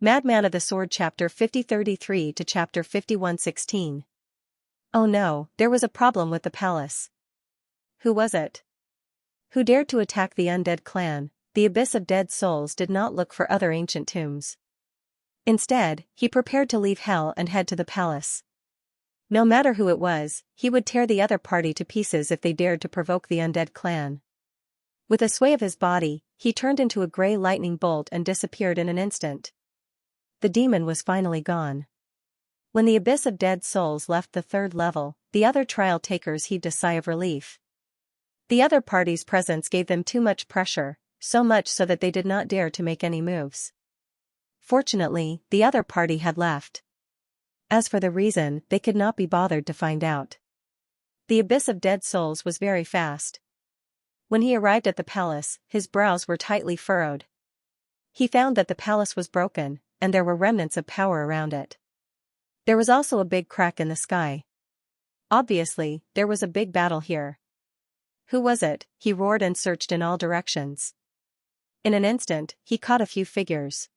Madman of the Sword Chapter 5033 to Chapter 5116. Oh no, there was a problem with the palace. Who was it? Who dared to attack the undead clan? The abyss of dead souls did not look for other ancient tombs. Instead, he prepared to leave hell and head to the palace. No matter who it was, he would tear the other party to pieces if they dared to provoke the undead clan. With a sway of his body, he turned into a grey lightning bolt and disappeared in an instant. The demon was finally gone. When the abyss of dead souls left the third level, the other trial takers heaved a sigh of relief. The other party's presence gave them too much pressure, so much so that they did not dare to make any moves. Fortunately, the other party had left. As for the reason, they could not be bothered to find out. The abyss of dead souls was very fast. When he arrived at the palace, his brows were tightly furrowed. He found that the palace was broken, and there were remnants of power around it. There was also a big crack in the sky. Obviously, there was a big battle here. Who was it? He roared and searched in all directions. In an instant, he caught a few figures.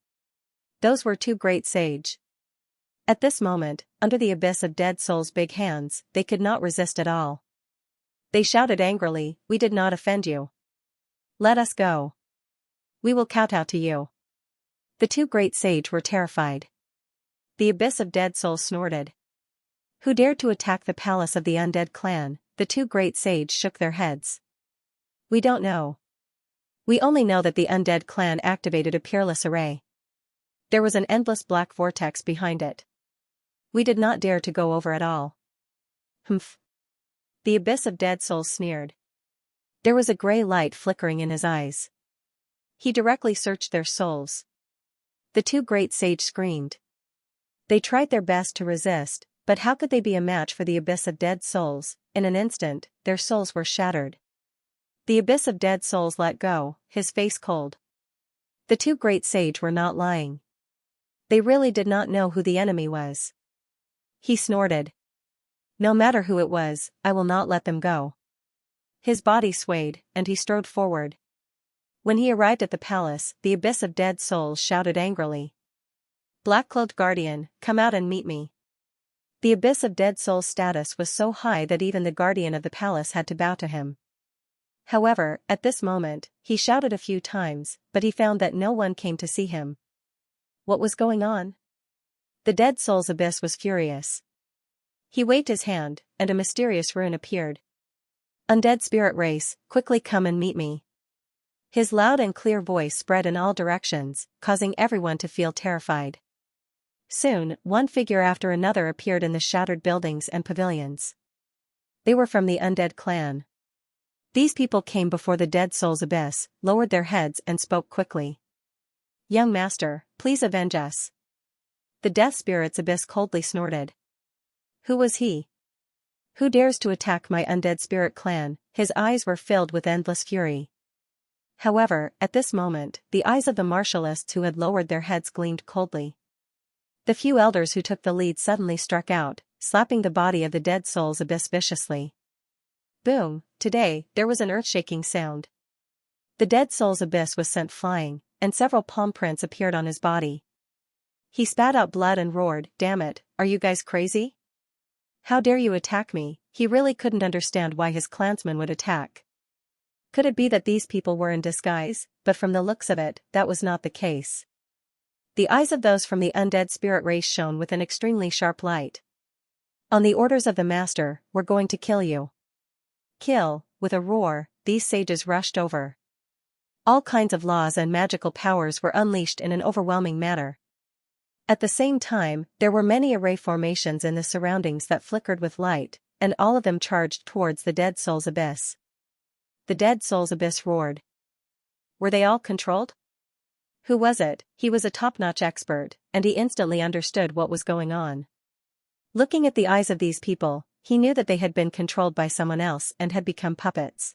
Those were two great sage. At this moment, under the abyss of dead souls' big hands, they could not resist at all. They shouted angrily, "We did not offend you. Let us go. We will kowtow to you." The two great sage were terrified. The abyss of dead souls snorted. Who dared to attack the palace of the undead clan? The two great sage shook their heads. We don't know. We only know that the undead clan activated a peerless array. There was an endless black vortex behind it. We did not dare to go over at all. Humph. The abyss of dead souls sneered. There was a grey light flickering in his eyes. He directly searched their souls. The two great sage screamed. They tried their best to resist, but how could they be a match for the abyss of dead souls? In an instant, their souls were shattered. The abyss of dead souls let go, his face cold. The two great sage were not lying. They really did not know who the enemy was. He snorted. No matter who it was, I will not let them go. His body swayed, and he strode forward. When he arrived at the palace, the abyss of dead souls shouted angrily. Black-cloaked guardian, come out and meet me. The abyss of dead souls' status was so high that even the guardian of the palace had to bow to him. However, at this moment, he shouted a few times, but he found that no one came to see him. What was going on? The dead souls' abyss was furious. He waved his hand, and a mysterious rune appeared. Undead spirit race, quickly come and meet me. His loud and clear voice spread in all directions, causing everyone to feel terrified. Soon, one figure after another appeared in the shattered buildings and pavilions. They were from the undead clan. These people came before the dead souls' abyss, lowered their heads and spoke quickly. Young master, please avenge us. The death spirit's abyss coldly snorted. Who was he? Who dares to attack my undead spirit clan? His eyes were filled with endless fury. However, at this moment, the eyes of the martialists who had lowered their heads gleamed coldly. The few elders who took the lead suddenly struck out, slapping the body of the dead souls' abyss viciously. Boom! Today, there was an earth-shaking sound. The dead souls' abyss was sent flying, and several palm prints appeared on his body. He spat out blood and roared, "Damn it, are you guys crazy? How dare you attack me?" He really couldn't understand why his clansmen would attack. Could it be that these people were in disguise? But from the looks of it, that was not the case. The eyes of those from the undead spirit race shone with an extremely sharp light. On the orders of the master, we're going to kill you. Kill! With a roar, these sages rushed over. All kinds of laws and magical powers were unleashed in an overwhelming manner. At the same time, there were many array formations in the surroundings that flickered with light, and all of them charged towards the dead souls' abyss. The dead souls' abyss roared. Were they all controlled? Who was it? He was a top-notch expert, and he instantly understood what was going on. Looking at the eyes of these people, he knew that they had been controlled by someone else and had become puppets.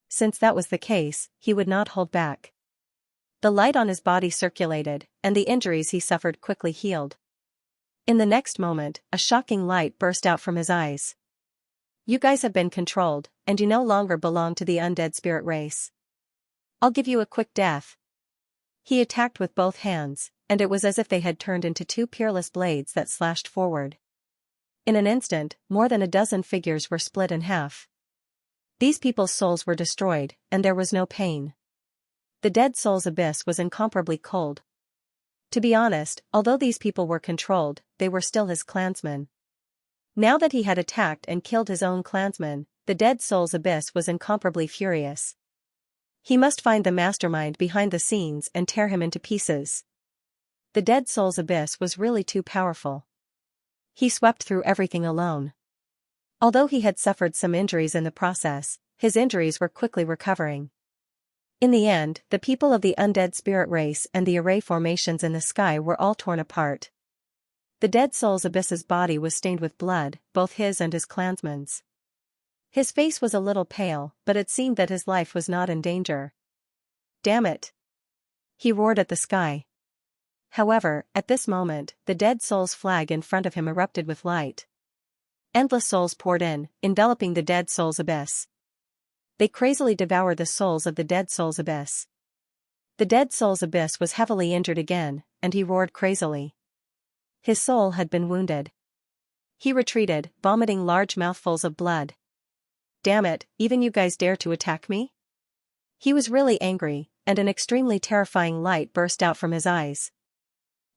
Since that was the case, he would not hold back. The light on his body circulated, and the injuries he suffered quickly healed. In the next moment, a shocking light burst out from his eyes. You guys have been controlled, and you no longer belong to the undead spirit race. I'll give you a quick death. He attacked with both hands, and it was as if they had turned into two peerless blades that slashed forward. In an instant, more than a dozen figures were split in half. These people's souls were destroyed, and there was no pain. The dead soul's abyss was incomparably cold. To be honest, although these people were controlled, they were still his clansmen. Now that he had attacked and killed his own clansmen, the dead soul's abyss was incomparably furious. He must find the mastermind behind the scenes and tear him into pieces. The dead soul's abyss was really too powerful. He swept through everything alone. Although he had suffered some injuries in the process, his injuries were quickly recovering. In the end, the people of the undead spirit race and the array formations in the sky were all torn apart. The dead soul's abyss's body was stained with blood, both his and his clansmen's. His face was a little pale, but it seemed that his life was not in danger. "Damn it!" he roared at the sky. However, at this moment, the dead soul's flag in front of him erupted with light. Endless souls poured in, enveloping the dead soul's abyss. They crazily devoured the souls of the dead soul's abyss. The dead soul's abyss was heavily injured again, and he roared crazily. His soul had been wounded. He retreated, vomiting large mouthfuls of blood. "Damn it, even you guys dare to attack me?" He was really angry, and an extremely terrifying light burst out from his eyes.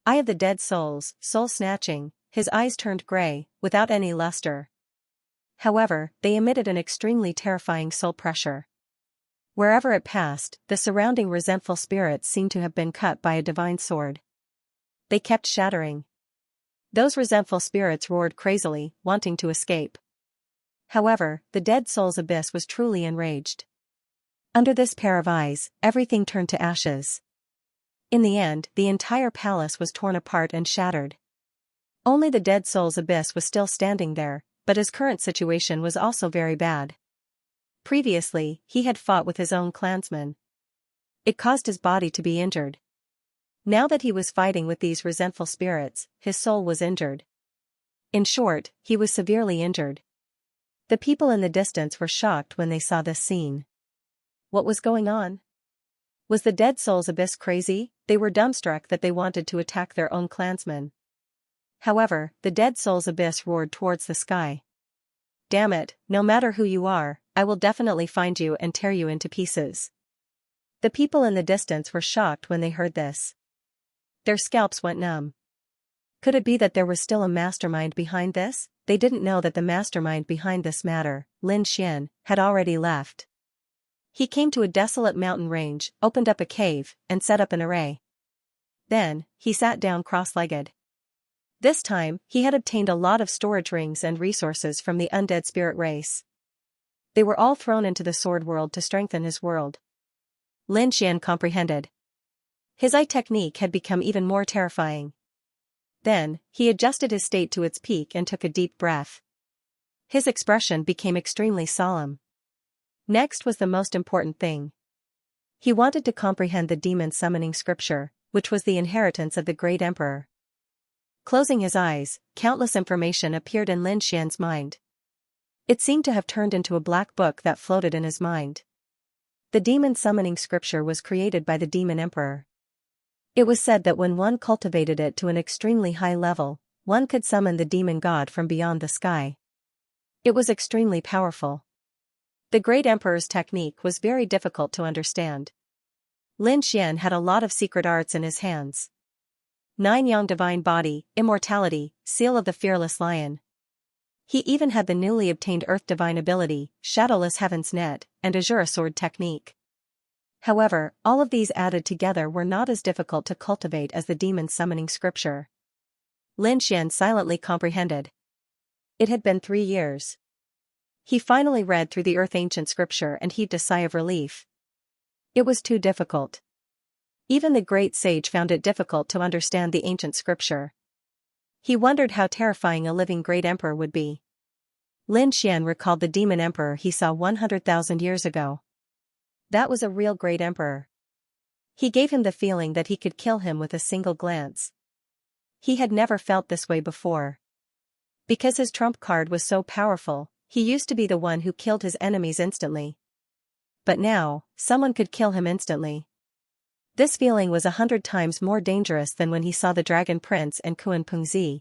Eye of the dead souls, soul-snatching, his eyes turned gray, without any luster. However, they emitted an extremely terrifying soul pressure. Wherever it passed, the surrounding resentful spirits seemed to have been cut by a divine sword. They kept shattering. Those resentful spirits roared crazily, wanting to escape. However, the dead soul's abyss was truly enraged. Under this pair of eyes, everything turned to ashes. In the end, the entire palace was torn apart and shattered. Only the dead soul's abyss was still standing there, but his current situation was also very bad. Previously, he had fought with his own clansmen. It caused his body to be injured. Now that he was fighting with these resentful spirits, his soul was injured. In short, he was severely injured. The people in the distance were shocked when they saw this scene. What was going on? Was the dead soul's abyss crazy? They were dumbstruck that they wanted to attack their own clansmen. However, the dead soul's abyss roared towards the sky. "Damn it, no matter who you are, I will definitely find you and tear you into pieces." The people in the distance were shocked when they heard this. Their scalps went numb. Could it be that there was still a mastermind behind this? They didn't know that the mastermind behind this matter, Xianxia, had already left. He came to a desolate mountain range, opened up a cave, and set up an array. Then, he sat down cross-legged. This time, he had obtained a lot of storage rings and resources from the undead spirit race. They were all thrown into the sword world to strengthen his world. Xianxia comprehended. His eye technique had become even more terrifying. Then, he adjusted his state to its peak and took a deep breath. His expression became extremely solemn. Next was the most important thing. He wanted to comprehend the demon summoning scripture, which was the inheritance of the great emperor. Closing his eyes, countless information appeared in Xianxia's mind. It seemed to have turned into a black book that floated in his mind. The demon summoning scripture was created by the demon emperor. It was said that when one cultivated it to an extremely high level, one could summon the demon god from beyond the sky. It was extremely powerful. The great emperor's technique was very difficult to understand. Xianxia had a lot of secret arts in his hands. 9 Yang divine body, immortality, seal of the fearless lion. He even had the newly obtained earth divine ability, shadowless heaven's net, and azure sword technique. However, all of these added together were not as difficult to cultivate as the demon summoning scripture. Xianxia silently comprehended. It had been 3 years. He finally read through the earth ancient scripture and heaved a sigh of relief. It was too difficult. Even the great sage found it difficult to understand the ancient scripture. He wondered how terrifying a living great emperor would be. Xianxia recalled the demon emperor he saw 100,000 years ago. That was a real great emperor. He gave him the feeling that he could kill him with a single glance. He had never felt this way before. Because his trump card was so powerful, he used to be the one who killed his enemies instantly. But now, someone could kill him instantly. This feeling was 100 times more dangerous than when he saw the Dragon Prince and Kuan Pengzi.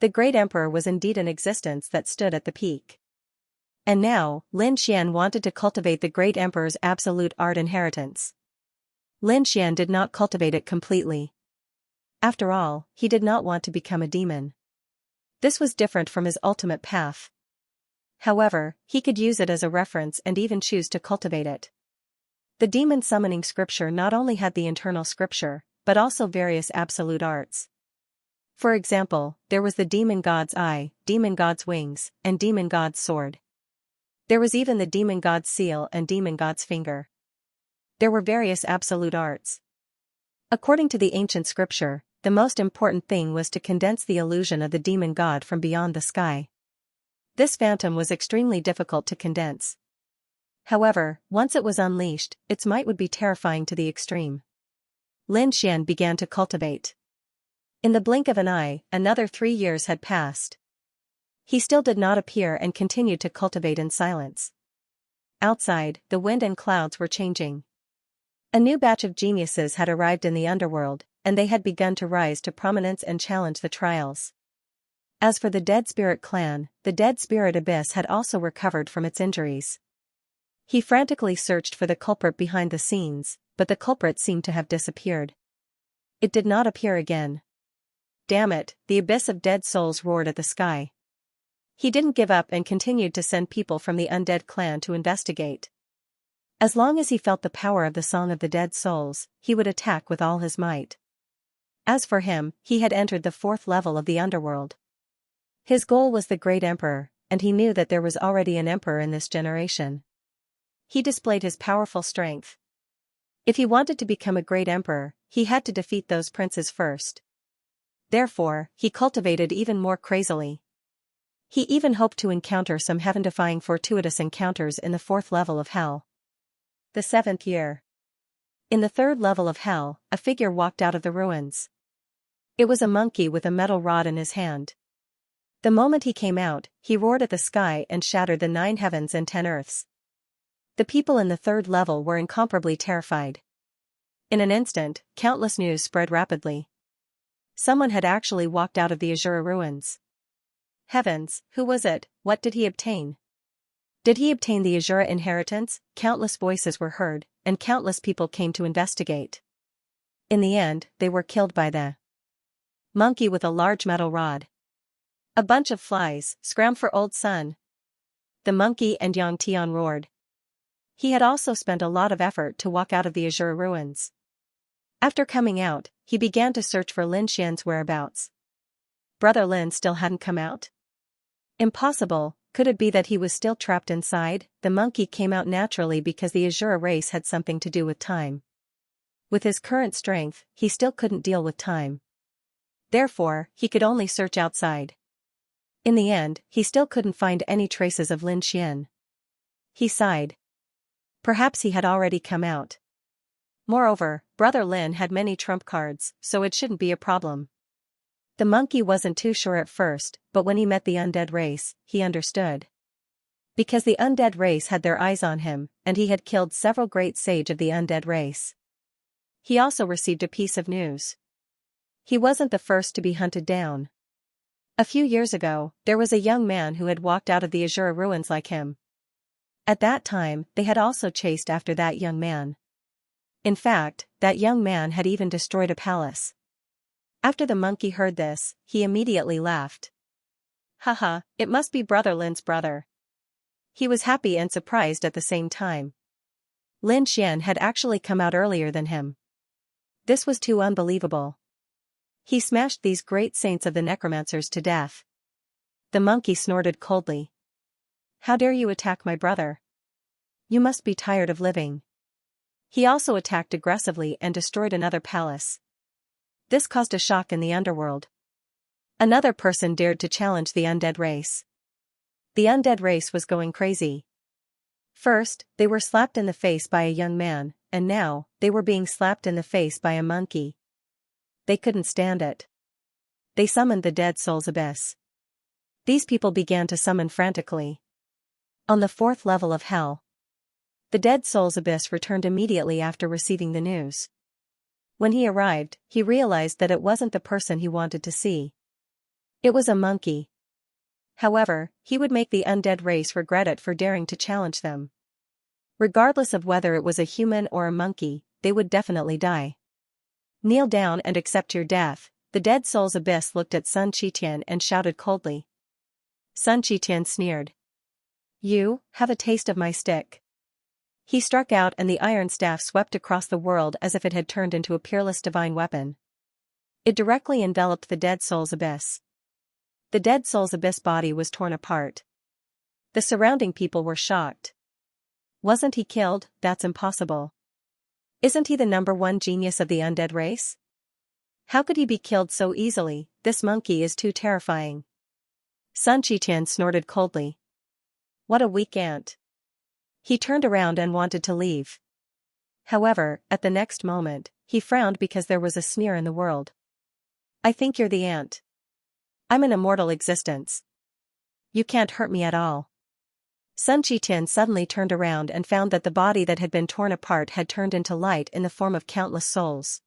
The great emperor was indeed an existence that stood at the peak. And now, Lin Xian wanted to cultivate the great emperor's absolute art inheritance. Lin Xian did not cultivate it completely. After all, he did not want to become a demon. This was different from his ultimate path. However, he could use it as a reference and even choose to cultivate it. The demon summoning scripture not only had the internal scripture, but also various absolute arts. For example, there was the demon god's eye, demon god's wings, and demon god's sword. There was even the demon god's seal and demon god's finger. There were various absolute arts. According to the ancient scripture, the most important thing was to condense the illusion of the demon god from beyond the sky. This phantom was extremely difficult to condense. However, once it was unleashed, its might would be terrifying to the extreme. Lin Xian began to cultivate. In the blink of an eye, another 3 years had passed. He still did not appear and continued to cultivate in silence. Outside, the wind and clouds were changing. A new batch of geniuses had arrived in the underworld, and they had begun to rise to prominence and challenge the trials. As for the Dead Spirit clan, the Dead Spirit Abyss had also recovered from its injuries. He frantically searched for the culprit behind the scenes, but the culprit seemed to have disappeared. It did not appear again. Damn it, the abyss of dead souls roared at the sky. He didn't give up and continued to send people from the undead clan to investigate. As long as he felt the power of the Song of the Dead Souls, he would attack with all his might. As for him, he had entered the 4th level of the underworld. His goal was the Great Emperor, and he knew that there was already an emperor in this generation. He displayed his powerful strength. If he wanted to become a great emperor, he had to defeat those princes first. Therefore, he cultivated even more crazily. He even hoped to encounter some heaven-defying fortuitous encounters in the 4th level of hell. The 7th year. In the 3rd level of hell, a figure walked out of the ruins. It was a monkey with a metal rod in his hand. The moment he came out, he roared at the sky and shattered the 9 heavens and 10 earths. The people in the 3rd level were incomparably terrified. In an instant, countless news spread rapidly. Someone had actually walked out of the Azura ruins. Heavens, who was it? What did he obtain? Did he obtain the Azura inheritance? Countless voices were heard, and countless people came to investigate. In the end, they were killed by the monkey with a large metal rod. A bunch of flies, scram for old sun. The monkey and Yang Tian roared. He had also spent a lot of effort to walk out of the Azura ruins. After coming out, he began to search for Lin Xian's whereabouts. Brother Lin still hadn't come out? Impossible. Could it be that he was still trapped inside? The monkey came out naturally because the Azura race had something to do with time. With his current strength, he still couldn't deal with time. Therefore, he could only search outside. In the end, he still couldn't find any traces of Lin Xian. He sighed. Perhaps he had already come out. Moreover, Brother Lin had many trump cards, so it shouldn't be a problem. The monkey wasn't too sure at first, but when he met the undead race, he understood. Because the undead race had their eyes on him, and he had killed several great sage of the undead race. He also received a piece of news. He wasn't the first to be hunted down. A few years ago, there was a young man who had walked out of the Azura ruins like him. At that time, they had also chased after that young man. In fact, that young man had even destroyed a palace. After the monkey heard this, he immediately laughed. Haha, it must be Brother Lin's brother. He was happy and surprised at the same time. Lin Xian had actually come out earlier than him. This was too unbelievable. He smashed these great saints of the necromancers to death. The monkey snorted coldly. How dare you attack my brother? You must be tired of living. He also attacked aggressively and destroyed another palace. This caused a shock in the underworld. Another person dared to challenge the undead race. The undead race was going crazy. First, they were slapped in the face by a young man, and now, they were being slapped in the face by a monkey. They couldn't stand it. They summoned the Dead Souls Abyss. These people began to summon frantically. On the 4th level of hell, the Dead Souls Abyss returned immediately after receiving the news. When he arrived, he realized that it wasn't the person he wanted to see. It was a monkey. However, he would make the undead race regret it for daring to challenge them. Regardless of whether it was a human or a monkey, they would definitely die. Kneel down and accept your death. The dead soul's abyss looked at Sun Qitian and shouted coldly. Sun Qitian sneered. You, have a taste of my stick. He struck out and the iron staff swept across the world as if it had turned into a peerless divine weapon. It directly enveloped the dead soul's abyss. The dead soul's abyss body was torn apart. The surrounding people were shocked. Wasn't he killed? That's impossible. Isn't he the #1 genius of the undead race? How could he be killed so easily? This monkey is too terrifying. Sun Qitian snorted coldly. What a weak ant. He turned around and wanted to leave. However, at the next moment, he frowned because there was a sneer in the world. I think you're the ant. I'm an immortal existence. You can't hurt me at all. Sun Qitian suddenly turned around and found that the body that had been torn apart had turned into light in the form of countless souls.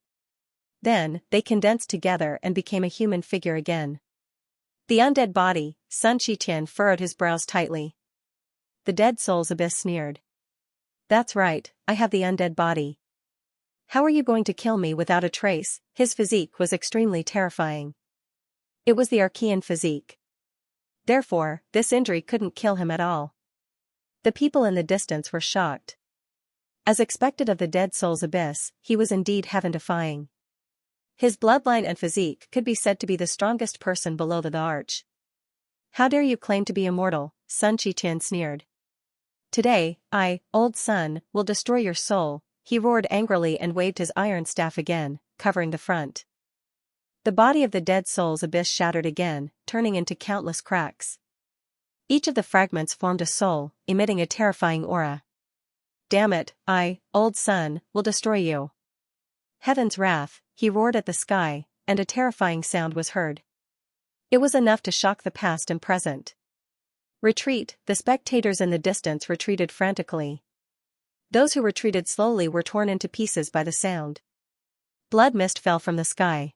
Then, they condensed together and became a human figure again. The undead body, Sun Qitian furrowed his brows tightly. The dead soul's abyss sneered. That's right, I have the undead body. How are you going to kill me without a trace? His physique was extremely terrifying. It was the Archean physique. Therefore, this injury couldn't kill him at all. The people in the distance were shocked. As expected of the dead soul's abyss, he was indeed heaven-defying. His bloodline and physique could be said to be the strongest person below the arch. How dare you claim to be immortal? Sun Qitian sneered. Today, I, old Sun, will destroy your soul, he roared angrily and waved his iron staff again, covering the front. The body of the dead soul's abyss shattered again, turning into countless cracks. Each of the fragments formed a soul, emitting a terrifying aura. Damn it, I, old Sun, will destroy you. Heaven's wrath, he roared at the sky, and a terrifying sound was heard. It was enough to shock the past and present. Retreat, the spectators in the distance retreated frantically. Those who retreated slowly were torn into pieces by the sound. Blood mist fell from the sky.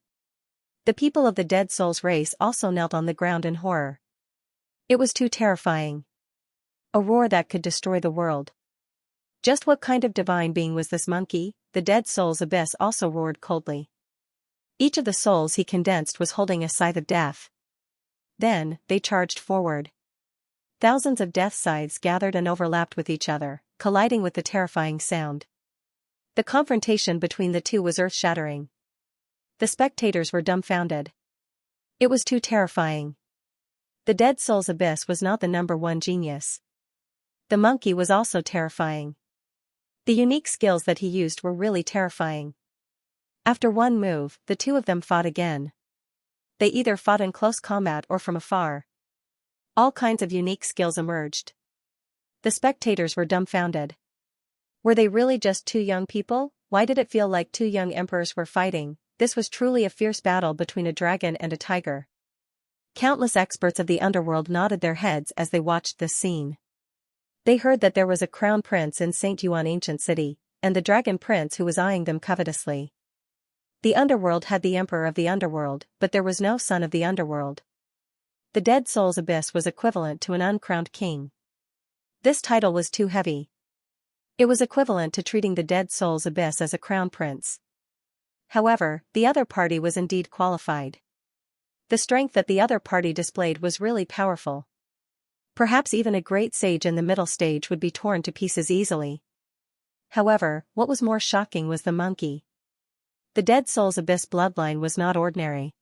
The people of the dead soul's race also knelt on the ground in horror. It was too terrifying. A roar that could destroy the world. Just what kind of divine being was this monkey? The dead soul's abyss also roared coldly. Each of the souls he condensed was holding a scythe of death. Then, they charged forward. Thousands of death scythes gathered and overlapped with each other, colliding with the terrifying sound. The confrontation between the two was earth-shattering. The spectators were dumbfounded. It was too terrifying. The dead soul's abyss was not the #1 genius. The monkey was also terrifying. The unique skills that he used were really terrifying. After one move, the two of them fought again. They either fought in close combat or from afar. All kinds of unique skills emerged. The spectators were dumbfounded. Were they really just two young people? Why did it feel like two young emperors were fighting? This was truly a fierce battle between a dragon and a tiger. Countless experts of the underworld nodded their heads as they watched this scene. They heard that there was a crown prince in St. Yuan ancient city, and the dragon prince who was eyeing them covetously. The underworld had the emperor of the underworld, but there was no son of the underworld. The dead soul's abyss was equivalent to an uncrowned king. This title was too heavy. It was equivalent to treating the dead soul's abyss as a crown prince. However, the other party was indeed qualified. The strength that the other party displayed was really powerful. Perhaps even a great sage in the middle stage would be torn to pieces easily. However, what was more shocking was the monkey. The dead soul's abyss bloodline was not ordinary.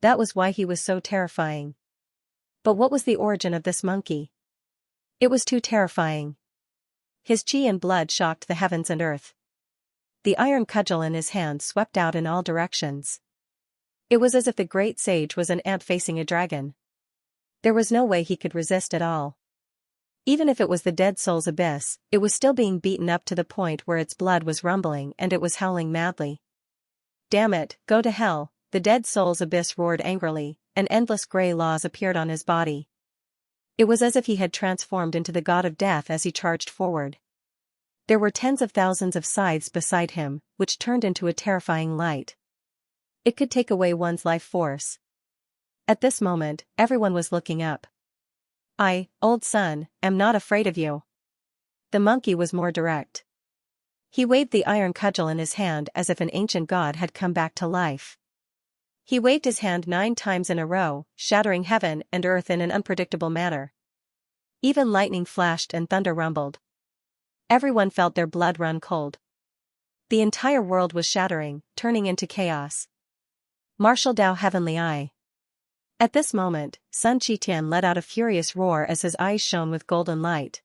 That was why he was so terrifying. But what was the origin of this monkey? It was too terrifying. His chi and blood shocked the heavens and earth. The iron cudgel in his hand swept out in all directions. It was as if the great sage was an ant facing a dragon. There was no way he could resist at all. Even if it was the dead soul's abyss, it was still being beaten up to the point where its blood was rumbling and it was howling madly. Damn it, go to hell, the dead soul's abyss roared angrily, and endless grey laws appeared on his body. It was as if he had transformed into the god of death as he charged forward. There were tens of thousands of scythes beside him, which turned into a terrifying light. It could take away one's life force. At this moment, everyone was looking up. "I, old son, am not afraid of you." The monkey was more direct. He waved the iron cudgel in his hand as if an ancient god had come back to life. He waved his hand 9 times in a row, shattering heaven and earth in an unpredictable manner. Even lightning flashed and thunder rumbled. Everyone felt their blood run cold. The entire world was shattering, turning into chaos. Martial Dao Heavenly Eye. At this moment, Sun Qitian let out a furious roar as his eyes shone with golden light.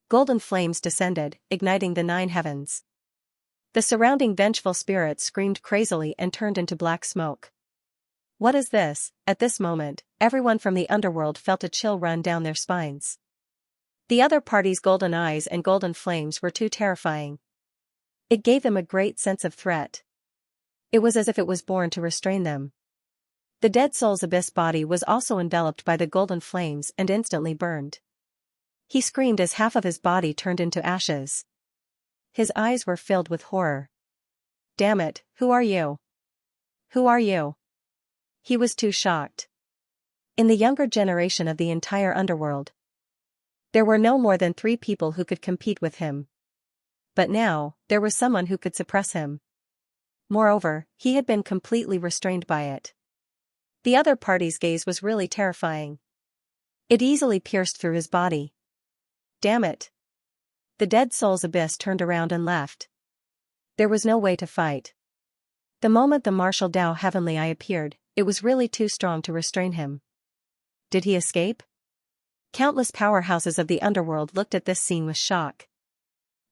Golden flames descended, igniting the 9 heavens. The surrounding vengeful spirits screamed crazily and turned into black smoke. What is this? At this moment, everyone from the underworld felt a chill run down their spines. The other party's golden eyes and golden flames were too terrifying. It gave them a great sense of threat. It was as if it was born to restrain them. The dead soul's abyss body was also enveloped by the golden flames and instantly burned. He screamed as half of his body turned into ashes. His eyes were filled with horror. "Damn it, who are you? Who are you?" He was too shocked. In the younger generation of the entire underworld, there were no more than 3 people who could compete with him. But now, there was someone who could suppress him. Moreover, he had been completely restrained by it. The other party's gaze was really terrifying. It easily pierced through his body. Damn it! The dead soul's abyss turned around and left. There was no way to fight. The moment the martial Dao Heavenly Eye appeared, it was really too strong to restrain him. Did he escape? Countless powerhouses of the underworld looked at this scene with shock.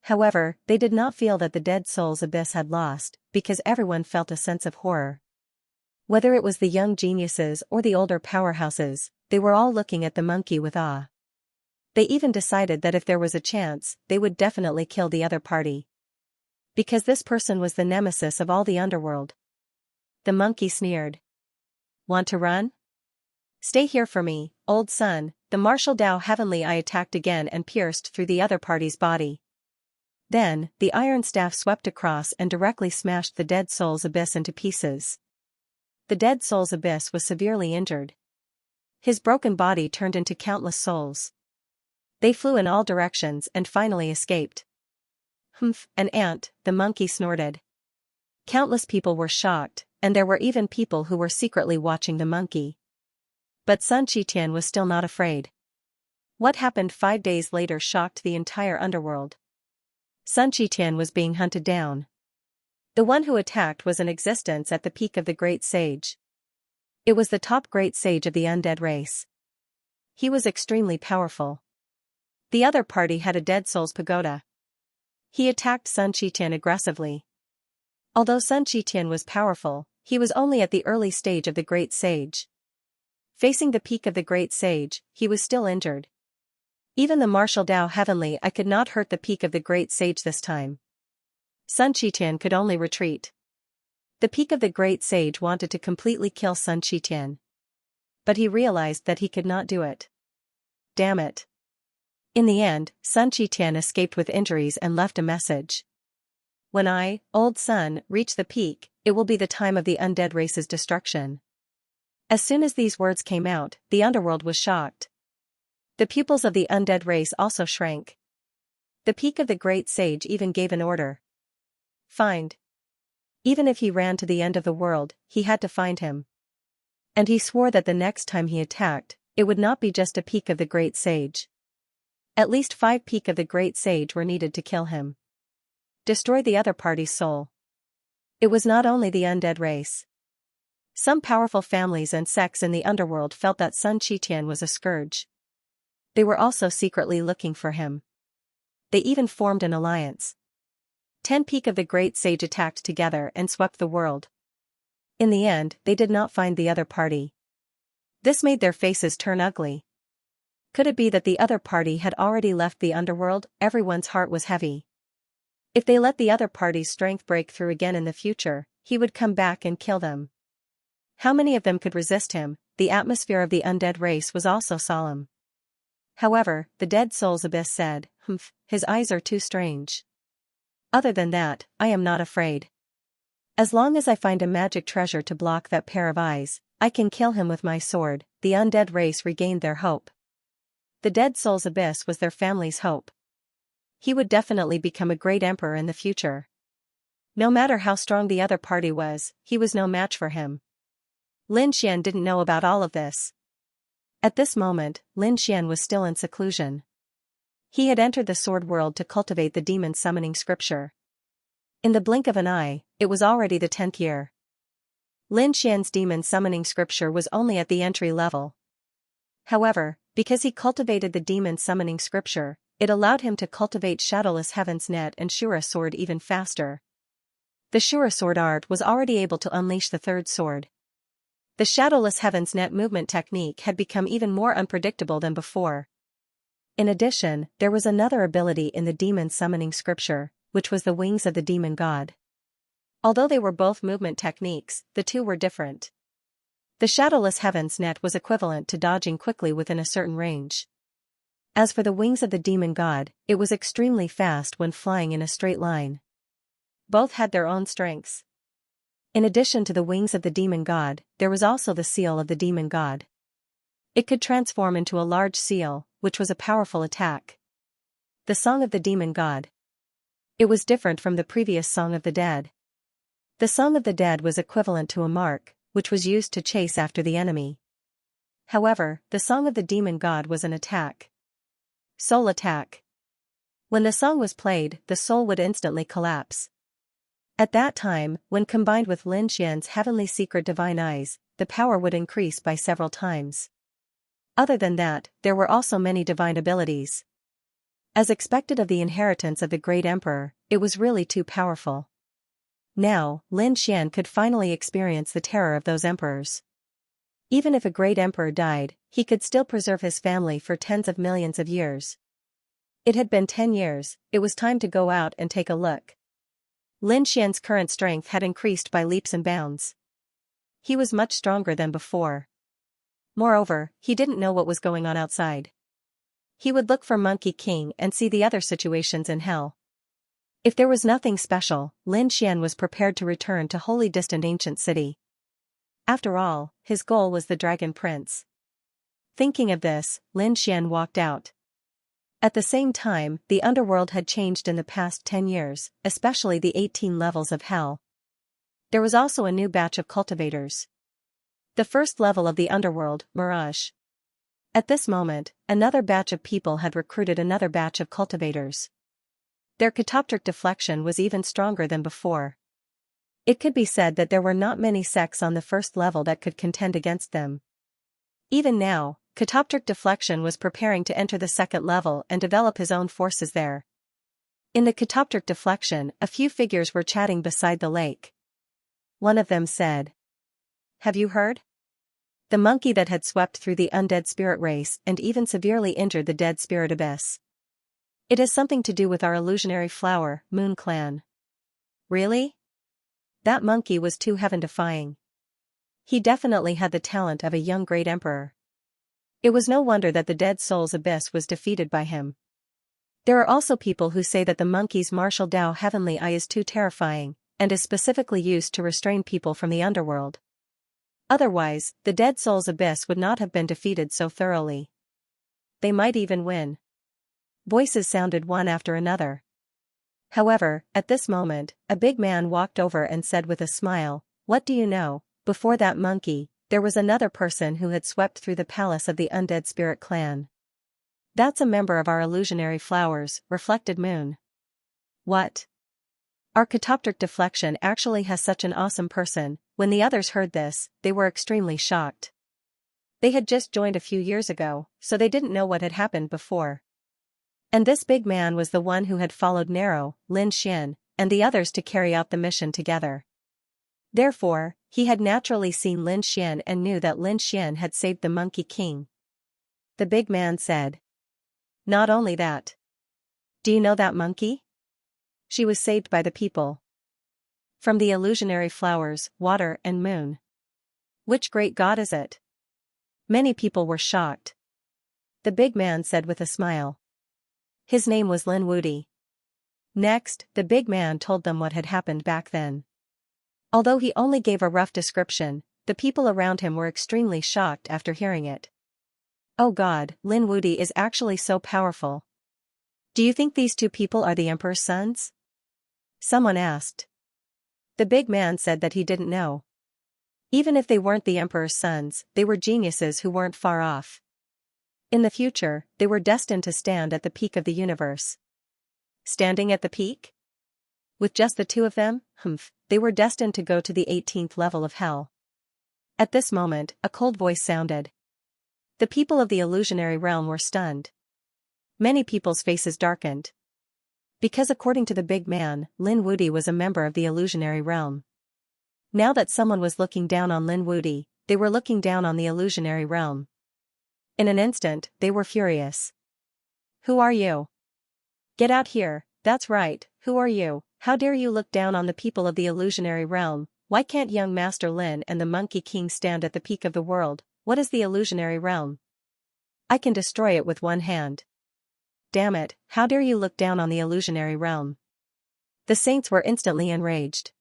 However, they did not feel that the dead soul's abyss had lost, because everyone felt a sense of horror. Whether it was the young geniuses or the older powerhouses, they were all looking at the monkey with awe. They even decided that if there was a chance, they would definitely kill the other party. Because this person was the nemesis of all the underworld. The monkey sneered. "Want to run? Stay here for me, old son." The martial Dao Heavenly Eye attacked again and pierced through the other party's body. Then, the iron staff swept across and directly smashed the dead soul's abyss into pieces. The dead soul's abyss was severely injured. His broken body turned into countless souls. They flew in all directions and finally escaped. "Humph, an ant," the monkey snorted. Countless people were shocked, and there were even people who were secretly watching the monkey. But Sun Qitian was still not afraid. What happened 5 days later shocked the entire underworld. Sun Qitian was being hunted down. The one who attacked was in existence at the peak of the Great Sage. It was the top Great Sage of the undead race. He was extremely powerful. The other party had a dead soul's pagoda. He attacked Sun Qitian aggressively. Although Sun Qitian was powerful, he was only at the early stage of the Great Sage. Facing the peak of the Great Sage, he was still injured. Even the martial Dao Heavenly Eye could not hurt the peak of the Great Sage this time. Sun Qitian could only retreat. The peak of the Great Sage wanted to completely kill Sun Qitian. But he realized that he could not do it. Damn it. In the end, Sun Qitian escaped with injuries and left a message. "When I, old son, reach the peak, it will be the time of the undead race's destruction." As soon as these words came out, the underworld was shocked. The pupils of the undead race also shrank. The peak of the Great Sage even gave an order. Find. Even if he ran to the end of the world, he had to find him. And he swore that the next time he attacked, it would not be just a peak of the Great Sage. At least 5 peak of the Great Sage were needed to kill him. Destroy the other party's soul. It was not only the undead race. Some powerful families and sects in the underworld felt that Sun Qitian was a scourge. They were also secretly looking for him. They even formed an alliance. 10 peak of the Great Sage attacked together and swept the world. In the end, they did not find the other party. This made their faces turn ugly. Could it be that the other party had already left the underworld? Everyone's heart was heavy. If they let the other party's strength break through again in the future, he would come back and kill them. How many of them could resist him? The atmosphere of the undead race was also solemn. However, the dead soul's abyss said, "Humph, his eyes are too strange. Other than that, I am not afraid. As long as I find a magic treasure to block that pair of eyes, I can kill him with my sword." The undead race regained their hope. The dead soul's abyss was their family's hope. He would definitely become a great emperor in the future. No matter how strong the other party was, he was no match for him. Lin Xian didn't know about all of this. At this moment, Lin Xian was still in seclusion. He had entered the sword world to cultivate the demon summoning scripture. In the blink of an eye, it was already the 10th year. Lin Xian's demon summoning scripture was only at the entry level. However, because he cultivated the demon summoning scripture, it allowed him to cultivate Shadowless Heaven's Net and Shura Sword even faster. The Shura Sword art was already able to unleash the third sword. The Shadowless Heaven's Net movement technique had become even more unpredictable than before. In addition, there was another ability in the demon summoning scripture, which was the Wings of the Demon God. Although they were both movement techniques, the two were different. The Shadowless Heaven's Net was equivalent to dodging quickly within a certain range. As for the Wings of the Demon God, it was extremely fast when flying in a straight line. Both had their own strengths. In addition to the Wings of the Demon God, there was also the Seal of the Demon God. It could transform into a large seal, which was a powerful attack. The Song of the Demon God. It was different from the previous Song of the Dead. The Song of the Dead was equivalent to a mark, which was used to chase after the enemy. However, the Song of the Demon God was an attack. Soul attack. When the song was played, the soul would instantly collapse. At that time, when combined with Lin Xian's heavenly secret divine eyes, the power would increase by several times. Other than that, there were also many divine abilities. As expected of the inheritance of the great emperor, it was really too powerful. Now, Lin Xian could finally experience the terror of those emperors. Even if a great emperor died, he could still preserve his family for tens of millions of years. It had been 10 years, it was time to go out and take a look. Lin Xian's current strength had increased by leaps and bounds. He was much stronger than before. Moreover, he didn't know what was going on outside. He would look for Monkey King and see the other situations in hell. If there was nothing special, Lin Xian was prepared to return to wholly distant ancient city. After all, his goal was the Dragon Prince. Thinking of this, Lin Xian walked out. At the same time, the underworld had changed in the past 10 years, especially the 18 levels of hell. There was also a new batch of cultivators. The first level of the underworld, Mirage. At this moment, another batch of people had recruited another batch of cultivators. Their catoptric deflection was even stronger than before. It could be said that there were not many sects on the first level that could contend against them. Even now, Catoptric Deflection was preparing to enter the second level and develop his own forces there. In the Catoptric Deflection, a few figures were chatting beside the lake. One of them said, "Have you heard? The monkey that had swept through the undead spirit race and even severely injured the dead spirit abyss. It has something to do with our illusionary flower, Moon Clan." "Really? That monkey was too heaven-defying. He definitely had the talent of a young great emperor. It was no wonder that the dead soul's abyss was defeated by him." There are also people who say that the monkey's martial Dao heavenly eye is too terrifying, and is specifically used to restrain people from the underworld. Otherwise, the dead soul's abyss would not have been defeated so thoroughly. They might even win. Voices sounded one after another. However, at this moment, a big man walked over and said with a smile, "What do you know? Before that monkey, there was another person who had swept through the palace of the undead spirit clan. That's a member of our illusionary flowers, reflected moon." "What? Our catoptric deflection actually has such an awesome person." When the others heard this, they were extremely shocked. They had just joined a few years ago, so they didn't know what had happened before. And this big man was the one who had followed Nero, Lin Xian, and the others to carry out the mission together. Therefore, he had naturally seen Lin Xian and knew that Lin Xian had saved the Monkey King. The big man said, "Not only that. Do you know that monkey? She was saved by the people. From the illusionary flowers, water and moon. Which great god is it?" Many people were shocked. the big man said with a smile. His name was Lin Wudi. Next, the big man told them what had happened back then. Although he only gave a rough description, the people around him were extremely shocked after hearing it. Oh God, Lin Wudi is actually so powerful. Do you think these two people are the emperor's sons? Someone asked. The big man said that he didn't know. Even if they weren't the emperor's sons, they were geniuses who weren't far off. In the future, they were destined to stand at the peak of the universe. Standing at the peak? With just the two of them, they were destined to go to the 18th level of hell. At this moment, a cold voice sounded. The people of the illusionary realm were stunned. Many people's faces darkened. Because according to the big man, Lin Wudi was a member of the illusionary realm. Now that someone was looking down on Lin Wudi, they were looking down on the illusionary realm. In an instant, they were furious. Who are you? Get out here, that's right, who are you? How dare you look down on the people of the illusionary realm? Why can't young Master Lin and the Monkey King stand at the peak of the world? What is the illusionary realm? I can destroy it with one hand. Damn it, how dare you look down on the illusionary realm? The saints were instantly enraged.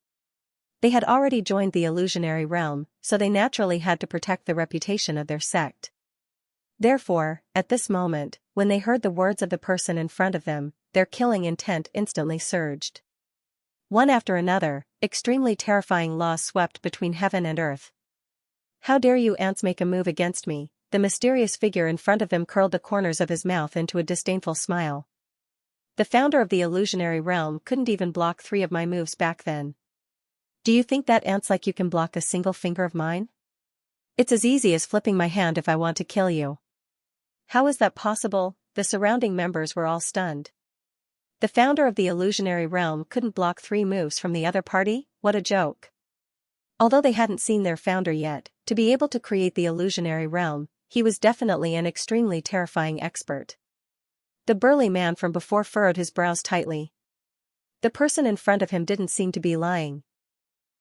They had already joined the illusionary realm, so they naturally had to protect the reputation of their sect. Therefore, at this moment, when they heard the words of the person in front of them, their killing intent instantly surged. One after another, extremely terrifying laws swept between heaven and earth. How dare you ants make a move against me? The mysterious figure in front of them curled the corners of his mouth into a disdainful smile. The founder of the illusionary realm couldn't even block 3 of my moves back then. Do you think that ants like you can block a single finger of mine? It's as easy as flipping my hand if I want to kill you. How is that possible? The surrounding members were all stunned. The founder of the illusionary realm couldn't block 3 moves from the other party? What a joke. Although they hadn't seen their founder yet, to be able to create the illusionary realm, he was definitely an extremely terrifying expert. The burly man from before furrowed his brows tightly. The person in front of him didn't seem to be lying.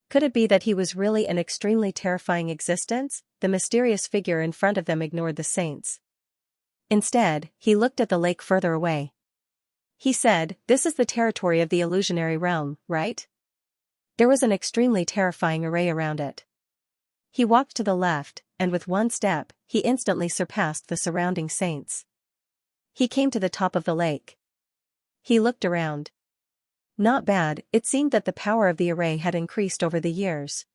Could it be that he was really an extremely terrifying existence? The mysterious figure in front of them ignored the saints. Instead, he looked at the lake further away. He said, "This is the territory of the illusionary realm, right?" There was an extremely terrifying array around it. He walked to the left, and with one step, he instantly surpassed the surrounding saints. He came to the top of the lake. He looked around. Not bad, it seemed that the power of the array had increased over the years.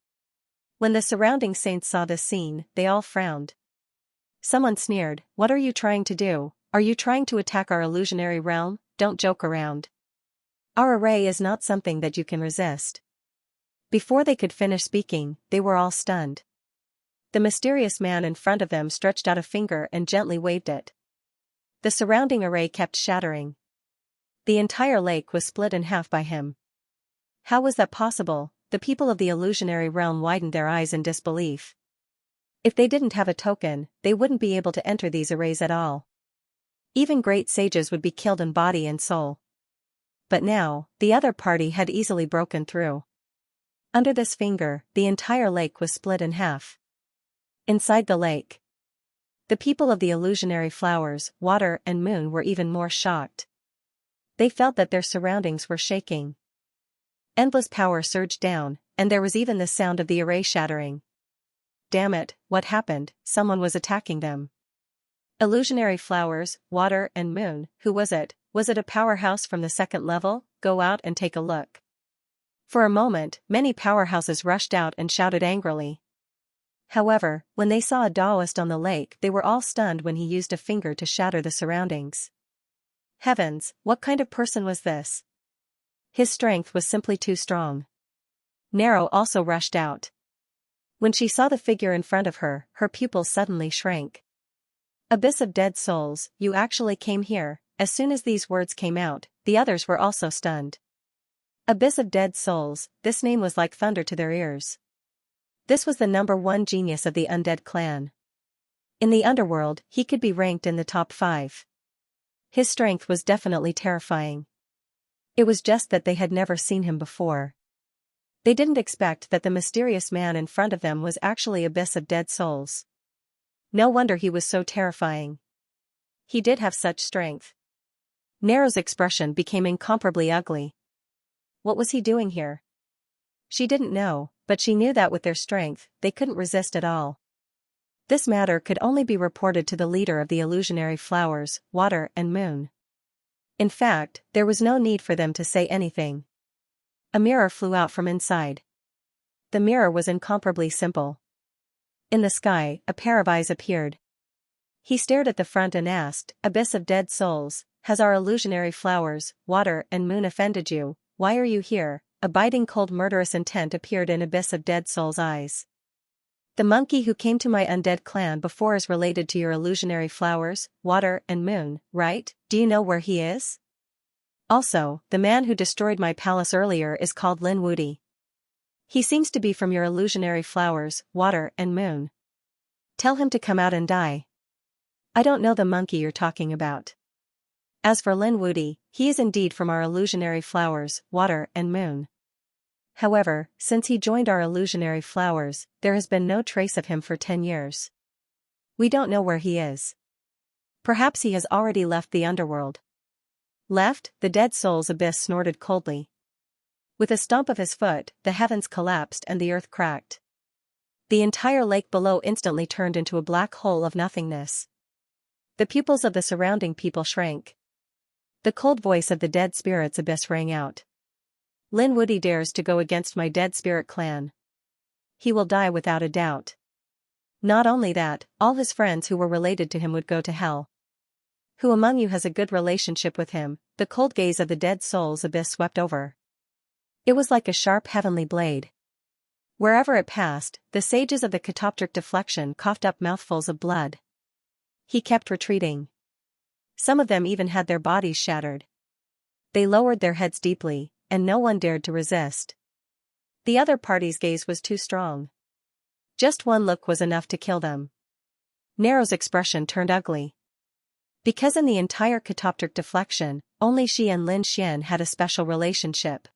When the surrounding saints saw this scene, they all frowned. Someone sneered, "What are you trying to do? Are you trying to attack our illusionary realm? Don't joke around. Our array is not something that you can resist." Before they could finish speaking, they were all stunned. The mysterious man in front of them stretched out a finger and gently waved it. The surrounding array kept shattering. The entire lake was split in half by him. How was that possible? The people of the illusionary realm widened their eyes in disbelief. If they didn't have a token, they wouldn't be able to enter these arrays at all. Even great sages would be killed in body and soul. But now, the other party had easily broken through. Under this finger, the entire lake was split in half. Inside the lake, the people of the illusionary flowers, water and moon were even more shocked. They felt that their surroundings were shaking. Endless power surged down, and there was even the sound of the array shattering. Damn it, what happened? Someone was attacking them. Illusionary flowers, water and moon, who was it? Was it a powerhouse from the 2nd level? Go out and take a look. For a moment, many powerhouses rushed out and shouted angrily. However, when they saw a Taoist on the lake, they were all stunned when he used a finger to shatter the surroundings. Heavens, what kind of person was this? His strength was simply too strong. Nero also rushed out. When she saw the figure in front of her, her pupils suddenly shrank. Abyss of dead souls, you actually came here. As soon as these words came out, the others were also stunned. Abyss of dead souls, this name was like thunder to their ears. This was the #1 genius of the undead clan. In the underworld, he could be ranked in the top 5. His strength was definitely terrifying. It was just that they had never seen him before. They didn't expect that the mysterious man in front of them was actually Abyss of dead souls. No wonder he was so terrifying. He did have such strength. Nero's expression became incomparably ugly. What was he doing here? She didn't know, but she knew that with their strength, they couldn't resist at all. This matter could only be reported to the leader of the illusionary flowers, water and moon. In fact, there was no need for them to say anything. A mirror flew out from inside. The mirror was incomparably simple. In the sky, a pair of eyes appeared. He stared at the front and asked, "Abyss of dead souls, has our illusionary flowers, water and moon offended you? Why are you here?" A biting cold murderous intent appeared in Abyss of Dead Souls' eyes. "The monkey who came to my undead clan before is related to your illusionary flowers, water and moon, right? Do you know where he is? Also, the man who destroyed my palace earlier is called Lin Wudi. He seems to be from your illusionary flowers, water and moon. Tell him to come out and die." "I don't know the monkey you're talking about. As for Lin Wudi, he is indeed from our illusionary flowers, water and moon. However, since he joined our illusionary flowers, there has been no trace of him for 10 years. We don't know where he is. Perhaps he has already left the underworld." "Left?" The dead soul's abyss snorted coldly. With a stomp of his foot, the heavens collapsed and the earth cracked. The entire lake below instantly turned into a black hole of nothingness. The pupils of the surrounding people shrank. The cold voice of the dead spirit's abyss rang out. "Lin Wudi dares to go against my dead spirit clan. He will die without a doubt. Not only that, all his friends who were related to him would go to hell. Who among you has a good relationship with him?" The cold gaze of the dead soul's abyss swept over. It was like a sharp heavenly blade. Wherever it passed, the sages of the catoptric deflection coughed up mouthfuls of blood. He kept retreating. Some of them even had their bodies shattered. They lowered their heads deeply, and no one dared to resist. The other party's gaze was too strong. Just one look was enough to kill them. Nero's expression turned ugly. Because in the entire catoptric deflection, only she and Lin Xian had a special relationship.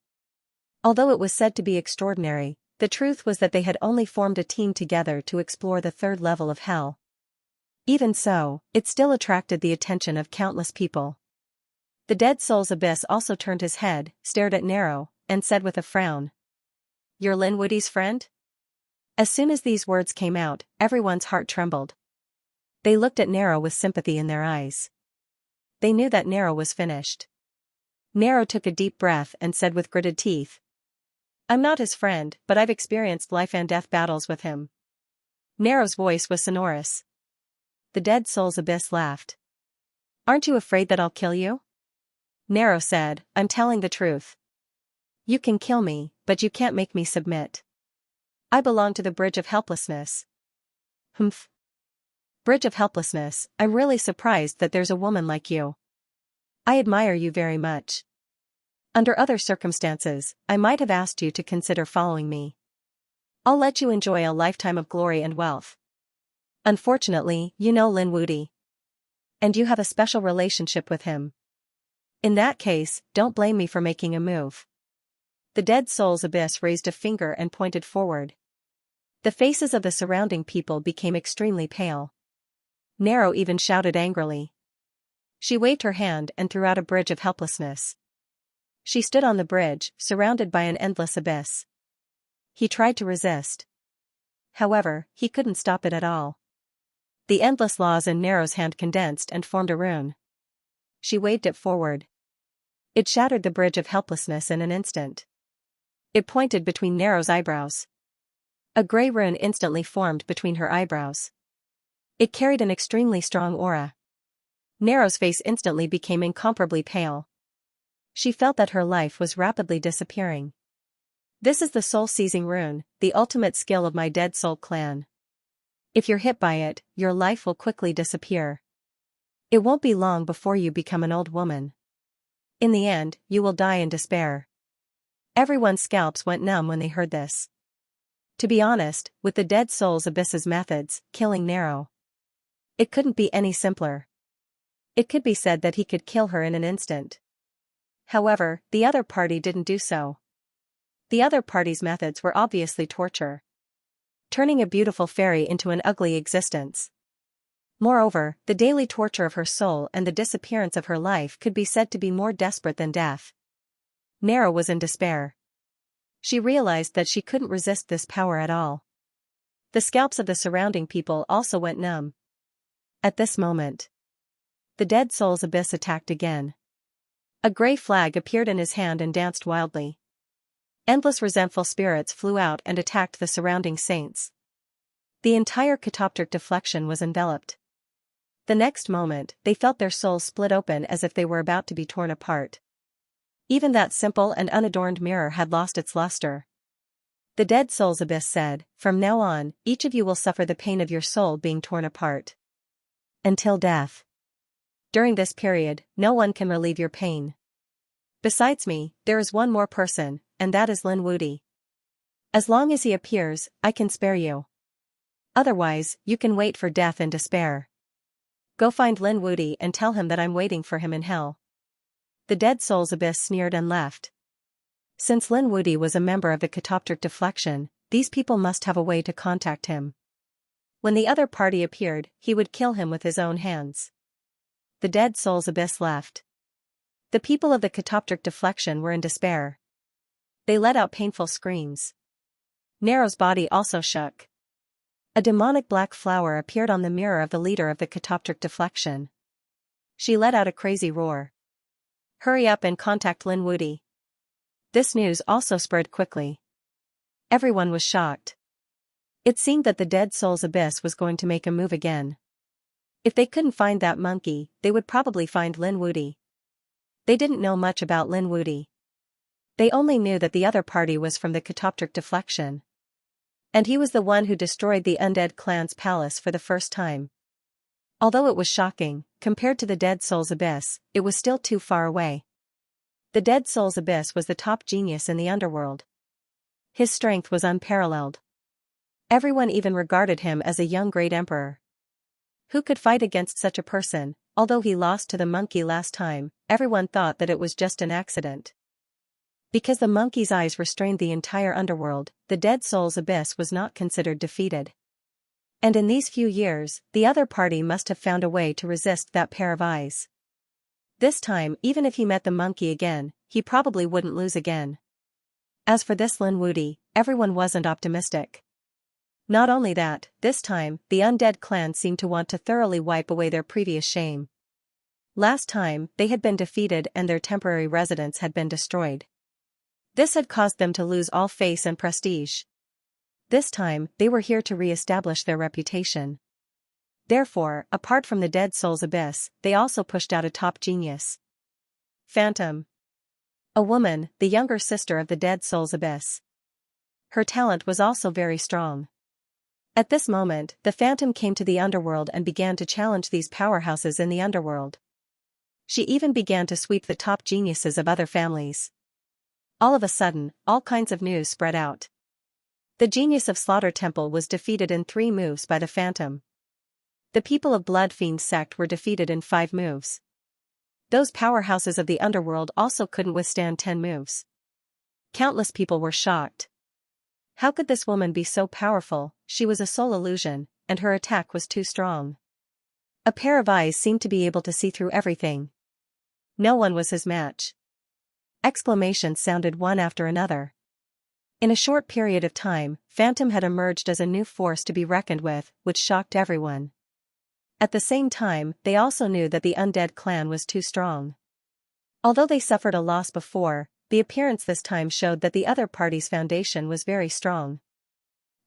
Although it was said to be extraordinary, the truth was that they had only formed a team together to explore the third level of hell. Even so, it still attracted the attention of countless people. The dead soul's abyss also turned his head, stared at Nero, and said with a frown, "You're Lin Wudi's friend?" As soon as these words came out, everyone's heart trembled. They looked at Nero with sympathy in their eyes. They knew that Nero was finished. Nero took a deep breath and said with gritted teeth, "I'm not his friend, but I've experienced life and death battles with him." Nero's voice was sonorous. The dead soul's abyss laughed. "Aren't you afraid that I'll kill you?" Nero said, "I'm telling the truth. You can kill me, but you can't make me submit. I belong to the Bridge of Helplessness." "Humph. Bridge of Helplessness, I'm really surprised that there's a woman like you. I admire you very much. Under other circumstances, I might have asked you to consider following me. I'll let you enjoy a lifetime of glory and wealth. Unfortunately, you know Lin Wudi. And you have a special relationship with him. In that case, don't blame me for making a move." The dead soul's abyss raised a finger and pointed forward. The faces of the surrounding people became extremely pale. Nero even shouted angrily. She waved her hand and threw out a bridge of helplessness. She stood on the bridge, surrounded by an endless abyss. He tried to resist. However, he couldn't stop it at all. The endless laws in Nero's hand condensed and formed a rune. She waved it forward. It shattered the bridge of helplessness in an instant. It pointed between Nero's eyebrows. A gray rune instantly formed between her eyebrows. It carried an extremely strong aura. Nero's face instantly became incomparably pale. She felt that her life was rapidly disappearing. "This is the soul-seizing rune, the ultimate skill of my dead soul clan. If you're hit by it, your life will quickly disappear. It won't be long before you become an old woman. In the end, you will die in despair." Everyone's scalps went numb when they heard this. To be honest, with the dead soul's abyss's methods, killing Nero, it couldn't be any simpler. It could be said that he could kill her in an instant. However, the other party didn't do so. The other party's methods were obviously torture. Turning a beautiful fairy into an ugly existence. Moreover, the daily torture of her soul and the disappearance of her life could be said to be more desperate than death. Nero was in despair. She realized that she couldn't resist this power at all. The scalps of the surrounding people also went numb. At this moment, the dead soul's abyss attacked again. A gray flag appeared in his hand and danced wildly. Endless resentful spirits flew out and attacked the surrounding saints. The entire catoptric deflection was enveloped. The next moment, they felt their souls split open as if they were about to be torn apart. Even that simple and unadorned mirror had lost its luster. The dead soul's abyss said, "From now on, each of you will suffer the pain of your soul being torn apart. Until death. During this period, no one can relieve your pain. Besides me, there is one more person, and that is Lin Wudi. As long as he appears, I can spare you. Otherwise, you can wait for death in despair. Go find Lin Wudi and tell him that I'm waiting for him in hell." The dead soul's abyss sneered and left. Since Lin Wudi was a member of the catoptric deflection, these people must have a way to contact him. When the other party appeared, he would kill him with his own hands. The dead soul's abyss left. The people of the catoptric deflection were in despair. They let out painful screams. Nero's body also shook. A demonic black flower appeared on the mirror of the leader of the catoptric deflection. She let out a crazy roar. "Hurry up and contact Lin Wudi." This news also spread quickly. Everyone was shocked. It seemed that the dead soul's abyss was going to make a move again. If they couldn't find that monkey, they would probably find Lin Wudi. They didn't know much about Lin Wudi. They only knew that the other party was from the catoptric deflection. And he was the one who destroyed the undead clan's palace for the first time. Although it was shocking, compared to the dead soul's abyss, it was still too far away. The dead soul's abyss was the top genius in the underworld. His strength was unparalleled. Everyone even regarded him as a young great emperor. Who could fight against such a person? Although he lost to the monkey last time, everyone thought that it was just an accident. Because the monkey's eyes restrained the entire underworld, the dead soul's abyss was not considered defeated. And in these few years, the other party must have found a way to resist that pair of eyes. This time, even if he met the monkey again, he probably wouldn't lose again. As for this Lin Wudi, everyone wasn't optimistic. Not only that, this time, the undead clan seemed to want to thoroughly wipe away their previous shame. Last time, they had been defeated and their temporary residence had been destroyed. This had caused them to lose all face and prestige. This time, they were here to re-establish their reputation. Therefore, apart from the dead soul's abyss, they also pushed out a top genius. Phantom. A woman, the younger sister of the dead soul's abyss. Her talent was also very strong. At this moment, the Phantom came to the underworld and began to challenge these powerhouses in the underworld. She even began to sweep the top geniuses of other families. All of a sudden, all kinds of news spread out. The genius of Slaughter Temple was defeated in 3 moves by the Phantom. The people of Blood Fiend sect were defeated in 5 moves. Those powerhouses of the underworld also couldn't withstand 10 moves. Countless people were shocked. How could this woman be so powerful? She was a soul illusion, and her attack was too strong. A pair of eyes seemed to be able to see through everything. No one was his match. Exclamations sounded one after another. In a short period of time, Phantom had emerged as a new force to be reckoned with, which shocked everyone. At the same time, they also knew that the undead clan was too strong. Although they suffered a loss before, the appearance this time showed that the other party's foundation was very strong.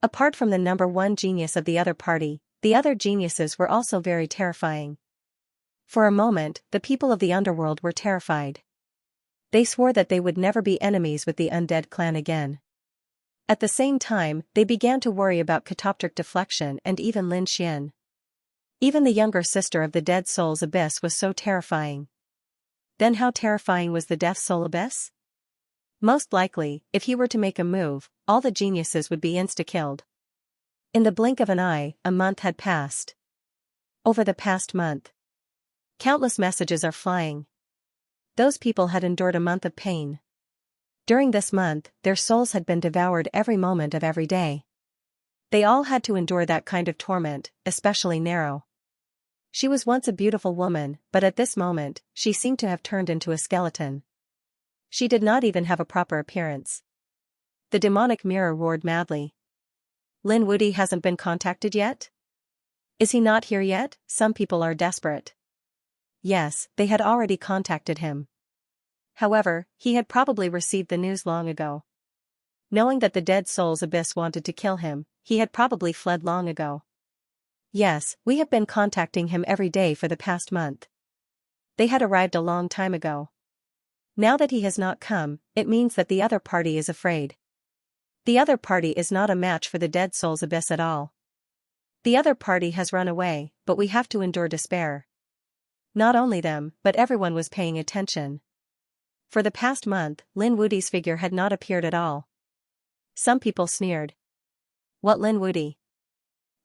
Apart from the number 1 genius of the other party, the other geniuses were also very terrifying. For a moment, the people of the underworld were terrified. They swore that they would never be enemies with the undead clan again. At the same time, they began to worry about catoptric deflection and even Lin Xian. Even the younger sister of the dead soul's abyss was so terrifying. Then how terrifying was the death soul abyss? Most likely, if he were to make a move, all the geniuses would be insta-killed. In the blink of an eye, a month had passed. Over the past month, countless messages are flying. Those people had endured a month of pain. During this month, their souls had been devoured every moment of every day. They all had to endure that kind of torment, especially Nero. She was once a beautiful woman, but at this moment, she seemed to have turned into a skeleton. She did not even have a proper appearance. The demonic mirror roared madly. Lin Wudy hasn't been contacted yet? Is he not here yet? Some people are desperate. Yes, they had already contacted him. However, he had probably received the news long ago. Knowing that the Dead Souls Abyss wanted to kill him, he had probably fled long ago. Yes, we have been contacting him every day for the past month. They had arrived a long time ago. Now that he has not come, it means that the other party is afraid. The other party is not a match for the Dead Souls Abyss at all. The other party has run away, but we have to endure despair. Not only them, but everyone was paying attention. For the past month, Lin Wudy's figure had not appeared at all. Some people sneered. What Lin Wudy?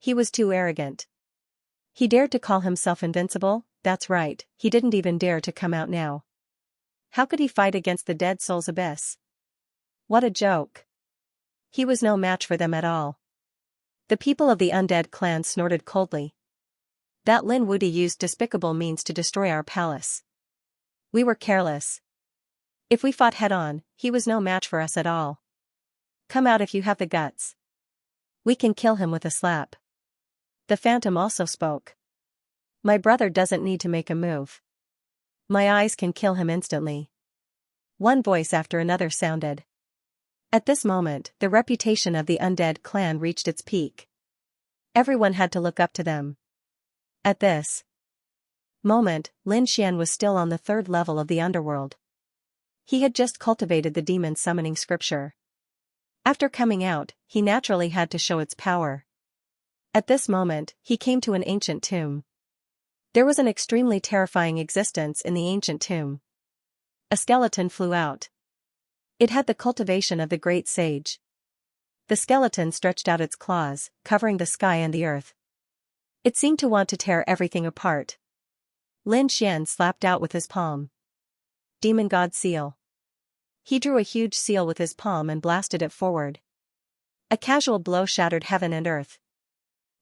He was too arrogant. He dared to call himself invincible? That's right, he didn't even dare to come out now. How could he fight against the Dead Souls Abyss? What a joke. He was no match for them at all. The people of the undead clan snorted coldly. That Lin Wudy used despicable means to destroy our palace. We were careless. If we fought head-on, he was no match for us at all. Come out if you have the guts. We can kill him with a slap. The Phantom also spoke. My brother doesn't need to make a move. My eyes can kill him instantly. One voice after another sounded. At this moment, the reputation of the undead clan reached its peak. Everyone had to look up to them. At this moment, Lin Xian was still on the third level of the underworld. He had just cultivated the demon summoning scripture. After coming out, he naturally had to show its power. At this moment, he came to an ancient tomb. There was an extremely terrifying existence in the ancient tomb. A skeleton flew out. It had the cultivation of the great sage. The skeleton stretched out its claws, covering the sky and the earth. It seemed to want to tear everything apart. Lin Xian slapped out with his palm. Demon God Seal. He drew a huge seal with his palm and blasted it forward. A casual blow shattered heaven and earth.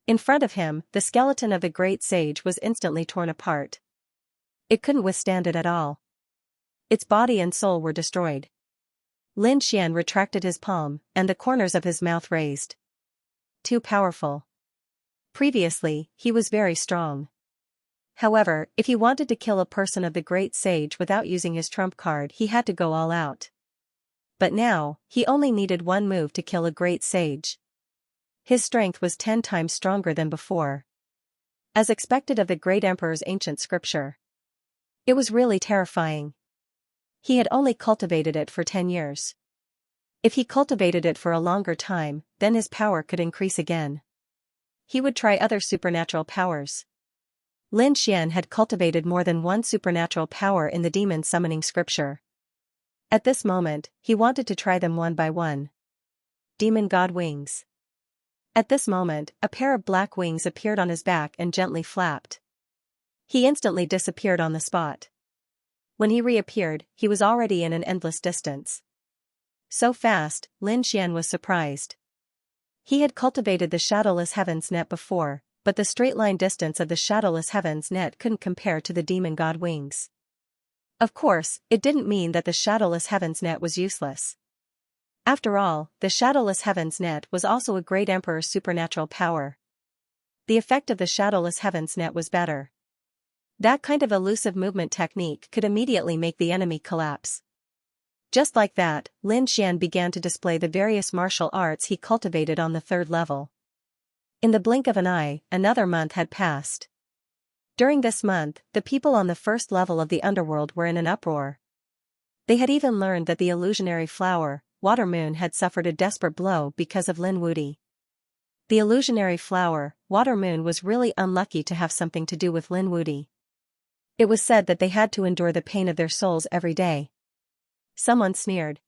In front of him, the skeleton of the great sage was instantly torn apart. It couldn't withstand it at all. Its body and soul were destroyed. Lin Xian retracted his palm, and the corners of his mouth raised. Too powerful. Previously, he was very strong. However, if he wanted to kill a person of the great sage without using his trump card, he had to go all out. But now, he only needed one move to kill a great sage. His strength was 10 times stronger than before. As expected of the great emperor's ancient scripture. It was really terrifying. He had only cultivated it for 10 years. If he cultivated it for a longer time, then his power could increase again. He would try other supernatural powers. Lin Xian had cultivated more than one supernatural power in the demon summoning scripture. At this moment, he wanted to try them one by one. Demon God Wings. At this moment, a pair of black wings appeared on his back and gently flapped. He instantly disappeared on the spot. When he reappeared, he was already in an endless distance. So fast, Lin Xian was surprised. He had cultivated the shadowless heavens net before, but the straight-line distance of the shadowless heavens net couldn't compare to the demon god wings. Of course, it didn't mean that the shadowless heavens net was useless. After all, the shadowless heavens net was also a great emperor's supernatural power. The effect of the shadowless heavens net was better. That kind of elusive movement technique could immediately make the enemy collapse. Just like that, Lin Xian began to display the various martial arts he cultivated on the third level. In the blink of an eye, another month had passed. During this month, the people on the first level of the underworld were in an uproar. They had even learned that the illusionary flower, Water Moon, had suffered a desperate blow because of Lin Wudy. The illusionary flower, Water Moon, was really unlucky to have something to do with Lin Wudy. It was said that they had to endure the pain of their souls every day. Someone sneered.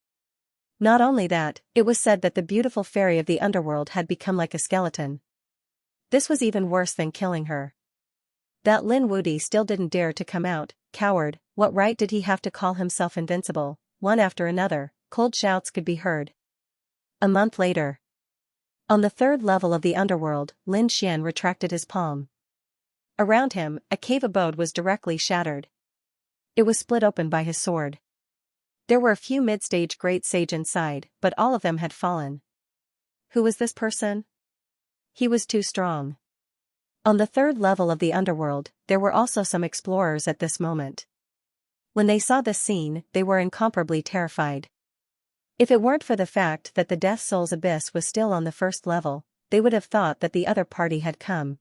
Not only that, it was said that the beautiful fairy of the underworld had become like a skeleton. This was even worse than killing her. That Lin Wudy still didn't dare to come out. Coward, what right did he have to call himself invincible? One after another, cold shouts could be heard. A month later. On the third level of the underworld, Lin Xian retracted his palm. Around him, a cave abode was directly shattered. It was split open by his sword. There were a few mid-stage great sage inside, but all of them had fallen. Who was this person? He was too strong. On the third level of the underworld, there were also some explorers at this moment. When they saw this scene, they were incomparably terrified. If it weren't for the fact that the Death Soul's abyss was still on the first level, they would have thought that the other party had come.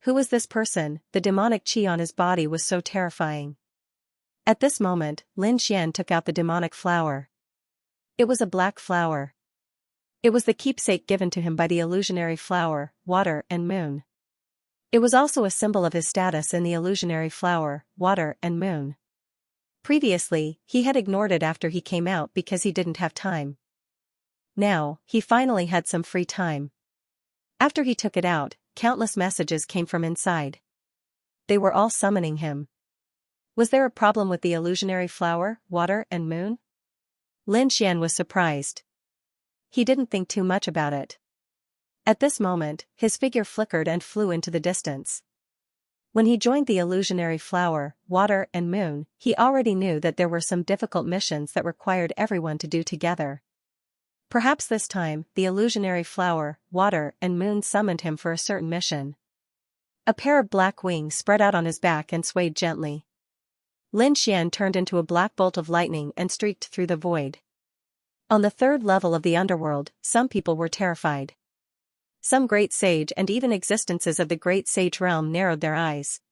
Who was this person? The demonic chi on his body was so terrifying. At this moment, Lin Xian took out the demonic flower. It was a black flower. It was the keepsake given to him by the illusionary flower, water and moon. It was also a symbol of his status in the illusionary flower, water and moon. Previously, he had ignored it after he came out because he didn't have time. Now, he finally had some free time. After he took it out, countless messages came from inside. They were all summoning him. Was there a problem with the illusionary flower, water and moon? Lin Xian was surprised. He didn't think too much about it. At this moment, his figure flickered and flew into the distance. When he joined the illusionary flower, water and moon, he already knew that there were some difficult missions that required everyone to do together. Perhaps this time, the illusionary flower, water and moon summoned him for a certain mission. A pair of black wings spread out on his back and swayed gently. Lin Xian turned into a black bolt of lightning and streaked through the void. On the third level of the underworld, some people were terrified. Some great sage and even existences of the great sage realm narrowed their eyes.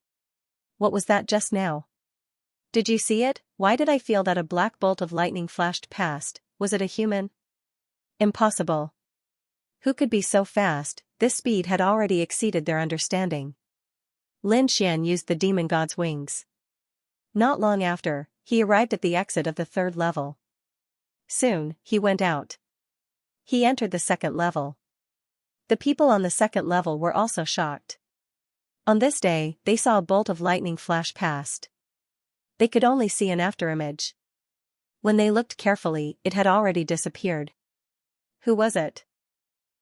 What was that just now? Did you see it? Why did I feel that a black bolt of lightning flashed past? Was it a human? Impossible. Who could be so fast? This speed had already exceeded their understanding. Lin Xian used the demon god's wings. Not long after, he arrived at the exit of the third level. Soon, he went out. He entered the second level. The people on the second level were also shocked. On this day, they saw a bolt of lightning flash past. They could only see an afterimage. When they looked carefully, it had already disappeared. Who was it?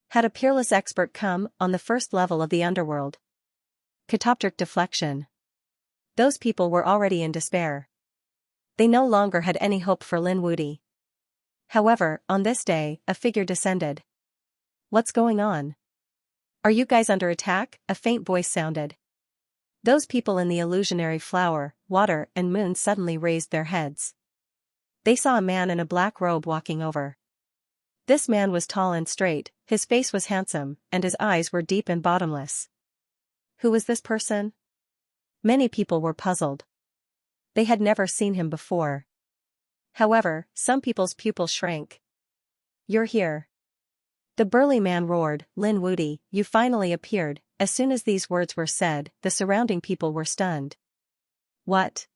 Had a peerless expert come on the first level of the underworld? Catoptric deflection. Those people were already in despair. They no longer had any hope for Lin Wudi. However, on this day, a figure descended. What's going on? Are you guys under attack? A faint voice sounded. Those people in the illusionary flower, water and moon suddenly raised their heads. They saw a man in a black robe walking over. This man was tall and straight, his face was handsome, and his eyes were deep and bottomless. Who was this person? Many people were puzzled. They had never seen him before. However, some people's pupils shrank. You're here. The burly man roared, Lin Wudi, you finally appeared. As soon as these words were said, the surrounding people were stunned. What?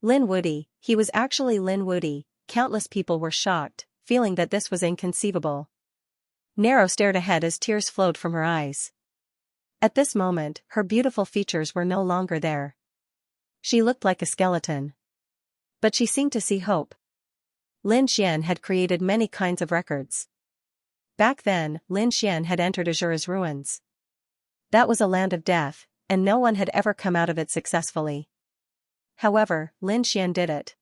Lin Wudi, he was actually Lin Wudi. Countless people were shocked, feeling that this was inconceivable. Nero stared ahead as tears flowed from her eyes. At this moment, her beautiful features were no longer there. She looked like a skeleton. But she seemed to see hope. Lin Xian had created many kinds of records. Back then, Lin Xian had entered Azura's ruins. That was a land of death, and no one had ever come out of it successfully. However, Lin Xian did it.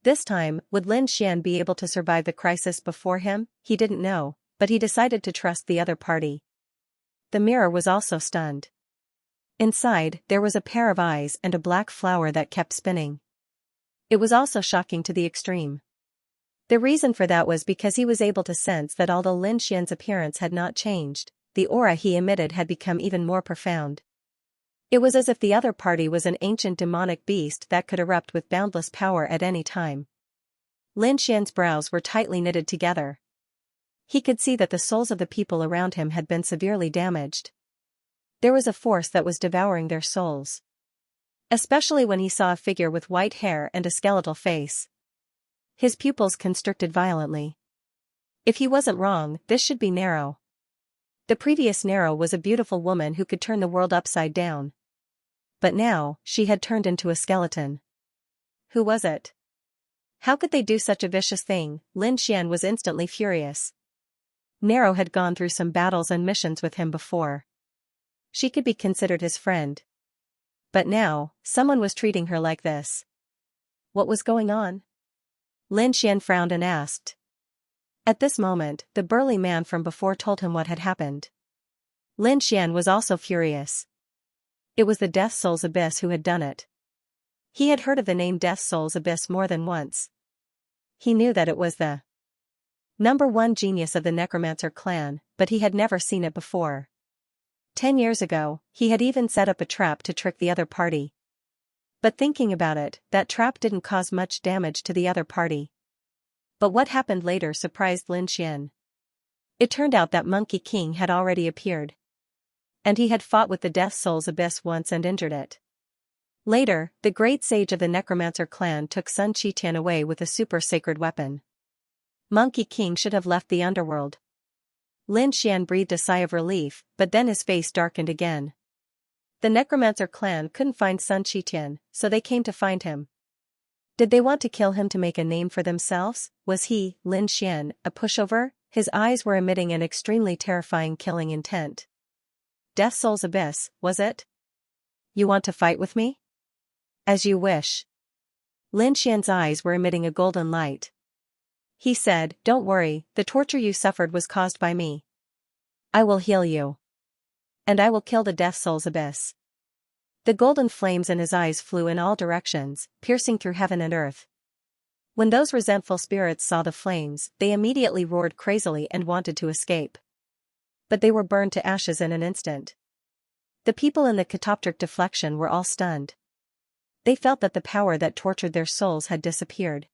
This time, would Lin Xian be able to survive the crisis before him? He didn't know, but he decided to trust the other party. The mirror was also stunned. Inside, there was a pair of eyes and a black flower that kept spinning. It was also shocking to the extreme. The reason for that was because he was able to sense that although Lin Xian's appearance had not changed, the aura he emitted had become even more profound. It was as if the other party was an ancient demonic beast that could erupt with boundless power at any time. Lin Xian's brows were tightly knitted together. He could see that the souls of the people around him had been severely damaged. There was a force that was devouring their souls. Especially when he saw a figure with white hair and a skeletal face. His pupils constricted violently. If he wasn't wrong, this should be Nero. The previous Nero was a beautiful woman who could turn the world upside down. But now, she had turned into a skeleton. Who was it? How could they do such a vicious thing? Lin Xian was instantly furious. Nero had gone through some battles and missions with him before. She could be considered his friend. But now, someone was treating her like this. What was going on? Lin Xian frowned and asked. At this moment, the burly man from before told him what had happened. Lin Xian was also furious. It was the Death Soul's Abyss who had done it. He had heard of the name Death Soul's Abyss more than once. He knew that it was the #1 genius of the Necromancer clan, but he had never seen it before. 10 years ago, he had even set up a trap to trick the other party. But thinking about it, that trap didn't cause much damage to the other party. But what happened later surprised Lin Xian. It turned out that Monkey King had already appeared. And he had fought with the Death Soul's Abyss once and injured it. Later, the great sage of the Necromancer clan took Sun Qitian away with a super sacred weapon. Monkey King should have left the underworld. Lin Xian breathed a sigh of relief, but then his face darkened again. The Necromancer clan couldn't find Sun Qitian, so they came to find him. Did they want to kill him to make a name for themselves? Was he, Lin Xian, a pushover? His eyes were emitting an extremely terrifying killing intent. Death Soul's Abyss, was it? You want to fight with me? As you wish. Lin Xian's eyes were emitting a golden light. He said, don't worry, the torture you suffered was caused by me. I will heal you. And I will kill the Death Soul's Abyss. The golden flames in his eyes flew in all directions, piercing through heaven and earth. When those resentful spirits saw the flames, they immediately roared crazily and wanted to escape. But they were burned to ashes in an instant. The people in the catoptric deflection were all stunned. They felt that the power that tortured their souls had disappeared.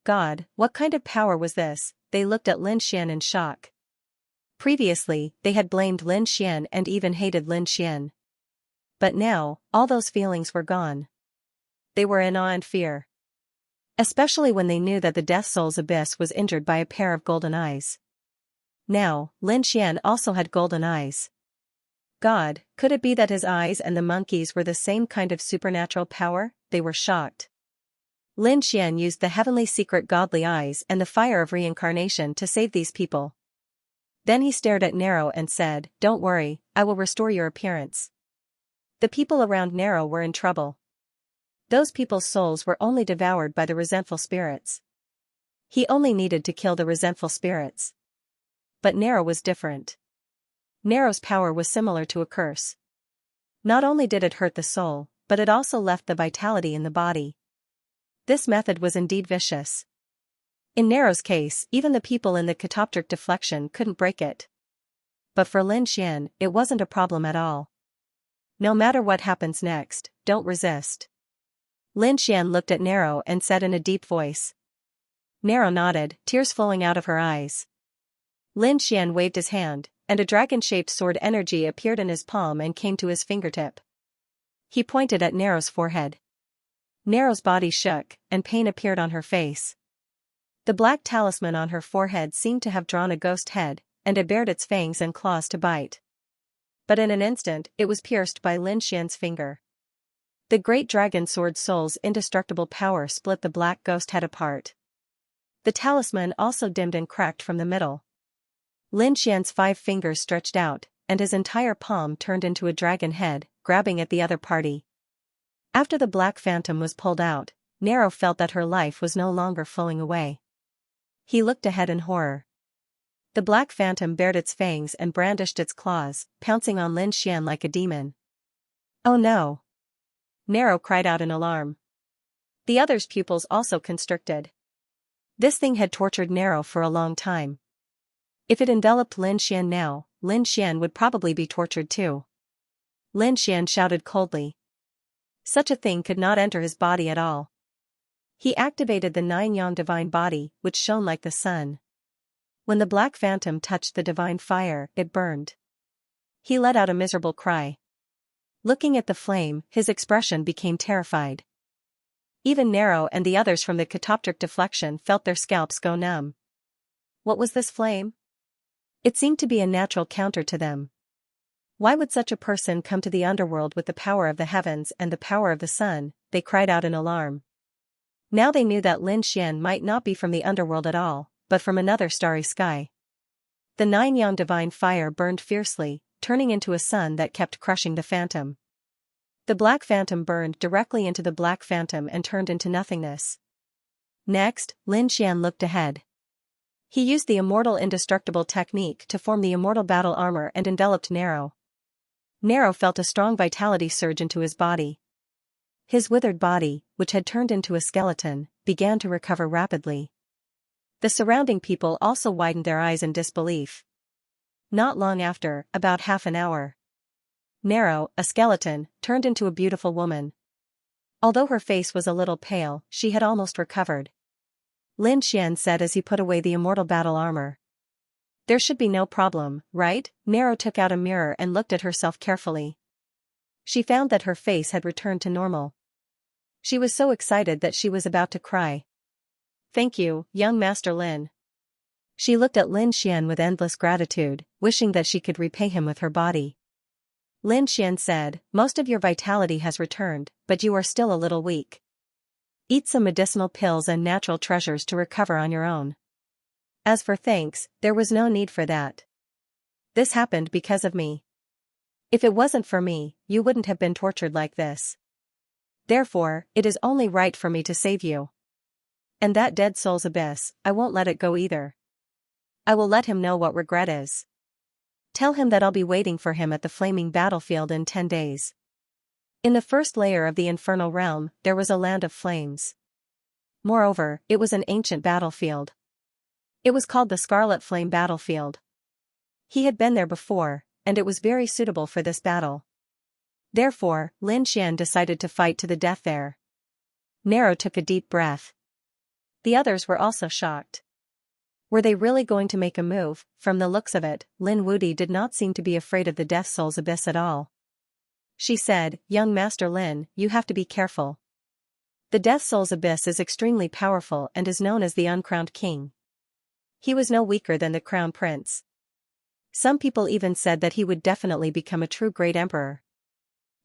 God, what kind of power was this? They looked at Lin Xian in shock. Previously, they had blamed Lin Xian and even hated Lin Xian. But now, all those feelings were gone. They were in awe and fear. Especially when they knew that the Death Soul's Abyss was injured by a pair of golden eyes. Now, Lin Xian also had golden eyes. God, could it be that his eyes and the monkey's were the same kind of supernatural power? They were shocked. Lin Xian used the heavenly secret godly eyes and the fire of reincarnation to save these people. Then he stared at Nero and said, don't worry, I will restore your appearance. The people around Nero were in trouble. Those people's souls were only devoured by the resentful spirits. He only needed to kill the resentful spirits. But Nero was different. Nero's power was similar to a curse. Not only did it hurt the soul, but it also left the vitality in the body. This method was indeed vicious. In Nero's case, even the people in the catoptric deflection couldn't break it. But for Lin Xian, it wasn't a problem at all. No matter what happens next, don't resist. Lin Xian looked at Nero and said in a deep voice. Nero nodded, tears flowing out of her eyes. Lin Xian waved his hand, and a dragon-shaped sword energy appeared in his palm and came to his fingertip. He pointed at Nero's forehead. Nero's body shook, and pain appeared on her face. The black talisman on her forehead seemed to have drawn a ghost head, and it bared its fangs and claws to bite. But in an instant, it was pierced by Lin Xian's finger. The great dragon sword soul's indestructible power split the black ghost head apart. The talisman also dimmed and cracked from the middle. Lin Xian's 5 fingers stretched out, and his entire palm turned into a dragon head, grabbing at the other party. After the black phantom was pulled out, Nero felt that her life was no longer flowing away. He looked ahead in horror. The black phantom bared its fangs and brandished its claws, pouncing on Lin Xian like a demon. Oh no! Nero cried out in alarm. The other's pupils also constricted. This thing had tortured Nero for a long time. If it enveloped Lin Xian now, Lin Xian would probably be tortured too. Lin Xian shouted coldly. Such a thing could not enter his body at all. He activated the 9-yang divine body, which shone like the sun. When the black phantom touched the divine fire, it burned. He let out a miserable cry. Looking at the flame, his expression became terrified. Even Nero and the others from the catoptric deflection felt their scalps go numb. What was this flame? It seemed to be a natural counter to them. Why would such a person come to the underworld with the power of the heavens and the power of the sun? They cried out in alarm. Now they knew that Lin Xian might not be from the underworld at all, but from another starry sky. The 9-yang divine fire burned fiercely, turning into a sun that kept crushing the phantom. The black phantom burned directly into the black phantom and turned into nothingness. Next, Lin Xian looked ahead. He used the immortal indestructible technique to form the immortal battle armor and enveloped Nero. Nero felt a strong vitality surge into his body. His withered body, which had turned into a skeleton, began to recover rapidly. The surrounding people also widened their eyes in disbelief. Not long after, about half an hour, Nero, a skeleton, turned into a beautiful woman. Although her face was a little pale, she had almost recovered. Lin Xian said as he put away the immortal battle armor. There should be no problem, right? Nero took out a mirror and looked at herself carefully. She found that her face had returned to normal. She was so excited that she was about to cry. Thank you, young Master Lin. She looked at Lin Xian with endless gratitude, wishing that she could repay him with her body. Lin Xian said, most of your vitality has returned, but you are still a little weak. Eat some medicinal pills and natural treasures to recover on your own. As for thanks, there was no need for that. This happened because of me. If it wasn't for me, you wouldn't have been tortured like this. Therefore, it is only right for me to save you. And that dead soul's abyss, I won't let it go either. I will let him know what regret is. Tell him that I'll be waiting for him at the flaming battlefield in 10 days. In the first layer of the infernal realm, there was a land of flames. Moreover, it was an ancient battlefield. It was called the Scarlet Flame Battlefield. He had been there before, and it was very suitable for this battle. Therefore, Lin Xian decided to fight to the death there. Nero took a deep breath. The others were also shocked. Were they really going to make a move? From the looks of it, Lin Wuti did not seem to be afraid of the Death Soul's abyss at all. She said, young Master Lin, you have to be careful. The Death Soul's abyss is extremely powerful and is known as the uncrowned king. He was no weaker than the crown prince. Some people even said that he would definitely become a true great emperor.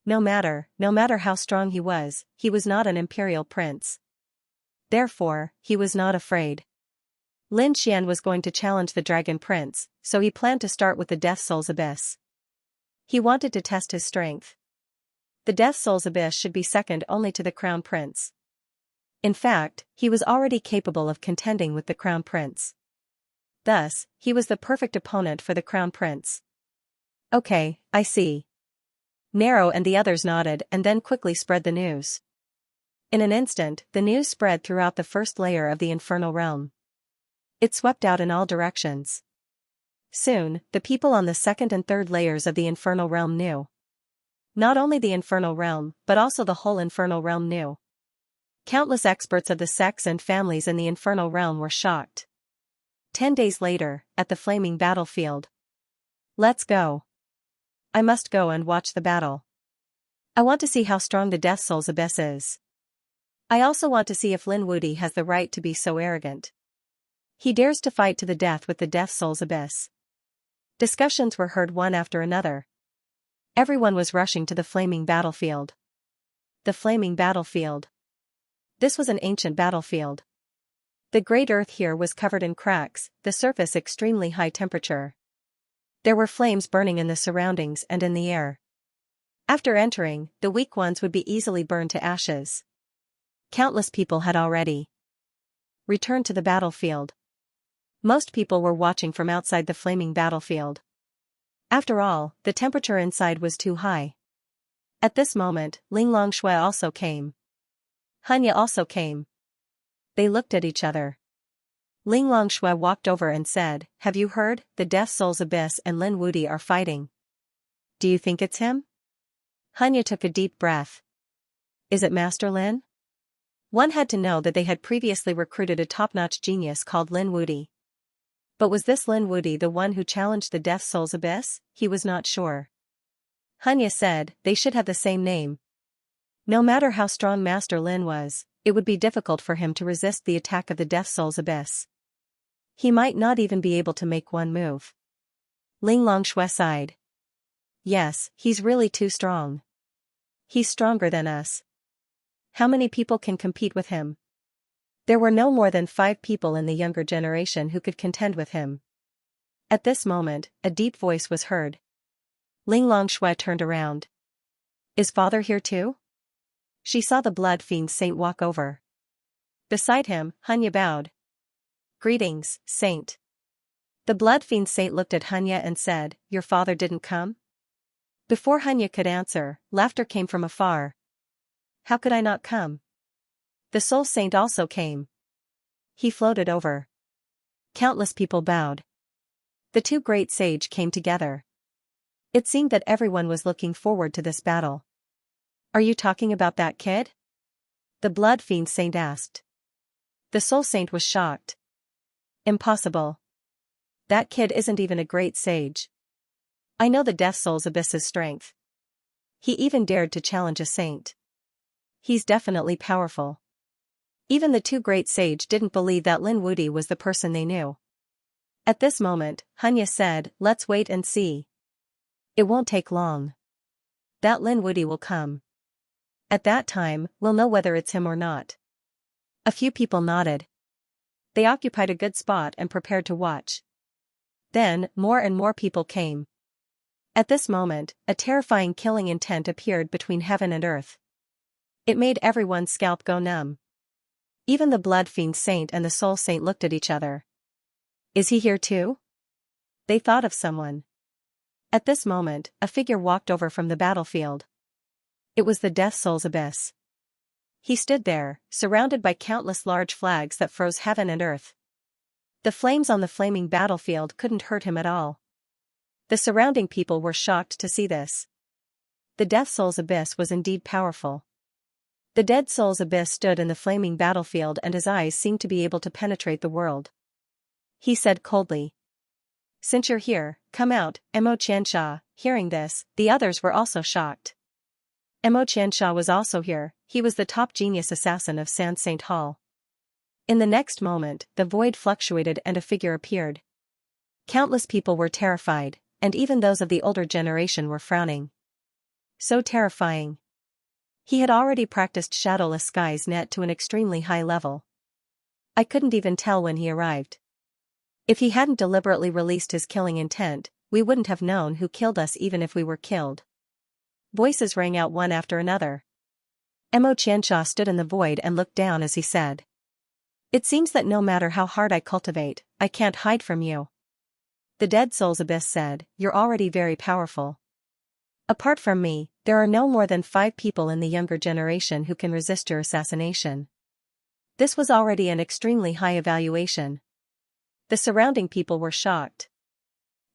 No matter how strong he was not an imperial prince. Therefore, he was not afraid. Lin Xian was going to challenge the Dragon Prince, so he planned to start with the Death Soul's abyss. He wanted to test his strength. The Death Soul's abyss should be second only to the Crown Prince. In fact, he was already capable of contending with the Crown Prince. Thus, he was the perfect opponent for the Crown Prince. Okay, I see. Nero and the others nodded and then quickly spread the news. In an instant, the news spread throughout the first layer of the infernal realm. It swept out in all directions. Soon, the people on the second and third layers of the infernal realm knew. Not only the infernal realm, but also the whole infernal realm knew. Countless experts of the sects and families in the infernal realm were shocked. 10 days later, at the flaming battlefield. Let's go. I must go and watch the battle. I want to see how strong the Death Soul's abyss is. I also want to see if Lin Wuti has the right to be so arrogant. He dares to fight to the death with the Death Soul's abyss. Discussions were heard one after another. Everyone was rushing to the flaming battlefield. The flaming battlefield. This was an ancient battlefield. The great earth here was covered in cracks, the surface extremely high temperature. There were flames burning in the surroundings and in the air. After entering, the weak ones would be easily burned to ashes. Countless people had already returned to the battlefield. Most people were watching from outside the flaming battlefield. After all, the temperature inside was too high. At this moment, Ling Longshui also came. Hanya also came. They looked at each other. Ling Longshui walked over and said, have you heard? The Death Soul's abyss and Lin Wuti are fighting. Do you think it's him? Hanya took a deep breath. Is it Master Lin? One had to know that they had previously recruited a top-notch genius called Lin Wuti. But was this Lin Wuti the one who challenged the Death Soul's abyss? He was not sure. Hanya said, they should have the same name. No matter how strong Master Lin was, it would be difficult for him to resist the attack of the Death Soul's abyss. He might not even be able to make one move. Ling Longshui sighed. Yes, he's really too strong. He's stronger than us. How many people can compete with him? There were no more than 5 people in the younger generation who could contend with him. At this moment, a deep voice was heard. Ling Longshui turned around. Is father here too? She saw the blood fiend saint walk over. Beside him, Xianxia bowed. Greetings, saint. The blood fiend saint looked at Xianxia and said, your father didn't come? Before Xianxia could answer, laughter came from afar. How could I not come? The soul saint also came. He floated over. Countless people bowed. The two great sage came together. It seemed that everyone was looking forward to this battle. Are you talking about that kid? The blood fiend saint asked. The soul saint was shocked. Impossible. That kid isn't even a great sage. I know the Death Soul's Abyss's strength. He even dared to challenge a saint. He's definitely powerful. Even the two great sage didn't believe that Lin Wudi was the person they knew. At this moment, Xianxia said, let's wait and see. It won't take long. That Lin Wudi will come. At that time, we'll know whether it's him or not. A few people nodded. They occupied a good spot and prepared to watch. Then, more and more people came. At this moment, a terrifying killing intent appeared between heaven and earth. It made everyone's scalp go numb. Even the blood fiend saint and the soul saint looked at each other. Is he here too? They thought of someone. At this moment, a figure walked over from the battlefield. It was the Death Soul's Abyss. He stood there, surrounded by countless large flags that froze heaven and earth. The flames on the flaming battlefield couldn't hurt him at all. The surrounding people were shocked to see this. The Death Soul's Abyss was indeed powerful. The Dead Soul's Abyss stood in the flaming battlefield and his eyes seemed to be able to penetrate the world. He said coldly. Since you're here, come out, Xianxia. Hearing this, the others were also shocked. Xianxia was also here. He was the top genius assassin of San Saint Hall. In the next moment, the void fluctuated and a figure appeared. Countless people were terrified, and even those of the older generation were frowning. So terrifying. He had already practiced Shadowless Sky's net to an extremely high level. I couldn't even tell when he arrived. If he hadn't deliberately released his killing intent, we wouldn't have known who killed us even if we were killed. Voices rang out one after another. Xianxia stood in the void and looked down as he said. It seems that no matter how hard I cultivate, I can't hide from you. The Dead Soul's Abyss said, you're already very powerful. Apart from me, there are no more than 5 people in the younger generation who can resist your assassination. This was already an extremely high evaluation. The surrounding people were shocked.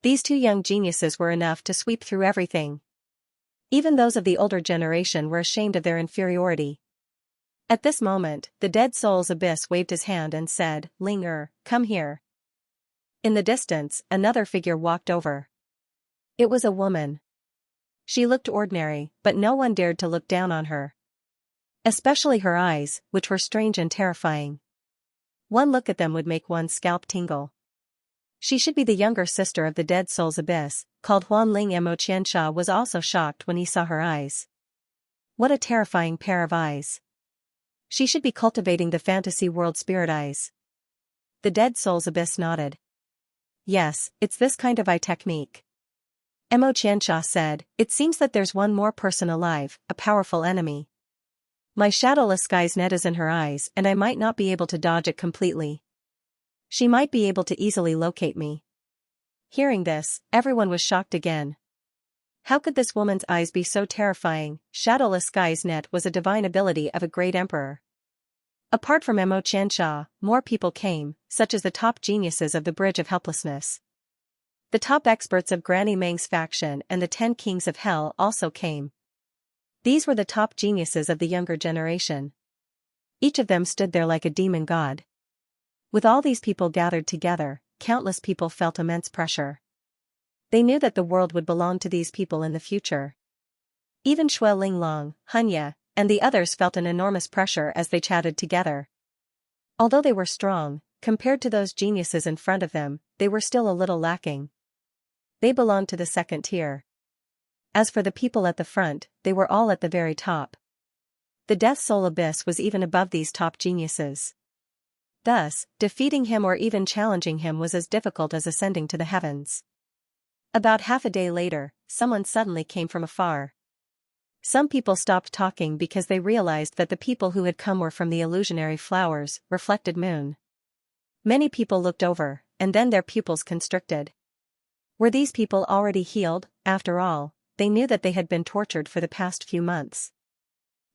These two young geniuses were enough to sweep through everything. Even those of the older generation were ashamed of their inferiority. At this moment, the Dead Soul's Abyss waved his hand and said, Ling come here. In the distance, another figure walked over. It was a woman. She looked ordinary, but no one dared to look down on her. Especially her eyes, which were strange and terrifying. One look at them would make one's scalp tingle. She should be the younger sister of the Dead Soul's Abyss, called Huanling. Xianxia was also shocked when he saw her eyes. What a terrifying pair of eyes. She should be cultivating the fantasy world spirit eyes. The Dead Soul's Abyss nodded. Yes, it's this kind of eye technique. Xianxia said, it seems that there's one more person alive, a powerful enemy. My Shadowless Sky's net is in her eyes and I might not be able to dodge it completely. She might be able to easily locate me. Hearing this, everyone was shocked again. How could this woman's eyes be so terrifying? Shadowless Sky's net was a divine ability of a great emperor. Apart from Xianxia, more people came, such as the top geniuses of the Bridge of Helplessness. The top experts of Granny Meng's faction and the 10 Kings of Hell also came. These were the top geniuses of the younger generation. Each of them stood there like a demon god. With all these people gathered together, countless people felt immense pressure. They knew that the world would belong to these people in the future. Even Shui Linglong, Xianxia, and the others felt an enormous pressure as they chatted together. Although they were strong, compared to those geniuses in front of them, they were still a little lacking. They belonged to the second tier. As for the people at the front, they were all at the very top. The Death Soul Abyss was even above these top geniuses. Thus, defeating him or even challenging him was as difficult as ascending to the heavens. About half a day later, someone suddenly came from afar. Some people stopped talking because they realized that the people who had come were from the illusionary flowers, reflected moon. Many people looked over, and then their pupils constricted. Were these people already healed? After all, they knew that they had been tortured for the past few months.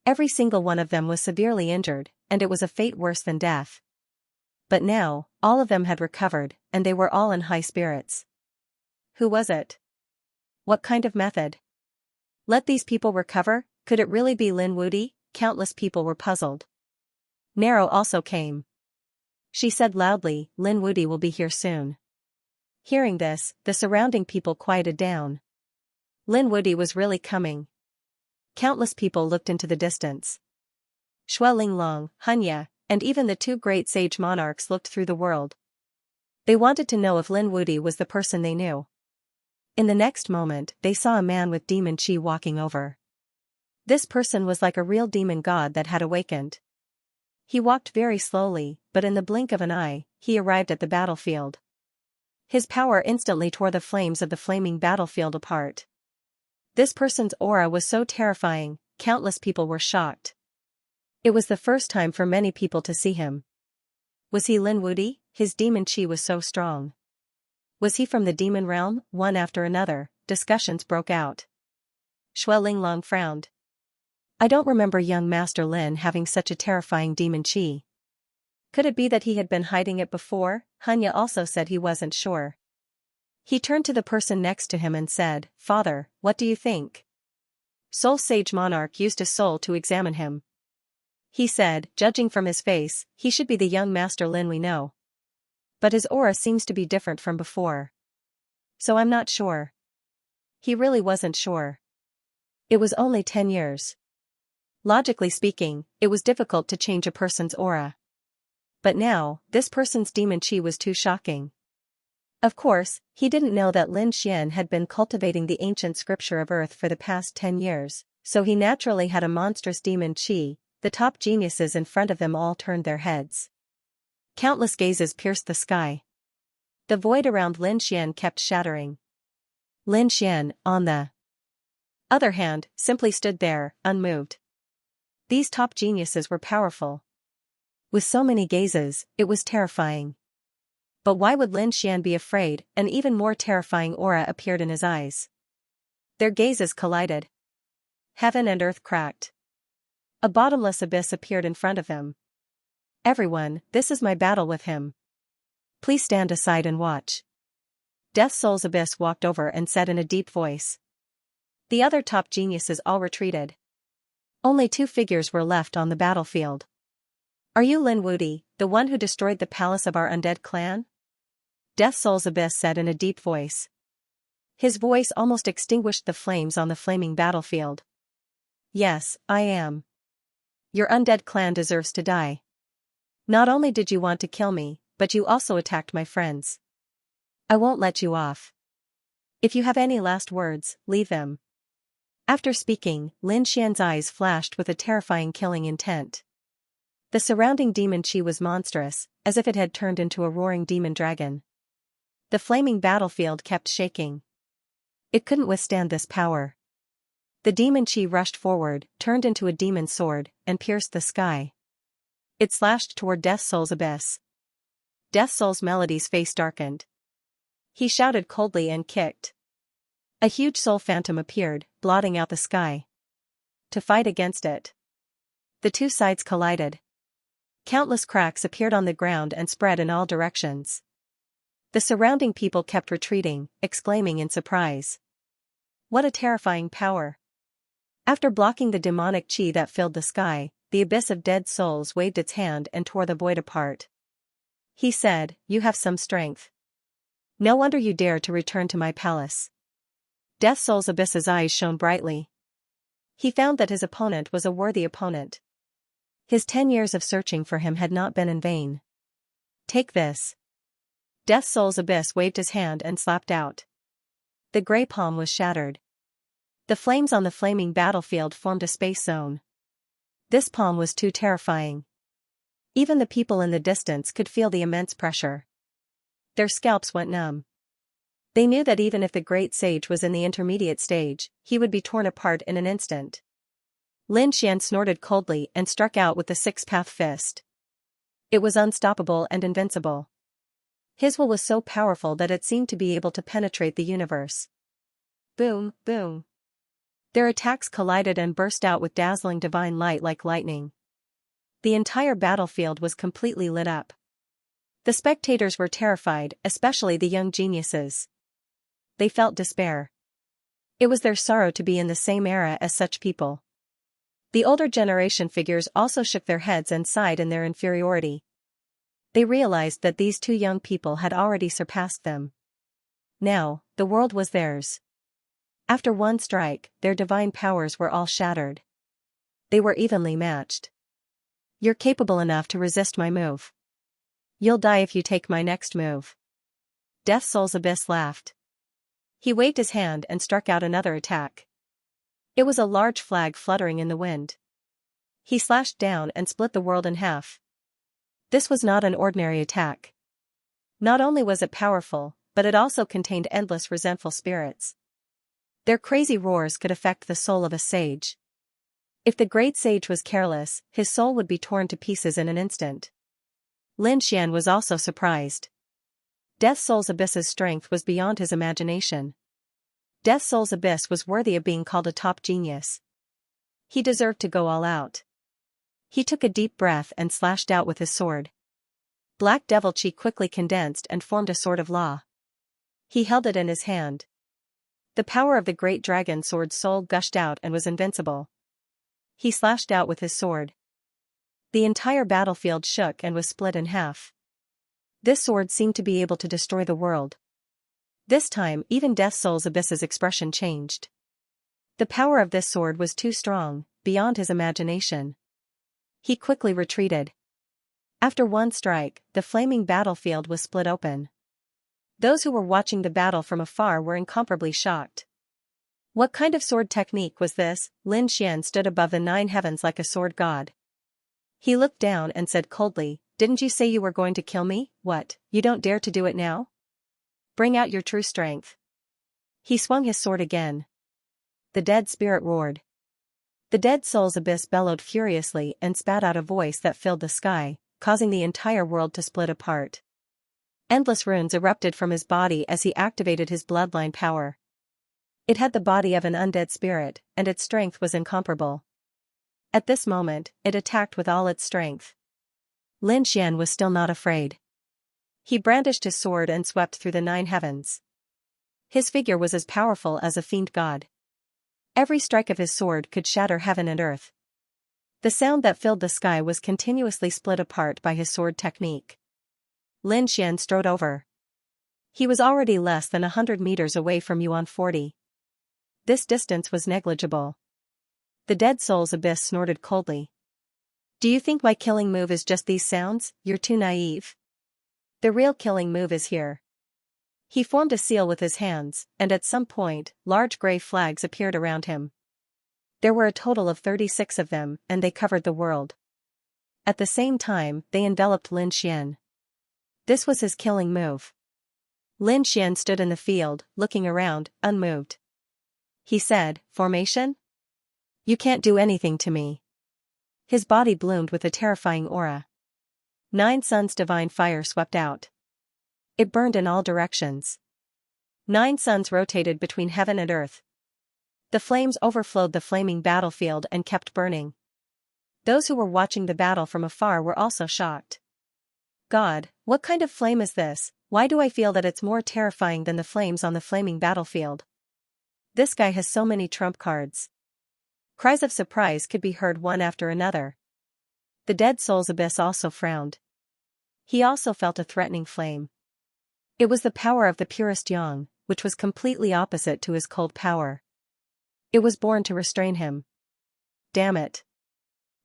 Every single one of them was severely injured, and it was a fate worse than death. But now, all of them had recovered, and they were all in high spirits. Who was it? What kind of method? Let these people recover? Could it really be Lin Wudi? Countless people were puzzled. Nero also came. She said loudly, Lin Wudi will be here soon. Hearing this, the surrounding people quieted down. Lin Wudi was really coming. Countless people looked into the distance. Xue Linglong, Xianxia, and even the two great sage monarchs looked through the world. They wanted to know if Lin Wudi was the person they knew. In the next moment, they saw a man with demon chi walking over. This person was like a real demon god that had awakened. He walked very slowly, but in the blink of an eye, he arrived at the battlefield. His power instantly tore the flames of the flaming battlefield apart. This person's aura was so terrifying, countless people were shocked. It was the first time for many people to see him. Was he Lin Wudi? His demon chi was so strong. Was he from the demon realm? One after another, discussions broke out. Xue Linglong frowned. I don't remember young Master Lin having such a terrifying demon chi. Could it be that he had been hiding it before? Xianxia also said he wasn't sure. He turned to the person next to him and said, Father, what do you think? Soul Sage Monarch used his soul to examine him. He said, judging from his face, he should be the young Master Lin we know. But his aura seems to be different from before. So I'm not sure. He really wasn't sure. It was only 10 years. Logically speaking, it was difficult to change a person's aura. But now, this person's demon chi was too shocking. Of course, he didn't know that Lin Xian had been cultivating the ancient scripture of earth for the past 10 years, so he naturally had a monstrous demon chi. The top geniuses in front of them all turned their heads. Countless gazes pierced the sky. The void around Lin Xian kept shattering. Lin Xian, on the other hand, simply stood there, unmoved. These top geniuses were powerful. With so many gazes, it was terrifying. But why would Lin Xian be afraid? An even more terrifying aura appeared in his eyes. Their gazes collided. Heaven and earth cracked. A bottomless abyss appeared in front of him. Everyone, this is my battle with him. Please stand aside and watch. Death Soul's abyss walked over and said in a deep voice. The other top geniuses all retreated. Only 2 figures were left on the battlefield. Are you Lin Wudi, the one who destroyed the palace of our undead clan? Death Soul's abyss said in a deep voice. His voice almost extinguished the flames on the flaming battlefield. Yes, I am. Your undead clan deserves to die. Not only did you want to kill me, but you also attacked my friends. I won't let you off. If you have any last words, leave them. After speaking, Lin Xian's eyes flashed with a terrifying killing intent. The surrounding demon chi was monstrous, as if it had turned into a roaring demon dragon. The flaming battlefield kept shaking. It couldn't withstand this power. The demon chi rushed forward, turned into a demon sword, and pierced the sky. It slashed toward Death Soul's abyss. Death Soul's Melody's face darkened. He shouted coldly and kicked. A huge soul phantom appeared, blotting out the sky. To fight against it. The two sides collided. Countless cracks appeared on the ground and spread in all directions. The surrounding people kept retreating, exclaiming in surprise. What a terrifying power! After blocking the demonic chi that filled the sky, the abyss of dead souls waved its hand and tore the void apart. He said, You have some strength. No wonder you dare to return to my palace. Death Soul's abyss's eyes shone brightly. He found that his opponent was a worthy opponent. His 10 years of searching for him had not been in vain. Take this. Death Soul's abyss waved his hand and slapped out. The grey palm was shattered. The flames on the flaming battlefield formed a space zone. This palm was too terrifying. Even the people in the distance could feel the immense pressure. Their scalps went numb. They knew that even if the great sage was in the intermediate stage, he would be torn apart in an instant. Lin Xian snorted coldly and struck out with the six-path fist. It was unstoppable and invincible. His will was so powerful that it seemed to be able to penetrate the universe. Boom, boom. Their attacks collided and burst out with dazzling divine light like lightning. The entire battlefield was completely lit up. The spectators were terrified, especially the young geniuses. They felt despair. It was their sorrow to be in the same era as such people. The older generation figures also shook their heads and sighed in their inferiority. They realized that these two young people had already surpassed them. Now, the world was theirs. After one strike, their divine powers were all shattered. They were evenly matched. You're capable enough to resist my move. You'll die if you take my next move. Death Soul's Abyss laughed. He waved his hand and struck out another attack. It was a large flag fluttering in the wind. He slashed down and split the world in half. This was not an ordinary attack. Not only was it powerful, but it also contained endless resentful spirits. Their crazy roars could affect the soul of a sage. If the great sage was careless, his soul would be torn to pieces in an instant. Lin Xian was also surprised. Death Soul's Abyss's strength was beyond his imagination. Death Soul's Abyss was worthy of being called a top genius. He deserved to go all out. He took a deep breath and slashed out with his sword. Black Devil Chi quickly condensed and formed a sword of law. He held it in his hand. The power of the great dragon sword's soul gushed out and was invincible. He slashed out with his sword. The entire battlefield shook and was split in half. This sword seemed to be able to destroy the world. This time even Death Soul's Abyss's expression changed. The power of this sword was too strong, beyond his imagination. He quickly retreated. After one strike, the flaming battlefield was split open. Those who were watching the battle from afar were incomparably shocked. What kind of sword technique was this? Lin Xian stood above the 9 heavens like a sword god. He looked down and said coldly, "Didn't you say you were going to kill me? What, you don't dare to do it now? Bring out your true strength." He swung his sword again. The dead spirit roared. The Dead Soul's Abyss bellowed furiously and spat out a voice that filled the sky, causing the entire world to split apart. Endless runes erupted from his body as he activated his bloodline power. It had the body of an undead spirit, and its strength was incomparable. At this moment, it attacked with all its strength. Lin Xian was still not afraid. He brandished his sword and swept through the 9 heavens. His figure was as powerful as a fiend god. Every strike of his sword could shatter heaven and earth. The sound that filled the sky was continuously split apart by his sword technique. Lin Xian strode over. He was already less than 100 meters away from Yuan 40. This distance was negligible. The Dead Soul's Abyss snorted coldly. "Do you think my killing move is just these sounds? You're too naive. The real killing move is here." He formed a seal with his hands, and at some point, large gray flags appeared around him. There were a total of 36 of them, and they covered the world. At the same time, they enveloped Lin Xian. This was his killing move. Lin Xian stood in the field, looking around, unmoved. He said, "Formation? You can't do anything to me." His body bloomed with a terrifying aura. 9 suns' divine fire swept out. It burned in all directions. 9 suns rotated between heaven and earth. The flames overflowed the flaming battlefield and kept burning. Those who were watching the battle from afar were also shocked. "God, what kind of flame is this? Why do I feel that it's more terrifying than the flames on the flaming battlefield? This guy has so many trump cards." Cries of surprise could be heard one after another. The Dead Soul's Abyss also frowned. He also felt a threatening flame. It was the power of the purest yang, which was completely opposite to his cold power. It was born to restrain him. Damn it.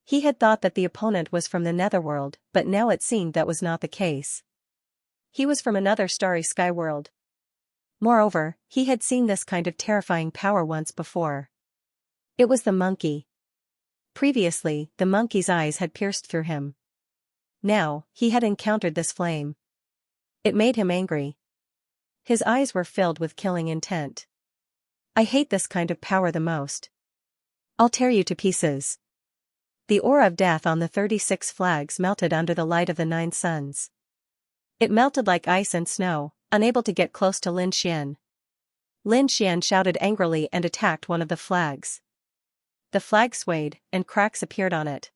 He had thought that the opponent was from the netherworld, but now it seemed that was not the case. He was from another starry sky world. Moreover, he had seen this kind of terrifying power once before. It was the monkey. Previously, the monkey's eyes had pierced through him. Now, he had encountered this flame. It made him angry. His eyes were filled with killing intent. "I hate this kind of power the most. I'll tear you to pieces. The aura of death on the 36 flags melted under the light of the 9 suns. It melted like ice and snow, unable to get close to Lin Xian. Lin Xian shouted angrily and attacked one of the flags. The flag swayed, and cracks appeared on it.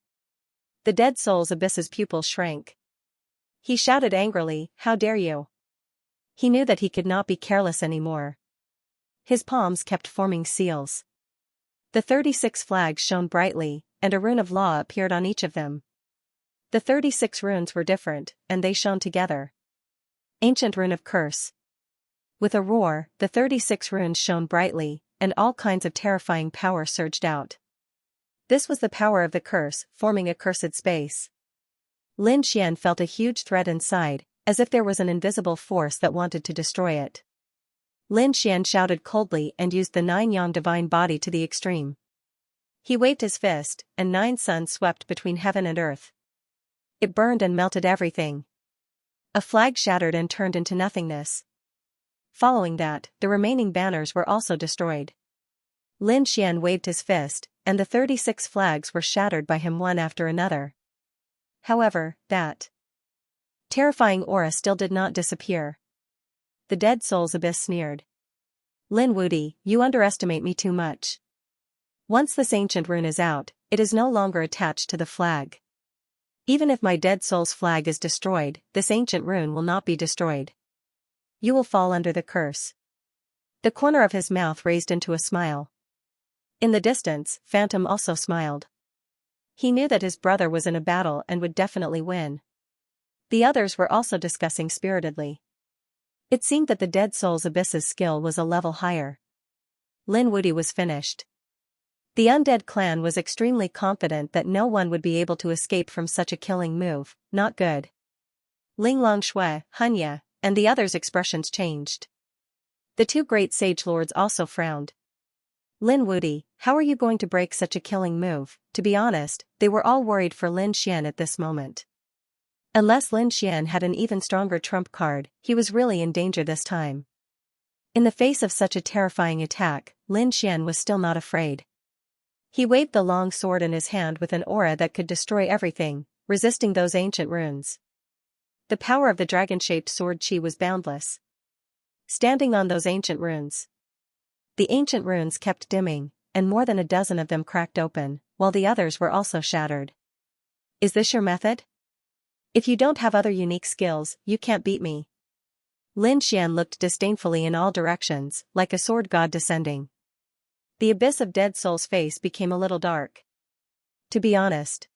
The dead soul's abyss's pupils shrank. He shouted angrily, "How dare you!" He knew that he could not be careless anymore. His palms kept forming seals. The 36 flags shone brightly, and a rune of law appeared on each of them. The 36 runes were different, and they shone together. Ancient rune of curse. With a roar, the 36 runes shone brightly, and all kinds of terrifying power surged out. This was the power of the curse, forming a cursed space. Lin Xian felt a huge threat inside, as if there was an invisible force that wanted to destroy it. Lin Xian shouted coldly and used the 9 yang divine body to the extreme. He waved his fist, and 9 suns swept between heaven and earth. It burned and melted everything. A flag shattered and turned into nothingness. Following that, the remaining banners were also destroyed. Lin Xian waved his fist, and the 36 flags were shattered by him one after another. However, that terrifying aura still did not disappear. The dead soul's abyss sneered. "Lin Wudi, you underestimate me too much. Once this ancient rune is out, it is no longer attached to the flag. Even if my dead soul's flag is destroyed, this ancient rune will not be destroyed. You will fall under the curse." The corner of his mouth raised into a smile. In the distance, Phantom also smiled. He knew that his brother was in a battle and would definitely win. The others were also discussing spiritedly. It seemed that the dead soul's abyss's skill was a level higher. Lin Wudi was finished. The undead clan was extremely confident that no one would be able to escape from such a killing move. Not good. Ling Longshui, Hunya, and the others' expressions changed. The 2 great sage lords also frowned. Lin Wudi, how are you going to break such a killing move? To be honest, they were all worried for Lin Xian at this moment. Unless Lin Xian had an even stronger trump card, he was really in danger this time. In the face of such a terrifying attack, Lin Xian was still not afraid. He waved the long sword in his hand with an aura that could destroy everything, resisting those ancient runes. The power of the dragon-shaped sword Qi was boundless. Standing on those ancient runes. The ancient runes kept dimming, and more than a dozen of them cracked open, while the others were also shattered. Is this your method? If you don't have other unique skills, you can't beat me. Lin Xian looked disdainfully in all directions, like a sword god descending. The abyss of Dead Soul's face became a little dark. To be honest,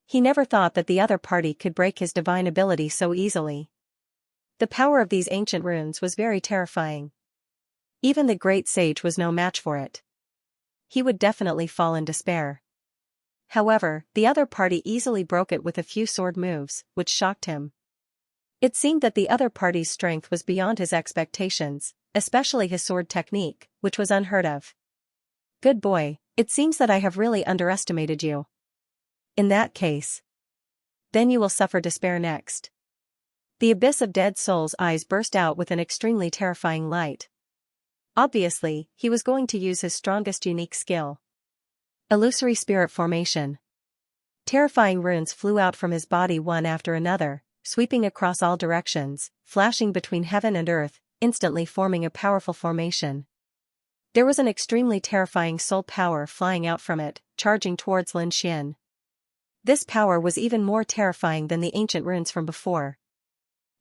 he never thought that the other party could break his divine ability so easily. The power of these ancient runes was very terrifying. Even the great sage was no match for it. He would definitely fall in despair. However, the other party easily broke it with a few sword moves, which shocked him. It seemed that the other party's strength was beyond his expectations, especially his sword technique, which was unheard of. Good boy, it seems that I have really underestimated you. In that case, then you will suffer despair next. The abyss of Dead Soul's eyes burst out with an extremely terrifying light. Obviously, he was going to use his strongest unique skill. Illusory Spirit Formation. Terrifying runes flew out from his body one after another, sweeping across all directions, flashing between heaven and earth, instantly forming a powerful formation. There was an extremely terrifying soul power flying out from it, charging towards Lin Xian. This power was even more terrifying than the ancient runes from before.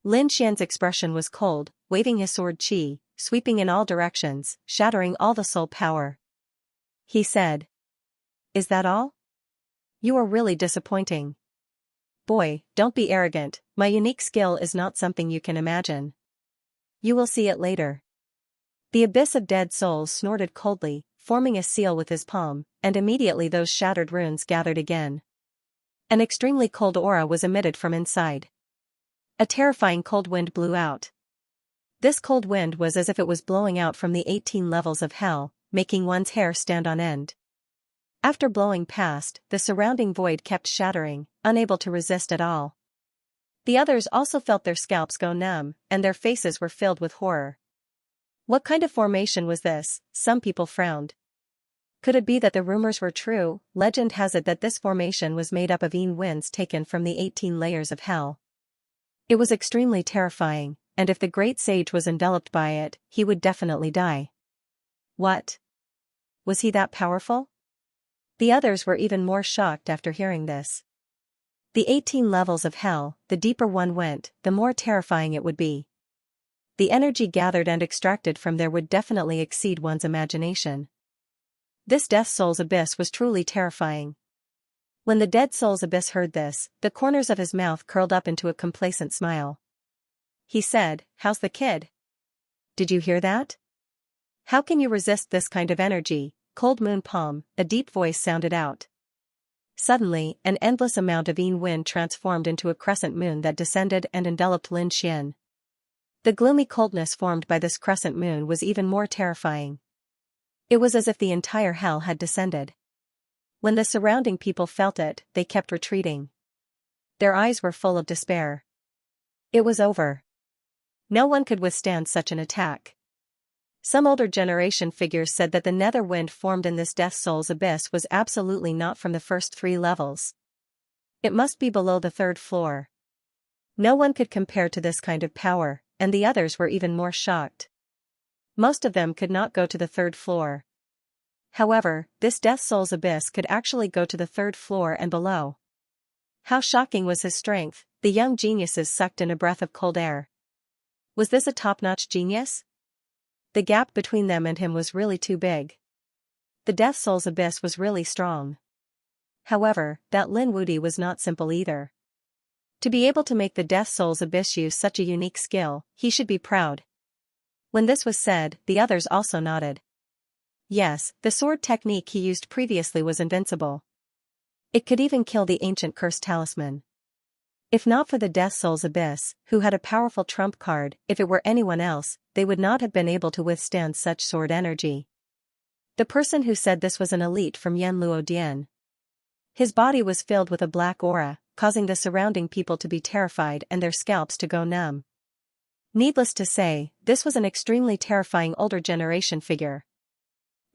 Lin Xian's expression was cold, waving his sword Qi, sweeping in all directions, shattering all the soul power. He said, "Is that all? You are really disappointing. Boy, don't be arrogant, my unique skill is not something you can imagine. You will see it later." The abyss of Dead Souls snorted coldly, forming a seal with his palm, and immediately those shattered runes gathered again. An extremely cold aura was emitted from inside. A terrifying cold wind blew out. This cold wind was as if it was blowing out from the 18 levels of hell, making one's hair stand on end. After blowing past, the surrounding void kept shattering, unable to resist at all. The others also felt their scalps go numb, and their faces were filled with horror. What kind of formation was this? Some people frowned. Could it be that the rumors were true? Legend has it that this formation was made up of winds taken from the 18 layers of hell. It was extremely terrifying, and if the great sage was enveloped by it, he would definitely die. What? Was he that powerful? The others were even more shocked after hearing this. The 18 levels of hell, the deeper one went, the more terrifying it would be. The energy gathered and extracted from there would definitely exceed one's imagination. This Death Soul's abyss was truly terrifying. When the Dead Soul's abyss heard this, the corners of his mouth curled up into a complacent smile. He said, "How's the kid? Did you hear that? How can you resist this kind of energy, Cold Moon Palm?" A deep voice sounded out. Suddenly, an endless amount of wind transformed into a crescent moon that descended and enveloped Lin Xian. The gloomy coldness formed by this crescent moon was even more terrifying. It was as if the entire hell had descended. When the surrounding people felt it, they kept retreating. Their eyes were full of despair. It was over. No one could withstand such an attack. Some older generation figures said that the nether wind formed in this Death Soul's abyss was absolutely not from the first 3 levels. It must be below the 3rd floor. No one could compare to this kind of power, and the others were even more shocked. Most of them could not go to the 3rd floor. However, this Death Soul's abyss could actually go to the 3rd floor and below. How shocking was his strength! The young geniuses sucked in a breath of cold air. Was this a top-notch genius? The gap between them and him was really too big. The Death Soul's abyss was really strong. However, that Lin Wudi was not simple either. To be able to make the Death Soul's abyss use such a unique skill, he should be proud. When this was said, the others also nodded. Yes, the sword technique he used previously was invincible. It could even kill the ancient curse talisman. If not for the Death Soul's abyss, who had a powerful trump card, if it were anyone else, they would not have been able to withstand such sword energy. The person who said this was an elite from Yanluo Dian. His body was filled with a black aura, causing the surrounding people to be terrified and their scalps to go numb. Needless to say, this was an extremely terrifying older generation figure.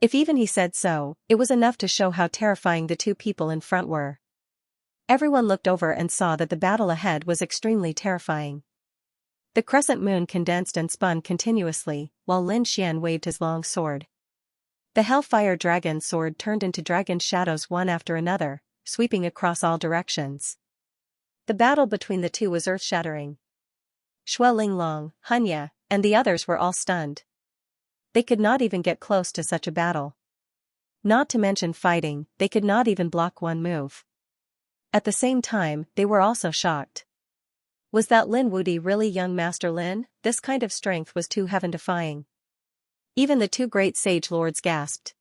If even he said so, it was enough to show how terrifying the 2 people in front were. Everyone looked over and saw that the battle ahead was extremely terrifying. The crescent moon condensed and spun continuously, while Lin Xian waved his long sword. The Hellfire Dragon's sword turned into dragon shadows one after another, sweeping across all directions. The battle between the 2 was earth-shattering. Xue Linglong, Hunya, and the others were all stunned. They could not even get close to such a battle. Not to mention fighting, they could not even block one move. At the same time, they were also shocked. Was that Lin Wudi really young Master Lin? This kind of strength was too heaven-defying. Even the 2 great sage lords gasped.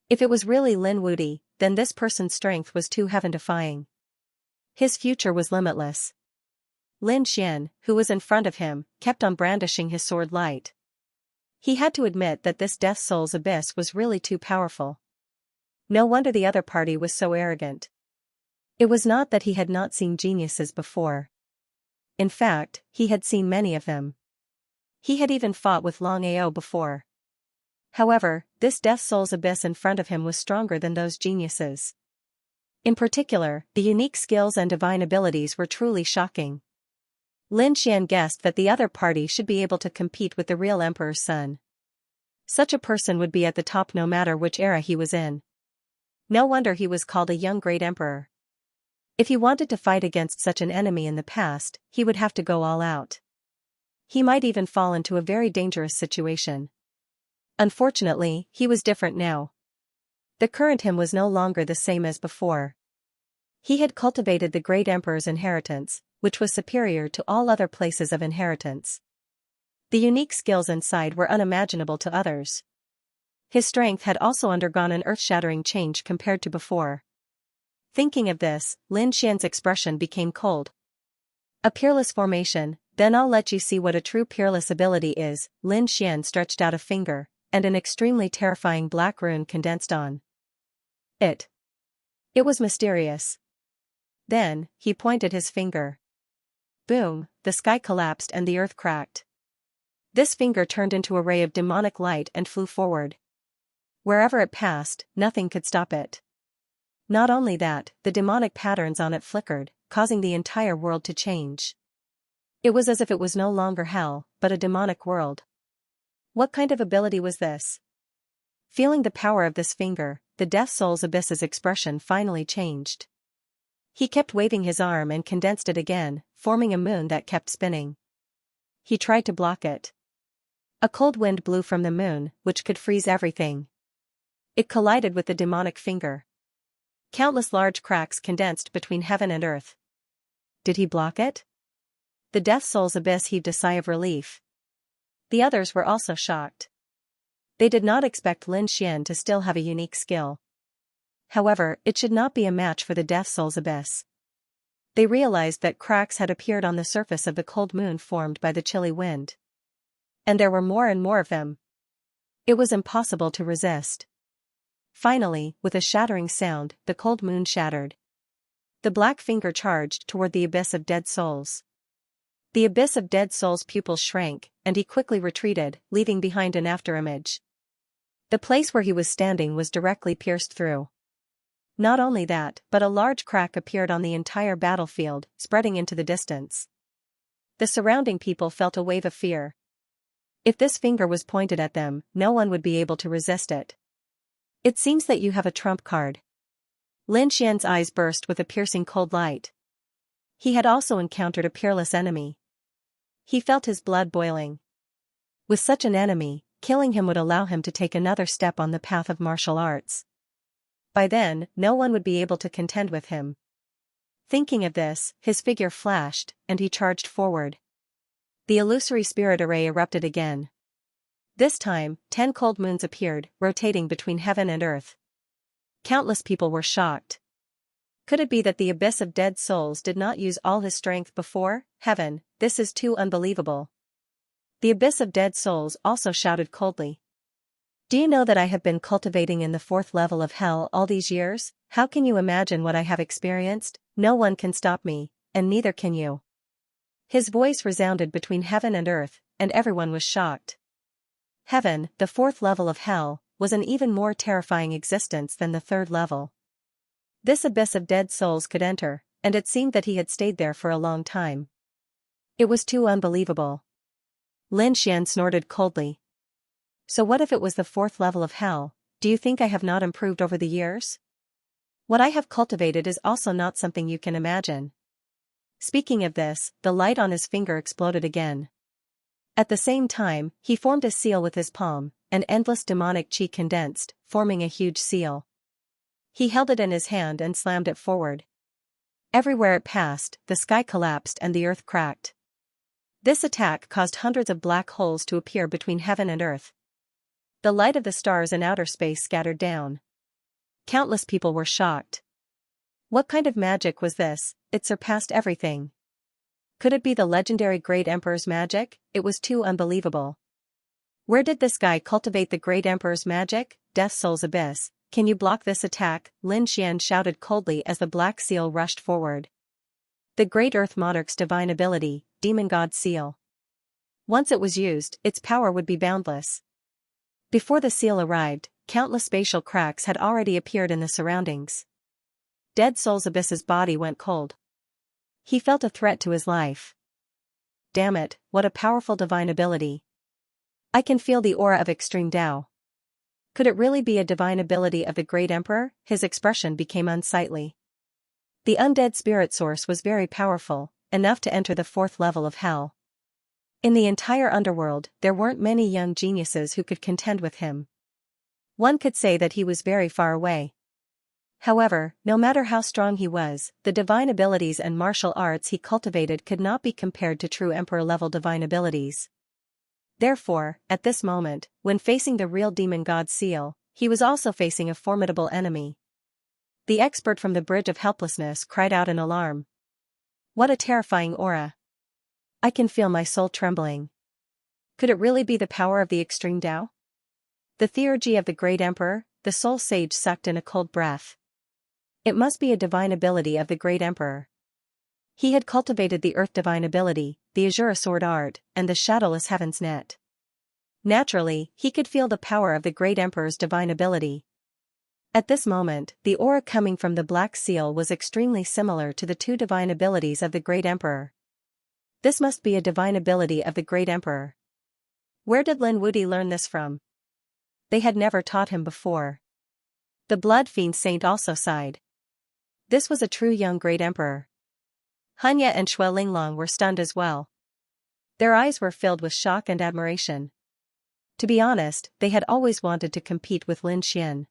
If it was really Lin Wudi, then this person's strength was too heaven-defying. His future was limitless. Lin Xian, who was in front of him, kept on brandishing his sword light. He had to admit that this Death Soul's abyss was really too powerful. No wonder the other party was so arrogant. It was not that he had not seen geniuses before. In fact, he had seen many of them. He had even fought with Long Ao before. However, this Death Soul's abyss in front of him was stronger than those geniuses. In particular, the unique skills and divine abilities were truly shocking. Lin Xian guessed that the other party should be able to compete with the real emperor's son. Such a person would be at the top no matter which era he was in. No wonder he was called a young great emperor. If he wanted to fight against such an enemy in the past, he would have to go all out. He might even fall into a very dangerous situation. Unfortunately, he was different now. The current him was no longer the same as before. He had cultivated the great emperor's inheritance, which was superior to all other places of inheritance. The unique skills inside were unimaginable to others. His strength had also undergone an earth-shattering change compared to before. Thinking of this, Lin Xian's expression became cold. A peerless formation, then I'll let you see what a true peerless ability is. Lin Xian stretched out a finger, and an extremely terrifying black rune condensed on it. It was mysterious. Then, he pointed his finger. Boom, the sky collapsed and the earth cracked. This finger turned into a ray of demonic light and flew forward. Wherever it passed, nothing could stop it. Not only that, the demonic patterns on it flickered, causing the entire world to change. It was as if it was no longer hell, but a demonic world. What kind of ability was this? Feeling the power of this finger, the Death Soul's Abyss's expression finally changed. He kept waving his arm and condensed it again, forming a moon that kept spinning. He tried to block it. A cold wind blew from the moon, which could freeze everything. It collided with the demonic finger. Countless large cracks condensed between heaven and earth. Did he block it? The Death Soul's Abyss heaved a sigh of relief. The others were also shocked. They did not expect Lin Xian to still have a unique skill. However, it should not be a match for the Death Soul's Abyss. They realized that cracks had appeared on the surface of the cold moon formed by the chilly wind. And there were more and more of them. It was impossible to resist. Finally, with a shattering sound, the cold moon shattered. The black finger charged toward the abyss of dead souls. The abyss of dead souls' pupils shrank, and he quickly retreated, leaving behind an afterimage. The place where he was standing was directly pierced through. Not only that, but a large crack appeared on the entire battlefield, spreading into the distance. The surrounding people felt a wave of fear. If this finger was pointed at them, no one would be able to resist it. It seems that you have a trump card. Lin Xian's eyes burst with a piercing cold light. He had also encountered a peerless enemy. He felt his blood boiling. With such an enemy, killing him would allow him to take another step on the path of martial arts. By then, no one would be able to contend with him. Thinking of this, his figure flashed, and he charged forward. The illusory spirit array erupted again. This time, 10 cold moons appeared, rotating between heaven and earth. Countless people were shocked. Could it be that the abyss of dead souls did not use all his strength before? Heaven, this is too unbelievable. The abyss of dead souls also shouted coldly. Do you know that I have been cultivating in the 4th level of hell all these years? How can you imagine what I have experienced? No one can stop me, and neither can you. His voice resounded between heaven and earth, and everyone was shocked. Heaven, the 4th level of hell, was an even more terrifying existence than the 3rd level. This abyss of dead souls could enter, and it seemed that he had stayed there for a long time. It was too unbelievable. Lin Xian snorted coldly. So what if it was the 4th level of hell? Do you think I have not improved over the years? What I have cultivated is also not something you can imagine. Speaking of this, the light on his finger exploded again. At the same time, he formed a seal with his palm, and endless demonic chi condensed, forming a huge seal. He held it in his hand and slammed it forward. Everywhere it passed, the sky collapsed and the earth cracked. This attack caused hundreds of black holes to appear between heaven and earth. The light of the stars in outer space scattered down. Countless people were shocked. What kind of magic was this? It surpassed everything. Could it be the legendary Great Emperor's magic? It was too unbelievable. Where did this guy cultivate the Great Emperor's magic? Death Soul's Abyss. Can you block this attack? Lin Xian shouted coldly as the black seal rushed forward. The Great Earth Monarch's divine ability, Demon God Seal. Once it was used, its power would be boundless. Before the seal arrived, countless spatial cracks had already appeared in the surroundings. Dead Soul's Abyss's body went cold. He felt a threat to his life. Damn it, what a powerful divine ability. I can feel the aura of extreme Tao. Could it really be a divine ability of the Great Emperor? His expression became unsightly. The undead spirit source was very powerful, enough to enter the 4th level of hell. In the entire underworld, there weren't many young geniuses who could contend with him. One could say that he was very far away. However, no matter how strong he was, the divine abilities and martial arts he cultivated could not be compared to true emperor-level divine abilities. Therefore, at this moment, when facing the real demon god Seal, he was also facing a formidable enemy. The expert from the Bridge of Helplessness cried out in alarm. What a terrifying aura. I can feel my soul trembling. Could it really be the power of the extreme Tao? The theurgy of the Great Emperor? The soul sage sucked in a cold breath. It must be a divine ability of the Great Emperor. He had cultivated the Earth divine ability, the Azure Sword art, and the Shadowless Heaven's net. Naturally, he could feel the power of the Great Emperor's divine ability. At this moment, the aura coming from the Black Seal was extremely similar to the two divine abilities of the Great Emperor. This must be a divine ability of the Great Emperor. Where did Lin Wuti learn this from? They had never taught him before. The Blood Fiend Saint also sighed. This was a true young Great Emperor. Hanya and Shui Linglong were stunned as well. Their eyes were filled with shock and admiration. To be honest, they had always wanted to compete with Lin Xian.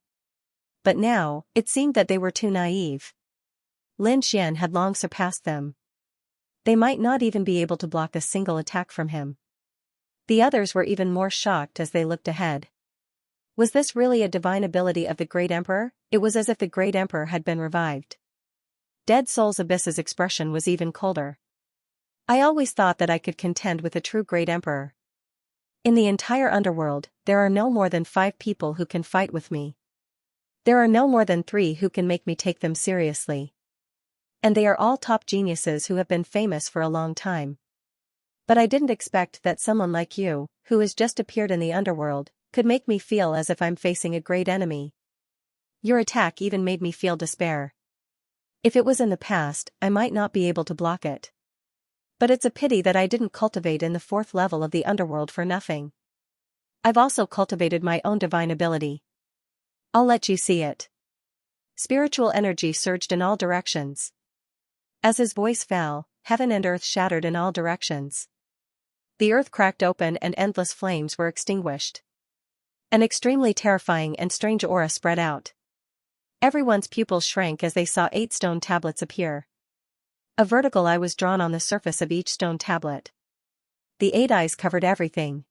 But now, it seemed that they were too naive. Lin Xian had long surpassed them. They might not even be able to block a single attack from him. The others were even more shocked as they looked ahead. Was this really a divine ability of the Great Emperor? It was as if the Great Emperor had been revived. Dead Soul's Abyss's expression was even colder. I always thought that I could contend with a true Great Emperor. In the entire underworld, there are no more than 5 people who can fight with me. There are no more than 3 who can make me take them seriously. And they are all top geniuses who have been famous for a long time. But I didn't expect that someone like you, who has just appeared in the underworld, could make me feel as if I'm facing a great enemy. Your attack even made me feel despair. If it was in the past, I might not be able to block it. But it's a pity that I didn't cultivate in the 4th level of the underworld for nothing. I've also cultivated my own divine ability. I'll let you see it. Spiritual energy surged in all directions. As his voice fell, heaven and earth shattered in all directions. The earth cracked open and endless flames were extinguished. An extremely terrifying and strange aura spread out. Everyone's pupils shrank as they saw 8 stone tablets appear. A vertical eye was drawn on the surface of each stone tablet. The 8 eyes covered everything.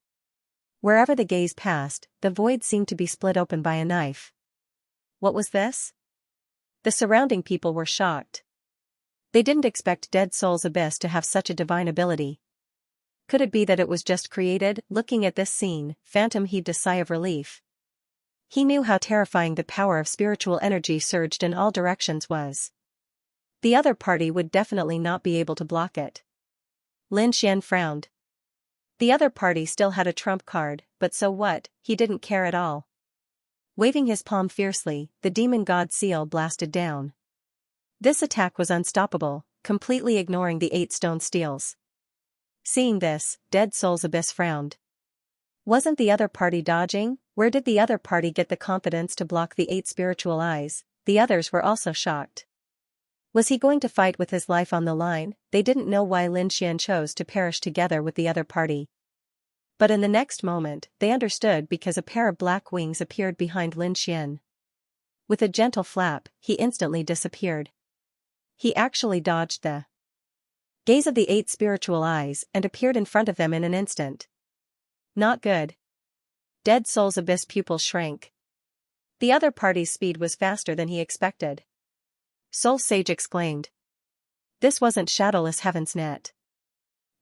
Wherever the gaze passed, the void seemed to be split open by a knife. What was this? The surrounding people were shocked. They didn't expect Dead Soul's Abyss to have such a divine ability. Could it be that it was just created? Looking at this scene, Phantom heaved a sigh of relief. He knew how terrifying the power of spiritual energy surged in all directions was. The other party would definitely not be able to block it. Lin Xian frowned. The other party still had a trump card, but so what, he didn't care at all. Waving his palm fiercely, the demon god seal blasted down. This attack was unstoppable, completely ignoring the 8 stone steels. Seeing this, Dead Soul's Abyss frowned. Wasn't the other party dodging? Where did the other party get the confidence to block the 8 spiritual eyes? The others were also shocked. Was he going to fight with his life on the line? They didn't know why Lin Xian chose to perish together with the other party. But in the next moment, they understood because a pair of black wings appeared behind Lin Xian. With a gentle flap, he instantly disappeared. He actually dodged the gaze of the 8 spiritual eyes and appeared in front of them in an instant. Not good. Dead Soul's Abyss pupils shrank. The other party's speed was faster than he expected. Soul Sage exclaimed. This wasn't Shadowless Heaven's net.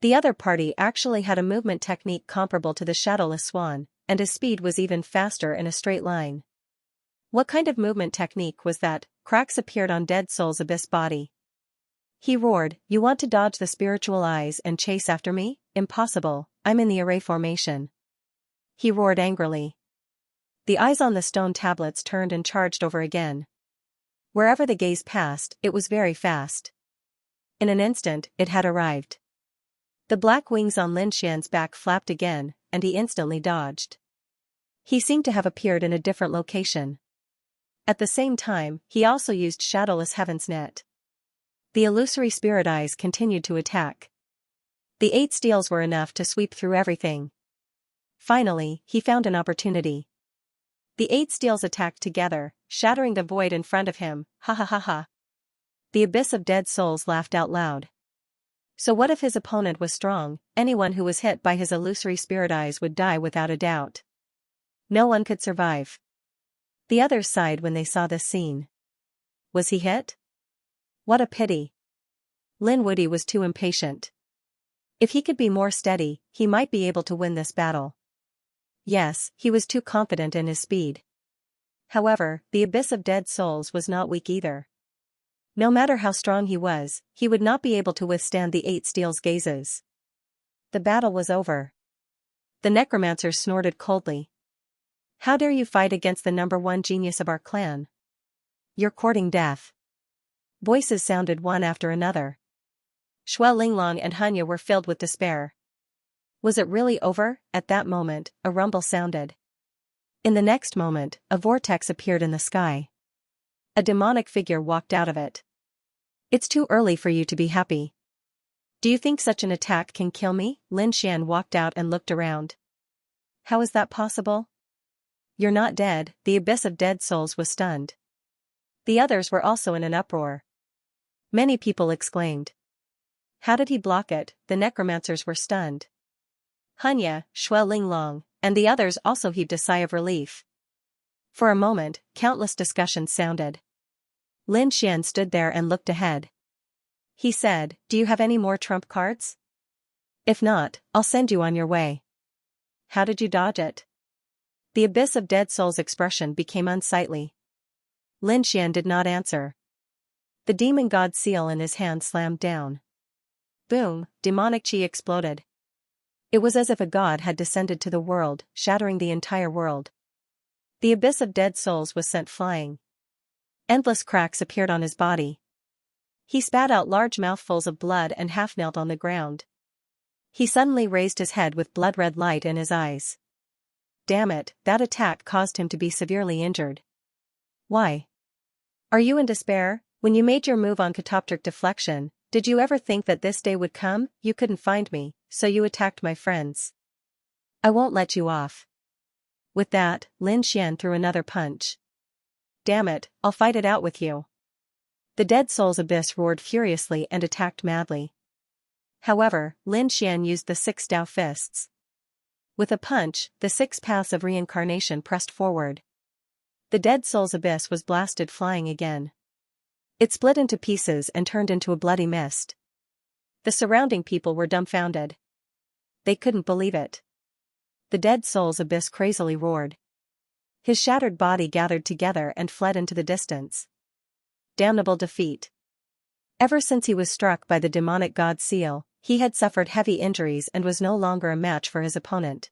The other party actually had a movement technique comparable to the Shadowless Swan, and his speed was even faster in a straight line. What kind of movement technique was that? Cracks appeared on Dead Soul's Abyss body. He roared, "You want to dodge the spiritual eyes and chase after me? Impossible, I'm in the array formation." He roared angrily. The eyes on the stone tablets turned and charged over again. Wherever the gaze passed, it was very fast. In an instant, it had arrived. The black wings on Lin Xian's back flapped again, and he instantly dodged. He seemed to have appeared in a different location. At the same time, he also used Shadowless Heaven's net. The illusory spirit eyes continued to attack. The 8 steals were enough to sweep through everything. Finally, he found an opportunity. The 8 steals attacked together, shattering the void in front of him. Ha ha ha ha. The Abyss of Dead Souls laughed out loud. So what if his opponent was strong? Anyone who was hit by his illusory spirit eyes would die without a doubt. No one could survive. The others sighed when they saw this scene. Was he hit? What a pity. Lin Wuti was too impatient. If he could be more steady, he might be able to win this battle. Yes, he was too confident in his speed. However, the Abyss of Dead Souls was not weak either. No matter how strong he was, he would not be able to withstand the 8 steals' gazes. The battle was over. The necromancer snorted coldly. How dare you fight against the #1 genius of our clan? You're courting death. Voices sounded one after another. Shui Linglong and Hanya were filled with despair. Was it really over? At that moment, a rumble sounded. In the next moment, a vortex appeared in the sky. A demonic figure walked out of it. It's too early for you to be happy. Do you think such an attack can kill me? Lin Xian walked out and looked around. How is that possible? You're not dead. The abyss of dead souls was stunned. The others were also in an uproar. Many people exclaimed. How did he block it? The necromancers were stunned. Hanya, Shui Linglong, and the others also heaved a sigh of relief. For a moment, countless discussions sounded. Lin Xian stood there and looked ahead. He said, Do you have any more trump cards? If not, I'll send you on your way. How did you dodge it? The abyss of dead souls' expression became unsightly. Lin Xian did not answer. The demon god seal in his hand slammed down. Boom, demonic chi exploded. It was as if a god had descended to the world, shattering the entire world. The abyss of dead souls was sent flying. Endless cracks appeared on his body. He spat out large mouthfuls of blood and half knelt on the ground. He suddenly raised his head with blood-red light in his eyes. Damn it, that attack caused him to be severely injured. Why? Are you in despair? When you made your move on catoptric deflection, did you ever think that this day would come? You couldn't find me, so you attacked my friends. I won't let you off. With that, Lin Xian threw another punch. Damn it, I'll fight it out with you. The Dead Souls Abyss roared furiously and attacked madly. However, Lin Xian used the 6 Dao fists. With a punch, the 6 paths of reincarnation pressed forward. The Dead Souls Abyss was blasted flying again. It split into pieces and turned into a bloody mist. The surrounding people were dumbfounded. They couldn't believe it. The Dead Souls Abyss crazily roared. His shattered body gathered together and fled into the distance. Damnable defeat. Ever since he was struck by the demonic god seal, he had suffered heavy injuries and was no longer a match for his opponent.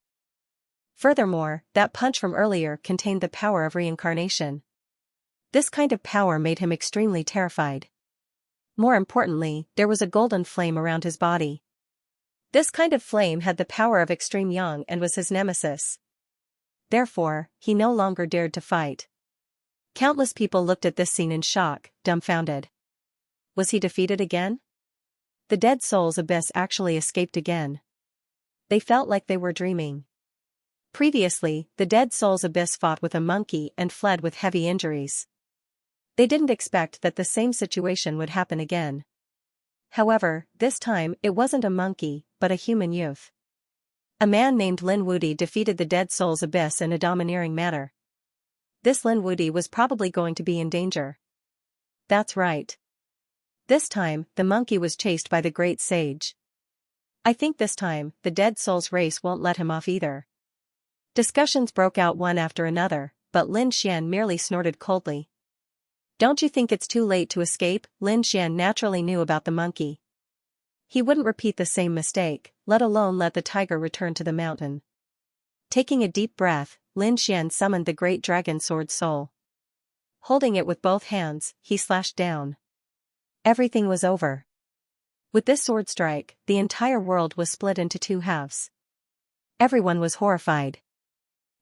Furthermore, that punch from earlier contained the power of reincarnation. This kind of power made him extremely terrified. More importantly, there was a golden flame around his body. This kind of flame had the power of extreme yang and was his nemesis. Therefore, he no longer dared to fight. Countless people looked at this scene in shock, dumbfounded. Was he defeated again? The Dead Souls Abyss actually escaped again. They felt like they were dreaming. Previously, the Dead Souls Abyss fought with a monkey and fled with heavy injuries. They didn't expect that the same situation would happen again. However, this time it wasn't a monkey, but a human youth. A man named Lin Wudi defeated the Dead Souls Abyss in a domineering manner. This Lin Wudi was probably going to be in danger. That's right. This time, the monkey was chased by the great sage. I think this time, the Dead Souls race won't let him off either. Discussions broke out one after another, but Lin Xian merely snorted coldly. Don't you think it's too late to escape? Lin Xian naturally knew about the monkey. He wouldn't repeat the same mistake, let alone let the tiger return to the mountain. Taking a deep breath, Lin Xian summoned the great dragon sword soul. Holding it with both hands, he slashed down. Everything was over. With this sword strike, the entire world was split into 2 halves. Everyone was horrified.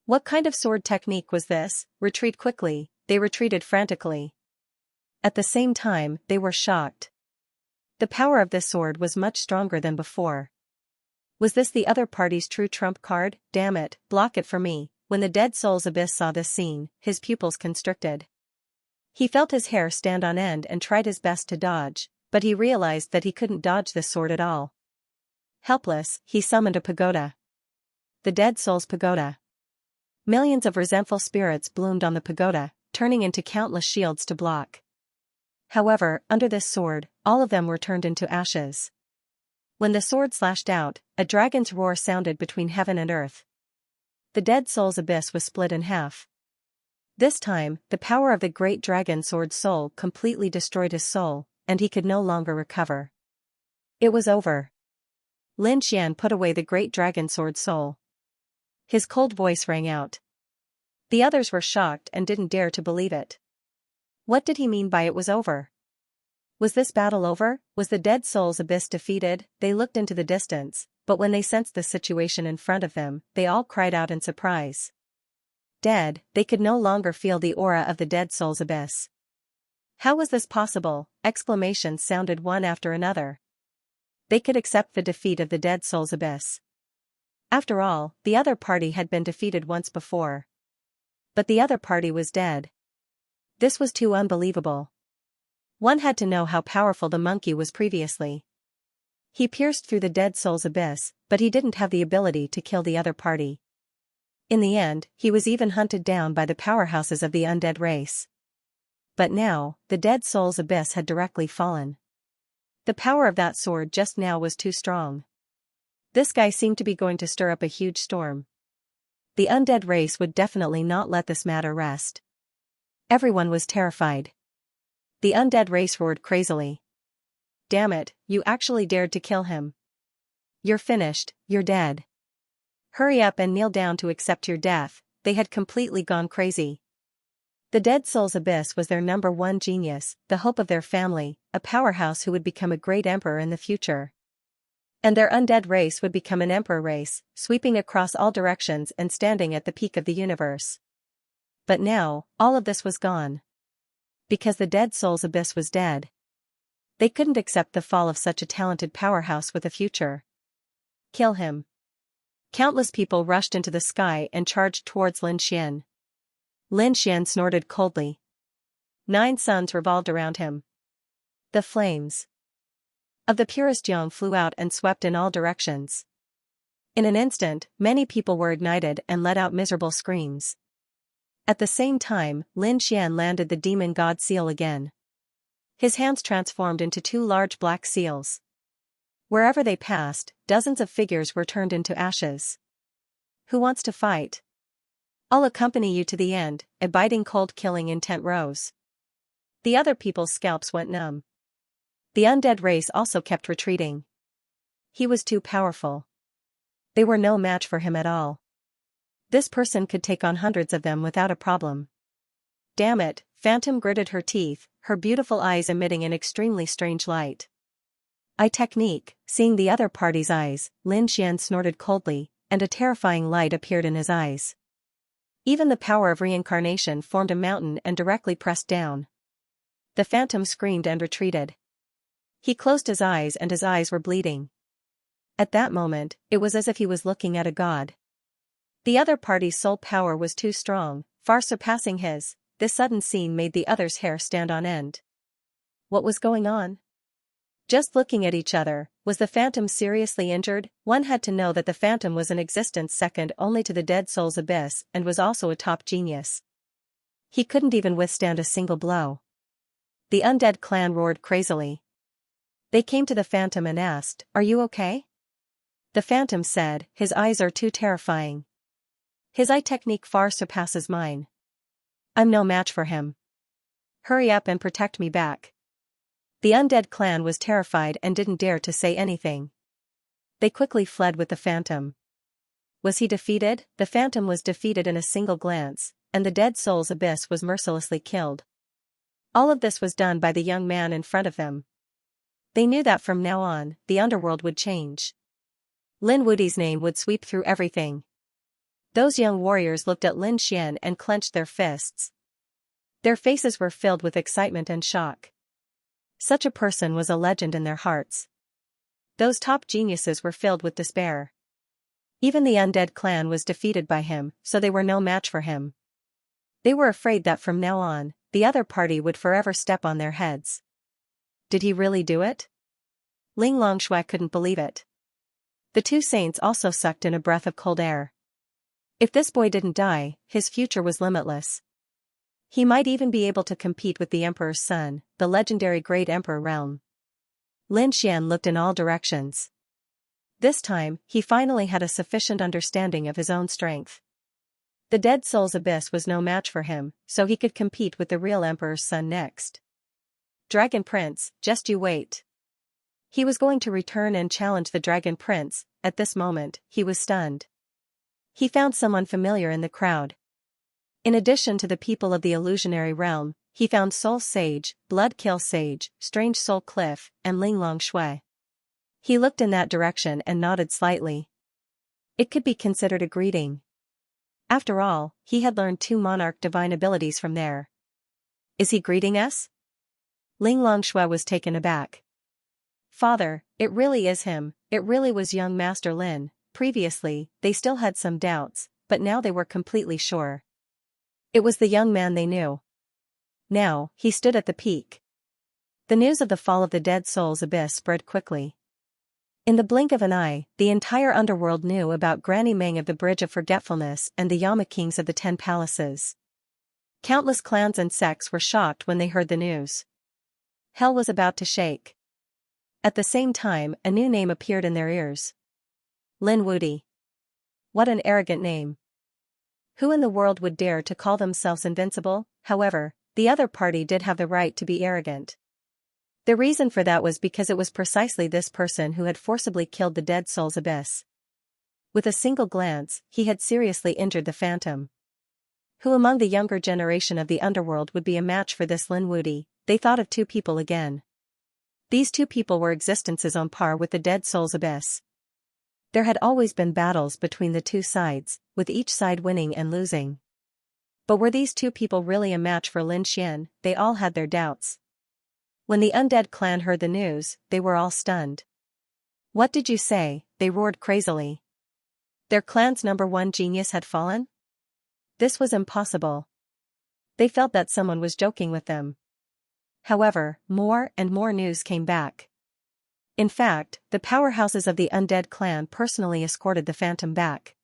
What kind of sword technique was this? Retreat quickly, they retreated frantically. At the same time, they were shocked. The power of this sword was much stronger than before. Was this the other party's true trump card? Damn it, block it for me. When the Dead Souls Abyss saw this scene, his pupils constricted. He felt his hair stand on end and tried his best to dodge, but he realized that he couldn't dodge this sword at all. Helpless, he summoned a pagoda. The Dead Souls Pagoda. Millions of resentful spirits bloomed on the pagoda, turning into countless shields to block. However, under this sword, all of them were turned into ashes. When the sword slashed out, a dragon's roar sounded between heaven and earth. The Dead Souls Abyss was split in half. This time, the power of the great dragon sword soul completely destroyed his soul, and he could no longer recover. It was over. Lin Xian put away the great dragon sword soul. His cold voice rang out. The others were shocked and didn't dare to believe it. What did he mean by it was over? Was this battle over? Was the Dead Souls Abyss defeated? They looked into the distance, but when they sensed the situation in front of them, they all cried out in surprise. Dead, they could no longer feel the aura of the Dead Souls Abyss. How was this possible? Exclamations sounded one after another. They could accept the defeat of the Dead Souls Abyss. After all, the other party had been defeated once before. But the other party was dead. This was too unbelievable. One had to know how powerful the monkey was previously. He pierced through the Dead Souls Abyss, but he didn't have the ability to kill the other party. In the end, he was even hunted down by the powerhouses of the undead race. But now, the Dead Souls Abyss had directly fallen. The power of that sword just now was too strong. This guy seemed to be going to stir up a huge storm. The undead race would definitely not let this matter rest. Everyone was terrified. The undead race roared crazily. Damn it, you actually dared to kill him. You're finished, you're dead. Hurry up and kneel down to accept your death. They had completely gone crazy. The Dead Souls Abyss was their number one genius, the hope of their family, a powerhouse who would become a great emperor in the future. And their undead race would become an emperor race, sweeping across all directions and standing at the peak of the universe. But now, all of this was gone. Because the Dead Souls Abyss was dead. They couldn't accept the fall of such a talented powerhouse with a future. Kill him. Countless people rushed into the sky and charged towards Lin Xian. Lin Xian snorted coldly. 9 suns revolved around him. The flames of the purest yang flew out and swept in all directions. In an instant, many people were ignited and let out miserable screams. At the same time, Lin Xian landed the demon god seal again. His hands transformed into 2 large black seals. Wherever they passed, dozens of figures were turned into ashes. Who wants to fight? I'll accompany you to the end, a biting cold killing intent rose. The other people's scalps went numb. The undead race also kept retreating. He was too powerful. They were no match for him at all. This person could take on hundreds of them without a problem. Damn it, Phantom gritted her teeth, her beautiful eyes emitting an extremely strange light. Eye technique, seeing the other party's eyes, Lin Xian snorted coldly, and a terrifying light appeared in his eyes. Even the power of reincarnation formed a mountain and directly pressed down. The Phantom screamed and retreated. He closed his eyes and his eyes were bleeding. At that moment, it was as if he was looking at a god. The other party's soul power was too strong, far surpassing his. This sudden scene made the others' hair stand on end. What was going on? Just looking at each other, was the Phantom seriously injured? One had to know that the Phantom was in existence second only to the Dead Souls Abyss and was also a top genius. He couldn't even withstand a single blow. The undead clan roared crazily. They came to the Phantom and asked, "Are you okay?" The Phantom said, "His eyes are too terrifying. His eye technique far surpasses mine. I'm no match for him. Hurry up and protect me back." The undead clan was terrified and didn't dare to say anything. They quickly fled with the Phantom. Was he defeated? The Phantom was defeated in a single glance, and the Dead Souls Abyss was mercilessly killed. All of this was done by the young man in front of them. They knew that from now on, the underworld would change. Lin Wudi's name would sweep through everything. Those young warriors looked at Lin Xian and clenched their fists. Their faces were filled with excitement and shock. Such a person was a legend in their hearts. Those top geniuses were filled with despair. Even the undead clan was defeated by him, so they were no match for him. They were afraid that from now on, the other party would forever step on their heads. Did he really do it? Ling Longshui couldn't believe it. The 2 saints also sucked in a breath of cold air. If this boy didn't die, his future was limitless. He might even be able to compete with the Emperor's son, the legendary Great Emperor Realm. Lin Xian looked in all directions. This time, he finally had a sufficient understanding of his own strength. The Dead Souls Abyss was no match for him, so he could compete with the real Emperor's son next. Dragon Prince, just you wait. He was going to return and challenge the Dragon Prince. At this moment, he was stunned. He found someone familiar in the crowd. In addition to the people of the illusionary realm, he found Soul Sage, Blood Kill Sage, Strange Soul Cliff, and Linglong Shui. He looked in that direction and nodded slightly. It could be considered a greeting. After all, he had learned 2 monarch divine abilities from there. Is he greeting us? Linglong Shui was taken aback. Father, it really is him, it really was young Master Lin. Previously, they still had some doubts, but now they were completely sure. It was the young man they knew. Now, he stood at the peak. The news of the fall of the Dead Soul's abyss spread quickly. In the blink of an eye, the entire underworld knew about Granny Meng of the Bridge of Forgetfulness and the Yama Kings of the 10 Palaces. Countless clans and sects were shocked when they heard the news. Hell was about to shake. At the same time, a new name appeared in their ears. Lin Wudi. What an arrogant name. Who in the world would dare to call themselves invincible? However, the other party did have the right to be arrogant. The reason for that was because it was precisely this person who had forcibly killed the Dead Soul's abyss. With a single glance, he had seriously injured the phantom. Who among the younger generation of the underworld would be a match for this Lin Wudi? They thought of 2 people again. These 2 people were existences on par with the Dead Soul's abyss. There had always been battles between the 2 sides, with each side winning and losing. But were these 2 people really a match for Lin Xian? They all had their doubts. When the undead clan heard the news, they were all stunned. What did you say? They roared crazily. Their clan's #1 genius had fallen? This was impossible. They felt that someone was joking with them. However, more and more news came back. In fact, the powerhouses of the undead clan personally escorted the phantom back.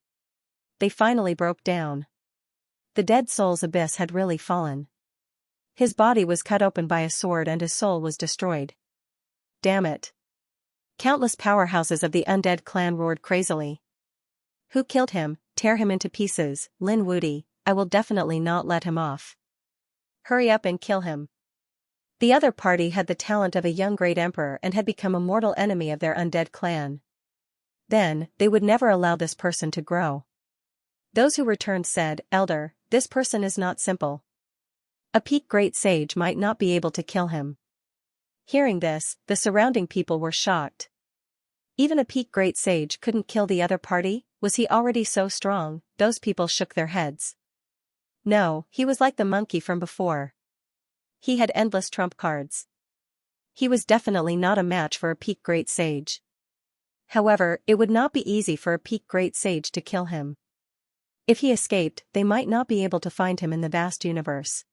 They finally broke down. The Dead Soul's abyss had really fallen. His body was cut open by a sword and his soul was destroyed. Damn it. Countless powerhouses of the undead clan roared crazily. Who killed him? Tear him into pieces, Lin Wudi. I will definitely not let him off. Hurry up and kill him. The other party had the talent of a young great emperor and had become a mortal enemy of their undead clan. Then, they would never allow this person to grow. Those who returned said, Elder, this person is not simple. A peak great sage might not be able to kill him. Hearing this, the surrounding people were shocked. Even a peak great sage couldn't kill the other party? Was he already so strong? Those people shook their heads. No, he was like the monkey from before. He had endless trump cards. He was definitely not a match for a peak great sage. However, it would not be easy for a peak great sage to kill him. If he escaped, they might not be able to find him in the vast universe.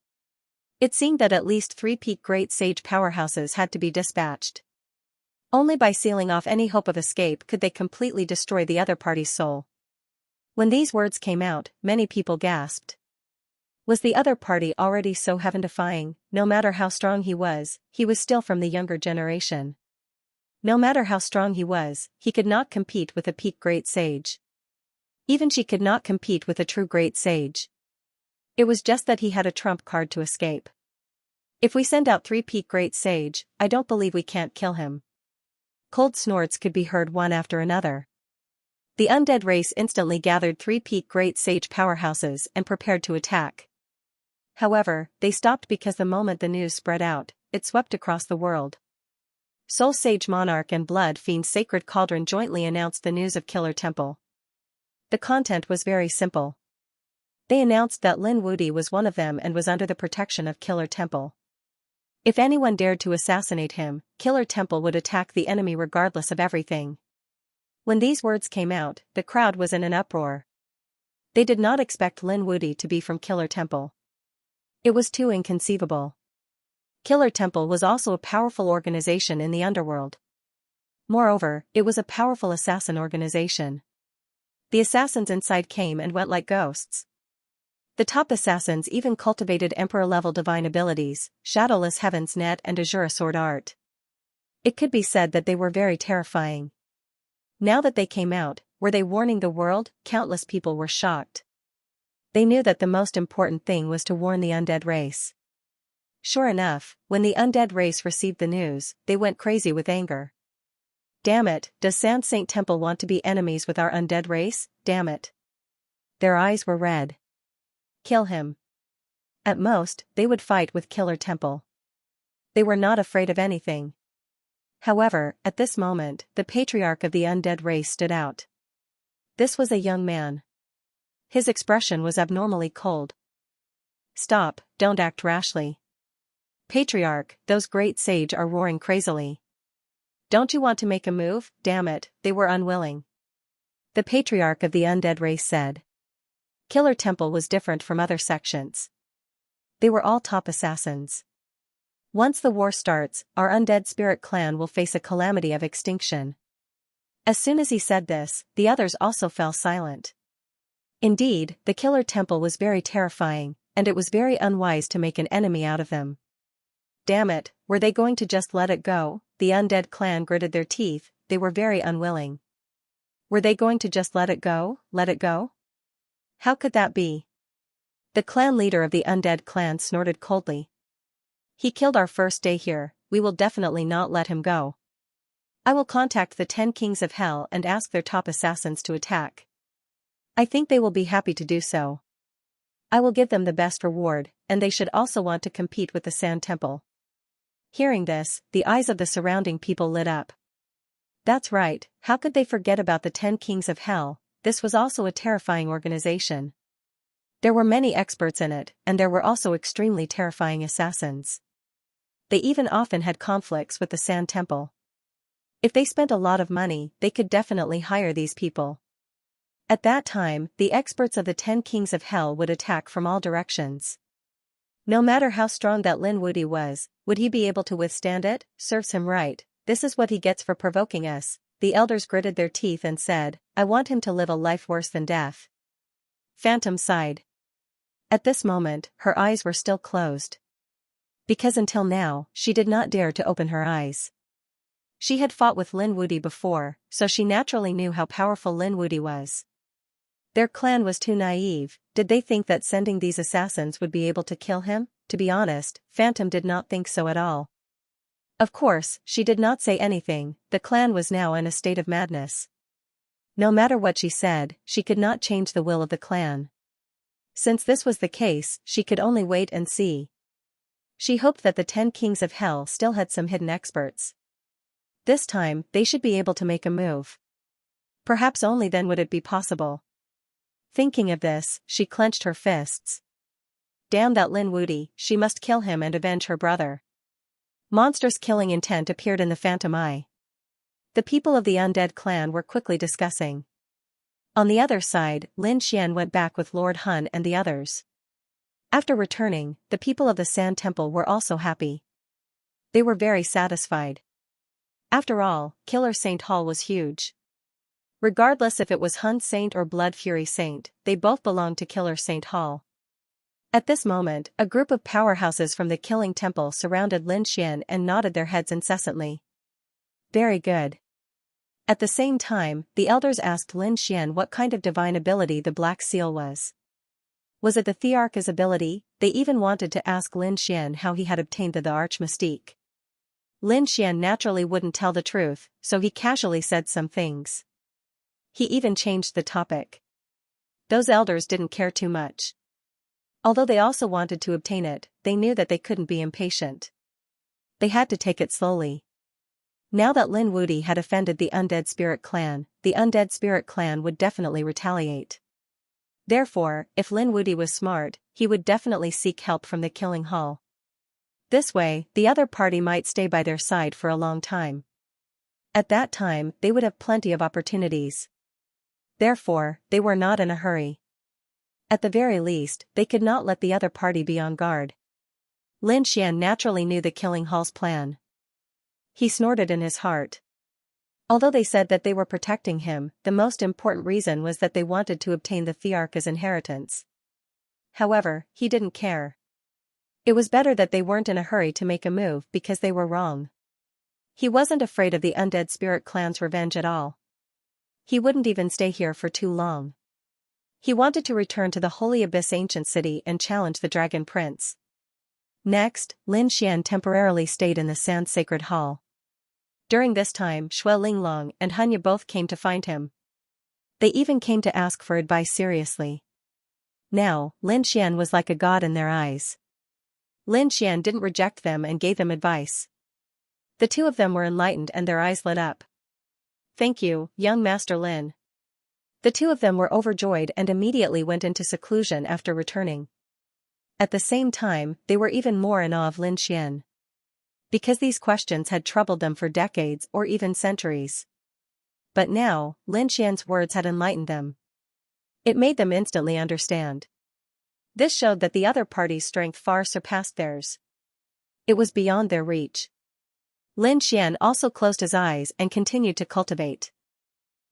It seemed that at least 3 peak great sage powerhouses had to be dispatched. Only by sealing off any hope of escape could they completely destroy the other party's soul. When these words came out, many people gasped. Was the other party already so heaven-defying? No matter how strong he was still from the younger generation. No matter how strong he could not compete with a peak great sage. Even she could not compete with a true great sage. It was just that he had a trump card to escape. If we send out 3 peak great sage, I don't believe we can't kill him. Cold snorts could be heard one after another. The undead race instantly gathered 3 peak great sage powerhouses and prepared to attack. However, they stopped because the moment the news spread out, it swept across the world. Soul Sage Monarch and Blood Fiend Sacred Cauldron jointly announced the news of Killer Temple. The content was very simple. They announced that Lin Wudi was one of them and was under the protection of Killer Temple. If anyone dared to assassinate him, Killer Temple would attack the enemy regardless of everything. When these words came out, the crowd was in an uproar. They did not expect Lin Wudi to be from Killer Temple. It was too inconceivable. Killer Temple was also a powerful organization in the underworld. Moreover, it was a powerful assassin organization. The assassins inside came and went like ghosts. The top assassins even cultivated emperor-level divine abilities, Shadowless Heaven's Net and Azura Sword Art. It could be said that they were very terrifying. Now that they came out, were they warning the world? Countless people were shocked. They knew that the most important thing was to warn the undead race. Sure enough, when the undead race received the news, they went crazy with anger. Damn it, does Sand Saint Temple want to be enemies with our undead race? Damn it. their eyes were red. Kill him. At most, they would fight with Killer Temple. They were not afraid of anything. However, at this moment, the patriarch of the undead race stood out. This was a young man. His expression was abnormally cold. Stop, don't act rashly. Patriarch, those great sage are roaring crazily. Don't you want to make a move? Damn it, they were unwilling. The patriarch of the undead race said. Killer Temple was different from other sections. They were all top assassins. Once the war starts, our undead spirit clan will face a calamity of extinction. As soon as he said this, the others also fell silent. Indeed, the Killer Temple was very terrifying, and it was very unwise to make an enemy out of them. Damn it, were they going to just let it go? The undead clan gritted their teeth, they were very unwilling. Were they going to just let it go? Let it go? How could that be? The clan leader of the undead clan snorted coldly. He killed our first day here, we will definitely not let him go. I will contact the 10 Kings of Hell and ask their top assassins to attack. I think they will be happy to do so. I will give them the best reward, and they should also want to compete with the Sand Temple. Hearing this, the eyes of the surrounding people lit up. That's right, how could they forget about the 10 Kings of Hell? This was also a terrifying organization. There were many experts in it, and there were also extremely terrifying assassins. They even often had conflicts with the Sand Temple. If they spent a lot of money, they could definitely hire these people. At that time, the experts of the 10 Kings of Hell would attack from all directions. No matter how strong that Lin Wudi was, would he be able to withstand it? Serves him right, this is what he gets for provoking us. The elders gritted their teeth and said, I want him to live a life worse than death. Phantom sighed. At this moment, her eyes were still closed. Because until now, she did not dare to open her eyes. She had fought with Lin Wudi before, so she naturally knew how powerful Lin Wudi was. Their clan was too naive. Did they think that sending these assassins would be able to kill him? To be honest, Phantom did not think so at all. Of course, she did not say anything, the clan was now in a state of madness. No matter what she said, she could not change the will of the clan. Since this was the case, she could only wait and see. She hoped that the 10 Kings of Hell still had some hidden experts. This time, they should be able to make a move. Perhaps only then would it be possible. Thinking of this, she clenched her fists. Damn that Lin Wudi, she must kill him and avenge her brother. Monstrous killing intent appeared in the phantom eye. The people of the undead clan were quickly discussing. On the other side, Lin Xian went back with Lord Hun and the others. After returning, the people of the Sand Temple were also happy. They were very satisfied. After all, Killer Saint Hall was huge. Regardless if it was Hun Saint or Blood Fury Saint, they both belonged to Killer Saint Hall. At this moment, a group of powerhouses from the Killing Temple surrounded Lin Xian and nodded their heads incessantly. Very good. At the same time, the elders asked Lin Xian what kind of divine ability the Black Seal was. Was it the Thearch's ability? They even wanted to ask Lin Xian how he had obtained the Arch Mystique. Lin Xian naturally wouldn't tell the truth, so he casually said some things. He even changed the topic. Those elders didn't care too much. Although they also wanted to obtain it, they knew that they couldn't be impatient. They had to take it slowly. Now that Lin Wudi had offended the Undead Spirit Clan would definitely retaliate. Therefore, if Lin Wudi was smart, he would definitely seek help from the Killing Hall. This way, the other party might stay by their side for a long time. At that time, they would have plenty of opportunities. Therefore, they were not in a hurry. At the very least, they could not let the other party be on guard. Lin Xian naturally knew the Killing Hall's plan. He snorted in his heart. Although they said that they were protecting him, the most important reason was that they wanted to obtain the Thearch's inheritance. However, he didn't care. It was better that they weren't in a hurry to make a move because they were wrong. He wasn't afraid of the Undead Spirit Clan's revenge at all. He wouldn't even stay here for too long. He wanted to return to the Holy Abyss Ancient City and challenge the Dragon Prince. Next, Lin Xian temporarily stayed in the Sand Sacred Hall. During this time, Xue Linglong and Hanya both came to find him. They even came to ask for advice seriously. Now, Lin Xian was like a god in their eyes. Lin Xian didn't reject them and gave them advice. The two of them were enlightened and their eyes lit up. "Thank you, young Master Lin." The two of them were overjoyed and immediately went into seclusion after returning. At the same time, they were even more in awe of Lin Xian. Because these questions had troubled them for decades or even centuries. But now, Lin Xian's words had enlightened them. It made them instantly understand. This showed that the other party's strength far surpassed theirs. It was beyond their reach. Lin Xian also closed his eyes and continued to cultivate.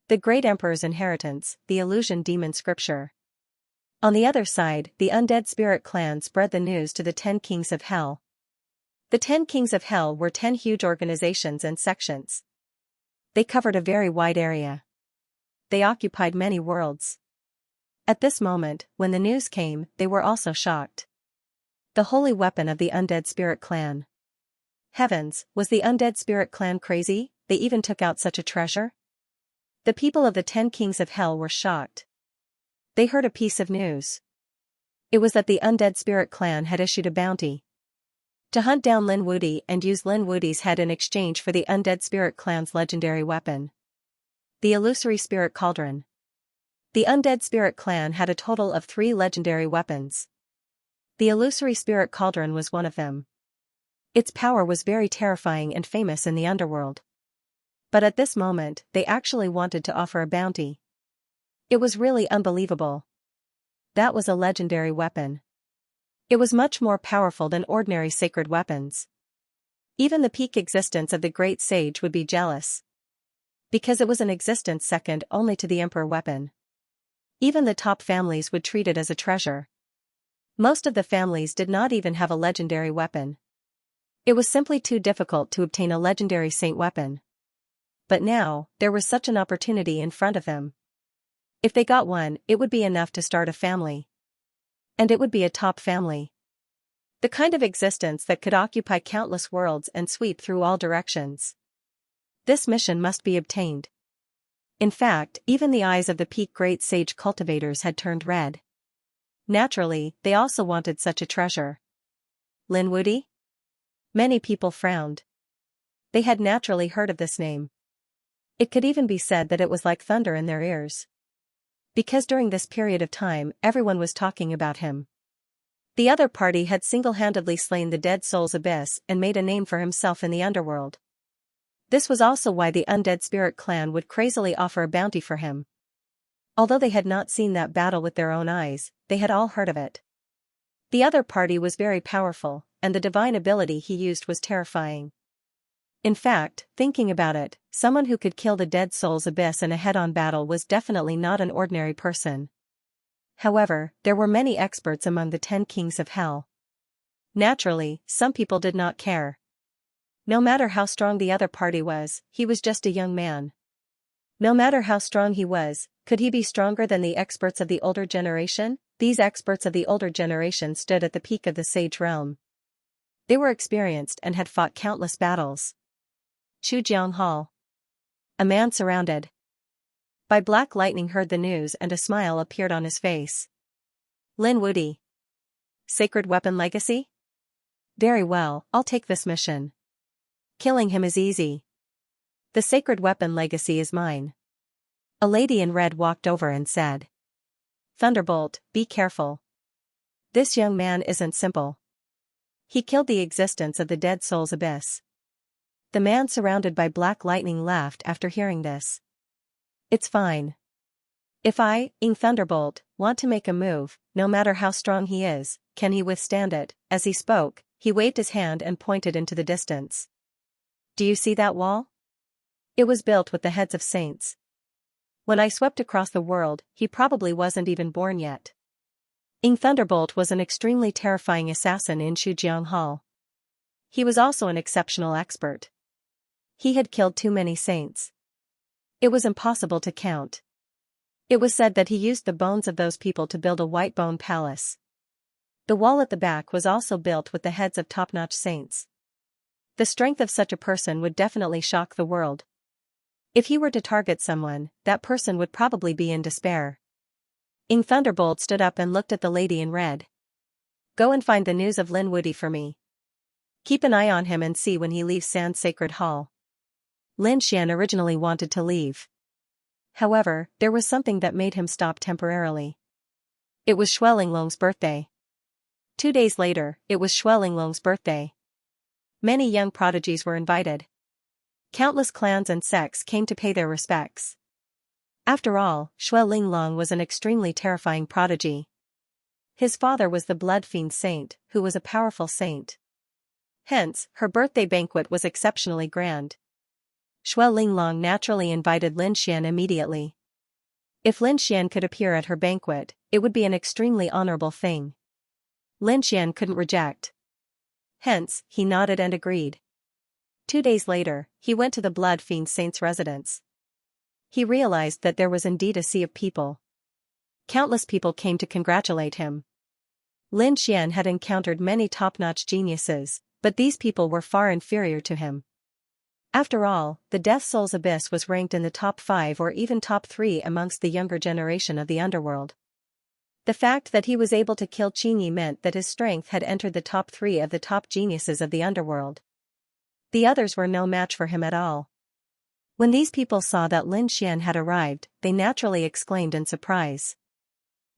The Great Emperor's Inheritance, the Illusion Demon Scripture. On the other side, the Undead Spirit Clan spread the news to the 10 Kings of Hell. The 10 Kings of Hell were 10 huge organizations and sections. They covered a very wide area. They occupied many worlds. At this moment, when the news came, they were also shocked. The holy weapon of the Undead Spirit Clan. Heavens, was the Undead Spirit Clan crazy? They even took out such a treasure? The people of the 10 Kings of Hell were shocked. They heard a piece of news. It was that the Undead Spirit Clan had issued a bounty to hunt down Lin Wudi and use Lin Wudi's head in exchange for the Undead Spirit Clan's legendary weapon. The Illusory Spirit Cauldron. The Undead Spirit Clan had a total of 3 legendary weapons. The Illusory Spirit Cauldron was one of them. Its power was very terrifying and famous in the underworld. But at this moment, they actually wanted to offer a bounty. It was really unbelievable. That was a legendary weapon. It was much more powerful than ordinary sacred weapons. Even the peak existence of the great sage would be jealous. Because it was an existence second only to the emperor weapon. Even the top families would treat it as a treasure. Most of the families did not even have a legendary weapon. It was simply too difficult to obtain a legendary saint weapon. But now, there was such an opportunity in front of them. If they got one, it would be enough to start a family. And it would be a top family. The kind of existence that could occupy countless worlds and sweep through all directions. This mission must be obtained. In fact, even the eyes of the peak great sage cultivators had turned red. Naturally, they also wanted such a treasure. Lin Wudi? Many people frowned. They had naturally heard of this name. It could even be said that it was like thunder in their ears. Because during this period of time, everyone was talking about him. The other party had single-handedly slain the Dead Soul's Abyss and made a name for himself in the underworld. This was also why the Undead Spirit Clan would crazily offer a bounty for him. Although they had not seen that battle with their own eyes, they had all heard of it. The other party was very powerful, and the divine ability he used was terrifying. In fact, thinking about it, someone who could kill the Dead Soul's Abyss in a head-on battle was definitely not an ordinary person. However, there were many experts among the 10 Kings of Hell. Naturally, some people did not care. No matter how strong the other party was, he was just a young man. No matter how strong he was, could he be stronger than the experts of the older generation? These experts of the older generation stood at the peak of the sage realm. They were experienced and had fought countless battles. Chujiang Hall. A man surrounded by black lightning heard the news and a smile appeared on his face. Lin Wudi. Sacred Weapon Legacy? Very well, I'll take this mission. Killing him is easy. The Sacred Weapon Legacy is mine. A lady in red walked over and said. Thunderbolt, be careful. This young man isn't simple. He killed the existence of the Dead Soul's Abyss. The man surrounded by black lightning laughed after hearing this. It's fine. If I, Thunderbolt, want to make a move, no matter how strong he is, can he withstand it? As he spoke, he waved his hand and pointed into the distance. Do you see that wall? It was built with the heads of saints. When I swept across the world, he probably wasn't even born yet. Thunderbolt was an extremely terrifying assassin in Chujiang Hall. He was also an exceptional expert. He had killed too many saints. It was impossible to count. It was said that he used the bones of those people to build a white bone palace. The wall at the back was also built with the heads of top-notch saints. The strength of such a person would definitely shock the world. If he were to target someone, that person would probably be in despair. Ing Thunderbolt stood up and looked at the lady in red. Go and find the news of Lin Wudy for me. Keep an eye on him and see when he leaves Sand Sacred Hall. Lin Xian originally wanted to leave. However, there was something that made him stop temporarily. It was Xue Linglong's birthday. 2 days later, it was Xue Linglong's birthday. Many young prodigies were invited. Countless clans and sects came to pay their respects. After all, Xue Linglong was an extremely terrifying prodigy. His father was the Blood Fiend Saint, who was a powerful saint. Hence, her birthday banquet was exceptionally grand. Xue Linglong naturally invited Lin Xian immediately. If Lin Xian could appear at her banquet, it would be an extremely honorable thing. Lin Xian couldn't reject. Hence, he nodded and agreed. 2 days later, he went to the Blood Fiend Saint's residence. He realized that there was indeed a sea of people. Countless people came to congratulate him. Lin Xian had encountered many top-notch geniuses, but these people were far inferior to him. After all, the Death Soul's Abyss was ranked in the top 5 or even top 3 amongst the younger generation of the underworld. The fact that he was able to kill Qingyi meant that his strength had entered the top 3 of the top geniuses of the underworld. The others were no match for him at all. When these people saw that Lin Xian had arrived, they naturally exclaimed in surprise.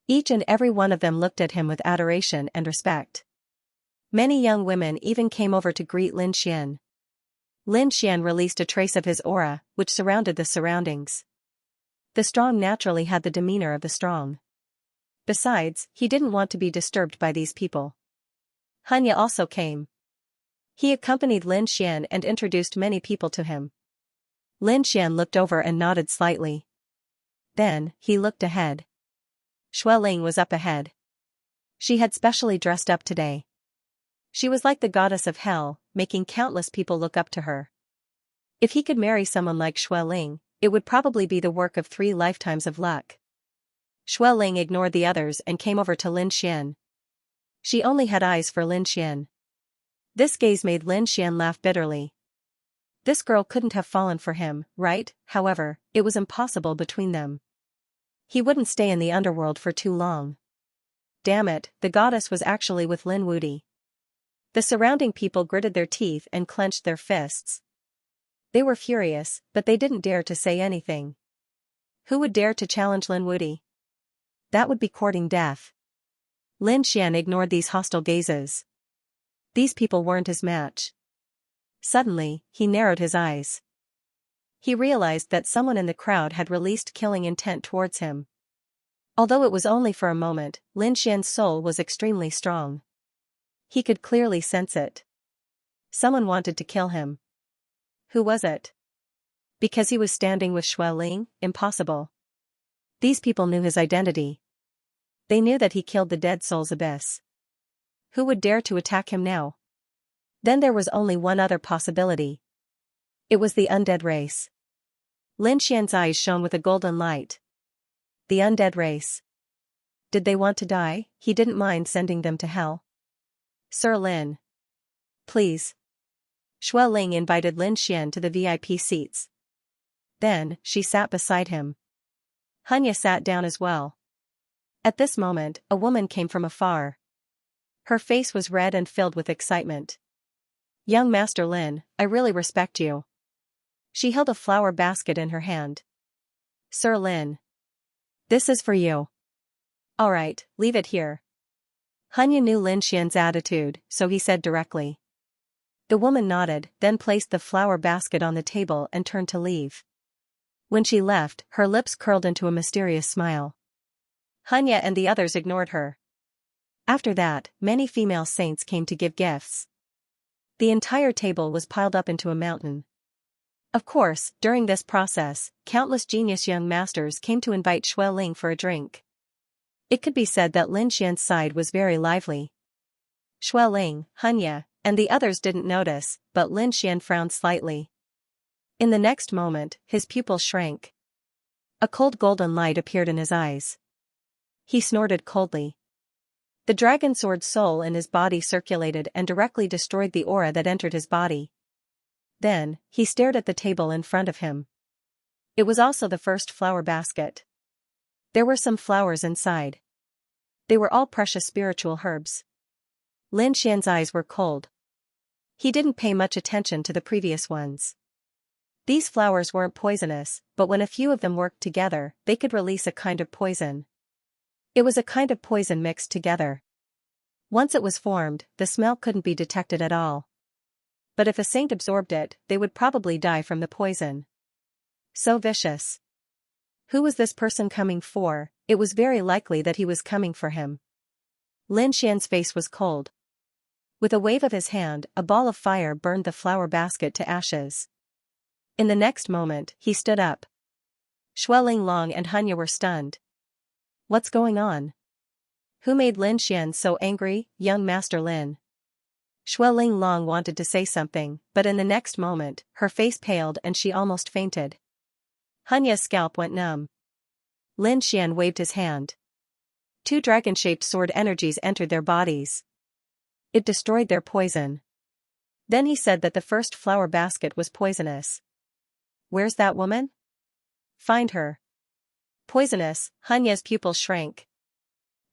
Each and every one of them looked at him with adoration and respect. Many young women even came over to greet Lin Xian. Lin Xian released a trace of his aura, which surrounded the surroundings. The strong naturally had the demeanor of the strong. Besides, he didn't want to be disturbed by these people. Hanya also came. He accompanied Lin Xian and introduced many people to him. Lin Xian looked over and nodded slightly. Then, he looked ahead. Xue Ling was up ahead. She had specially dressed up today. She was like the goddess of hell, making countless people look up to her. If he could marry someone like Xue Ling, it would probably be the work of 3 lifetimes of luck. Xue Ling ignored the others and came over to Lin Xian. She only had eyes for Lin Xian. This gaze made Lin Xian laugh bitterly. This girl couldn't have fallen for him, right? However, it was impossible between them. He wouldn't stay in the underworld for too long. Damn it, the goddess was actually with Lin Wudy. The surrounding people gritted their teeth and clenched their fists. They were furious, but they didn't dare to say anything. Who would dare to challenge Lin Wudy? That would be courting death. Lin Xian ignored these hostile gazes. These people weren't his match. Suddenly, he narrowed his eyes. He realized that someone in the crowd had released killing intent towards him. Although it was only for a moment, Lin Xian's soul was extremely strong. He could clearly sense it. Someone wanted to kill him. Who was it? Because he was standing with Xue Ling? Impossible. These people knew his identity. They knew that he killed the Dead Soul's Abyss. Who would dare to attack him now? Then there was only one other possibility. It was the undead race. Lin Xian's eyes shone with a golden light. The undead race. Did they want to die? He didn't mind sending them to hell. Sir Lin. Please. Xue Ling invited Lin Xian to the VIP seats. Then, she sat beside him. Hanya sat down as well. At this moment, a woman came from afar. Her face was red and filled with excitement. Young Master Lin, I really respect you. She held a flower basket in her hand. Sir Lin. This is for you. Alright, leave it here. Hanya knew Lin Xian's attitude, so he said directly. The woman nodded, then placed the flower basket on the table and turned to leave. When she left, her lips curled into a mysterious smile. Hanya and the others ignored her. After that, many female saints came to give gifts. The entire table was piled up into a mountain. Of course, during this process, countless genius young masters came to invite Xue Ling for a drink. It could be said that Lin Xian's side was very lively. Xue Ling, Hanya, and the others didn't notice, but Lin Xian frowned slightly. In the next moment, his pupils shrank. A cold golden light appeared in his eyes. He snorted coldly. The dragon sword soul in his body circulated and directly destroyed the aura that entered his body. Then, he stared at the table in front of him. It was also the first flower basket. There were some flowers inside. They were all precious spiritual herbs. Lin Xian's eyes were cold. He didn't pay much attention to the previous ones. These flowers weren't poisonous, but when a few of them worked together, they could release a kind of poison. It was a kind of poison mixed together. Once it was formed, the smell couldn't be detected at all. But if a saint absorbed it, they would probably die from the poison. So vicious. Who was this person coming for? It was very likely that he was coming for him. Lin Xian's face was cold. With a wave of his hand, a ball of fire burned the flower basket to ashes. In the next moment, he stood up. Xueling Long and Hanya were stunned. What's going on? Who made Lin Xian so angry, young Master Lin? Xueling Long wanted to say something, but in the next moment, her face paled and she almost fainted. Hanya's scalp went numb. Lin Xian waved his hand. Two dragon-shaped sword energies entered their bodies. It destroyed their poison. Then he said that the first flower basket was poisonous. Where's that woman? Find her. Poisonous, Hanya's pupils shrank.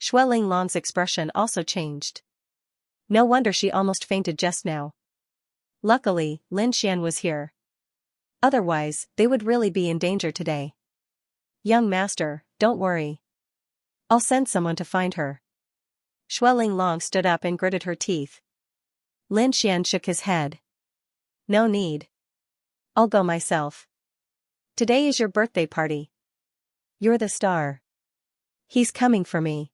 Xueling Long's expression also changed. No wonder she almost fainted just now. Luckily, Lin Xian was here. Otherwise, they would really be in danger today. Young master, don't worry. I'll send someone to find her. Xueling Long stood up and gritted her teeth. Lin Xian shook his head. No need. I'll go myself. Today is your birthday party. You're the star. He's coming for me.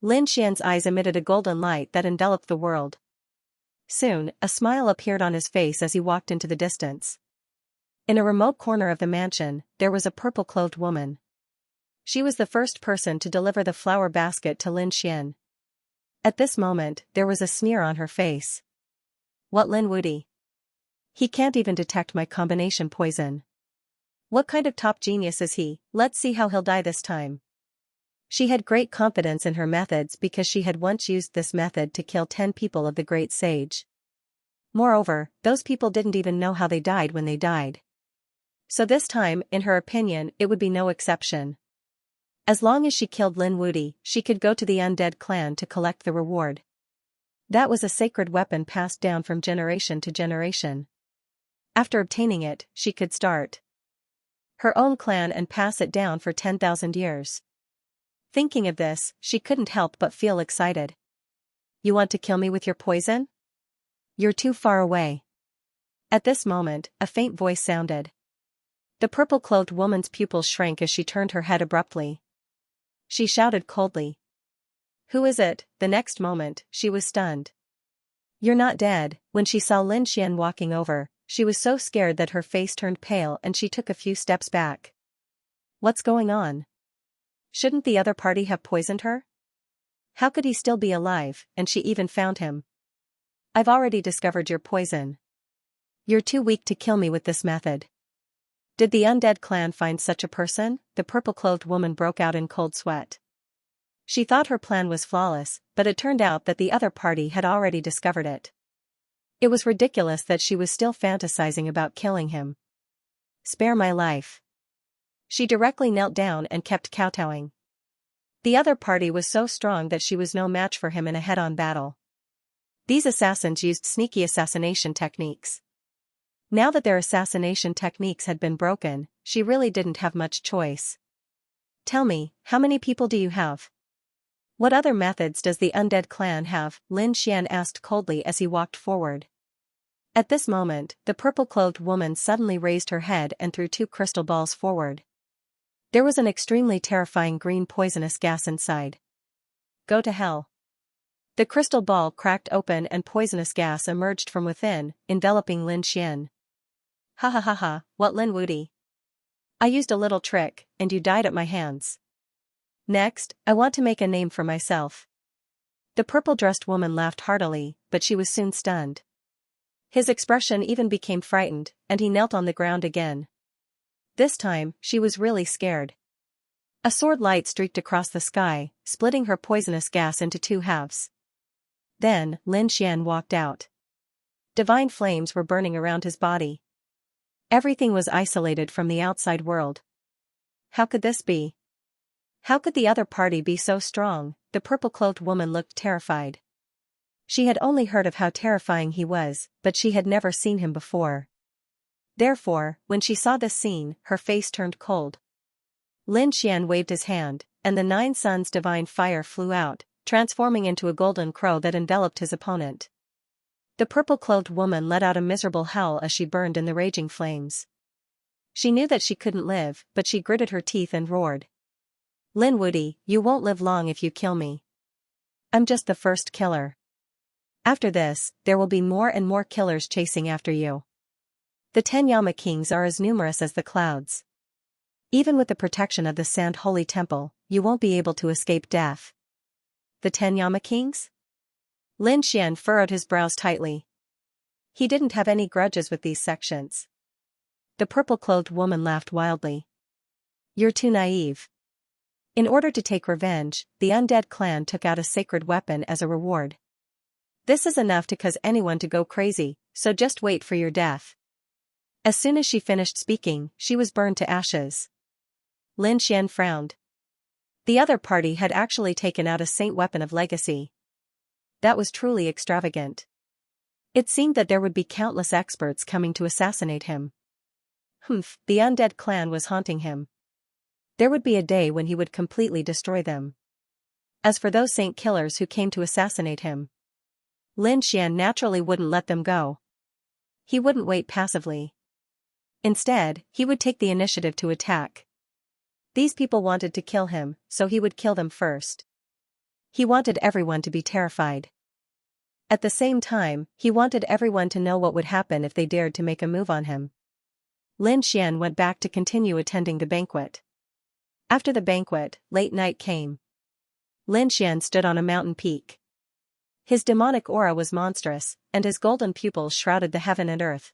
Lin Xian's eyes emitted a golden light that enveloped the world. Soon, a smile appeared on his face as he walked into the distance. In a remote corner of the mansion, there was a purple-clothed woman. She was the first person to deliver the flower basket to Lin Xian. At this moment, there was a sneer on her face. What Lin Wudi? He can't even detect my combination poison. What kind of top genius is he? Let's see how he'll die this time. She had great confidence in her methods because she had once used this method to kill 10 people of the great sage. Moreover, those people didn't even know how they died when they died. So this time, in her opinion, it would be no exception. As long as she killed Lin Wudi, she could go to the undead clan to collect the reward. That was a sacred weapon passed down from generation to generation. After obtaining it, she could start her own clan and pass it down for 10,000 years. Thinking of this, she couldn't help but feel excited. You want to kill me with your poison? You're too far away. At this moment, a faint voice sounded. The purple-clothed woman's pupils shrank as she turned her head abruptly. She shouted coldly. Who is it? The next moment, she was stunned. You're not dead. When she saw Lin Xian walking over, she was so scared that her face turned pale and she took a few steps back. What's going on? Shouldn't the other party have poisoned her? How could he still be alive, and she even found him? I've already discovered your poison. You're too weak to kill me with this method. Did the undead clan find such a person? The purple-clothed woman broke out in cold sweat. She thought her plan was flawless, but it turned out that the other party had already discovered it. It was ridiculous that she was still fantasizing about killing him. Spare my life. She directly knelt down and kept kowtowing. The other party was so strong that she was no match for him in a head-on battle. These assassins used sneaky assassination techniques. Now that their assassination techniques had been broken, she really didn't have much choice. Tell me, how many people do you have? What other methods does the undead clan have? Lin Xian asked coldly as he walked forward. At this moment, the purple-clothed woman suddenly raised her head and threw 2 crystal balls forward. There was an extremely terrifying green poisonous gas inside. Go to hell. The crystal ball cracked open and poisonous gas emerged from within, enveloping Lin Xian. Ha ha ha ha, what Lin Wudi? I used a little trick, and you died at my hands. Next, I want to make a name for myself. The purple-dressed woman laughed heartily, but she was soon stunned. His expression even became frightened, and he knelt on the ground again. This time, she was really scared. A sword light streaked across the sky, splitting her poisonous gas into 2 halves. Then, Lin Xian walked out. Divine flames were burning around his body. Everything was isolated from the outside world. How could this be? How could the other party be so strong? The purple-cloaked woman looked terrified. She had only heard of how terrifying he was, but she had never seen him before. Therefore, when she saw this scene, her face turned cold. Lin Xian waved his hand, and the 9 suns divine fire flew out, transforming into a golden crow that enveloped his opponent. The purple-clothed woman let out a miserable howl as she burned in the raging flames. She knew that she couldn't live, but she gritted her teeth and roared. Lin Wudy, you won't live long if you kill me. I'm just the first killer. After this, there will be more and more killers chasing after you. The 10 Yama kings are as numerous as the clouds. Even with the protection of the Sand Holy Temple, you won't be able to escape death. The 10 Yama kings? Lin Xian furrowed his brows tightly. He didn't have any grudges with these sections. The purple-clothed woman laughed wildly. You're too naive. In order to take revenge, the undead clan took out a sacred weapon as a reward. This is enough to cause anyone to go crazy, so just wait for your death. As soon as she finished speaking, she was burned to ashes. Lin Xian frowned. The other party had actually taken out a saint weapon of legacy. That was truly extravagant. It seemed that there would be countless experts coming to assassinate him. The undead clan was haunting him. There would be a day when he would completely destroy them. As for those saint killers who came to assassinate him, Lin Xian naturally wouldn't let them go. He wouldn't wait passively. Instead, he would take the initiative to attack. These people wanted to kill him, so he would kill them first. He wanted everyone to be terrified. At the same time, he wanted everyone to know what would happen if they dared to make a move on him. Lin Xian went back to continue attending the banquet. After the banquet, late night came. Lin Xian stood on a mountain peak. His demonic aura was monstrous, and his golden pupils shrouded the heaven and earth.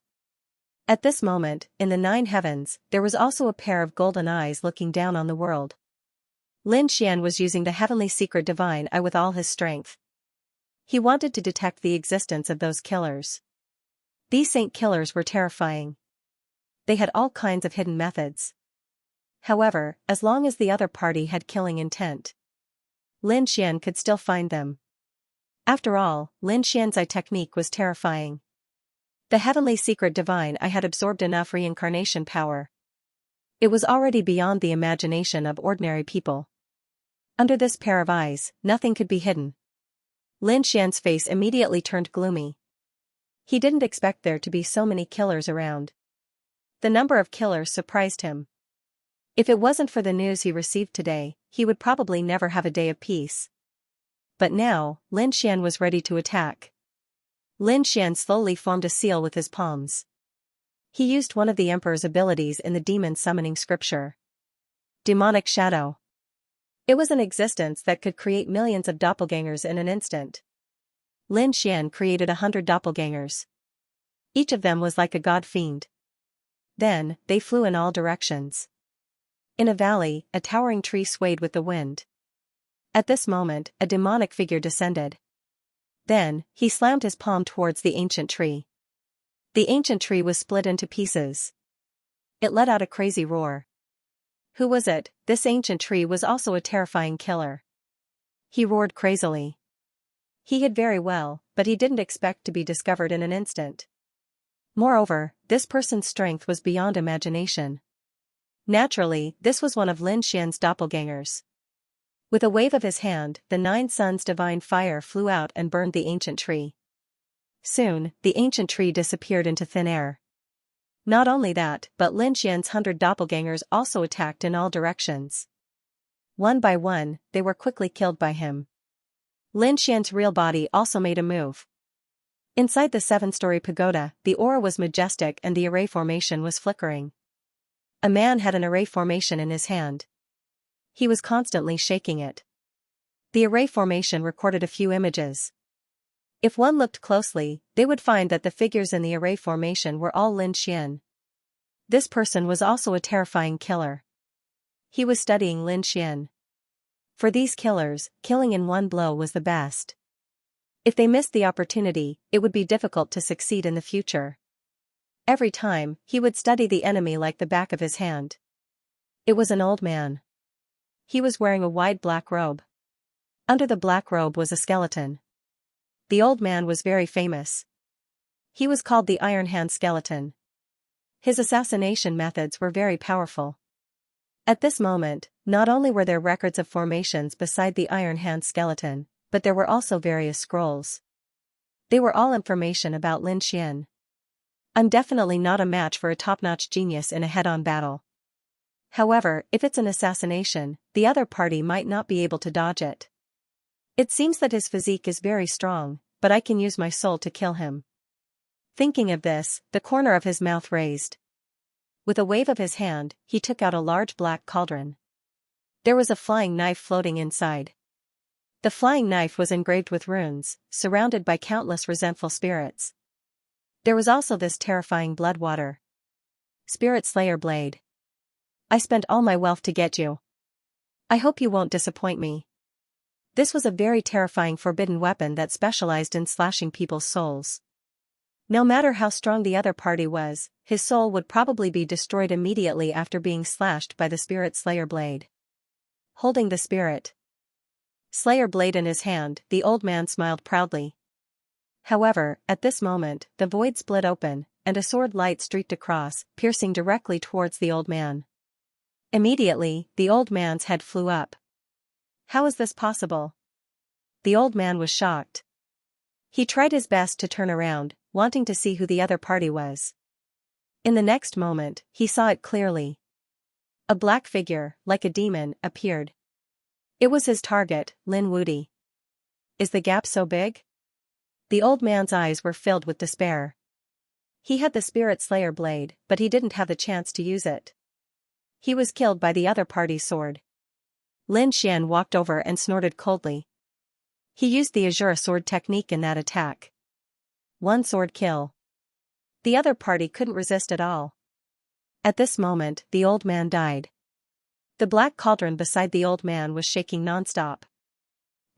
At this moment, in the 9 heavens, there was also a pair of golden eyes looking down on the world. Lin Xian was using the heavenly secret divine eye with all his strength. He wanted to detect the existence of those killers. These saint killers were terrifying. They had all kinds of hidden methods. However, as long as the other party had killing intent, Lin Xian could still find them. After all, Lin Xian's eye technique was terrifying. The heavenly secret divine eye had absorbed enough reincarnation power. It was already beyond the imagination of ordinary people. Under this pair of eyes, nothing could be hidden. Lin Xian's face immediately turned gloomy. He didn't expect there to be so many killers around. The number of killers surprised him. If it wasn't for the news he received today, he would probably never have a day of peace. But now, Lin Xian was ready to attack. Lin Xian slowly formed a seal with his palms. He used one of the Emperor's abilities in the demon summoning scripture. Demonic Shadow. It was an existence that could create millions of doppelgangers in an instant. Lin Xian created 100 doppelgangers. Each of them was like a god fiend. Then, they flew in all directions. In a valley, a towering tree swayed with the wind. At this moment, a demonic figure descended. Then, he slammed his palm towards the ancient tree. The ancient tree was split into pieces. It let out a crazy roar. Who was it? This ancient tree was also a terrifying killer. He roared crazily. He hid very well, but he didn't expect to be discovered in an instant. Moreover, this person's strength was beyond imagination. Naturally, this was one of Lin Xian's doppelgangers. With a wave of his hand, the 9 suns divine fire flew out and burned the ancient tree. Soon, the ancient tree disappeared into thin air. Not only that, but Lin Xian's 100 doppelgangers also attacked in all directions. One by one, they were quickly killed by him. Lin Xian's real body also made a move. Inside the 7-story pagoda, the aura was majestic and the array formation was flickering. A man had an array formation in his hand. He was constantly shaking it. The array formation recorded a few images. If one looked closely, they would find that the figures in the array formation were all Lin Xian. This person was also a terrifying killer. He was studying Lin Xian. For these killers, killing in one blow was the best. If they missed the opportunity, it would be difficult to succeed in the future. Every time, he would study the enemy like the back of his hand. It was an old man. He was wearing a wide black robe. Under the black robe was a skeleton. The old man was very famous. He was called the Iron Hand Skeleton. His assassination methods were very powerful. At this moment, not only were there records of formations beside the Iron Hand Skeleton, but there were also various scrolls. They were all information about Lin Xian. I'm definitely not a match for a top-notch genius in a head-on battle. However, if it's an assassination, the other party might not be able to dodge it. It seems that his physique is very strong, but I can use my soul to kill him. Thinking of this, the corner of his mouth raised. With a wave of his hand, he took out a large black cauldron. There was a flying knife floating inside. The flying knife was engraved with runes, surrounded by countless resentful spirits. There was also this terrifying blood water. Spirit Slayer Blade. I spent all my wealth to get you. I hope you won't disappoint me. This was a very terrifying forbidden weapon that specialized in slashing people's souls. No matter how strong the other party was, his soul would probably be destroyed immediately after being slashed by the Spirit Slayer Blade. Holding the Spirit Slayer Blade in his hand, the old man smiled proudly. However, at this moment, the void split open, and a sword light streaked across, piercing directly towards the old man. Immediately, the old man's head flew up. How is this possible? The old man was shocked. He tried his best to turn around, wanting to see who the other party was. In the next moment, he saw it clearly. A black figure, like a demon, appeared. It was his target, Lin Wudi. Is the gap so big? The old man's eyes were filled with despair. He had the Spirit Slayer Blade, but he didn't have the chance to use it. He was killed by the other party's sword. Lin Xian walked over and snorted coldly. He used the Azure sword technique in that attack. One sword kill. The other party couldn't resist at all. At this moment, the old man died. The black cauldron beside the old man was shaking non-stop.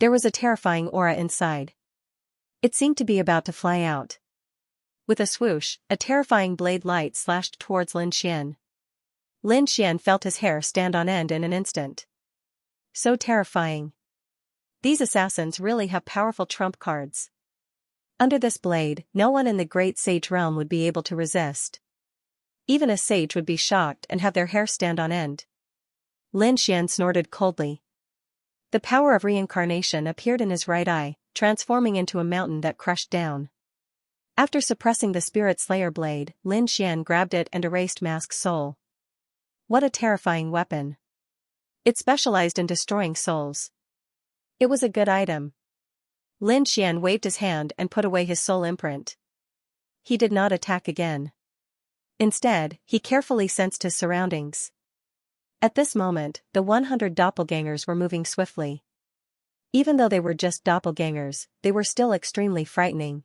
There was a terrifying aura inside. It seemed to be about to fly out. With a swoosh, a terrifying blade light slashed towards Lin Xian. Lin Xian felt his hair stand on end in an instant. So terrifying. These assassins really have powerful trump cards. Under this blade, no one in the Great Sage realm would be able to resist. Even a sage would be shocked and have their hair stand on end. Lin Xian snorted coldly. The power of reincarnation appeared in his right eye, transforming into a mountain that crushed down. After suppressing the Spirit Slayer Blade, Lin Xian grabbed it and erased Mask's soul. What a terrifying weapon. It specialized in destroying souls. It was a good item. Lin Xian waved his hand and put away his soul imprint. He did not attack again. Instead, he carefully sensed his surroundings. At this moment, the 100 doppelgangers were moving swiftly. Even though they were just doppelgangers, they were still extremely frightening.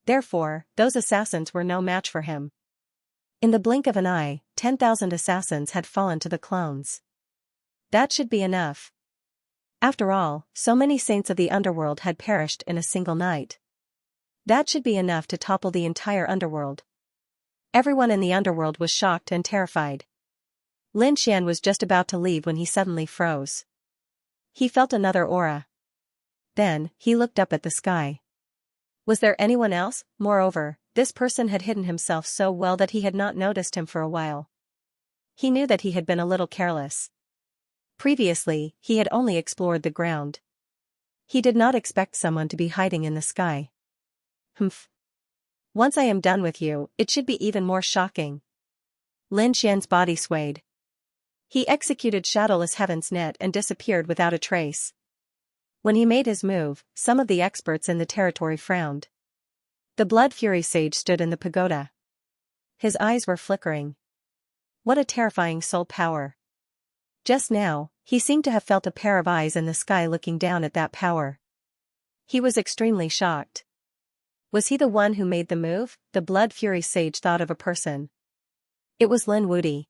Therefore, those assassins were no match for him. In the blink of an eye, 10,000 assassins had fallen to the clones. That should be enough. After all, so many saints of the underworld had perished in a single night. That should be enough to topple the entire underworld. Everyone in the underworld was shocked and terrified. Lin Xian was just about to leave when he suddenly froze. He felt another aura. Then, he looked up at the sky. Was there anyone else? Moreover, this person had hidden himself so well that he had not noticed him for a while. He knew that he had been a little careless. Previously, he had only explored the ground. He did not expect someone to be hiding in the sky. Humph. Once I am done with you, it should be even more shocking. Lin Xian's body swayed. He executed Shadowless Heaven's Net and disappeared without a trace. When he made his move, some of the experts in the territory frowned. The Blood Fury Sage stood in the pagoda. His eyes were flickering. What a terrifying soul power. Just now, he seemed to have felt a pair of eyes in the sky looking down at that power. He was extremely shocked. Was he the one who made the move? The Blood Fury Sage thought of a person. It was Lin Wudi.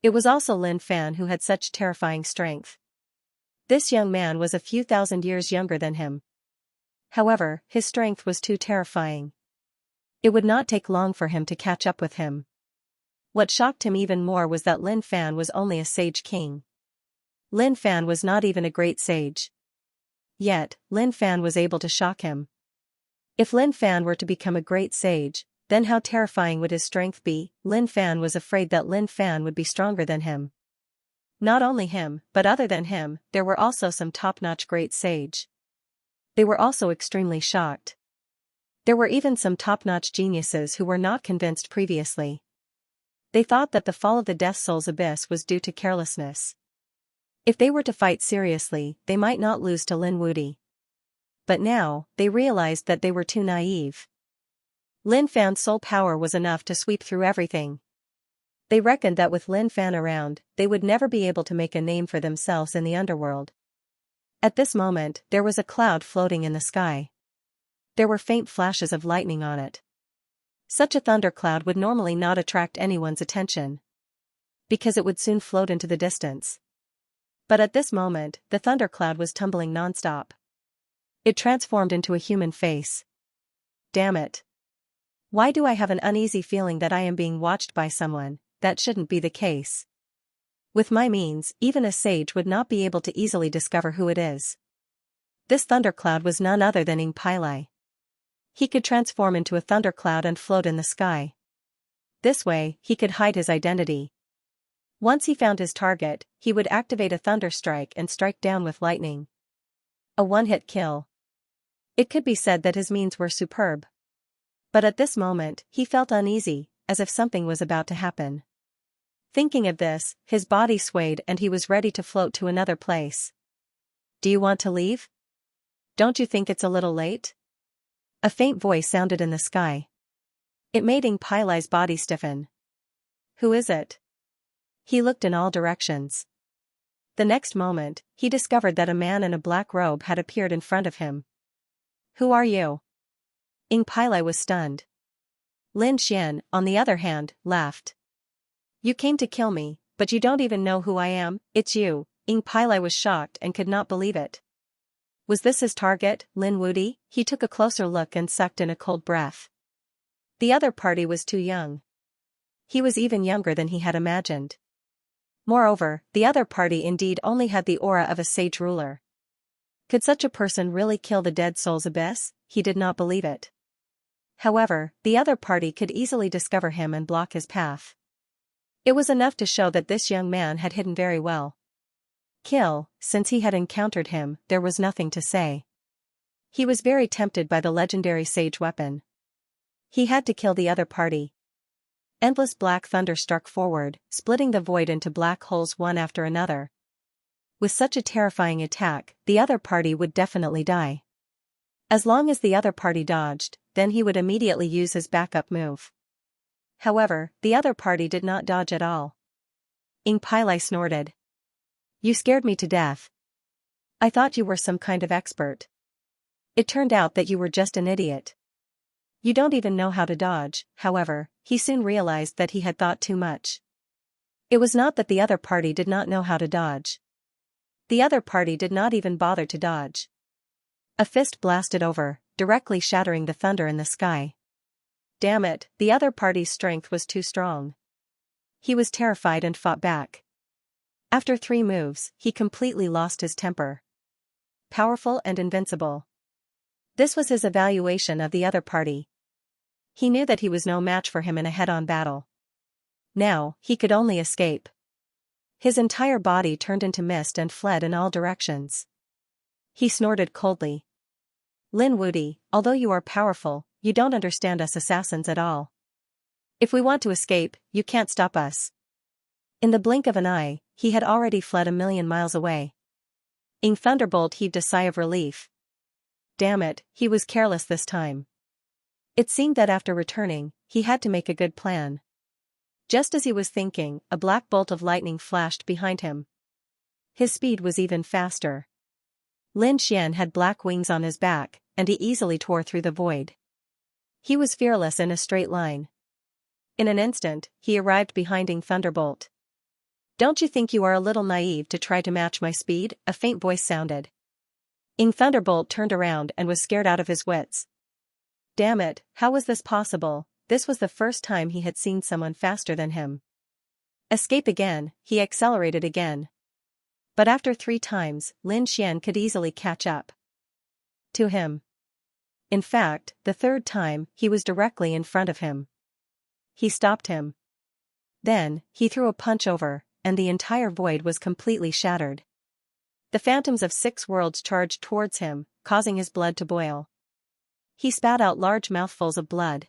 It was also Lin Fan who had such terrifying strength. This young man was a few thousand years younger than him. However, his strength was too terrifying. It would not take long for him to catch up with him. What shocked him even more was that Lin Fan was only a Sage King. Lin Fan was not even a great sage. Yet, Lin Fan was able to shock him. If Lin Fan were to become a great sage, then how terrifying would his strength be? Lin Fan was afraid that Lin Fan would be stronger than him. Not only him, but other than him, there were also some top-notch great sage. They were also extremely shocked. There were even some top-notch geniuses who were not convinced previously. They thought that the fall of the Death Soul's abyss was due to carelessness. If they were to fight seriously, they might not lose to Lin Wuti. But now, they realized that they were too naive. Lin Fan's soul power was enough to sweep through everything. They reckoned that with Lin Fan around, they would never be able to make a name for themselves in the underworld. At this moment, there was a cloud floating in the sky. There were faint flashes of lightning on it. Such a thundercloud would normally not attract anyone's attention, because it would soon float into the distance. But at this moment, the thundercloud was tumbling non-stop. It transformed into a human face. Damn it. Why do I have an uneasy feeling that I am being watched by someone? That shouldn't be the case. With my means, even a sage would not be able to easily discover who it is. This thundercloud was none other than Ing Pailai. He could transform into a thundercloud and float in the sky. This way, he could hide his identity. Once he found his target, he would activate a thunder strike and strike down with lightning. A one-hit kill. It could be said that his means were superb. But at this moment, he felt uneasy, as if something was about to happen. Thinking of this, his body swayed and he was ready to float to another place. Do you want to leave? Don't you think it's a little late? A faint voice sounded in the sky. It made Ing Pailai's body stiffen. Who is it? He looked in all directions. The next moment, he discovered that a man in a black robe had appeared in front of him. Who are you? Ing Pailai was stunned. Lin Xian, on the other hand, laughed. You came to kill me, but you don't even know who I am. It's you. Ing Pailai was shocked and could not believe it. Was this his target, Lin Wuti? He took a closer look and sucked in a cold breath. The other party was too young. He was even younger than he had imagined. Moreover, the other party indeed only had the aura of a sage ruler. Could such a person really kill the Dead Soul's abyss? He did not believe it. However, the other party could easily discover him and block his path. It was enough to show that this young man had hidden very well. Kill, since he had encountered him, there was nothing to say. He was very tempted by the legendary sage weapon. He had to kill the other party. Endless black thunder struck forward, splitting the void into black holes one after another. With such a terrifying attack, the other party would definitely die. As long as the other party dodged, then he would immediately use his backup move. However, the other party did not dodge at all. Ing Pailai snorted. You scared me to death. I thought you were some kind of expert. It turned out that you were just an idiot. You don't even know how to dodge. However, he soon realized that he had thought too much. It was not that the other party did not know how to dodge. The other party did not even bother to dodge. A fist blasted over, directly shattering the thunder in the sky. Damn it, the other party's strength was too strong. He was terrified and fought back. After 3 moves, he completely lost his temper. Powerful and invincible. This was his evaluation of the other party. He knew that he was no match for him in a head-on battle. Now, he could only escape. His entire body turned into mist and fled in all directions. He snorted coldly. Lin Wuti, although you are powerful, you don't understand us assassins at all. If we want to escape, you can't stop us. In the blink of an eye, he had already fled 1,000,000 miles away. Ing Thunderbolt heaved a sigh of relief. Damn it, he was careless this time. It seemed that after returning, he had to make a good plan. Just as he was thinking, a black bolt of lightning flashed behind him. His speed was even faster. Lin Xian had black wings on his back, and he easily tore through the void. He was fearless in a straight line. In an instant, he arrived behind Ing Thunderbolt. Don't you think you are a little naive to try to match my speed? A faint voice sounded. Ing Thunderbolt turned around and was scared out of his wits. Damn it, how was this possible? This was the first time he had seen someone faster than him. Escape again, he accelerated again. But after 3 times, Lin Xian could easily catch up to him. In fact, the 3rd time, he was directly in front of him. He stopped him. Then, he threw a punch over, and the entire void was completely shattered. The phantoms of 6 worlds charged towards him, causing his blood to boil. He spat out large mouthfuls of blood.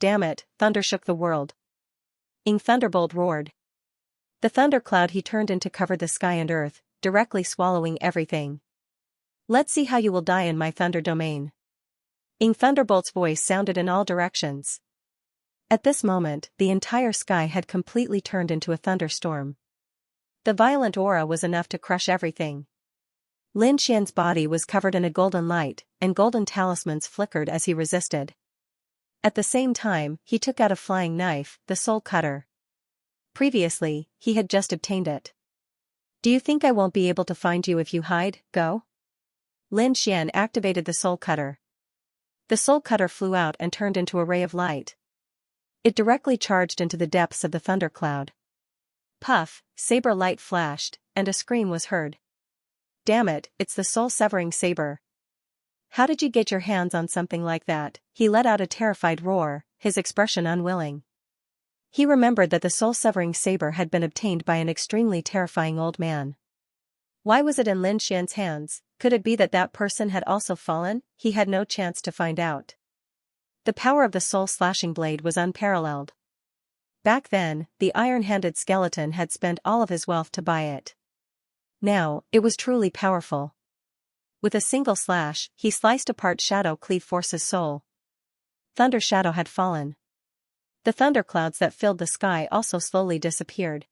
Damn it, thunder shook the world. Ing Thunderbolt roared. The thundercloud he turned into covered the sky and earth, directly swallowing everything. Let's see how you will die in my thunder domain. Ing Thunderbolt's voice sounded in all directions. At this moment, the entire sky had completely turned into a thunderstorm. The violent aura was enough to crush everything. Lin Xian's body was covered in a golden light, and golden talismans flickered as he resisted. At the same time, he took out a flying knife, the soul cutter. Previously, he had just obtained it. Do you think I won't be able to find you if you hide? Go? Lin Xian activated the soul cutter. The soul cutter flew out and turned into a ray of light. It directly charged into the depths of the thundercloud. Puff, saber light flashed, and a scream was heard. Damn it, it's the soul-severing saber. How did you get your hands on something like that? He let out a terrified roar, his expression unwilling. He remembered that the soul-severing saber had been obtained by an extremely terrifying old man. Why was it in Lin Xian's hands? Could it be that that person had also fallen? He had no chance to find out. The power of the soul-slashing blade was unparalleled. Back then, the iron-handed skeleton had spent all of his wealth to buy it. Now, it was truly powerful. With a single slash, he sliced apart Shadow Cleave Force's soul. Thunder Shadow had fallen. The thunderclouds that filled the sky also slowly disappeared.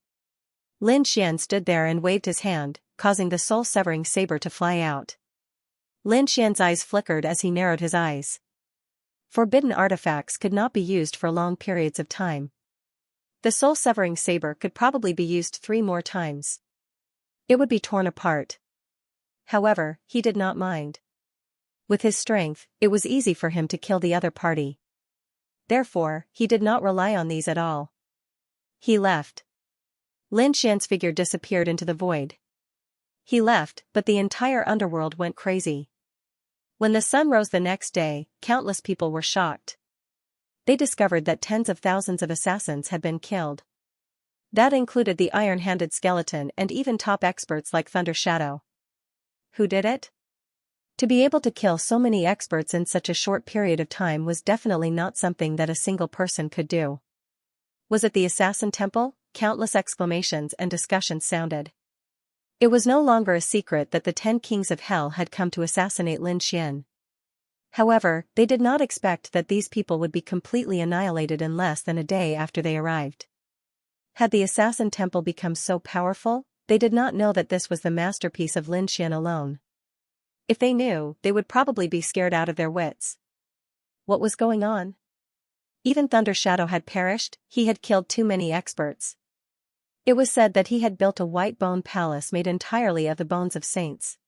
Lin Xian stood there and waved his hand, causing the soul-severing saber to fly out. Lin Xian's eyes flickered as he narrowed his eyes. Forbidden artifacts could not be used for long periods of time. The soul-severing saber could probably be used 3 more times. It would be torn apart. However, he did not mind. With his strength, it was easy for him to kill the other party. Therefore, he did not rely on these at all. He left. Lin Xian's figure disappeared into the void. He left, but the entire underworld went crazy. When the sun rose the next day, countless people were shocked. They discovered that tens of thousands of assassins had been killed. That included the iron-handed skeleton and even top experts like Thunder Shadow. Who did it? To be able to kill so many experts in such a short period of time was definitely not something that a single person could do. Was it the Assassin Temple? Countless exclamations and discussions sounded. It was no longer a secret that the 10 Kings of Hell had come to assassinate Lin Xian. However, they did not expect that these people would be completely annihilated in less than a day after they arrived. Had the Assassin Temple become so powerful? They did not know that this was the masterpiece of Lin Xian alone. If they knew, they would probably be scared out of their wits. What was going on? Even Thunder Shadow had perished, he had killed too many experts. It was said that he had built a white bone palace made entirely of the bones of saints.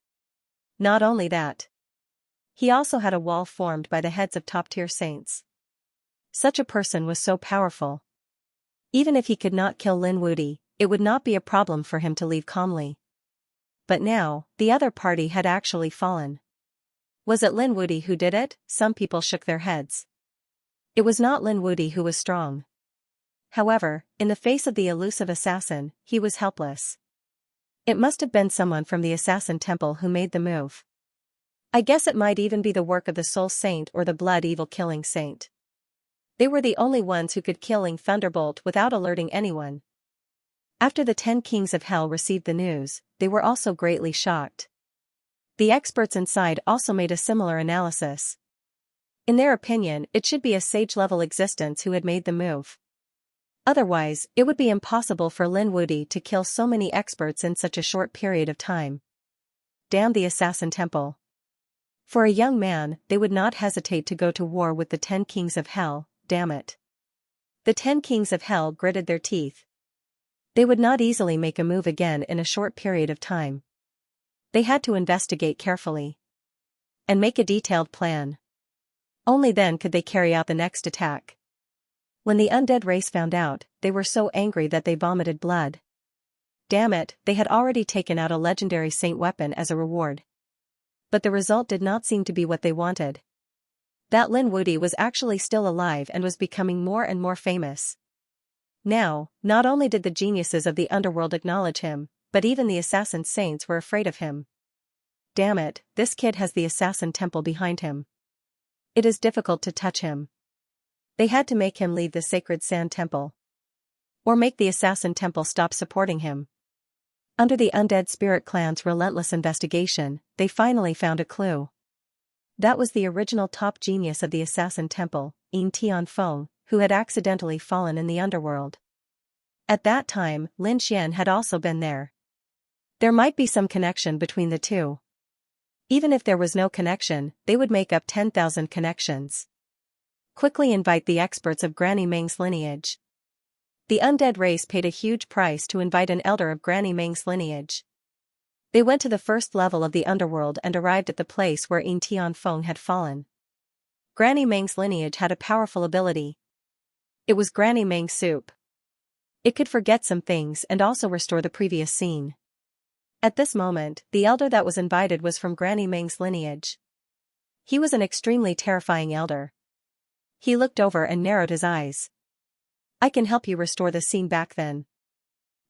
Not only that. He also had a wall formed by the heads of top-tier saints. Such a person was so powerful. Even if he could not kill Lin Wudi, it would not be a problem for him to leave calmly. But now, the other party had actually fallen. Was it Lin Wudi who did it? Some people shook their heads. It was not Lin Wudi who was strong. However, in the face of the elusive assassin, he was helpless. It must have been someone from the Assassin Temple who made the move. I guess it might even be the work of the Soul Saint or the Blood Evil Killing Saint. They were the only ones who could kill Ing Thunderbolt without alerting anyone. After the 10 Kings of Hell received the news, they were also greatly shocked. The experts inside also made a similar analysis. In their opinion, it should be a sage-level existence who had made the move. Otherwise, it would be impossible for Lin Wudi to kill so many experts in such a short period of time. Damn the Assassin Temple. For a young man, they would not hesitate to go to war with the 10 Kings of Hell, damn it. The 10 Kings of Hell gritted their teeth. They would not easily make a move again in a short period of time. They had to investigate carefully. And make a detailed plan. Only then could they carry out the next attack. When the undead race found out, they were so angry that they vomited blood. Damn it, they had already taken out a legendary saint weapon as a reward. But the result did not seem to be what they wanted. That Lin Wudi was actually still alive and was becoming more and more famous. Now, not only did the geniuses of the underworld acknowledge him, but even the assassin saints were afraid of him. Damn it, this kid has the assassin temple behind him. It is difficult to touch him. They had to make him leave the sacred sand temple. Or make the assassin temple stop supporting him. Under the undead spirit clan's relentless investigation, they finally found a clue. That was the original top genius of the assassin temple, Yin Tianfeng, who had accidentally fallen in the underworld. At that time, Lin Xian had also been there. There might be some connection between the two. Even if there was no connection, they would make up 10,000 connections. Quickly invite the experts of Granny Meng's lineage. The undead race paid a huge price to invite an elder of Granny Meng's lineage. They went to the first level of the underworld and arrived at the place where Yin Tianfeng had fallen. Granny Meng's lineage had a powerful ability. It was Granny Meng soup. It could forget some things and also restore the previous scene. At this moment, the elder that was invited was from Granny Meng's lineage. He was an extremely terrifying elder. He looked over and narrowed his eyes. I can help you restore the scene back then.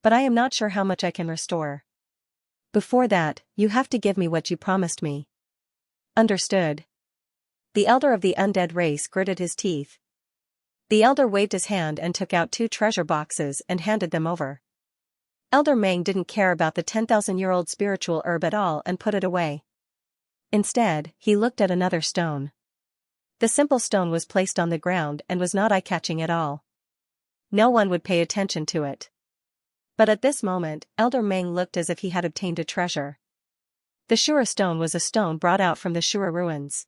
But I am not sure how much I can restore. Before that, you have to give me what you promised me. Understood. The elder of the undead race gritted his teeth. The elder waved his hand and took out 2 treasure boxes and handed them over. Elder Meng didn't care about the 10,000-year-old spiritual herb at all and put it away. Instead, he looked at another stone. The simple stone was placed on the ground and was not eye-catching at all. No one would pay attention to it. But at this moment, Elder Meng looked as if he had obtained a treasure. The Shura stone was a stone brought out from the Shura ruins.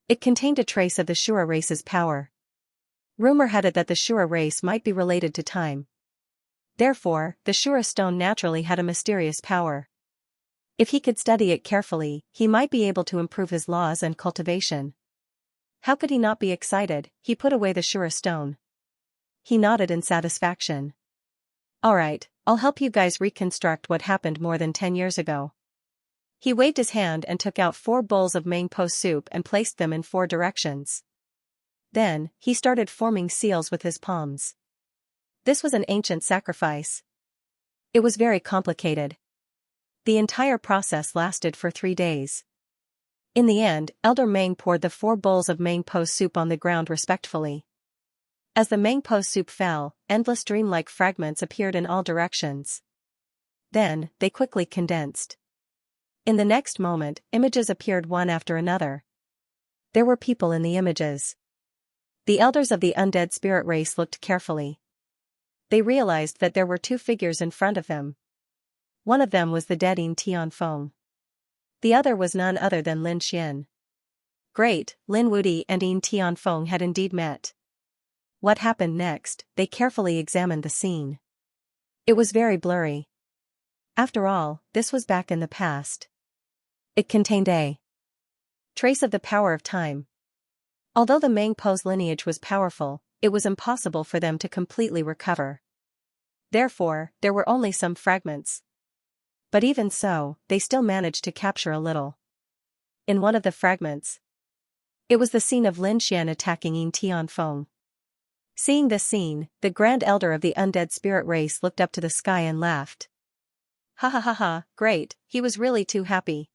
It contained a trace of the Shura race's power. Rumor had it that the Shura race might be related to time. Therefore, the Shura stone naturally had a mysterious power. If he could study it carefully, he might be able to improve his laws and cultivation. How could he not be excited? He put away the Shura stone. He nodded in satisfaction. Alright, I'll help you guys reconstruct what happened more than 10 years ago. He waved his hand and took out 4 bowls of mangpo soup and placed them in 4 directions. Then, he started forming seals with his palms. This was an ancient sacrifice. It was very complicated. The entire process lasted for 3 days. In the end, Elder Meng poured the 4 bowls of mangpo soup on the ground respectfully. As the mangpo soup fell, endless dream-like fragments appeared in all directions. Then, they quickly condensed. In the next moment, images appeared one after another. There were people in the images. The elders of the undead spirit race looked carefully. They realized that there were 2 figures in front of them. One of them was the dead Yin Tianfeng. The other was none other than Lin Xian. Great, Lin Wudi and Yin Tianfeng had indeed met. What happened next? They carefully examined the scene. It was very blurry. After all, this was back in the past. It contained a trace of the power of time. Although the Mangpo's lineage was powerful, it was impossible for them to completely recover. Therefore, there were only some fragments. But even so, they still managed to capture a little. In one of the fragments, it was the scene of Lin Xian attacking Yin Tianfeng. Seeing this scene, the Grand Elder of the undead spirit race looked up to the sky and laughed. Ha ha ha ha, great, he was really too happy.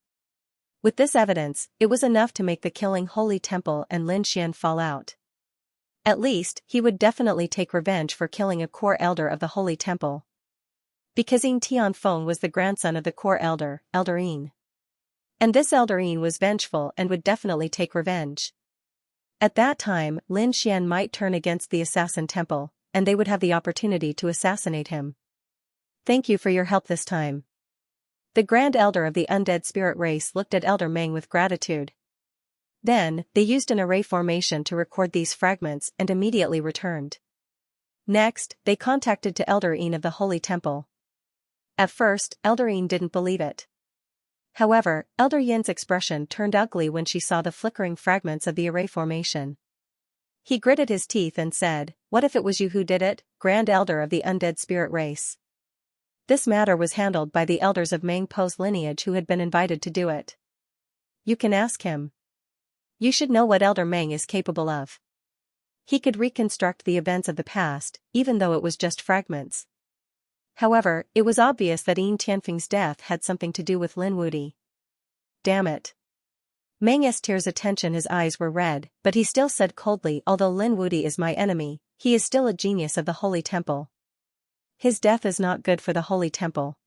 With this evidence, it was enough to make the killing Holy Temple and Lin Xian fall out. At least, he would definitely take revenge for killing a core elder of the Holy Temple. Because Yin Tianfeng was the grandson of the core elder, Elder Yin. And this Elder Yin was vengeful and would definitely take revenge. At that time, Lin Xian might turn against the Assassin Temple, and they would have the opportunity to assassinate him. Thank you for your help this time. The Grand Elder of the undead spirit race looked at Elder Meng with gratitude. Then, they used an array formation to record these fragments and immediately returned. Next, they contacted to Elder Yin of the Holy Temple. At first, Elder Yin didn't believe it. However, Elder Yin's expression turned ugly when she saw the flickering fragments of the array formation. He gritted his teeth and said, "What if it was you who did it, Grand Elder of the undead spirit race?" This matter was handled by the elders of Meng Po's lineage who had been invited to do it. You can ask him. You should know what Elder Meng is capable of. He could reconstruct the events of the past, even though it was just fragments. However, it was obvious that Yin Tianfeng's death had something to do with Lin Wuti. Damn it. Meng Estier's attention, his eyes were red, but he still said coldly, although Lin Wuti is my enemy, he is still a genius of the Holy Temple. His death is not good for the Holy Temple.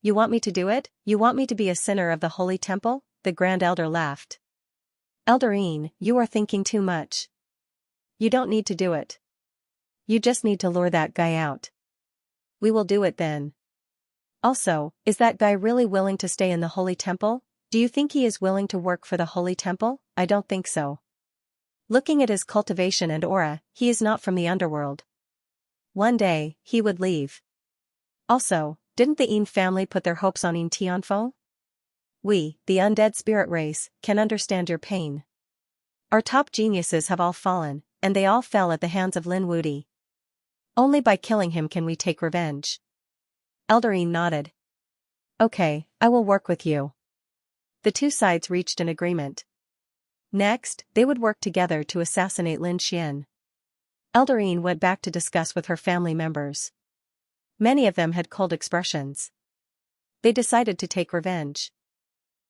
You want me to do it? You want me to be a sinner of the Holy Temple? The Grand Elder laughed. Elder Yin, you are thinking too much. You don't need to do it. You just need to lure that guy out. We will do it then. Also, is that guy really willing to stay in the Holy Temple? Do you think he is willing to work for the Holy Temple? I don't think so. Looking at his cultivation and aura, he is not from the underworld. One day, he would leave. Also, didn't the Yin family put their hopes on Yin Tianfeng? We, the undead spirit race, can understand your pain. Our top geniuses have all fallen, and they all fell at the hands of Lin Wuti. Only by killing him can we take revenge. Elder Yin nodded. Okay, I will work with you. The two sides reached an agreement. Next, they would work together to assassinate Lin Xian. Elder Yin went back to discuss with her family members. Many of them had cold expressions. They decided to take revenge.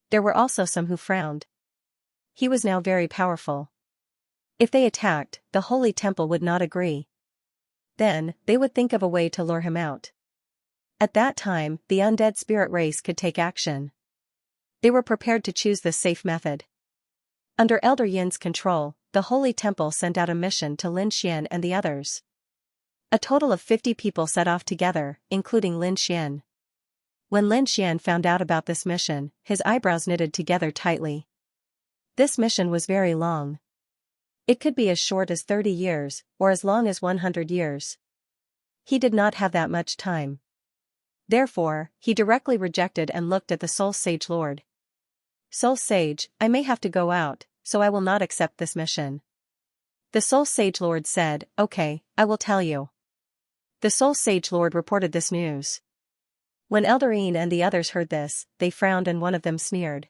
There were also some who frowned. He was now very powerful. If they attacked, the Holy Temple would not agree. Then, they would think of a way to lure him out. At that time, the undead spirit race could take action. They were prepared to choose this safe method. Under Elder Yin's control, the Holy Temple sent out a mission to Lin Xian and the others. A total of 50 people set off together, including Lin Xian. When Lin Xian found out about this mission, his eyebrows knitted together tightly. This mission was very long. It could be as short as 30 years, or as long as 100 years. He did not have that much time. Therefore, he directly rejected and looked at the Soul Sage Lord. Soul Sage, I may have to go out, so I will not accept this mission. The Soul Sage Lord said, okay, I will tell you. The Soul Sage Lord reported this news. When Elder Yin and the others heard this, they frowned and one of them sneered.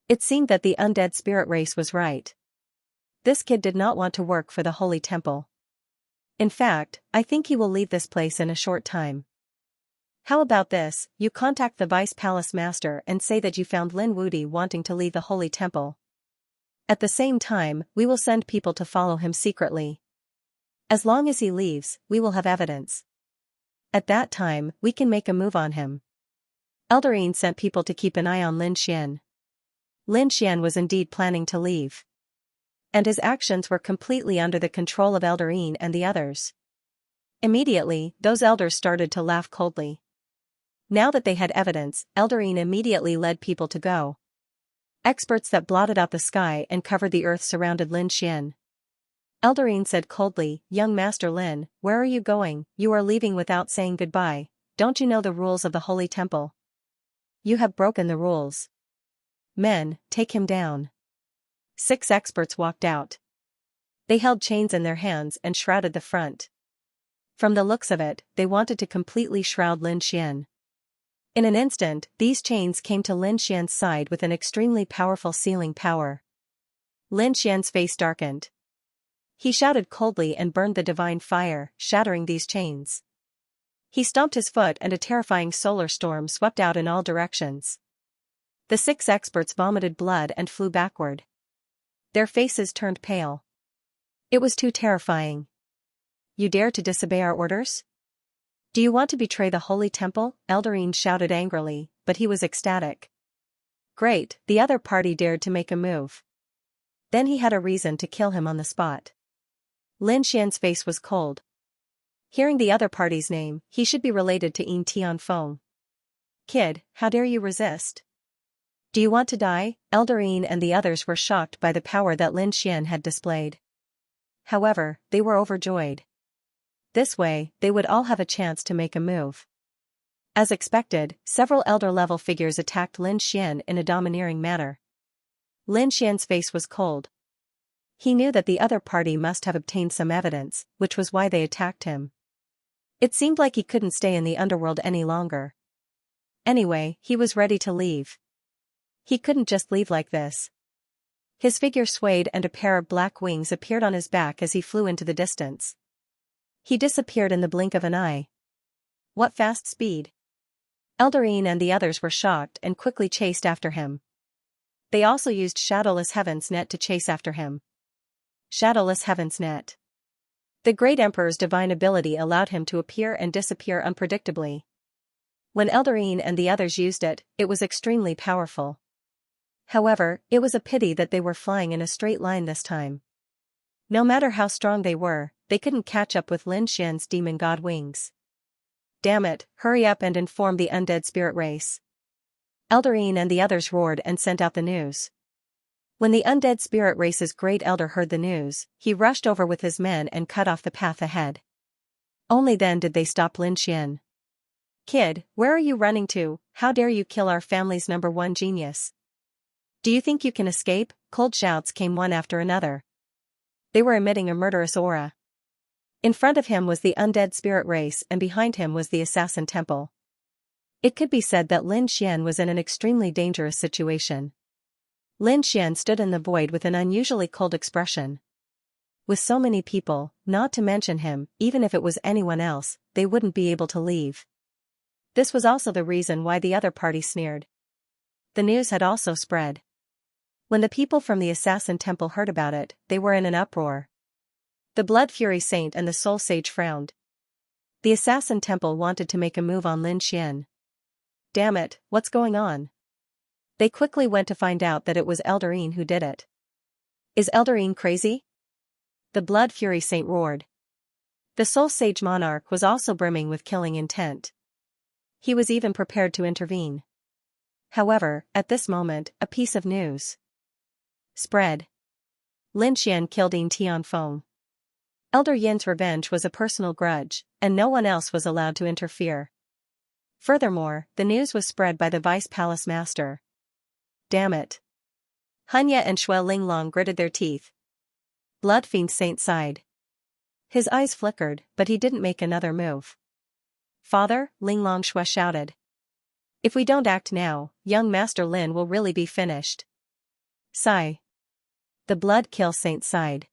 It seemed that the undead spirit race was right. This kid did not want to work for the Holy Temple. In fact, I think he will leave this place in a short time. How about this, you contact the Vice Palace Master and say that you found Lin Wuti wanting to leave the Holy Temple. At the same time, we will send people to follow him secretly. As long as he leaves, we will have evidence. At that time, we can make a move on him. Elder Yin sent people to keep an eye on Lin Xian. Lin Xian was indeed planning to leave. And his actions were completely under the control of Elder Yin and the others. Immediately, those elders started to laugh coldly. Now that they had evidence, Elder Yin immediately led people to go. Experts that blotted out the sky and covered the earth surrounded Lin Xian. Elder Yin said coldly, Young Master Lin, where are you going? You are leaving without saying goodbye. Don't you know the rules of the Holy Temple? You have broken the rules. Men, take him down. 6 experts walked out. They held chains in their hands and shrouded the front. From the looks of it, they wanted to completely shroud Lin Xian. In an instant, these chains came to Lin Xian's side with an extremely powerful sealing power. Lin Xian's face darkened. He shouted coldly and burned the divine fire, shattering these chains. He stomped his foot and a terrifying solar storm swept out in all directions. The 6 experts vomited blood and flew backward. Their faces turned pale. It was too terrifying. You dare to disobey our orders? Do you want to betray the Holy Temple? Elder Yin shouted angrily, but he was ecstatic. Great, the other party dared to make a move. Then he had a reason to kill him on the spot. Lin Xian's face was cold. Hearing the other party's name, he should be related to Yin Tianfeng. Kid, how dare you resist? Do you want to die? Elder Yin and the others were shocked by the power that Lin Xian had displayed. However, they were overjoyed. This way, they would all have a chance to make a move. As expected, several elder-level figures attacked Lin Xian in a domineering manner. Lin Xian's face was cold. He knew that the other party must have obtained some evidence, which was why they attacked him. It seemed like he couldn't stay in the underworld any longer. Anyway, he was ready to leave. He couldn't just leave like this. His figure swayed and a pair of black wings appeared on his back as he flew into the distance. He disappeared in the blink of an eye. What fast speed! Eldarine and the others were shocked and quickly chased after him. They also used Shadowless Heaven's Net to chase after him. Shadowless Heaven's Net. The Great Emperor's divine ability allowed him to appear and disappear unpredictably. When Eldarine and the others used it, it was extremely powerful. However, it was a pity that they were flying in a straight line this time. No matter how strong they were, they couldn't catch up with Lin Xian's demon god wings. Damn it, hurry up and inform the undead spirit race. Eldarine and the others roared and sent out the news. When the undead spirit race's great elder heard the news, he rushed over with his men and cut off the path ahead. Only then did they stop Lin Xian. Kid, where are you running to? How dare you kill our family's #1 genius? Do you think you can escape? Cold shouts came one after another. They were emitting a murderous aura. In front of him was the undead spirit race and behind him was the assassin temple. It could be said that Lin Xian was in an extremely dangerous situation. Lin Xian stood in the void with an unusually cold expression. With so many people, not to mention him, even if it was anyone else, they wouldn't be able to leave. This was also the reason why the other party sneered. The news had also spread. When the people from the Assassin Temple heard about it, they were in an uproar. The Blood Fury Saint and the Soul Sage frowned. The Assassin Temple wanted to make a move on Lin Xian. Damn it, what's going on? They quickly went to find out that it was Eldarine who did it. Is Eldarine crazy? The Blood Fury Saint roared. The Soul Sage Monarch was also brimming with killing intent. He was even prepared to intervene. However, at this moment, a piece of news spread. Lin Xian killed Yin Tianfeng. Elder Yin's revenge was a personal grudge, and no one else was allowed to interfere. Furthermore, the news was spread by the Vice Palace Master. Damn it. Hanya and Shui Linglong gritted their teeth. Bloodfiend Saint sighed. His eyes flickered, but he didn't make another move. Father, Linglong Shui shouted. If we don't act now, young Master Lin will really be finished. Sigh. The Blood Kill Saint sighed.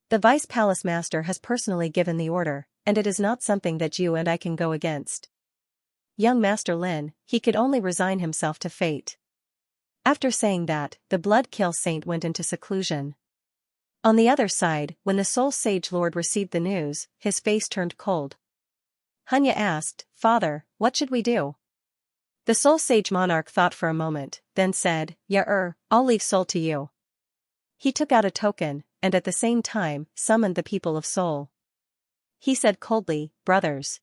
The Vice Palace Master has personally given the order, and it is not something that you and I can go against. Young Master Lin, he could only resign himself to fate. After saying that, the Blood Kill Saint went into seclusion. On the other side, when the Soul Sage Lord received the news, his face turned cold. Hanya asked, Father, what should we do? The Soul Sage Monarch thought for a moment, then said, I'll leave Soul to you. He took out a token, and at the same time, summoned the people of Soul. He said coldly, Brothers.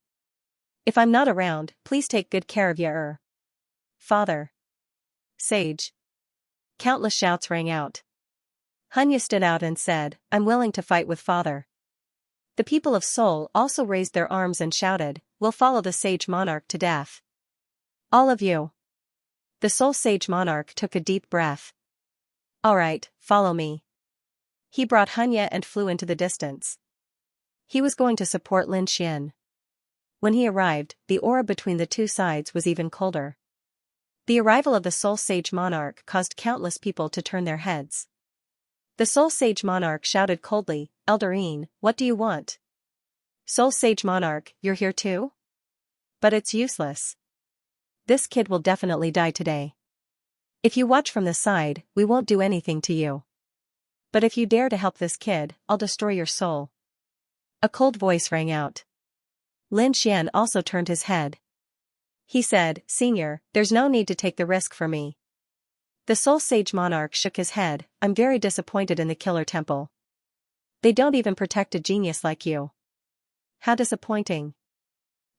If I'm not around, please take good care of Yair. Father. Sage. Countless shouts rang out. Hanya stood out and said, I'm willing to fight with Father. The people of Soul also raised their arms and shouted, We'll follow the Sage Monarch to death. All of you. The Soul Sage Monarch took a deep breath. All right, follow me. He brought Hanya and flew into the distance. He was going to support Lin Xian. When he arrived, the aura between the two sides was even colder. The arrival of the Soul Sage Monarch caused countless people to turn their heads. The Soul Sage Monarch shouted coldly, Eldarine, what do you want? Soul Sage Monarch, you're here too? But it's useless. This kid will definitely die today. If you watch from the side, we won't do anything to you. But if you dare to help this kid, I'll destroy your soul. A cold voice rang out. Lin Xian also turned his head. He said, Senior, there's no need to take the risk for me. The Soul Sage Monarch shook his head, I'm very disappointed in the Killer Temple. They don't even protect a genius like you. How disappointing.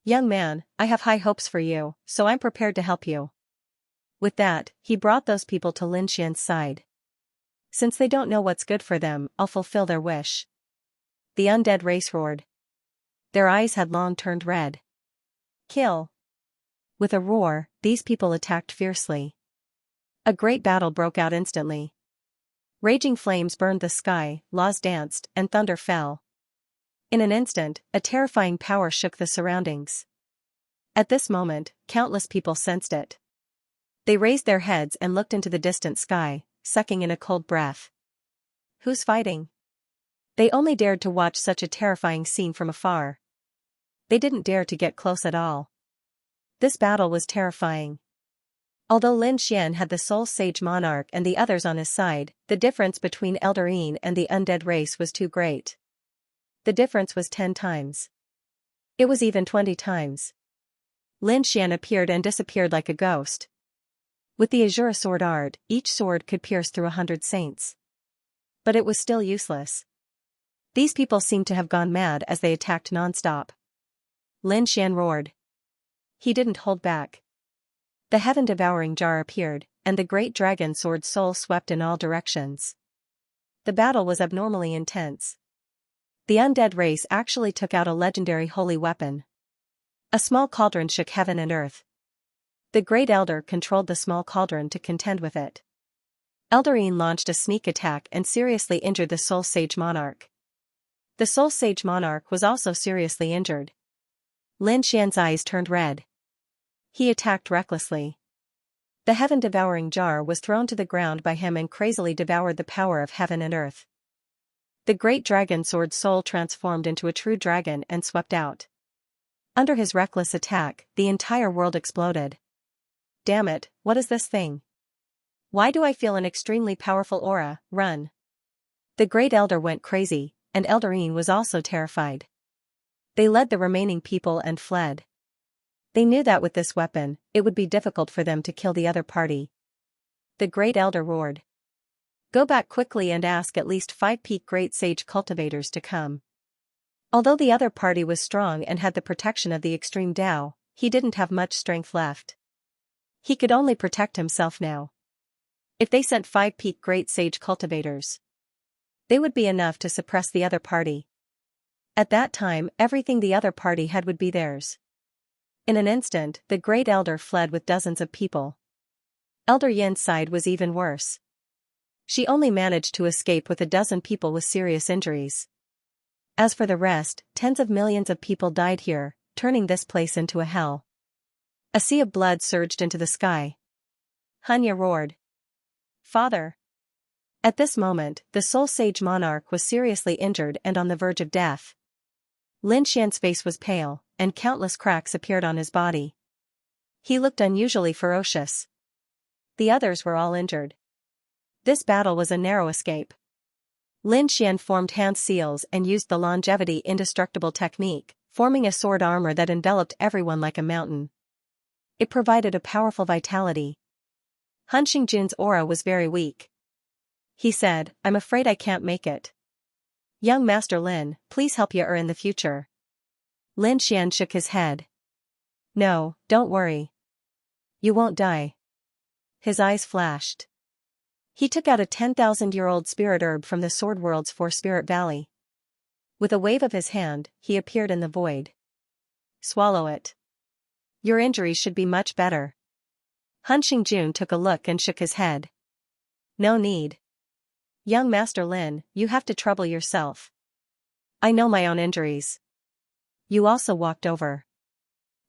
Young man, I have high hopes for you, so I'm prepared to help you. With that, he brought those people to Lin Xian's side. Since they don't know what's good for them, I'll fulfill their wish. The undead race roared. Their eyes had long turned red. Kill. With a roar, these people attacked fiercely. A great battle broke out instantly. Raging flames burned the sky, laws danced, and thunder fell. In an instant, a terrifying power shook the surroundings. At this moment, countless people sensed it. They raised their heads and looked into the distant sky, sucking in a cold breath. Who's fighting? They only dared to watch such a terrifying scene from afar. They didn't dare to get close at all. This battle was terrifying. Although Lin Xian had the Soul Sage Monarch and the others on his side, the difference between Eldarine and the undead race was too great. The difference was 10 times. It was even 20 times. Lin Xian appeared and disappeared like a ghost. With the Azura sword art, each sword could pierce through 100 saints. But it was still useless. These people seemed to have gone mad as they attacked non-stop. Lin Xian roared. He didn't hold back. The heaven-devouring jar appeared, and the great dragon sword soul swept in all directions. The battle was abnormally intense. The undead race actually took out a legendary holy weapon. A small cauldron shook heaven and earth. The Great Elder controlled the small cauldron to contend with it. Eldarine launched a sneak attack and seriously injured the Soul Sage Monarch. The Soul Sage Monarch was also seriously injured. Lin Xian's eyes turned red. He attacked recklessly. The heaven-devouring jar was thrown to the ground by him and crazily devoured the power of heaven and earth. The great dragon sword soul transformed into a true dragon and swept out. Under his reckless attack, the entire world exploded. Damn it, what is this thing? Why do I feel an extremely powerful aura? Run. The Great Elder went crazy, and Eldarine was also terrified. They led the remaining people and fled. They knew that with this weapon, it would be difficult for them to kill the other party. The Great Elder roared. Go back quickly and ask at least 5 peak Great Sage cultivators to come. Although the other party was strong and had the protection of the extreme Tao, he didn't have much strength left. He could only protect himself now. If they sent 5 peak Great Sage cultivators, they would be enough to suppress the other party. At that time, everything the other party had would be theirs. In an instant, the Great Elder fled with dozens of people. Elder Yin's side was even worse. She only managed to escape with a dozen people with serious injuries. As for the rest, tens of millions of people died here, turning this place into a hell. A sea of blood surged into the sky. Xianxia roared. Father! At this moment, the Soul Sage Monarch was seriously injured and on the verge of death. Lin Xian's face was pale, and countless cracks appeared on his body. He looked unusually ferocious. The others were all injured. This battle was a narrow escape. Lin Xian formed hand seals and used the longevity indestructible technique, forming a sword armor that enveloped everyone like a mountain. It provided a powerful vitality. Han Xingjun's aura was very weak. He said, I'm afraid I can't make it. Young Master Lin, please help Ye in the future. Lin Xian shook his head. No, don't worry. You won't die. His eyes flashed. He took out a 10,000-year-old spirit herb from the Sword World's 4-Spirit Valley. With a wave of his hand, he appeared in the void. Swallow it. Your injuries should be much better. Han Xingjun took a look and shook his head. No need. Young Master Lin, you have to trouble yourself. I know my own injuries. You also walked over.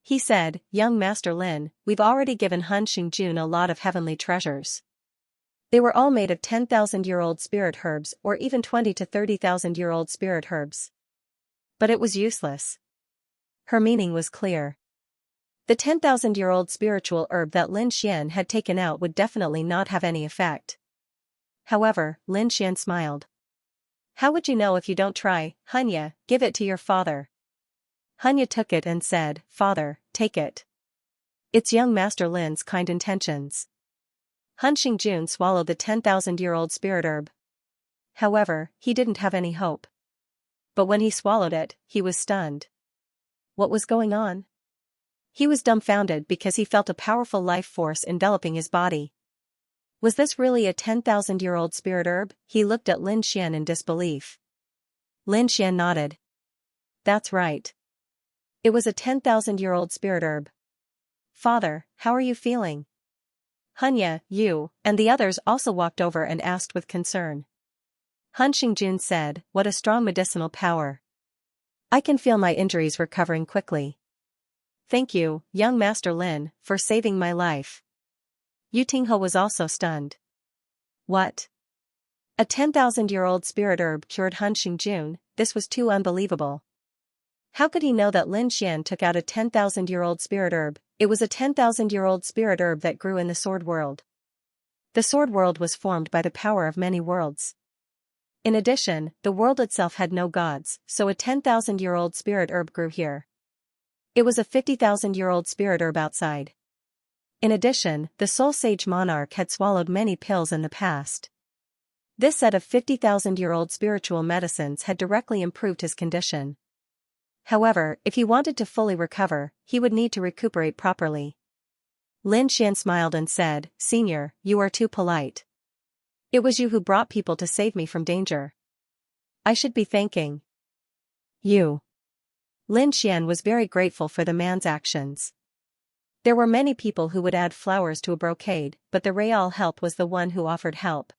He said, Young Master Lin, we've already given Han Xingjun a lot of heavenly treasures. They were all made of 10,000-year-old spirit herbs or even 20 to 30,000-year-old spirit herbs. But it was useless. Her meaning was clear. The 10,000-year-old spiritual herb that Lin Xian had taken out would definitely not have any effect. However, Lin Xian smiled. How would you know if you don't try? Xianxia, give it to your father. Xianxia took it and said, Father, take it. It's young Master Lin's kind intentions. Han Xingjun swallowed the 10,000-year-old spirit herb. However, he didn't have any hope. But when he swallowed it, he was stunned. What was going on? He was dumbfounded because he felt a powerful life force enveloping his body. Was this really a 10,000-year-old spirit herb? He looked at Lin Xian in disbelief. Lin Xian nodded. That's right. It was a 10,000-year-old spirit herb. Father, how are you feeling? Xianxia, you, and the others also walked over and asked with concern. Han Xingjun said, what a strong medicinal power. I can feel my injuries recovering quickly. Thank you, young Master Lin, for saving my life. Yu Tinghe was also stunned. What? A 10,000-year-old spirit herb cured Han Xingjun? This was too unbelievable. How could he know that Lin Xian took out a 10,000-year-old spirit herb? It was a 10,000-year-old spirit herb that grew in the Sword World. The Sword World was formed by the power of many worlds. In addition, the world itself had no gods, so a 10,000-year-old spirit herb grew here. It was a 50,000-year-old spirit herb outside. In addition, the Soul Sage monarch had swallowed many pills in the past. This set of 50,000-year-old spiritual medicines had directly improved his condition. However, if he wanted to fully recover, he would need to recuperate properly. Lin Xian smiled and said, "Senior, you are too polite. It was you who brought people to save me from danger. I should be thanking you." Lin Xian was very grateful for the man's actions. There were many people who would add flowers to a brocade, but the real help was the one who offered help.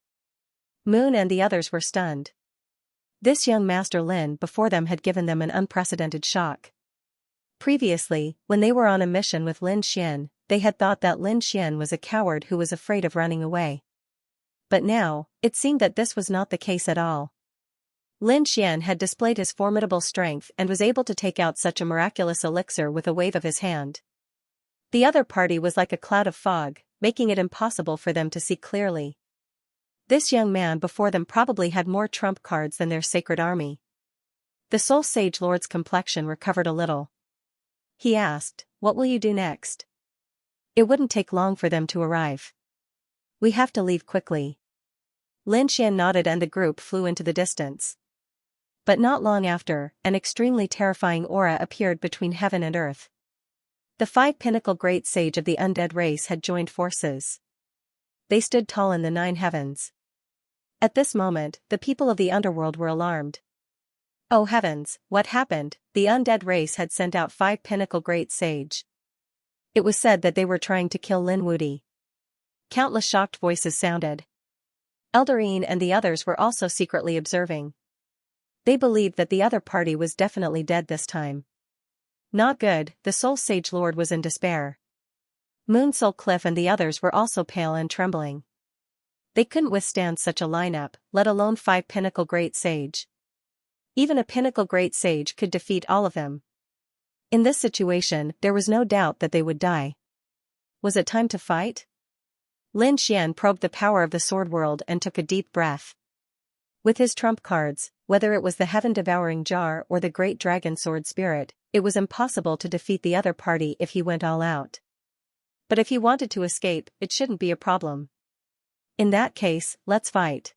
Moon and the others were stunned. This young Master Lin before them had given them an unprecedented shock. Previously, when they were on a mission with Lin Xian, they had thought that Lin Xian was a coward who was afraid of running away. But now, it seemed that this was not the case at all. Lin Xian had displayed his formidable strength and was able to take out such a miraculous elixir with a wave of his hand. The other party was like a cloud of fog, making it impossible for them to see clearly. This young man before them probably had more trump cards than their sacred army. The Soul Sage Lord's complexion recovered a little. He asked, "What will you do next?" It wouldn't take long for them to arrive. "We have to leave quickly." Lin Xian nodded and the group flew into the distance. But not long after, an extremely terrifying aura appeared between heaven and earth. The 5-pinnacle great sage of the undead race had joined forces. They stood tall in the 9 heavens. At this moment, the people of the underworld were alarmed. Oh heavens, what happened? The undead race had sent out 5-pinnacle great sage. It was said that they were trying to kill Lin Wudi. Countless shocked voices sounded. Eldarine and the others were also secretly observing. They believed that the other party was definitely dead this time. Not good, the Soul Sage Lord was in despair. Moon Soul Cliff and the others were also pale and trembling. They couldn't withstand such a lineup, let alone 5-pinnacle great sage. Even a pinnacle great sage could defeat all of them. In this situation, there was no doubt that they would die. Was it time to fight? Lin Xian probed the power of the sword world and took a deep breath. With his trump cards, whether it was the heaven-devouring jar or the great dragon sword spirit, it was impossible to defeat the other party if he went all out. But if he wanted to escape, it shouldn't be a problem. In that case, let's fight.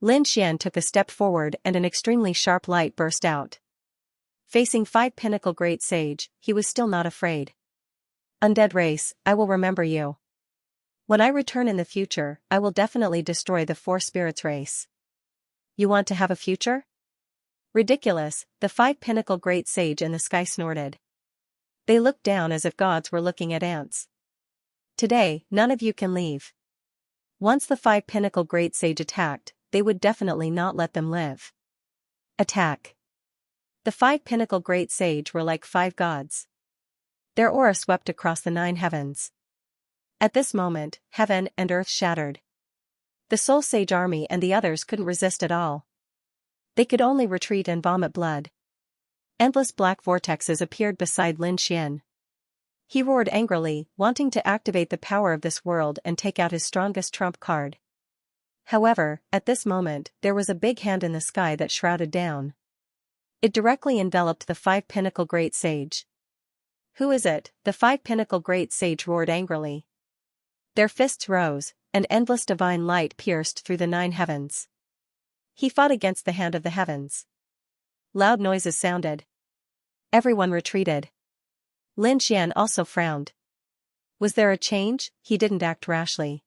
Lin Xian took a step forward and an extremely sharp light burst out. Facing 5-pinnacle great sage, he was still not afraid. Undead race, I will remember you. When I return in the future, I will definitely destroy the 4 spirits race. You want to have a future? Ridiculous, the 5-pinnacle great sage in the sky snorted. They looked down as if gods were looking at ants. Today, none of you can leave. Once the 5-pinnacle great sage attacked, they would definitely not let them live. Attack. The 5-pinnacle great sage were like 5 gods. Their aura swept across the 9 heavens. At this moment, heaven and earth shattered. The Soul Sage army and the others couldn't resist at all. They could only retreat and vomit blood. Endless black vortexes appeared beside Lin Xian. He roared angrily, wanting to activate the power of this world and take out his strongest trump card. However, at this moment, there was a big hand in the sky that shrouded down. It directly enveloped the 5-pinnacle great sage. Who is it? The 5-pinnacle great sage roared angrily. Their fists rose, and endless divine light pierced through the 9 heavens. He fought against the hand of the heavens. Loud noises sounded. Everyone retreated. Lin Xian also frowned. Was there a change? He didn't act rashly.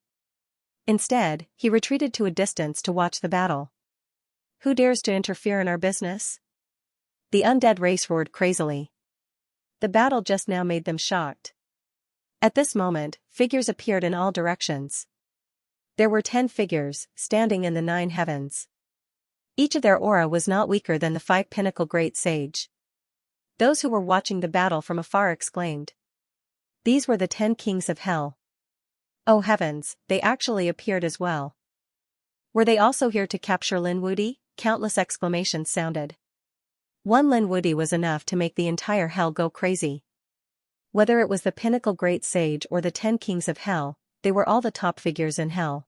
Instead, he retreated to a distance to watch the battle. Who dares to interfere in our business? The undead race roared crazily. The battle just now made them shocked. At this moment, figures appeared in all directions. There were 10 figures, standing in the 9 heavens. Each of their aura was not weaker than the 5-pinnacle great sage. Those who were watching the battle from afar exclaimed. These were the 10 kings of hell. Oh heavens, they actually appeared as well. Were they also here to capture Lin Wudi? Countless exclamations sounded. One Lin Wudi was enough to make the entire hell go crazy. Whether it was the pinnacle great sage or the 10 kings of hell, they were all the top figures in hell.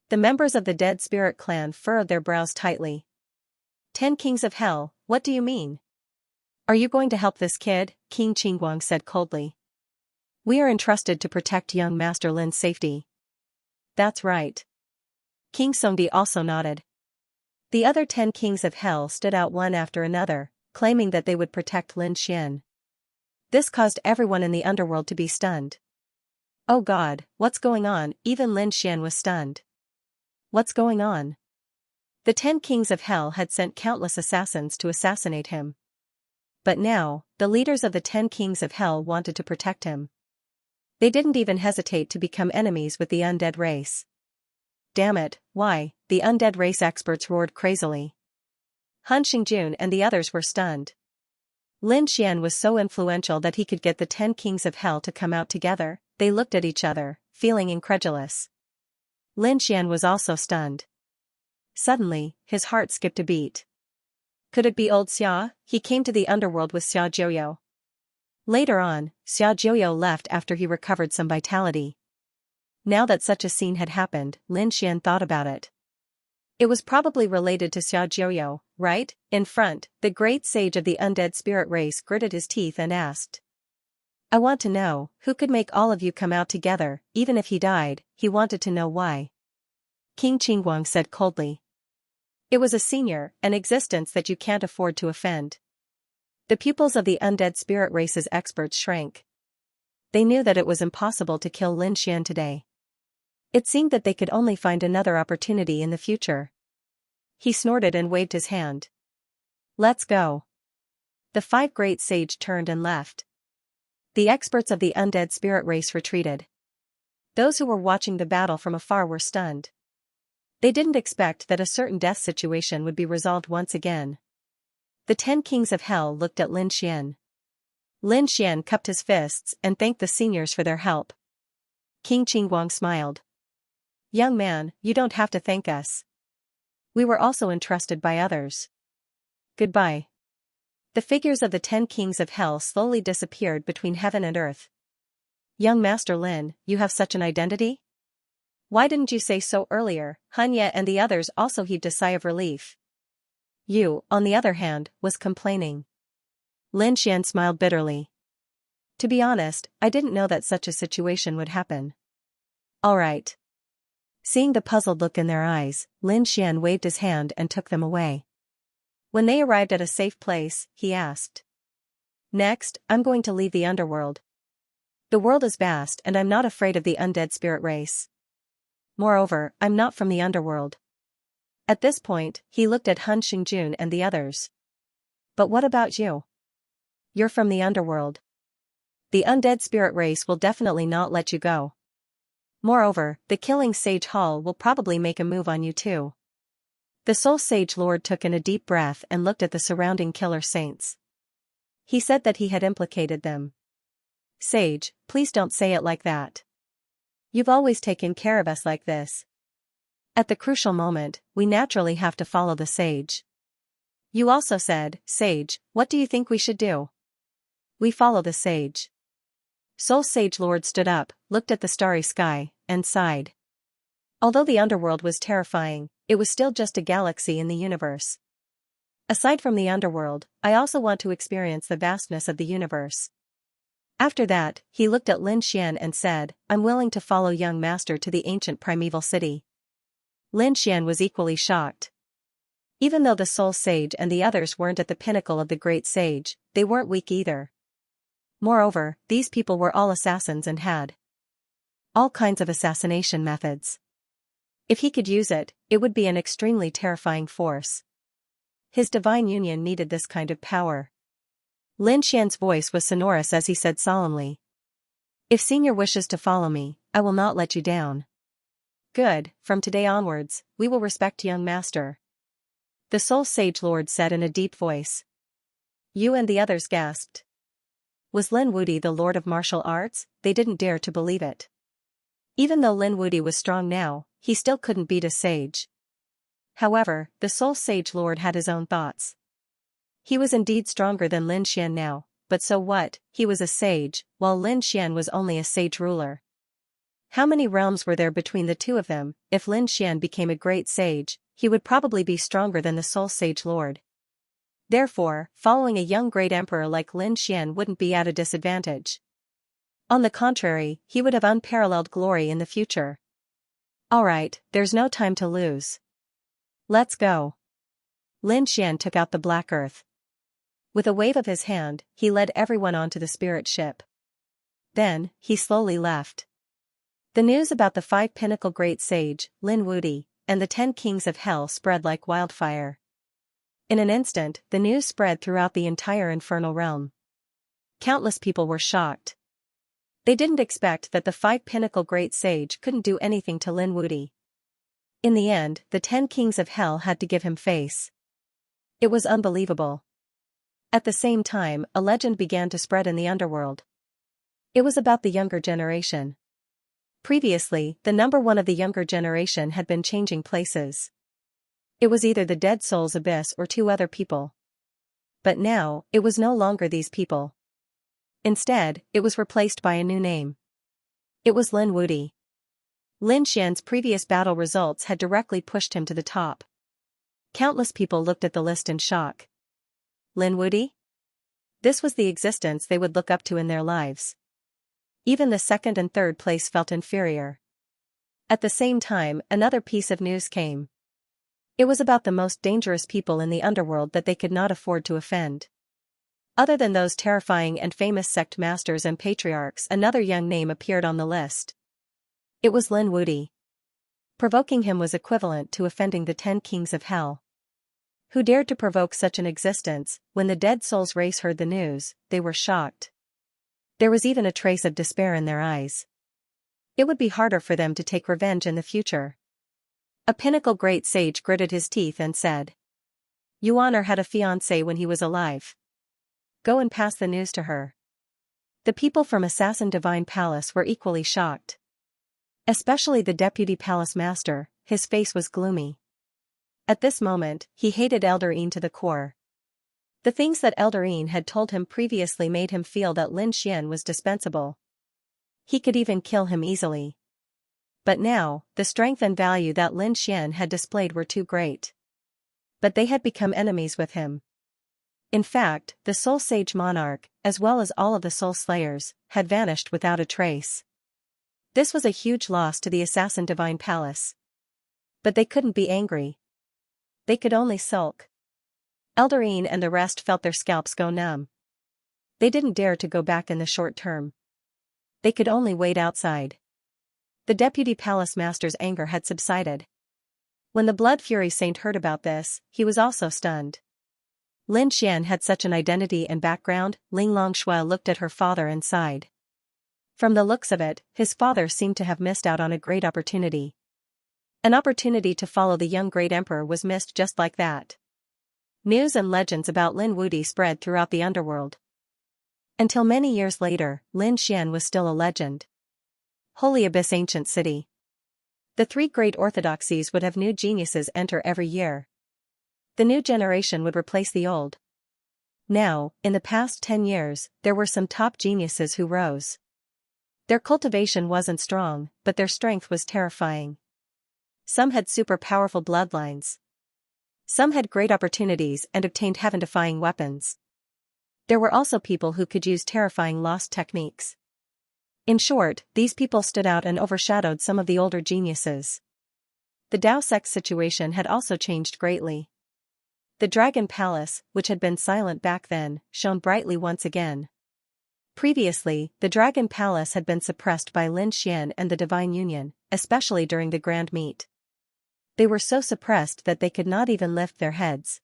The members of the dead spirit clan furrowed their brows tightly. 10 kings of hell, what do you mean? Are you going to help this kid? King Qingguang said coldly. We are entrusted to protect young Master Lin's safety. That's right. King Songdi also nodded. The other 10 kings of hell stood out one after another, claiming that they would protect Lin Xian. This caused everyone in the underworld to be stunned. Oh God, what's going on? Even Lin Xian was stunned. What's going on? The 10 kings of hell had sent countless assassins to assassinate him. But now, the leaders of the 10 kings of hell wanted to protect him. They didn't even hesitate to become enemies with the undead race. Damn it, why? The undead race experts roared crazily. Han Xingjun and the others were stunned. Lin Xian was so influential that he could get the 10 kings of hell to come out together. They looked at each other, feeling incredulous. Lin Xian was also stunned. Suddenly, his heart skipped a beat. Could it be old Xia? He came to the underworld with Xia Jiuyo. Later on, Xia Jiuyo left after he recovered some vitality. Now that such a scene had happened, Lin Xian thought about it. It was probably related to Xia Jiuyo, right? In front, the great sage of the undead spirit race gritted his teeth and asked. I want to know, who could make all of you come out together, even if he died? He wanted to know why. King Qingguang said coldly. It was a senior, an existence that you can't afford to offend. The pupils of the undead spirit race's experts shrank. They knew that it was impossible to kill Lin Xian today. It seemed that they could only find another opportunity in the future. He snorted and waved his hand. Let's go. The 5 great sage turned and left. The experts of the undead spirit race retreated. Those who were watching the battle from afar were stunned. They didn't expect that a certain death situation would be resolved once again. The 10 kings of hell looked at Lin Xian. Lin Xian cupped his fists and thanked the seniors for their help. King Qingguang smiled. Young man, you don't have to thank us. We were also entrusted by others. Goodbye. The figures of the 10 kings of hell slowly disappeared between heaven and earth. Young Master Lin, you have such an identity? Why didn't you say so earlier? Hanya and the others also heaved a sigh of relief. You, on the other hand, was complaining. Lin Xian smiled bitterly. To be honest, I didn't know that such a situation would happen. All right. Seeing the puzzled look in their eyes, Lin Xian waved his hand and took them away. When they arrived at a safe place, he asked. Next, I'm going to leave the underworld. The world is vast and I'm not afraid of the undead spirit race. Moreover, I'm not from the underworld. At this point, he looked at Han Xingjun and the others. But what about you? You're from the underworld. The undead spirit race will definitely not let you go. Moreover, the killing sage Hall will probably make a move on you too. The Soul Sage Lord took in a deep breath and looked at the surrounding killer saints. He said that he had implicated them. Sage, please don't say it like that. You've always taken care of us like this. At the crucial moment, we naturally have to follow the sage. You also said, Sage, what do you think we should do? We follow the sage. Soul Sage Lord stood up, looked at the starry sky, and sighed. Although the underworld was terrifying, it was still just a galaxy in the universe. Aside from the underworld, I also want to experience the vastness of the universe. After that, he looked at Lin Xian and said, I'm willing to follow young master to the ancient primeval city. Lin Xian was equally shocked. Even though the Soul Sage and the others weren't at the pinnacle of the great sage, they weren't weak either. Moreover, these people were all assassins and had all kinds of assassination methods. If he could use it, it would be an extremely terrifying force. His divine union needed this kind of power. Lin Xian's voice was sonorous as he said solemnly. If Senior wishes to follow me, I will not let you down. Good, from today onwards, we will respect young master. The Soul Sage Lord said in a deep voice. You and the others gasped. Was Lin Wuti the Lord of Martial Arts? They didn't dare to believe it. Even though Lin Wuti was strong now, he still couldn't beat a sage. However, the Soul Sage Lord had his own thoughts. He was indeed stronger than Lin Xian now, but so what, he was a sage, while Lin Xian was only a sage ruler. How many realms were there between the two of them? If Lin Xian became a great sage, he would probably be stronger than the Soul Sage Lord. Therefore, following a young great emperor like Lin Xian wouldn't be at a disadvantage. On the contrary, he would have unparalleled glory in the future. Alright, there's no time to lose. Let's go. Lin Xian took out the black earth. With a wave of his hand, he led everyone onto the spirit ship. Then, he slowly left. The news about the 5-pinnacle great sage, Lin Wuti, and the 10 kings of hell spread like wildfire. In an instant, the news spread throughout the entire infernal realm. Countless people were shocked. They didn't expect that the 5-pinnacle great sage couldn't do anything to Lin Wuti. In the end, the 10 kings of hell had to give him face. It was unbelievable. At the same time, a legend began to spread in the underworld. It was about the younger generation. Previously, the number one of the younger generation had been changing places. It was either the Dead Souls Abyss or 2 other people. But now, it was no longer these people. Instead, it was replaced by a new name. It was Lin Wuti. Lin Xian's previous battle results had directly pushed him to the top. Countless people looked at the list in shock. Lin Wuti? This was the existence they would look up to in their lives. Even the 2nd and 3rd place felt inferior. At the same time, another piece of news came. It was about the most dangerous people in the underworld that they could not afford to offend. Other than those terrifying and famous sect masters and patriarchs, another young name appeared on the list. It was Lin Wuti. Provoking him was equivalent to offending the 10 kings of hell. Who dared to provoke such an existence? When the Dead Souls race heard the news, they were shocked. There was even a trace of despair in their eyes. It would be harder for them to take revenge in the future. A pinnacle great sage gritted his teeth and said, Yuan'er had a fiancée when he was alive. Go and pass the news to her. The people from Assassin Divine Palace were equally shocked. Especially the deputy palace master, his face was gloomy. At this moment, he hated Eldarine to the core. The things that Eldarine had told him previously made him feel that Lin Xian was dispensable. He could even kill him easily. But now, the strength and value that Lin Xian had displayed were too great. But they had become enemies with him. In fact, the Soul Sage Monarch, as well as all of the Soul Slayers, had vanished without a trace. This was a huge loss to the Assassin Divine Palace. But they couldn't be angry. They could only sulk. Eldarine and the rest felt their scalps go numb. They didn't dare to go back in the short term. They could only wait outside. The deputy palace master's anger had subsided. When the Blood Fury Saint heard about this, he was also stunned. Lin Xian had such an identity and background. Ling Longshui looked at her father and sighed. From the looks of it, his father seemed to have missed out on a great opportunity. An opportunity to follow the young great emperor was missed just like that. News and legends about Lin Wuti spread throughout the underworld. Until many years later, Lin Xian was still a legend. Holy Abyss Ancient City. The 3 great orthodoxies would have new geniuses enter every year. The new generation would replace the old. Now, in the past 10 years, there were some top geniuses who rose. Their cultivation wasn't strong, but their strength was terrifying. Some had super powerful bloodlines. Some had great opportunities and obtained heaven-defying weapons. There were also people who could use terrifying lost techniques. In short, these people stood out and overshadowed some of the older geniuses. The Dao Sect's situation had also changed greatly. The Dragon Palace, which had been silent back then, shone brightly once again. Previously, the Dragon Palace had been suppressed by Lin Xian and the Divine Union, especially during the Grand Meet. They were so suppressed that they could not even lift their heads.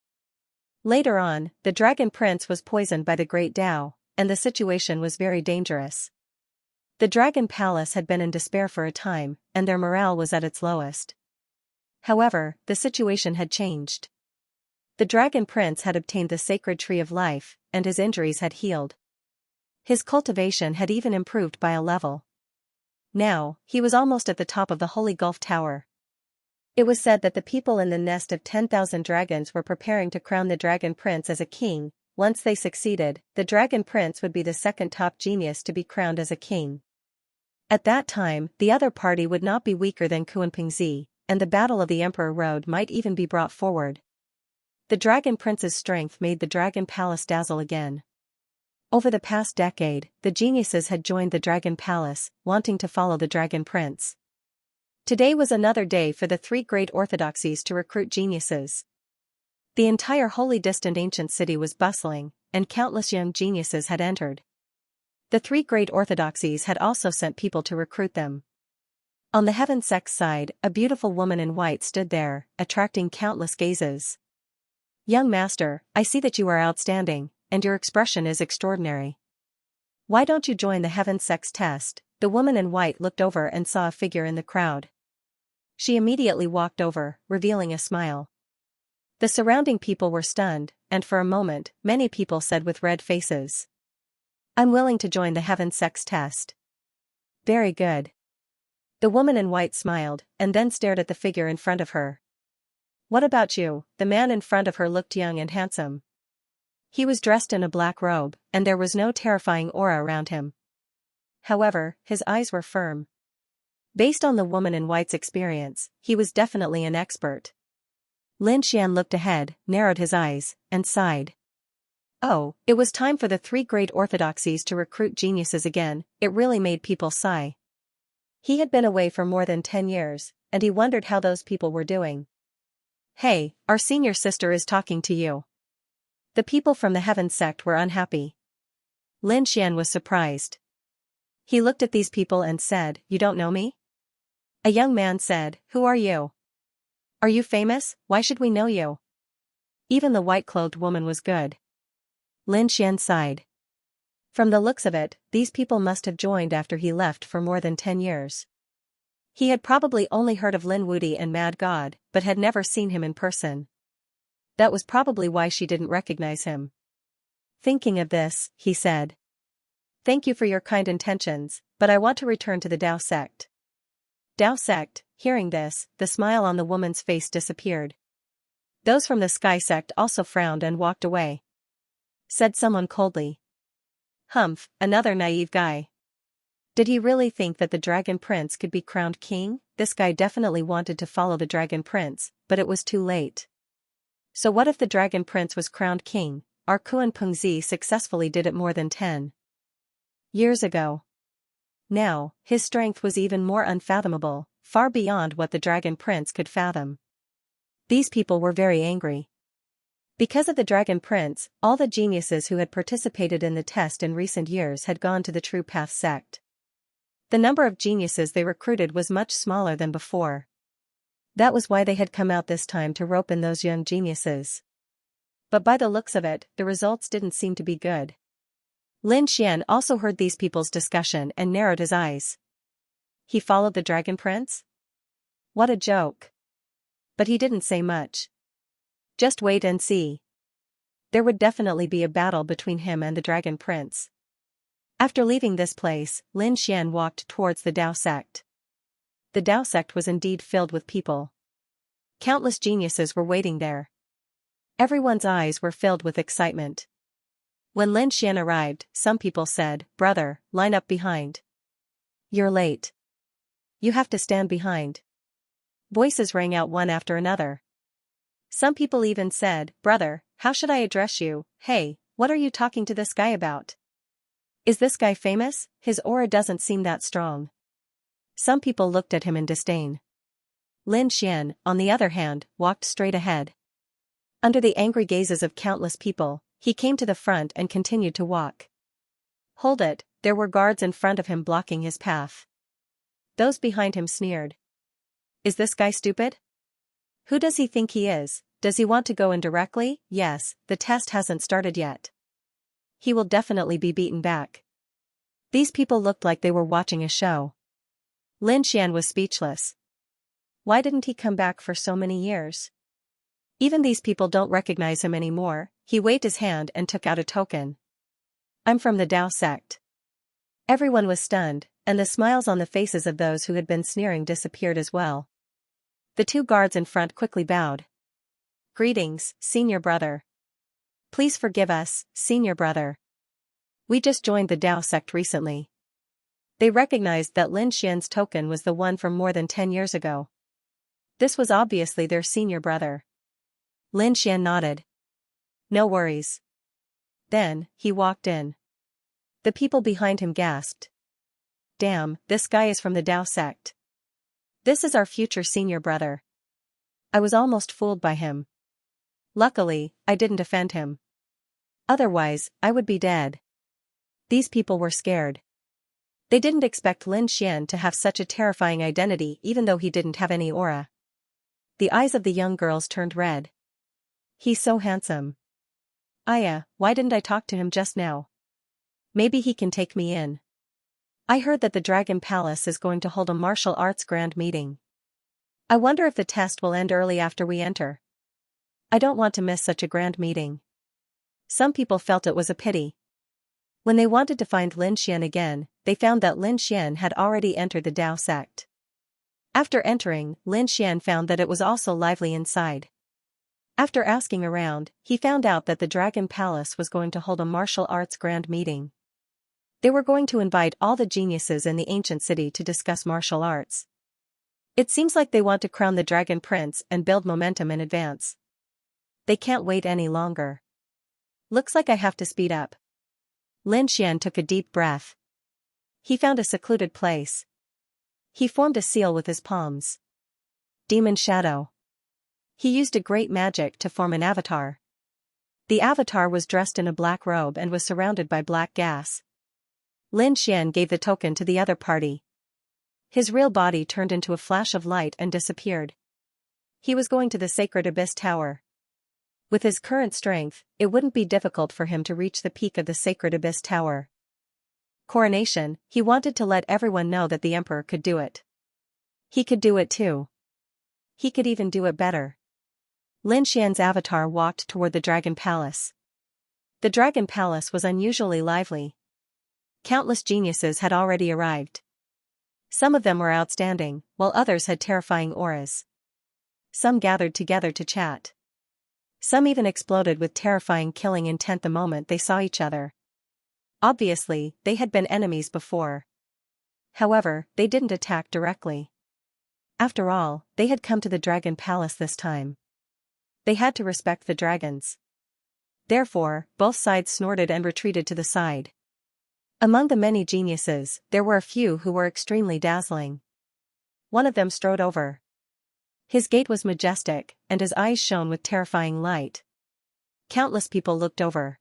Later on, the Dragon Prince was poisoned by the Great Dao, and the situation was very dangerous. The Dragon Palace had been in despair for a time, and their morale was at its lowest. However, the situation had changed. The Dragon Prince had obtained the sacred tree of life, and his injuries had healed. His cultivation had even improved by a level. Now, he was almost at the top of the Holy Gulf Tower. It was said that the people in the nest of 10,000 dragons were preparing to crown the Dragon Prince as a king. Once they succeeded, the Dragon Prince would be the second top genius to be crowned as a king. At that time, the other party would not be weaker than Kuanpingzi, and the Battle of the Emperor Road might even be brought forward. The Dragon Prince's strength made the Dragon Palace dazzle again. Over the past decade, the geniuses had joined the Dragon Palace, wanting to follow the Dragon Prince. Today was another day for the three great orthodoxies to recruit geniuses. The entire wholly distant ancient city was bustling, and countless young geniuses had entered. The three great orthodoxies had also sent people to recruit them. On the heaven sect's side, a beautiful woman in white stood there, attracting countless gazes. "Young master, I see that you are outstanding, and your expression is extraordinary. Why don't you join the heaven sect's test?" The woman in white looked over and saw a figure in the crowd. She immediately walked over, revealing a smile. The surrounding people were stunned, and for a moment, many people said with red faces, "I'm willing to join the heaven sect's test." "Very good." The woman in white smiled, and then stared at the figure in front of her. "What about you?" The man in front of her looked young and handsome. He was dressed in a black robe, and there was no terrifying aura around him. However, his eyes were firm. Based on the woman in white's experience, he was definitely an expert. Lin Xian looked ahead, narrowed his eyes, and sighed. Oh, it was time for the three great orthodoxies to recruit geniuses again. It really made people sigh. He had been away for more than 10 years, and he wondered how those people were doing. "Hey, our senior sister is talking to you." The people from the heaven sect were unhappy. Lin Xian was surprised. He looked at these people and said, "You don't know me?" A young man said, "Who are you? Are you famous? Why should we know you?" Even the white-clothed woman was good. Lin Xian sighed. From the looks of it, these people must have joined after he left for more than 10 years. He had probably only heard of Lin Wudi and Mad God, but had never seen him in person. That was probably why she didn't recognize him. Thinking of this, he said, "Thank you for your kind intentions, but I want to return to the Dao sect." Dao sect, hearing this, the smile on the woman's face disappeared. Those from the Sky sect also frowned and walked away. Said someone coldly. "Humph, another naive guy. Did he really think that the Dragon Prince could be crowned king?" This guy definitely wanted to follow the Dragon Prince, but it was too late. So what if the Dragon Prince was crowned king? Our Kuanpingzi successfully did it more than 10 years ago. Now, his strength was even more unfathomable, far beyond what the Dragon Prince could fathom. These people were very angry. Because of the Dragon Prince, all the geniuses who had participated in the test in recent years had gone to the True Path sect. The number of geniuses they recruited was much smaller than before. That was why they had come out this time to rope in those young geniuses. But by the looks of it, the results didn't seem to be good. Lin Xian also heard these people's discussion and narrowed his eyes. He followed the Dragon Prince? What a joke. But he didn't say much. Just wait and see. There would definitely be a battle between him and the Dragon Prince. After leaving this place, Lin Xian walked towards the Dao sect. The Dao sect was indeed filled with people. Countless geniuses were waiting there. Everyone's eyes were filled with excitement. When Lin Xian arrived, some people said, "Brother, line up behind. You're late. You have to stand behind." Voices rang out one after another. Some people even said, "Brother, how should I address you? Hey, what are you talking to this guy about? Is this guy famous? His aura doesn't seem that strong." Some people looked at him in disdain. Lin Xian, on the other hand, walked straight ahead. Under the angry gazes of countless people, he came to the front and continued to walk. Hold it, there were guards in front of him blocking his path. Those behind him sneered. Is this guy stupid? Who does he think he is? Does he want to go in directly? Yes, the test hasn't started yet. He will definitely be beaten back. These people looked like they were watching a show. Lin Xian was speechless. Why didn't he come back for so many years? Even these people don't recognize him anymore. He waved his hand and took out a token. I'm from the Dao sect. Everyone was stunned, and the smiles on the faces of those who had been sneering disappeared as well. The two guards in front quickly bowed. Greetings, senior brother. Please forgive us, senior brother. We just joined the Dao sect recently. They recognized that Lin Xian's token was the one from more than 10 years ago. This was obviously their senior brother. Lin Xian nodded. No worries. Then, he walked in. The people behind him gasped. Damn, this guy is from the Dao sect. This is our future senior brother. I was almost fooled by him. Luckily, I didn't offend him. Otherwise, I would be dead. These people were scared. They didn't expect Lin Xian to have such a terrifying identity even though he didn't have any aura. The eyes of the young girls turned red. He's so handsome. Aya, why didn't I talk to him just now? Maybe he can take me in. I heard that the Dragon Palace is going to hold a martial arts grand meeting. I wonder if the test will end early after we enter. I don't want to miss such a grand meeting. Some people felt it was a pity. When they wanted to find Lin Xian again, they found that Lin Xian had already entered the Dao sect. After entering, Lin Xian found that it was also lively inside. After asking around, he found out that the Dragon Palace was going to hold a martial arts grand meeting. They were going to invite all the geniuses in the ancient city to discuss martial arts. It seems like they want to crown the Dragon Prince and build momentum in advance. They can't wait any longer. Looks like I have to speed up. Lin Xian took a deep breath. He found a secluded place. He formed a seal with his palms. Demon Shadow. He used a great magic to form an avatar. The avatar was dressed in a black robe and was surrounded by black gas. Lin Xian gave the token to the other party. His real body turned into a flash of light and disappeared. He was going to the Sacred Abyss Tower. With his current strength, it wouldn't be difficult for him to reach the peak of the Sacred Abyss Tower. Coronation, he wanted to let everyone know that the Emperor could do it. He could do it too. He could even do it better. Lin Xian's avatar walked toward the Dragon Palace. The Dragon Palace was unusually lively. Countless geniuses had already arrived. Some of them were outstanding, while others had terrifying auras. Some gathered together to chat. Some even exploded with terrifying killing intent the moment they saw each other. Obviously, they had been enemies before. However, they didn't attack directly. After all, they had come to the Dragon Palace this time. They had to respect the dragons. Therefore, both sides snorted and retreated to the side. Among the many geniuses, there were a few who were extremely dazzling. One of them strode over. His gait was majestic, and his eyes shone with terrifying light. Countless people looked over.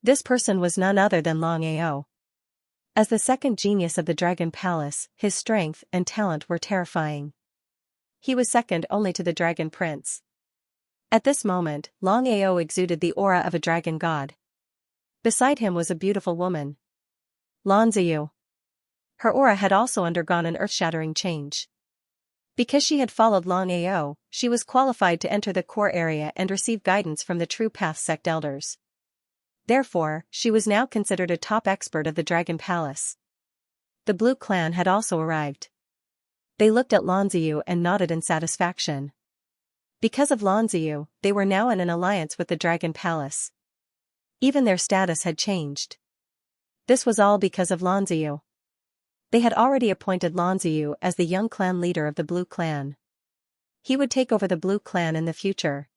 This person was none other than Long Ao. As the second genius of the Dragon Palace, his strength and talent were terrifying. He was second only to the Dragon Prince. At this moment, Long Ao exuded the aura of a dragon god. Beside him was a beautiful woman. Lan Ziyu. Her aura had also undergone an earth-shattering change. Because she had followed Long Ao, she was qualified to enter the core area and receive guidance from the True Path sect elders. Therefore, she was now considered a top expert of the Dragon Palace. The Blue Clan had also arrived. They looked at Lan Ziyu and nodded in satisfaction. Because of Lan Ziyu, they were now in an alliance with the Dragon Palace. Even their status had changed. This was all because of Lan Ziyu. They had already appointed Lan Ziyu as the young clan leader of the Blue Clan. He would take over the Blue Clan in the future.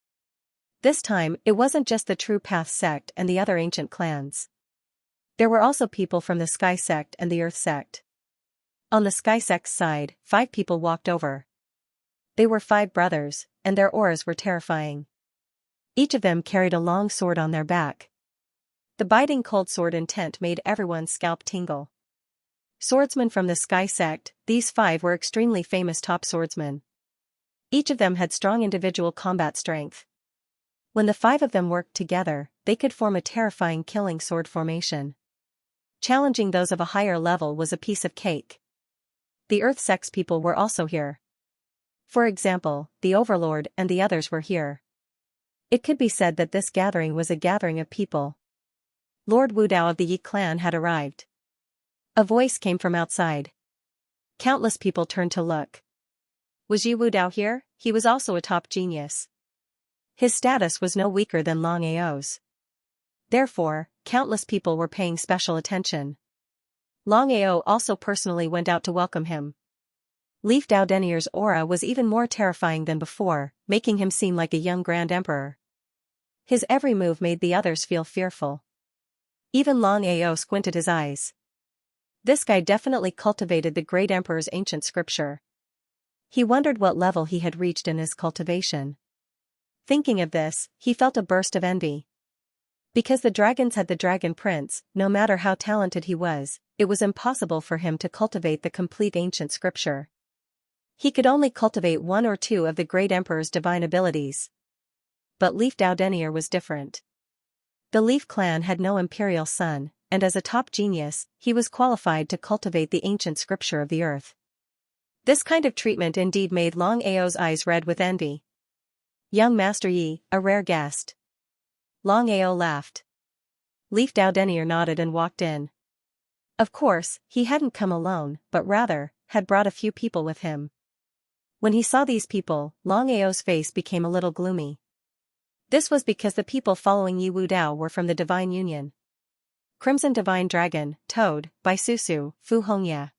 This time, it wasn't just the True Path sect and the other ancient clans. There were also people from the Sky sect and the Earth sect. On the Sky sect's side, 5 people walked over. They were 5 brothers, and their auras were terrifying. Each of them carried a long sword on their back. The biting cold sword intent made everyone's scalp tingle. Swordsmen from the Sky sect, these 5 were extremely famous top swordsmen. Each of them had strong individual combat strength. When the 5 of them worked together, they could form a terrifying killing sword formation. Challenging those of a higher level was a piece of cake. The Earth sect's people were also here. For example, the Overlord and the others were here. It could be said that this gathering was a gathering of people. Lord Wu Dao of the Yi clan had arrived. A voice came from outside. Countless people turned to look. Was Yi Wu Dao here? He was also a top genius. His status was no weaker than Long Ao's. Therefore, countless people were paying special attention. Long Ao also personally went out to welcome him. Leaf Dao Denier's aura was even more terrifying than before, making him seem like a young Grand Emperor. His every move made the others feel fearful. Even Long Ao squinted his eyes. This guy definitely cultivated the Great Emperor's ancient scripture. He wondered what level he had reached in his cultivation. Thinking of this, he felt a burst of envy. Because the dragons had the Dragon Prince, no matter how talented he was, it was impossible for him to cultivate the complete ancient scripture. He could only cultivate one or two of the Great Emperor's divine abilities. But Leaf Dao Denier was different. The Leaf clan had no imperial son, and as a top genius, he was qualified to cultivate the ancient scripture of the earth. This kind of treatment indeed made Long Ao's eyes red with envy. Young Master Yi, a rare guest. Long Ao laughed. Leaf Dao Denier nodded and walked in. Of course, he hadn't come alone, but rather, had brought a few people with him. When he saw these people, Long Ao's face became a little gloomy. This was because the people following Yi Wu Dao were from the Divine Union. Crimson Divine Dragon, Toad, Bai Susu, Fu Hongya.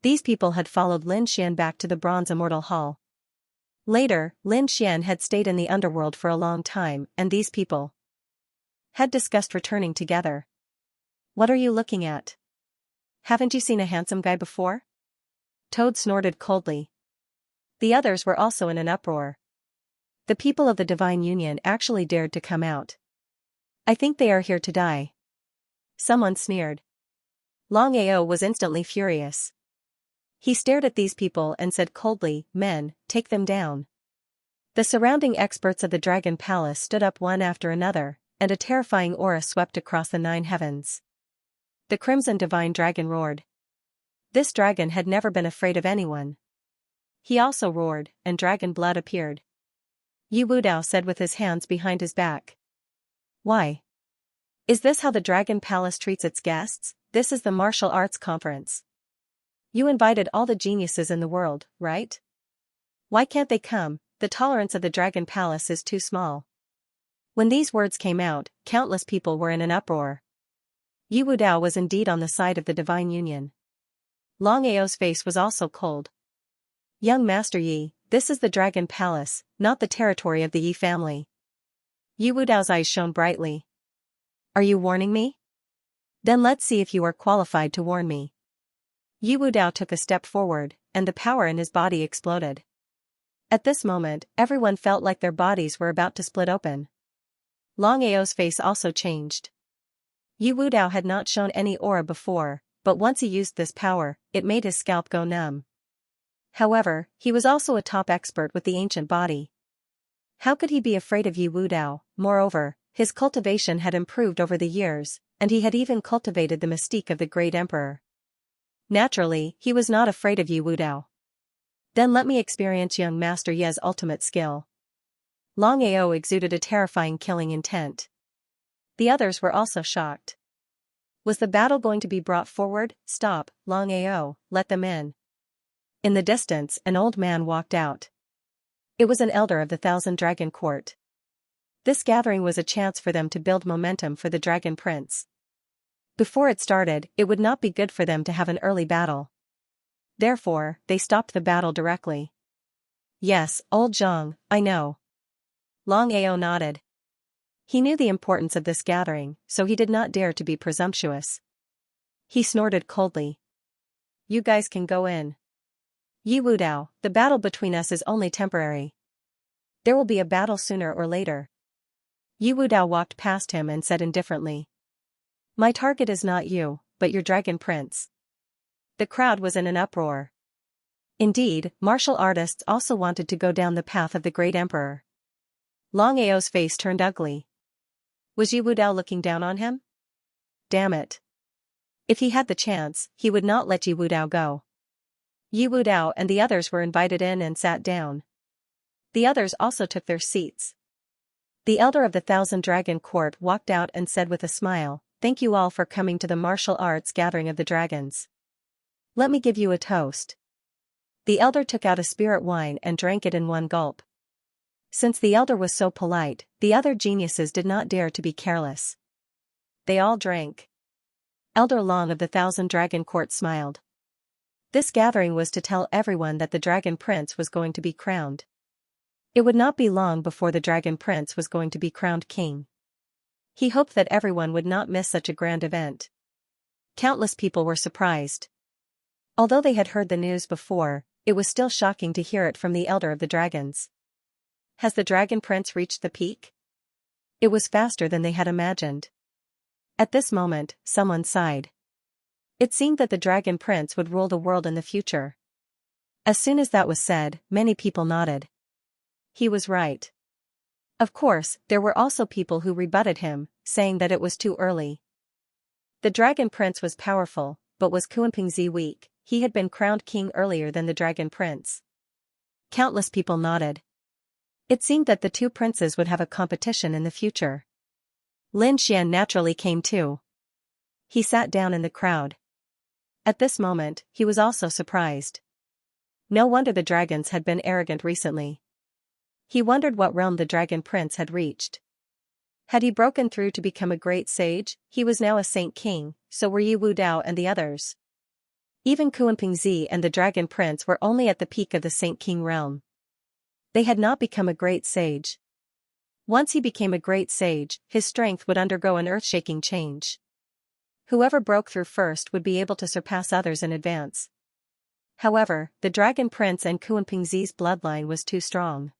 These people had followed Lin Xian back to the Bronze Immortal Hall. Later, Lin Xian had stayed in the underworld for a long time, and these people had discussed returning together. What are you looking at? Haven't you seen a handsome guy before? Toad snorted coldly. The others were also in an uproar. The people of the Divine Union actually dared to come out. I think they are here to die. Someone sneered. Long Ao was instantly furious. He stared at these people and said coldly, "Men, take them down." The surrounding experts of the Dragon Palace stood up one after another, and a terrifying aura swept across the 9 heavens. The Crimson Divine Dragon roared. This dragon had never been afraid of anyone. He also roared, and dragon blood appeared. Yi Wu Dao said with his hands behind his back. Why? Is this how the Dragon Palace treats its guests? This is the martial arts conference. You invited all the geniuses in the world, right? Why can't they come? The tolerance of the Dragon Palace is too small. When these words came out, countless people were in an uproar. Yi Wu Dao was indeed on the side of the Divine Union. Long Ao's face was also cold. Young Master Yi, this is the Dragon Palace, not the territory of the Yi family. Yi Wu Dao's eyes shone brightly. Are you warning me? Then let's see if you are qualified to warn me. Yi Wu Dao took a step forward, and the power in his body exploded. At this moment, everyone felt like their bodies were about to split open. Long Ao's face also changed. Yi Wu Dao had not shown any aura before, but once he used this power, it made his scalp go numb. However, he was also a top expert with the ancient body. How could he be afraid of Yi Wu Dao? Moreover, his cultivation had improved over the years, and he had even cultivated the mystique of the Great Emperor. Naturally, he was not afraid of Yi Wu Dao. Then let me experience young Master Ye's ultimate skill. Long Ao exuded a terrifying killing intent. The others were also shocked. Was the battle going to be brought forward? Stop, Long Ao, let them in. In the distance, an old man walked out. It was an elder of the Thousand Dragon Court. This gathering was a chance for them to build momentum for the Dragon Prince. Before it started, it would not be good for them to have an early battle. Therefore, they stopped the battle directly. Yes, old Zhang, I know. Long Ao nodded. He knew the importance of this gathering, so he did not dare to be presumptuous. He snorted coldly. You guys can go in. Yi Wu Dao, the battle between us is only temporary. There will be a battle sooner or later. Yi Wu Dao walked past him and said indifferently. My target is not you, but your Dragon Prince. The crowd was in an uproar. Indeed, martial artists also wanted to go down the path of the Great Emperor. Long Ao's face turned ugly. Was Yi Wu Dao looking down on him? Damn it. If he had the chance, he would not let Yi Wu Dao go. Yi Wu Dao and the others were invited in and sat down. The others also took their seats. The elder of the Thousand Dragon Court walked out and said with a smile, "Thank you all for coming to the martial arts gathering of the dragons. Let me give you a toast." The elder took out a spirit wine and drank it in one gulp. Since the elder was so polite, the other geniuses did not dare to be careless. They all drank. Elder Long of the Thousand Dragon Court smiled. This gathering was to tell everyone that the Dragon Prince was going to be crowned. It would not be long before the Dragon Prince was going to be crowned king. He hoped that everyone would not miss such a grand event. Countless people were surprised. Although they had heard the news before, it was still shocking to hear it from the elder of the dragons. Has the Dragon Prince reached the peak? It was faster than they had imagined. At this moment, someone sighed. It seemed that the Dragon Prince would rule the world in the future. As soon as that was said, many people nodded. He was right. Of course, there were also people who rebutted him, saying that it was too early. The Dragon Prince was powerful, but was Kuanpingzi weak? He had been crowned king earlier than the Dragon Prince. Countless people nodded. It seemed that the two princes would have a competition in the future. Lin Xian naturally came too. He sat down in the crowd. At this moment, he was also surprised. No wonder the dragons had been arrogant recently. He wondered what realm the Dragon Prince had reached. Had he broken through to become a great sage? He was now a saint king, so were Yi Wu Dao and the others. Even Kuanpingzi and the Dragon Prince were only at the peak of the Saint King realm. They had not become a great sage. Once he became a great sage, his strength would undergo an earth-shaking change. Whoever broke through first would be able to surpass others in advance. However, the Dragon Prince and Kuanpingzi's bloodline was too strong.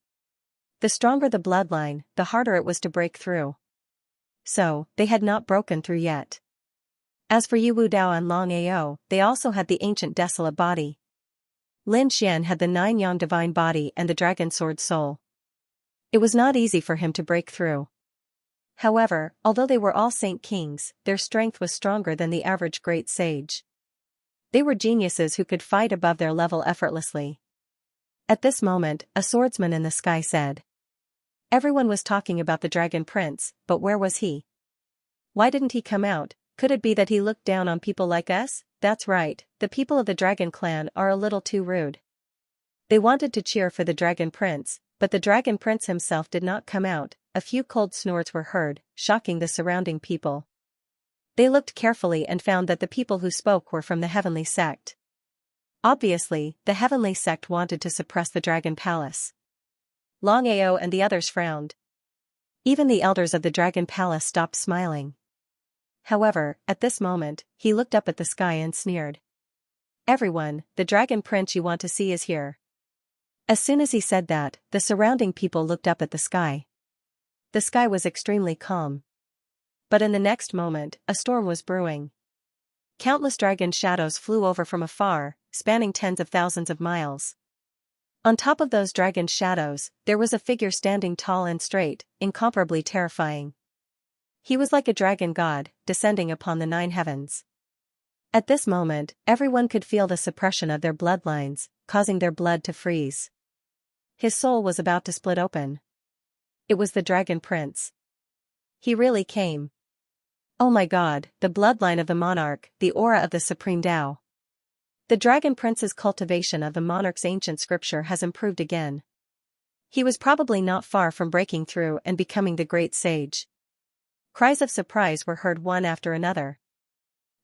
The stronger the bloodline, the harder it was to break through. So, they had not broken through yet. As for Yi Wu Dao and Long Ao, they also had the ancient desolate body. Lin Xian had the 9 yang divine body and the dragon sword soul. It was not easy for him to break through. However, although they were all saint kings, their strength was stronger than the average great sage. They were geniuses who could fight above their level effortlessly. At this moment, a swordsman in the sky said. Everyone was talking about the Dragon Prince, but where was he? Why didn't he come out? Could it be that he looked down on people like us? That's right, the people of the Dragon Clan are a little too rude. They wanted to cheer for the Dragon Prince, but the Dragon Prince himself did not come out. A few cold snorts were heard, shocking the surrounding people. They looked carefully and found that the people who spoke were from the Heavenly Sect. Obviously, the Heavenly Sect wanted to suppress the Dragon Palace. Long Ao and the others frowned. Even the elders of the Dragon Palace stopped smiling. However, at this moment, he looked up at the sky and sneered. Everyone, the Dragon Prince you want to see is here. As soon as he said that, the surrounding people looked up at the sky. The sky was extremely calm. But in the next moment, a storm was brewing. Countless dragon shadows flew over from afar, spanning tens of thousands of miles. On top of those dragon shadows, there was a figure standing tall and straight, incomparably terrifying. He was like a dragon god, descending upon the 9 heavens. At this moment, everyone could feel the suppression of their bloodlines, causing their blood to freeze. His soul was about to split open. It was the Dragon Prince. He really came. Oh my God, the bloodline of the monarch, the aura of the supreme Tao. The Dragon Prince's cultivation of the monarch's ancient scripture has improved again. He was probably not far from breaking through and becoming the great sage. Cries of surprise were heard one after another.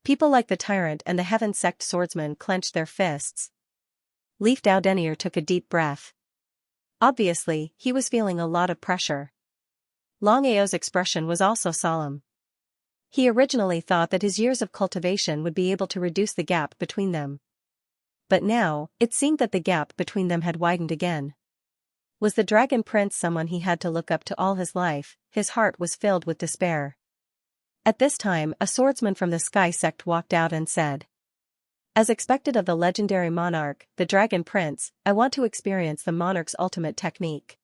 People like the tyrant and the Heaven Sect swordsman clenched their fists. Leaf Dao Denier took a deep breath. Obviously, he was feeling a lot of pressure. Long Ao's expression was also solemn. He originally thought that his years of cultivation would be able to reduce the gap between them. But now, it seemed that the gap between them had widened again. Was the Dragon Prince someone he had to look up to all his life? His heart was filled with despair. At this time, a swordsman from the Sky Sect walked out and said, as expected of the legendary monarch, the Dragon Prince, I want to experience the monarch's ultimate technique.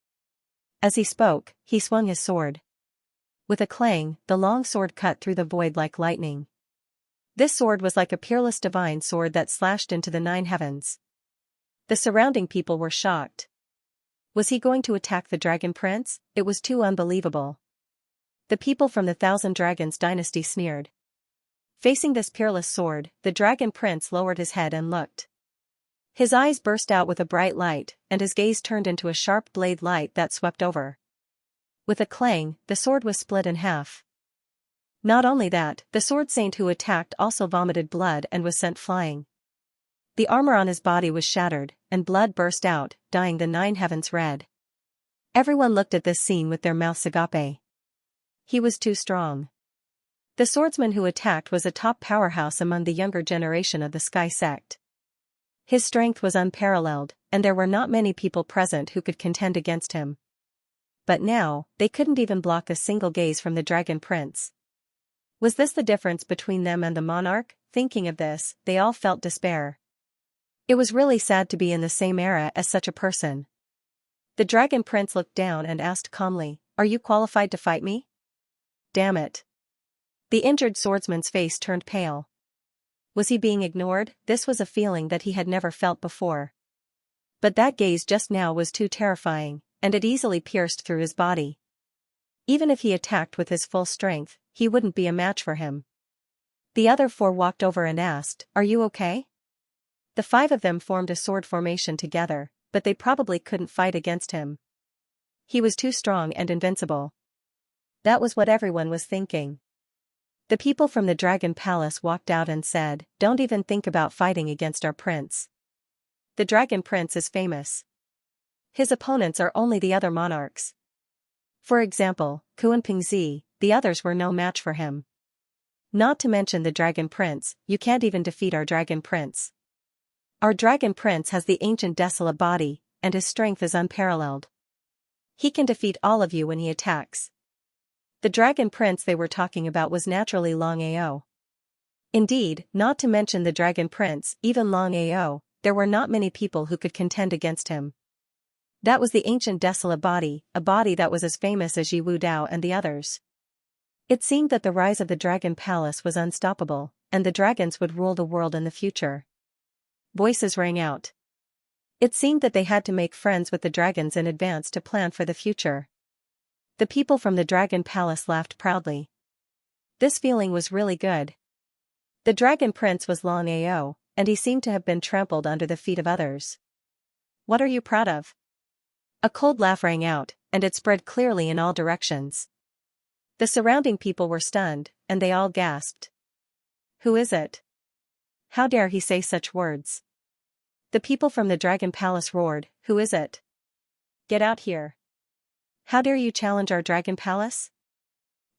As he spoke, he swung his sword. With a clang, the long sword cut through the void like lightning. This sword was like a peerless divine sword that slashed into the 9 heavens. The surrounding people were shocked. Was he going to attack the Dragon Prince? It was too unbelievable. The people from the Thousand Dragons dynasty sneered. Facing this peerless sword, the Dragon Prince lowered his head and looked. His eyes burst out with a bright light, and his gaze turned into a sharp blade light that swept over. With a clang, the sword was split in half. Not only that, the sword saint who attacked also vomited blood and was sent flying. The armor on his body was shattered, and blood burst out, dyeing the 9 heavens red. Everyone looked at this scene with their mouths agape. He was too strong. The swordsman who attacked was a top powerhouse among the younger generation of the Sky Sect. His strength was unparalleled, and there were not many people present who could contend against him. But now, they couldn't even block a single gaze from the Dragon Prince. Was this the difference between them and the monarch? Thinking of this, they all felt despair. It was really sad to be in the same era as such a person. The Dragon Prince looked down and asked calmly, "Are you qualified to fight me?" Damn it. The injured swordsman's face turned pale. Was he being ignored? This was a feeling that he had never felt before. But that gaze just now was too terrifying, and it easily pierced through his body. Even if he attacked with his full strength, he wouldn't be a match for him. The other 4 walked over and asked, "Are you okay?" The 5 of them formed a sword formation together, but they probably couldn't fight against him. He was too strong and invincible. That was what everyone was thinking. The people from the Dragon Palace walked out and said, "Don't even think about fighting against our prince. The Dragon Prince is famous. His opponents are only the other monarchs. For example, Kuan-Ping-zi, the others were no match for him. Not to mention the Dragon Prince, you can't even defeat our Dragon Prince. Our Dragon Prince has the ancient desolate body, and his strength is unparalleled. He can defeat all of you when he attacks." The Dragon Prince they were talking about was naturally Long Ao. Indeed, not to mention the Dragon Prince, even Long Ao, there were not many people who could contend against him. That was the ancient desolate body, a body that was as famous as Yi Wu Dao and the others. It seemed that the rise of the Dragon Palace was unstoppable, and the dragons would rule the world in the future. Voices rang out. It seemed that they had to make friends with the dragons in advance to plan for the future. The people from the Dragon Palace laughed proudly. This feeling was really good. The Dragon Prince was Long Ao, and he seemed to have been trampled under the feet of others. "What are you proud of?" A cold laugh rang out, and it spread clearly in all directions. The surrounding people were stunned, and they all gasped. "Who is it? How dare he say such words?" The people from the Dragon Palace roared, "Who is it? Get out here. How dare you challenge our Dragon Palace?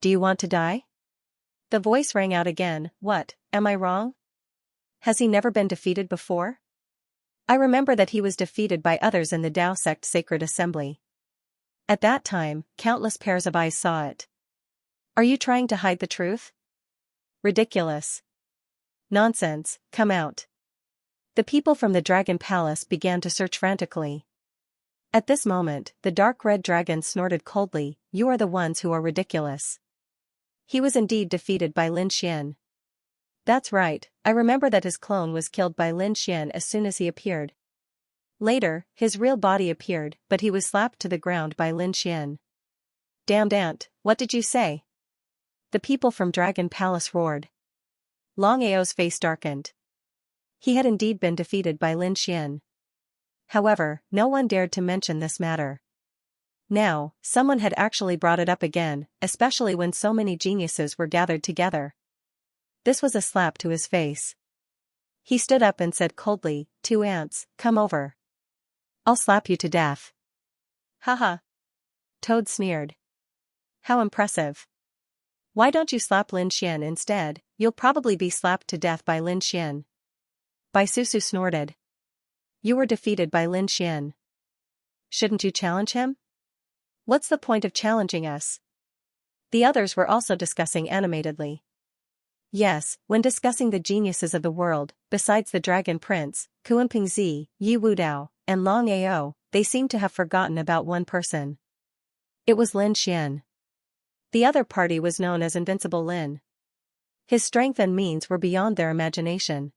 Do you want to die?" The voice rang out again, "What, am I wrong? Has he never been defeated before? I remember that he was defeated by others in the Tao sect sacred assembly. At that time, countless pairs of eyes saw it. Are you trying to hide the truth? Ridiculous. Nonsense, come out." The people from the Dragon Palace began to search frantically. At this moment, the dark red dragon snorted coldly, "You are the ones who are ridiculous." He was indeed defeated by Lin Xian. That's right, I remember that his clone was killed by Lin Xian as soon as he appeared. Later, his real body appeared, but he was slapped to the ground by Lin Xian. "Damned ant, what did you say?" The people from Dragon Palace roared. Long Ao's face darkened. He had indeed been defeated by Lin Xian. However, no one dared to mention this matter. Now, someone had actually brought it up again, especially when so many geniuses were gathered together. This was a slap to his face. He stood up and said coldly, "Two ants, come over. I'll slap you to death." "Haha." Toad sneered. "How impressive. Why don't you slap Lin Xian instead? You'll probably be slapped to death by Lin Xian." Bai Susu snorted. "You were defeated by Lin Xian. Shouldn't you challenge him? What's the point of challenging us?" The others were also discussing animatedly. Yes, when discussing the geniuses of the world, besides the Dragon Prince, Kuan-Ping-zi, Yi Wu Dao, and Long Ao, they seemed to have forgotten about one person. It was Lin Xian. The other party was known as Invincible Lin. His strength and means were beyond their imagination.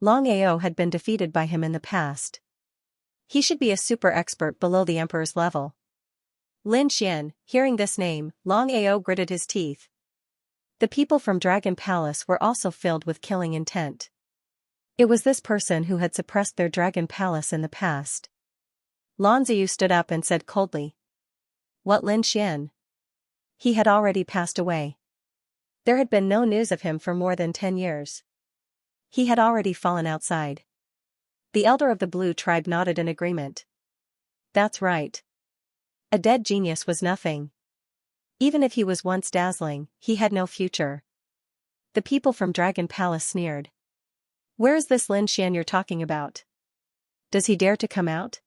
Long Ao had been defeated by him in the past. He should be a super expert below the emperor's level. Lin Xian, hearing this name, Long Ao gritted his teeth. The people from Dragon Palace were also filled with killing intent. It was this person who had suppressed their Dragon Palace in the past. Lan Ziyu stood up and said coldly. What Lin Xian? He had already passed away. There had been no news of him for more than 10 years. He had already fallen outside. The elder of the Blue tribe nodded in agreement. That's right. A dead genius was nothing. Even if he was once dazzling, he had no future. The people from Dragon Palace sneered. Where is this Lin Xian you're talking about? Does he dare to come out?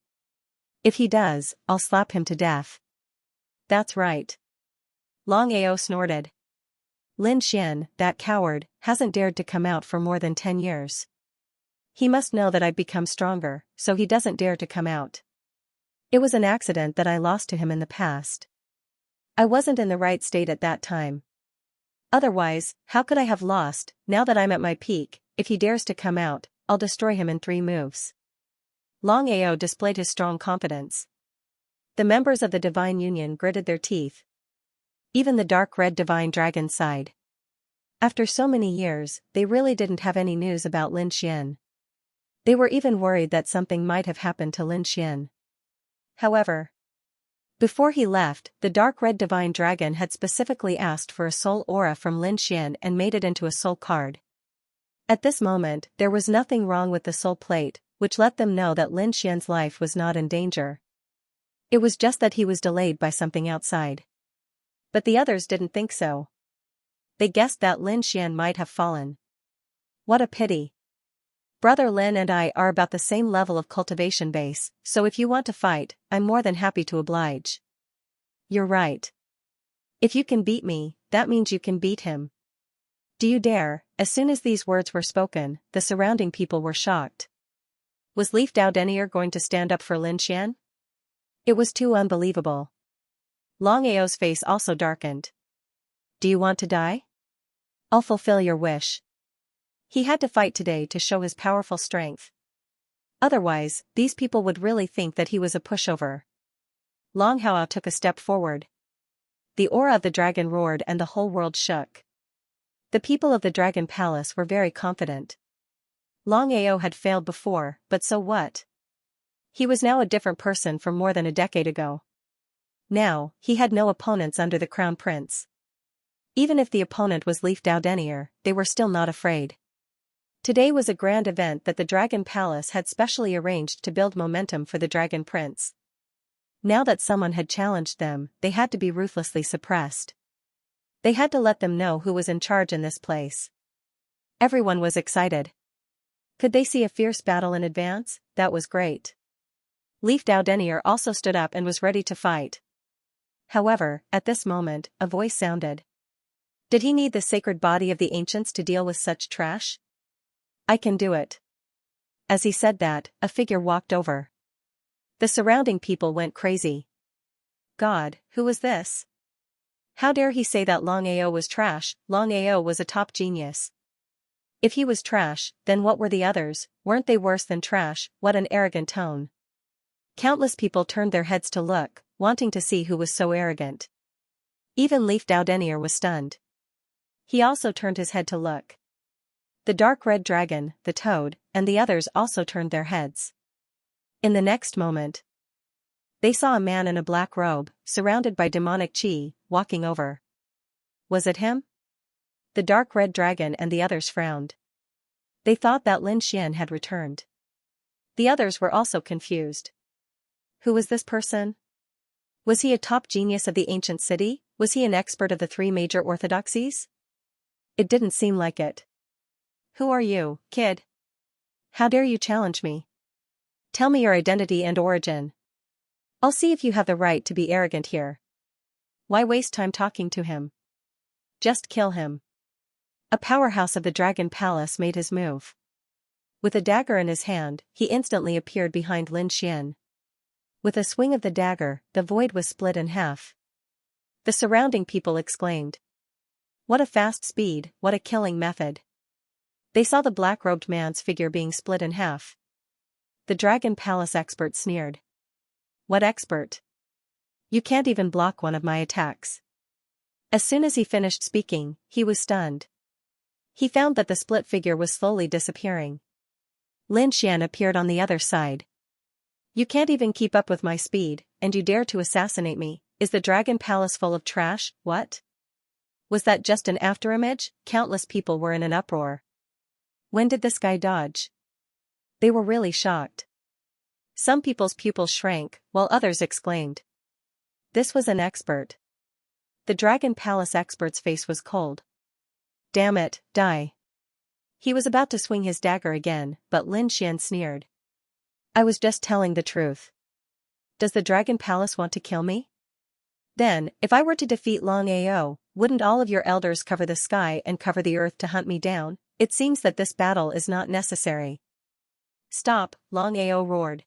If he does, I'll slap him to death. That's right. Long Ao snorted. Lin Xian, that coward, hasn't dared to come out for more than 10 years. He must know that I've become stronger, so he doesn't dare to come out. It was an accident that I lost to him in the past. I wasn't in the right state at that time. Otherwise, how could I have lost? Now that I'm at my peak, if he dares to come out, I'll destroy him in 3 moves. Long Ao displayed his strong confidence. The members of the Divine Union gritted their teeth. Even the dark red Divine Dragon sighed. After so many years, they really didn't have any news about Lin Xian. They were even worried that something might have happened to Lin Xian. However, before he left, the dark red Divine Dragon had specifically asked for a soul aura from Lin Xian and made it into a soul card. At this moment, there was nothing wrong with the soul plate, which let them know that Lin Xian's life was not in danger. It was just that he was delayed by something outside. But the others didn't think so. They guessed that Lin Xian might have fallen. What a pity. Brother Lin and I are about the same level of cultivation base, so if you want to fight, I'm more than happy to oblige. You're right. If you can beat me, that means you can beat him. Do you dare? As soon as these words were spoken, the surrounding people were shocked. Was Leaf Dao Denier going to stand up for Lin Xian? It was too unbelievable. Long Ao's face also darkened. Do you want to die? I'll fulfill your wish. He had to fight today to show his powerful strength. Otherwise, these people would really think that he was a pushover. Long Hao took a step forward. The aura of the dragon roared and the whole world shook. The people of the Dragon Palace were very confident. Long Ao had failed before, but so what? He was now a different person from more than a decade ago. Now, he had no opponents under the Crown Prince. Even if the opponent was Leaf Dao Denier, they were still not afraid. Today was a grand event that the Dragon Palace had specially arranged to build momentum for the Dragon Prince. Now that someone had challenged them, they had to be ruthlessly suppressed. They had to let them know who was in charge in this place. Everyone was excited. Could they see a fierce battle in advance? That was great. Leaf Dao Denier also stood up and was ready to fight. However, at this moment, a voice sounded. Did he need the sacred body of the ancients to deal with such trash? I can do it. As he said that, a figure walked over. The surrounding people went crazy. God, who was this? How dare he say that Long Ao was trash? Long Ao was a top genius. If he was trash, then what were the others? Weren't they worse than trash? What an arrogant tone. Countless people turned their heads to look, wanting to see who was so arrogant. Even Leaf Dao Denier was stunned. He also turned his head to look. The dark red dragon, the toad, and the others also turned their heads. In the next moment, they saw a man in a black robe, surrounded by demonic chi, walking over. Was it him? The dark red dragon and the others frowned. They thought that Lin Xian had returned. The others were also confused. Who was this person? Was he a top genius of the ancient city? Was he an expert of the 3 major orthodoxies? It didn't seem like it. Who are you, kid? How dare you challenge me? Tell me your identity and origin. I'll see if you have the right to be arrogant here. Why waste time talking to him? Just kill him. A powerhouse of the Dragon Palace made his move. With a dagger in his hand, he instantly appeared behind Lin Xian. With a swing of the dagger, the void was split in half. The surrounding people exclaimed. What a fast speed, what a killing method. They saw the black-robed man's figure being split in half. The Dragon Palace expert sneered. What expert? You can't even block one of my attacks. As soon as he finished speaking, he was stunned. He found that the split figure was slowly disappearing. Lin Xian appeared on the other side. You can't even keep up with my speed, and you dare to assassinate me. Is the Dragon Palace full of trash? What? Was that just an afterimage? Countless people were in an uproar. When did this guy dodge? They were really shocked. Some people's pupils shrank, while others exclaimed. This was an expert. The Dragon Palace expert's face was cold. Damn it, die. He was about to swing his dagger again, but Lin Xian sneered. I was just telling the truth. Does the Dragon Palace want to kill me? Then, if I were to defeat Long Ao, wouldn't all of your elders cover the sky and cover the earth to hunt me down? It seems that this battle is not necessary. Stop, Long Ao roared.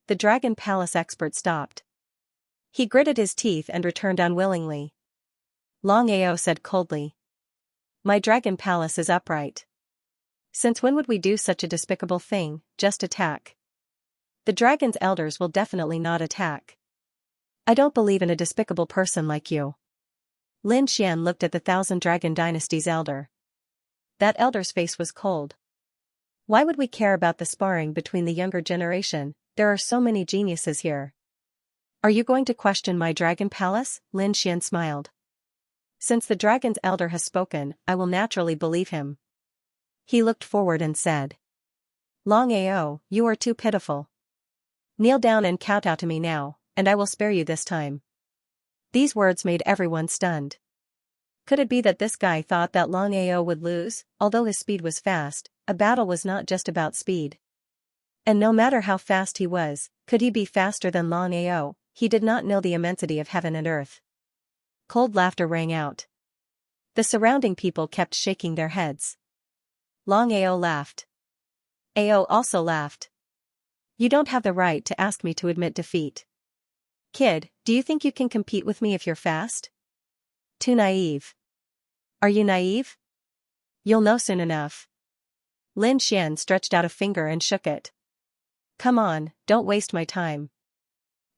The Dragon Palace expert stopped. He gritted his teeth and returned unwillingly. Long Ao said coldly. My Dragon Palace is upright. Since when would we do such a despicable thing, just attack? The dragon's elders will definitely not attack. I don't believe in a despicable person like you. Lin Xian looked at the Thousand Dragon Dynasty's elder. That elder's face was cold. Why would we care about the sparring between the younger generation? There are so many geniuses here. Are you going to question my Dragon Palace? Lin Xian smiled. Since the dragon's elder has spoken, I will naturally believe him. He looked forward and said. Long Ao, you are too pitiful. Kneel down and kowtow to me now, and I will spare you this time. These words made everyone stunned. Could it be that this guy thought that Long Ao would lose? Although his speed was fast, a battle was not just about speed. And no matter how fast he was, could he be faster than Long Ao? He did not know the immensity of heaven and earth. Cold laughter rang out. The surrounding people kept shaking their heads. Long Ao laughed. Ao also laughed. You don't have the right to ask me to admit defeat. Kid, do you think you can compete with me if you're fast? Too naive. Are you naive? You'll know soon enough. Lin Xian stretched out a finger and shook it. Come on, don't waste my time.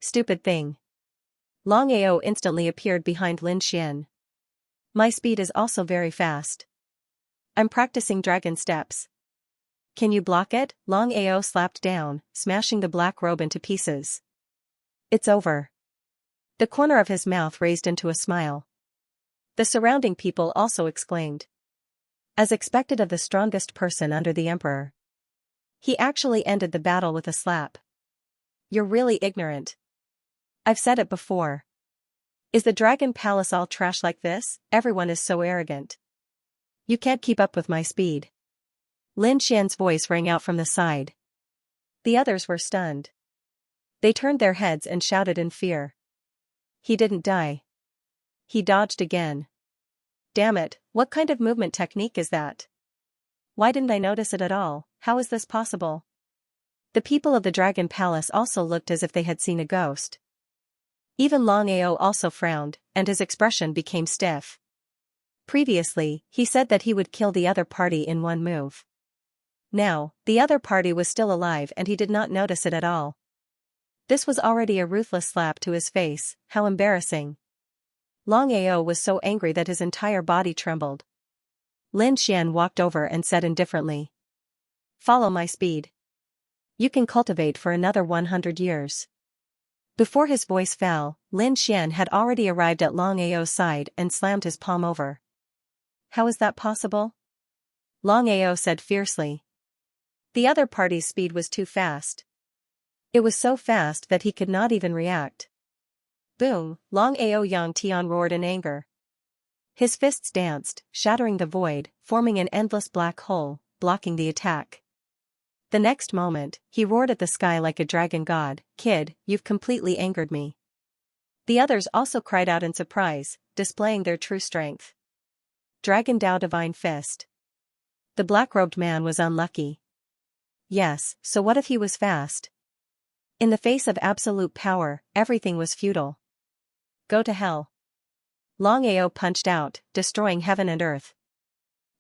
Stupid thing. Long Ao instantly appeared behind Lin Xian. My speed is also very fast. I'm practicing dragon steps. Can you block it? Long Ao slapped down, smashing the black robe into pieces. It's over. The corner of his mouth raised into a smile. The surrounding people also exclaimed. As expected of the strongest person under the emperor. He actually ended the battle with a slap. You're really ignorant. I've said it before. Is the Dragon Palace all trash like this? Everyone is so arrogant. You can't keep up with my speed. Lin Xian's voice rang out from the side. The others were stunned. They turned their heads and shouted in fear. He didn't die. He dodged again. Damn it, what kind of movement technique is that? Why didn't I notice it at all? How is this possible? The people of the Dragon Palace also looked as if they had seen a ghost. Even Long Ao also frowned, and his expression became stiff. Previously, he said that he would kill the other party in one move. Now, the other party was still alive and he did not notice it at all. This was already a ruthless slap to his face. How embarrassing. Long Ao was so angry that his entire body trembled. Lin Xian walked over and said indifferently. Follow my speed. You can cultivate for another 100 years. Before his voice fell, Lin Xian had already arrived at Long Ao's side and slammed his palm over. How is that possible? Long Ao said fiercely. The other party's speed was too fast. It was so fast that he could not even react. Boom, Long Ao Yang Tian roared in anger. His fists danced, shattering the void, forming an endless black hole, blocking the attack. The next moment, he roared at the sky like a dragon god. Kid, you've completely angered me. The others also cried out in surprise, displaying their true strength. Dragon Dao Divine Fist. The black-robed man was unlucky. Yes, so what if he was fast? In the face of absolute power, everything was futile. Go to hell. Long Ao punched out, destroying heaven and earth.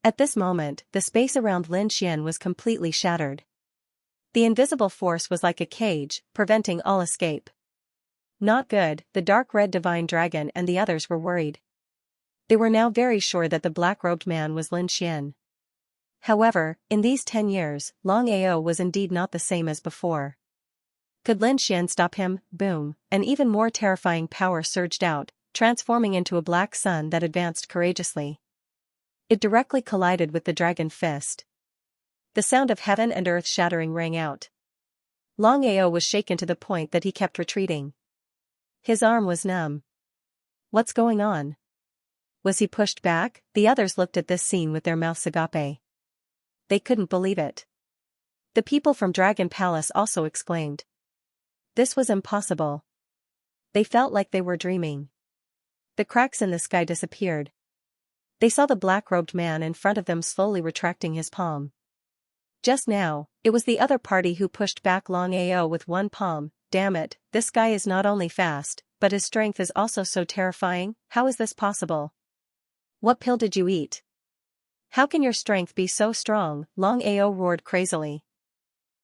At this moment, the space around Lin Xian was completely shattered. The invisible force was like a cage, preventing all escape. Not good, the dark red divine dragon and the others were worried. They were now very sure that the black-robed man was Lin Xian. However, in these 10 years, Long Ao was indeed not the same as before. Could Lin Xian stop him? Boom, an even more terrifying power surged out, transforming into a black sun that advanced courageously. It directly collided with the dragon fist. The sound of heaven and earth shattering rang out. Long Ao was shaken to the point that he kept retreating. His arm was numb. What's going on? Was he pushed back? The others looked at this scene with their mouths agape. They couldn't believe it. The people from Dragon Palace also exclaimed. This was impossible. They felt like they were dreaming. The cracks in the sky disappeared. They saw the black-robed man in front of them slowly retracting his palm. Just now, it was the other party who pushed back Long Ao with one palm. Damn it, this guy is not only fast, but his strength is also so terrifying. How is this possible? What pill did you eat? How can your strength be so strong? Long Ao roared crazily.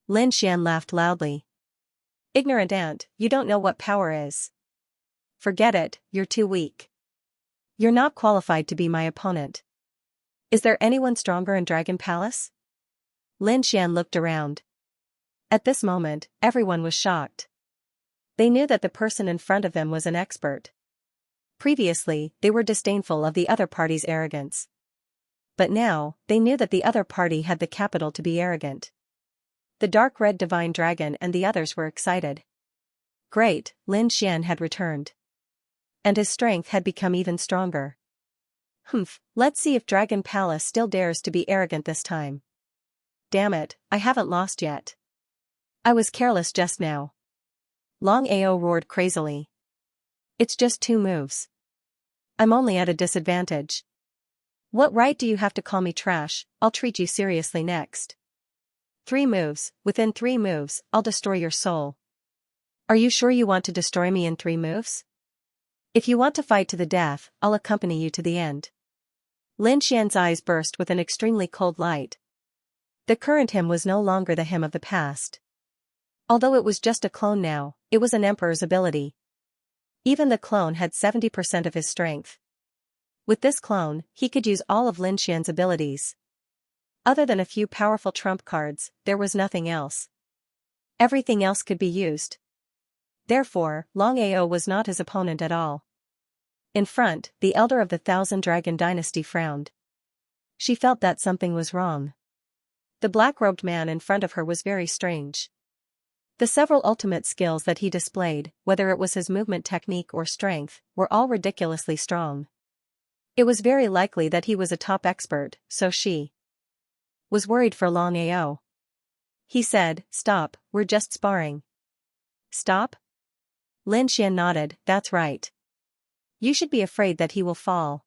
Lin Xian laughed loudly. Ignorant ant, you don't know what power is. Forget it, you're too weak. You're not qualified to be my opponent. Is there anyone stronger in Dragon Palace? Lin Xian looked around. At this moment, everyone was shocked. They knew that the person in front of them was an expert. Previously, they were disdainful of the other party's arrogance. But now, they knew that the other party had the capital to be arrogant. The dark red divine dragon and the others were excited. Great, Lin Xian had returned. And his strength had become even stronger. Let's see if Dragon Palace still dares to be arrogant this time. Damn it, I haven't lost yet. I was careless just now. Long Ao roared crazily. It's just 2 moves. I'm only at a disadvantage. What right do you have to call me trash? I'll treat you seriously next. 3 moves, within 3 moves, I'll destroy your soul. Are you sure you want to destroy me in 3 moves? If you want to fight to the death, I'll accompany you to the end. Lin Xian's eyes burst with an extremely cold light. The current him was no longer the him of the past. Although it was just a clone now, it was an emperor's ability. Even the clone had 70% of his strength. With this clone, he could use all of Lin Xian's abilities. Other than a few powerful trump cards, there was nothing else. Everything else could be used. Therefore, Long Ao was not his opponent at all. In front, the elder of the Thousand Dragon Dynasty frowned. She felt that something was wrong. The black-robed man in front of her was very strange. The several ultimate skills that he displayed, whether it was his movement technique or strength, were all ridiculously strong. It was very likely that he was a top expert, so she was worried for Long Ao. He said, "Stop, we're just sparring." "Stop?" Lin Xian nodded, "That's right. You should be afraid that he will fall."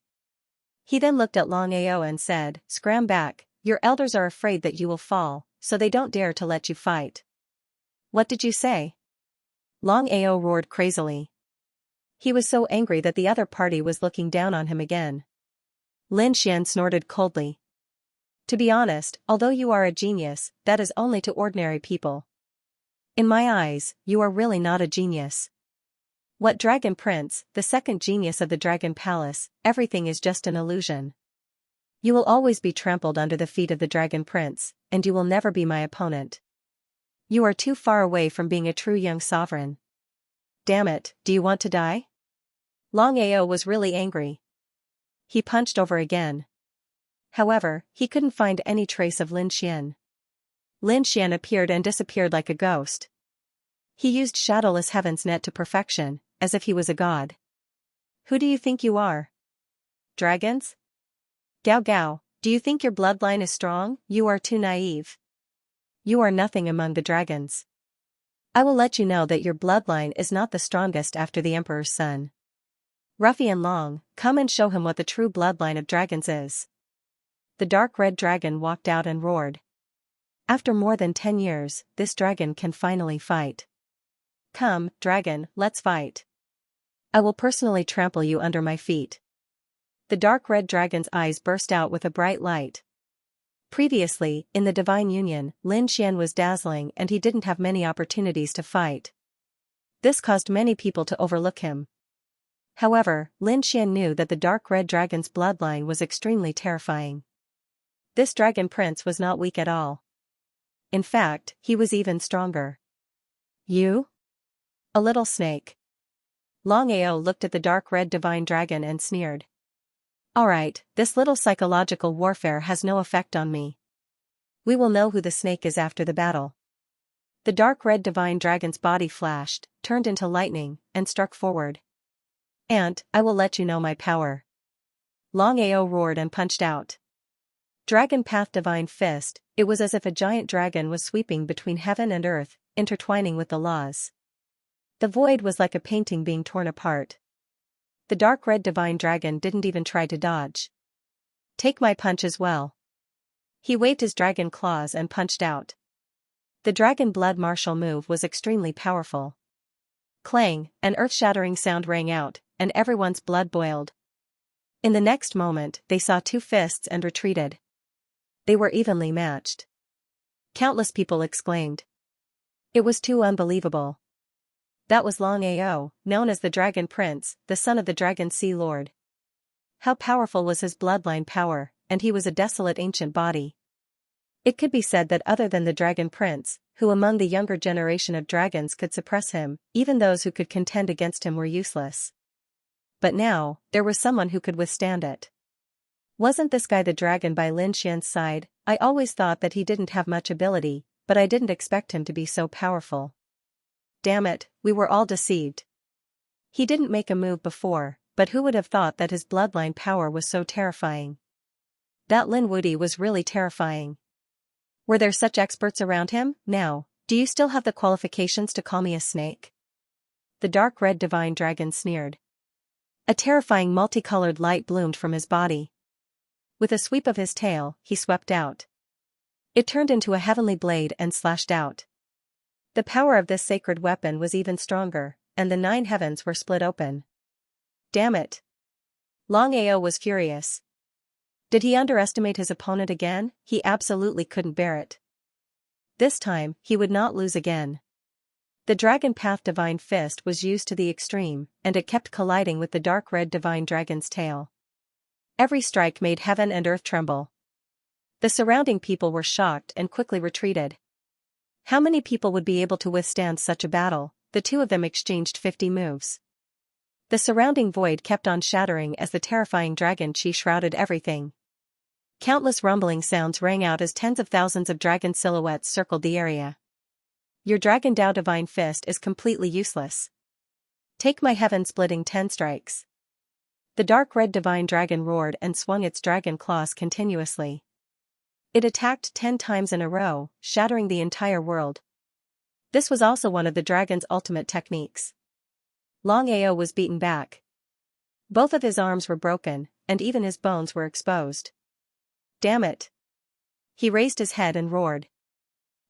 He then looked at Long Ao and said, "Scram back, your elders are afraid that you will fall, so they don't dare to let you fight." "What did you say?" Long Ao roared crazily. He was so angry that the other party was looking down on him again. Lin Xian snorted coldly. "To be honest, although you are a genius, that is only to ordinary people. In my eyes, you are really not a genius. What Dragon Prince, the second genius of the Dragon Palace, everything is just an illusion. You will always be trampled under the feet of the Dragon Prince, and you will never be my opponent. You are too far away from being a true young sovereign. Damn it, do you want to die?" Long Ao was really angry. He punched over again. However, he couldn't find any trace of Lin Xian. Lin Xian appeared and disappeared like a ghost. He used Shadowless Heaven's net to perfection, as if he was a god. "Who do you think you are? Dragons? Gao Gao, do you think your bloodline is strong? You are too naive. You are nothing among the dragons. I will let you know that your bloodline is not the strongest after the Emperor's son. Ruffian Long, come and show him what the true bloodline of dragons is." The dark red dragon walked out and roared. After more than 10 years, this dragon can finally fight. "Come, dragon, let's fight. I will personally trample you under my feet." The dark red dragon's eyes burst out with a bright light. Previously, in the Divine Union, Lin Xian was dazzling and he didn't have many opportunities to fight. This caused many people to overlook him. However, Lin Xian knew that the dark red dragon's bloodline was extremely terrifying. This dragon prince was not weak at all. In fact, he was even stronger. You? A little snake. Long Ao looked at the dark red divine dragon and sneered. Alright, this little psychological warfare has no effect on me. We will know who the snake is after the battle. The dark red divine dragon's body flashed, turned into lightning, and struck forward. And, I will let you know my power. Long Ao roared and punched out. Dragon Path Divine Fist, it was as if a giant dragon was sweeping between heaven and earth, intertwining with the laws. The void was like a painting being torn apart. The dark red divine dragon didn't even try to dodge. Take my punch as well. He waved his dragon claws and punched out. The dragon blood martial move was extremely powerful. Clang, an earth-shattering sound rang out, and everyone's blood boiled. In the next moment, they saw two fists and retreated. They were evenly matched. Countless people exclaimed. It was too unbelievable. That was Long Ao, known as the Dragon Prince, the son of the Dragon Sea Lord. How powerful was his bloodline power, and he was a desolate ancient body. It could be said that other than the Dragon Prince, who among the younger generation of dragons could suppress him, even those who could contend against him were useless. But now, there was someone who could withstand it. Wasn't this guy the dragon by Lin Xian's side? I always thought that he didn't have much ability, but I didn't expect him to be so powerful. Damn it, we were all deceived. He didn't make a move before, but who would have thought that his bloodline power was so terrifying? That Lin Wudi was really terrifying. Were there such experts around him? Now, do you still have the qualifications to call me a snake? The dark red divine dragon sneered. A terrifying multicolored light bloomed from his body. With a sweep of his tail, he swept out. It turned into a heavenly blade and slashed out. The power of this sacred weapon was even stronger, and the 9 heavens were split open. Damn it! Long Ao was furious. Did he underestimate his opponent again? He absolutely couldn't bear it. This time, he would not lose again. The Dragon Path Divine Fist was used to the extreme, and it kept colliding with the dark red divine dragon's tail. Every strike made heaven and earth tremble. The surrounding people were shocked and quickly retreated. How many people would be able to withstand such a battle? The two of them exchanged 50 moves. The surrounding void kept on shattering as the terrifying dragon chi shrouded everything. Countless rumbling sounds rang out as tens of thousands of dragon silhouettes circled the area. Your Dragon Dao Divine Fist is completely useless. Take my heaven-splitting 10 strikes. The dark red divine dragon roared and swung its dragon claws continuously. It attacked 10 times in a row, shattering the entire world. This was also one of the dragon's ultimate techniques. Long Ao was beaten back. Both of his arms were broken, and even his bones were exposed. Damn it! He raised his head and roared.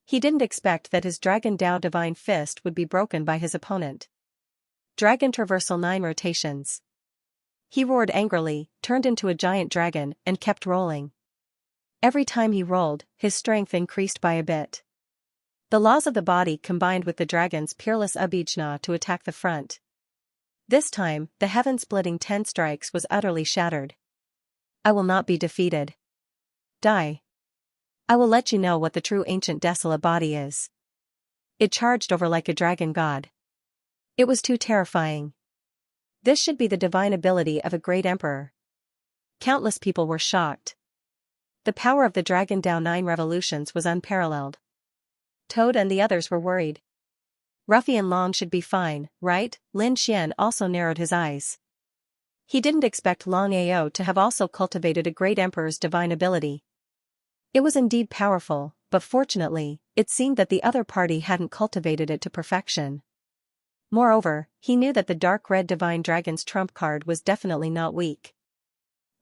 He didn't expect that his Dragon Dao Divine Fist would be broken by his opponent. Dragon Traversal 9 rotations. He roared angrily, turned into a giant dragon, and kept rolling. Every time he rolled, his strength increased by a bit. The laws of the body combined with the dragon's peerless abhijna to attack the front. This time, the heaven-splitting 10 strikes was utterly shattered. I will not be defeated. Die. I will let you know what the true ancient desolate body is. It charged over like a dragon god. It was too terrifying. This should be the divine ability of a great emperor. Countless people were shocked. The power of the Dragon Dao 9 revolutions was unparalleled. Toad and the others were worried. Ruffian Long should be fine, right? Lin Xian also narrowed his eyes. He didn't expect Long Ao to have also cultivated a great emperor's divine ability. It was indeed powerful, but fortunately, it seemed that the other party hadn't cultivated it to perfection. Moreover, he knew that the dark red divine dragon's trump card was definitely not weak.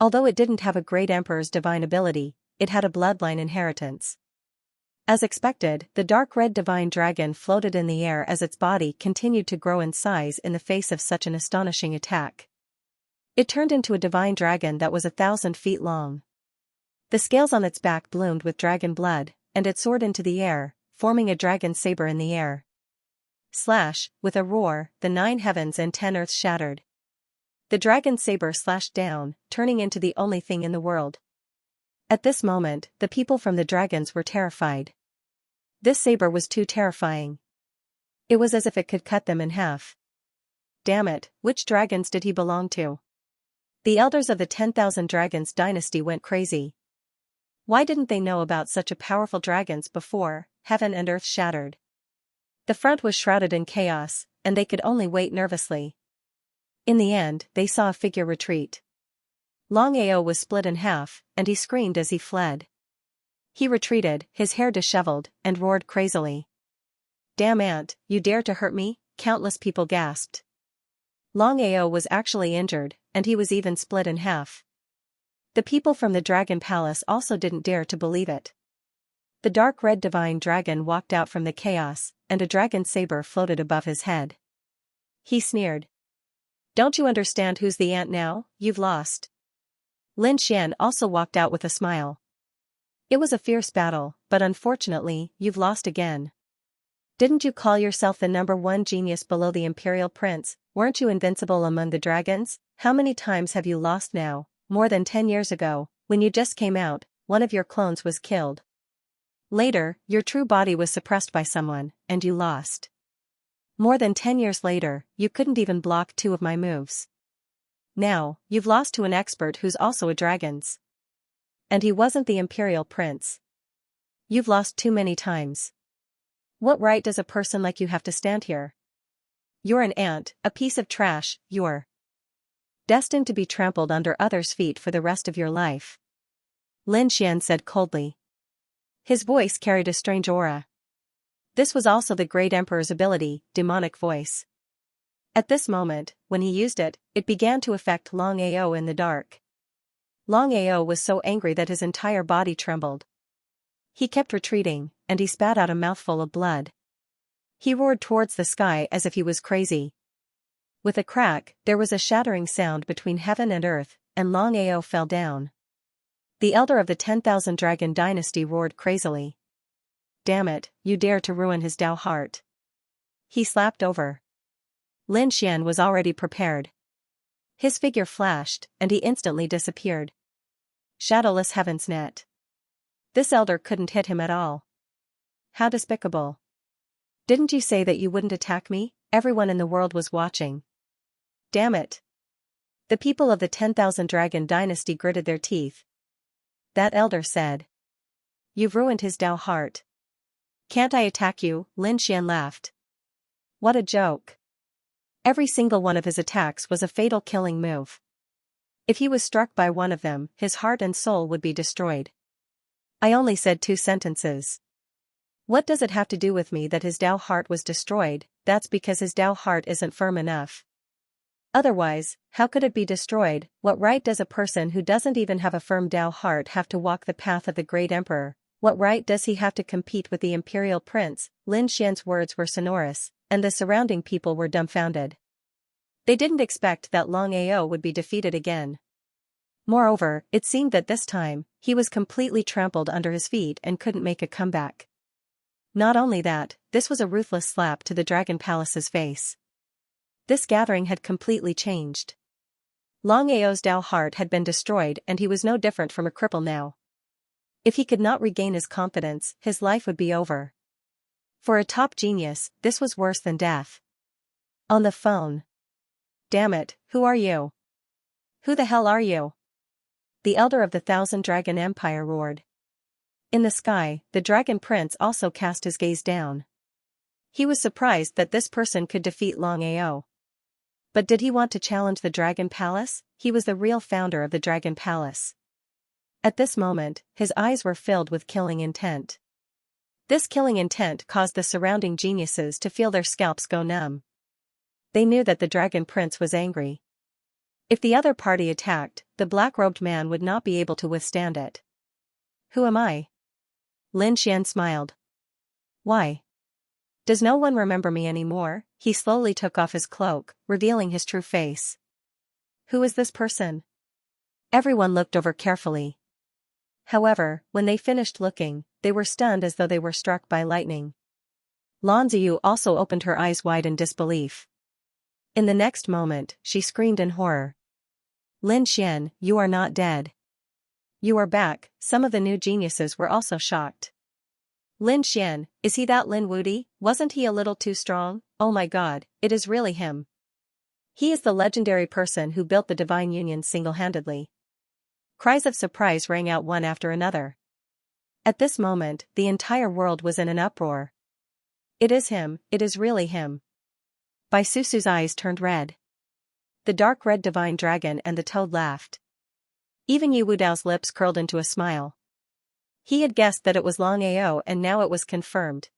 Although it didn't have a great emperor's divine ability, it had a bloodline inheritance. As expected, the dark red divine dragon floated in the air as its body continued to grow in size in the face of such an astonishing attack. It turned into a divine dragon that was 1,000 feet long. The scales on its back bloomed with dragon blood, and it soared into the air, forming a dragon saber in the air. Slash, with a roar, the 9 heavens and 10 earths shattered. The dragon saber slashed down, turning into the only thing in the world. At this moment, the people from the dragons were terrified. This saber was too terrifying. It was as if it could cut them in half. Damn it, which dragons did he belong to? The elders of the 10,000 Dragons dynasty went crazy. Why didn't they know about such a powerful dragons before? Heaven and earth shattered. The front was shrouded in chaos, and they could only wait nervously. In the end, they saw a figure retreat. Long Ao was split in half, and he screamed as he fled. He retreated, his hair disheveled, and roared crazily. Damn ant, you dare to hurt me? Countless people gasped. Long Ao was actually injured, and he was even split in half. The people from the Dragon Palace also didn't dare to believe it. The dark red divine dragon walked out from the chaos, and a dragon saber floated above his head. He sneered. Don't you understand who's the ant now? You've lost. Lin Xian also walked out with a smile. It was a fierce battle, but unfortunately, you've lost again. Didn't you call yourself the #1 genius below the Imperial Prince? Weren't you invincible among the dragons? How many times have you lost now? More than 10 years ago, when you just came out, one of your clones was killed. Later, your true body was suppressed by someone, and you lost. More than 10 years later, you couldn't even block 2 of my moves. Now, you've lost to an expert who's also a dragon's. And he wasn't the Imperial Prince. You've lost too many times. What right does a person like you have to stand here? You're an ant, a piece of trash, you're destined to be trampled under others' feet for the rest of your life. Lin Xian said coldly. His voice carried a strange aura. This was also the Great Emperor's ability, demonic voice. At this moment, when he used it, it began to affect Long Ao in the dark. Long Ao was so angry that his entire body trembled. He kept retreating, and he spat out a mouthful of blood. He roared towards the sky as if he was crazy. With a crack, there was a shattering sound between heaven and earth, and Long Ao fell down. The elder of the 10,000 Dragon dynasty roared crazily. Damn it, you dare to ruin his Dao heart. He slapped over. Lin Xian was already prepared. His figure flashed, and he instantly disappeared. Shadowless heaven's net. This elder couldn't hit him at all. How despicable. Didn't you say that you wouldn't attack me? Everyone in the world was watching. Damn it. The people of the 10,000 Dragon dynasty gritted their teeth. That elder said. You've ruined his Dao heart. Can't I attack you? Lin Xian laughed. What a joke. Every single one of his attacks was a fatal killing move. If he was struck by one of them, his heart and soul would be destroyed. I only said 2 sentences. What does it have to do with me that his Dao heart was destroyed? That's because his Dao heart isn't firm enough. Otherwise, how could it be destroyed? What right does a person who doesn't even have a firm Dao heart have to walk the path of the Great Emperor? What right does he have to compete with the Imperial Prince? Lin Xian's words were sonorous, and the surrounding people were dumbfounded. They didn't expect that Long Ao would be defeated again. Moreover, it seemed that this time, he was completely trampled under his feet and couldn't make a comeback. Not only that, this was a ruthless slap to the Dragon Palace's face. This gathering had completely changed. Long Ao's Dao heart had been destroyed and he was no different from a cripple now. If he could not regain his confidence, his life would be over. For a top genius, this was worse than death. On the phone. Damn it, who are you? Who the hell are you? The elder of the 1,000 Dragon Empire roared. In the sky, the Dragon Prince also cast his gaze down. He was surprised that this person could defeat Long Ao. But did he want to challenge the Dragon Palace? He was the real founder of the Dragon Palace. At this moment, his eyes were filled with killing intent. This killing intent caused the surrounding geniuses to feel their scalps go numb. They knew that the Dragon Prince was angry. If the other party attacked, the black-robed man would not be able to withstand it. Who am I? Lin Xian smiled. Why? Does no one remember me anymore? He slowly took off his cloak, revealing his true face. Who is this person? Everyone looked over carefully. However, when they finished looking, they were stunned as though they were struck by lightning. Lan Ziyu also opened her eyes wide in disbelief. In the next moment, she screamed in horror. Lin Xian, you are not dead. You are back. Some of the new geniuses were also shocked. Lin Xian, is he that Lin Wudi? Wasn't he a little too strong? Oh my god, it is really him. He is the legendary person who built the divine union single-handedly. Cries of surprise rang out one after another. At this moment, the entire world was in an uproar. It is him, it is really him. Bai Susu's eyes turned red. The dark red divine dragon and the toad laughed. Even Yu Wudao's lips curled into a smile. He had guessed that it was Long Ao and now it was confirmed.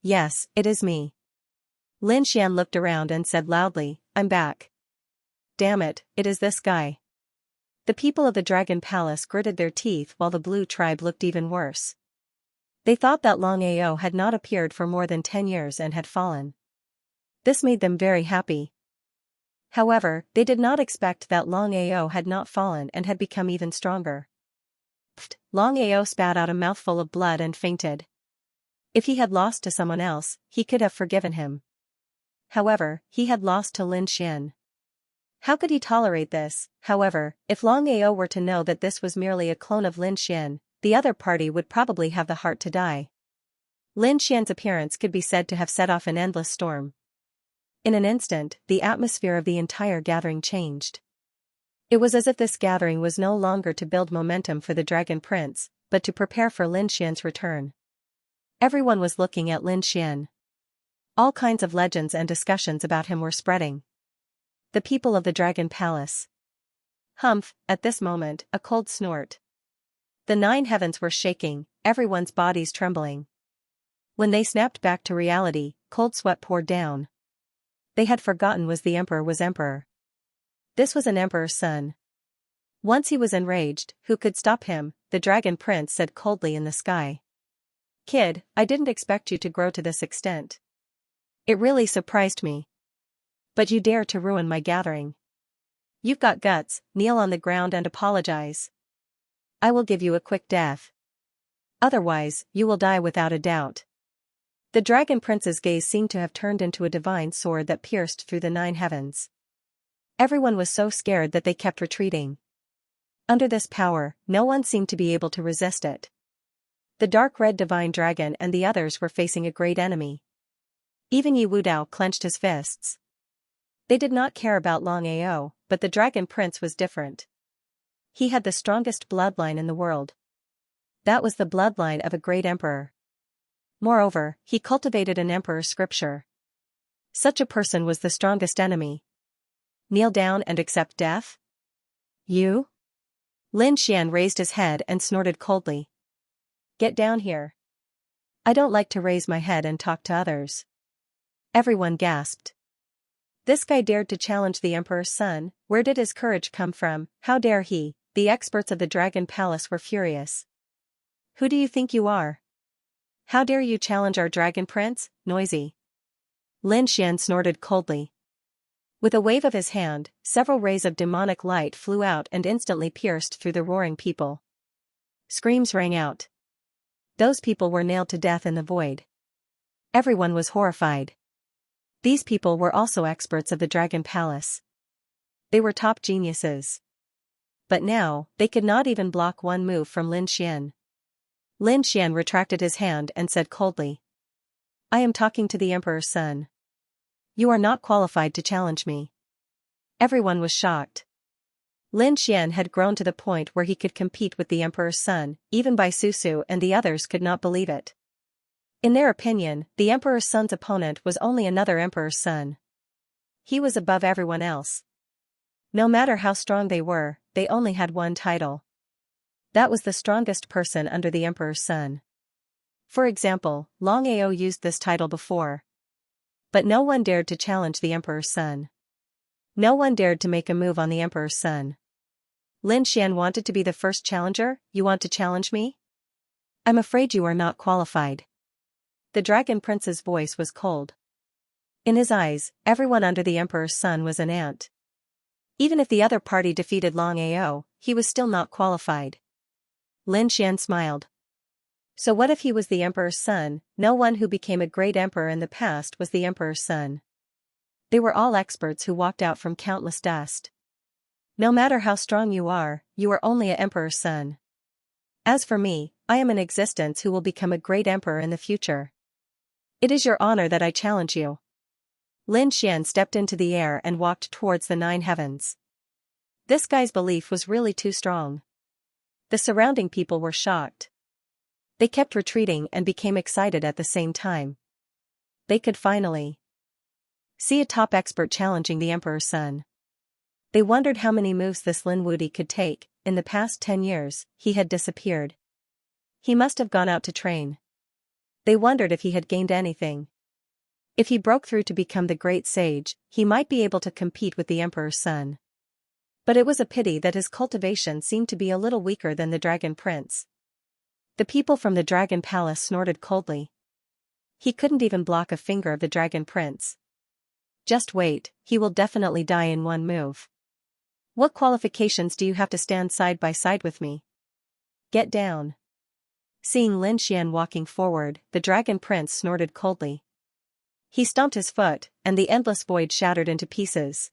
Yes, it is me. Lin Xian looked around and said loudly, I'm back. Damn it, it is this guy. The people of the Dragon Palace gritted their teeth while the Blue Tribe looked even worse. They thought that Long Ao had not appeared for more than 10 years and had fallen. This made them very happy. However, they did not expect that Long Ao had not fallen and had become even stronger. Pfft, Long Ao spat out a mouthful of blood and fainted. If he had lost to someone else, he could have forgiven him. However, he had lost to Lin Xian. How could he tolerate this? However, if Long Ao were to know that this was merely a clone of Lin Xian, the other party would probably have the heart to die. Lin Xian's appearance could be said to have set off an endless storm. In an instant, the atmosphere of the entire gathering changed. It was as if this gathering was no longer to build momentum for the Dragon Prince, but to prepare for Lin Xian's return. Everyone was looking at Lin Xian. All kinds of legends and discussions about him were spreading. The people of the Dragon Palace. Humph, at this moment, a cold snort. The 9 heavens were shaking, everyone's bodies trembling. When they snapped back to reality, cold sweat poured down. They had forgotten the emperor was emperor. This was an emperor's son. Once he was enraged, who could stop him? The Dragon Prince said coldly in the sky. Kid, I didn't expect you to grow to this extent. It really surprised me. But you dare to ruin my gathering. You've got guts, kneel on the ground and apologize. I will give you a quick death. Otherwise, you will die without a doubt. The Dragon Prince's gaze seemed to have turned into a divine sword that pierced through the 9 heavens. Everyone was so scared that they kept retreating. Under this power, no one seemed to be able to resist it. The dark red divine dragon and the others were facing a great enemy. Even Yu Wudao clenched his fists. They did not care about Long Ao, but the Dragon Prince was different. He had the strongest bloodline in the world. That was the bloodline of a great emperor. Moreover, he cultivated an emperor's scripture. Such a person was the strongest enemy. Kneel down and accept death? You? Lin Xian raised his head and snorted coldly. Get down here. I don't like to raise my head and talk to others. Everyone gasped. This guy dared to challenge the emperor's son. Where did his courage come from? How dare he? The experts of the Dragon Palace were furious. Who do you think you are? How dare you challenge our Dragon Prince? Noisy. Lin Xian snorted coldly. With a wave of his hand, several rays of demonic light flew out and instantly pierced through the roaring people. Screams rang out. Those people were nailed to death in the void. Everyone was horrified. These people were also experts of the Dragon Palace. They were top geniuses. But now, they could not even block one move from Lin Xian. Lin Xian retracted his hand and said coldly. I am talking to the emperor's son. You are not qualified to challenge me. Everyone was shocked. Lin Xian had grown to the point where he could compete with the emperor's son, even Bai Susu and the others could not believe it. In their opinion, the emperor's son's opponent was only another emperor's son. He was above everyone else. No matter how strong they were, they only had one title. That was the strongest person under the emperor's son. For example, Long Ao used this title before. But no one dared to challenge the emperor's son. No one dared to make a move on the emperor's son. Lin Xian wanted to be the first challenger. You want to challenge me? I'm afraid you are not qualified. The Dragon Prince's voice was cold. In his eyes, everyone under the emperor's son was an ant. Even if the other party defeated Long Ao, he was still not qualified. Lin Xian smiled. So what if he was the emperor's son? No one who became a great emperor in the past was the emperor's son. They were all experts who walked out from countless dust. No matter how strong you are only an emperor's son. As for me, I am an existence who will become a great emperor in the future. It is your honor that I challenge you. Lin Xian stepped into the air and walked towards the 9 heavens. This guy's belief was really too strong. The surrounding people were shocked. They kept retreating and became excited at the same time. They could finally see a top expert challenging the emperor's son. They wondered how many moves this Lin Wudi could take. In the past 10 years, he had disappeared. He must have gone out to train. They wondered if he had gained anything. If he broke through to become the great sage, he might be able to compete with the emperor's son. But it was a pity that his cultivation seemed to be a little weaker than the dragon prince. The people from the dragon palace snorted coldly. He couldn't even block a finger of the dragon prince. Just wait, he will definitely die in one move. What qualifications do you have to stand side by side with me? Get down. Seeing Lin Xian walking forward, the dragon prince snorted coldly. He stomped his foot, and the endless void shattered into pieces.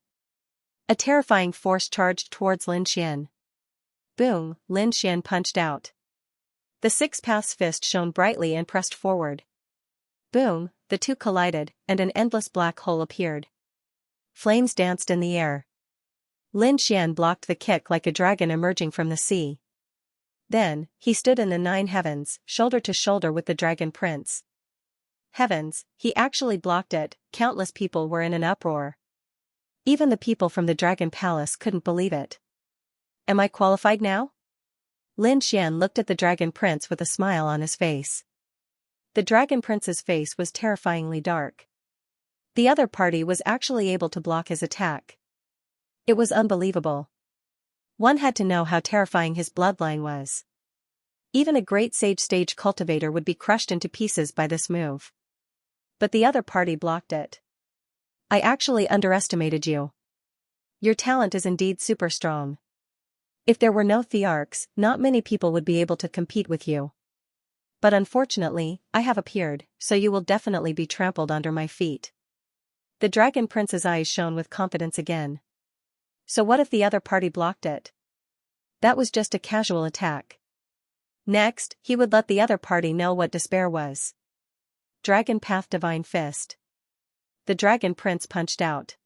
A terrifying force charged towards Lin Xian. Boom, Lin Xian punched out. The 6 paths fist shone brightly and pressed forward. Boom, the two collided, and an endless black hole appeared. Flames danced in the air. Lin Xian blocked the kick like a dragon emerging from the sea. Then, he stood in the 9 heavens, shoulder to shoulder with the dragon prince. Heavens, he actually blocked it. Countless people were in an uproar. Even the people from the dragon palace couldn't believe it. Am I qualified now? Lin Xian looked at the dragon prince with a smile on his face. The dragon prince's face was terrifyingly dark. The other party was actually able to block his attack. It was unbelievable. One had to know how terrifying his bloodline was. Even a great sage stage cultivator would be crushed into pieces by this move. But the other party blocked it. I actually underestimated you. Your talent is indeed super strong. If there were no Thearchs, not many people would be able to compete with you. But unfortunately, I have appeared, so you will definitely be trampled under my feet. The dragon prince's eyes shone with confidence again. So what if the other party blocked it? That was just a casual attack. Next, he would let the other party know what despair was. Dragon Path Divine Fist. The dragon prince punched out.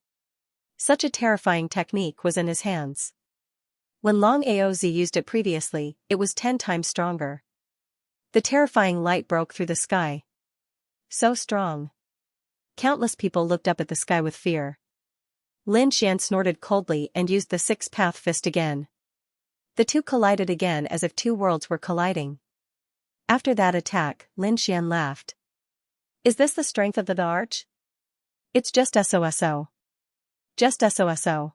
Such a terrifying technique was in his hands. When Long Aozi used it previously, it was 10 times stronger. The terrifying light broke through the sky. So strong. Countless people looked up at the sky with fear. Lin Xian snorted coldly and used the 6 path fist again. The two collided again as if two worlds were colliding. After that attack, Lin Xian laughed. Is this the strength of the arch? It's just SOSO. Just SOSO.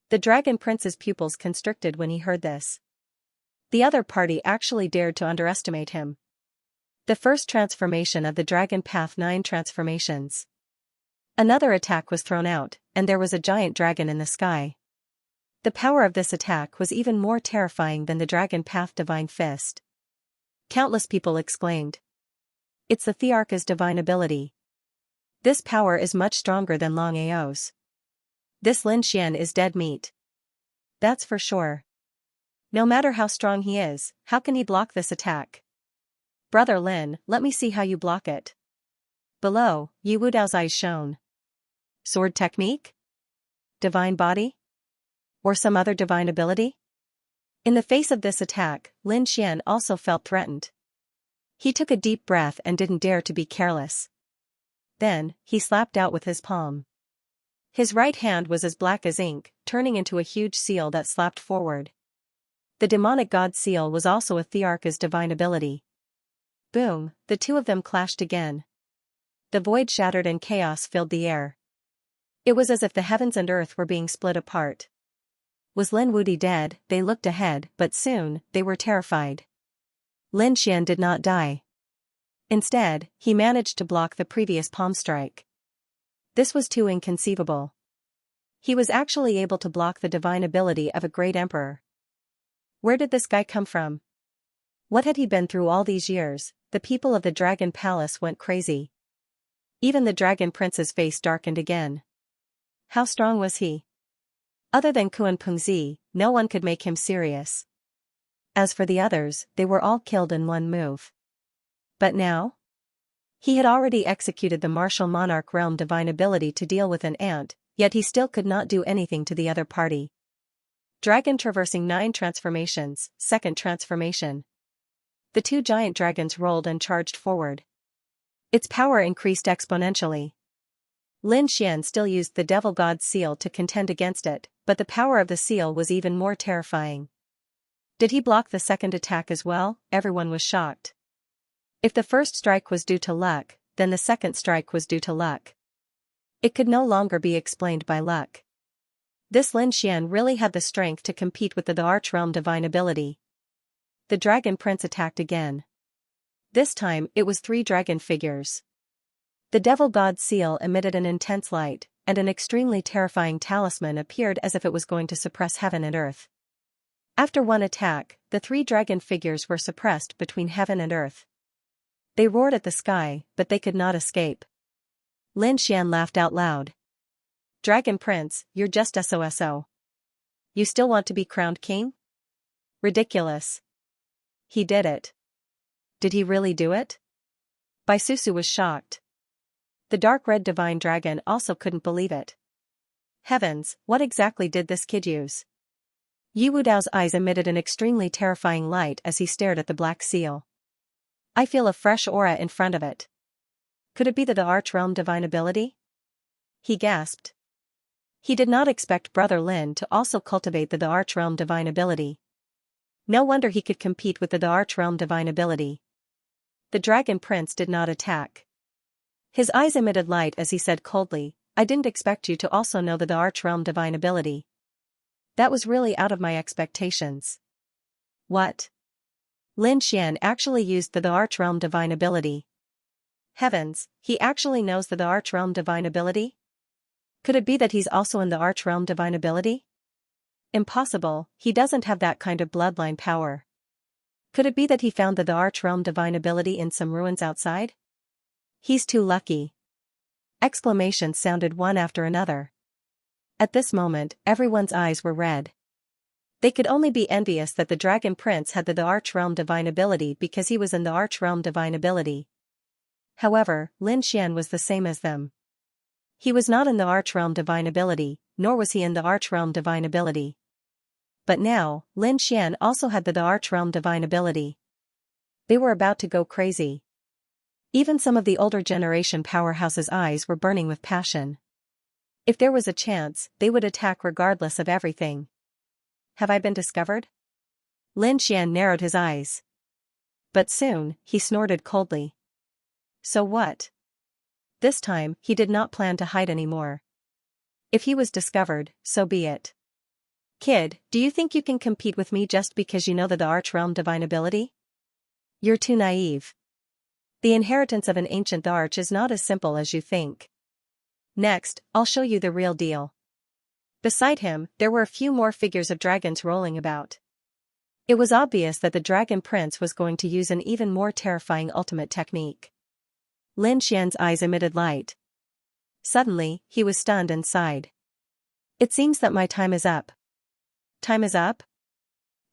The dragon prince's pupils constricted when he heard this. The other party actually dared to underestimate him. The first transformation of the dragon path 9 transformations. Another attack was thrown out, and there was a giant dragon in the sky. The power of this attack was even more terrifying than the dragon path divine fist. Countless people exclaimed. It's the Thearch's divine ability. This power is much stronger than Long Ao's. This Lin Xian is dead meat. That's for sure. No matter how strong he is, how can he block this attack? Brother Lin, let me see how you block it. Below, Yi Wudao's eyes shone. Sword technique? Divine body? Or some other divine ability? In the face of this attack, Lin Xian also felt threatened. He took a deep breath and didn't dare to be careless. Then, he slapped out with his palm. His right hand was as black as ink, turning into a huge seal that slapped forward. The demonic god seal was also a Thearch's divine ability. Boom, the two of them clashed again. The void shattered and chaos filled the air. It was as if the heavens and earth were being split apart. Was Lin Wudi dead? They looked ahead, but soon, they were terrified. Lin Xian did not die. Instead, he managed to block the previous palm strike. This was too inconceivable. He was actually able to block the divine ability of a great emperor. Where did this guy come from? What had he been through all these years? The people of the Dragon Palace went crazy. Even the Dragon Prince's face darkened again. How strong was he? Other than Kuan Pengzi, no one could make him serious. As for the others, they were all killed in one move. But now? He had already executed the martial monarch realm divine ability to deal with an ant, yet he still could not do anything to the other party. Dragon traversing 9 transformations, second transformation. The 2 giant dragons rolled and charged forward. Its power increased exponentially. Lin Xian still used the Devil God's seal to contend against it, but the power of the seal was even more terrifying. Did he block the second attack as well? Everyone was shocked. If the first strike was due to luck, then the second strike was due to luck. It could no longer be explained by luck. This Lin Xian really had the strength to compete with the Archrealm divine ability. The Dragon Prince attacked again. This time, it was 3 dragon figures. The Devil God's seal emitted an intense light, and an extremely terrifying talisman appeared as if it was going to suppress heaven and earth. After one attack, the 3 dragon figures were suppressed between heaven and earth. They roared at the sky, but they could not escape. Lin Xian laughed out loud. Dragon Prince, you're just SOSO. You still want to be crowned king? Ridiculous. He did it. Did he really do it? Bai Susu was shocked. The dark red divine dragon also couldn't believe it. Heavens, what exactly did this kid use? Yi Wudao's eyes emitted an extremely terrifying light as he stared at the black seal. I feel a fresh aura in front of it. Could it be the Archrealm divine ability? He gasped. He did not expect Brother Lin to also cultivate the Archrealm divine ability. No wonder he could compete with the Archrealm divine ability. The Dragon Prince did not attack. His eyes emitted light as he said coldly, I didn't expect you to also know the Archrealm divine ability. That was really out of my expectations. What? Lin Xian actually used the Archrealm divine ability. Heavens, he actually knows the Archrealm divine ability? Could it be that he's also in the Archrealm divine ability? Impossible, he doesn't have that kind of bloodline power. Could it be that he found the Archrealm divine ability in some ruins outside? He's too lucky. Exclamations sounded one after another. At this moment, everyone's eyes were red. They could only be envious that the Dragon Prince had the Archrealm divine ability because he was in the Archrealm divine ability. However, Lin Xian was the same as them. He was not in the Archrealm divine ability, nor was he in the Archrealm divine ability. But now, Lin Xian also had the Archrealm divine ability. They were about to go crazy. Even some of the older generation powerhouses' eyes were burning with passion. If there was a chance, they would attack regardless of everything. Have I been discovered? Lin Xian narrowed his eyes. But soon, he snorted coldly. So what? This time, he did not plan to hide anymore. If he was discovered, so be it. Kid, do you think you can compete with me just because you know the Archrealm divine ability? You're too naive. The inheritance of an ancient arch is not as simple as you think. Next, I'll show you the real deal. Beside him, there were a few more figures of dragons rolling about. It was obvious that the Dragon Prince was going to use an even more terrifying ultimate technique. Lin Xian's eyes emitted light. Suddenly, he was stunned and sighed. It seems that my time is up. Time is up?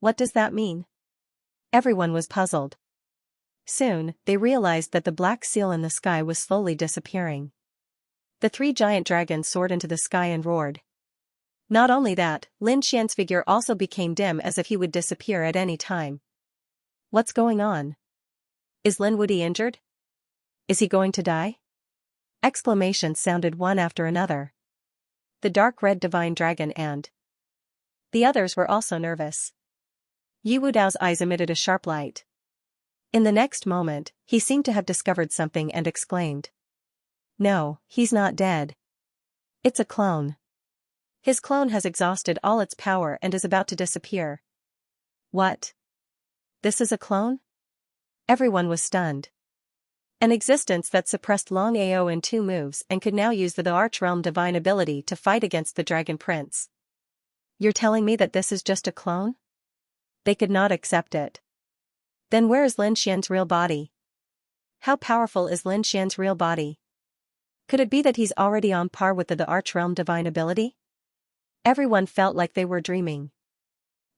What does that mean? Everyone was puzzled. Soon, they realized that the black seal in the sky was slowly disappearing. The 3 giant dragons soared into the sky and roared. Not only that, Lin Xian's figure also became dim as if he would disappear at any time. What's going on? Is Lin Wudi injured? Is he going to die? Exclamations sounded one after another. The dark red divine dragon and the others were also nervous. Yi Wudao's eyes emitted a sharp light. In the next moment, he seemed to have discovered something and exclaimed. No, he's not dead. It's a clone. His clone has exhausted all its power and is about to disappear. What? This is a clone? Everyone was stunned. An existence that suppressed Long Ao in 2 moves and could now use the Archrealm divine ability to fight against the Dragon Prince. You're telling me that this is just a clone? They could not accept it. Then where is Lin Xian's real body? How powerful is Lin Xian's real body? Could it be that he's already on par with the Archrealm divine ability? Everyone felt like they were dreaming.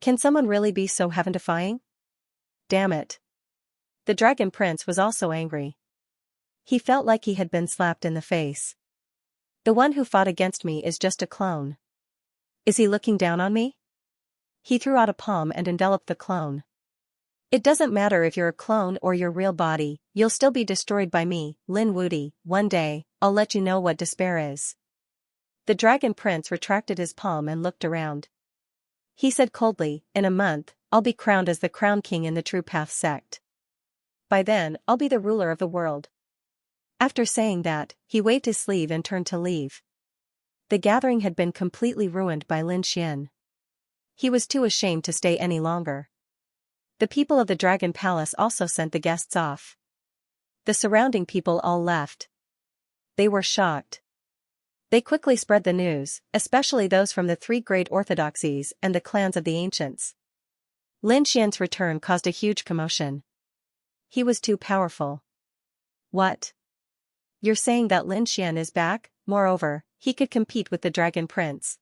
Can someone really be so heaven-defying? Damn it. The Dragon Prince was also angry. He felt like he had been slapped in the face. The one who fought against me is just a clone. Is he looking down on me? He threw out a palm and enveloped the clone. It doesn't matter if you're a clone or your real body, you'll still be destroyed by me, Lin Wudi. One day, I'll let you know what despair is. The Dragon Prince retracted his palm and looked around. He said coldly, in a month, I'll be crowned as the Crown King in the True Path sect. By then, I'll be the ruler of the world. After saying that, he waved his sleeve and turned to leave. The gathering had been completely ruined by Lin Xian. He was too ashamed to stay any longer. The people of the Dragon Palace also sent the guests off. The surrounding people all left. They were shocked. They quickly spread the news, especially those from the three great orthodoxies and the clans of the ancients. Lin Xian's return caused a huge commotion. He was too powerful. What? You're saying that Lin Xian is back? Moreover, he could compete with the Dragon Prince.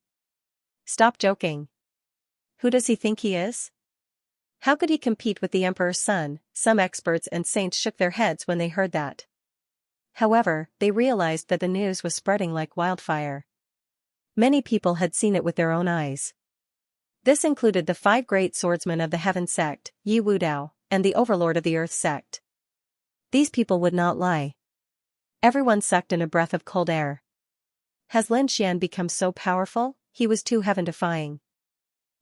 Stop joking. Who does he think he is? How could he compete with the Emperor's son? Some experts and saints shook their heads when they heard that. However, they realized that the news was spreading like wildfire. Many people had seen it with their own eyes. This included the 5 great swordsmen of the Heaven sect, Yi Wudao, and the Overlord of the Earth sect. These people would not lie. Everyone sucked in a breath of cold air. Has Lin Xian become so powerful? He was too heaven-defying.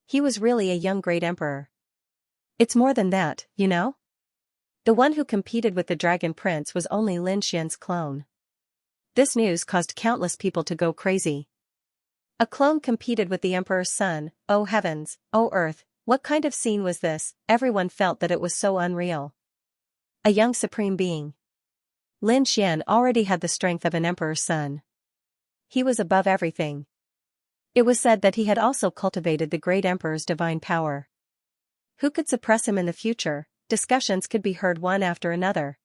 He was really a young great emperor. It's more than that, you know? The one who competed with the Dragon Prince was only Lin Xian's clone. This news caused countless people to go crazy. A clone competed with the Emperor's son. Oh heavens, oh earth, what kind of scene was this? Everyone felt that it was so unreal. A young supreme being. Lin Xian already had the strength of an emperor's son. He was above everything. It was said that he had also cultivated the great emperor's divine power. Who could suppress him in the future? Discussions could be heard one after another.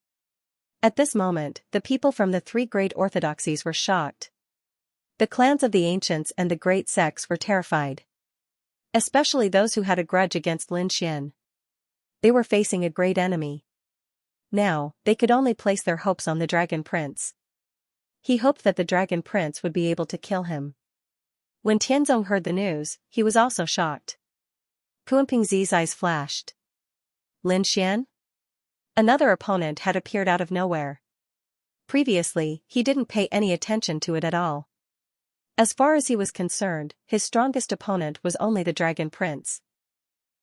At this moment, the people from the 3 great orthodoxies were shocked. The clans of the ancients and the great sects were terrified. Especially those who had a grudge against Lin Xian. They were facing a great enemy. Now, they could only place their hopes on the Dragon Prince. He hoped that the Dragon Prince would be able to kill him. When Tianzong heard the news, he was also shocked. Kuanpingzi's eyes flashed. Lin Xian? Another opponent had appeared out of nowhere. Previously, he didn't pay any attention to it at all. As far as he was concerned, his strongest opponent was only the Dragon Prince.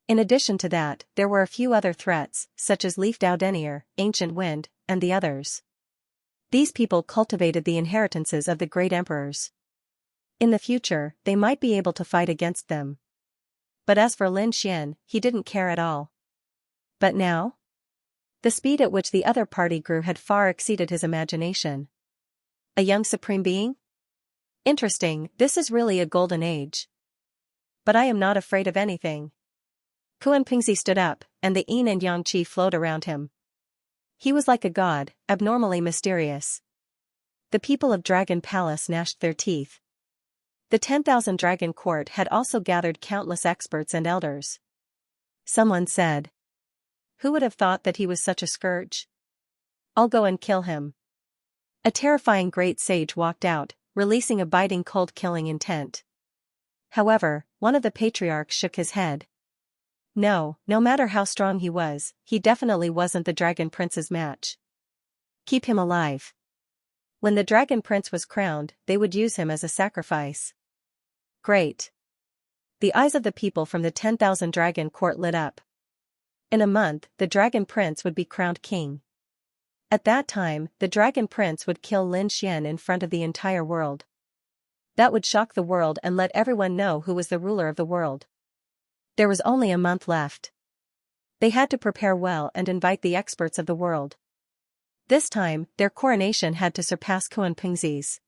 In addition to that, there were a few other threats, such as Leaf Dao Denier, Ancient Wind, and the others. These people cultivated the inheritances of the great emperors. In the future, they might be able to fight against them. But as for Lin Xian, he didn't care at all. But now? The speed at which the other party grew had far exceeded his imagination. A young supreme being? Interesting, this is really a golden age. But I am not afraid of anything. Kuanpingzi stood up, and the yin and yang qi flowed around him. He was like a god, abnormally mysterious. The people of Dragon Palace gnashed their teeth. The 10,000 Dragon Court had also gathered countless experts and elders. Someone said. Who would have thought that he was such a scourge? I'll go and kill him. A terrifying great sage walked out, releasing a biting cold killing intent. However, one of the patriarchs shook his head. No matter how strong he was, he definitely wasn't the Dragon Prince's match. Keep him alive. When the Dragon Prince was crowned, they would use him as a sacrifice. Great. The eyes of the people from the 10,000 Dragon Court lit up. In a month, the Dragon Prince would be crowned king. At that time, the Dragon Prince would kill Lin Xian in front of the entire world. That would shock the world and let everyone know who was the ruler of the world. There was only a month left. They had to prepare well and invite the experts of the world. This time, their coronation had to surpass Kuanpingzi's.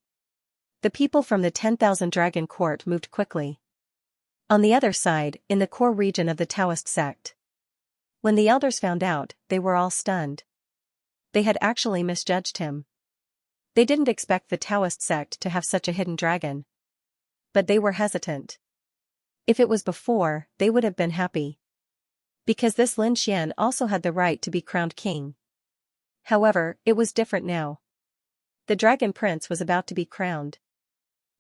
The people from the 10,000 Dragon Court moved quickly. On the other side, in the core region of the Taoist sect, When the elders found out, they were all stunned. They had actually misjudged him. They didn't expect the Taoist sect to have such a hidden dragon. But they were hesitant. If it was before, they would have been happy. Because this Lin Xian also had the right to be crowned king. However, it was different now. The Dragon Prince was about to be crowned.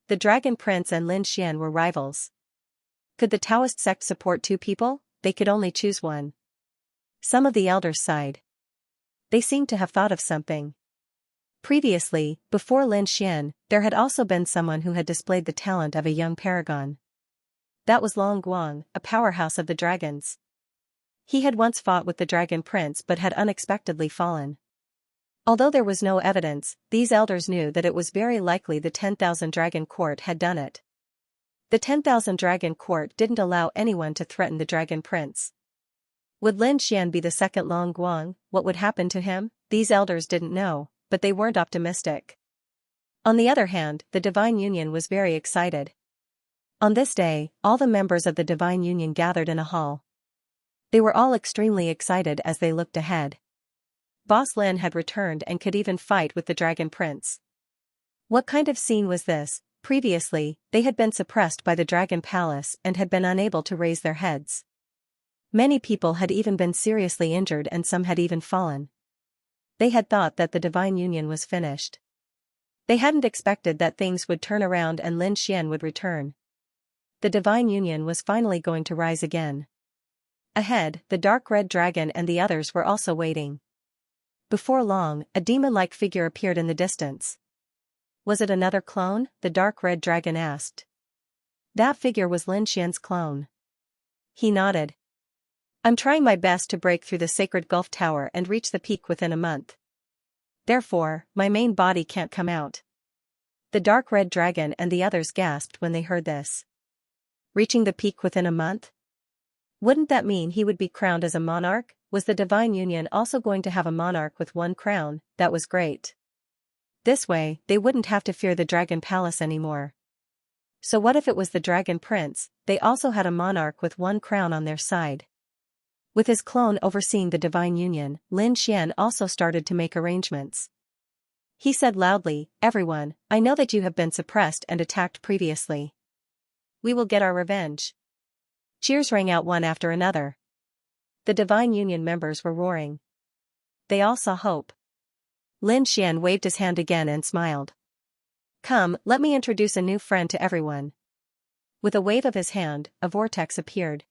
The Dragon Prince and Lin Xian were rivals. Could the Taoist sect support two people? They could only choose one. Some of the elders sighed. They seemed to have thought of something. Previously, before Lin Xian, there had also been someone who had displayed the talent of a young paragon. That was Long Guang, a powerhouse of the dragons. He had once fought with the Dragon Prince but had unexpectedly fallen. Although there was no evidence, these elders knew that it was very likely the 10,000 Dragon Court had done it. The 10,000 Dragon Court didn't allow anyone to threaten the Dragon Prince. Would Lin Xian be the second Long Guang? What would happen to him? These elders didn't know, but they weren't optimistic. On the other hand, the Divine Union was very excited. On this day, all the members of the Divine Union gathered in a hall. They were all extremely excited as they looked ahead. Boss Lin had returned and could even fight with the Dragon Prince. What kind of scene was this? Previously, they had been suppressed by the Dragon Palace and had been unable to raise their heads. Many people had even been seriously injured and some had even fallen. They had thought that the Divine Union was finished. They hadn't expected that things would turn around and Lin Xian would return. The Divine Union was finally going to rise again. Ahead, the dark red dragon and the others were also waiting. Before long, a demon-like figure appeared in the distance. Was it another clone? The dark red dragon asked. That figure was Lin Xian's clone. He nodded. I'm trying my best to break through the sacred Gulf Tower and reach the peak within a month. Therefore, my main body can't come out. The dark red dragon and the others gasped when they heard this. Reaching the peak within a month? Wouldn't that mean he would be crowned as a monarch? Was the Divine Union also going to have a monarch with one crown? That was great. This way, they wouldn't have to fear the Dragon Palace anymore. So what if it was the Dragon Prince? They also had a monarch with one crown on their side. With his clone overseeing the Divine Union, Lin Xian also started to make arrangements. He said loudly, everyone, I know that you have been suppressed and attacked previously. We will get our revenge. Cheers rang out one after another. The Divine Union members were roaring. They all saw hope. Lin Xian waved his hand again and smiled. Come, let me introduce a new friend to everyone. With a wave of his hand, a vortex appeared.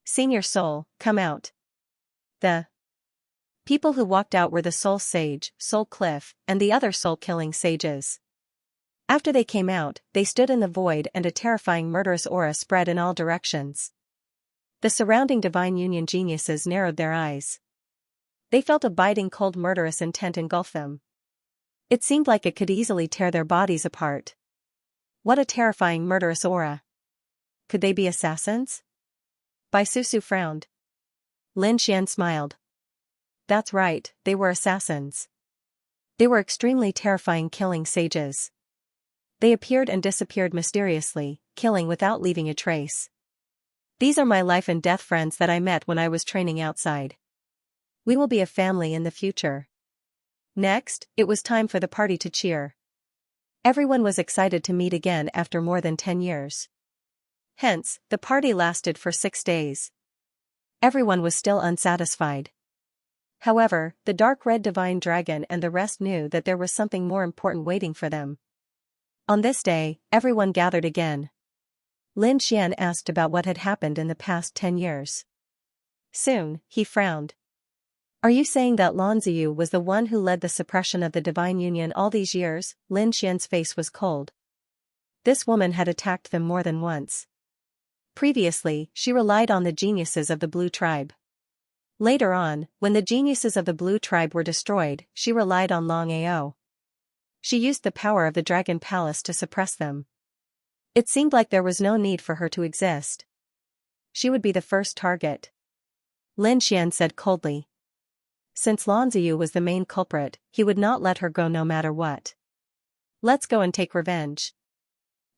Senior Soul, come out. The people who walked out were the Soul Sage, Soul Cliff, and the other soul-killing sages. After they came out, they stood in the void and a terrifying murderous aura spread in all directions. The surrounding Divine Union geniuses narrowed their eyes. They felt a biting cold murderous intent engulf them. It seemed like it could easily tear their bodies apart. What a terrifying murderous aura. Could they be assassins? Bai Susu frowned. Lin Xian smiled. That's right, they were assassins. They were extremely terrifying killing sages. They appeared and disappeared mysteriously, killing without leaving a trace. These are my life and death friends that I met when I was training outside. We will be a family in the future. Next, it was time for the party to cheer. Everyone was excited to meet again after more than 10 years. Hence, the party lasted for 6 days. Everyone was still unsatisfied. However, the dark red divine dragon and the rest knew that there was something more important waiting for them. On this day, everyone gathered again. Lin Xian asked about what had happened in the past 10 years. Soon, he frowned. Are you saying that Lan Ziyu was the one who led the suppression of the Divine Union all these years? Lin Xian's face was cold. This woman had attacked them more than once. Previously, she relied on the geniuses of the Blue Tribe. Later on, when the geniuses of the Blue Tribe were destroyed, she relied on Long Ao. She used the power of the Dragon Palace to suppress them. It seemed like there was no need for her to exist. She would be the first target. Lin Xian said coldly. Since Lan Ziyu was the main culprit, he would not let her go no matter what. Let's go and take revenge.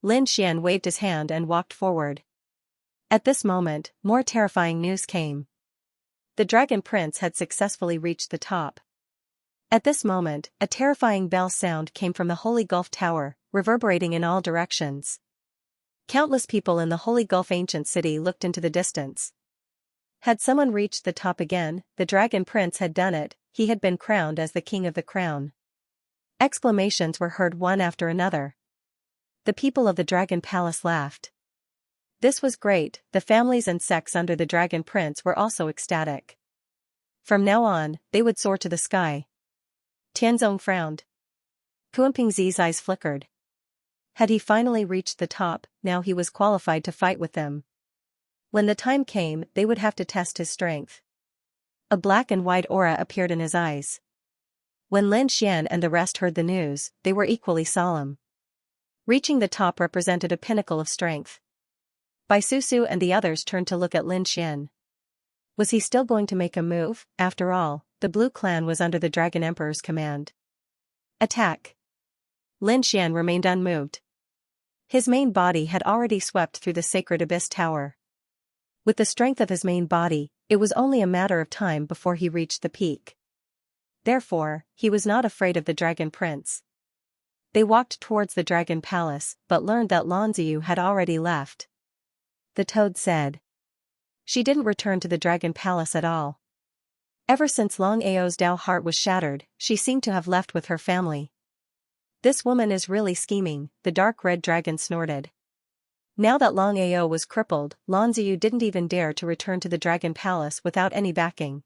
Lin Xian waved his hand and walked forward. At this moment, more terrifying news came. The dragon prince had successfully reached the top. At this moment, a terrifying bell sound came from the Holy Gulf Tower, reverberating in all directions. Countless people in the Holy Gulf ancient city looked into the distance. Had someone reached the top again, the dragon prince had done it, he had been crowned as the king of the crown. Exclamations were heard one after another. The people of the dragon palace laughed. This was great, the families and sects under the dragon prince were also ecstatic. From now on, they would soar to the sky. Tianzong frowned. Kuanpingzi's eyes flickered. Had he finally reached the top, now he was qualified to fight with them. When the time came, they would have to test his strength. A black and white aura appeared in his eyes. When Lin Xian and the rest heard the news, they were equally solemn. Reaching the top represented a pinnacle of strength. Bai Susu and the others turned to look at Lin Xian. Was he still going to make a move? After all, the Blue Clan was under the Dragon Emperor's command. Attack! Lin Xian remained unmoved. His main body had already swept through the sacred Abyss Tower. With the strength of his main body, it was only a matter of time before he reached the peak. Therefore, he was not afraid of the Dragon Prince. They walked towards the Dragon Palace, but learned that Lan Ziyu had already left. The toad said. She didn't return to the Dragon Palace at all. Ever since Long Ao's Dao heart was shattered, she seemed to have left with her family. This woman is really scheming, the dark red dragon snorted. Now that Long Ao was crippled, Lan Ziyu didn't even dare to return to the Dragon Palace without any backing.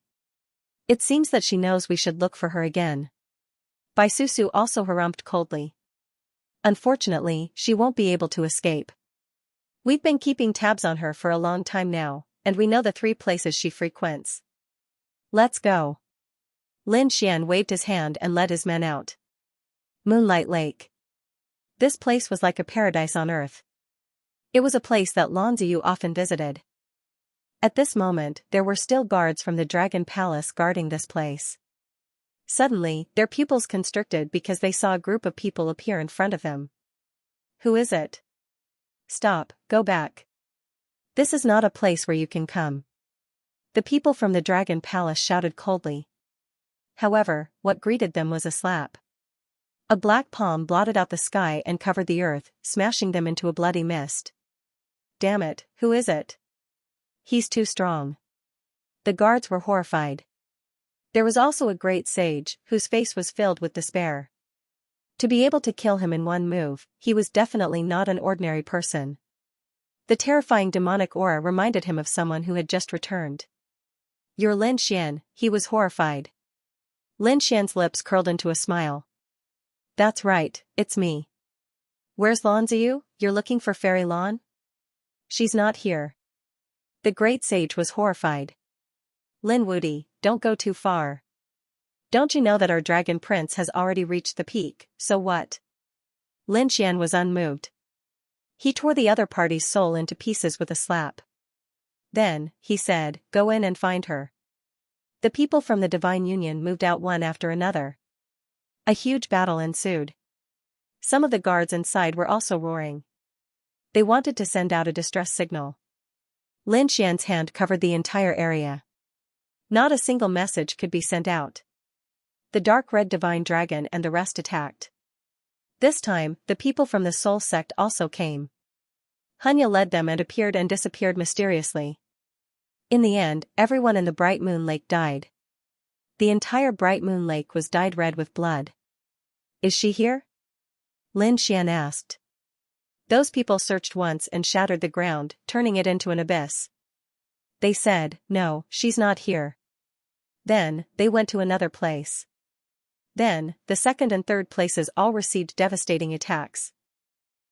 It seems that she knows we should look for her again. Bai Susu also harumphed coldly. Unfortunately, she won't be able to escape. We've been keeping tabs on her for a long time now, and we know the 3 places she frequents. Let's go. Lin Xian waved his hand and led his men out. Moonlight Lake. This place was like a paradise on earth. It was a place that Lan Ziyu often visited. At this moment, there were still guards from the Dragon Palace guarding this place. Suddenly, their pupils constricted because they saw a group of people appear in front of them. Who is it? Stop, go back. This is not a place where you can come. The people from the Dragon Palace shouted coldly. However, what greeted them was a slap. A black palm blotted out the sky and covered the earth, smashing them into a bloody mist. Damn it, who is it? He's too strong. The guards were horrified. There was also a great sage, whose face was filled with despair. To be able to kill him in one move, he was definitely not an ordinary person. The terrifying demonic aura reminded him of someone who had just returned. You're Lin Xian, he was horrified. Lin Xian's lips curled into a smile. That's right, it's me. Where's Lan Ziyu? You're looking for Fairy Lan? She's not here. The great sage was horrified. Lin Wudi, don't go too far. Don't you know that our dragon prince has already reached the peak, so what? Lin Xian was unmoved. He tore the other party's soul into pieces with a slap. Then, he said, go in and find her. The people from the Divine Union moved out one after another. A huge battle ensued. Some of the guards inside were also roaring. They wanted to send out a distress signal. Lin Xian's hand covered the entire area. Not a single message could be sent out. The dark red divine dragon and the rest attacked. This time, the people from the Soul sect also came. Hunya led them and appeared and disappeared mysteriously. In the end, everyone in the Bright Moon Lake died. The entire Bright Moon Lake was dyed red with blood. Is she here? Lin Xian asked. Those people searched once and shattered the ground, turning it into an abyss. They said, no, she's not here. Then, they went to another place. Then, the second and third places all received devastating attacks.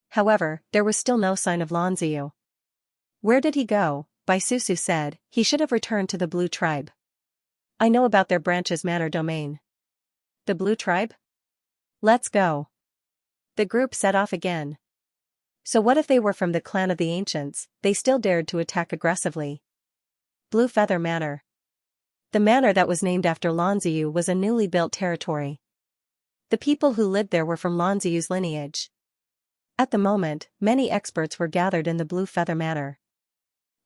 However, there was still no sign of Lan Ziyu. Where did he go? Bai Susu said, he should have returned to the Blue Tribe. I know about their branch's manor domain. The Blue Tribe? Let's go. The group set off again. So what if they were from the clan of the ancients? They still dared to attack aggressively. Blue Feather Manor. The manor that was named after Lan Ziyu was a newly built territory. The people who lived there were from Lan Ziyu's lineage. At the moment, many experts were gathered in the Blue Feather Manor.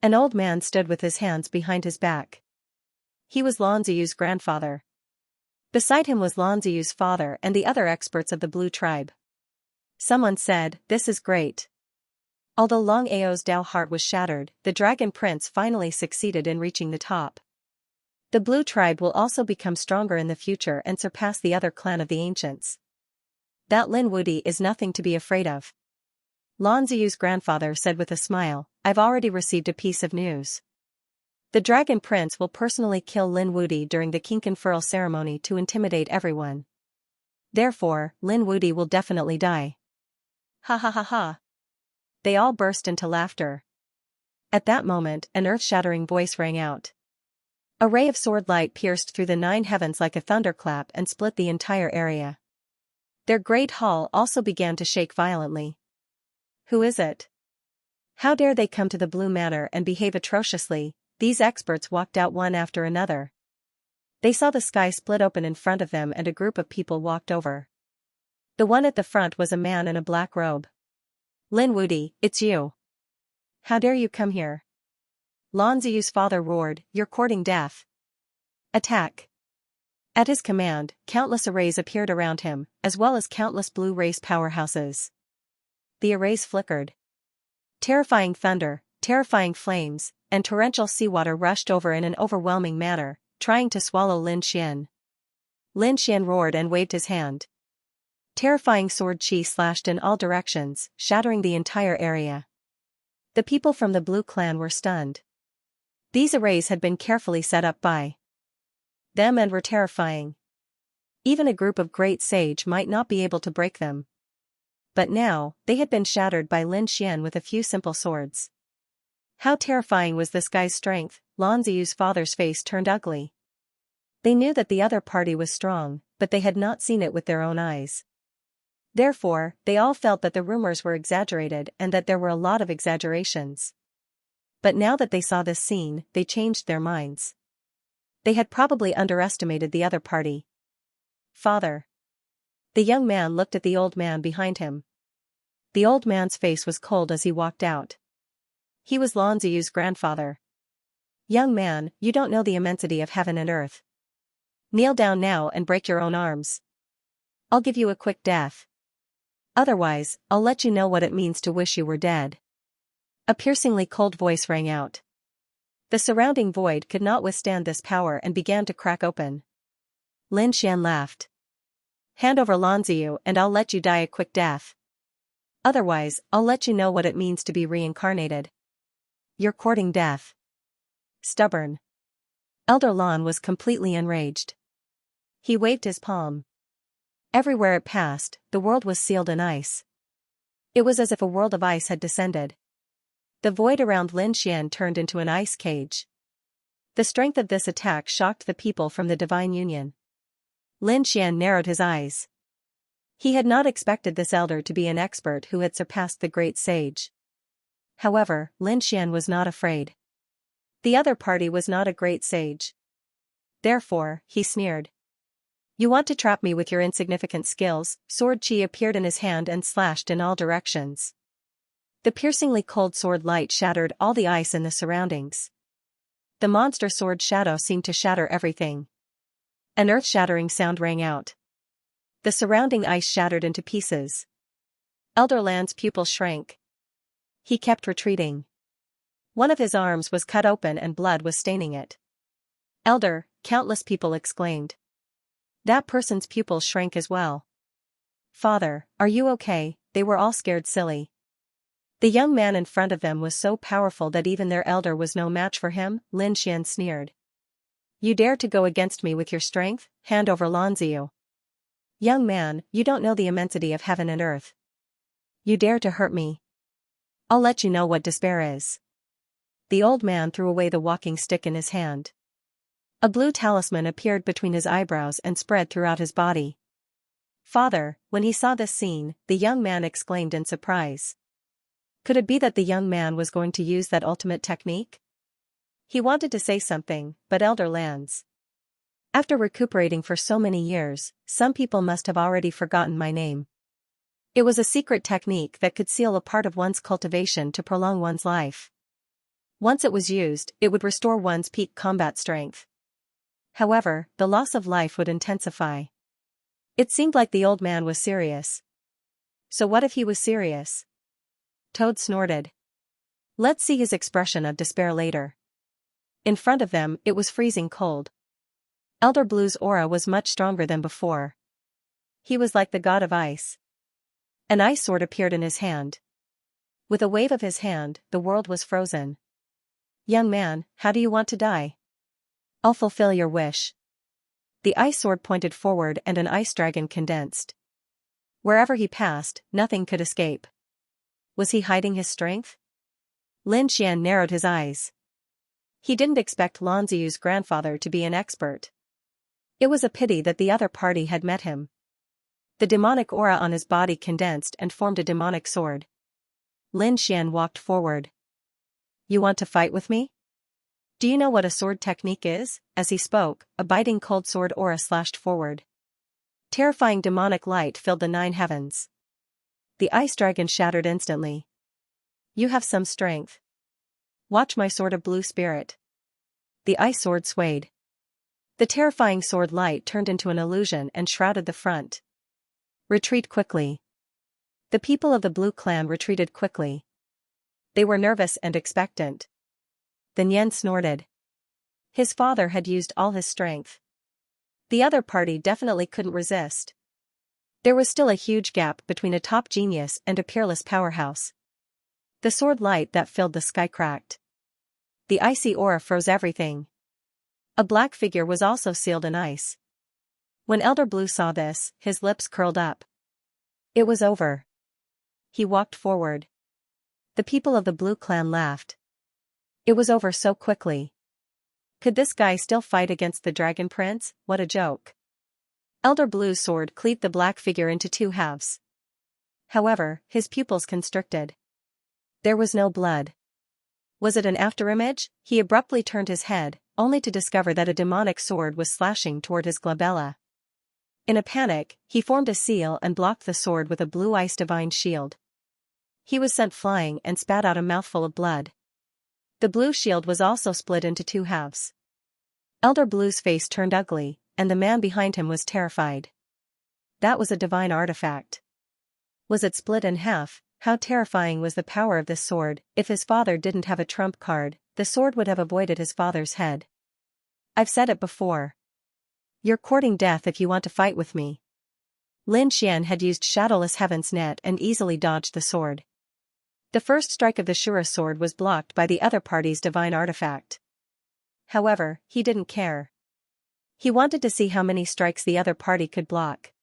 An old man stood with his hands behind his back. He was Lan Ziyu's grandfather. Beside him was Lan Ziyu's father and the other experts of the Blue Tribe. Someone said, "This is great." Although Long Ao's Dao heart was shattered, the Dragon Prince finally succeeded in reaching the top. The Blue Tribe will also become stronger in the future and surpass the other clan of the ancients. That Lin Wudi is nothing to be afraid of. Lan Ziyu's grandfather said with a smile, "I've already received a piece of news. The Dragon Prince will personally kill Lin Wudi during the Kinconfurl ceremony to intimidate everyone. Therefore, Lin Wudi will definitely die." Ha ha ha ha. They all burst into laughter. At that moment, an earth-shattering voice rang out. A ray of sword light pierced through the 9 heavens like a thunderclap and split the entire area. Their great hall also began to shake violently. Who is it? How dare they come to the Blue Manor and behave atrociously? These experts walked out one after another. They saw the sky split open in front of them and a group of people walked over. The one at the front was a man in a black robe. "Lin Wudi, it's you. How dare you come here?" Lan Ziyu's father roared, "You're courting death. Attack." At his command, countless arrays appeared around him, as well as countless blue race powerhouses. The arrays flickered. Terrifying thunder, terrifying flames, and torrential seawater rushed over in an overwhelming manner, trying to swallow Lin Xian. Lin Xian roared and waved his hand. Terrifying sword chi slashed in all directions, shattering the entire area. The people from the Blue Clan were stunned. These arrays had been carefully set up by them and were terrifying. Even a group of great sage might not be able to break them. But now, they had been shattered by Lin Xian with a few simple swords. How terrifying was this guy's strength? Lan Ziyu's father's face turned ugly. They knew that the other party was strong, but they had not seen it with their own eyes. Therefore, they all felt that the rumors were exaggerated and that there were a lot of exaggerations. But now that they saw this scene, they changed their minds. They had probably underestimated the other party. "Father." The young man looked at the old man behind him. The old man's face was cold as he walked out. He was Lan Ziyu's grandfather. "Young man, you don't know the immensity of heaven and earth. Kneel down now and break your own arms. I'll give you a quick death. Otherwise, I'll let you know what it means to wish you were dead." A piercingly cold voice rang out. The surrounding void could not withstand this power and began to crack open. Lin Xian laughed. "Hand over Lan Ziyu and I'll let you die a quick death. Otherwise, I'll let you know what it means to be reincarnated. You're courting death. Stubborn." Elder Lan was completely enraged. He waved his palm. Everywhere it passed, the world was sealed in ice. It was as if a world of ice had descended. The void around Lin Xian turned into an ice cage. The strength of this attack shocked the people from the Divine Union. Lin Xian narrowed his eyes. He had not expected this elder to be an expert who had surpassed the great sage. However, Lin Xian was not afraid. The other party was not a great sage. Therefore, he sneered. "You want to trap me with your insignificant skills?" Sword chi appeared in his hand and slashed in all directions. The piercingly cold sword light shattered all the ice in the surroundings. The monster sword shadow seemed to shatter everything. An earth-shattering sound rang out. The surrounding ice shattered into pieces. Elder Lan's pupil shrank. He kept retreating. One of his arms was cut open and blood was staining it. "Elder," countless people exclaimed. That person's pupils shrank as well. "Father, are you okay?" They were all scared silly. The young man in front of them was so powerful that even their elder was no match for him. Lin Xian sneered. "You dare to go against me with your strength? Hand over Lan Ziyu." "Young man, you don't know the immensity of heaven and earth. You dare to hurt me? I'll let you know what despair is." The old man threw away the walking stick in his hand. A blue talisman appeared between his eyebrows and spread throughout his body. "Father," when he saw this scene, the young man exclaimed in surprise. Could it be that the young man was going to use that ultimate technique? He wanted to say something, but Elder Lands. "After recuperating for so many years, some people must have already forgotten my name. It was a secret technique that could seal a part of one's cultivation to prolong one's life. Once it was used, it would restore one's peak combat strength. However, the loss of life would intensify. It seemed like the old man was serious. So what if he was serious? Toad snorted. Let's see his expression of despair later. In front of them, it was freezing cold. Elder Blue's aura was much stronger than before. He was like the god of ice. An ice sword appeared in his hand. With a wave of his hand, the world was frozen. Young man, how do you want to die? I'll fulfill your wish. The ice sword pointed forward and an ice dragon condensed. Wherever he passed, nothing could escape. Was he hiding his strength? Lin Xian narrowed his eyes. He didn't expect Lan Ziyu's grandfather to be an expert. It was a pity that the other party had met him. The demonic aura on his body condensed and formed a demonic sword. Lin Xian walked forward. You want to fight with me? Do you know what a sword technique is? As he spoke, a biting cold sword aura slashed forward. Terrifying demonic light filled the 9 heavens. The ice dragon shattered instantly. You have some strength. Watch my sword of blue spirit. The ice sword swayed. The terrifying sword light turned into an illusion and shrouded the front. Retreat quickly. The people of the Blue Clan retreated quickly. They were nervous and expectant. Then Yen snorted. His father had used all his strength. The other party definitely couldn't resist. There was still a huge gap between a top genius and a peerless powerhouse. The sword light that filled the sky cracked. The icy aura froze everything. A black figure was also sealed in ice. When Elder Blue saw this, his lips curled up. It was over. He walked forward. The people of the Blue Clan laughed. It was over so quickly. Could this guy still fight against the Dragon Prince? What a joke. Elder Blue's sword cleaved the black figure into 2 halves. However, his pupils constricted. There was no blood. Was it an afterimage? He abruptly turned his head, only to discover that a demonic sword was slashing toward his glabella. In a panic, he formed a seal and blocked the sword with a blue ice divine shield. He was sent flying and spat out a mouthful of blood. The blue shield was also split into 2 halves. Elder Blue's face turned ugly, and the man behind him was terrified. That was a divine artifact. Was it split in half? How terrifying was the power of this sword. If his father didn't have a trump card, the sword would have avoided his father's head. I've said it before. You're courting death if you want to fight with me. Lin Xian had used Shadowless Heaven's net and easily dodged the sword. The first strike of the Shura sword was blocked by the other party's divine artifact. However, he didn't care. He wanted to see how many strikes the other party could block.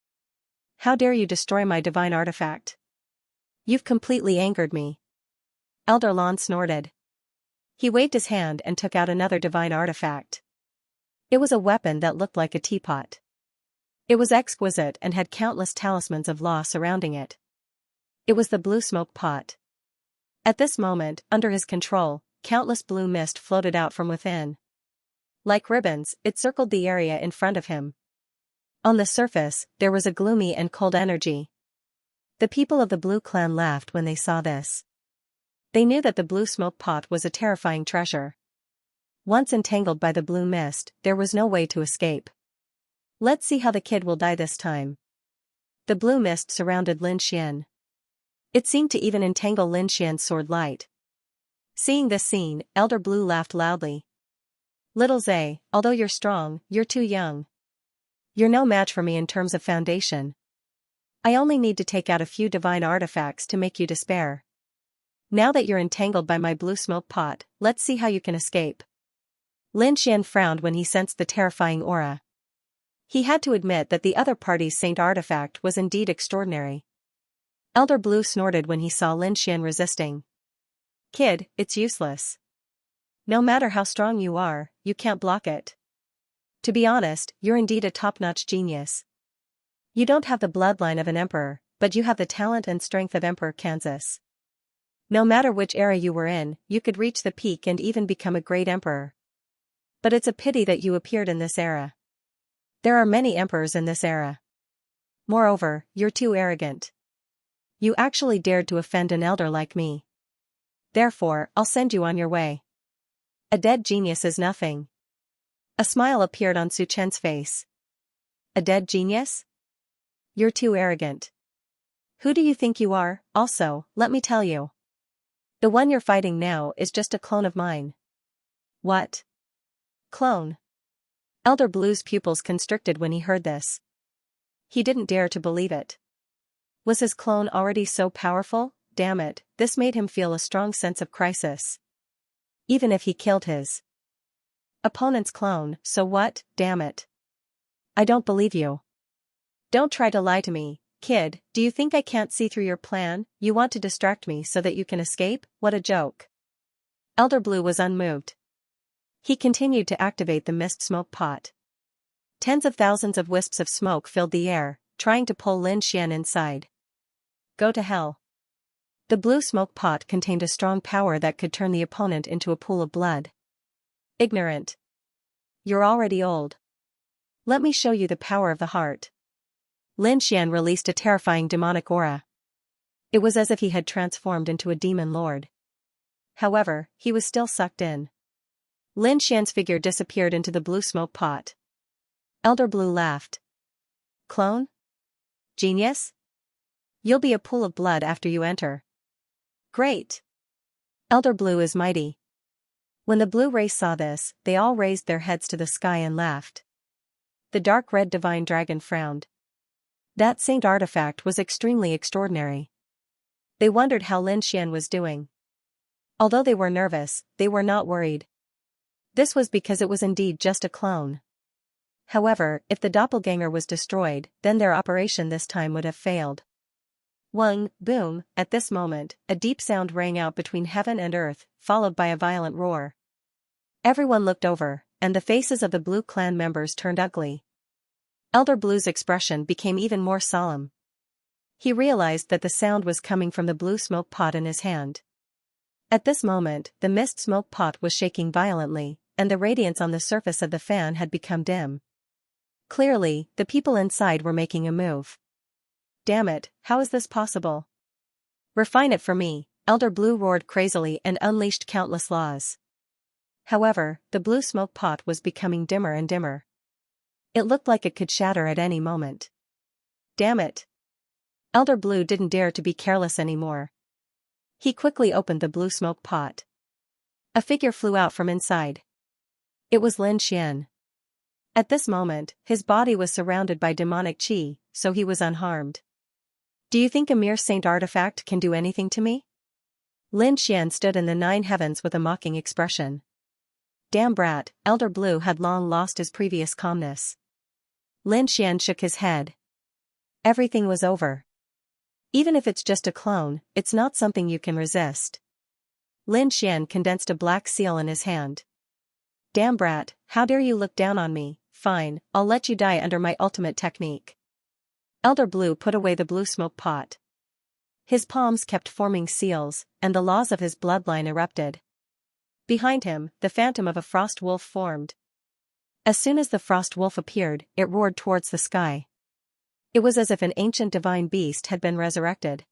How dare you destroy my divine artifact? You've completely angered me. Elder Lan snorted. He waved his hand and took out another divine artifact. It was a weapon that looked like a teapot. It was exquisite and had countless talismans of law surrounding it. It was the blue smoke pot. At this moment, under his control, countless blue mist floated out from within. Like ribbons, it circled the area in front of him. On the surface, there was a gloomy and cold energy. The people of the Blue Clan laughed when they saw this. They knew that the blue smoke pot was a terrifying treasure. Once entangled by the blue mist, there was no way to escape. Let's see how the kid will die this time. The blue mist surrounded Lin Xian. It seemed to even entangle Lin Xian's sword light. Seeing this scene, Elder Blue laughed loudly. Little Zay, although you're strong, you're too young. You're no match for me in terms of foundation. I only need to take out a few divine artifacts to make you despair. Now that you're entangled by my blue smoke pot, let's see how you can escape. Lin Xian frowned when he sensed the terrifying aura. He had to admit that the other party's saint artifact was indeed extraordinary. Elder Blue snorted when he saw Lin Xian resisting. Kid, it's useless. No matter how strong you are, you can't block it. To be honest, you're indeed a top-notch genius. You don't have the bloodline of an emperor, but you have the talent and strength of Emperor Kansas. No matter which era you were in, you could reach the peak and even become a great emperor. But it's a pity that you appeared in this era. There are many emperors in this era. Moreover, you're too arrogant. You actually dared to offend an elder like me. Therefore, I'll send you on your way. A dead genius is nothing. A smile appeared on Su Chen's face. A dead genius? You're too arrogant. Who do you think you are? Also, let me tell you. The one you're fighting now is just a clone of mine. What? Clone? Elder Blue's pupils constricted when he heard this. He didn't dare to believe it. Was his clone already so powerful? Damn it, this made him feel a strong sense of crisis. Even if he killed his opponent's clone, so what? Damn it. I don't believe you. Don't try to lie to me, kid. Do you think I can't see through your plan? You want to distract me so that you can escape? What a joke. Elder Blue was unmoved. He continued to activate the mist smoke pot. Tens of thousands of wisps of smoke filled the air, trying to pull Lin Xian inside. Go to hell. The blue smoke pot contained a strong power that could turn the opponent into a pool of blood. Ignorant. You're already old. Let me show you the power of the heart. Lin Xian released a terrifying demonic aura. It was as if he had transformed into a demon lord. However, he was still sucked in. Lin Xian's figure disappeared into the blue smoke pot. Elder Blue laughed. Clone? Genius? You'll be a pool of blood after you enter. Great. Elder Blue is mighty. When the blue race saw this, they all raised their heads to the sky and laughed. The dark red divine dragon frowned. That saint artifact was extremely extraordinary. They wondered how Lin Xian was doing. Although they were nervous, they were not worried. This was because it was indeed just a clone. However, if the doppelganger was destroyed, then their operation this time would have failed. Wang, boom, at this moment, a deep sound rang out between heaven and earth, followed by a violent roar. Everyone looked over, and the faces of the Blue clan members turned ugly. Elder Blue's expression became even more solemn. He realized that the sound was coming from the blue smoke pot in his hand. At this moment, the mist smoke pot was shaking violently, and the radiance on the surface of the fan had become dim. Clearly, the people inside were making a move. Damn it, how is this possible? Refine it for me, Elder Blue roared crazily and unleashed countless laws. However, the blue smoke pot was becoming dimmer and dimmer. It looked like it could shatter at any moment. Damn it. Elder Blue didn't dare to be careless anymore. He quickly opened the blue smoke pot. A figure flew out from inside. It was Lin Xian. At this moment, his body was surrounded by demonic qi, so he was unharmed. Do you think a mere saint artifact can do anything to me? Lin Xian stood in the 9 heavens with a mocking expression. Damn brat, Elder Blue had long lost his previous calmness. Lin Xian shook his head. Everything was over. Even if it's just a clone, it's not something you can resist. Lin Xian condensed a black seal in his hand. Damn brat, how dare you look down on me? Fine, I'll let you die under my ultimate technique. Elder Blue put away the blue smoke pot. His palms kept forming seals, and the laws of his bloodline erupted. Behind him, the phantom of a frost wolf formed. As soon as the frost wolf appeared, it roared towards the sky. It was as if an ancient divine beast had been resurrected.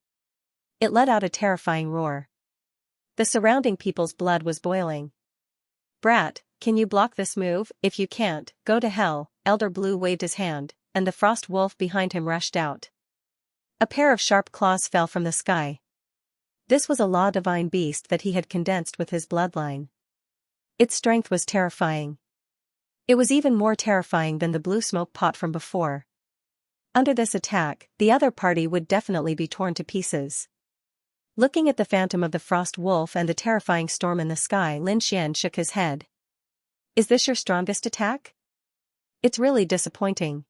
It let out a terrifying roar. The surrounding people's blood was boiling. Brat, can you block this move? If you can't, go to hell. Elder Blue waved his hand, and the frost wolf behind him rushed out. A pair of sharp claws fell from the sky. This was a law divine beast that he had condensed with his bloodline. Its strength was terrifying. It was even more terrifying than the blue smoke pot from before. Under this attack, the other party would definitely be torn to pieces. Looking at the phantom of the frost wolf and the terrifying storm in the sky, Lin Xian shook his head. Is this your strongest attack? It's really disappointing.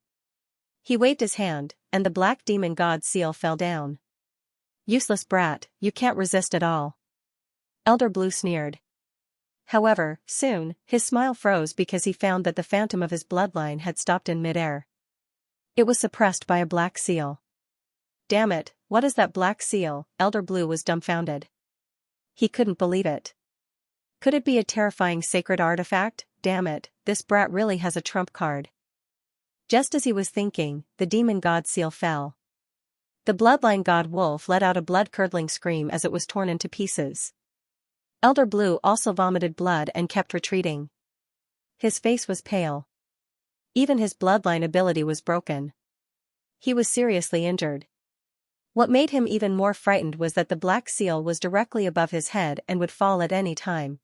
He waved his hand, and the black demon god seal fell down. Useless brat, you can't resist at all. Elder Blue sneered. However, soon, his smile froze because he found that the phantom of his bloodline had stopped in midair. It was suppressed by a black seal. Damn it, what is that black seal? Elder Blue was dumbfounded. He couldn't believe it. Could it be a terrifying sacred artifact? Damn it, this brat really has a trump card. Just as he was thinking, the demon god seal fell. The bloodline god wolf let out a blood-curdling scream as it was torn into pieces. Elder Blue also vomited blood and kept retreating. His face was pale. Even his bloodline ability was broken. He was seriously injured. What made him even more frightened was that the black seal was directly above his head and would fall at any time.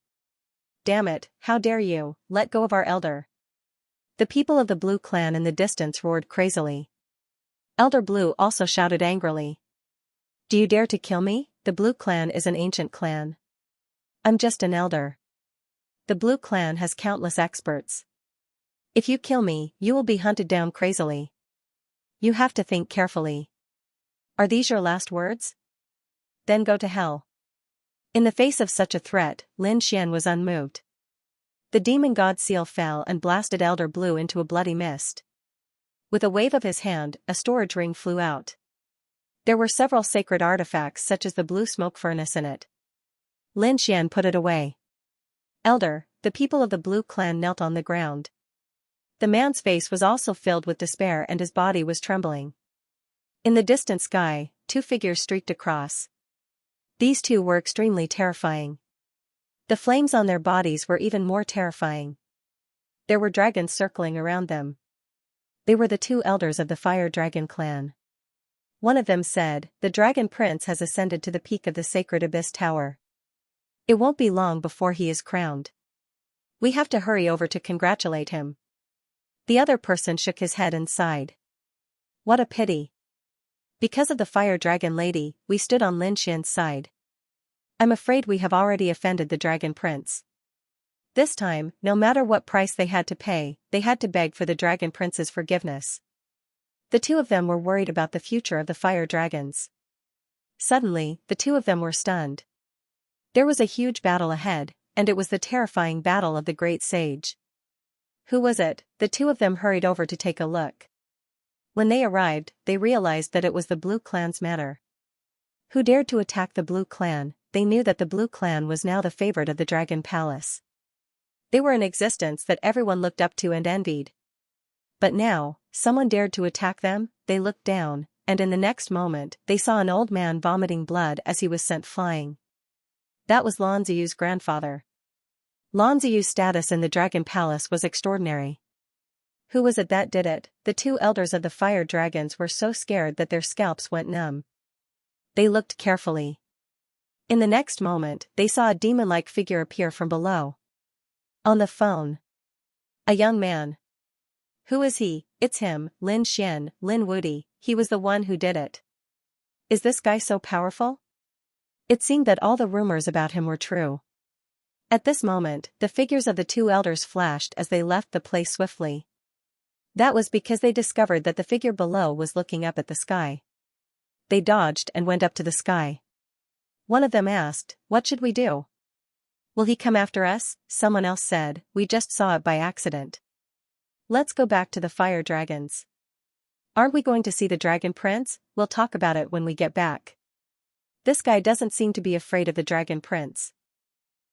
Damn it, how dare you, let go of our elder. The people of the Blue clan in the distance roared crazily. Elder Blue also shouted angrily. Do you dare to kill me? The Blue clan is an ancient clan. I'm just an elder. The Blue clan has countless experts. If you kill me, you will be hunted down crazily. You have to think carefully. Are these your last words? Then go to hell. In the face of such a threat, Lin Xian was unmoved. The demon god seal fell and blasted Elder Blue into a bloody mist. With a wave of his hand, a storage ring flew out. There were several sacred artifacts such as the blue smoke furnace in it. Lin Xian put it away. Elder, the people of the Blue clan knelt on the ground. The man's face was also filled with despair and his body was trembling. In the distant sky, two figures streaked across. These two were extremely terrifying. The flames on their bodies were even more terrifying. There were dragons circling around them. They were the two elders of the Fire Dragon clan. One of them said, "The Dragon Prince has ascended to the peak of the sacred Abyss Tower. It won't be long before he is crowned. We have to hurry over to congratulate him." The other person shook his head and sighed. What a pity. Because of the Fire Dragon Lady, we stood on Lin Xian's side. I'm afraid we have already offended the Dragon Prince. This time, no matter what price they had to pay, they had to beg for the Dragon Prince's forgiveness. The two of them were worried about the future of the Fire Dragons. Suddenly, the two of them were stunned. There was a huge battle ahead, and it was the terrifying battle of the Great Sage. Who was it? The two of them hurried over to take a look. When they arrived, they realized that it was the Blue clan's matter. Who dared to attack the Blue clan? They knew that the Blue clan was now the favorite of the Dragon Palace. They were an existence that everyone looked up to and envied. But now, someone dared to attack them. They looked down, and in the next moment, they saw an old man vomiting blood as he was sent flying. That was Lan Ziyu's grandfather. Lan Ziyu's status in the Dragon Palace was extraordinary. Who was it that did it? The two elders of the Fire Dragons were so scared that their scalps went numb. They looked carefully. In the next moment, they saw a demon-like figure appear from below. On the phone. A young man. Who is he? It's him, Lin Xian, Lin Wudi. He was the one who did it. Is this guy so powerful? It seemed that all the rumors about him were true. At this moment, the figures of the two elders flashed as they left the place swiftly. That was because they discovered that the figure below was looking up at the sky. They dodged and went up to the sky. One of them asked, "What should we do?" "Will he come after us?" Someone else said, "We just saw it by accident. Let's go back to the Fire Dragons." "Aren't we going to see the Dragon Prince?" "We'll talk about it when we get back." This guy doesn't seem to be afraid of the Dragon Prince.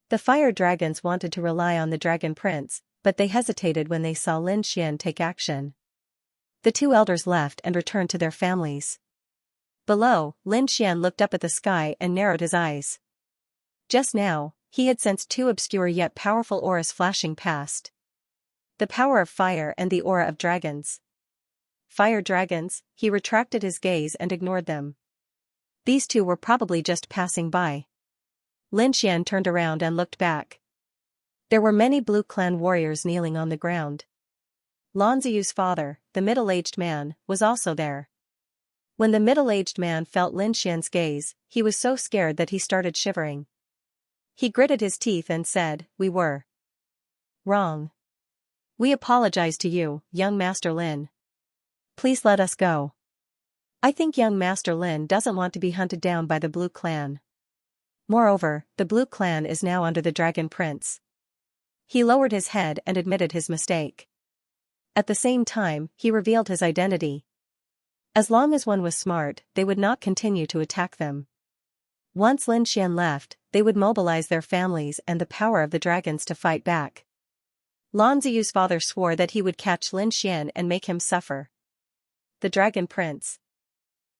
The Fire Dragons wanted to rely on the Dragon Prince, but they hesitated when they saw Lin Xian take action. The two elders left and returned to their families. Below, Lin Xian looked up at the sky and narrowed his eyes. Just now, he had sensed two obscure yet powerful auras flashing past. The power of fire and the aura of dragons. Fire dragons, he retracted his gaze and ignored them. These two were probably just passing by. Lin Xian turned around and looked back. There were many Blue clan warriors kneeling on the ground. Lan Ziyu's father, the middle-aged man, was also there. When the middle-aged man felt Lin Xian's gaze, he was so scared that he started shivering. He gritted his teeth and said, "We were wrong. We apologize to you, young Master Lin. Please let us go. I think young Master Lin doesn't want to be hunted down by the Blue clan. Moreover, the Blue clan is now under the Dragon Prince." He lowered his head and admitted his mistake. At the same time, he revealed his identity. As long as one was smart, they would not continue to attack them. Once Lin Xian left, they would mobilize their families and the power of the dragons to fight back. Lan Ziyu's father swore that he would catch Lin Xian and make him suffer. The Dragon Prince.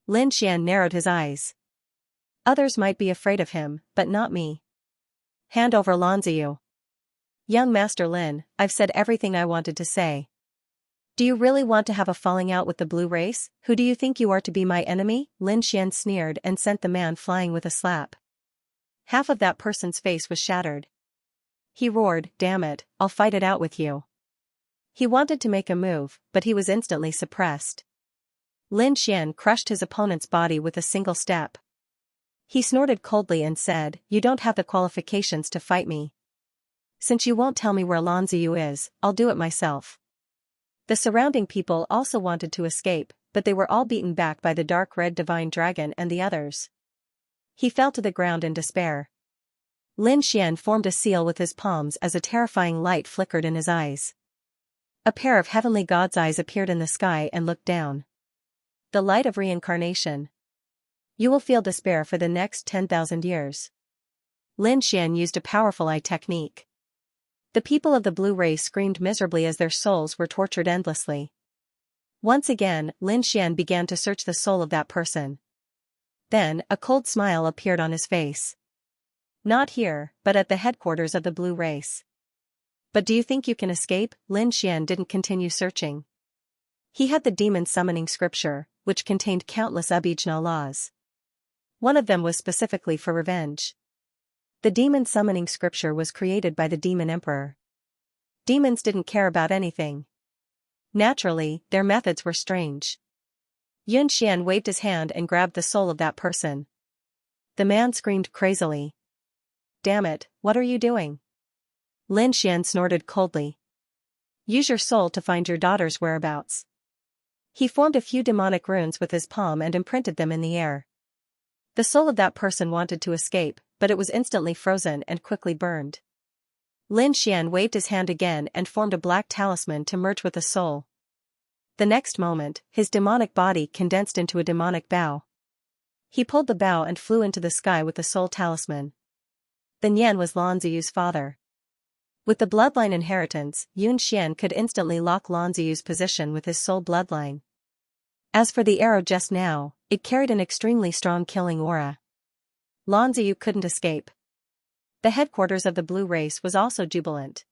Lin Xian narrowed his eyes. Others might be afraid of him, but not me. Hand over Lan Ziyu. Young Master Lin, I've said everything I wanted to say. Do you really want to have a falling out with the blue race? Who do you think you are to be my enemy? Lin Xian sneered and sent the man flying with a slap. Half of that person's face was shattered. He roared, damn it, I'll fight it out with you. He wanted to make a move, but he was instantly suppressed. Lin Xian crushed his opponent's body with a single step. He snorted coldly and said, you don't have the qualifications to fight me. Since you won't tell me where Lan Ziyu is, I'll do it myself. The surrounding people also wanted to escape, but they were all beaten back by the dark red divine dragon and the others. He fell to the ground in despair. Lin Xian formed a seal with his palms as a terrifying light flickered in his eyes. A pair of heavenly god's eyes appeared in the sky and looked down. The light of reincarnation. You will feel despair for the next 10,000 years. Lin Xian used a powerful eye technique. The people of the blue race screamed miserably as their souls were tortured endlessly. Once again, Lin Xian began to search the soul of that person. Then, a cold smile appeared on his face. Not here, but at the headquarters of the blue race. But do you think you can escape? Lin Xian didn't continue searching. He had the demon summoning scripture, which contained countless abijna laws. One of them was specifically for revenge. The demon summoning scripture was created by the demon emperor. Demons didn't care about anything. Naturally, their methods were strange. Yun Xian waved his hand and grabbed the soul of that person. The man screamed crazily. Damn it, what are you doing? Lin Xian snorted coldly. Use your soul to find your daughter's whereabouts. He formed a few demonic runes with his palm and imprinted them in the air. The soul of that person wanted to escape, but it was instantly frozen and quickly burned. Lin Xian waved his hand again and formed a black talisman to merge with the soul. The next moment, his demonic body condensed into a demonic bow. He pulled the bow and flew into the sky with the soul talisman. The Nian was Lan Ziyu's father. With the bloodline inheritance, Yun Xian could instantly lock Lan Ziyu's position with his soul bloodline. As for the arrow just now, it carried an extremely strong killing aura. Lan Ziyu couldn't escape. The headquarters of the blue race was also jubilant.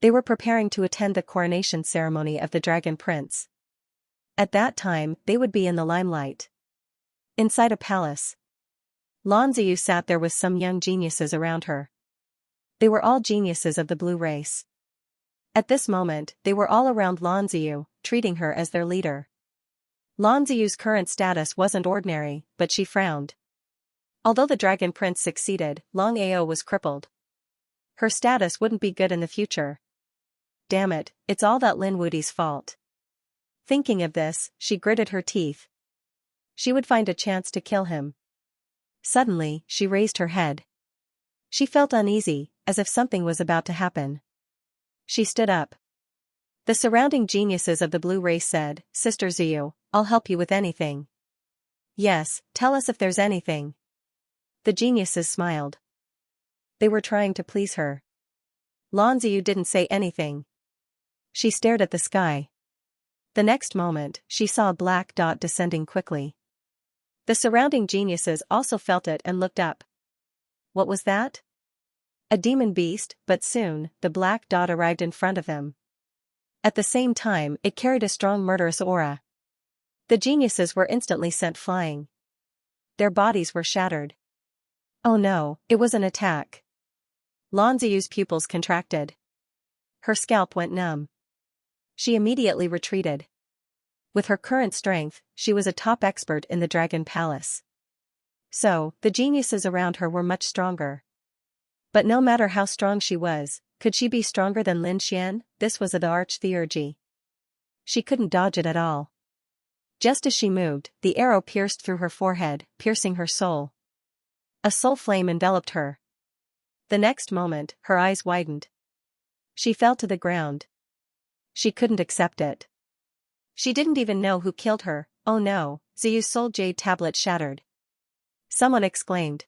They were preparing to attend the coronation ceremony of the Dragon Prince. At that time, they would be in the limelight. Inside a palace, Lan Ziyu sat there with some young geniuses around her. They were all geniuses of the blue race. At this moment, they were all around Lan Ziyu, treating her as their leader. Lan Ziyu's current status wasn't ordinary, but she frowned. Although the Dragon Prince succeeded, Long Ao was crippled. Her status wouldn't be good in the future. Damn it, it's all that Lin Wudi's fault. Thinking of this, she gritted her teeth. She would find a chance to kill him. Suddenly, she raised her head. She felt uneasy, as if something was about to happen. She stood up. The surrounding geniuses of the blue race said, Sister Ziyu, I'll help you with anything. Yes, tell us if there's anything. The geniuses smiled. They were trying to please her. Lan Ziyu didn't say anything. She stared at the sky. The next moment, she saw a black dot descending quickly. The surrounding geniuses also felt it and looked up. What was that? A demon beast, but soon, the black dot arrived in front of them. At the same time, it carried a strong murderous aura. The geniuses were instantly sent flying. Their bodies were shattered. Oh no, it was an attack. Lan Ziyu's pupils contracted. Her scalp went numb. She immediately retreated. With her current strength, she was a top expert in the Dragon Palace. So, the geniuses around her were much stronger. But no matter how strong she was, could she be stronger than Lin Xian? This was the arch-theurgy. She couldn't dodge it at all. Just as she moved, the arrow pierced through her forehead, piercing her soul. A soul flame enveloped her. The next moment, her eyes widened. She fell to the ground. She couldn't accept it. She didn't even know who killed her. Oh no, Ziyu's soul jade tablet shattered. Someone exclaimed.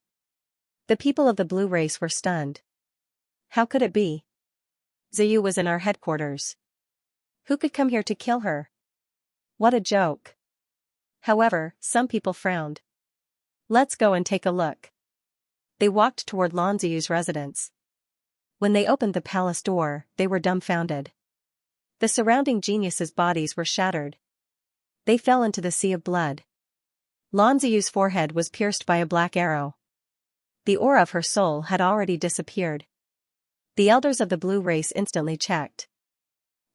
The people of the blue race were stunned. How could it be? Ziyu was in our headquarters. Who could come here to kill her? What a joke. However, some people frowned. Let's go and take a look. They walked toward Lan Ziyu's residence. When they opened the palace door, they were dumbfounded. The surrounding geniuses' bodies were shattered. They fell into the sea of blood. Lan Ziyu's forehead was pierced by a black arrow. The aura of her soul had already disappeared. The elders of the blue race instantly checked.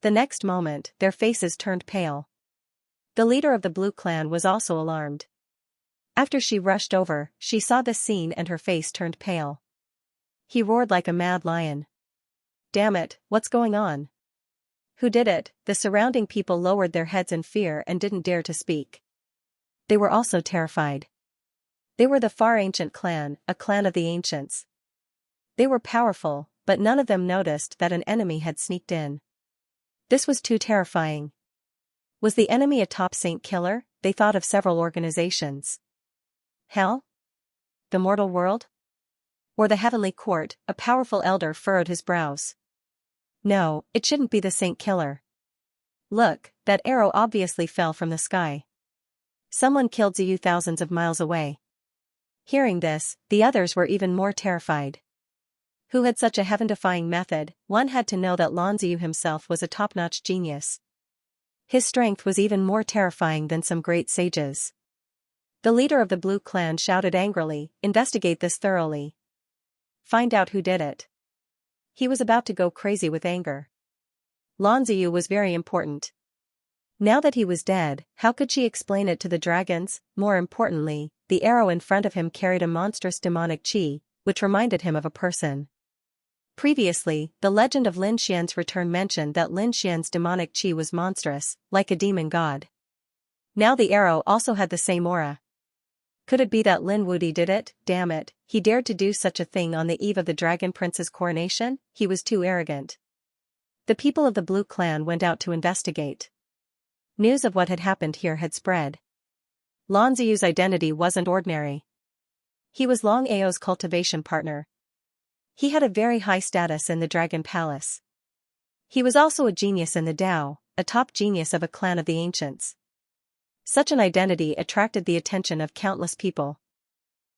The next moment, their faces turned pale. The leader of the blue clan was also alarmed. After she rushed over, she saw this scene and her face turned pale. He roared like a mad lion. "Damn it, what's going on? Who did it?" The surrounding people lowered their heads in fear and didn't dare to speak. They were also terrified. They were the Far Ancient Clan, a clan of the ancients. They were powerful, but none of them noticed that an enemy had sneaked in. This was too terrifying. Was the enemy a top saint killer? They thought of several organizations. Hell? The mortal world? Or the heavenly court? A powerful elder furrowed his brows. No, it shouldn't be the saint killer. Look, that arrow obviously fell from the sky. Someone killed Ziyu thousands of miles away. Hearing this, the others were even more terrified. Who had such a heaven-defying method? One had to know that Lan Ziyu himself was a top-notch genius. His strength was even more terrifying than some great sages. The leader of the blue clan shouted angrily, "Investigate this thoroughly. Find out who did it." He was about to go crazy with anger. Lan Ziyu was very important. Now that he was dead, how could she explain it to the dragons? More importantly, the arrow in front of him carried a monstrous demonic chi, which reminded him of a person. Previously, the legend of Lin Xian's return mentioned that Lin Xian's demonic chi was monstrous, like a demon god. Now the arrow also had the same aura. Could it be that Lin Wuti did it? Damn it, he dared to do such a thing on the eve of the Dragon Prince's coronation? He was too arrogant. The people of the Blue Clan went out to investigate. News of what had happened here had spread. Lan Ziyu's identity wasn't ordinary. He was Long Ao's cultivation partner. He had a very high status in the Dragon Palace. He was also a genius in the Tao, a top genius of a clan of the ancients. Such an identity attracted the attention of countless people.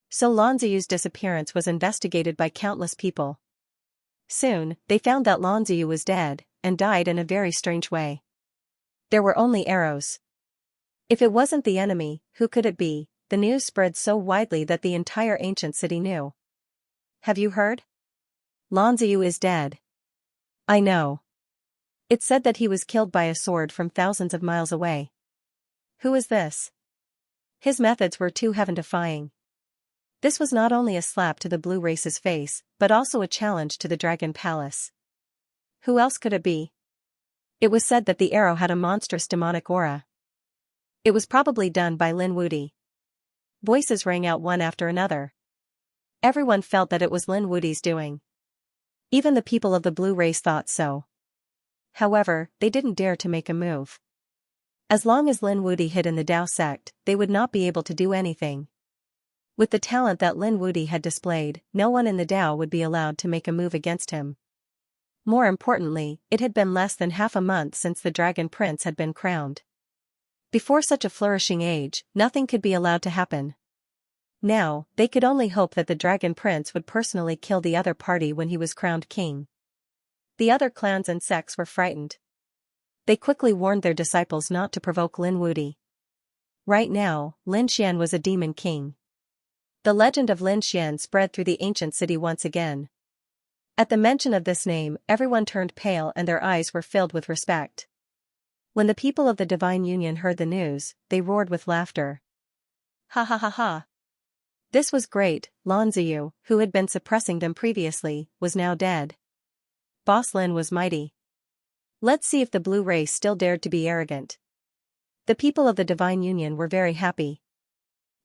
So Lan Ziyu's disappearance was investigated by countless people. Soon, they found that Lan Ziyu was dead, and died in a very strange way. There were only arrows. If it wasn't the enemy, who could it be? The news spread so widely that the entire ancient city knew. Have you heard? Lan Ziyu is dead. I know. It said that he was killed by a sword from thousands of miles away. Who is this? His methods were too heaven-defying. This was not only a slap to the blue race's face, but also a challenge to the Dragon Palace. Who else could it be? It was said that the arrow had a monstrous demonic aura. It was probably done by Lin Wuti. Voices rang out one after another. Everyone felt that it was Lin Wuti's doing. Even the people of the blue race thought so. However, they didn't dare to make a move. As long as Lin Wuti hid in the Tao sect, they would not be able to do anything. With the talent that Lin Wuti had displayed, no one in the Tao would be allowed to make a move against him. More importantly, it had been less than half a month since the Dragon Prince had been crowned. Before such a flourishing age, nothing could be allowed to happen. Now, they could only hope that the Dragon Prince would personally kill the other party when he was crowned king. The other clans and sects were frightened. They quickly warned their disciples not to provoke Lin Wuti. Right now, Lin Xian was a demon king. The legend of Lin Xian spread through the ancient city once again. At the mention of this name, everyone turned pale and their eyes were filled with respect. When the people of the Divine Union heard the news, they roared with laughter. Ha ha ha ha. This was great. Lan Ziyu, who had been suppressing them previously, was now dead. Boss Lin was mighty. Let's see if the blue race still dared to be arrogant. The people of the Divine Union were very happy.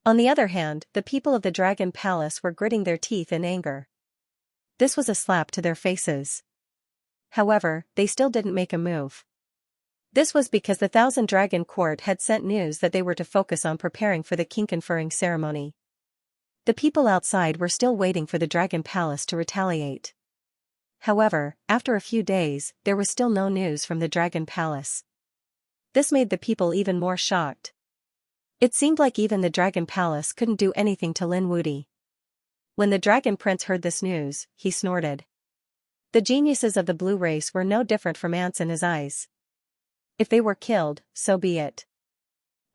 On the other hand, the people of the Dragon Palace were gritting their teeth in anger. This was a slap to their faces. However, they still didn't make a move. This was because the Thousand Dragon Court had sent news that they were to focus on preparing for the king conferring ceremony. The people outside were still waiting for the Dragon Palace to retaliate. However, after a few days, there was still no news from the Dragon Palace. This made the people even more shocked. It seemed like even the Dragon Palace couldn't do anything to Lin Wuti. When the Dragon Prince heard this news, he snorted. The geniuses of the blue race were no different from ants in his eyes. If they were killed, so be it.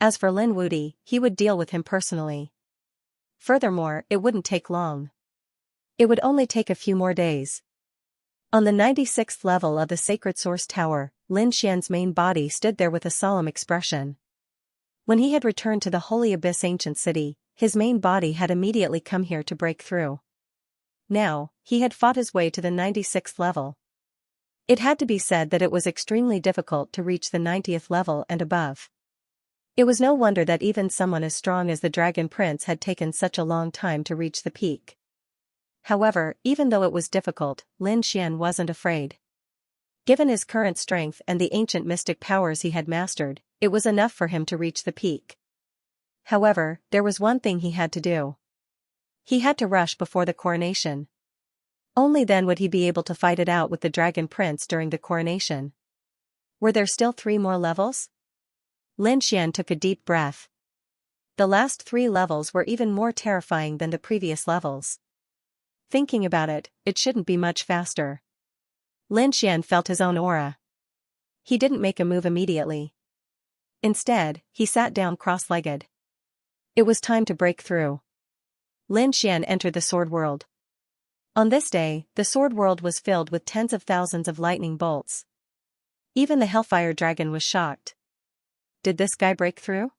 As for Lin Wudi, he would deal with him personally. Furthermore, it wouldn't take long. It would only take a few more days. On the 96th level of the Sacred Source Tower, Lin Xian's main body stood there with a solemn expression. When he had returned to the Holy Abyss ancient city, his main body had immediately come here to break through. Now, he had fought his way to the 96th level. It had to be said that it was extremely difficult to reach the 90th level and above. It was no wonder that even someone as strong as the Dragon Prince had taken such a long time to reach the peak. However, even though it was difficult, Lin Xian wasn't afraid. Given his current strength and the ancient mystic powers he had mastered, it was enough for him to reach the peak. However, there was one thing he had to do. He had to rush before the coronation. Only then would he be able to fight it out with the Dragon Prince during the coronation. Were there still 3 more levels? Lin Xian took a deep breath. The last 3 levels were even more terrifying than the previous levels. Thinking about it, it shouldn't be much faster. Lin Xian felt his own aura. He didn't make a move immediately. Instead, he sat down cross-legged. It was time to break through. Lin Xian entered the Sword World. On this day, the Sword World was filled with tens of thousands of lightning bolts. Even the Hellfire Dragon was shocked. Did this guy break through?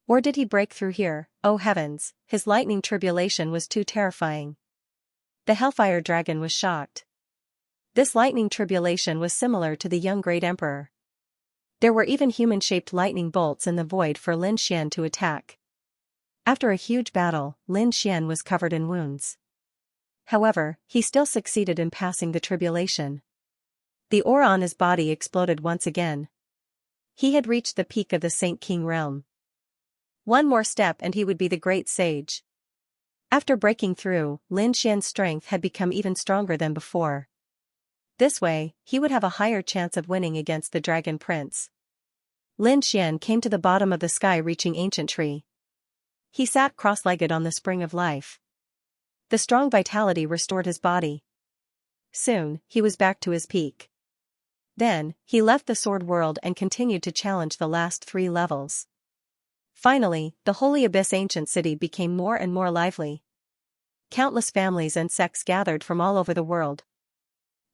Or did he break through here? Oh heavens, his lightning tribulation was too terrifying. The Hellfire Dragon was shocked. This lightning tribulation was similar to the young Great Emperor. There were even human-shaped lightning bolts in the void for Lin Xian to attack. After a huge battle, Lin Xian was covered in wounds. However, he still succeeded in passing the tribulation. The aura on his body exploded once again. He had reached the peak of the Saint King realm. One more step and he would be the great sage. After breaking through, Lin Xian's strength had become even stronger than before. This way, he would have a higher chance of winning against the Dragon Prince. Lin Xian came to the bottom of the sky-reaching ancient tree. He sat cross-legged on the spring of life. The strong vitality restored his body. Soon, he was back to his peak. Then, he left the Sword World and continued to challenge the last 3 levels. Finally, the Holy Abyss ancient city became more and more lively. Countless families and sects gathered from all over the world.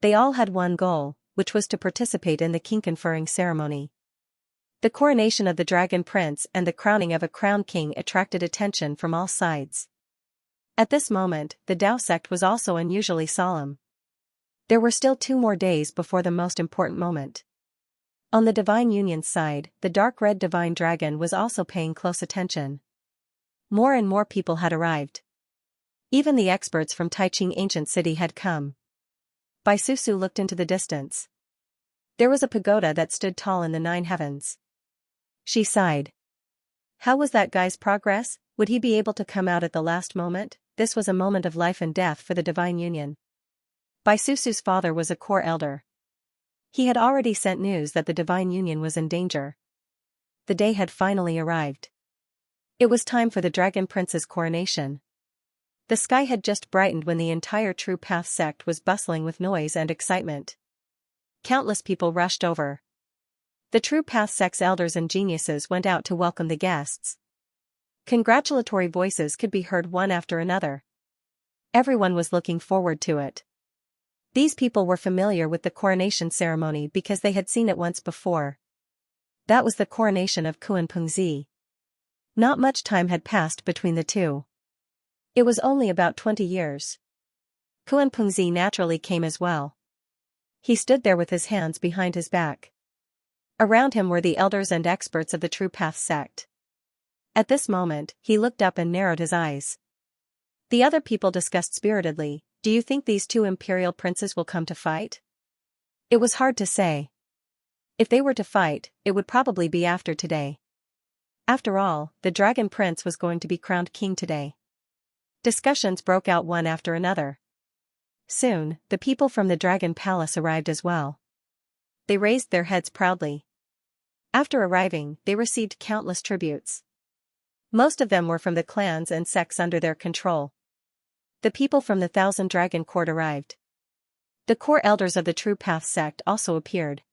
They all had one goal, which was to participate in the king-conferring ceremony. The coronation of the Dragon Prince and the crowning of a crowned king attracted attention from all sides. At this moment, the Dao sect was also unusually solemn. There were still 2 more days before the most important moment. On the Divine Union's side, the dark red Divine Dragon was also paying close attention. More and more people had arrived. Even the experts from Taiching Ancient City had come. Bai Susu looked into the distance. There was a pagoda that stood tall in the 9 heavens. She sighed. How was that guy's progress? Would he be able to come out at the last moment? This was a moment of life and death for the Divine Union. Bai Susu's father was a core elder. He had already sent news that the Divine Union was in danger. The day had finally arrived. It was time for the Dragon Prince's coronation. The sky had just brightened when the entire True Path sect was bustling with noise and excitement. Countless people rushed over. The True Path sect's elders and geniuses went out to welcome the guests. Congratulatory voices could be heard one after another. Everyone was looking forward to it. These people were familiar with the coronation ceremony because they had seen it once before. That was the coronation of Kuan Pengzi. Not much time had passed between the two. It was only about 20 years. Kuan Pengzi naturally came as well. He stood there with his hands behind his back. Around him were the elders and experts of the True Path sect. At this moment, he looked up and narrowed his eyes. The other people discussed spiritedly, "Do you think these 2 imperial princes will come to fight?" It was hard to say. If they were to fight, it would probably be after today. After all, the Dragon Prince was going to be crowned king today. Discussions broke out one after another. Soon, the people from the Dragon Palace arrived as well. They raised their heads proudly. After arriving, they received countless tributes. Most of them were from the clans and sects under their control. The people from the 1,000 Dragon Court arrived. The core elders of the True Path sect also appeared.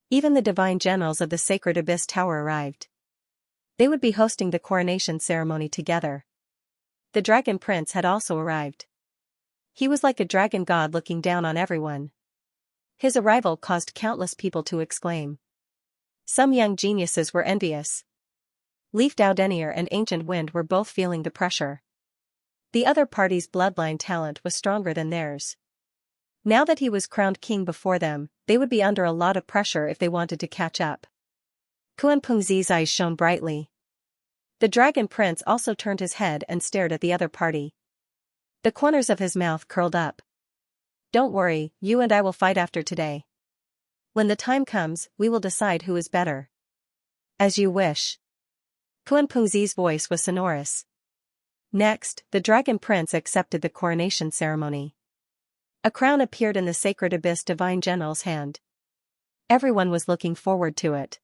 Even the divine generals of the Sacred Abyss Tower arrived. They would be hosting the coronation ceremony together. The Dragon Prince had also arrived. He was like a dragon god looking down on everyone. His arrival caused countless people to exclaim. Some young geniuses were envious. Leaf Doudenier and Ancient Wind were both feeling the pressure. The other party's bloodline talent was stronger than theirs. Now that he was crowned king before them, they would be under a lot of pressure if they wanted to catch up. Kuan-Pengzi's eyes shone brightly. The Dragon Prince also turned his head and stared at the other party. The corners of his mouth curled up. Don't worry, you and I will fight after today. When the time comes, we will decide who is better. As you wish. Kuan-Pengzi's voice was sonorous. Next, the Dragon Prince accepted the coronation ceremony. A crown appeared in the Sacred Abyss Divine General's hand. Everyone was looking forward to it.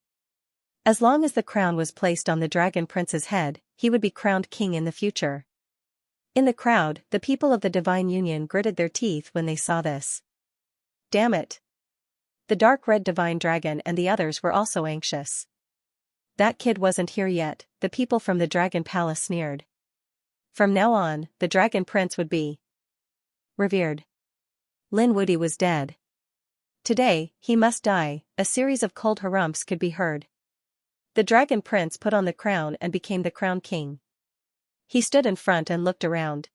As long as the crown was placed on the Dragon Prince's head, he would be crowned king in the future. In the crowd, the people of the Divine Union gritted their teeth when they saw this. Damn it! The dark red Divine Dragon and the others were also anxious. That kid wasn't here yet, the people from the Dragon Palace sneered. From now on, the Dragon Prince would be revered. Lin Wudy was dead. Today, he must die. A series of cold harumphs could be heard. The Dragon Prince put on the crown and became the crown king. He stood in front and looked around.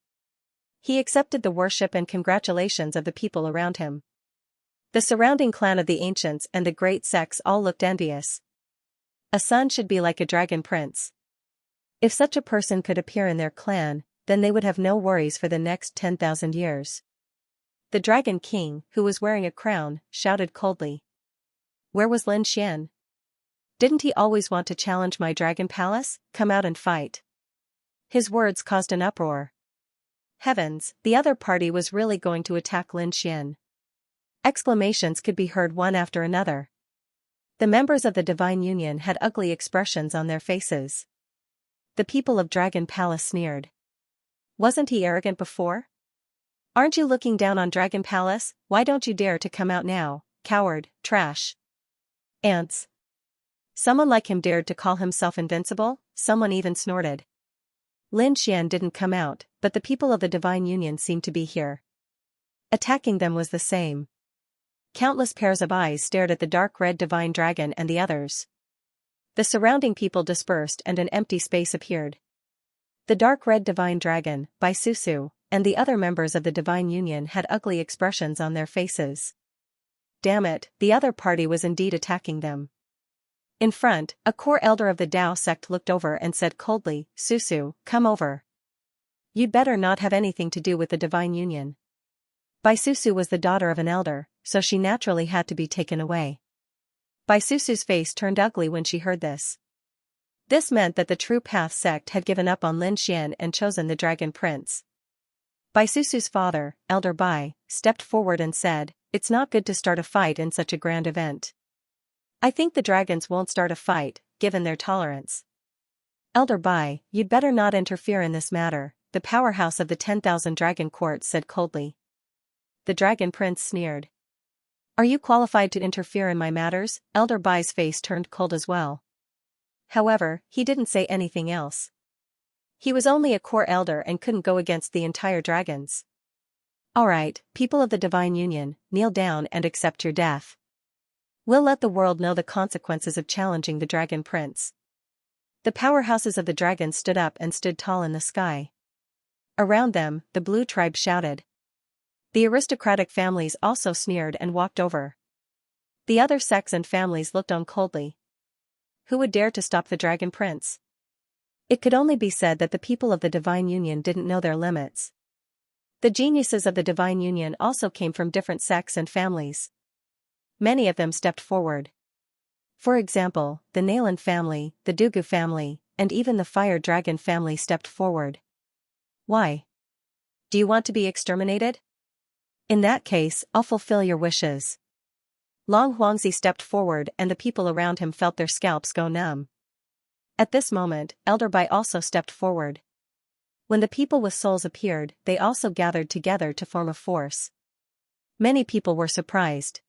He accepted the worship and congratulations of the people around him. The surrounding clan of the ancients and the great sects all looked envious. A son should be like a Dragon Prince. If such a person could appear in their clan, then they would have no worries for the next 10,000 years. The Dragon King, who was wearing a crown, shouted coldly. Where was Lin Xian? Didn't he always want to challenge my Dragon Palace? Come out and fight. His words caused an uproar. Heavens, the other party was really going to attack Lin Xian. Exclamations could be heard one after another. The members of the Divine Union had ugly expressions on their faces. The people of Dragon Palace sneered. Wasn't he arrogant before? Aren't you looking down on Dragon Palace? Why don't you dare to come out now, coward, trash. Ants. Someone like him dared to call himself invincible? Someone even snorted. Lin Xian didn't come out, but the people of the Divine Union seemed to be here. Attacking them was the same. Countless pairs of eyes stared at the dark red Divine Dragon and the others. The surrounding people dispersed and an empty space appeared. The dark red Divine Dragon, Bai Susu, and the other members of the Divine Union had ugly expressions on their faces. Damn it, the other party was indeed attacking them. In front, a core elder of the Tao sect looked over and said coldly, Susu, come over. You'd better not have anything to do with the Divine Union. Bai Susu was the daughter of an elder, so she naturally had to be taken away. Bai Susu's face turned ugly when she heard this. This meant that the True Path sect had given up on Lin Xian and chosen the Dragon Prince. Bai Susu's father, Elder Bai, stepped forward and said, It's not good to start a fight in such a grand event. I think the dragons won't start a fight, given their tolerance. Elder Bai, you'd better not interfere in this matter, the powerhouse of the 10,000 Dragon Court said coldly. The Dragon Prince sneered. Are you qualified to interfere in my matters? Elder Bai's face turned cold as well. However, he didn't say anything else. He was only a core elder and couldn't go against the entire dragons. Alright, people of the Divine Union, kneel down and accept your death. We'll let the world know the consequences of challenging the Dragon Prince. The powerhouses of the dragons stood up and stood tall in the sky. Around them, the Blue Tribe shouted. The aristocratic families also sneered and walked over. The other sects and families looked on coldly. Who would dare to stop the Dragon Prince? It could only be said that the people of the Divine Union didn't know their limits. The geniuses of the Divine Union also came from different sects and families. Many of them stepped forward. For example, the Nalan family, the Dugu family, and even the Fire Dragon family stepped forward. Why? Do you want to be exterminated? In that case, I'll fulfill your wishes. Long Huangzi stepped forward and the people around him felt their scalps go numb. At this moment, Elder Bai also stepped forward. When the people with souls appeared, they also gathered together to form a force. Many people were surprised.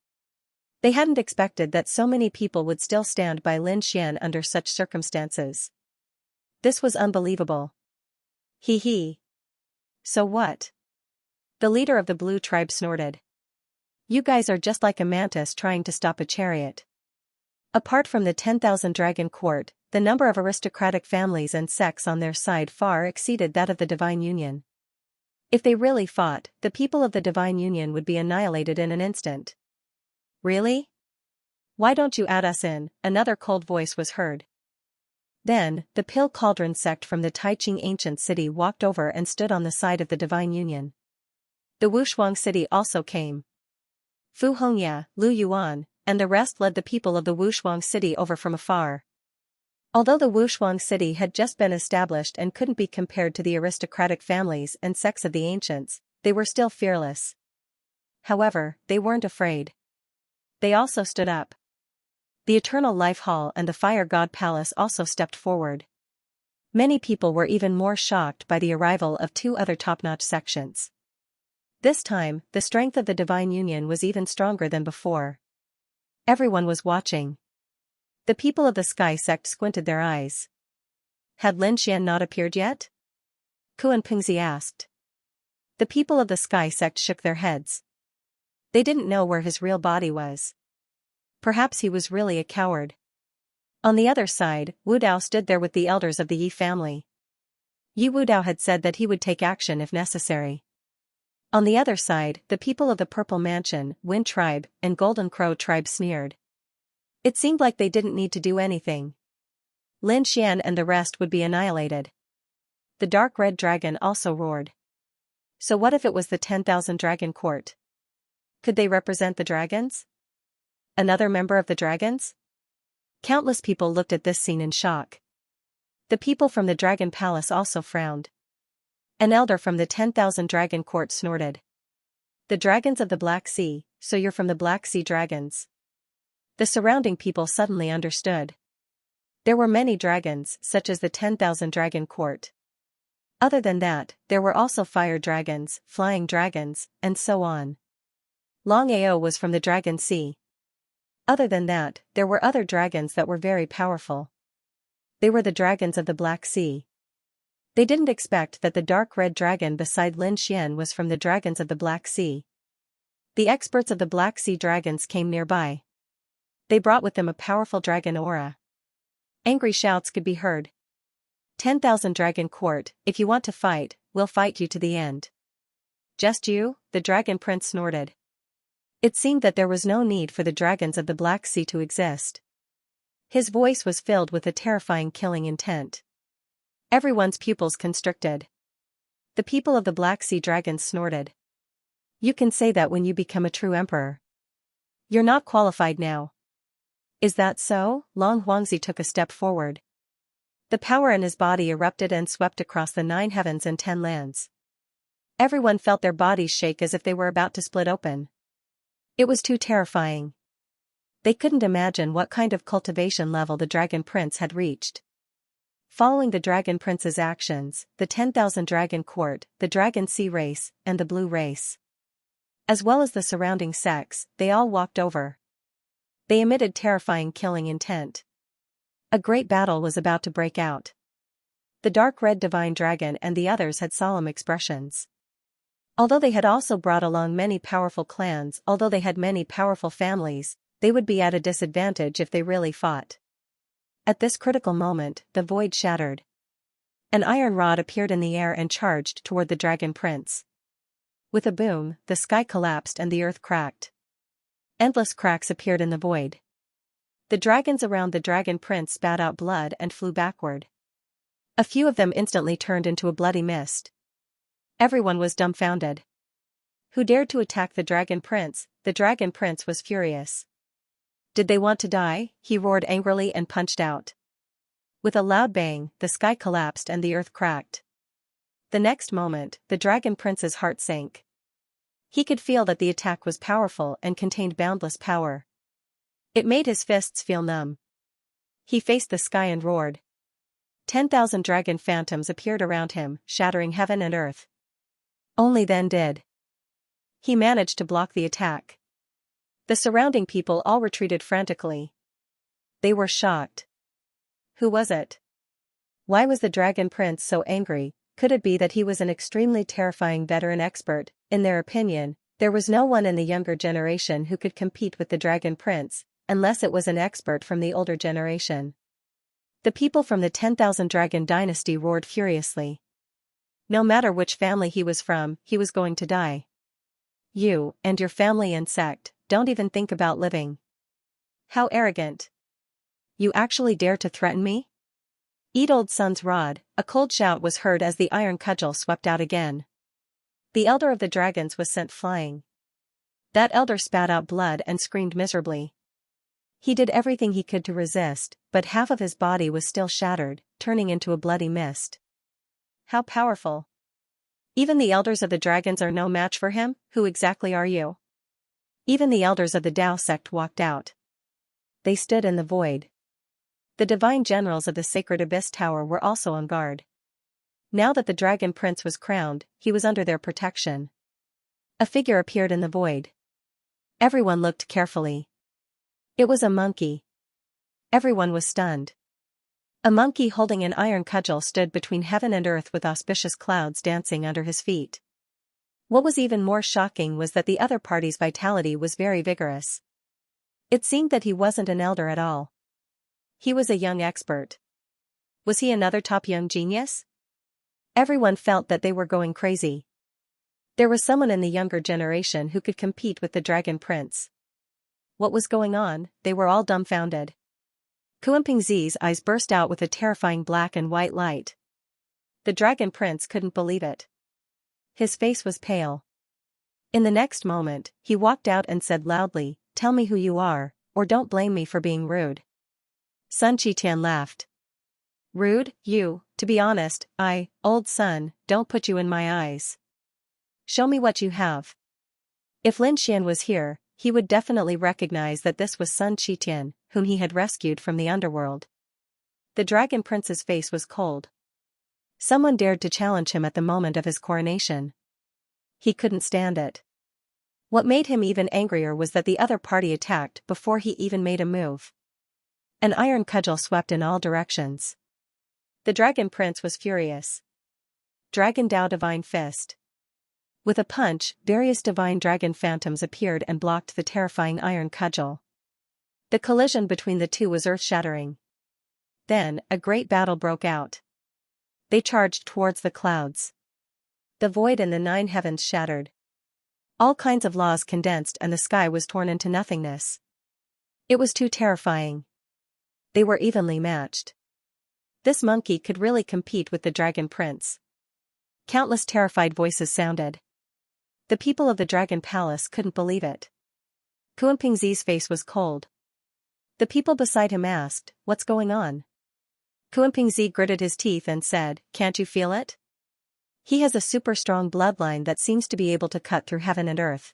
They hadn't expected that so many people would still stand by Lin Xian under such circumstances. This was unbelievable. Hee hee. So what? The leader of the blue tribe snorted. You guys are just like a mantis trying to stop a chariot. Apart from the 10,000 dragon court, the number of aristocratic families and sects on their side far exceeded that of the Divine Union. If they really fought, the people of the Divine Union would be annihilated in an instant. Really? Why don't you add us in? Another cold voice was heard. Then, the Pill Cauldron sect from the Taiching ancient city walked over and stood on the side of the Divine Union. The Wushuang city also came. Fu Hongya, Lu Yuan, and the rest led the people of the Wushuang city over from afar. Although the Wushuang city had just been established and couldn't be compared to the aristocratic families and sects of the ancients, they were still fearless. However, they weren't afraid. They also stood up. The Eternal Life Hall and the Fire God Palace also stepped forward. Many people were even more shocked by the arrival of two other top-notch sections. This time, the strength of the Divine Union was even stronger than before. Everyone was watching. The people of the Sky sect squinted their eyes. Had Lin Xian not appeared yet? Kuan Pingzi asked. The people of the Sky sect shook their heads. They didn't know where his real body was. Perhaps he was really a coward. On the other side, Wu Dao stood there with the elders of the Yi family. Yi Wu Dao had said that he would take action if necessary. On the other side, the people of the Purple Mansion, Wind Tribe, and Golden Crow Tribe sneered. It seemed like they didn't need to do anything. Lin Xian and the rest would be annihilated. The Dark Red Dragon also roared. So what if it was the 10,000 Dragon Court? Could they represent the dragons? Another member of the dragons? Countless people looked at this scene in shock. The people from the Dragon Palace also frowned. An elder from the 10,000 Dragon Court snorted. The dragons of the Black Sea, so you're from the Black Sea dragons. The surrounding people suddenly understood. There were many dragons, such as the 10,000 Dragon Court. Other than that, there were also fire dragons, flying dragons, and so on. Long Ao was from the Dragon Sea. Other than that, there were other dragons that were very powerful. They were the dragons of the Black Sea. They didn't expect that the dark red dragon beside Lin Xian was from the dragons of the Black Sea. The experts of the Black Sea dragons came nearby. They brought with them a powerful dragon aura. Angry shouts could be heard. 10,000 Dragon Court, if you want to fight, we'll fight you to the end. Just you? The Dragon Prince snorted. It seemed that there was no need for the dragons of the Black Sea to exist. His voice was filled with a terrifying killing intent. Everyone's pupils constricted. The people of the Black Sea dragons snorted. You can say that when you become a true emperor. You're not qualified now. Is that so? Long Huangzi took a step forward. The power in his body erupted and swept across the 9 heavens and 10 lands. Everyone felt their bodies shake as if they were about to split open. It was too terrifying. They couldn't imagine what kind of cultivation level the Dragon Prince had reached. Following the Dragon Prince's actions, the 10,000 Dragon Court, the Dragon Sea race, and the Blue race, as well as the surrounding sects, they all walked over. They emitted terrifying killing intent. A great battle was about to break out. The dark red divine dragon and the others had solemn expressions. Although they had also brought along many powerful clans, although they had many powerful families, they would be at a disadvantage if they really fought. At this critical moment, the void shattered. An iron rod appeared in the air and charged toward the Dragon Prince. With a boom, the sky collapsed and the earth cracked. Endless cracks appeared in the void. The dragons around the Dragon Prince spat out blood and flew backward. A few of them instantly turned into a bloody mist. Everyone was dumbfounded. Who dared to attack the Dragon Prince? The Dragon Prince was furious. Did they want to die? He roared angrily and punched out. With a loud bang, the sky collapsed and the earth cracked. The next moment, the Dragon Prince's heart sank. He could feel that the attack was powerful and contained boundless power. It made his fists feel numb. He faced the sky and roared. 10,000 dragon phantoms appeared around him, shattering heaven and earth. Only then did He managed to block the attack. The surrounding people all retreated frantically. They were shocked. Who was it? Why was the Dragon Prince so angry? Could it be that he was an extremely terrifying veteran expert? In their opinion, there was no one in the younger generation who could compete with the Dragon Prince, unless it was an expert from the older generation. The people from the 10,000 Dragon Dynasty roared furiously. No matter which family he was from, he was going to die. You, and your family and sect, don't even think about living. How arrogant. You actually dare to threaten me? Eat old son's rod. A cold shout was heard as the iron cudgel swept out again. The elder of the dragons was sent flying. That elder spat out blood and screamed miserably. He did everything he could to resist, but half of his body was still shattered, turning into a bloody mist. How powerful. Even the elders of the dragons are no match for him. Who exactly are you? Even the elders of the Tao sect walked out. They stood in the void. The divine generals of the sacred Abyss Tower were also on guard. Now that the Dragon Prince was crowned, he was under their protection. A figure appeared in the void. Everyone looked carefully. It was a monkey. Everyone was stunned. A monkey holding an iron cudgel stood between heaven and earth with auspicious clouds dancing under his feet. What was even more shocking was that the other party's vitality was very vigorous. It seemed that he wasn't an elder at all. He was a young expert. Was he another top young genius? Everyone felt that they were going crazy. There was someone in the younger generation who could compete with the Dragon Prince. What was going on? They were all dumbfounded. Kuanpingzi's eyes burst out with a terrifying black and white light. The Dragon Prince couldn't believe it. His face was pale. In the next moment, he walked out and said loudly, "Tell me who you are, or don't blame me for being rude." Sun Qitian laughed. Rude, you? To be honest, old son, don't put you in my eyes. Show me what you have. If Lin Xian was here, he would definitely recognize that this was Sun Qitian, whom he had rescued from the underworld. The Dragon Prince's face was cold. Someone dared to challenge him at the moment of his coronation. He couldn't stand it. What made him even angrier was that the other party attacked before he even made a move. An iron cudgel swept in all directions. The Dragon Prince was furious. Dragon Dao Divine Fist. With a punch, various divine dragon phantoms appeared and blocked the terrifying iron cudgel. The collision between the two was earth-shattering. Then, a great battle broke out. They charged towards the clouds. The void and the 9 heavens shattered. All kinds of laws condensed and the sky was torn into nothingness. It was too terrifying. They were evenly matched. This monkey could really compete with the Dragon Prince. Countless terrified voices sounded. The people of the Dragon Palace couldn't believe it. Kuanpingzi's face was cold. The people beside him asked, "What's going on?" Kuanpingzi gritted his teeth and said, "Can't you feel it? He has a super strong bloodline that seems to be able to cut through heaven and earth.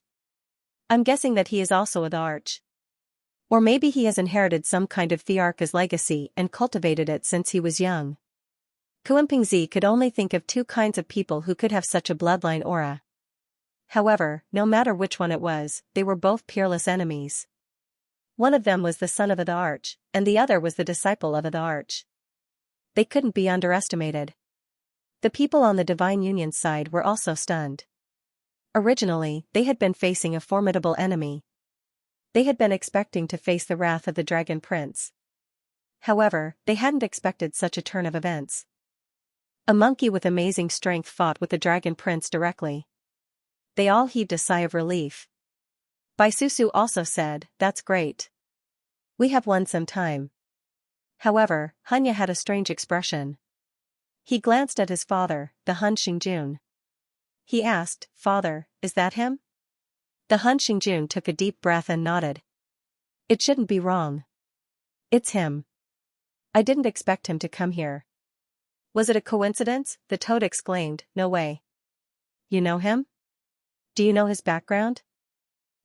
I'm guessing that he is also a Arch. Or maybe he has inherited some kind of Thearch's legacy and cultivated it since he was young." Kuanpingzi could only think of 2 kinds of people who could have such a bloodline aura. However, no matter which one it was, they were both peerless enemies. One of them was the son of the Arch, and the other was the disciple of the Arch. They couldn't be underestimated. The people on the Divine Union's side were also stunned. Originally, they had been facing a formidable enemy. They had been expecting to face the wrath of the Dragon Prince. However, they hadn't expected such a turn of events. A monkey with amazing strength fought with the Dragon Prince directly. They all heaved a sigh of relief. Baisusu also said, "That's great. We have won some time." However, Hanya had a strange expression. He glanced at his father, the Hun Xingjun. He asked, "Father, is that him?" The Hun Xingjun took a deep breath and nodded. "It shouldn't be wrong. It's him. I didn't expect him to come here." "Was it a coincidence?" the toad exclaimed. "No way. You know him? Do you know his background?"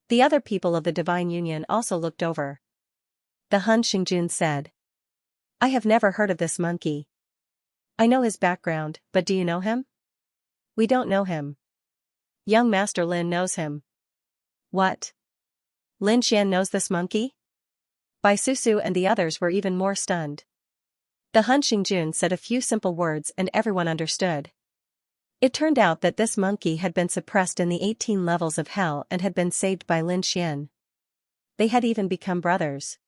The other people of the Divine Union also looked over. The Hun Xingjun said, "I have never heard of this monkey. I know his background, but do you know him?" "We don't know him. Young Master Lin knows him." What? Lin Xian knows this monkey? Bai Susu and the others were even more stunned. The Hun Xingjun said a few simple words and everyone understood. It turned out that this monkey had been suppressed in the 18 levels of hell and had been saved by Lin Xian. They had even become brothers.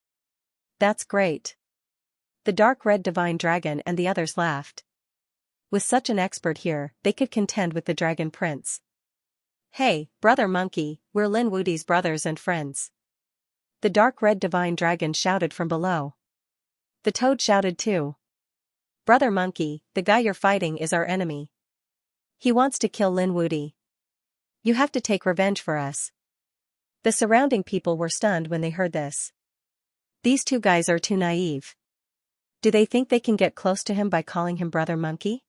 That's great. The dark red divine dragon and the others laughed. With such an expert here, they could contend with the dragon prince. Hey, brother monkey, we're Lin Wudi's brothers and friends. The dark red divine dragon shouted from below. The toad shouted too. Brother monkey, the guy you're fighting is our enemy. He wants to kill Lin Wudi. You have to take revenge for us. The surrounding people were stunned when they heard this. These two guys are too naive. Do they think they can get close to him by calling him brother monkey?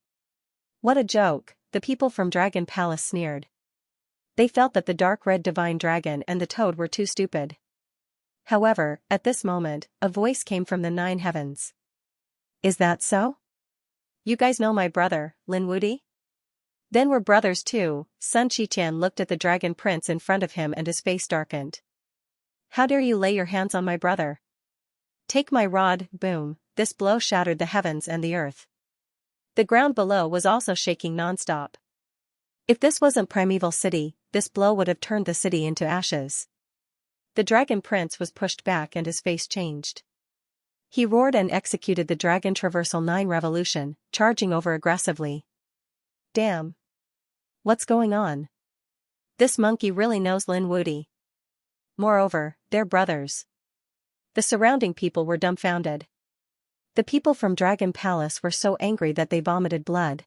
What a joke, the people from Dragon Palace sneered. They felt that the dark red divine dragon and the toad were too stupid. However, at this moment, a voice came from the 9 heavens. Is that so? You guys know my brother, Lin Wudi? Then we're brothers too. Sun Qiqian looked at the dragon prince in front of him and his face darkened. How dare you lay your hands on my brother? Take my rod, boom, this blow shattered the heavens and the earth. The ground below was also shaking nonstop. If this wasn't Primeval City, this blow would have turned the city into ashes. The dragon prince was pushed back and his face changed. He roared and executed the Dragon Traversal 9 revolution, charging over aggressively. Damn. What's going on? This monkey really knows Lin Wudi. Moreover, they're brothers. The surrounding people were dumbfounded. The people from Dragon Palace were so angry that they vomited blood.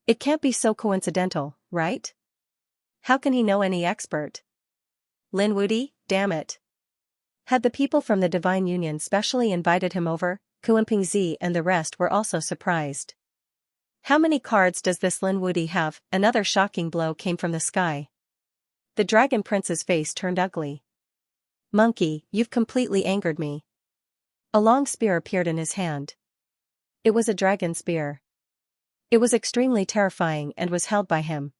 It can't be so coincidental, right? How can he know any expert? Lin Wudi, damn it. Had the people from the Divine Union specially invited him over, Kuanpingzi and the rest were also surprised. How many cards does this Lin Wudi have? Another shocking blow came from the sky. The dragon prince's face turned ugly. Monkey, you've completely angered me. A long spear appeared in his hand. It was a dragon spear. It was extremely terrifying and was held by him.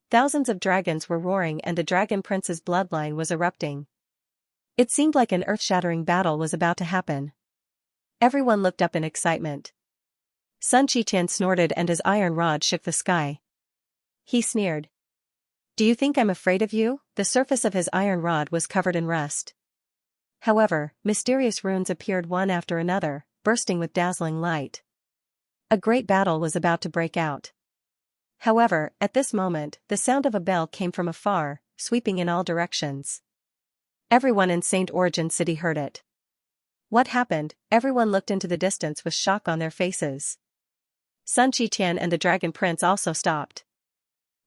Thousands of dragons were roaring and the dragon prince's bloodline was erupting. It seemed like an earth-shattering battle was about to happen. Everyone looked up in excitement. Sun Qiqian snorted and his iron rod shook the sky. He sneered. Do you think I'm afraid of you? The surface of his iron rod was covered in rust. However, mysterious runes appeared one after another, bursting with dazzling light. A great battle was about to break out. However, at this moment, the sound of a bell came from afar, sweeping in all directions. Everyone in Saint Origin City heard it. What happened? Everyone looked into the distance with shock on their faces. Sun Qiqian and the Dragon Prince also stopped.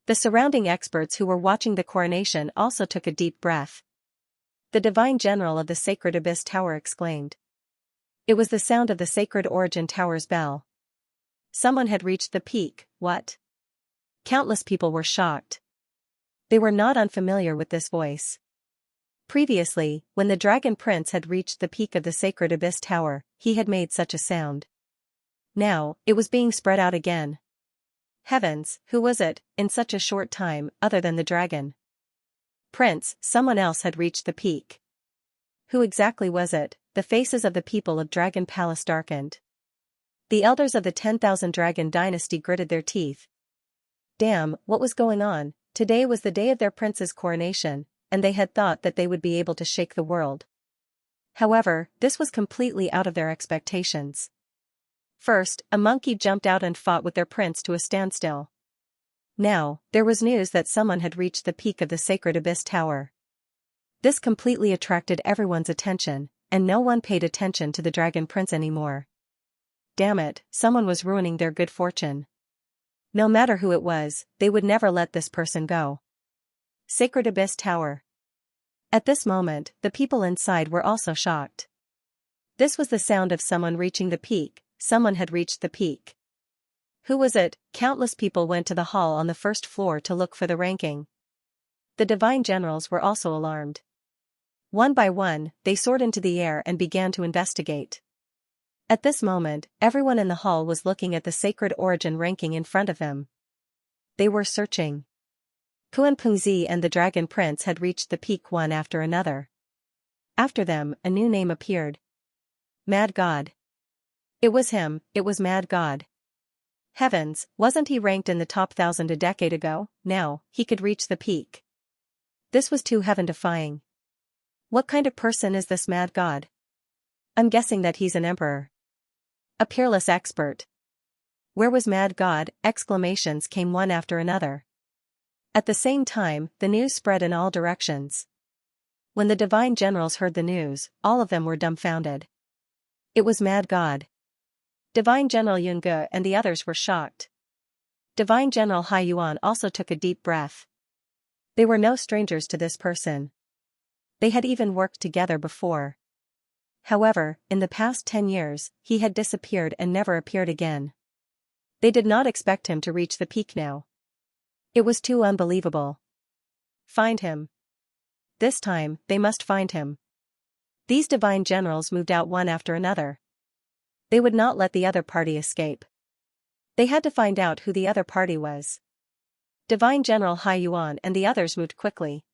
The surrounding experts who were watching the coronation also took a deep breath. The Divine General of the Sacred Abyss Tower exclaimed. It was the sound of the Sacred Origin Tower's bell. Someone had reached the peak, what? Countless people were shocked. They were not unfamiliar with this voice. Previously, when the Dragon Prince had reached the peak of the Sacred Abyss Tower, he had made such a sound. Now, it was being spread out again. Heavens, who was it, in such a short time, other than the dragon? Prince, someone else had reached the peak. Who exactly was it? The faces of the people of Dragon Palace darkened. The elders of the 10,000 Dragon Dynasty gritted their teeth. Damn, what was going on? Today was the day of their prince's coronation, and they had thought that they would be able to shake the world. However, this was completely out of their expectations. First, a monkey jumped out and fought with their prince to a standstill. Now, there was news that someone had reached the peak of the Sacred Abyss Tower. This completely attracted everyone's attention, and no one paid attention to the Dragon Prince anymore. Damn it, someone was ruining their good fortune. No matter who it was, they would never let this person go. Sacred Abyss Tower. At this moment, the people inside were also shocked. This was the sound of someone reaching the peak. Someone had reached the peak. Who was it? Countless people went to the hall on the first floor to look for the ranking. The divine generals were also alarmed. One by one, they soared into the air and began to investigate. At this moment, everyone in the hall was looking at the Sacred Origin ranking in front of them. They were searching. Kuan-Pengzi and the Dragon Prince had reached the peak one after another. After them, a new name appeared. Mad God. It was him, it was Mad God. Heavens, wasn't he ranked in the top 1,000 a decade ago? Now, he could reach the peak. This was too heaven-defying. What kind of person is this Mad God? I'm guessing that he's an emperor. A peerless expert. Where was Mad God? Exclamations came one after another. At the same time, the news spread in all directions. When the divine generals heard the news, all of them were dumbfounded. It was Mad God. Divine General Yunge and the others were shocked. Divine General Hai Yuan also took a deep breath. They were no strangers to this person. They had even worked together before. However, in the past 10 years, he had disappeared and never appeared again. They did not expect him to reach the peak now. It was too unbelievable. Find him. This time, they must find him. These divine generals moved out one after another. They would not let the other party escape. They had to find out who the other party was. Divine General Hai Yuan and the others moved quickly.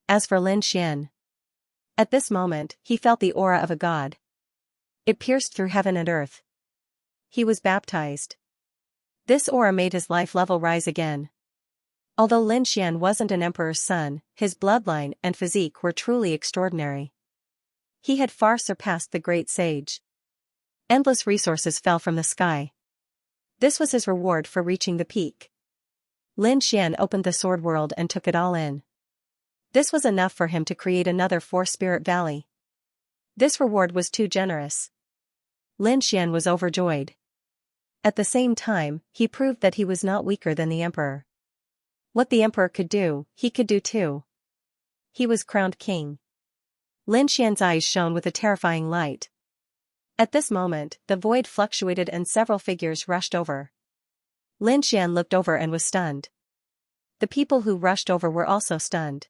As for Lin Xian, at this moment, he felt the aura of a god. It pierced through heaven and earth. He was baptized. This aura made his life level rise again. Although Lin Xian wasn't an emperor's son, his bloodline and physique were truly extraordinary. He had far surpassed the great sage. Endless resources fell from the sky. This was his reward for reaching the peak. Lin Xian opened the sword world and took it all in. This was enough for him to create another Four-Spirit Valley. This reward was too generous. Lin Xian was overjoyed. At the same time, he proved that he was not weaker than the emperor. What the emperor could do, he could do too. He was crowned king. Lin Xian's eyes shone with a terrifying light. At this moment, the void fluctuated and several figures rushed over. Lin Xian looked over and was stunned. The people who rushed over were also stunned.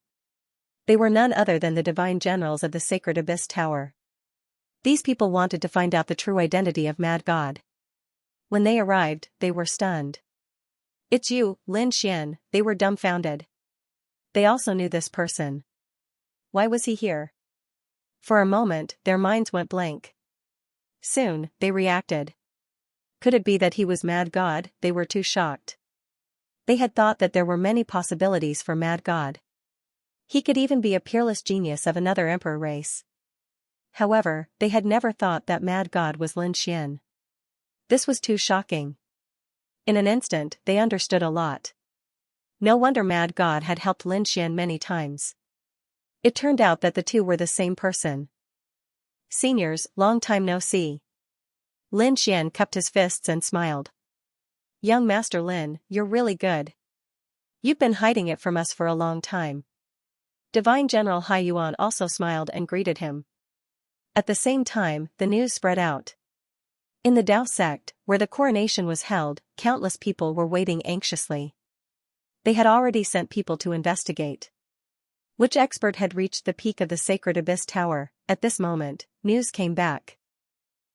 They were none other than the divine generals of the sacred Abyss Tower. These people wanted to find out the true identity of Mad God. When they arrived, they were stunned. It's you, Lin Xian, they were dumbfounded. They also knew this person. Why was he here? For a moment, their minds went blank. Soon, they reacted. Could it be that he was Mad God? They were too shocked. They had thought that there were many possibilities for Mad God. He could even be a peerless genius of another emperor race. However, they had never thought that Mad God was Lin Xian. This was too shocking. In an instant, they understood a lot. No wonder Mad God had helped Lin Xian many times. It turned out that the two were the same person. Seniors, long time no see. Lin Xian cupped his fists and smiled. Young Master Lin, you're really good. You've been hiding it from us for a long time. Divine General Hai Yuan also smiled and greeted him. At the same time, the news spread out. In the Dao sect, where the coronation was held, countless people were waiting anxiously. They had already sent people to investigate. Which expert had reached the peak of the sacred Abyss Tower? At this moment, news came back.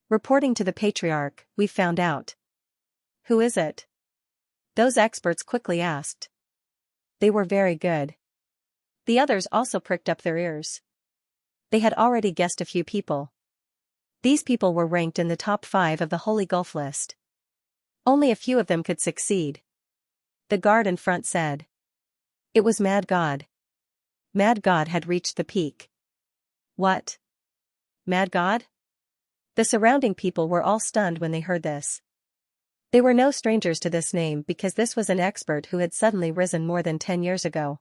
Reporting to the Patriarch, we found out. Who is it? Those experts quickly asked. They were very good. The others also pricked up their ears. They had already guessed a few people. These people were ranked in the top 5 of the Holy Gulf list. Only a few of them could succeed. The guard in front said. It was Mad God. Mad God had reached the peak. What? Mad God? The surrounding people were all stunned when they heard this. They were no strangers to this name because this was an expert who had suddenly risen more than 10 years ago.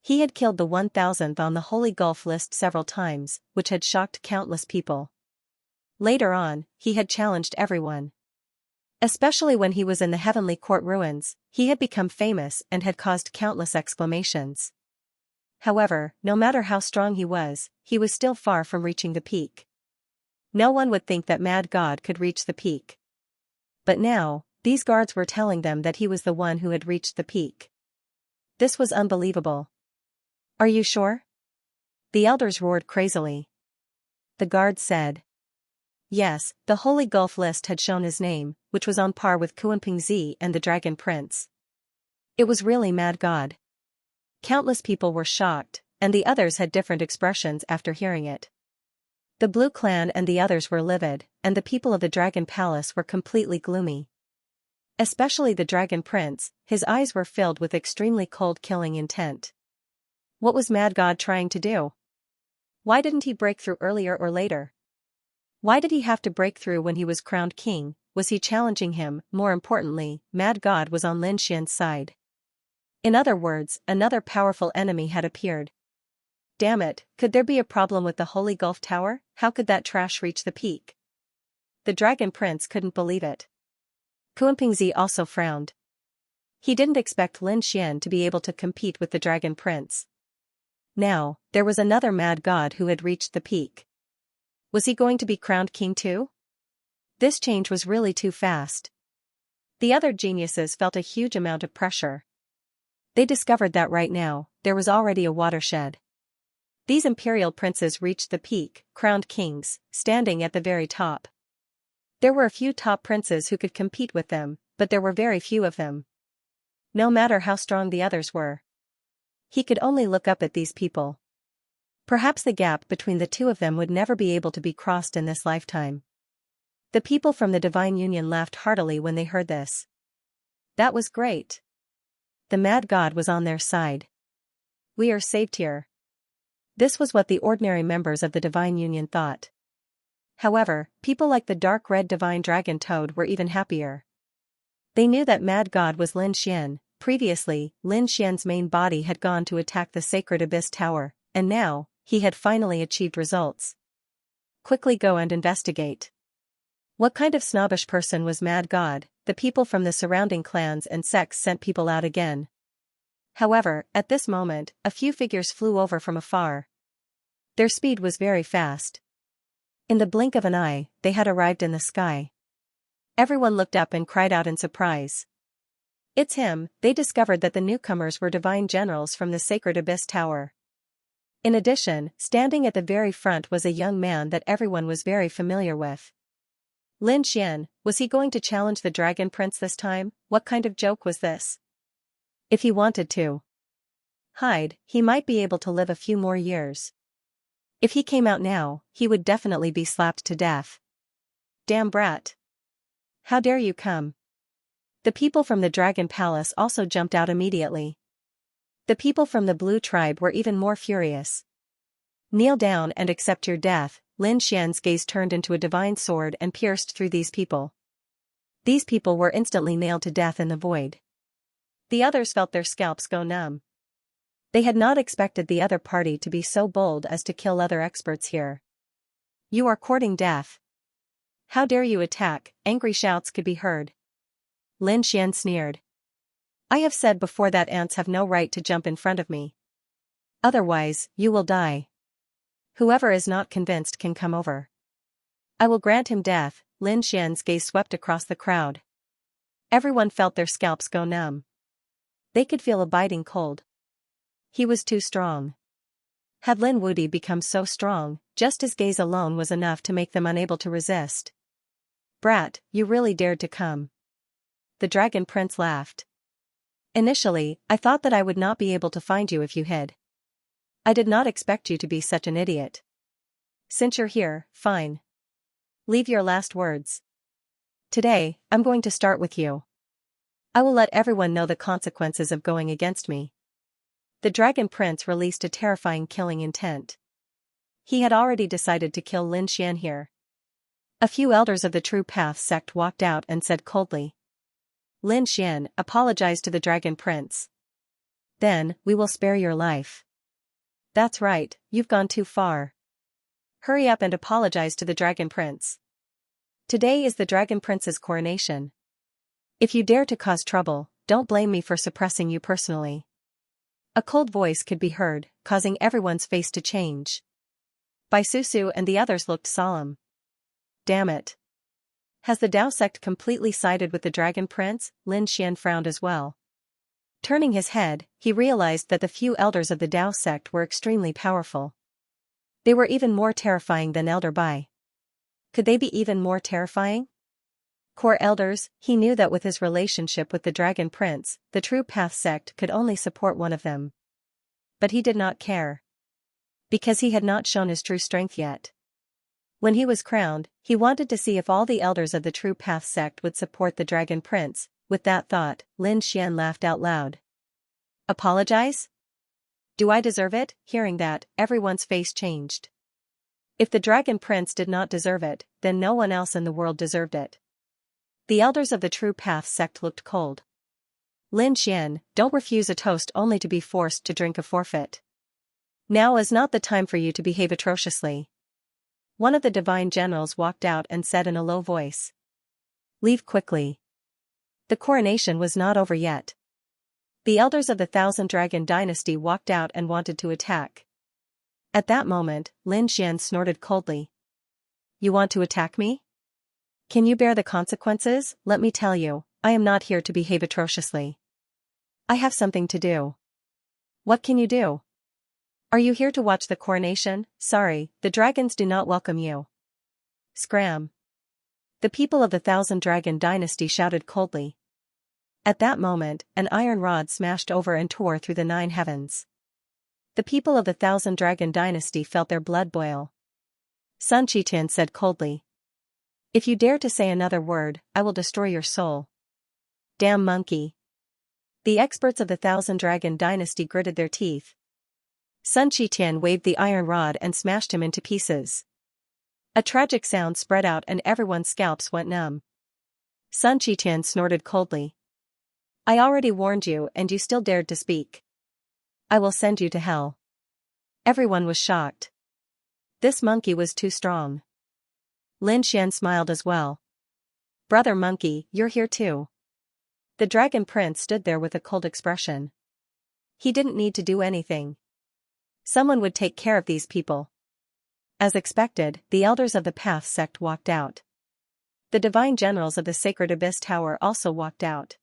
He had killed the 1000th on the Holy Gulf list several times, which had shocked countless people. Later on, he had challenged everyone. Especially when he was in the Heavenly Court ruins, he had become famous and had caused countless exclamations. However, no matter how strong he was still far from reaching the peak. No one would think that Mad God could reach the peak. But now, these guards were telling them that he was the one who had reached the peak. This was unbelievable. Are you sure? The elders roared crazily. The guards said. Yes, the Holy Gulf list had shown his name, which was on par with Kuan-Pengzi and the Dragon Prince. It was really Mad God. Countless people were shocked, and the others had different expressions after hearing it. The Blue Clan and the others were livid, and the people of the Dragon Palace were completely gloomy. Especially the Dragon Prince, his eyes were filled with extremely cold killing intent. What was Mad God trying to do? Why didn't he break through earlier or later? Why did he have to break through when he was crowned king? Was he challenging him? More importantly, Mad God was on Lin Xian's side. In other words, another powerful enemy had appeared. Damn it, could there be a problem with the Holy Gulf Tower? How could that trash reach the peak? The Dragon Prince couldn't believe it. Kuanpingzi also frowned. He didn't expect Lin Xian to be able to compete with the Dragon Prince. Now, there was another Mad God who had reached the peak. Was he going to be crowned king too? This change was really too fast. The other geniuses felt a huge amount of pressure. They discovered that right now, there was already a watershed. These imperial princes reached the peak, crowned kings, standing at the very top. There were a few top princes who could compete with them, but there were very few of them. No matter how strong the others were. He could only look up at these people. Perhaps the gap between the two of them would never be able to be crossed in this lifetime. The people from the Divine Union laughed heartily when they heard this. That was great. The Mad God was on their side. We are saved here. This was what the ordinary members of the Divine Union thought. However, people like the dark red Divine Dragon Toad were even happier. They knew that Mad God was Lin Xian. Previously, Lin Xian's main body had gone to attack the Sacred Abyss Tower, and now, he had finally achieved results. Quickly go and investigate. What kind of snobbish person was Mad God? The people from the surrounding clans and sects sent people out again. However, at this moment, a few figures flew over from afar. Their speed was very fast. In the blink of an eye, they had arrived in the sky. Everyone looked up and cried out in surprise. It's him. They discovered that the newcomers were divine generals from the Sacred Abyss Tower. In addition, standing at the very front was a young man that everyone was very familiar with. Lin Xian, was he going to challenge the Dragon Prince this time? What kind of joke was this? If he wanted to hide, he might be able to live a few more years. If he came out now, he would definitely be slapped to death. Damn brat. How dare you come? The people from the Dragon Palace also jumped out immediately. The people from the Blue Tribe were even more furious. Kneel down and accept your death. Lin Xian's gaze turned into a divine sword and pierced through these people. These people were instantly nailed to death in the void. The others felt their scalps go numb. They had not expected the other party to be so bold as to kill other experts here. You are courting death. How dare you attack? Angry shouts could be heard. Lin Xian sneered. I have said before that ants have no right to jump in front of me. Otherwise, you will die. Whoever is not convinced can come over. I will grant him death. Lin Xian's gaze swept across the crowd. Everyone felt their scalps go numb. They could feel a biting cold. He was too strong. Had Lin Wudi become so strong, just his gaze alone was enough to make them unable to resist. Brat, you really dared to come. The Dragon Prince laughed. Initially, I thought that I would not be able to find you if you hid. I did not expect you to be such an idiot. Since you're here, fine. Leave your last words. Today, I'm going to start with you. I will let everyone know the consequences of going against me. The Dragon Prince released a terrifying killing intent. He had already decided to kill Lin Xian here. A few elders of the True Path sect walked out and said coldly. Lin Xian, apologize to the Dragon Prince. Then, we will spare your life. That's right, you've gone too far. Hurry up and apologize to the Dragon Prince. Today is the Dragon Prince's coronation. If you dare to cause trouble, don't blame me for suppressing you personally. A cold voice could be heard, causing everyone's face to change. Bai Susu and the others looked solemn. Damn it. Has the Dao sect completely sided with the Dragon Prince? Lin Xian frowned as well. Turning his head, he realized that the few elders of the Dao sect were extremely powerful. They were even more terrifying than Elder Bai. Could they be even more terrifying? Core elders, he knew that with his relationship with the Dragon Prince, the True Path sect could only support one of them. but he did not care. Because he had not shown his true strength yet. When he was crowned, he wanted to see if all the elders of the True Path sect would support the Dragon Prince. With that thought, Lin Xian laughed out loud. Apologize? Do I deserve it? Hearing that, everyone's face changed. If the Dragon Prince did not deserve it, then no one else in the world deserved it. The elders of the True Path sect looked cold. Lin Xian, don't refuse a toast only to be forced to drink a forfeit. Now is not the time for you to behave atrociously. One of the divine generals walked out and said in a low voice. Leave quickly. The coronation was not over yet. The elders of the Thousand Dragon Dynasty walked out and wanted to attack. At that moment, Lin Xian snorted coldly. You want to attack me? Can you bear the consequences? Let me tell you, I am not here to behave atrociously. I have something to do. What can you do? Are you here to watch the coronation? Sorry, the dragons do not welcome you. Scram. The people of the Thousand Dragon Dynasty shouted coldly. At that moment, an iron rod smashed over and tore through the 9 heavens. The people of the Thousand Dragon Dynasty felt their blood boil. Sun Qitin said coldly. If you dare to say another word, I will destroy your soul. Damn monkey. The experts of the Thousand Dragon Dynasty gritted their teeth. Sun Qitin waved the iron rod and smashed him into pieces. A tragic sound spread out and everyone's scalps went numb. Sun Qitin snorted coldly. I already warned you and you still dared to speak. I will send you to hell. Everyone was shocked. This monkey was too strong. Lin Xian smiled as well. Brother monkey, you're here too. The Dragon Prince stood there with a cold expression. He didn't need to do anything. Someone would take care of these people. As expected, the elders of the Path sect walked out. The divine generals of the Sacred Abyss Tower also walked out.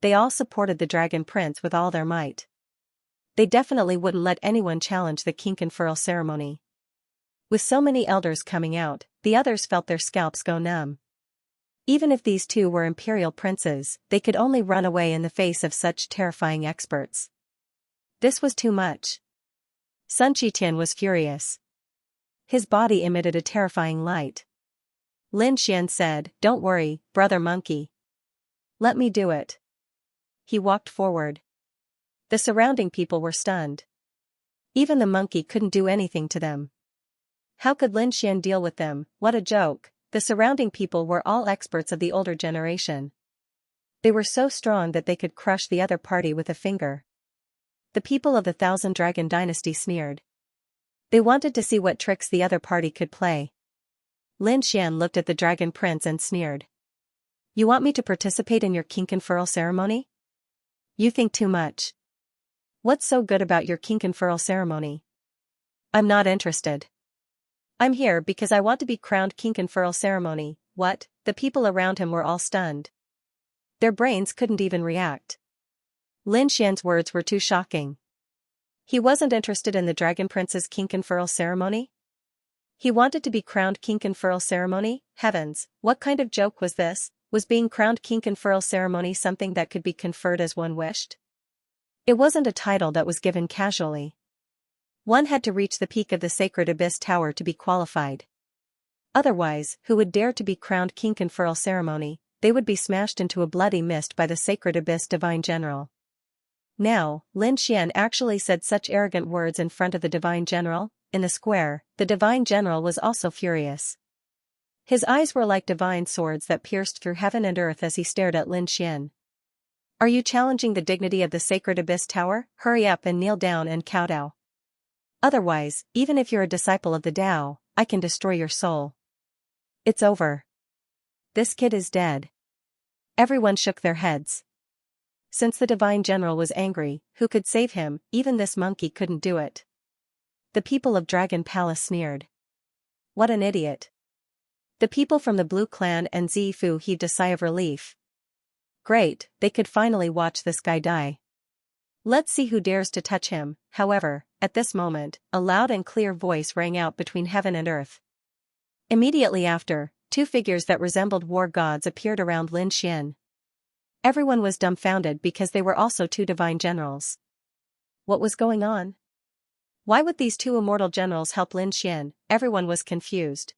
They all supported the Dragon Prince with all their might. They definitely wouldn't let anyone challenge the kink and furl ceremony. With so many elders coming out, the others felt their scalps go numb. Even if these two were imperial princes, they could only run away in the face of such terrifying experts. This was too much. Sun Qitin was furious. His body emitted a terrifying light. Lin Xian said, Don't worry, brother monkey. Let me do it. He walked forward. The surrounding people were stunned. Even the monkey couldn't do anything to them. How could Lin Xian deal with them? What a joke. The surrounding people were all experts of the older generation. They were so strong that they could crush the other party with a finger. The people of the Thousand Dragon Dynasty sneered. They wanted to see what tricks the other party could play. Lin Xian looked at the Dragon Prince and sneered. You want me to participate in your kink and furl ceremony? You think too much. What's so good about your kink and furl ceremony? I'm not interested. I'm here because I want to be crowned kink and furl ceremony. What? The people around him were all stunned. Their brains couldn't even react. Lin Xian's words were too shocking. He wasn't interested in the Dragon Prince's kink and furl ceremony? He wanted to be crowned kink and furl ceremony? Heavens, what kind of joke was this? Was being crowned kink and furl ceremony something that could be conferred as one wished? It wasn't a title that was given casually. One had to reach the peak of the Sacred Abyss Tower to be qualified. Otherwise, who would dare to be crowned kink and furl ceremony? They would be smashed into a bloody mist by the Sacred Abyss Divine General. Now, Lin Xian actually said such arrogant words in front of the Divine General. In the square, the Divine General was also furious. His eyes were like divine swords that pierced through heaven and earth as he stared at Lin Xian. Are you challenging the dignity of the Sacred Abyss Tower? Hurry up and kneel down and kowtow. Otherwise, even if you're a disciple of the Tao, I can destroy your soul. It's over. This kid is dead. Everyone shook their heads. Since the Divine General was angry, who could save him? Even this monkey couldn't do it. The people of Dragon Palace sneered. What an idiot. The people from the Blue Clan and Zifu heaved a sigh of relief. Great, they could finally watch this guy die. Let's see who dares to touch him. However, at this moment, a loud and clear voice rang out between heaven and earth. Immediately after, two figures that resembled war gods appeared around Lin Xian. Everyone was dumbfounded because they were also two divine generals. What was going on? Why would these two immortal generals help Lin Xian? Everyone was confused.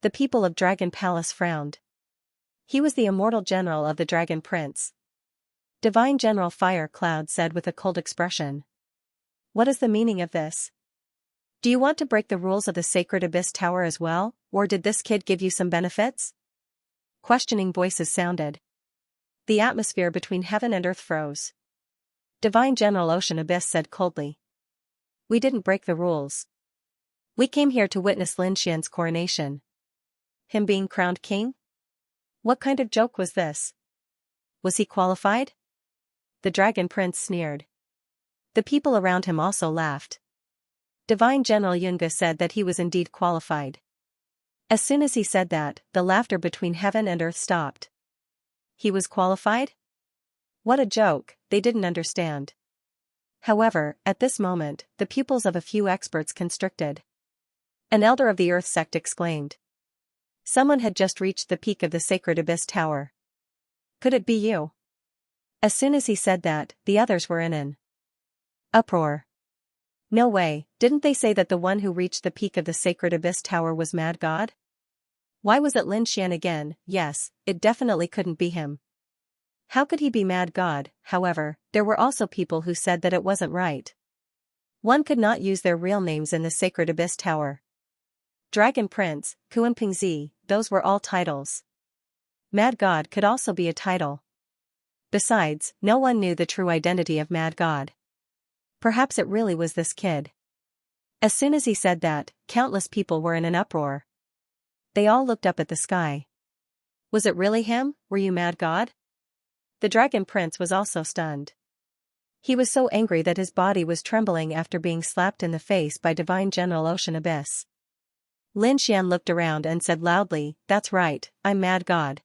The people of Dragon Palace frowned. He was the immortal general of the Dragon Prince. Divine General Fire Cloud said with a cold expression. What is the meaning of this? Do you want to break the rules of the Sacred Abyss Tower as well, or did this kid give you some benefits? Questioning voices sounded. The atmosphere between heaven and earth froze. Divine General Ocean Abyss said coldly. We didn't break the rules. We came here to witness Lin Xian's coronation. Him being crowned king? What kind of joke was this? Was he qualified? The Dragon Prince sneered. The people around him also laughed. Divine General Yunga said that he was indeed qualified. As soon as he said that, the laughter between heaven and earth stopped. He was qualified? What a joke, they didn't understand. However, at this moment, the pupils of a few experts constricted. An elder of the Earth sect exclaimed. Someone had just reached the peak of the Sacred Abyss Tower. Could it be you? As soon as he said that, the others were in an uproar. No way, didn't they say that the one who reached the peak of the Sacred Abyss Tower was Mad God? Why was it Lin Xian again? Yes, it definitely couldn't be him. How could he be Mad God? However, there were also people who said that it wasn't right. One could not use their real names in the Sacred Abyss Tower. Dragon Prince, Kuanpingzi, those were all titles. Mad God could also be a title. Besides, no one knew the true identity of Mad God. Perhaps it really was this kid. As soon as he said that, countless people were in an uproar. They all looked up at the sky. Was it really him? Were you Mad God? The Dragon Prince was also stunned. He was so angry that his body was trembling after being slapped in the face by Divine General Ocean Abyss. Lin Xian looked around and said loudly, That's right, I'm Mad God.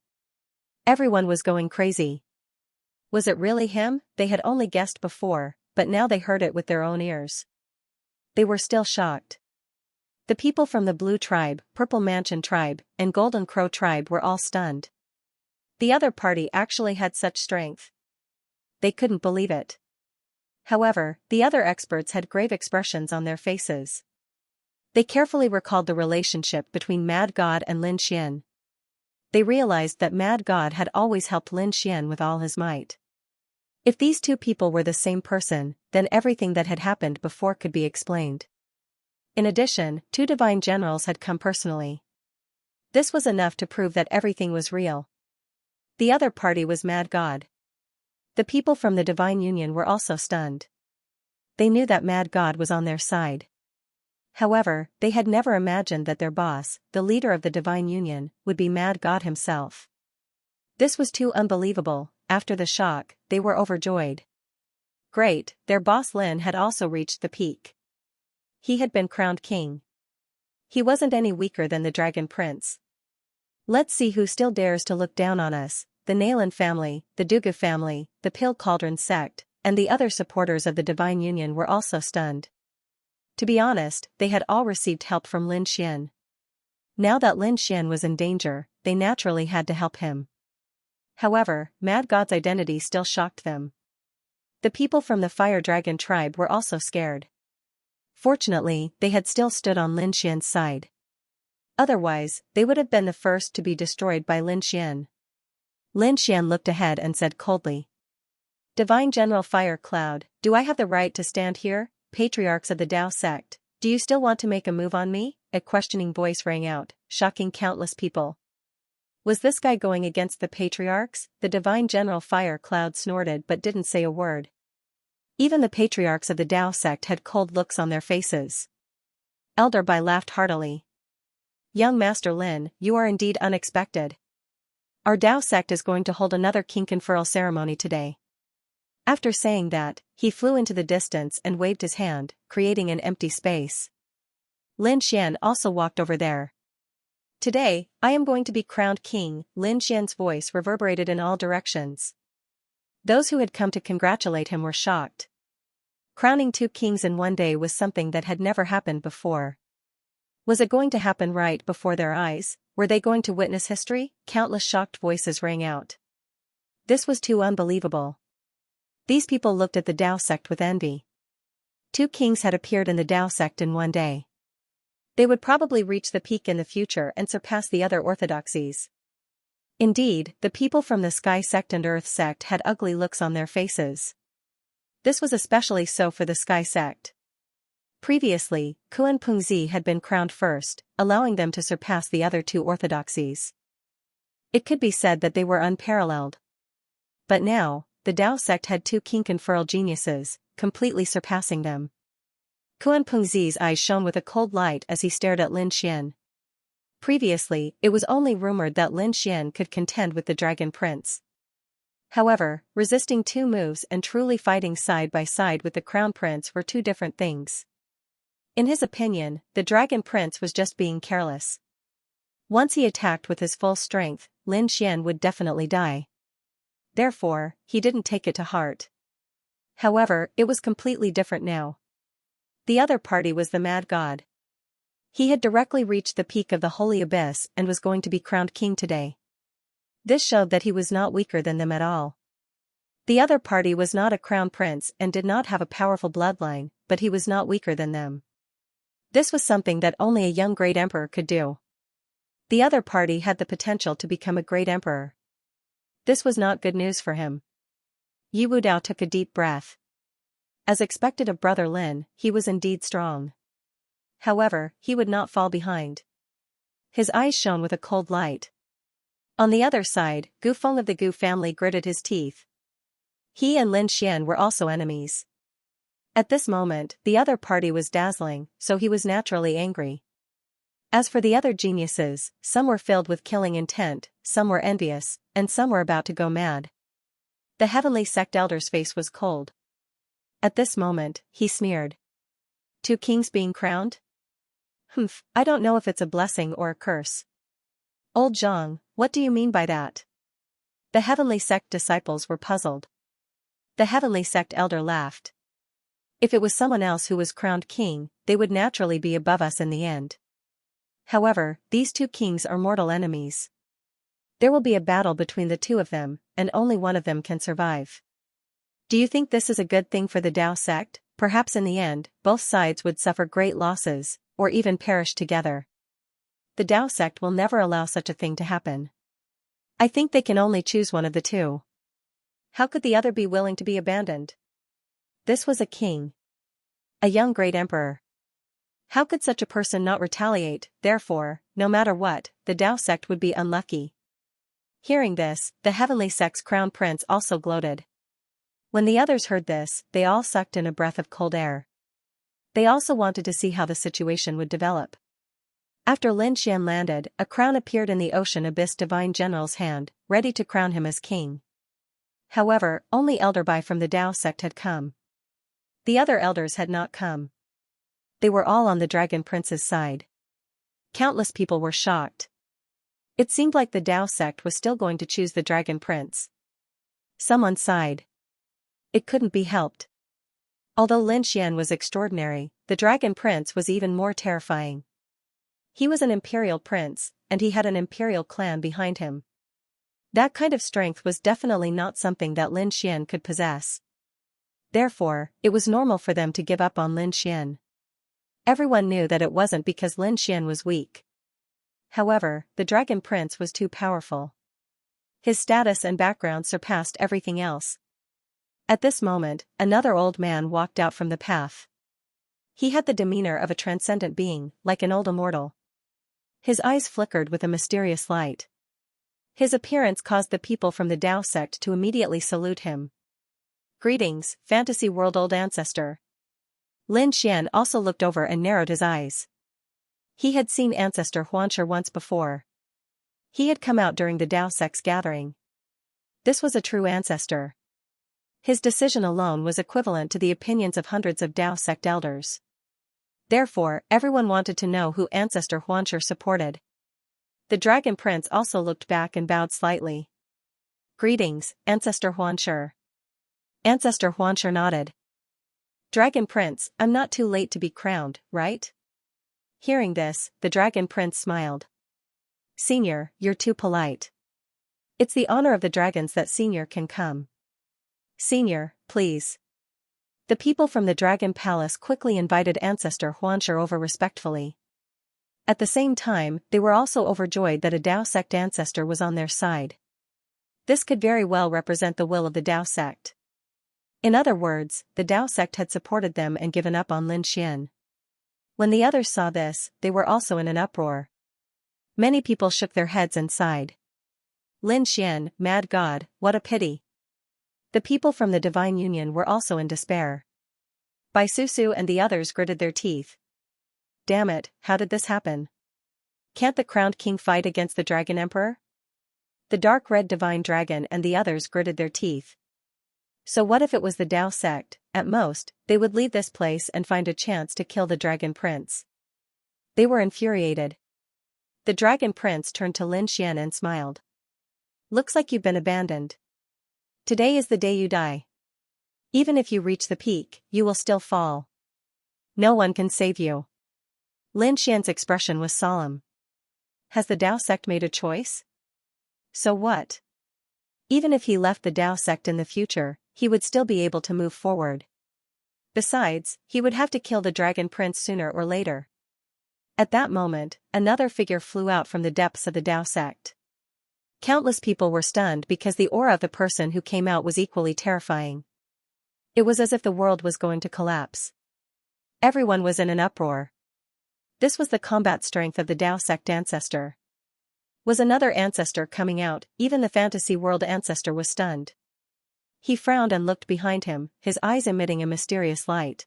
Everyone was going crazy. Was it really him? They had only guessed before, but now they heard it with their own ears. They were still shocked. The people from the Blue Tribe, Purple Mansion Tribe, and Golden Crow Tribe were all stunned. The other party actually had such strength. They couldn't believe it. However, the other experts had grave expressions on their faces. They carefully recalled the relationship between Mad God and Lin Xian. They realized that Mad God had always helped Lin Xian with all his might. If these two people were the same person, then everything that had happened before could be explained. In addition, two divine generals had come personally. This was enough to prove that everything was real. The other party was Mad God. The people from the Divine Union were also stunned. They knew that Mad God was on their side. However, they had never imagined that their boss, the leader of the Divine Union, would be Mad God himself. This was too unbelievable. After the shock, they were overjoyed. Great, their boss Lin had also reached the peak. He had been crowned king. He wasn't any weaker than the Dragon Prince. Let's see who still dares to look down on us. The Nalan family, the Dugu family, the Pill Cauldron sect, and the other supporters of the Divine Union were also stunned. To be honest, they had all received help from Lin Xian. Now that Lin Xian was in danger, they naturally had to help him. However, Mad God's identity still shocked them. The people from the Fire Dragon tribe were also scared. Fortunately, they had still stood on Lin Xian's side. Otherwise, they would have been the first to be destroyed by Lin Xian. Lin Xian looked ahead and said coldly. Divine General Fire Cloud, do I have the right to stand here? Patriarchs of the Dao sect, do you still want to make a move on me? A questioning voice rang out, shocking countless people. Was this guy going against the patriarchs? The Divine General Fire Cloud snorted but didn't say a word. Even the patriarchs of the Dao sect had cold looks on their faces. Elder Bai laughed heartily. Young Master Lin, you are indeed unexpected. Our Dao sect is going to hold another king conferral ceremony today. After saying that, he flew into the distance and waved his hand, creating an empty space. Lin Xian also walked over there. Today, I am going to be crowned king. Lin Xian's voice reverberated in all directions. Those who had come to congratulate him were shocked. Crowning two kings in one day was something that had never happened before. Was it going to happen right before their eyes? Were they going to witness history? Countless shocked voices rang out. This was too unbelievable. These people looked at the Dao sect with envy. Two kings had appeared in the Tao sect in one day. They would probably reach the peak in the future and surpass the other orthodoxies. Indeed, the people from the Sky sect and Earth sect had ugly looks on their faces. This was especially so for the Sky sect. Previously, Kuan Pengzi had been crowned first, allowing them to surpass the other two orthodoxies. It could be said that they were unparalleled. But now, the Tao sect had two king-conferral geniuses, completely surpassing them. Kuan Pengzi's eyes shone with a cold light as he stared at Lin Xian. Previously, it was only rumored that Lin Xian could contend with the Dragon Prince. However, resisting two moves and truly fighting side by side with the Crown Prince were two different things. In his opinion, the Dragon Prince was just being careless. Once he attacked with his full strength, Lin Xian would definitely die. Therefore, he didn't take it to heart. However, it was completely different now. The other party was the Mad God. He had directly reached the peak of the Holy Abyss and was going to be crowned king today. This showed that he was not weaker than them at all. The other party was not a crown prince and did not have a powerful bloodline, but he was not weaker than them. This was something that only a young great emperor could do. The other party had the potential to become a great emperor. This was not good news for him. Yi Wudao took a deep breath. As expected of Brother Lin, he was indeed strong. However, he would not fall behind. His eyes shone with a cold light. On the other side, Gu Feng of the Gu family gritted his teeth. He and Lin Xian were also enemies. At this moment, the other party was dazzling, so he was naturally angry. As for the other geniuses, some were filled with killing intent, some were envious, and some were about to go mad. The heavenly sect elder's face was cold. At this moment, he sneered. Two kings being crowned? I don't know if it's a blessing or a curse. Old Zhang, what do you mean by that? The heavenly sect disciples were puzzled. The heavenly sect elder laughed. If it was someone else who was crowned king, they would naturally be above us in the end. However, these two kings are mortal enemies. There will be a battle between the two of them, and only one of them can survive. Do you think this is a good thing for the Tao sect? Perhaps in the end, both sides would suffer great losses, or even perish together. The Tao sect will never allow such a thing to happen. I think they can only choose one of the two. How could the other be willing to be abandoned? This was a king. A young great emperor. How could such a person not retaliate? Therefore, no matter what, the Tao sect would be unlucky. Hearing this, the heavenly sect's crown prince also gloated. When the others heard this, they all sucked in a breath of cold air. They also wanted to see how the situation would develop. After Lin Xian landed, a crown appeared in the ocean abyss divine general's hand, ready to crown him as king. However, only Elder Bai from the Tao sect had come. The other elders had not come. They were all on the Dragon Prince's side. Countless people were shocked. It seemed like the Tao sect was still going to choose the Dragon Prince. Someone sighed. It couldn't be helped. Although Lin Xian was extraordinary, the Dragon Prince was even more terrifying. He was an imperial prince, and he had an imperial clan behind him. That kind of strength was definitely not something that Lin Xian could possess. Therefore, it was normal for them to give up on Lin Xian. Everyone knew that it wasn't because Lin Xian was weak. However, the Dragon Prince was too powerful. His status and background surpassed everything else. At this moment, another old man walked out from the path. He had the demeanor of a transcendent being, like an old immortal. His eyes flickered with a mysterious light. His appearance caused the people from the Tao sect to immediately salute him. Greetings, fantasy world old ancestor. Lin Xian also looked over and narrowed his eyes. He had seen Ancestor Xianxia once before. He had come out during the Tao sect's gathering. This was a true ancestor. His decision alone was equivalent to the opinions of hundreds of Tao sect elders. Therefore, everyone wanted to know who Ancestor Xianxia supported. The Dragon Prince also looked back and bowed slightly. Greetings, Ancestor Xianxia. Ancestor Xianxia nodded. Dragon Prince, I'm not too late to be crowned, right? Hearing this, the Dragon Prince smiled. Senior, you're too polite. It's the honor of the dragons that Senior can come. Senior, please. The people from the Dragon Palace quickly invited Ancestor Xianxia over respectfully. At the same time, they were also overjoyed that a Dao sect ancestor was on their side. This could very well represent the will of the Dao sect. In other words, the Dao sect had supported them and given up on Lin Xian. When the others saw this, they were also in an uproar. Many people shook their heads and sighed. Lin Xian, mad god, what a pity. The people from the Divine Union were also in despair. Bai Susu and the others gritted their teeth. Damn it, how did this happen? Can't the crowned king fight against the Dragon Emperor? The dark red divine dragon and the others gritted their teeth. So what if it was the Dao sect? At most, they would leave this place and find a chance to kill the Dragon Prince. They were infuriated. The Dragon Prince turned to Lin Xian and smiled. Looks like you've been abandoned. Today is the day you die. Even if you reach the peak, you will still fall. No one can save you. Lin Xian's expression was solemn. Has the Dao sect made a choice? So what? Even if he left the Dao sect in the future, he would still be able to move forward. Besides, he would have to kill the Dragon Prince sooner or later. At that moment, another figure flew out from the depths of the Dao sect. Countless people were stunned because the aura of the person who came out was equally terrifying. It was as if the world was going to collapse. Everyone was in an uproar. This was the combat strength of the Dao sect ancestor. Was another ancestor coming out? Even the fantasy world ancestor was stunned. He frowned and looked behind him, his eyes emitting a mysterious light.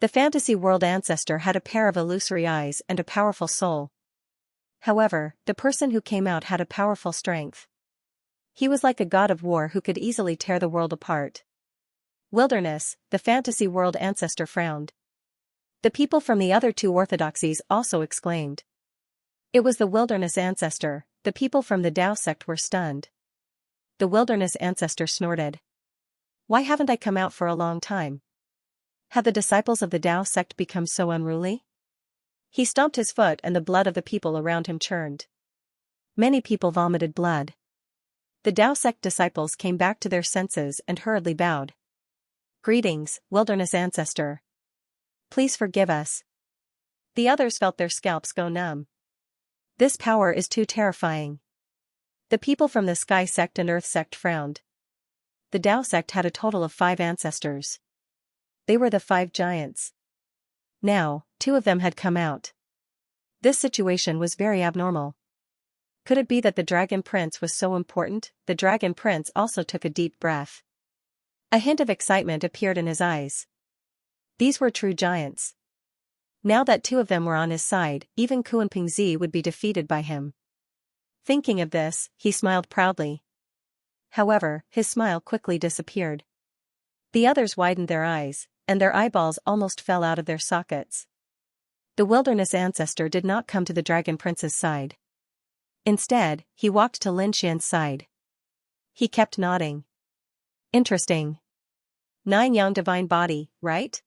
The fantasy world ancestor had a pair of illusory eyes and a powerful soul. However, the person who came out had a powerful strength. He was like a god of war who could easily tear the world apart. Wilderness, the fantasy world ancestor frowned. The people from the other two orthodoxies also exclaimed. It was the wilderness ancestor. The people from the Dao sect were stunned. The wilderness ancestor snorted. Why haven't I come out for a long time? Had the disciples of the Dao sect become so unruly? He stomped his foot and the blood of the people around him churned. Many people vomited blood. The Dao sect disciples came back to their senses and hurriedly bowed. Greetings, wilderness ancestor. Please forgive us. The others felt their scalps go numb. This power is too terrifying. The people from the Sky sect and Earth sect frowned. The Dao sect had a total of 5 ancestors. They were the 5 giants. Now, 2 of them had come out. This situation was very abnormal. Could it be that the Dragon Prince was so important? The Dragon Prince also took a deep breath. A hint of excitement appeared in his eyes. These were true giants. Now that 2 of them were on his side, even Kuan-Ping-zi would be defeated by him. Thinking of this, he smiled proudly. However, his smile quickly disappeared. The others widened their eyes, and their eyeballs almost fell out of their sockets. The wilderness ancestor did not come to the Dragon Prince's side. Instead, he walked to Lin Xian's side. He kept nodding. Interesting. 9 young divine body, right?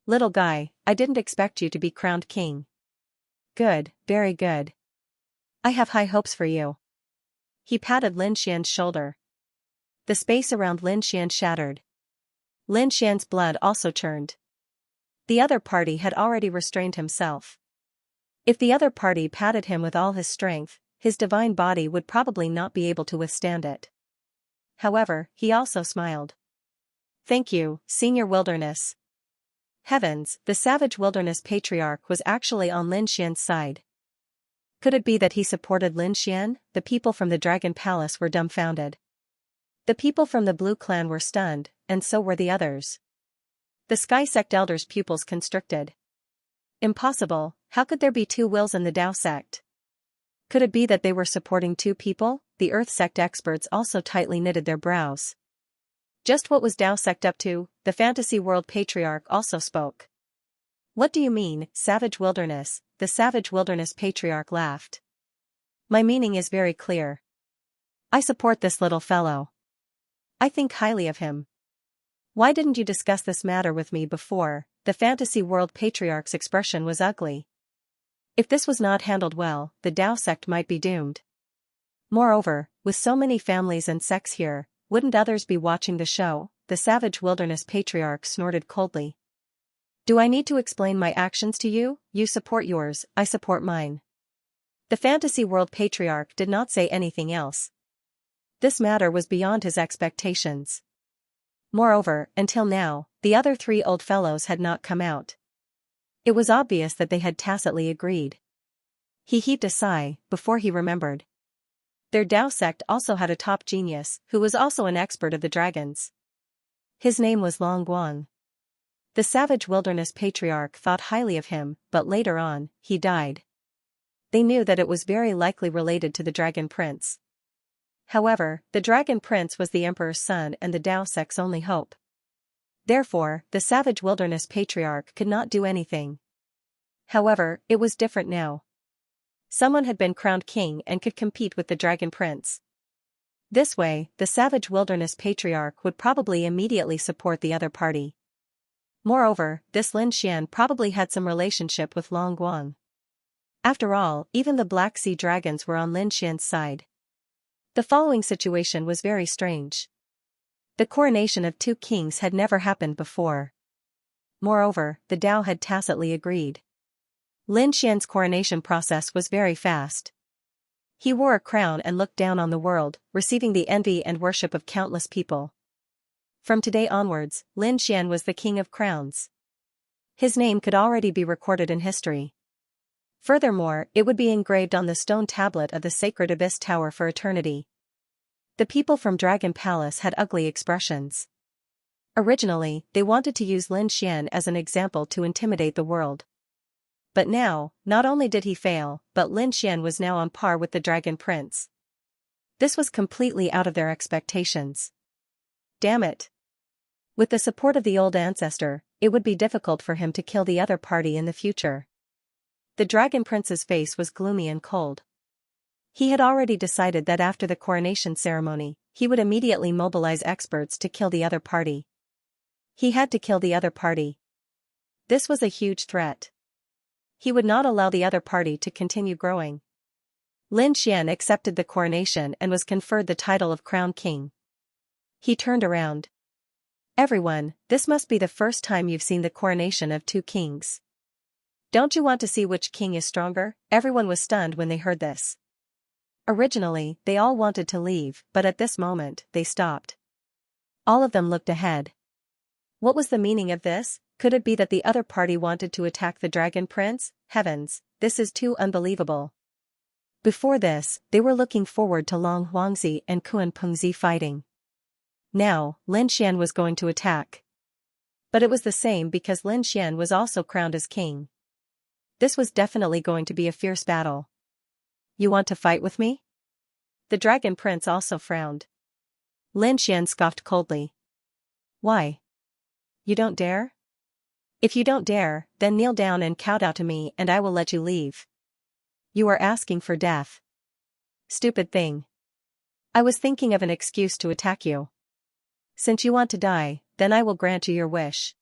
Little guy, I didn't expect you to be crowned king. Good, very good. I have high hopes for you. He patted Lin Xian's shoulder. The space around Lin Xian shattered. Lin Xian's blood also churned. The other party had already restrained himself. If the other party patted him with all his strength, his divine body would probably not be able to withstand it. However, he also smiled. Thank you, Senior Wilderness. Heavens, the savage wilderness patriarch was actually on Lin Xian's side. Could it be that he supported Lin Xian? The people from the Dragon Palace were dumbfounded. The people from the Blue Clan were stunned, and so were the others. The Sky Sect elders' pupils constricted. Impossible, how could there be 2 wills in the Dao sect? Could it be that they were supporting 2 people? The Earth sect experts also tightly knitted their brows. Just what was Dao sect up to? The fantasy world patriarch also spoke. What do you mean, savage wilderness? The savage wilderness patriarch laughed. My meaning is very clear. I support this little fellow. I think highly of him. Why didn't you discuss this matter with me before? The fantasy world patriarch's expression was ugly. If this was not handled well, the Dao sect might be doomed. Moreover, with so many families and sects here, wouldn't others be watching the show? The the savage wilderness patriarch snorted coldly. Do I need to explain my actions to you? You support yours, I support mine. The fantasy world patriarch did not say anything else. This matter was beyond his expectations. Moreover, until now, the other three old fellows had not come out. It was obvious that they had tacitly agreed. He heaved a sigh, before he remembered. Their Dao sect also had a top genius, who was also an expert of the dragons. His name was Long Guang. The savage wilderness patriarch thought highly of him, but later on, he died. They knew that it was very likely related to the Dragon Prince. However, the Dragon Prince was the Emperor's son and the Dao sect's only hope. Therefore, the savage wilderness patriarch could not do anything. However, it was different now. Someone had been crowned king and could compete with the Dragon Prince. This way, the savage wilderness patriarch would probably immediately support the other party. Moreover, this Lin Xian probably had some relationship with Long Guang. After all, even the Black Sea dragons were on Lin Xian's side. The following situation was very strange. The coronation of two kings had never happened before. Moreover, the Dao had tacitly agreed. Lin Xian's coronation process was very fast. He wore a crown and looked down on the world, receiving the envy and worship of countless people. From today onwards, Lin Xian was the king of crowns. His name could already be recorded in history. Furthermore, it would be engraved on the stone tablet of the sacred Abyss Tower for eternity. The people from Dragon Palace had ugly expressions. Originally, they wanted to use Lin Xian as an example to intimidate the world. But now, not only did he fail, but Lin Xian was now on par with the Dragon Prince. This was completely out of their expectations. Damn it. With the support of the old ancestor, it would be difficult for him to kill the other party in the future. The Dragon Prince's face was gloomy and cold. He had already decided that after the coronation ceremony, he would immediately mobilize experts to kill the other party. He had to kill the other party. This was a huge threat. He would not allow the other party to continue growing. Lin Xian accepted the coronation and was conferred the title of Crown King. He turned around. Everyone, this must be the first time you've seen the coronation of two kings. Don't you want to see which king is stronger? Everyone was stunned when they heard this. Originally, they all wanted to leave, but at this moment, they stopped. All of them looked ahead. What was the meaning of this? Could it be that the other party wanted to attack the Dragon Prince? Heavens, this is too unbelievable. Before this, they were looking forward to Long Huangzi and Kuan Pengzi fighting. Now, Lin Xian was going to attack. But it was the same because Lin Xian was also crowned as king. This was definitely going to be a fierce battle. You want to fight with me? The Dragon Prince also frowned. Lin Xian scoffed coldly. Why? You don't dare? If you don't dare, then kneel down and kowtow to me and I will let you leave. You are asking for death. Stupid thing. I was thinking of an excuse to attack you. Since you want to die, then I will grant you your wish.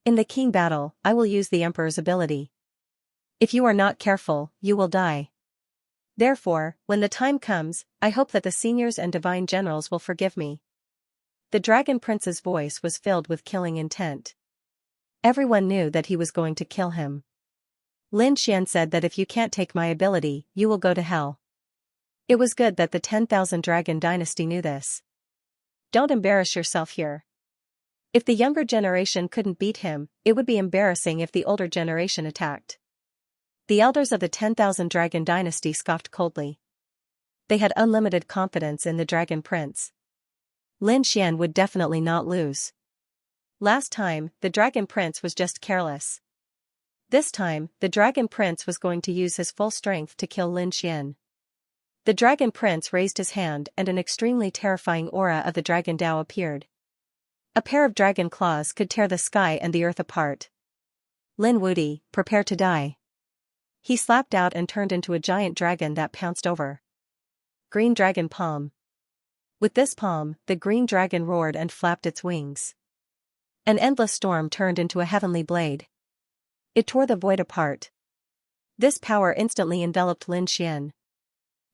In the king battle, I will use the Emperor's ability. If you are not careful, you will die. Therefore, when the time comes, I hope that the seniors and divine generals will forgive me. The Dragon Prince's voice was filled with killing intent. Everyone knew that he was going to kill him. Lin Xian said that if you can't take my ability, you will go to hell. It was good that the 10,000 Dragon Dynasty knew this. Don't embarrass yourself here. If the younger generation couldn't beat him, it would be embarrassing if the older generation attacked. The elders of the 10,000 Dragon Dynasty scoffed coldly. They had unlimited confidence in the Dragon Prince. Lin Xian would definitely not lose. Last time, the Dragon Prince was just careless. This time, the Dragon Prince was going to use his full strength to kill Lin Xian. The Dragon Prince raised his hand and an extremely terrifying aura of the Dragon Dao appeared. A pair of dragon claws could tear the sky and the earth apart. Lin Wudi, prepare to die. He slapped out and turned into a giant dragon that pounced over. Green Dragon Palm. With this palm, the green dragon roared and flapped its wings. An endless storm turned into a heavenly blade. It tore the void apart. This power instantly enveloped Lin Xian.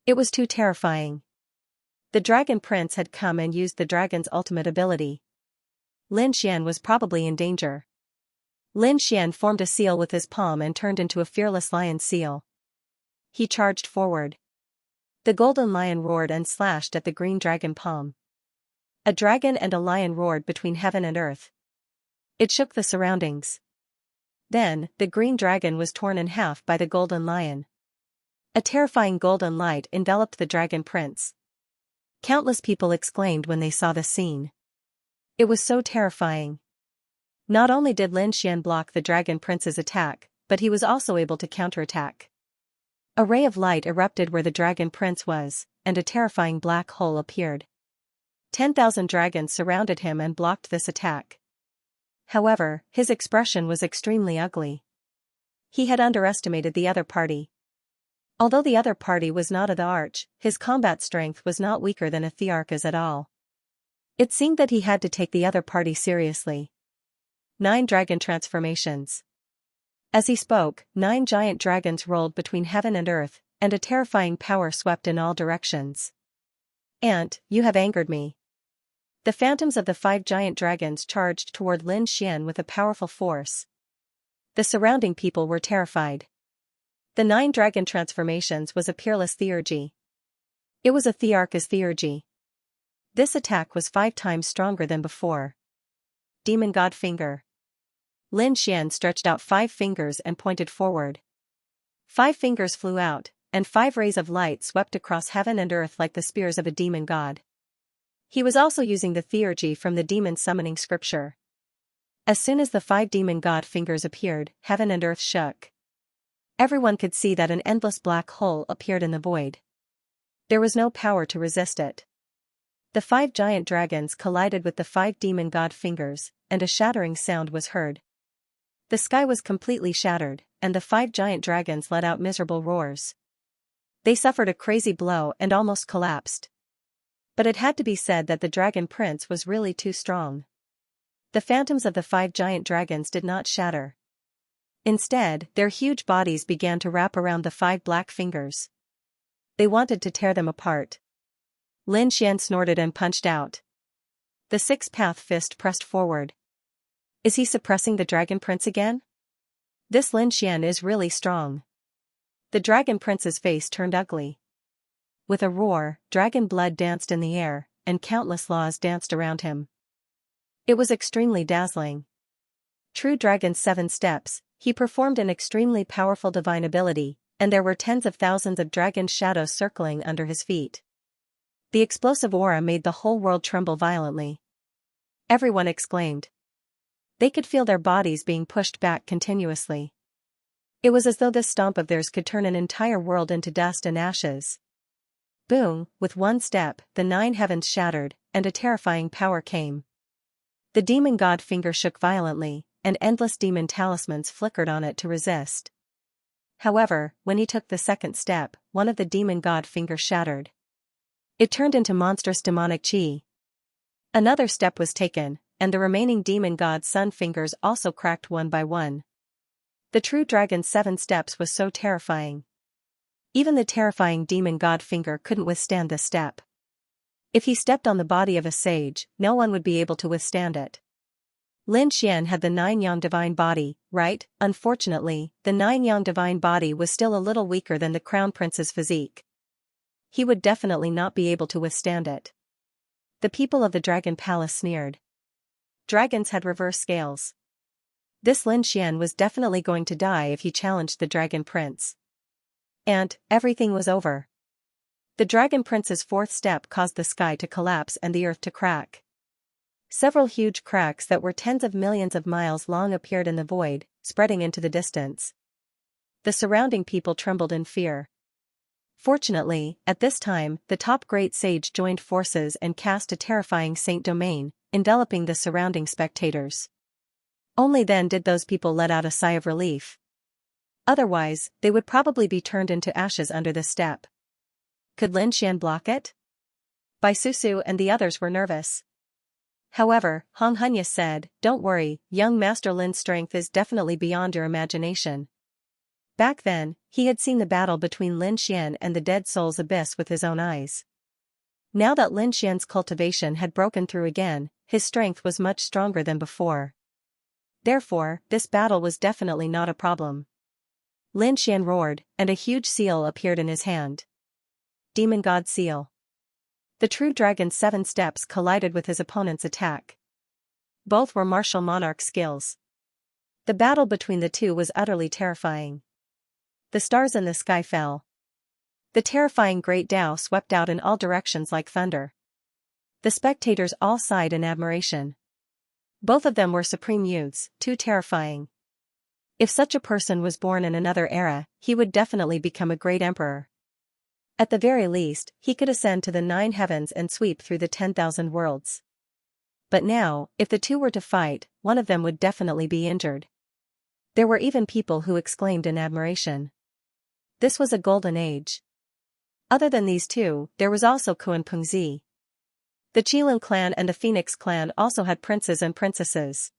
It was too terrifying. The Dragon Prince had come and used the dragon's ultimate ability. Lin Xian was probably in danger. Lin Xian formed a seal with his palm and turned into a fearless lion seal. He charged forward. The golden lion roared and slashed at the green dragon palm. A dragon and a lion roared between heaven and earth. It shook the surroundings. Then, the green dragon was torn in half by the golden lion. A terrifying golden light enveloped the dragon prince. Countless people exclaimed when they saw the scene. It was so terrifying. Not only did Lin Xian block the dragon prince's attack, but he was also able to counterattack. A ray of light erupted where the dragon prince was, and a terrifying black hole appeared. 10,000 dragons surrounded him and blocked this attack. However, his expression was extremely ugly. He had underestimated the other party. Although the other party was not of the arch, his combat strength was not weaker than a Thearch's at all. It seemed that he had to take the other party seriously. 9 dragon transformations. As he spoke, 9 giant dragons rolled between heaven and earth, and a terrifying power swept in all directions. "Ant, you have angered me." The phantoms of the 5 giant dragons charged toward Lin Xian with a powerful force. The surrounding people were terrified. The 9 dragon transformations was a peerless theurgy. It was a Thearch's theurgy. This attack was 5 times stronger than before. Demon God Finger. Lin Xian stretched out 5 fingers and pointed forward. 5 fingers flew out, and 5 rays of light swept across heaven and earth like the spears of a demon god. He was also using the theurgy from the demon summoning scripture. As soon as the 5 demon god fingers appeared, heaven and earth shook. Everyone could see that an endless black hole appeared in the void. There was no power to resist it. The 5 giant dragons collided with the 5 demon god fingers, and a shattering sound was heard. The sky was completely shattered, and the 5 giant dragons let out miserable roars. They suffered a crazy blow and almost collapsed. But it had to be said that the dragon prince was really too strong. The phantoms of the 5 giant dragons did not shatter. Instead, their huge bodies began to wrap around the 5 black fingers. They wanted to tear them apart. Lin Xian snorted and punched out. The 6-path fist pressed forward. Is he suppressing the dragon prince again? This Lin Xian is really strong. The dragon prince's face turned ugly. With a roar, dragon blood danced in the air, and countless laws danced around him. It was extremely dazzling. True Dragon's 7 steps, he performed an extremely powerful divine ability, and there were tens of thousands of dragon shadows circling under his feet. The explosive aura made the whole world tremble violently. Everyone exclaimed. They could feel their bodies being pushed back continuously. It was as though this stomp of theirs could turn an entire world into dust and ashes. Boom, with one step, the 9 heavens shattered, and a terrifying power came. The demon god finger shook violently, and endless demon talismans flickered on it to resist. However, when he took the second step, one of the demon god fingers shattered. It turned into monstrous demonic chi. Another step was taken, and the remaining demon god sun fingers also cracked one by one. The true dragon's 7 steps was so terrifying. Even the terrifying demon god finger couldn't withstand this step. If he stepped on the body of a sage, no one would be able to withstand it. Lin Xian had the 9 yang divine body, right? Unfortunately, the 9 yang divine body was still a little weaker than the crown prince's physique. He would definitely not be able to withstand it. The people of the dragon palace sneered. Dragons had reverse scales. This Lin Xian was definitely going to die if he challenged the dragon prince. And everything was over. The dragon prince's 4th step caused the sky to collapse and the earth to crack. Several huge cracks that were tens of millions of miles long appeared in the void, spreading into the distance. The surrounding people trembled in fear. Fortunately, at this time, the top great sage joined forces and cast a terrifying saint domain, enveloping the surrounding spectators. Only then did those people let out a sigh of relief. Otherwise, they would probably be turned into ashes under this step. Could Lin Xian block it? Bai Susu and the others were nervous. However, Hong Hunya said, "Don't worry, young Master Lin's strength is definitely beyond your imagination." Back then, he had seen the battle between Lin Xian and the Dead Soul's abyss with his own eyes. Now that Lin Xian's cultivation had broken through again, his strength was much stronger than before. Therefore, this battle was definitely not a problem. Lin Xian roared, and a huge seal appeared in his hand. Demon God Seal. The true dragon's 7 steps collided with his opponent's attack. Both were martial monarch skills. The battle between the two was utterly terrifying. The stars in the sky fell. The terrifying great Tao swept out in all directions like thunder. The spectators all sighed in admiration. Both of them were supreme youths, too terrifying. If such a person was born in another era, he would definitely become a great emperor. At the very least, he could ascend to the 9 heavens and sweep through the 10,000 worlds. But now, if the two were to fight, one of them would definitely be injured. There were even people who exclaimed in admiration. This was a golden age. Other than these two, there was also Kuan Pengzi. The Qilin clan and the Phoenix clan also had princes and princesses.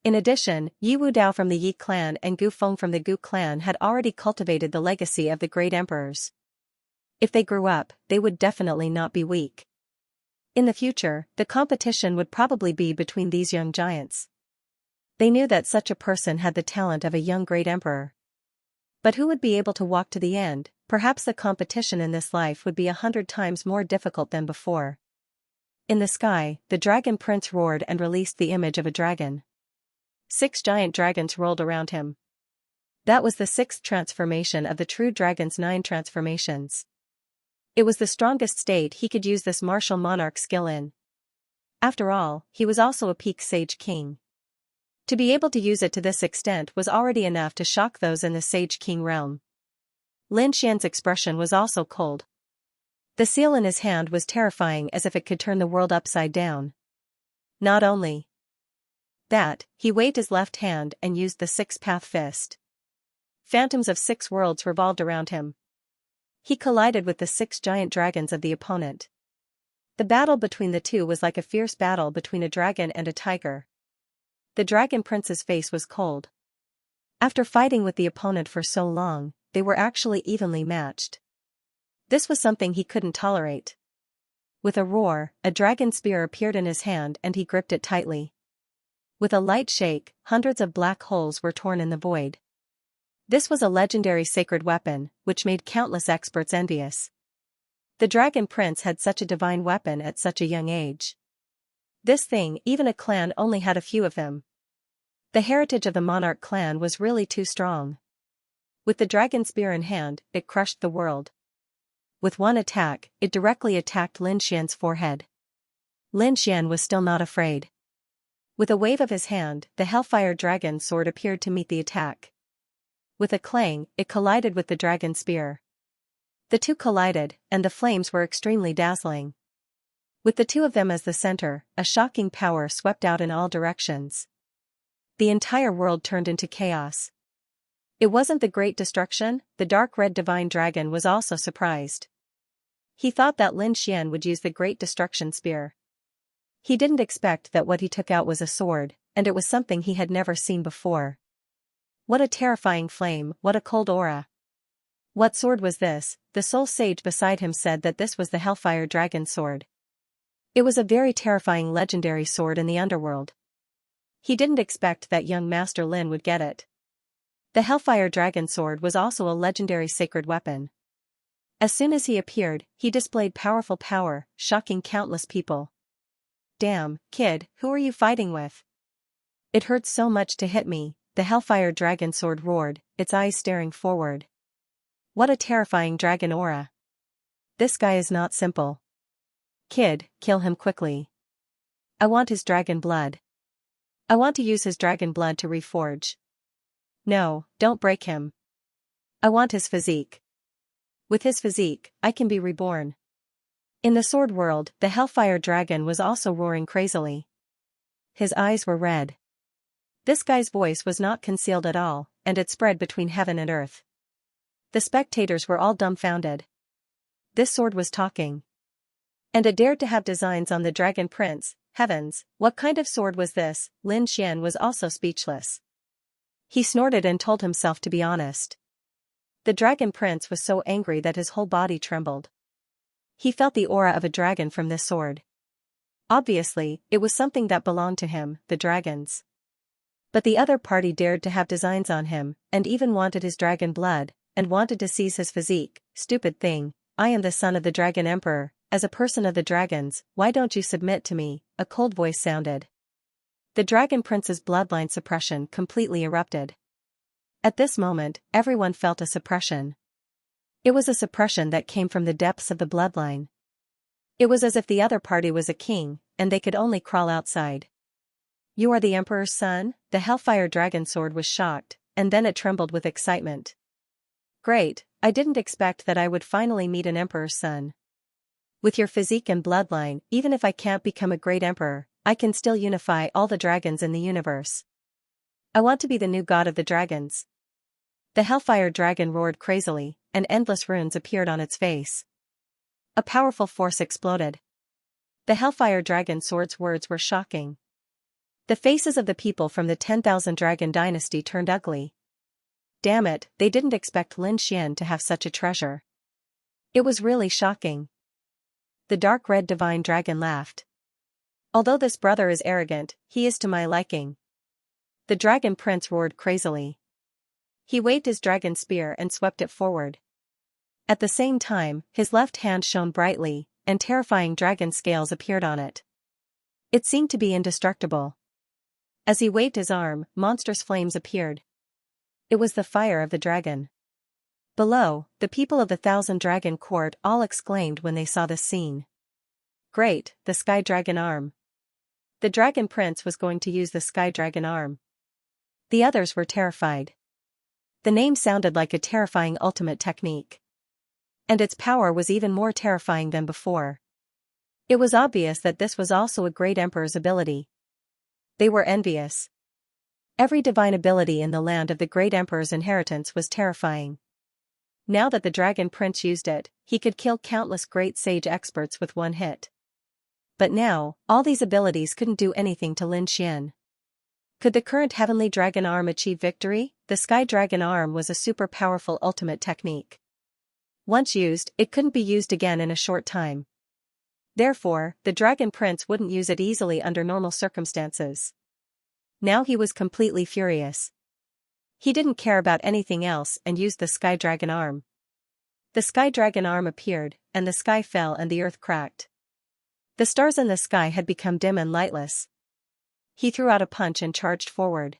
In addition, Yi Wudao from the Yi clan and Gu Feng from the Gu clan had already cultivated the legacy of the great emperors. If they grew up, they would definitely not be weak. In the future, the competition would probably be between these young giants. They knew that such a person had the talent of a young great emperor. But who would be able to walk to the end? Perhaps the competition in this life would be 100 times more difficult than before. In the sky, the dragon prince roared and released the image of a dragon. 6 giant dragons rolled around him. That was the 6th transformation of the true dragon's 9 transformations. It was the strongest state he could use this martial monarch skill in. After all, he was also a peak sage king. To be able to use it to this extent was already enough to shock those in the sage king realm. Lin Xian's expression was also cold. The seal in his hand was terrifying, as if it could turn the world upside down. Not only that, he waved his left hand and used the 6-path fist. Phantoms of 6 worlds revolved around him. He collided with the 6 giant dragons of the opponent. The battle between the two was like a fierce battle between a dragon and a tiger. The dragon prince's face was cold. After fighting with the opponent for so long, they were actually evenly matched. This was something he couldn't tolerate. With a roar, a dragon spear appeared in his hand and he gripped it tightly. With a light shake, hundreds of black holes were torn in the void. This was a legendary sacred weapon, which made countless experts envious. The dragon prince had such a divine weapon at such a young age. This thing, even a clan only had a few of them. The heritage of the monarch clan was really too strong. With the dragon spear in hand, it crushed the world. With one attack, it directly attacked Lin Xian's forehead. Lin Xian was still not afraid. With a wave of his hand, the Hellfire Dragon sword appeared to meet the attack. With a clang, it collided with the dragon spear. The two collided, and the flames were extremely dazzling. With the two of them as the center, a shocking power swept out in all directions. The entire world turned into chaos. It wasn't the Great Destruction. The dark red divine dragon was also surprised. He thought that Lin Xian would use the Great Destruction spear. He didn't expect that what he took out was a sword, and it was something he had never seen before. What a terrifying flame, what a cold aura. What sword was this? The soul sage beside him said that this was the Hellfire Dragon sword. It was a very terrifying legendary sword in the underworld. He didn't expect that young Master Lin would get it. The Hellfire Dragon sword was also a legendary sacred weapon. As soon as he appeared, he displayed powerful power, shocking countless people. Damn, kid, who are you fighting with? It hurts so much to hit me, the Hellfire Dragon sword roared, its eyes staring forward. What a terrifying dragon aura. This guy is not simple. Kid, kill him quickly. I want his dragon blood. I want to use his dragon blood to reforge. No, don't break him. I want his physique. With his physique, I can be reborn. In the sword world, the Hellfire Dragon was also roaring crazily. His eyes were red. This guy's voice was not concealed at all, and it spread between heaven and earth. The spectators were all dumbfounded. This sword was talking. And it dared to have designs on the Dragon Prince. Heavens, what kind of sword was this? Lin Xian was also speechless. He snorted and told himself to be honest. The Dragon Prince was so angry that his whole body trembled. He felt the aura of a dragon from this sword. Obviously, it was something that belonged to him, the dragons. But the other party dared to have designs on him, and even wanted his dragon blood, and wanted to seize his physique. Stupid thing, I am the son of the Dragon Emperor, as a person of the dragons, why don't you submit to me? A cold voice sounded. The Dragon Prince's bloodline suppression completely erupted. At this moment, everyone felt a suppression. It was a suppression that came from the depths of the bloodline. It was as if the other party was a king, and they could only crawl outside. You are the Emperor's son? The Hellfire Dragon Sword was shocked, and then it trembled with excitement. Great, I didn't expect that I would finally meet an Emperor's son. With your physique and bloodline, even if I can't become a great emperor, I can still unify all the dragons in the universe. I want to be the new god of the dragons. The Hellfire Dragon roared crazily, and endless runes appeared on its face. A powerful force exploded. The Hellfire Dragon Sword's words were shocking. The faces of the people from the 10,000 Dragon Dynasty turned ugly. Damn it, they didn't expect Lin Xian to have such a treasure. It was really shocking. The dark red divine dragon laughed. Although this brother is arrogant, he is to my liking. The Dragon Prince roared crazily. He waved his dragon spear and swept it forward. At the same time, his left hand shone brightly, and terrifying dragon scales appeared on it. It seemed to be indestructible. As he waved his arm, monstrous flames appeared. It was the fire of the dragon. Below, the people of the 1,000 Dragon Court all exclaimed when they saw this scene. Great, the Sky Dragon Arm. The Dragon Prince was going to use the Sky Dragon Arm. The others were terrified. The name sounded like a terrifying ultimate technique. And its power was even more terrifying than before. It was obvious that this was also a great emperor's ability. They were envious. Every divine ability in the land of the great emperor's inheritance was terrifying. Now that the Dragon Prince used it, he could kill countless great sage experts with one hit. But now, all these abilities couldn't do anything to Lin Xian. Could the current Heavenly Dragon Arm achieve victory? The Sky Dragon Arm was a super powerful ultimate technique. Once used, it couldn't be used again in a short time. Therefore, the Dragon Prince wouldn't use it easily under normal circumstances. Now he was completely furious. He didn't care about anything else and used the Sky Dragon Arm. The Sky Dragon Arm appeared, and the sky fell and the earth cracked. The stars in the sky had become dim and lightless. He threw out a punch and charged forward.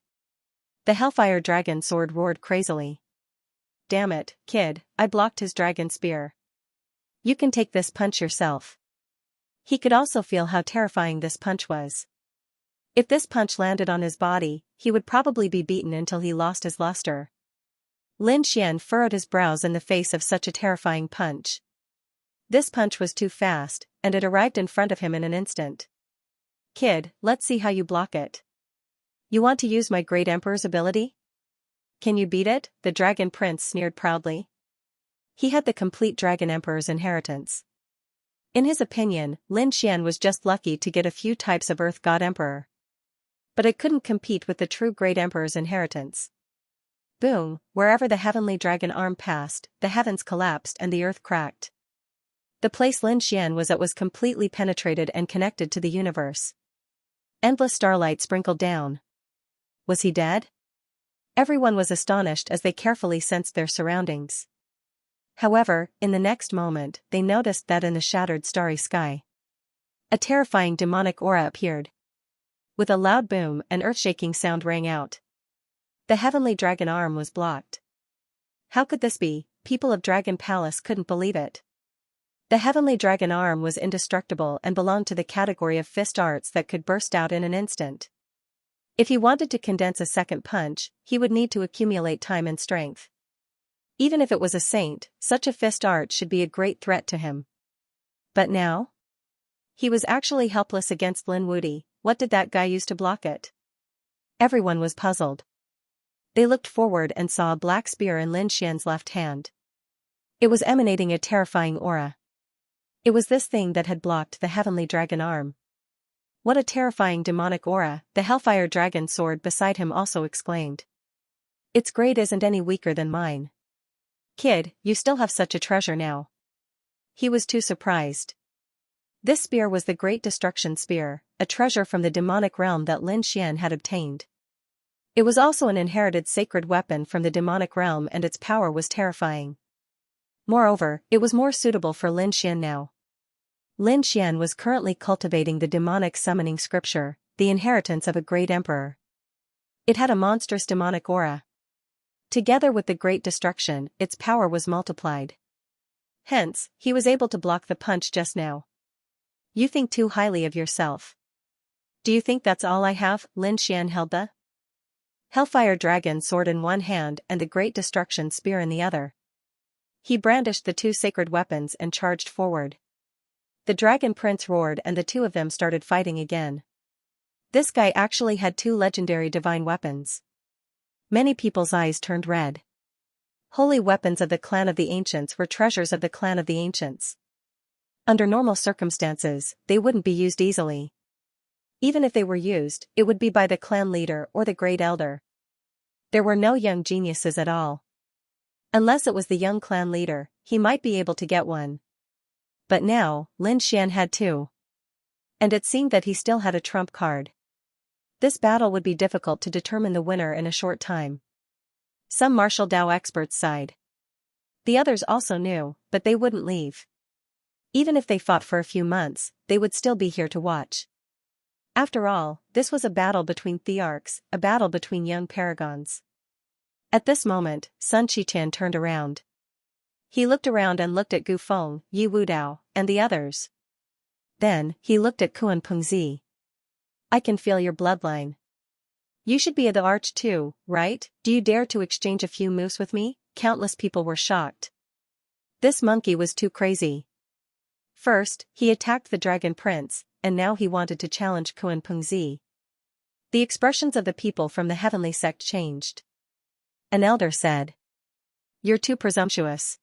The Hellfire Dragon Sword roared crazily. Damn it, kid, I blocked his dragon spear. You can take this punch yourself. He could also feel how terrifying this punch was. If this punch landed on his body, he would probably be beaten until he lost his luster. Lin Xian furrowed his brows in the face of such a terrifying punch. This punch was too fast, and it arrived in front of him in an instant. Kid, let's see how you block it. You want to use my great emperor's ability? Can you beat it? The Dragon Prince sneered proudly. He had the complete Dragon Emperor's inheritance. In his opinion, Lin Xian was just lucky to get a few types of Earth God Emperor. But it couldn't compete with the true Great Emperor's inheritance. Boom, wherever the Heavenly Dragon Arm passed, the heavens collapsed and the earth cracked. The place Lin Xian was at was completely penetrated and connected to the universe. Endless starlight sprinkled down. Was he dead? Everyone was astonished as they carefully sensed their surroundings. However, in the next moment, they noticed that in the shattered starry sky, a terrifying demonic aura appeared. With a loud boom, an earth-shaking sound rang out. The Heavenly Dragon Arm was blocked. How could this be? People of Dragon Palace couldn't believe it. The Heavenly Dragon Arm was indestructible and belonged to the category of fist arts that could burst out in an instant. If he wanted to condense a second punch, he would need to accumulate time and strength. Even if it was a saint, such a fist art should be a great threat to him. But now? He was actually helpless against Lin Wudi. What did that guy use to block it? Everyone was puzzled. They looked forward and saw a black spear in Lin Xian's left hand. It was emanating a terrifying aura. It was this thing that had blocked the Heavenly Dragon Arm. What a terrifying demonic aura, the Hellfire Dragon Sword beside him also exclaimed. Its grade isn't any weaker than mine. Kid, you still have such a treasure now. He was too surprised. This spear was the Great Destruction Spear, a treasure from the demonic realm that Lin Xian had obtained. It was also an inherited sacred weapon from the demonic realm, and its power was terrifying. Moreover, it was more suitable for Lin Xian now. Lin Xian was currently cultivating the demonic summoning scripture, the inheritance of a great emperor. It had a monstrous demonic aura. Together with the Great Destruction, its power was multiplied. Hence, he was able to block the punch just now. You think too highly of yourself. Do you think that's all I have? Lin Xian held the Hellfire Dragon sword in one hand and the Great Destruction Spear in the other. He brandished the two sacred weapons and charged forward. The Dragon Prince roared and the two of them started fighting again. This guy actually had two legendary divine weapons. Many people's eyes turned red. Holy weapons of the clan of the Ancients were treasures of the clan of the Ancients. Under normal circumstances, they wouldn't be used easily. Even if they were used, it would be by the clan leader or the great elder. There were no young geniuses at all. Unless it was the young clan leader, he might be able to get one. But now, Lin Xian had two. And it seemed that he still had a trump card. This battle would be difficult to determine the winner in a short time. Some martial Dao experts sighed. The others also knew, but they wouldn't leave. Even if they fought for a few months, they would still be here to watch. After all, this was a battle between thearchs, a battle between young paragons. At this moment, Sun Qichen turned around. He looked around and looked at Gu Feng, Yi Wudao, and the others. Then, he looked at Kuan Pengzi. I can feel your bloodline. You should be the arch too, right? Do you dare to exchange a few moves with me? Countless people were shocked. This monkey was too crazy. First, he attacked the Dragon Prince, and now he wanted to challenge Kuan Pengzi. The expressions of the people from the heavenly sect changed. An elder said, "You're too presumptuous."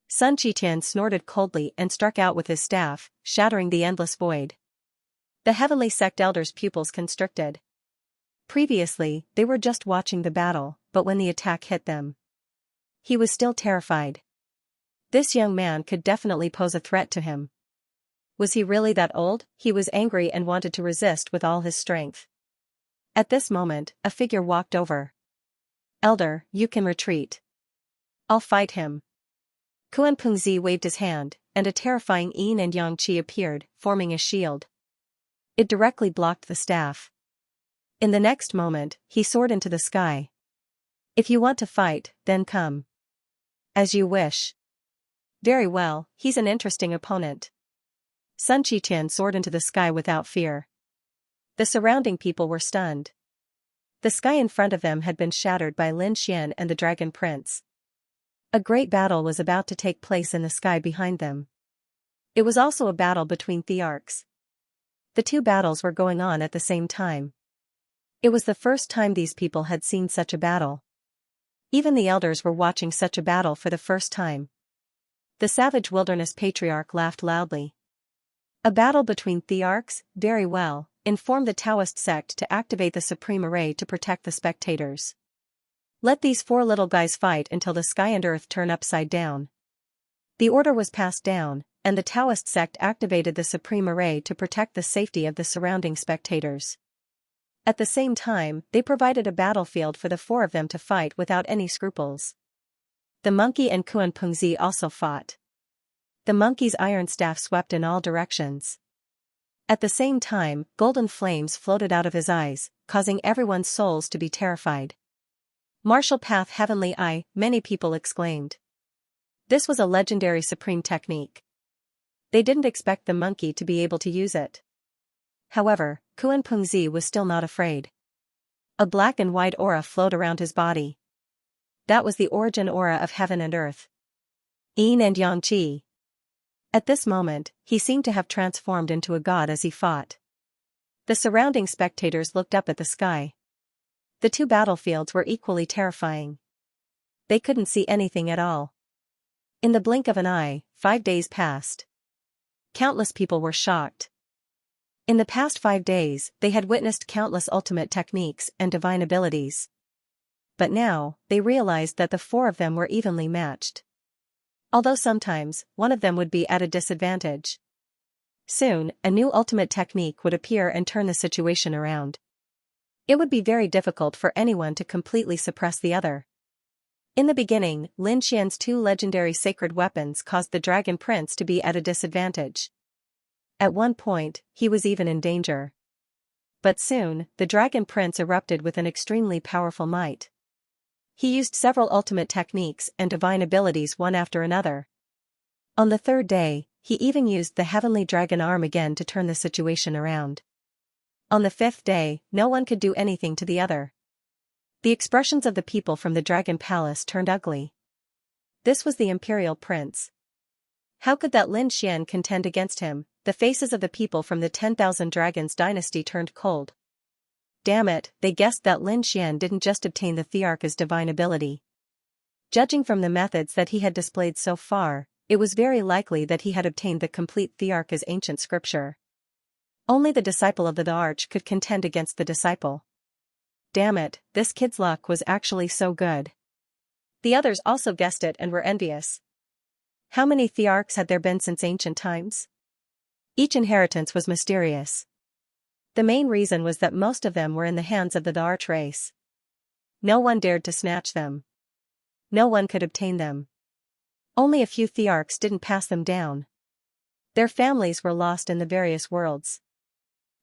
Sun Qichen snorted coldly and struck out with his staff, shattering the endless void. The heavenly sect elder's pupils constricted. Previously, they were just watching the battle, but when the attack hit them, he was still terrified. This young man could definitely pose a threat to him. Was he really that old? He was angry and wanted to resist with all his strength. At this moment, a figure walked over. "Elder, you can retreat. I'll fight him." Kuan Pengzi waved his hand, and a terrifying Yin and Yang Qi appeared, forming a shield. It directly blocked the staff. In the next moment, he soared into the sky. "If you want to fight, then come. As you wish." "Very well, he's an interesting opponent." Sun Qichen soared into the sky without fear. The surrounding people were stunned. The sky in front of them had been shattered by Lin Xian and the Dragon Prince. A great battle was about to take place in the sky behind them. It was also a battle between thearchs. The two battles were going on at the same time. It was the first time these people had seen such a battle. Even the elders were watching such a battle for the first time. The savage wilderness patriarch laughed loudly. A battle between thearchs? Very well, inform the Taoist sect to activate the supreme array to protect the spectators. Let these four little guys fight until the sky and earth turn upside down. The order was passed down, and the Taoist sect activated the supreme array to protect the safety of the surrounding spectators. At the same time, they provided a battlefield for the four of them to fight without any scruples. The monkey and Kuan Pengzi also fought. The monkey's iron staff swept in all directions. At the same time, golden flames floated out of his eyes, causing everyone's souls to be terrified. "Martial Path Heavenly Eye," many people exclaimed. This was a legendary supreme technique. They didn't expect the monkey to be able to use it. However, Kuan Pengzi was still not afraid. A black and white aura flowed around his body. That was the origin aura of heaven and earth. Yin and Yang Qi. At this moment, he seemed to have transformed into a god as he fought. The surrounding spectators looked up at the sky. The two battlefields were equally terrifying. They couldn't see anything at all. In the blink of an eye, 5 days passed. Countless people were shocked. In the past 5 days, they had witnessed countless ultimate techniques and divine abilities. But now, they realized that the four of them were evenly matched. Although sometimes, one of them would be at a disadvantage. Soon, a new ultimate technique would appear and turn the situation around. It would be very difficult for anyone to completely suppress the other. In the beginning, Lin Xian's two legendary sacred weapons caused the Dragon Prince to be at a disadvantage. At one point, he was even in danger. But soon, the Dragon Prince erupted with an extremely powerful might. He used several ultimate techniques and divine abilities one after another. On the third day, he even used the heavenly dragon arm again to turn the situation around. On the fifth day, no one could do anything to the other. The expressions of the people from the Dragon Palace turned ugly. This was the Imperial Prince. How could that Lin Xian contend against him? The faces of the people from the 10,000 Dragons dynasty turned cold. Damn it, they guessed that Lin Xian didn't just obtain the Thearch's divine ability. Judging from the methods that he had displayed so far, it was very likely that he had obtained the complete Thearch's ancient scripture. Only the disciple of the Arch could contend against the disciple. Damn it, this kid's luck was actually so good. The others also guessed it and were envious. How many Thearchs had there been since ancient times? Each inheritance was mysterious. The main reason was that most of them were in the hands of the Arch race. No one dared to snatch them. No one could obtain them. Only a few Thearchs didn't pass them down. Their families were lost in the various worlds.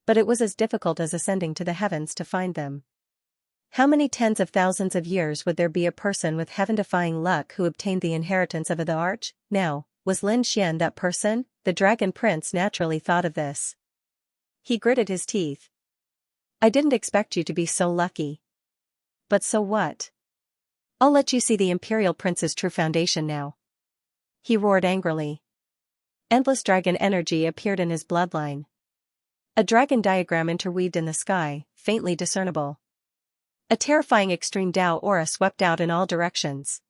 But it was as difficult as ascending to the heavens to find them. How many tens of thousands of years would there be a person with heaven-defying luck who obtained the inheritance of the Arch? Now, was Lin Xian that person? The Dragon Prince naturally thought of this. He gritted his teeth. I didn't expect you to be so lucky. But so what? I'll let you see the Imperial Prince's true foundation now. He roared angrily. Endless dragon energy appeared in his bloodline. A dragon diagram interweaved in the sky, faintly discernible. A terrifying extreme Dao aura swept out in all directions.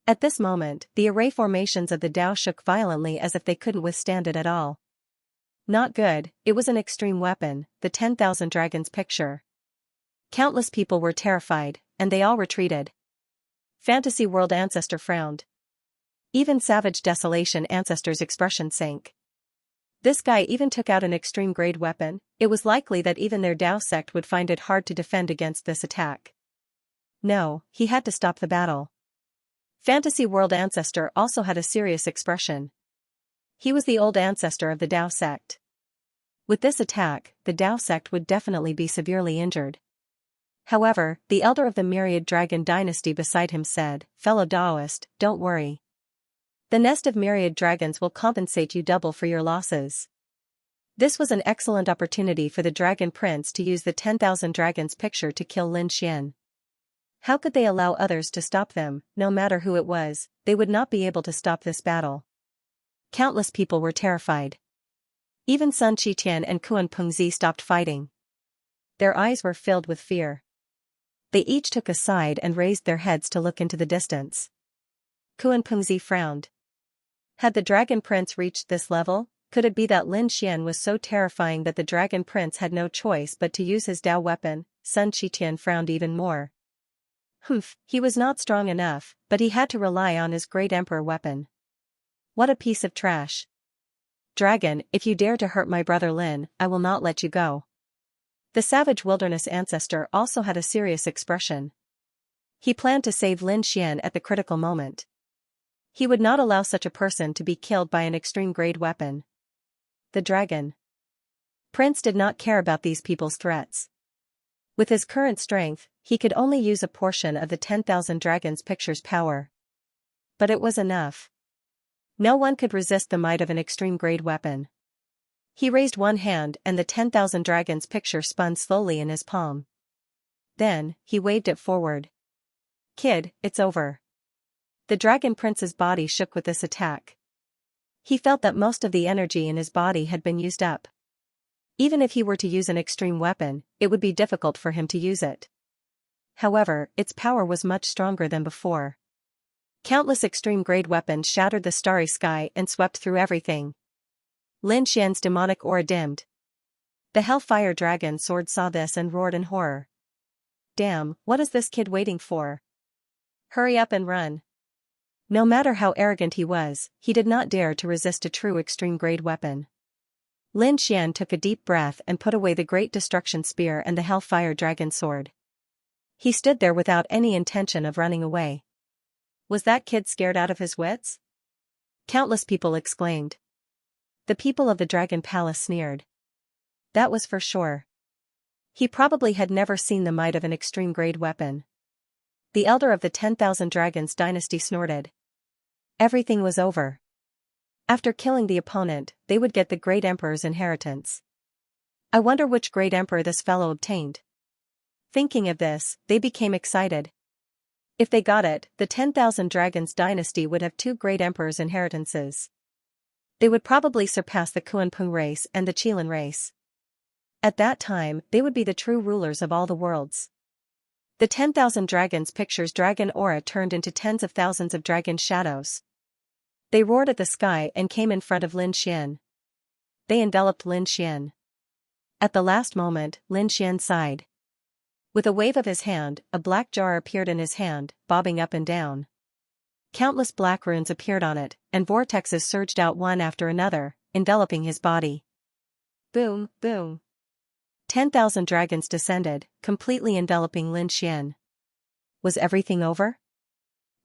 At this moment, the array formations of the Dao shook violently as if they couldn't withstand it at all. Not good, it was an extreme weapon, the 10,000 Dragons picture. Countless people were terrified, and they all retreated. Fantasy World Ancestor frowned. Even Savage Desolation Ancestor's expression sank. This guy even took out an extreme grade weapon. It was likely that even their Dao sect would find it hard to defend against this attack. No, he had to stop the battle. Fantasy World Ancestor also had a serious expression. He was the old ancestor of the Dao sect. With this attack, the Dao sect would definitely be severely injured. However, the elder of the Myriad Dragon dynasty beside him said, "Fellow Daoist, don't worry. The nest of myriad dragons will compensate you double for your losses." This was an excellent opportunity for the Dragon Prince to use the 10,000 Dragons picture to kill Lin Xian. How could they allow others to stop them? No matter who it was, they would not be able to stop this battle. Countless people were terrified. Even Sun Qitian and Kuan Pengzi stopped fighting. Their eyes were filled with fear. They each took a side and raised their heads to look into the distance. Kuan Pengzi frowned. Had the Dragon Prince reached this level? Could it be that Lin Xian was so terrifying that the Dragon Prince had no choice but to use his Dao weapon? Sun Qitian frowned even more. He was not strong enough, but he had to rely on his great Emperor weapon. What a piece of trash. Dragon, if you dare to hurt my brother Lin, I will not let you go. The Savage Wilderness Ancestor also had a serious expression. He planned to save Lin Xian at the critical moment. He would not allow such a person to be killed by an extreme-grade weapon. The Dragon Prince did not care about these people's threats. With his current strength, he could only use a portion of the 10,000 Dragons picture's power. But it was enough. No one could resist the might of an extreme-grade weapon. He raised one hand and the 10,000 Dragons picture spun slowly in his palm. Then, he waved it forward. Kid, it's over. The Dragon Prince's body shook with this attack. He felt that most of the energy in his body had been used up. Even if he were to use an extreme weapon, it would be difficult for him to use it. However, its power was much stronger than before. Countless extreme-grade weapons shattered the starry sky and swept through everything. Lin Xian's demonic aura dimmed. The Hellfire Dragon sword saw this and roared in horror. Damn, what is this kid waiting for? Hurry up and run. No matter how arrogant he was, he did not dare to resist a true extreme-grade weapon. Lin Xian took a deep breath and put away the Great Destruction Spear and the Hellfire Dragon Sword. He stood there without any intention of running away. Was that kid scared out of his wits? Countless people exclaimed. The people of the Dragon Palace sneered. That was for sure. He probably had never seen the might of an extreme-grade weapon. The elder of the 10,000 Dragons dynasty snorted. Everything was over. After killing the opponent, they would get the Great Emperor's inheritance. I wonder which Great Emperor this fellow obtained. Thinking of this, they became excited. If they got it, the 10,000 Dragons dynasty would have 2 Great Emperor's inheritances. They would probably surpass the Kuanping race and the Qilin race. At that time, they would be the true rulers of all the worlds. The 10,000 Dragons picture's dragon aura turned into tens of thousands of dragon shadows. They roared at the sky and came in front of Lin Xian. They enveloped Lin Xian. At the last moment, Lin Xian sighed. With a wave of his hand, a black jar appeared in his hand, bobbing up and down. Countless black runes appeared on it, and vortexes surged out one after another, enveloping his body. Boom, boom. 10,000 dragons descended, completely enveloping Lin Xian. Was everything over?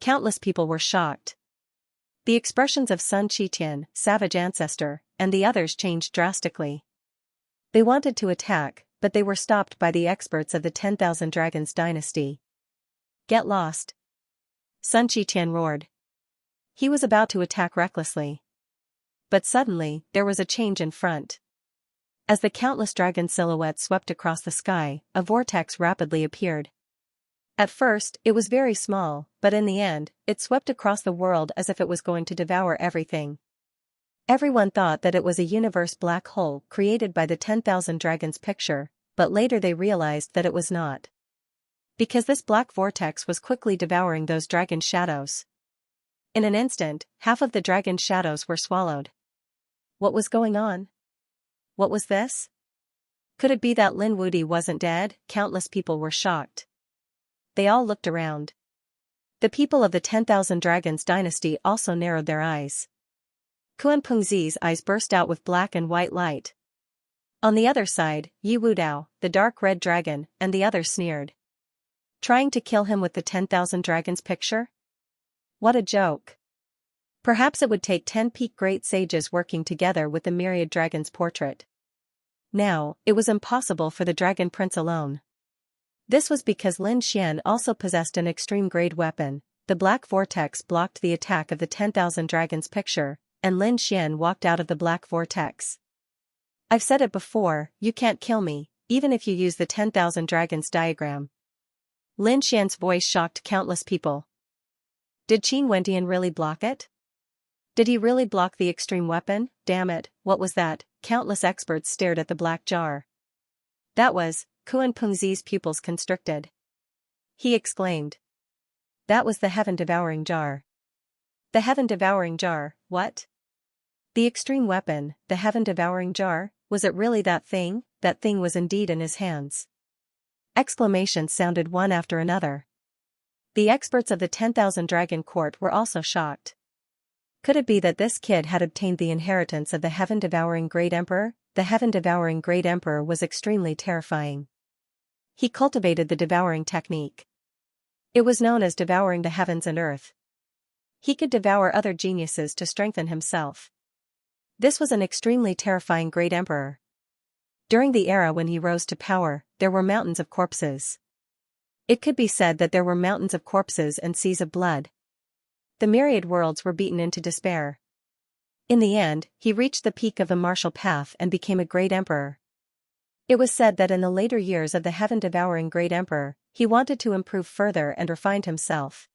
Countless people were shocked. The expressions of Sun Qitian, Savage Ancestor, and the others changed drastically. They wanted to attack, but they were stopped by the experts of the 10,000 Dragons dynasty. Get lost. Sun Qitian roared. He was about to attack recklessly. But suddenly, there was a change in front. As the countless dragon silhouettes swept across the sky, a vortex rapidly appeared. At first, it was very small, but in the end, it swept across the world as if it was going to devour everything. Everyone thought that it was a universe black hole created by the 10,000 Dragons picture, but later they realized that it was not. Because this black vortex was quickly devouring those dragon shadows. In an instant, half of the dragon shadows were swallowed. What was going on? What was this? Could it be that Lin Wudi wasn't dead? Countless people were shocked. They all looked around. The people of the 10,000 Dragons dynasty also narrowed their eyes. Kuan Pengzi's eyes burst out with black and white light. On the other side, Yi Wudao, the dark red dragon, and the others sneered. Trying to kill him with the 10,000 Dragons picture? What a joke. Perhaps it would take 10 peak great sages working together with the myriad dragons portrait. Now, it was impossible for the Dragon Prince alone. This was because Lin Xian also possessed an extreme-grade weapon. The black vortex blocked the attack of the 10,000 Dragons picture, and Lin Xian walked out of the black vortex. I've said it before, you can't kill me, even if you use the 10,000 Dragons diagram. Lin Xian's voice shocked countless people. Did Qin Wendian really block it? Did he really block the extreme weapon? Damn it, what was that? Countless experts stared at the black jar. That was, Kuan Pengzi's pupils constricted. He exclaimed. That was the heaven-devouring jar. The heaven-devouring jar, what? The extreme weapon, the heaven-devouring jar, was it really that thing? That thing was indeed in his hands. Exclamations sounded one after another. The experts of the 10,000 Dragon Court were also shocked. Could it be that this kid had obtained the inheritance of the heaven-devouring Great Emperor? The heaven-devouring Great Emperor was extremely terrifying. He cultivated the devouring technique. It was known as devouring the heavens and earth. He could devour other geniuses to strengthen himself. This was an extremely terrifying Great Emperor. During the era when he rose to power, there were mountains of corpses. It could be said that there were mountains of corpses and seas of blood. The myriad worlds were beaten into despair. In the end, he reached the peak of the martial path and became a great emperor. It was said that in the later years of the heaven-devouring Great Emperor, he wanted to improve further and refined himself.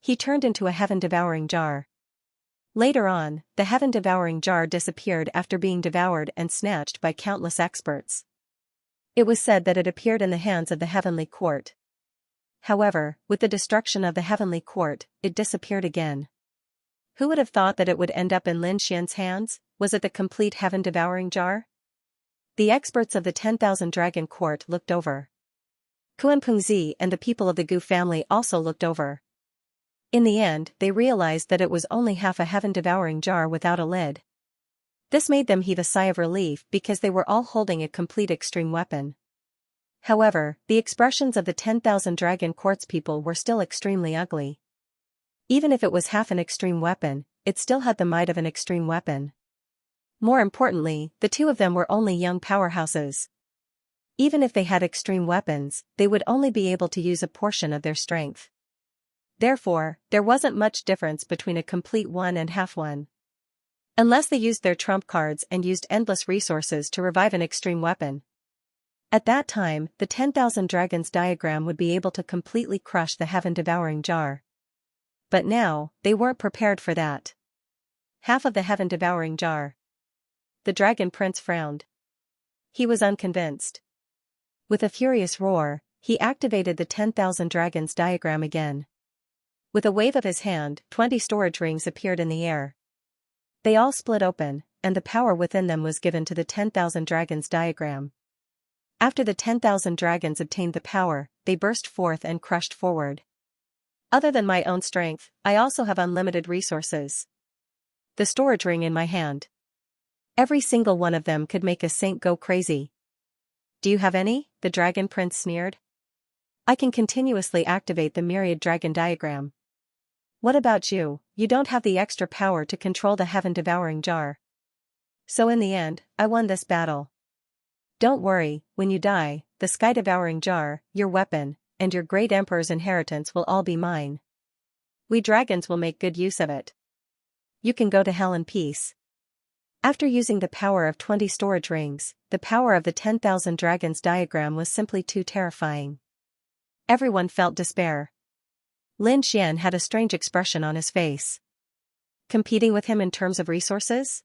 He turned into a heaven-devouring jar. Later on, the heaven-devouring jar disappeared after being devoured and snatched by countless experts. It was said that it appeared in the hands of the heavenly court. However, with the destruction of the heavenly court, it disappeared again. Who would have thought that it would end up in Lin Xian's hands? Was it the complete heaven-devouring jar? The experts of the 10,000 Dragon Court looked over. Kuan Pengzi and the people of the Gu family also looked over. In the end, they realized that it was only half a heaven-devouring jar without a lid. This made them heave a sigh of relief because they were all holding a complete extreme weapon. However, the expressions of the 10,000 dragon quartz people were still extremely ugly. Even if it was half an extreme weapon, it still had the might of an extreme weapon. More importantly, the two of them were only young powerhouses. Even if they had extreme weapons, they would only be able to use a portion of their strength. Therefore, there wasn't much difference between a complete one and half one. Unless they used their trump cards and used endless resources to revive an extreme weapon. At that time, the 10,000 dragons diagram would be able to completely crush the heaven-devouring jar. But now, they weren't prepared for that. Half of the heaven-devouring jar. The dragon prince frowned. He was unconvinced. With a furious roar, he activated the 10,000 dragons diagram again. With a wave of his hand, 20 storage rings appeared in the air. They all split open, and the power within them was given to the 10,000 dragons diagram. After the 10,000 dragons obtained the power, they burst forth and crushed forward. Other than my own strength, I also have unlimited resources. The storage ring in my hand. Every single one of them could make a saint go crazy. Do you have any? The dragon prince sneered. I can continuously activate the myriad dragon diagram. What about you? You don't have the extra power to control the heaven-devouring jar. So in the end, I won this battle. Don't worry, when you die, the sky-devouring jar, your weapon, and your great emperor's inheritance will all be mine. We dragons will make good use of it. You can go to hell in peace. After using the power of 20 storage rings, the power of the 10,000 dragons diagram was simply too terrifying. Everyone felt despair. Lin Xian had a strange expression on his face. Competing with him in terms of resources?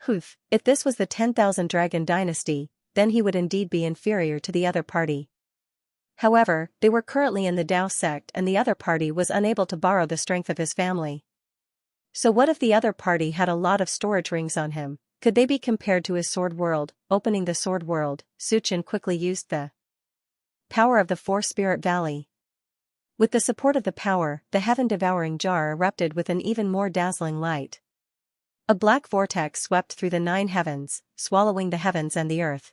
Hoof, if this was the 10,000 dragon dynasty, then he would indeed be inferior to the other party. However, they were currently in the Dao sect and the other party was unable to borrow the strength of his family. So what if the other party had a lot of storage rings on him? Could they be compared to his sword world? Opening the sword world, Su Chen quickly used the power of the Four-Spirit Valley. With the support of the power, the heaven-devouring jar erupted with an even more dazzling light. A black vortex swept through the 9 heavens, swallowing the heavens and the earth.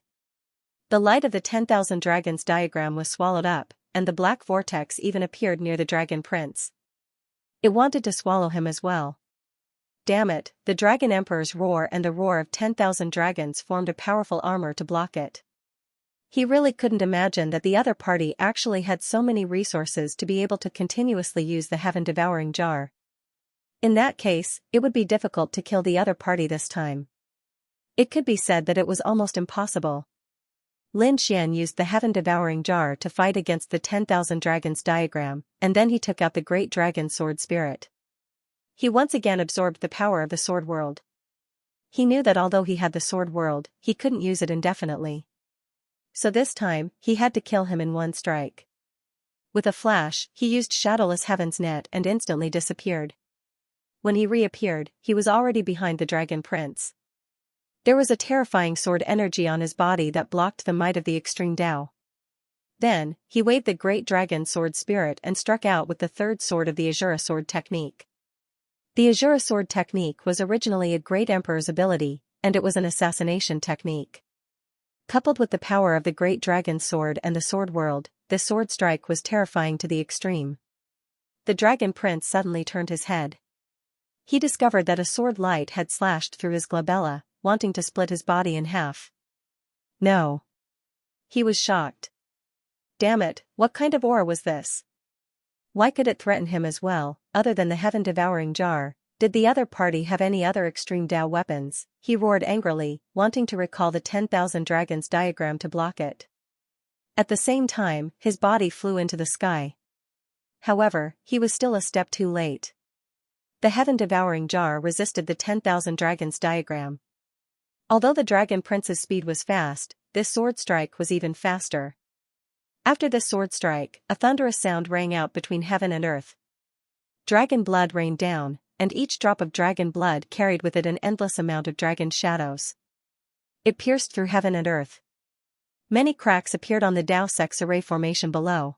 The light of the 10,000 dragons diagram was swallowed up, and the black vortex even appeared near the dragon prince. It wanted to swallow him as well. Damn it, the dragon emperor's roar and the roar of 10,000 dragons formed a powerful armor to block it. He really couldn't imagine that the other party actually had so many resources to be able to continuously use the heaven-devouring jar. In that case, it would be difficult to kill the other party this time. It could be said that it was almost impossible. Lin Xian used the heaven-devouring jar to fight against the 10,000 dragons diagram, and then he took out the great dragon sword spirit. He once again absorbed the power of the sword world. He knew that although he had the sword world, he couldn't use it indefinitely. So this time, he had to kill him in one strike. With a flash, he used Shadowless Heaven's net and instantly disappeared. When he reappeared, he was already behind the dragon prince. There was a terrifying sword energy on his body that blocked the might of the extreme Dao. Then, he waved the great dragon sword spirit and struck out with the third sword of the Azura sword technique. The Azura sword technique was originally a great emperor's ability, and it was an assassination technique. Coupled with the power of the great dragon sword and the sword world, this sword strike was terrifying to the extreme. The dragon prince suddenly turned his head. He discovered that a sword light had slashed through his glabella, wanting to split his body in half. No. He was shocked. Damn it, what kind of aura was this? Why could it threaten him as well, other than the heaven-devouring jar? Did the other party have any other extreme Dao weapons? He roared angrily, wanting to recall the 10,000 dragons diagram to block it. At the same time, his body flew into the sky. However, he was still a step too late. The heaven-devouring jar resisted the 10,000 dragons diagram. Although the dragon prince's speed was fast, this sword strike was even faster. After this sword strike, a thunderous sound rang out between heaven and earth. Dragon blood rained down, and each drop of dragon blood carried with it an endless amount of dragon shadows. It pierced through heaven and earth. Many cracks appeared on the Dao Sect's array formation below.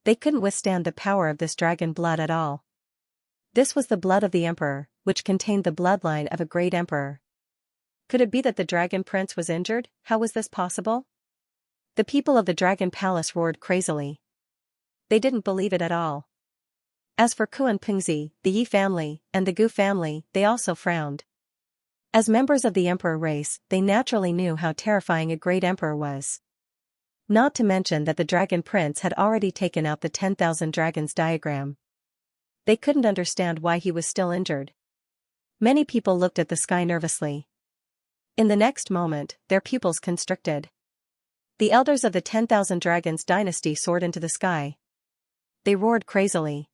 They couldn't withstand the power of this dragon blood at all. This was the blood of the emperor, which contained the bloodline of a great emperor. Could it be that the Dragon Prince was injured? How was this possible? The people of the Dragon Palace roared crazily. They didn't believe it at all. As for Kuan Pengzi, the Yi family, and the Gu family, they also frowned. As members of the emperor race, they naturally knew how terrifying a great emperor was. Not to mention that the Dragon Prince had already taken out the 10,000 dragons diagram. They couldn't understand why he was still injured. Many people looked at the sky nervously. In the next moment, their pupils constricted. The elders of the 10,000 dragons dynasty soared into the sky. They roared crazily.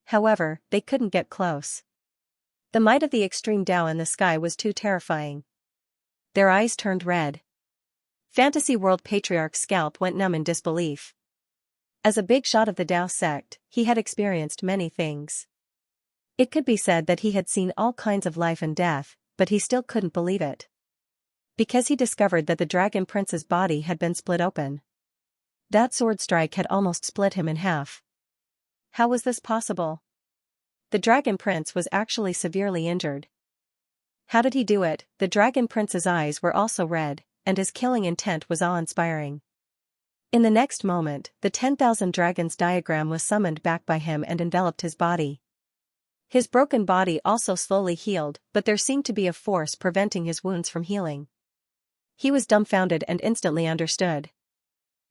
However, they couldn't get close. The might of the extreme Tao in the sky was too terrifying. Their eyes turned red. Fantasy World Patriarch's scalp went numb in disbelief. As a big shot of the Tao sect, he had experienced many things. It could be said that he had seen all kinds of life and death, but he still couldn't believe it. Because he discovered that the Dragon Prince's body had been split open. That sword strike had almost split him in half. How was this possible? The Dragon Prince was actually severely injured. How did he do it? The Dragon Prince's eyes were also red, and his killing intent was awe-inspiring. In the next moment, the 10,000 dragons diagram was summoned back by him and enveloped his body. His broken body also slowly healed, but there seemed to be a force preventing his wounds from healing. He was dumbfounded and instantly understood.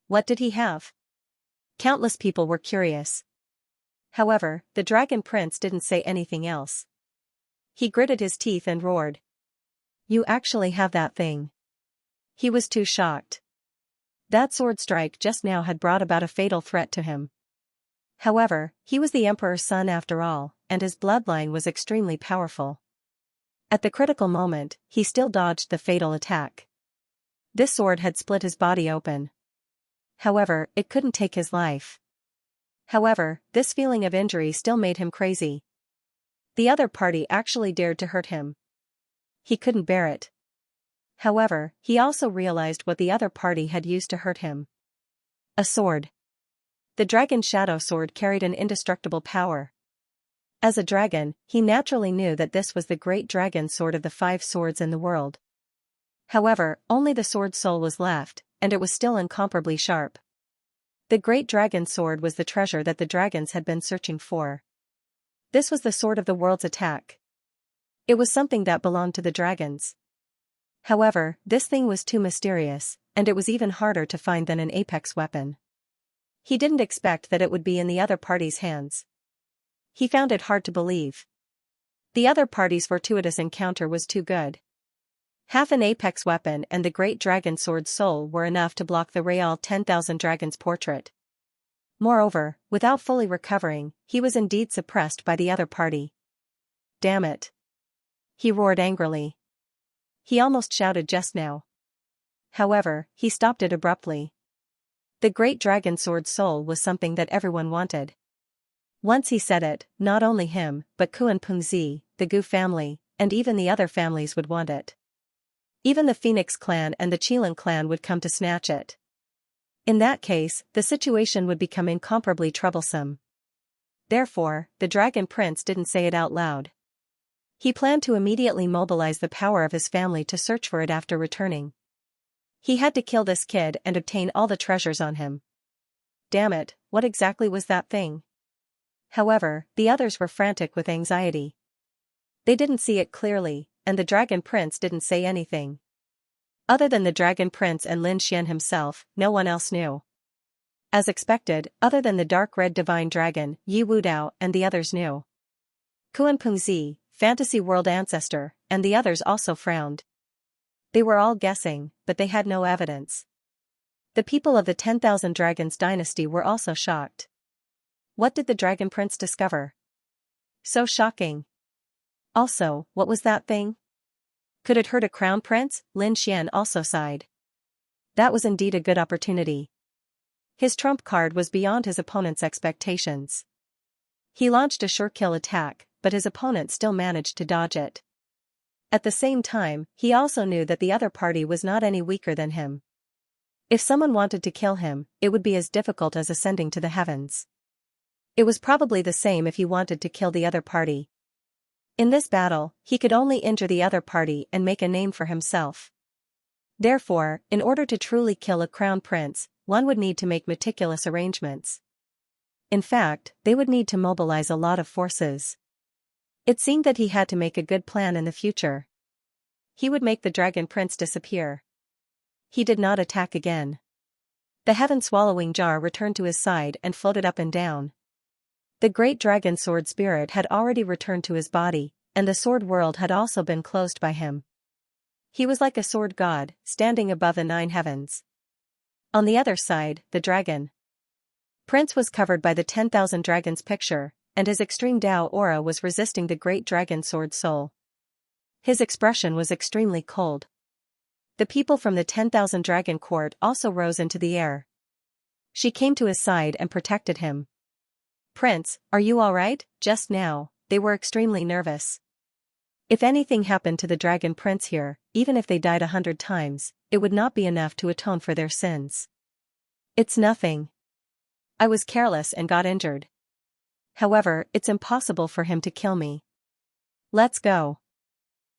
What did he have? Countless people were curious. However, the Dragon Prince didn't say anything else. He gritted his teeth and roared. You actually have that thing. He was too shocked. That sword strike just now had brought about a fatal threat to him. However, he was the Emperor's son after all, and his bloodline was extremely powerful. At the critical moment, he still dodged the fatal attack. This sword had split his body open. However, it couldn't take his life. However, this feeling of injury still made him crazy. The other party actually dared to hurt him. He couldn't bear it. However, he also realized what the other party had used to hurt him. A sword. The Dragon Shadow Sword carried an indestructible power. As a dragon, he naturally knew that this was the great dragon sword of the 5 swords in the world. However, only the sword soul was left, and it was still incomparably sharp. The great dragon sword was the treasure that the dragons had been searching for. This was the sword of the world's attack. It was something that belonged to the dragons. However, this thing was too mysterious, and it was even harder to find than an apex weapon. He didn't expect that it would be in the other party's hands. He found it hard to believe. The other party's fortuitous encounter was too good. Half an apex weapon and the great dragon sword's soul were enough to block the Real 10,000 dragons portrait. Moreover, without fully recovering, he was indeed suppressed by the other party. Damn it! He roared angrily. He almost shouted just now. However, he stopped it abruptly. The great dragon sword's soul was something that everyone wanted. Once he said it, not only him, but Kuan Pengzi, the Gu family, and even the other families would want it. Even the Phoenix clan and the Qilin clan would come to snatch it. In that case, the situation would become incomparably troublesome. Therefore, the Dragon Prince didn't say it out loud. He planned to immediately mobilize the power of his family to search for it after returning. He had to kill this kid and obtain all the treasures on him. Damn it, what exactly was that thing? However, the others were frantic with anxiety. They didn't see it clearly, and the Dragon Prince didn't say anything. Other than the Dragon Prince and Lin Xian himself, no one else knew. As expected, other than the dark red divine dragon, Yi Wudao, and the others knew. Kuan Pengzi, Fantasy World Ancestor, and the others also frowned. They were all guessing, but they had no evidence. The people of the 10,000 Dragons dynasty were also shocked. What did the Dragon Prince discover? So shocking. Also, what was that thing? Could it hurt a crown prince? Lin Xian also sighed. That was indeed a good opportunity. His trump card was beyond his opponent's expectations. He launched a sure-kill attack, but his opponent still managed to dodge it. At the same time, he also knew that the other party was not any weaker than him. If someone wanted to kill him, it would be as difficult as ascending to the heavens. It was probably the same if he wanted to kill the other party. In this battle, he could only injure the other party and make a name for himself. Therefore, in order to truly kill a crown prince, one would need to make meticulous arrangements. In fact, they would need to mobilize a lot of forces. It seemed that he had to make a good plan in the future. He would make the dragon prince disappear. He did not attack again. The heaven-swallowing jar returned to his side and floated up and down. The great dragon sword spirit had already returned to his body, and the sword world had also been closed by him. He was like a sword god, standing above the 9 heavens. On the other side, the dragon prince was covered by the 10,000 dragons picture, and his extreme Tao aura was resisting the great dragon sword soul. His expression was extremely cold. The people from the 10,000 dragon court also rose into the air. She came to his side and protected him. "Prince, are you all right?" Just now, they were extremely nervous. If anything happened to the dragon prince here, even if they died 100 times, it would not be enough to atone for their sins. "It's nothing. I was careless and got injured. However, it's impossible for him to kill me. Let's go."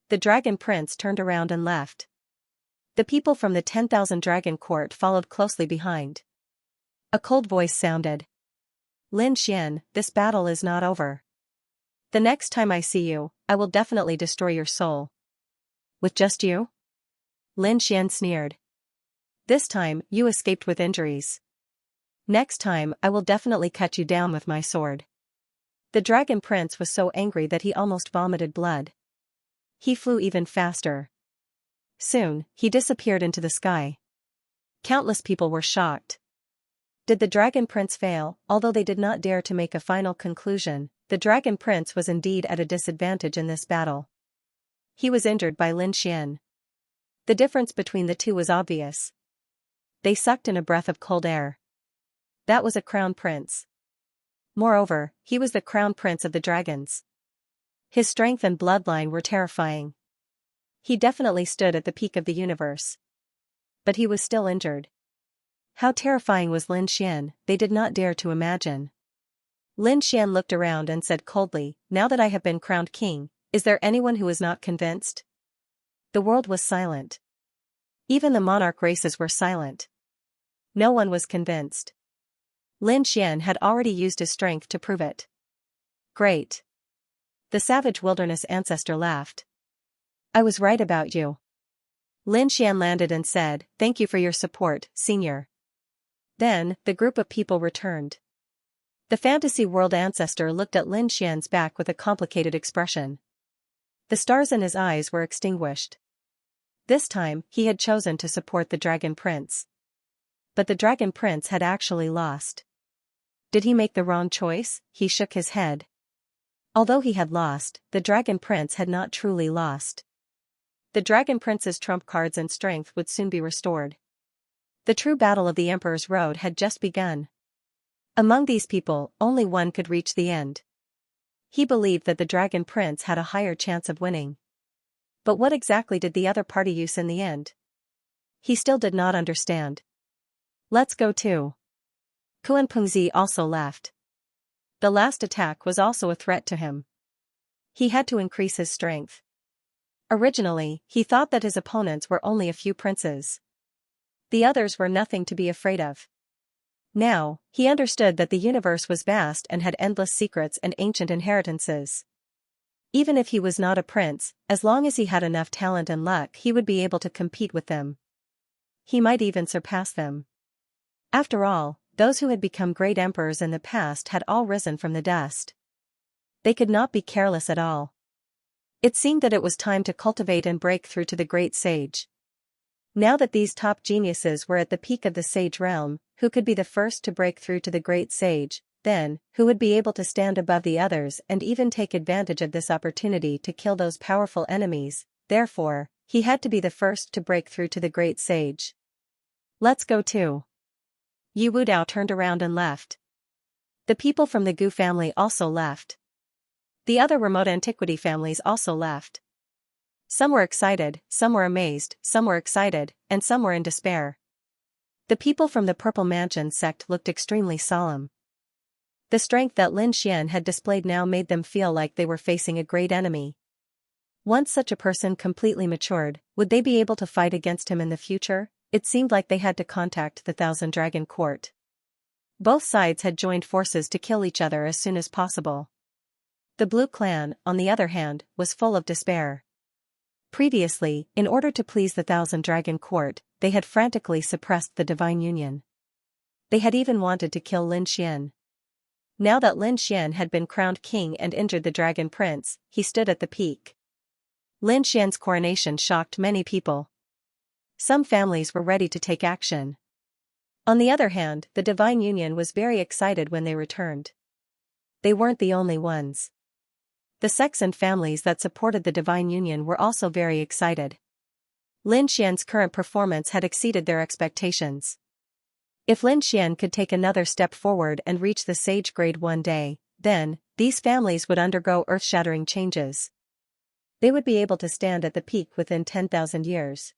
The dragon prince turned around and left. The people from the 10,000 dragon court followed closely behind. A cold voice sounded. "Lin Xian, this battle is not over. The next time I see you, I will definitely destroy your soul." "With just you?" Lin Xian sneered. "This time, you escaped with injuries. Next time I will definitely cut you down with my sword." The dragon prince was so angry that he almost vomited blood. He flew even faster. Soon, he disappeared into the sky. Countless people were shocked. Did the dragon prince fail? Although they did not dare to make a final conclusion, the dragon prince was indeed at a disadvantage in this battle. He was injured by Lin Xian. The difference between the two was obvious. They sucked in a breath of cold air. That was a crown prince. Moreover, he was the crown prince of the dragons. His strength and bloodline were terrifying. He definitely stood at the peak of the universe. But he was still injured. How terrifying was Lin Xian, they did not dare to imagine. Lin Xian looked around and said coldly, "Now that I have been crowned king, is there anyone who is not convinced?" The world was silent. Even the monarch races were silent. No one was convinced. Lin Xian had already used his strength to prove it. "Great." The savage wilderness ancestor laughed. "I was right about you." Lin Xian landed and said, "Thank you for your support, senior." Then, the group of people returned. The fantasy world ancestor looked at Lin Xian's back with a complicated expression. The stars in his eyes were extinguished. This time, he had chosen to support the dragon prince. But the dragon prince had actually lost. Did he make the wrong choice? He shook his head. Although he had lost, the dragon prince had not truly lost. The dragon prince's trump cards and strength would soon be restored. The true battle of the Emperor's Road had just begun. Among these people, only one could reach the end. He believed that the dragon prince had a higher chance of winning. But what exactly did the other party use in the end? He still did not understand. "Let's go too." Kuan Pengzi also left. The last attack was also a threat to him. He had to increase his strength. Originally, he thought that his opponents were only a few princes. The others were nothing to be afraid of. Now, he understood that the universe was vast and had endless secrets and ancient inheritances. Even if he was not a prince, as long as he had enough talent and luck, he would be able to compete with them. He might even surpass them. After all, those who had become great emperors in the past had all risen from the dust. They could not be careless at all. It seemed that it was time to cultivate and break through to the great sage. Now that these top geniuses were at the peak of the sage realm, who could be the first to break through to the great sage, then, who would be able to stand above the others and even take advantage of this opportunity to kill those powerful enemies? Therefore, he had to be the first to break through to the great sage. "Let's go too." Yu Wudao turned around and left. The people from the Gu family also left. The other remote antiquity families also left. Some were excited, some were amazed, some were excited, and some were in despair. The people from the Purple Mansion sect looked extremely solemn. The strength that Lin Xian had displayed now made them feel like they were facing a great enemy. Once such a person completely matured, would they be able to fight against him in the future? It seemed like they had to contact the Thousand Dragon Court. Both sides had joined forces to kill each other as soon as possible. The Blue Clan, on the other hand, was full of despair. Previously, in order to please the Thousand Dragon Court, they had frantically suppressed the Divine Union. They had even wanted to kill Lin Xian. Now that Lin Xian had been crowned king and injured the Dragon Prince, he stood at the peak. Lin Xian's coronation shocked many people. Some families were ready to take action. On the other hand, the Divine Union was very excited when they returned. They weren't the only ones. The sects and families that supported the Divine Union were also very excited. Lin Xian's current performance had exceeded their expectations. If Lin Xian could take another step forward and reach the Sage grade one day, then, these families would undergo earth-shattering changes. They would be able to stand at the peak within 10,000 years.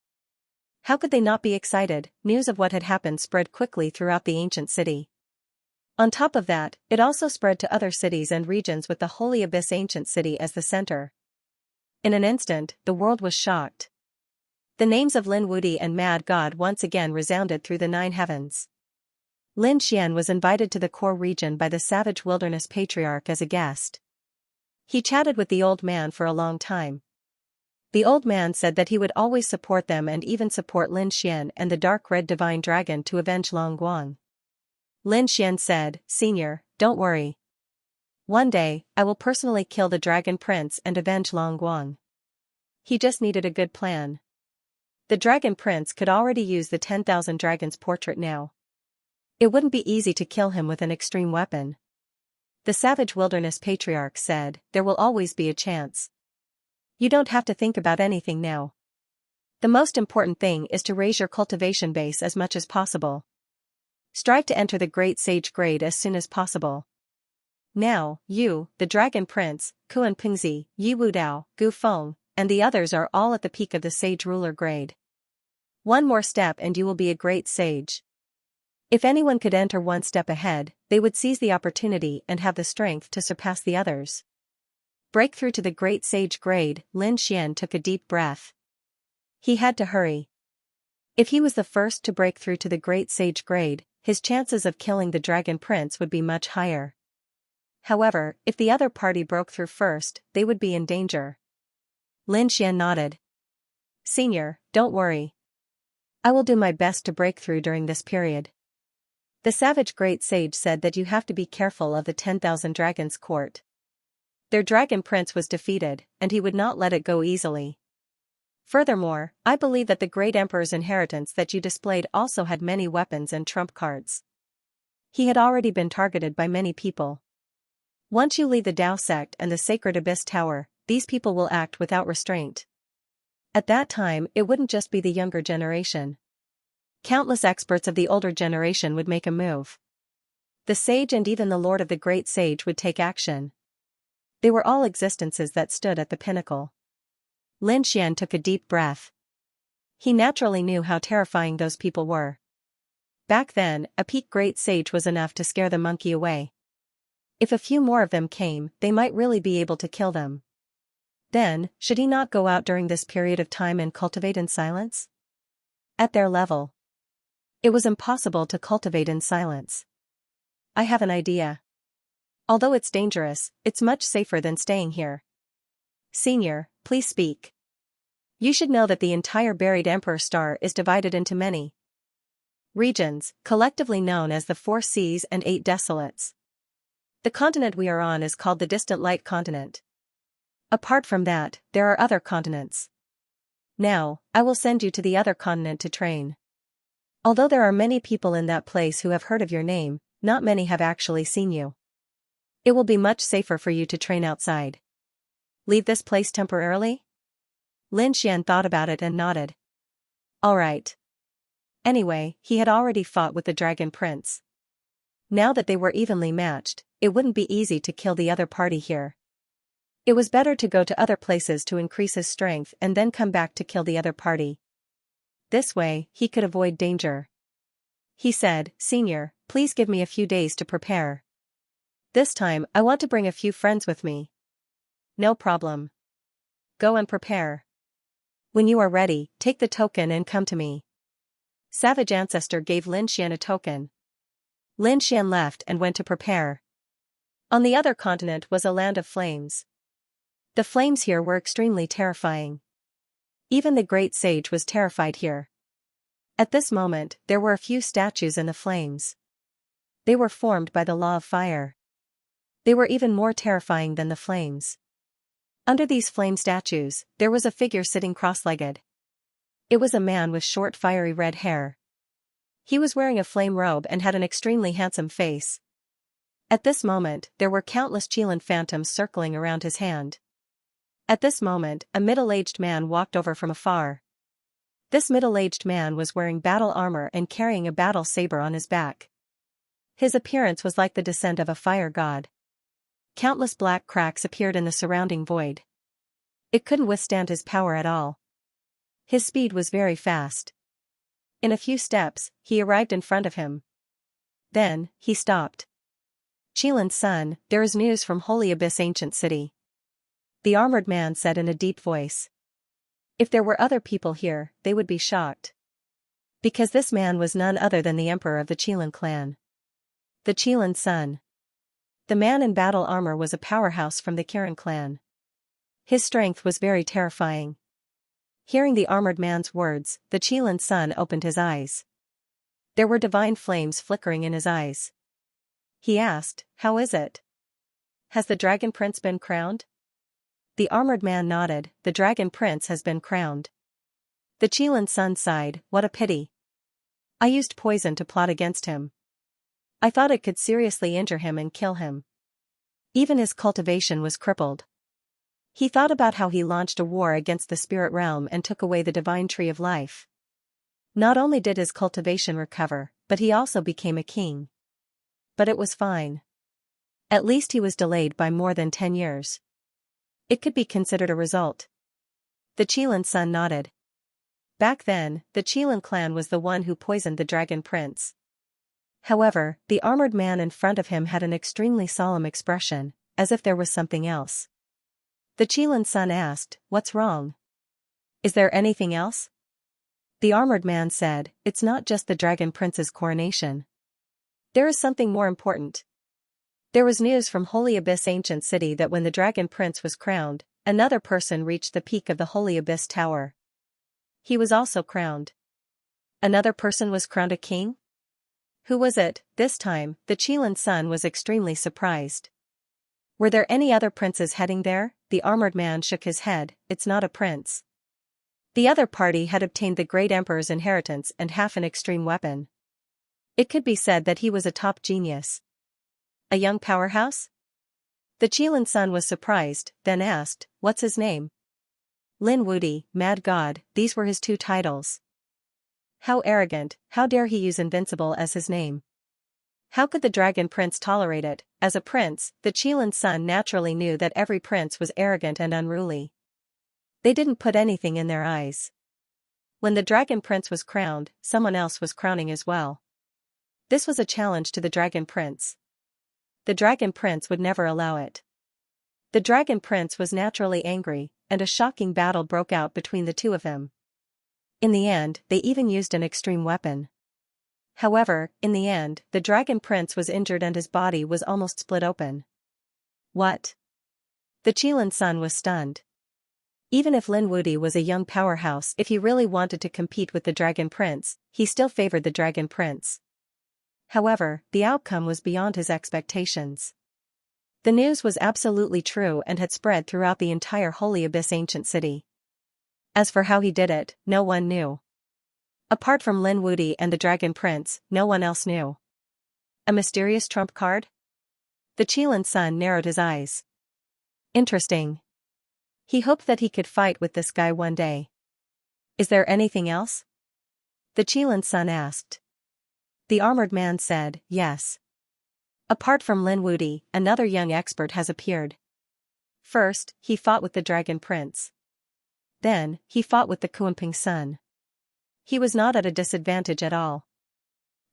How could they not be excited? News of what had happened spread quickly throughout the ancient city. On top of that, it also spread to other cities and regions with the Holy Abyss ancient city as the center. In an instant, the world was shocked. The names of Lin Wudi and Mad God once again resounded through the 9 heavens. Lin Xian was invited to the core region by the Savage Wilderness Patriarch as a guest. He chatted with the old man for a long time. The old man said that he would always support them and even support Lin Xian and the dark red divine dragon to avenge Long Guang. Lin Xian said, "Senior, don't worry. One day, I will personally kill the Dragon Prince and avenge Long Guang." He just needed a good plan. The Dragon Prince could already use the 10,000 dragons portrait now. It wouldn't be easy to kill him with an extreme weapon. The Savage Wilderness Patriarch said, "There will always be a chance. You don't have to think about anything now. The most important thing is to raise your cultivation base as much as possible. Strive to enter the Great Sage grade as soon as possible. Now, you, the Dragon Prince, Kuan Pingzi, Yi Wudao, Gu Feng, and the others are all at the peak of the Sage Ruler grade. One more step and you will be a great sage. If anyone could enter one step ahead, they would seize the opportunity and have the strength to surpass the others." Breakthrough to the Great Sage grade, Lin Xian took a deep breath. He had to hurry. If he was the first to break through to the Great Sage grade, his chances of killing the Dragon Prince would be much higher. However, if the other party broke through first, they would be in danger. Lin Xian nodded. "Senior, don't worry. I will do my best to break through during this period." The Savage Great Sage said that you have to be careful of the 10,000 Dragons Court. Their Dragon Prince was defeated, and he would not let it go easily. Furthermore, I believe that the Great Emperor's inheritance that you displayed also had many weapons and trump cards. He had already been targeted by many people. Once you leave the Dao sect and the Sacred Abyss Tower, these people will act without restraint. At that time, it wouldn't just be the younger generation. Countless experts of the older generation would make a move. The sage and even the Lord of the Great Sage would take action. They were all existences that stood at the pinnacle. Lin Xian took a deep breath. He naturally knew how terrifying those people were. Back then, a peak great sage was enough to scare the monkey away. If a few more of them came, they might really be able to kill them. Then, should he not go out during this period of time and cultivate in silence? At their level, it was impossible to cultivate in silence. I have an idea. Although it's dangerous, it's much safer than staying here. Senior, please speak. You should know that the entire buried Emperor Star is divided into many regions, collectively known as the 4 Seas and 8 Desolates. The continent we are on is called the Distant Light Continent. Apart from that, there are other continents. Now, I will send you to the other continent to train. Although there are many people in that place who have heard of your name, not many have actually seen you. It will be much safer for you to train outside. Leave this place temporarily? Lin Xian thought about it and nodded. All right. Anyway, he had already fought with the Dragon Prince. Now that they were evenly matched, it wouldn't be easy to kill the other party here. It was better to go to other places to increase his strength and then come back to kill the other party. This way, he could avoid danger. He said, Senior, please give me a few days to prepare. This time I want to bring a few friends with me. No problem. Go and prepare. When you are ready, take the token and come to me. Savage Ancestor gave Lin Xian a token. Lin Xian left and went to prepare. On the other continent was a land of flames. The flames here were extremely terrifying. Even the great sage was terrified here. At this moment, there were a few statues in the flames. They were formed by the law of fire. They were even more terrifying than the flames. Under these flame statues, there was a figure sitting cross-legged. It was a man with short fiery red hair. He was wearing a flame robe and had an extremely handsome face. At this moment, there were countless Qilin phantoms circling around his hand. At this moment, a middle-aged man walked over from afar. This middle-aged man was wearing battle armor and carrying a battle saber on his back. His appearance was like the descent of a fire god. Countless black cracks appeared in the surrounding void. It couldn't withstand his power at all. His speed was very fast. In a few steps, he arrived in front of him. Then, he stopped. Qilin's son, there is news from Holy Abyss Ancient City. The armored man said in a deep voice. If there were other people here, they would be shocked. Because this man was none other than the emperor of the Qilin clan. The Qilin's son. The man in battle armor was a powerhouse from the Qilin clan. His strength was very terrifying. Hearing the armored man's words, the Qilin's son opened his eyes. There were divine flames flickering in his eyes. He asked, "How is it? Has the Dragon Prince been crowned?" The armored man nodded, "The Dragon Prince has been crowned." The Qilin's son sighed, "What a pity. I used poison to plot against him. I thought it could seriously injure him and kill him. Even his cultivation was crippled." He thought about how he launched a war against the spirit realm and took away the divine tree of life. Not only did his cultivation recover, but he also became a king. But it was fine. At least he was delayed by more than 10 years. It could be considered a result. The Qilin's son nodded. Back then, the Qilin clan was the one who poisoned the Dragon Prince. However, the armored man in front of him had an extremely solemn expression, as if there was something else. The Qilin's son asked, "What's wrong? Is there anything else?" The armored man said, "It's not just the Dragon Prince's coronation. There is something more important. There was news from Holy Abyss Ancient City that when the Dragon Prince was crowned, another person reached the peak of the Holy Abyss Tower. He was also crowned." Another person was crowned a king? Who was it? This time, the Qilin's son was extremely surprised. Were there any other princes heading there? The armored man shook his head, "It's not a prince." The other party had obtained the great emperor's inheritance and half an extreme weapon. It could be said that he was a top genius. A young powerhouse? The Qilin's son was surprised, then asked, "What's his name?" Lin Wudi, Mad God, these were his 2 titles. How arrogant, how dare he use invincible as his name? How could the Dragon Prince tolerate it? As a prince, the Qilin's son naturally knew that every prince was arrogant and unruly. They didn't put anything in their eyes. When the Dragon Prince was crowned, someone else was crowning as well. This was a challenge to the Dragon Prince. The Dragon Prince would never allow it. The Dragon Prince was naturally angry, and a shocking battle broke out between the two of them. In the end, they even used an extreme weapon. However, in the end, the Dragon Prince was injured and his body was almost split open. What? The Qilin's son was stunned. Even if Lin Wudi was a young powerhouse, if he really wanted to compete with the Dragon Prince, he still favored the Dragon Prince. However, the outcome was beyond his expectations. The news was absolutely true and had spread throughout the entire Holy Abyss Ancient City. As for how he did it, no one knew. Apart from Lin Wudi and the Dragon Prince, no one else knew. A mysterious trump card? The Qilin's son narrowed his eyes. Interesting. He hoped that he could fight with this guy one day. Is there anything else? The Qilin's son asked. The armored man said, "Yes. Apart from Lin Wudi, another young expert has appeared. First, he fought with the Dragon Prince. Then, he fought with the Kuanping's son. He was not at a disadvantage at all.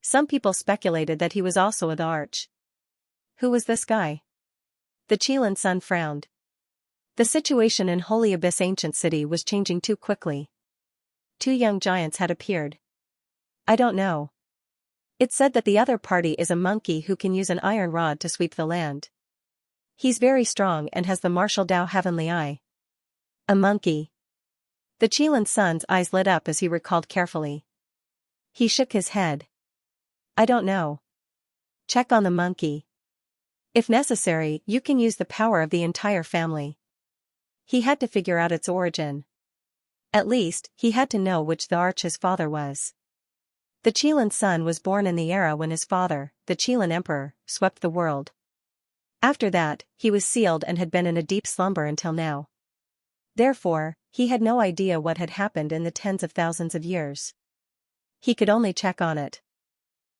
Some people speculated that he was also a the Arch. Who was this guy? The Qilan sun frowned. The situation in Holy Abyss Ancient City was changing too quickly. 2 young giants had appeared. I don't know. It said that the other party is a monkey who can use an iron rod to sweep the land. He's very strong and has the martial Dao Heavenly Eye. A monkey. The Qilan sun's eyes lit up as he recalled carefully. He shook his head. I don't know. Check on the monkey. If necessary, you can use the power of the entire family. He had to figure out its origin. At least, he had to know which the arch his father was. The Qilan sun was born in the era when his father, the Qilan emperor, swept the world. After that, he was sealed and had been in a deep slumber until now. Therefore, he had no idea what had happened in the tens of thousands of years. He could only check on it.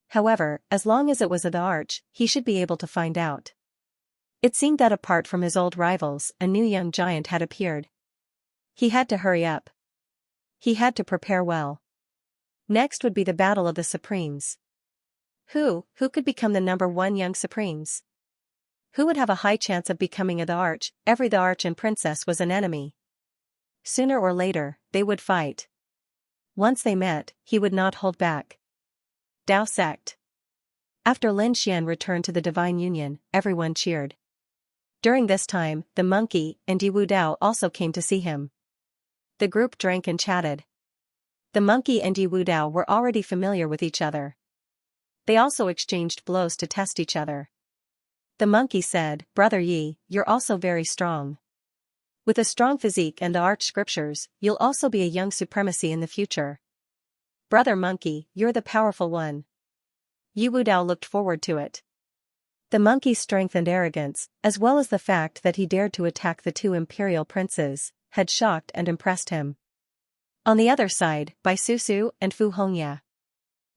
However, as long as it was at the arch, he should be able to find out. It seemed that apart from his old rivals, a new young giant had appeared. He had to hurry up. He had to prepare well. Next would be the battle of the Supremes. Who could become the #1 young Supremes? Who would have a high chance of becoming the arch? The arch and princess was an enemy. Sooner or later, they would fight. Once they met, he would not hold back. Dao sect. After Lin Xian returned to the Divine Union, everyone cheered. During this time, the monkey and Yi Wu Dao also came to see him. The group drank and chatted. The monkey and Yi Wu Dao were already familiar with each other. They also exchanged blows to test each other. The monkey said, Brother Yi, you're also very strong. With a strong physique and the arch scriptures, you'll also be a young supremacy in the future. Brother Monkey, you're the powerful one. Yi Wu Dao looked forward to it. The monkey's strength and arrogance, as well as the fact that he dared to attack the 2 imperial princes, had shocked and impressed him. On the other side, Bai Susu and Fu Hongya.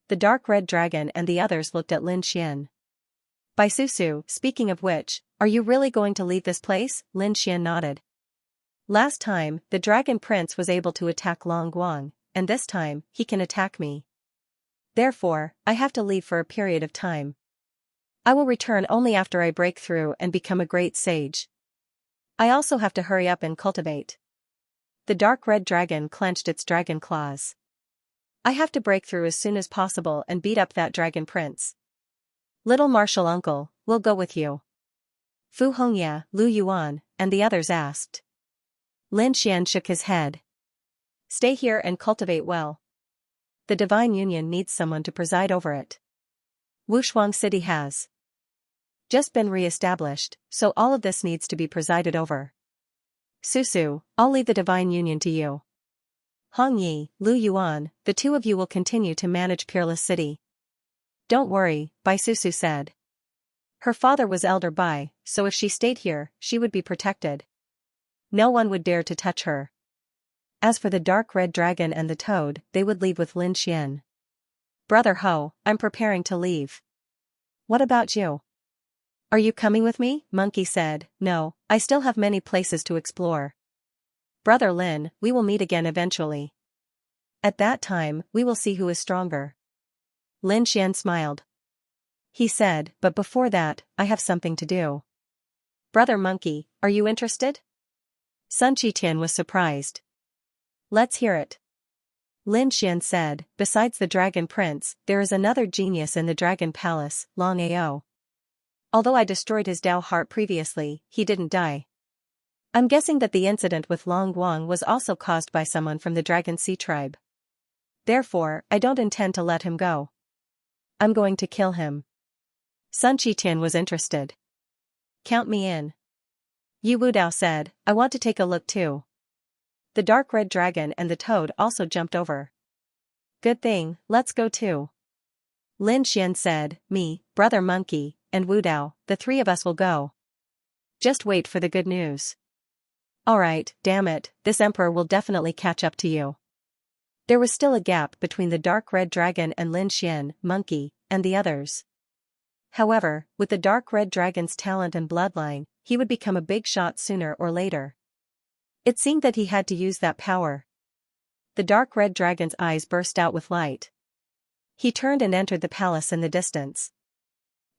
The dark red dragon and the others looked at Lin Xian. Bai Susu, speaking of which, are you really going to leave this place? Lin Xian nodded. Last time, the dragon prince was able to attack Long Guang, and this time, he can attack me. Therefore, I have to leave for a period of time. I will return only after I break through and become a great sage. I also have to hurry up and cultivate. The dark red dragon clenched its dragon claws. I have to break through as soon as possible and beat up that dragon prince. Little martial uncle, we'll go with you. Fu Hongya, Lu Yuan, and the others asked. Lin Xian shook his head. Stay here and cultivate well. The Divine Union needs someone to preside over it. Wushuang City has just been re-established, so all of this needs to be presided over. Susu, I'll leave the Divine Union to you. Hong Yi, Lu Yuan, the 2 of you will continue to manage Peerless City. Don't worry, Bai Susu said. Her father was Elder Bai, so if she stayed here, she would be protected. No one would dare to touch her. As for the dark red dragon and the toad, they would leave with Lin Xian. Brother Ho, I'm preparing to leave. What about you? Are you coming with me? Monkey said, No, I still have many places to explore. Brother Lin, we will meet again eventually. At that time, we will see who is stronger. Lin Xian smiled. He said, but before that, I have something to do. Brother Monkey, are you interested? Sun Qitian was surprised. Let's hear it. Lin Xian said, besides the Dragon Prince, there is another genius in the Dragon Palace, Long Ao. Although I destroyed his Dao heart previously, he didn't die. I'm guessing that the incident with Long Guang was also caused by someone from the Dragon Sea tribe. Therefore, I don't intend to let him go. I'm going to kill him. Sun Qitian was interested. Count me in. Yi Wu Dao said, I want to take a look too. The dark red dragon and the toad also jumped over. Good thing, let's go too. Lin Xian said, me, Brother Monkey, and Wu Dao, the 3 of us will go. Just wait for the good news. Alright, damn it, this emperor will definitely catch up to you. There was still a gap between the dark red dragon and Lin Xian, Monkey, and the others. However, with the dark red dragon's talent and bloodline, he would become a big shot sooner or later. It seemed that he had to use that power. The dark red dragon's eyes burst out with light. He turned and entered the palace in the distance.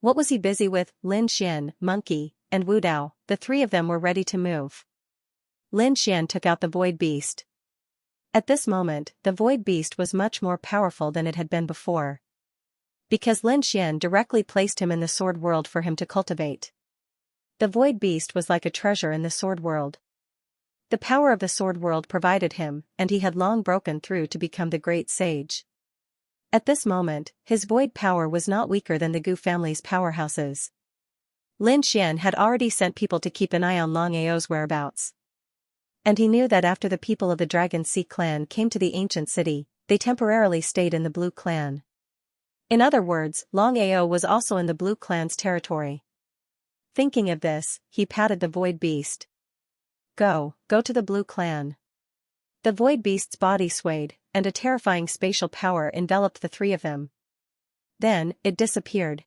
What was he busy with? Lin Xian, Monkey, and Wu Dao, the three of them were ready to move. Lin Xian took out the void beast. At this moment, the void beast was much more powerful than it had been before. Because Lin Xian directly placed him in the sword world for him to cultivate. The void beast was like a treasure in the sword world. The power of the sword world provided him, and he had long broken through to become the great sage. At this moment, his void power was not weaker than the Gu family's powerhouses. Lin Xian had already sent people to keep an eye on Long Ao's whereabouts. And he knew that after the people of the Dragon Sea clan came to the ancient city, they temporarily stayed in the Blue clan. In other words, Long Ao was also in the Blue clan's territory. Thinking of this, he patted the void beast. Go to the Blue clan. The void beast's body swayed, and a terrifying spatial power enveloped the three of them. Then, it disappeared.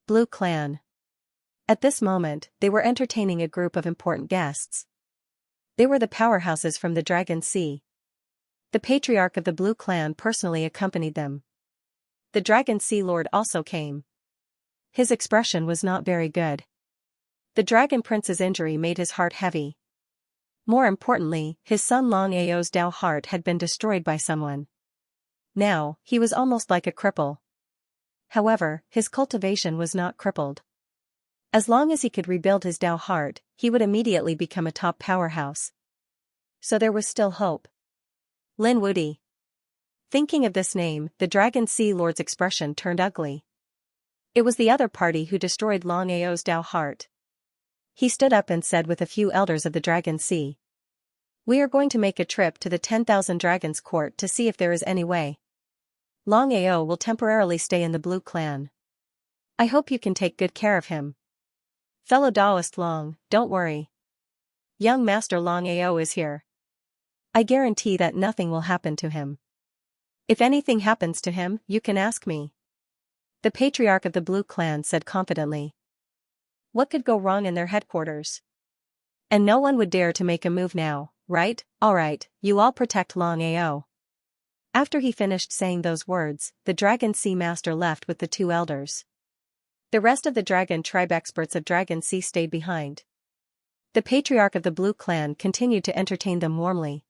Blue clan. At this moment, they were entertaining a group of important guests. They were the powerhouses from the Dragon Sea. The patriarch of the Blue clan personally accompanied them. The Dragon Sea Lord also came. His expression was not very good. The Dragon Prince's injury made his heart heavy. More importantly, his son Long Ao's Dao heart had been destroyed by someone. Now, he was almost like a cripple. However, his cultivation was not crippled. As long as he could rebuild his Dao heart, he would immediately become a top powerhouse. So there was still hope. Lin Wudi. Thinking of this name, the Dragon Sea Lord's expression turned ugly. It was the other party who destroyed Long Ao's Dao heart. He stood up and said with a few elders of the Dragon Sea. We are going to make a trip to the 10,000 Dragons Court to see if there is any way. Long Ao will temporarily stay in the Blue clan. I hope you can take good care of him. Fellow Daoist Long, don't worry. Young Master Long Ao is here. I guarantee that nothing will happen to him. If anything happens to him, you can ask me. The patriarch of the Blue clan said confidently. What could go wrong in their headquarters? And no one would dare to make a move now, right? Alright, you all protect Long Ao. After he finished saying those words, the Dragon Sea Master left with the two elders. The rest of the Dragon Tribe experts of Dragon Sea stayed behind. The patriarch of the Blue clan continued to entertain them warmly.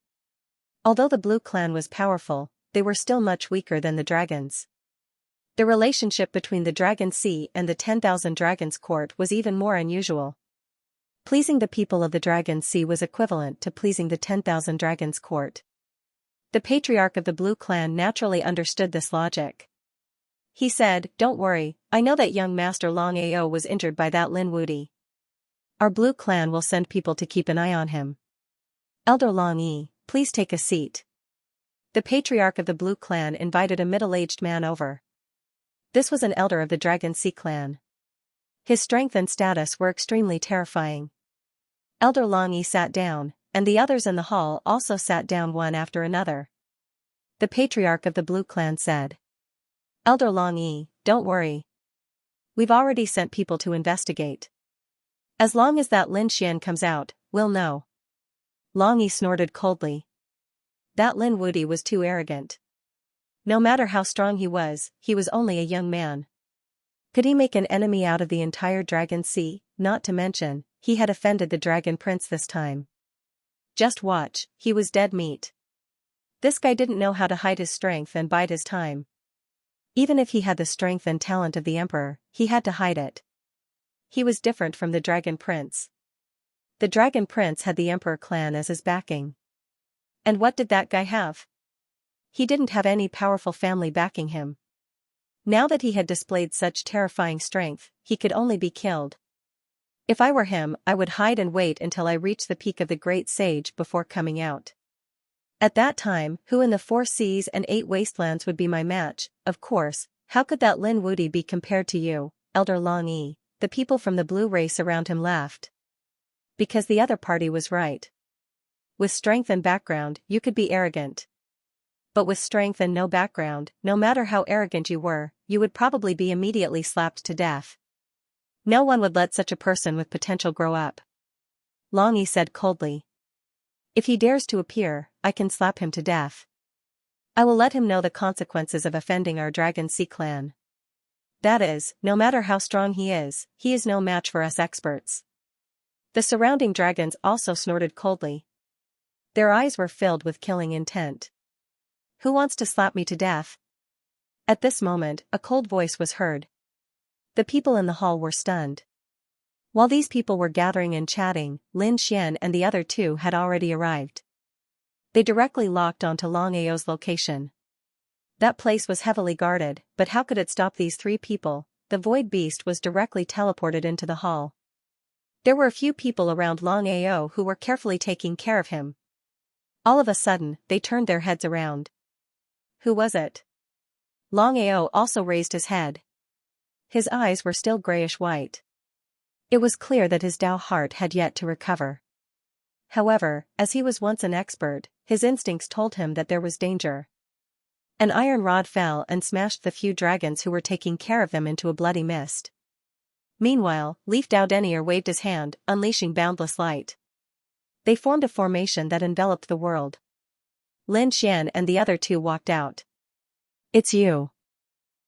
Although the Blue clan was powerful, they were still much weaker than the dragons. The relationship between the Dragon Sea and the 10,000 Dragons Court was even more unusual. Pleasing the people of the Dragon Sea was equivalent to pleasing the 10,000 Dragons Court. The patriarch of the Blue clan naturally understood this logic. He said, don't worry, I know that young Master Long Ao was injured by that Lin Wudi. Our Blue clan will send people to keep an eye on him. Elder Long Yi, please take a seat. The patriarch of the Blue clan invited a middle-aged man over. This was an elder of the Dragon Sea clan. His strength and status were extremely terrifying. Elder Long Yi sat down, and the others in the hall also sat down one after another. The patriarch of the Blue clan said. Elder Long Yi, don't worry. We've already sent people to investigate. As long as that Lin Xian comes out, we'll know. Long Yi snorted coldly. That Lin Wudi was too arrogant. No matter how strong he was only a young man. Could he make an enemy out of the entire Dragon Sea? Not to mention, he had offended the Dragon Prince this time. Just watch, he was dead meat. This guy didn't know how to hide his strength and bide his time. Even if he had the strength and talent of the Emperor, he had to hide it. He was different from the Dragon Prince. The Dragon Prince had the Emperor clan as his backing. And what did that guy have? He didn't have any powerful family backing him. Now that he had displayed such terrifying strength, he could only be killed. If I were him, I would hide and wait until I reach the peak of the Great Sage before coming out. At that time, who in the 4 seas and 8 wastelands would be my match? Of course, how could that Lin Wudi be compared to you, Elder Long Yi? The people from the blue race around him laughed. Because the other party was right. With strength and background, you could be arrogant. But with strength and no background, no matter how arrogant you were, you would probably be immediately slapped to death. No one would let such a person with potential grow up. Long Yi said coldly. If he dares to appear, I can slap him to death. I will let him know the consequences of offending our Dragon Sea clan. That is, no matter how strong he is no match for us experts. The surrounding dragons also snorted coldly. Their eyes were filled with killing intent. Who wants to slap me to death? At this moment, a cold voice was heard. The people in the hall were stunned. While these people were gathering and chatting, Lin Xian and the other two had already arrived. They directly locked onto Long Ao's location. That place was heavily guarded, but how could it stop these three people? The void beast was directly teleported into the hall. There were a few people around Long Ao who were carefully taking care of him. All of a sudden, they turned their heads around. Who was it? Long Ao also raised his head. His eyes were still grayish-white. It was clear that his Dao heart had yet to recover. However, as he was once an expert, his instincts told him that there was danger. An iron rod fell and smashed the few dragons who were taking care of them into a bloody mist. Meanwhile, Leaf Dao Denier waved his hand, unleashing boundless light. They formed a formation that enveloped the world. Lin Xian and the other two walked out. It's you.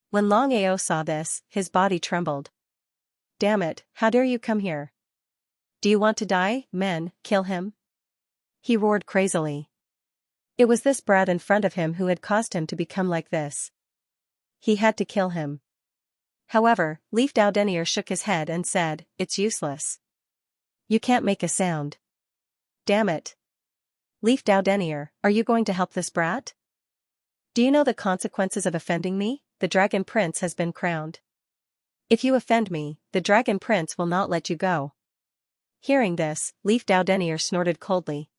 When Long Ao saw this, his body trembled. Damn it, how dare you come here? Do you want to die, men? Kill him? He roared crazily. It was this brat in front of him who had caused him to become like this. He had to kill him. However, Leaf Dao Denier shook his head and said, it's useless. You can't make a sound. Damn it. Leaf Dao Denier, are you going to help this brat? Do you know the consequences of offending me? The Dragon Prince has been crowned. If you offend me, the Dragon Prince will not let you go. Hearing this, Leaf Dao Denier snorted coldly.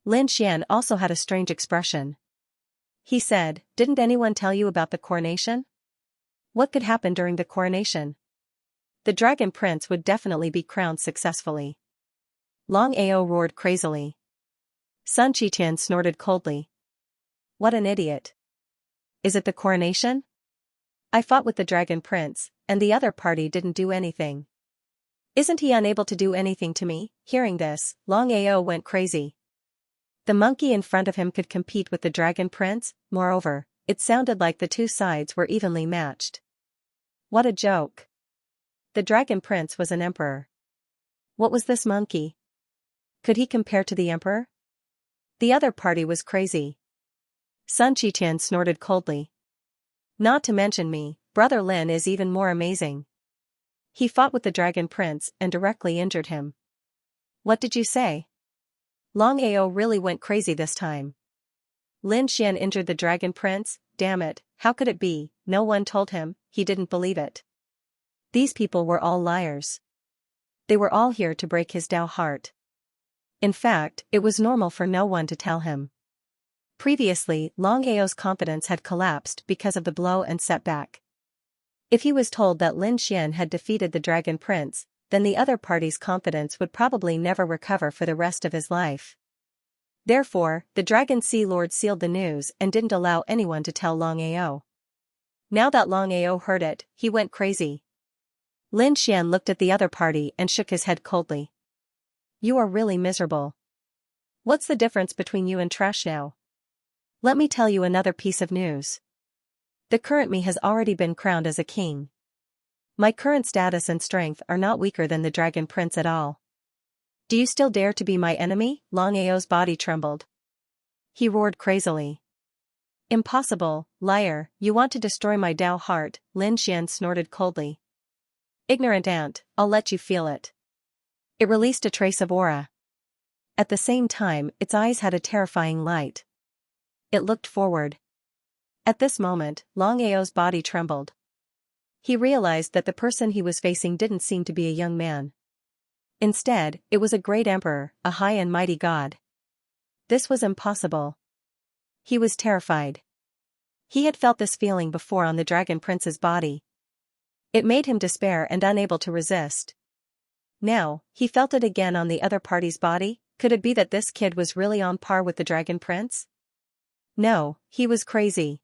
Lin Xian also had a strange expression. He said, didn't anyone tell you about the coronation? What could happen during the coronation? The Dragon Prince would definitely be crowned successfully. Long Ao roared crazily. Sun Qiqian snorted coldly. What an idiot. Is it the coronation? I fought with the Dragon Prince, and the other party didn't do anything. Isn't he unable to do anything to me? Hearing this, Long Ao went crazy. The monkey in front of him could compete with the Dragon Prince, moreover, it sounded like the two sides were evenly matched. What a joke. The Dragon Prince was an emperor. What was this monkey? Could he compare to the emperor? The other party was crazy. Sun Qiqian snorted coldly. Not to mention me, Brother Lin is even more amazing. He fought with the Dragon Prince and directly injured him. What did you say? Long Ao really went crazy this time. Lin Xian injured the Dragon Prince? Damn it, how could it be? No one told him, he didn't believe it. These people were all liars. They were all here to break his Dao heart. In fact, it was normal for no one to tell him. Previously, Long Ao's confidence had collapsed because of the blow and setback. If he was told that Lin Xian had defeated the Dragon Prince, then the other party's confidence would probably never recover for the rest of his life. Therefore, the Dragon Sea Lord sealed the news and didn't allow anyone to tell Long Ao. Now that Long Ao heard it, he went crazy. Lin Xian looked at the other party and shook his head coldly. You are really miserable. What's the difference between you and trash now? Let me tell you another piece of news. The current me has already been crowned as a king. My current status and strength are not weaker than the Dragon Prince at all. Do you still dare to be my enemy? Long Ao's body trembled. He roared crazily. Impossible, liar, you want to destroy my Dao heart, Lin Xian snorted coldly. Ignorant ant, I'll let you feel it. It released a trace of aura. At the same time, its eyes had a terrifying light. It looked forward. At this moment, Long Ao's body trembled. He realized that the person he was facing didn't seem to be a young man. Instead, it was a great emperor, a high and mighty god. This was impossible. He was terrified. He had felt this feeling before on the Dragon Prince's body. It made him despair and unable to resist. Now, he felt it again on the other party's body. Could it be that this kid was really on par with the Dragon Prince? No, he was crazy.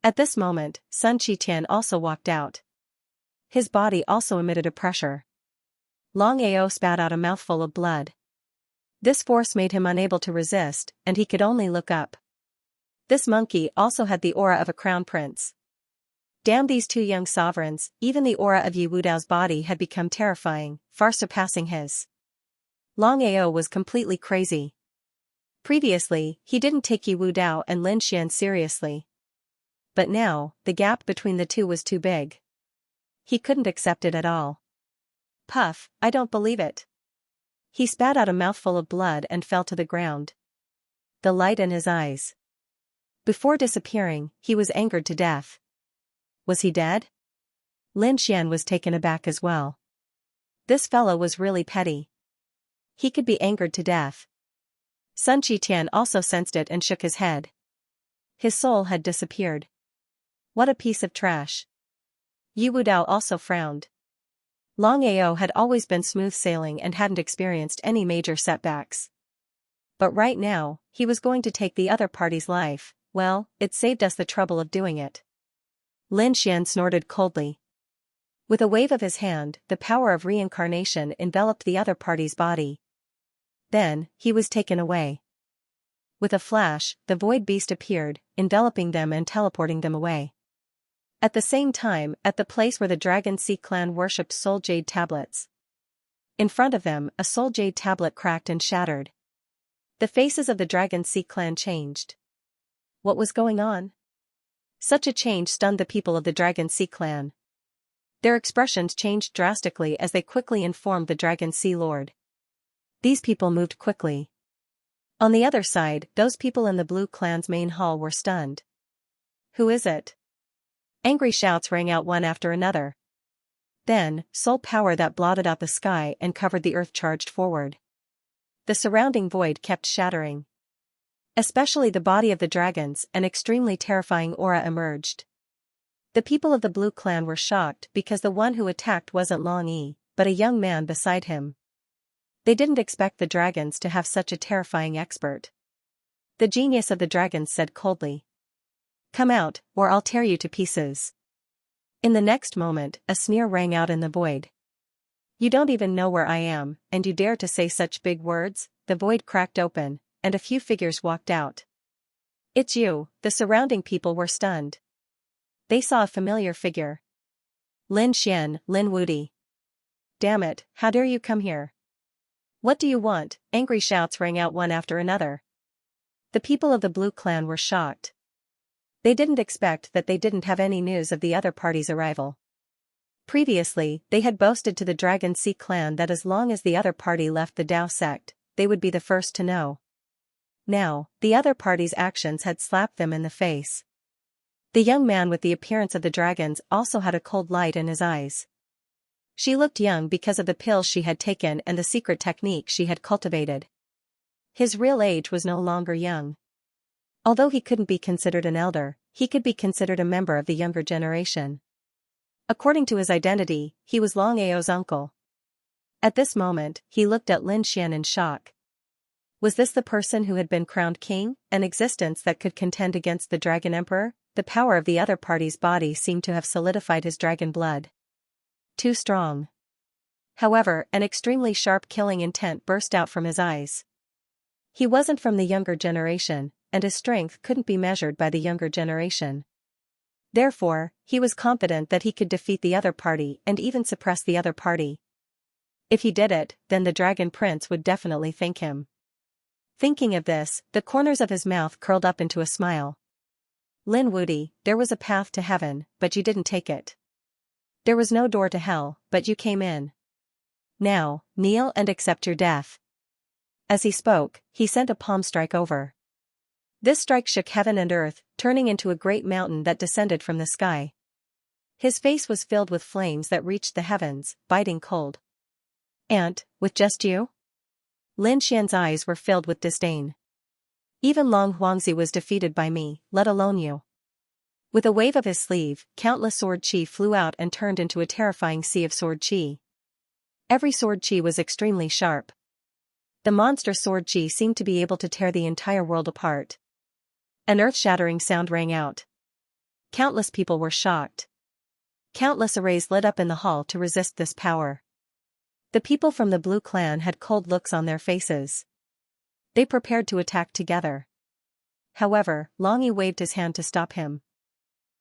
At this moment, Sun Qiqian also walked out. His body also emitted a pressure. Long Ao spat out a mouthful of blood. This force made him unable to resist, and he could only look up. This monkey also had the aura of a crown prince. Damn these two young sovereigns, even the aura of Yi Wudao's body had become terrifying, far surpassing his. Long Ao was completely crazy. Previously, he didn't take Yi Wudao and Lin Xian seriously. But now, the gap between the two was too big. He couldn't accept it at all. Puff, I don't believe it. He spat out a mouthful of blood and fell to the ground. The light in his eyes. Before disappearing, he was angered to death. Was he dead? Lin Xian was taken aback as well. This fellow was really petty. He could be angered to death. Sun Qitian also sensed it and shook his head. His soul had disappeared. What a piece of trash. Yi Wudao also frowned. Long Ao had always been smooth sailing and hadn't experienced any major setbacks. But right now, he was going to take the other party's life. Well, it saved us the trouble of doing it. Lin Xian snorted coldly. With a wave of his hand, the power of reincarnation enveloped the other party's body. Then, he was taken away. With a flash, the void beast appeared, enveloping them and teleporting them away. At the same time, at the place where the Dragon Sea clan worshipped soul jade tablets. In front of them, a soul jade tablet cracked and shattered. The faces of the Dragon Sea clan changed. What was going on? Such a change stunned the people of the Dragon Sea clan. Their expressions changed drastically as they quickly informed the Dragon Sea Lord. These people moved quickly. On the other side, those people in the Blue clan's main hall were stunned. Who is it? Angry shouts rang out one after another. Then, soul power that blotted out the sky and covered the earth charged forward. The surrounding void kept shattering. Especially the body of the dragons, an extremely terrifying aura emerged. The people of the Blue clan were shocked because the one who attacked wasn't Long Yi, but a young man beside him. They didn't expect the dragons to have such a terrifying expert. The genius of the dragons said coldly. Come out, or I'll tear you to pieces. In the next moment, a sneer rang out in the void. You don't even know where I am, and you dare to say such big words? The void cracked open, and a few figures walked out. It's you. The surrounding people were stunned. They saw a familiar figure. Lin Xian, Lin Wudi. Damn it, how dare you come here? What do you want? Angry shouts rang out one after another. The people of the Blue clan were shocked. They didn't expect that they didn't have any news of the other party's arrival. Previously, they had boasted to the Dragon Sea clan that as long as the other party left the Dao sect, they would be the first to know. Now, the other party's actions had slapped them in the face. The young man with the appearance of the dragons also had a cold light in his eyes. She looked young because of the pills she had taken and the secret technique she had cultivated. His real age was no longer young. Although he couldn't be considered an elder, he could be considered a member of the younger generation. According to his identity, he was Long Ao's uncle. At this moment, he looked at Lin Xian in shock. Was this the person who had been crowned king, an existence that could contend against the Dragon Emperor? The power of the other party's body seemed to have solidified his dragon blood. Too strong. However, an extremely sharp killing intent burst out from his eyes. He wasn't from the younger generation, and his strength couldn't be measured by the younger generation. Therefore, he was confident that he could defeat the other party and even suppress the other party. If he did it, then the Dragon Prince would definitely thank him. Thinking of this, the corners of his mouth curled up into a smile. Lin Wudi, there was a path to heaven, but you didn't take it. There was no door to hell, but you came in. Now, kneel and accept your death. As he spoke, he sent a palm strike over. This strike shook heaven and earth, turning into a great mountain that descended from the sky. His face was filled with flames that reached the heavens, biting cold. And, with just you? Lin Xian's eyes were filled with disdain. Even Long Huangzi was defeated by me, let alone you. With a wave of his sleeve, countless sword chi flew out and turned into a terrifying sea of sword chi. Every sword chi was extremely sharp. The monster sword chi seemed to be able to tear the entire world apart. An earth-shattering sound rang out. Countless people were shocked. Countless arrays lit up in the hall to resist this power. The people from the Blue clan had cold looks on their faces. They prepared to attack together. However, Long Yi waved his hand to stop him.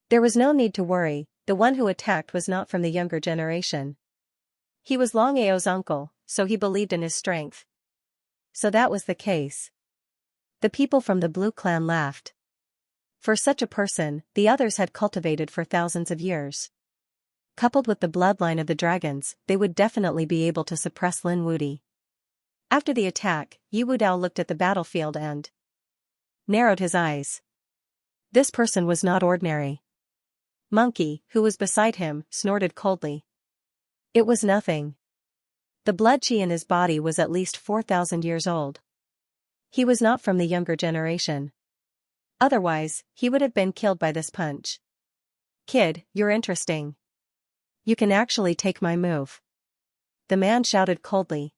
There was no need to worry, the one who attacked was not from the younger generation. He was Long Ao's uncle, so he believed in his strength. So that was the case. The people from the Blue Clan laughed. For such a person, the others had cultivated for thousands of years. Coupled with the bloodline of the dragons, they would definitely be able to suppress Lin Wudi. After the attack, Yi Wudao looked at the battlefield and narrowed his eyes. This person was not ordinary. Monkey, who was beside him, snorted coldly. It was nothing. The blood chi in his body was at least 4,000 years old. He was not from the younger generation. Otherwise, he would have been killed by this punch. Kid, you're interesting. You can actually take my move. The man shouted coldly.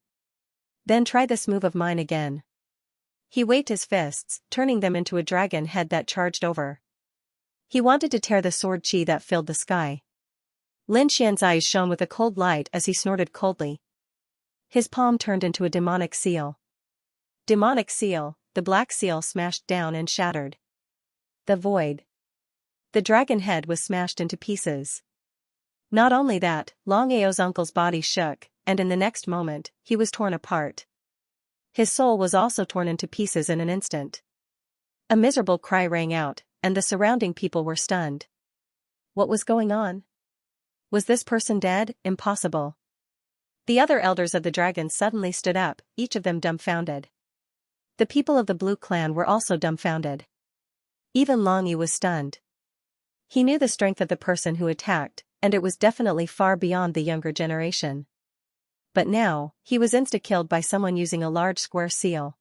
Then try this move of mine again. He waved his fists, turning them into a dragon head that charged over. He wanted to tear the sword chi that filled the sky. Lin Xian's eyes shone with a cold light as he snorted coldly. His palm turned into a demonic seal. Demonic seal, the black seal smashed down and shattered. The void. The dragon head was smashed into pieces. Not only that, Long Ao's uncle's body shook, and in the next moment, he was torn apart. His soul was also torn into pieces in an instant. A miserable cry rang out, and the surrounding people were stunned. What was going on? Was this person dead? Impossible. The other elders of the dragons suddenly stood up, each of them dumbfounded. The people of the Blue Clan were also dumbfounded. Even Long Yi was stunned. He knew the strength of the person who attacked, and it was definitely far beyond the younger generation. But now, he was insta-killed by someone using a large square seal.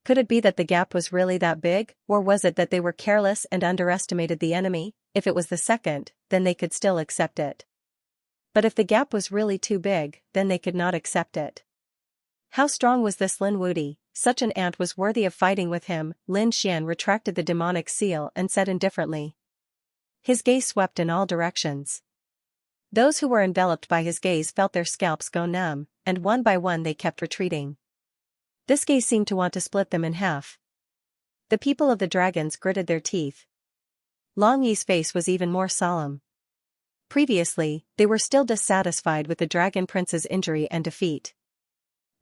Could it be that the gap was really that big, or was it that they were careless and underestimated the enemy? If it was the second, then they could still accept it. But if the gap was really too big, then they could not accept it. How strong was this Lin Wudi? Such an ant was worthy of fighting with him. Lin Xian retracted the demonic seal and said indifferently. His gaze swept in all directions. Those who were enveloped by his gaze felt their scalps go numb, and one by one they kept retreating. This gaze seemed to want to split them in half. The people of the dragons gritted their teeth. Long Yi's face was even more solemn. Previously, they were still dissatisfied with the Dragon Prince's injury and defeat.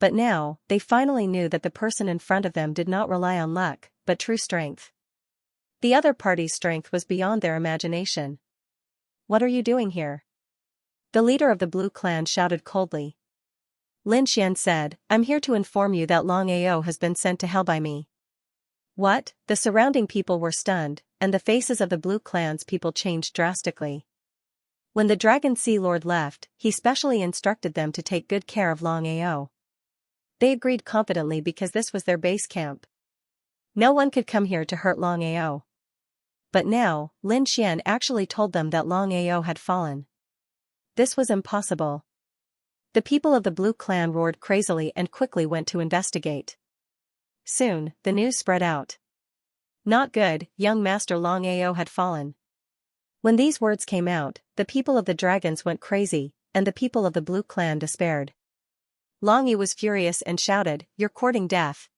But now, they finally knew that the person in front of them did not rely on luck, but true strength. The other party's strength was beyond their imagination. What are you doing here? The leader of the Blue Clan shouted coldly. Lin Xian said, I'm here to inform you that Long Ao has been sent to hell by me. What? The surrounding people were stunned, and the faces of the Blue Clan's people changed drastically. When the Dragon Sea Lord left, he specially instructed them to take good care of Long Ao. They agreed confidently because this was their base camp. No one could come here to hurt Long Ao. But now, Lin Xian actually told them that Long Ao had fallen. This was impossible. The people of the Blue Clan roared crazily and quickly went to investigate. Soon, the news spread out. Not good, young Master Long Ao had fallen. When these words came out, the people of the dragons went crazy, and the people of the Blue Clan despaired. Long Yi was furious and shouted, You're courting death.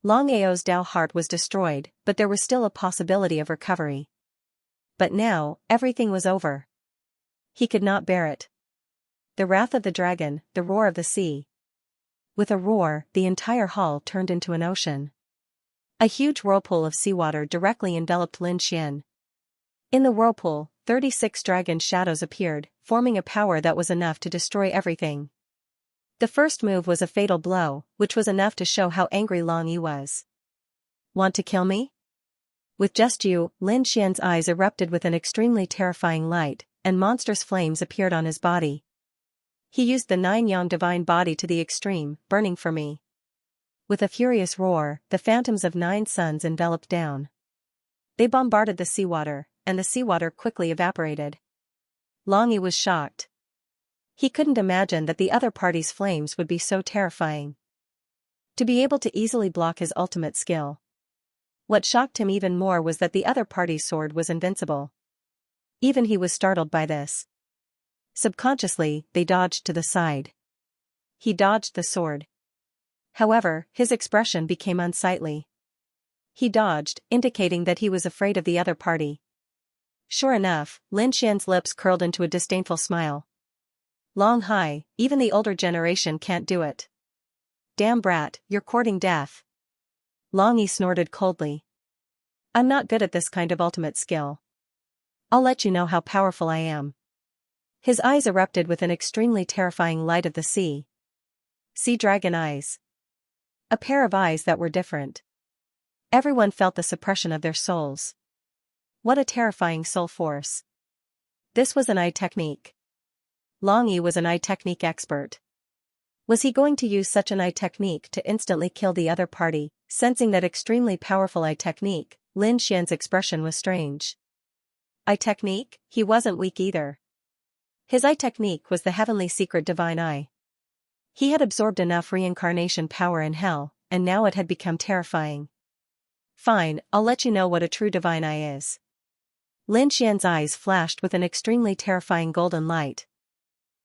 Long Ao's Dao heart was destroyed, but there was still a possibility of recovery. But now, everything was over. He could not bear it. The wrath of the dragon, the roar of the sea. With a roar, the entire hall turned into an ocean. A huge whirlpool of seawater directly enveloped Lin Xian. In the whirlpool, 36 dragon shadows appeared, forming a power that was enough to destroy everything. The first move was a fatal blow, which was enough to show how angry Long Yi was. Want to kill me? With just you, Lin Xian's eyes erupted with an extremely terrifying light, and monstrous flames appeared on his body. He used the 9-yang divine body to the extreme, burning for me. With a furious roar, the phantoms of 9 suns enveloped down. They bombarded the seawater, and the seawater quickly evaporated. Long Yi was shocked. He couldn't imagine that the other party's flames would be so terrifying. To be able to easily block his ultimate skill. What shocked him even more was that the other party's sword was invincible. Even he was startled by this. Subconsciously, they dodged to the side. He dodged the sword. However, his expression became unsightly. He dodged, indicating that he was afraid of the other party. Sure enough, Lin Xian's lips curled into a disdainful smile. Long Hai, even the older generation can't do it. Damn brat, you're courting death. Long Yi snorted coldly. I'm not good at this kind of ultimate skill. I'll let you know how powerful I am. His eyes erupted with an extremely terrifying light of the sea. Sea dragon eyes. A pair of eyes that were different. Everyone felt the suppression of their souls. What a terrifying soul force. This was an eye technique. Long Yi was an eye technique expert. Was he going to use such an eye technique to instantly kill the other party? Sensing that extremely powerful eye technique, Lin Xian's expression was strange. Eye technique? He wasn't weak either. His eye technique was the heavenly secret divine eye. He had absorbed enough reincarnation power in hell, and now it had become terrifying. Fine, I'll let you know what a true divine eye is. Lin Xian's eyes flashed with an extremely terrifying golden light.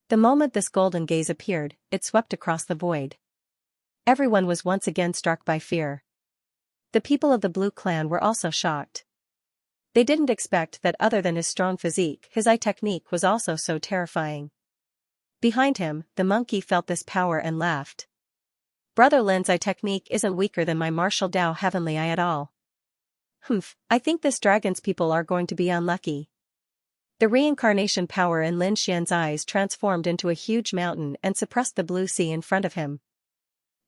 The moment this golden gaze appeared, it swept across the void. Everyone was once again struck by fear. The people of the Blue Clan were also shocked. They didn't expect that other than his strong physique, his eye technique was also so terrifying. Behind him, the monkey felt this power and laughed. Brother Lin's eye technique isn't weaker than my martial Dao heavenly eye at all. Humph, I think this dragon's people are going to be unlucky. The reincarnation power in Lin Xian's eyes transformed into a huge mountain and suppressed the blue sea in front of him.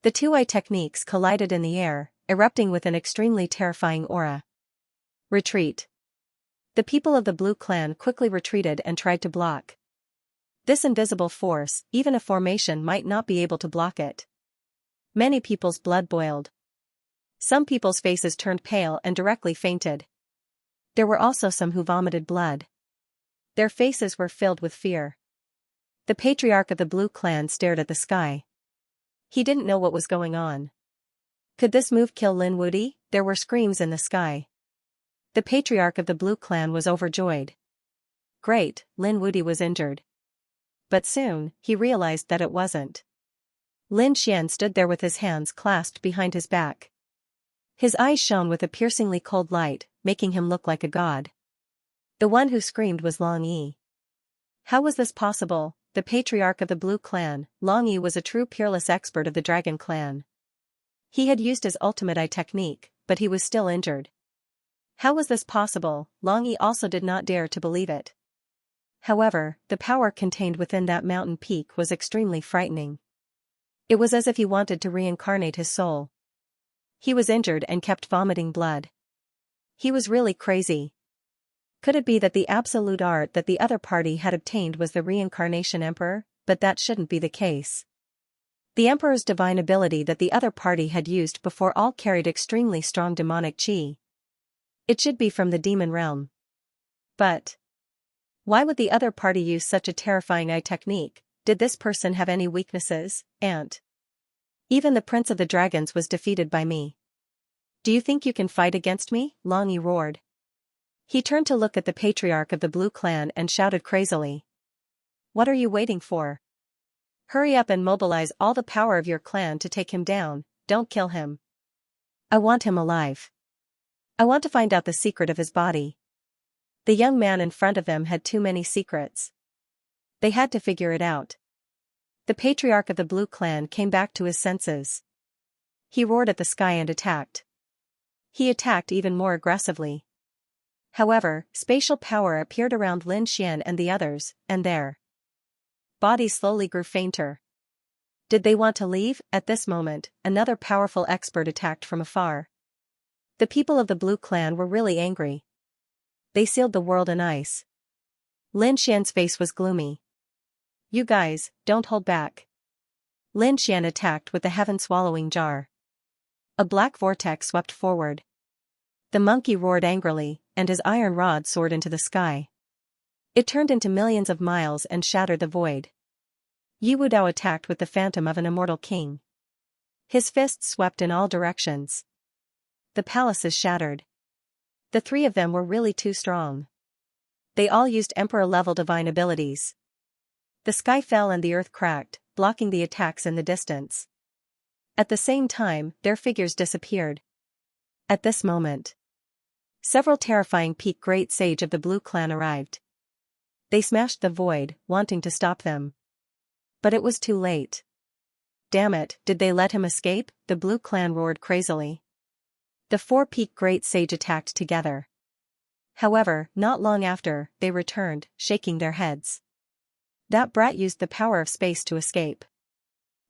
The two eye techniques collided in the air, erupting with an extremely terrifying aura. Retreat. The people of the Blue Clan quickly retreated and tried to block this invisible force. Even a formation might not be able to block it. Many people's blood boiled. Some people's faces turned pale and directly fainted. There were also some who vomited blood. Their faces were filled with fear. The patriarch of the Blue Clan stared at the sky. He didn't know what was going on. Could this move kill Lin Wudi? There were screams in the sky. The patriarch of the Blue Clan was overjoyed. Great, Lin Wudi was injured. But soon, he realized that it wasn't. Lin Xian stood there with his hands clasped behind his back. His eyes shone with a piercingly cold light, making him look like a god. The one who screamed was Long Yi. How was this possible? The patriarch of the Blue Clan, Long Yi, was a true peerless expert of the Dragon Clan. He had used his ultimate eye technique, but he was still injured. How was this possible? Long Yi also did not dare to believe it. However, the power contained within that mountain peak was extremely frightening. It was as if he wanted to reincarnate his soul. He was injured and kept vomiting blood. He was really crazy. Could it be that the absolute art that the other party had obtained was the reincarnation emperor? But that shouldn't be the case. The emperor's divine ability that the other party had used before all carried extremely strong demonic chi. It should be from the demon realm. But why would the other party use such a terrifying eye technique? Did this person have any weaknesses? Even the Prince of the Dragons was defeated by me. Do you think you can fight against me? Long Yi roared. He turned to look at the patriarch of the Blue Clan and shouted crazily. What are you waiting for? Hurry up and mobilize all the power of your clan to take him down. Don't kill him. I want him alive. I want to find out the secret of his body. The young man in front of them had too many secrets. They had to figure it out. The patriarch of the Blue Clan came back to his senses. He roared at the sky and attacked. He attacked even more aggressively. However, spatial power appeared around Lin Xian and the others, and their bodies slowly grew fainter. Did they want to leave? At this moment, another powerful expert attacked from afar. The people of the Blue Clan were really angry. They sealed the world in ice. Lin Xian's face was gloomy. You guys, don't hold back. Lin Xian attacked with the heaven-swallowing jar. A black vortex swept forward. The monkey roared angrily, and his iron rod soared into the sky. It turned into millions of miles and shattered the void. Yi Wudao attacked with the phantom of an immortal king. His fists swept in all directions. The palaces shattered. The three of them were really too strong. They all used emperor-level divine abilities. The sky fell and the earth cracked, blocking the attacks in the distance. At the same time, their figures disappeared. At this moment, Several terrifying peak great sage of the Blue Clan arrived. They smashed the void, wanting to stop them. But it was too late. Damn it, did they let him escape? The Blue Clan roared crazily. The four peak great sage attacked together. However, not long after, they returned, shaking their heads. That brat used the power of space to escape.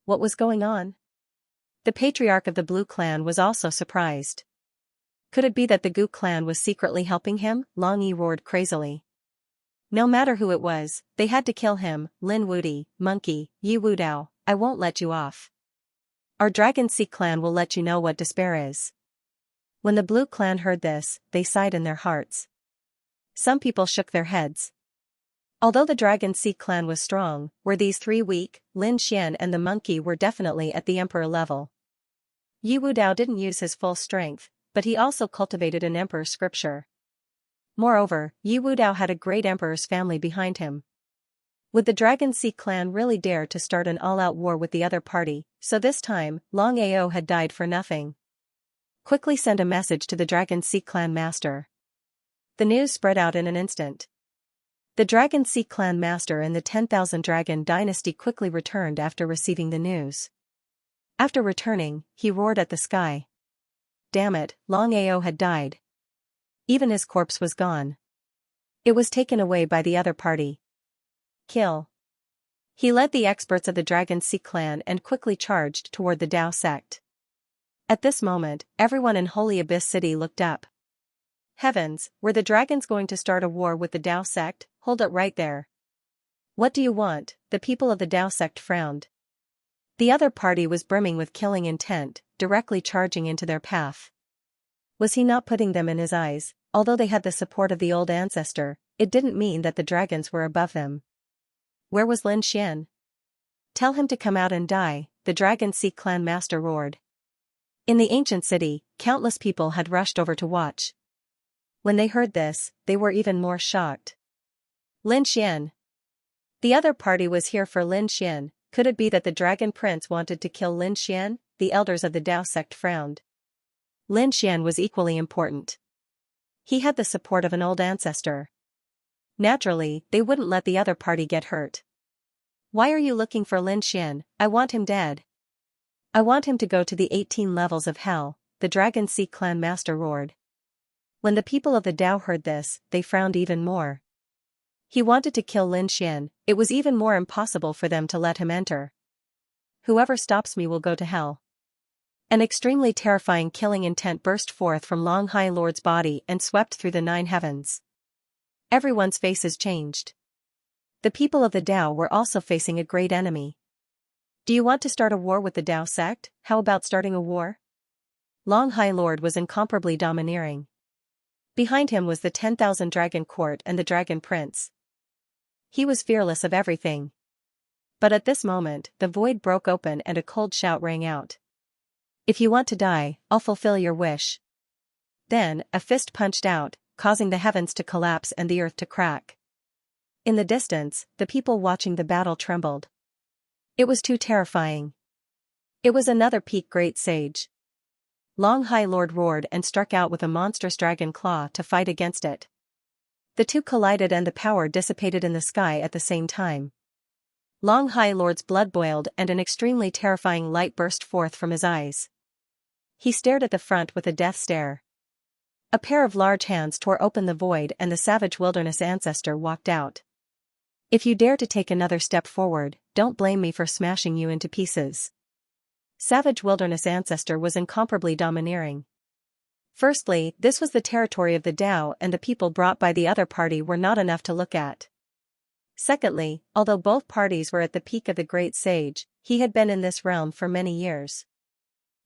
What was going on? The patriarch of the Blue Clan was also surprised. Could it be that the Gu Clan was secretly helping him? Long Yi roared crazily. No matter who it was, they had to kill him. Lin Wudi, Monkey, Yi Wudao, I won't let you off. Our Dragon Sea Clan will let you know what despair is. When the Blue Clan heard this, they sighed in their hearts. Some people shook their heads. Although the Dragon Sea Clan was strong, were these three weak? Lin Xian and the monkey were definitely at the emperor level. Yi Wudao didn't use his full strength, but he also cultivated an emperor's scripture. Moreover, Yi Wudao had a great emperor's family behind him. Would the Dragon Sea Clan really dare to start an all-out war with the other party? So this time, Long Ao had died for nothing. Quickly send a message to the Dragon Sea Clan master. The news spread out in an instant. The Dragon Sea Clan master in the 10,000 Dragon dynasty quickly returned after receiving the news. After returning, he roared at the sky. Damn it, Long Ao had died. Even his corpse was gone. It was taken away by the other party. Kill. He led the experts of the Dragon Sea Clan and quickly charged toward the Dao sect. At this moment, everyone in Holy Abyss City looked up. Heavens, were the dragons going to start a war with the Dao sect? Hold it right there. What do you want? The people of the Dao sect frowned. The other party was brimming with killing intent, directly charging into their path. Was he not putting them in his eyes? Although they had the support of the old ancestor, it didn't mean that the dragons were above them. Where was Lin Xian? Tell him to come out and die, the Dragon Sea Clan master roared. In the ancient city, countless people had rushed over to watch. When they heard this, they were even more shocked. Lin Xian. The other party was here for Lin Xian. Could it be that the Dragon Prince wanted to kill Lin Xian? The elders of the Dao sect frowned. Lin Xian was equally important. He had the support of an old ancestor. Naturally, they wouldn't let the other party get hurt. Why are you looking for Lin Xian? I want him dead. I want him to go to the 18 levels of hell, the Dragon Sea Clan master roared. When the people of the Dao heard this, they frowned even more. He wanted to kill Lin Xian, it was even more impossible for them to let him enter. Whoever stops me will go to hell. An extremely terrifying killing intent burst forth from Long High Lord's body and swept through the 9 heavens. Everyone's faces changed. The people of the Dao were also facing a great enemy. Do you want to start a war with the Dao sect? How about starting a war? Long High Lord was incomparably domineering. Behind him was the 10,000 Dragon Court and the Dragon Prince. He was fearless of everything. But at this moment, the void broke open and a cold shout rang out. If you want to die, I'll fulfill your wish. Then, a fist punched out, causing the heavens to collapse and the earth to crack. In the distance, the people watching the battle trembled. It was too terrifying. It was another peak great sage. Long High Lord roared and struck out with a monstrous dragon claw to fight against it. The two collided and the power dissipated in the sky at the same time. Long High Lord's blood boiled and an extremely terrifying light burst forth from his eyes. He stared at the front with a death stare. A pair of large hands tore open the void and the savage wilderness ancestor walked out. If you dare to take another step forward, don't blame me for smashing you into pieces. Savage wilderness ancestor was incomparably domineering. Firstly, this was the territory of the Dao and the people brought by the other party were not enough to look at. Secondly, although both parties were at the peak of the great sage, he had been in this realm for many years.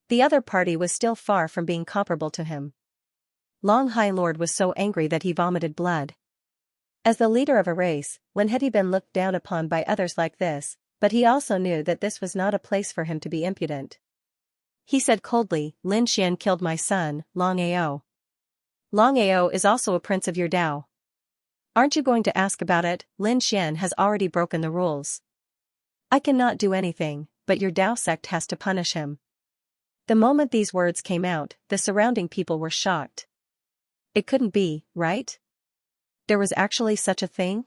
The other party was still far from being comparable to him. Long High Lord was so angry that he vomited blood. As the leader of a race, when had he been looked down upon by others like this, but he also knew that this was not a place for him to be impudent. He said coldly, Lin Xian killed my son, Long Ao. Long Ao is also a prince of your Dao. Aren't you going to ask about it? Lin Xian has already broken the rules. I cannot do anything, but your Dao sect has to punish him. The moment these words came out, the surrounding people were shocked. It couldn't be, right? There was actually such a thing?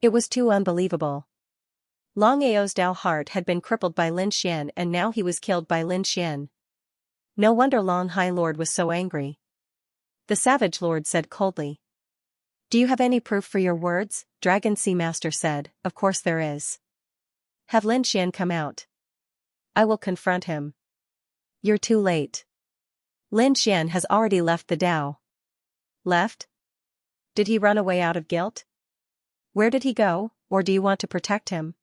It was too unbelievable. Long Ao's Dao heart had been crippled by Lin Xian and now he was killed by Lin Xian. No wonder Long High Lord was so angry. The Savage Lord said coldly. Do you have any proof for your words? Dragon Sea Master said, of course there is. Have Lin Xian come out. I will confront him. You're too late. Lin Xian has already left the Dao. Left? Did he run away out of guilt? Where did he go, or do you want to protect him?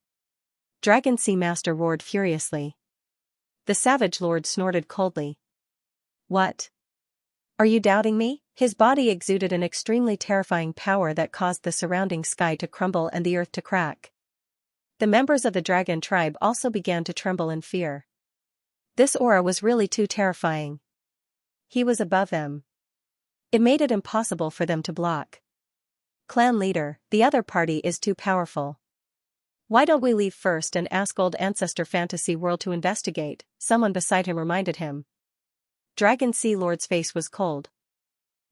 Dragon Sea Master roared furiously. The Savage Lord snorted coldly. What? Are you doubting me? His body exuded an extremely terrifying power that caused the surrounding sky to crumble and the earth to crack. The members of the dragon tribe also began to tremble in fear. This aura was really too terrifying. He was above them. It made it impossible for them to block. Clan leader, the other party is too powerful. Why don't we leave first and ask Old Ancestor Fantasy World to investigate? Someone beside him reminded him. Dragon Sea Lord's face was cold.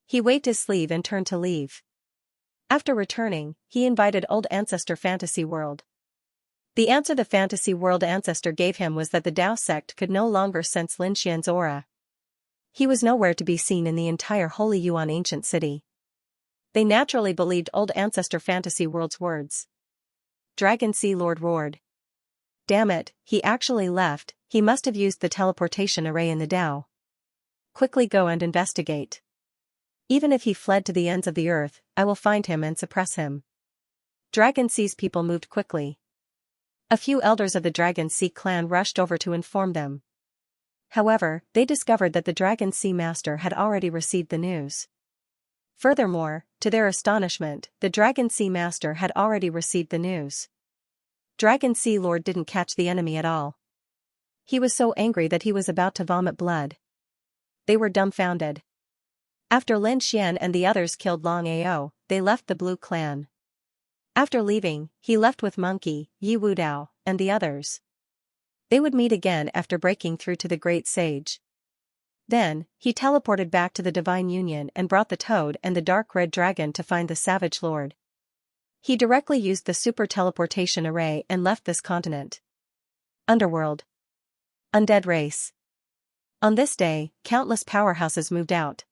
He waved his sleeve and turned to leave. After returning, he invited Old Ancestor Fantasy World. The answer the Fantasy World Ancestor gave him was that the Dao sect could no longer sense Lin Xian's aura. He was nowhere to be seen in the entire Holy Yuan ancient city. They naturally believed Old Ancestor Fantasy World's words. Dragon Sea Lord roared. Damn it, he actually left. He must have used the teleportation array in the Dao. Quickly go and investigate. Even if he fled to the ends of the earth, I will find him and suppress him. Dragon Sea's people moved quickly. A few elders of the Dragon Sea clan rushed over to inform them. However, they discovered that the Dragon Sea Master had already received the news. Furthermore, to their astonishment, the Dragon Sea Master had already received the news. Dragon Sea Lord didn't catch the enemy at all. He was so angry that he was about to vomit blood. They were dumbfounded. After Lin Xian and the others killed Long Ao, they left the Blue Clan. After leaving, he left with Monkey, Yi Wudao, and the others. They would meet again after breaking through to the Great Sage. Then, he teleported back to the Divine Union and brought the Toad and the Dark Red Dragon to find the Savage Lord. He directly used the super teleportation array and left this continent. Underworld. Undead race. On this day, countless powerhouses moved out.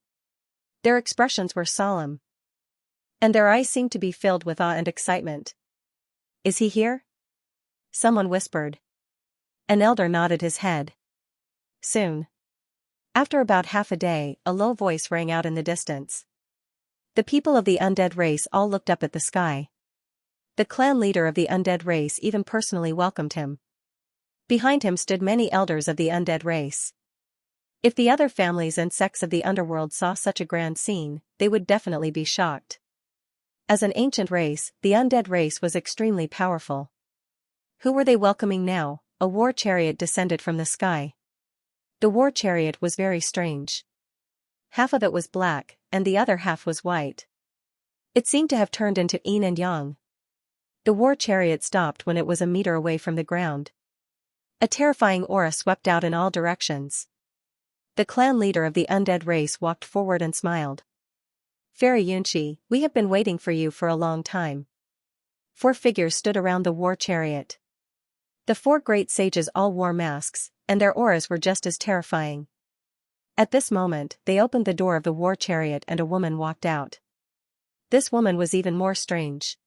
Their expressions were solemn. And their eyes seemed to be filled with awe and excitement. Is he here? Someone whispered. An elder nodded his head. Soon. After about half a day, a low voice rang out in the distance. The people of the undead race all looked up at the sky. The clan leader of the undead race even personally welcomed him. Behind him stood many elders of the undead race. If the other families and sects of the underworld saw such a grand scene, they would definitely be shocked. As an ancient race, the undead race was extremely powerful. Who were they welcoming now? A war chariot descended from the sky. The war chariot was very strange. Half of it was black, and the other half was white. It seemed to have turned into yin and yang. The war chariot stopped when it was a meter away from the ground. A terrifying aura swept out in all directions. The clan leader of the undead race walked forward and smiled. Fairy Yunchi, we have been waiting for you for a long time. 4 figures stood around the war chariot. The 4 great sages all wore masks, and their auras were just as terrifying. At this moment, they opened the door of the war chariot and a woman walked out. This woman was even more strange.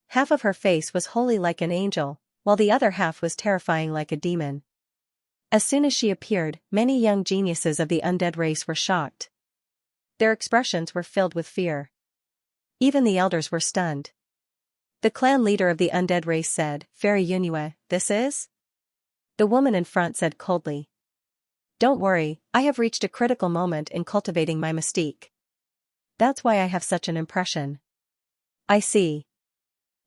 Half of her face was wholly like an angel, while the other half was terrifying like a demon. As soon as she appeared, many young geniuses of the undead race were shocked. Their expressions were filled with fear. Even the elders were stunned. The clan leader of the undead race said, Fairy Yunue, this is? The woman in front said coldly. Don't worry, I have reached a critical moment in cultivating my mystique. That's why I have such an impression. I see.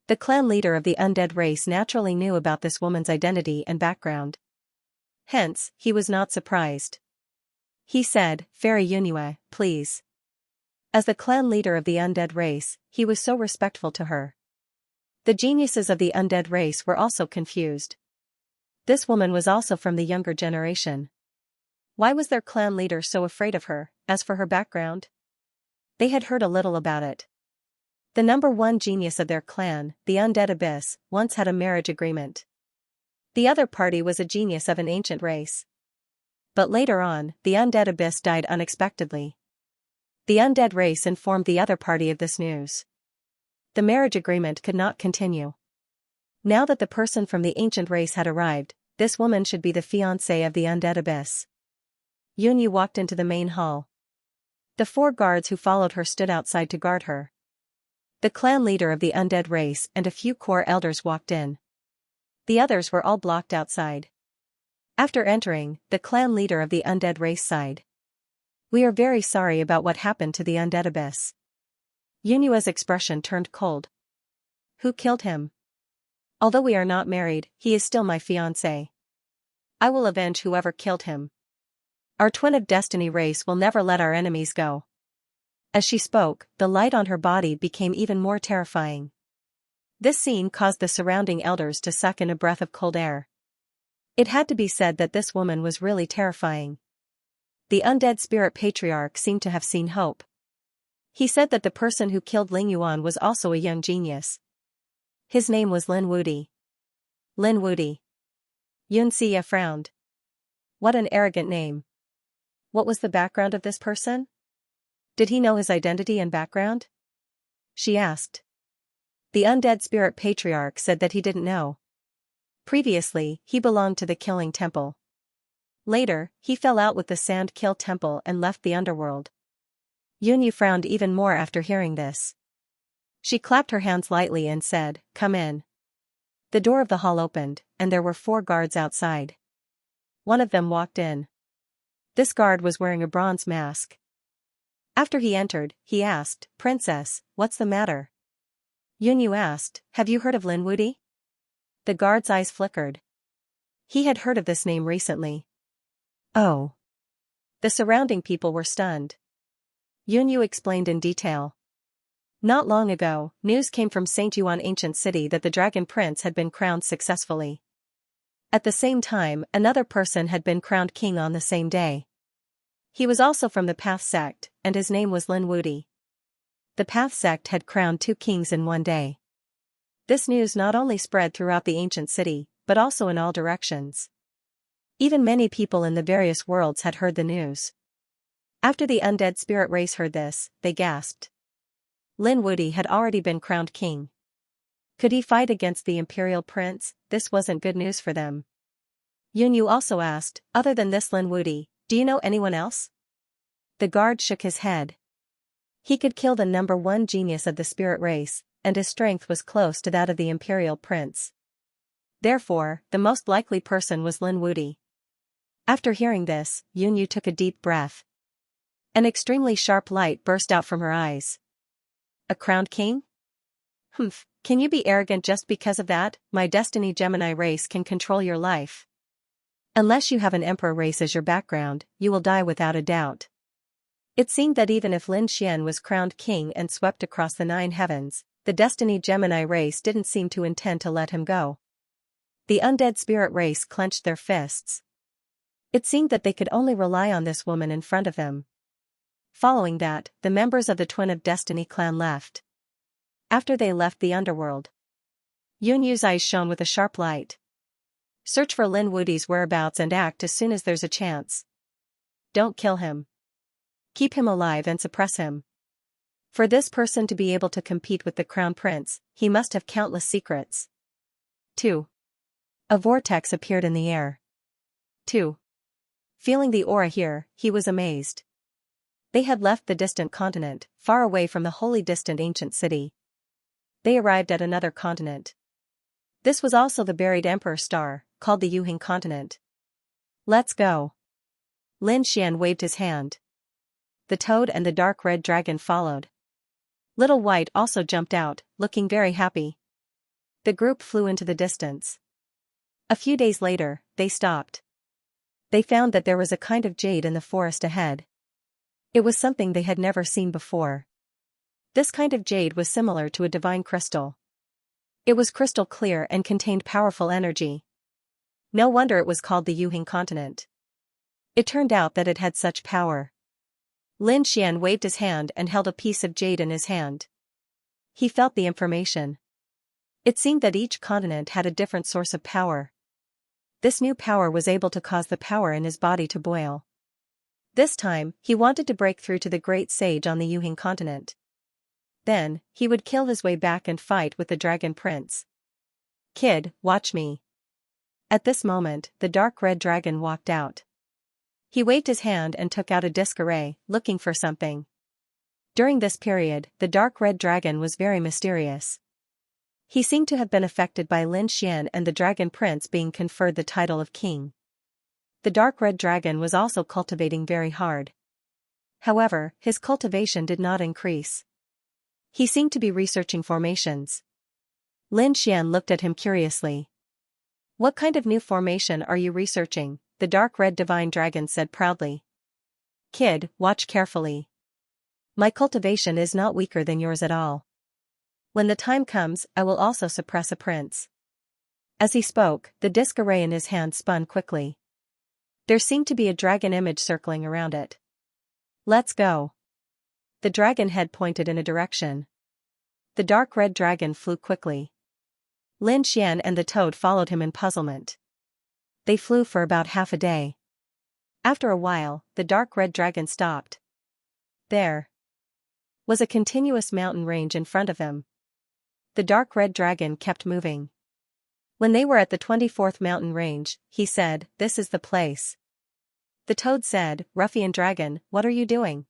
The clan leader of the undead race naturally knew about this woman's identity and background. Hence, he was not surprised. He said, Fairy Yunue, please. As the clan leader of the undead race, he was so respectful to her. The geniuses of the undead race were also confused. This woman was also from the younger generation. Why was their clan leader so afraid of her? As for her background? They had heard a little about it. The number one genius of their clan, the Undead Abyss, once had a marriage agreement. The other party was a genius of an ancient race. But later on, the Undead Abyss died unexpectedly. The undead race informed the other party of this news. The marriage agreement could not continue. Now that the person from the ancient race had arrived, this woman should be the fiancée of the Undead Abyss. Yunyu walked into the main hall. The 4 guards who followed her stood outside to guard her. The clan leader of the undead race and a few core elders walked in. The others were all blocked outside. After entering, the clan leader of the undead race sighed. "We are very sorry about what happened to the Undead Abyss." Yunyua's expression turned cold. "Who killed him? Although we are not married, he is still my fiancé. I will avenge whoever killed him. Our twin of destiny race will never let our enemies go." As she spoke, the light on her body became even more terrifying. This scene caused the surrounding elders to suck in a breath of cold air. It had to be said that this woman was really terrifying. The undead spirit patriarch seemed to have seen hope. He said that the person who killed Ling Yuan was also a young genius. His name was Lin Wudi. Lin Wudi. Xianxia frowned. What an arrogant name. What was the background of this person? Did he know his identity and background? She asked. The undead spirit patriarch said that he didn't know. Previously, he belonged to the Killing Temple. Later, he fell out with the Sand Kill Temple and left the underworld. Yunyu frowned even more after hearing this. She clapped her hands lightly and said, "Come in." The door of the hall opened, and there were 4 guards outside. One of them walked in. This guard was wearing a bronze mask. After he entered, he asked, "Princess, what's the matter?" Yunyu asked, "Have you heard of Lin Wudi?" The guard's eyes flickered. He had heard of this name recently. Oh. The surrounding people were stunned. Yunyu explained in detail. Not long ago, news came from St. Yuan ancient city that the Dragon Prince had been crowned successfully. At the same time, another person had been crowned king on the same day. He was also from the Path sect, and his name was Lin Wudi. The Path sect had crowned 2 kings in one day. This news not only spread throughout the ancient city, but also in all directions. Even many people in the various worlds had heard the news. After the undead spirit race heard this, they gasped. Lin Wudi had already been crowned king. Could he fight against the imperial prince? This wasn't good news for them. Yunyu also asked, "Other than this Lin Wudi, do you know anyone else?" The guard shook his head. He could kill the number 1 genius of the spirit race, and his strength was close to that of the imperial prince. Therefore, the most likely person was Lin Wudi. After hearing this, Yunyu took a deep breath. An extremely sharp light burst out from her eyes. A crowned king? Humph, can you be arrogant just because of that? My destiny Gemini race can control your life. Unless you have an emperor race as your background, you will die without a doubt. It seemed that even if Lin Xian was crowned king and swept across the 9 heavens, the destiny Gemini race didn't seem to intend to let him go. The undead spirit race clenched their fists. It seemed that they could only rely on this woman in front of them. Following that, the members of the Twin of Destiny clan left. After they left the underworld, Yunyu's eyes shone with a sharp light. Search for Lin Wudi's whereabouts and act as soon as there's a chance. Don't kill him. Keep him alive and suppress him. For this person to be able to compete with the Crown Prince, he must have countless secrets. 2. A vortex appeared in the air. 2. Feeling the aura here, he was amazed. They had left the distant continent, far away from the wholly distant ancient city. They arrived at another continent. This was also the buried emperor star, called the Yuhing continent. Let's go. Lin Xian waved his hand. The toad and the dark red dragon followed. Little White also jumped out, looking very happy. The group flew into the distance. A few days later, they stopped. They found that there was a kind of jade in the forest ahead. It was something they had never seen before. This kind of jade was similar to a divine crystal. It was crystal clear and contained powerful energy. No wonder it was called the Yuhing continent. It turned out that it had such power. Lin Xian waved his hand and held a piece of jade in his hand. He felt the information. It seemed that each continent had a different source of power. This new power was able to cause the power in his body to boil. This time, he wanted to break through to the great sage on the Yuhing continent. Then, he would kill his way back and fight with the Dragon Prince. Kid, watch me. At this moment, the dark red dragon walked out. He waved his hand and took out a disc array, looking for something. During this period, the dark red dragon was very mysterious. He seemed to have been affected by Lin Xian and the Dragon Prince being conferred the title of king. The dark red dragon was also cultivating very hard. However, his cultivation did not increase. He seemed to be researching formations. Lin Xian looked at him curiously. What kind of new formation are you researching? The dark red divine dragon said proudly. Kid, watch carefully. My cultivation is not weaker than yours at all. When the time comes, I will also suppress a prince. As he spoke, the disc array in his hand spun quickly. There seemed to be a dragon image circling around it. Let's go. The dragon head pointed in a direction. The dark red dragon flew quickly. Lin Xian and the toad followed him in puzzlement. They flew for about half a day. After a while, the dark red dragon stopped. There was a continuous mountain range in front of them. The dark red dragon kept moving. When they were at the 24th mountain range, he said, "This is the place." The toad said, "Ruffian dragon, what are you doing?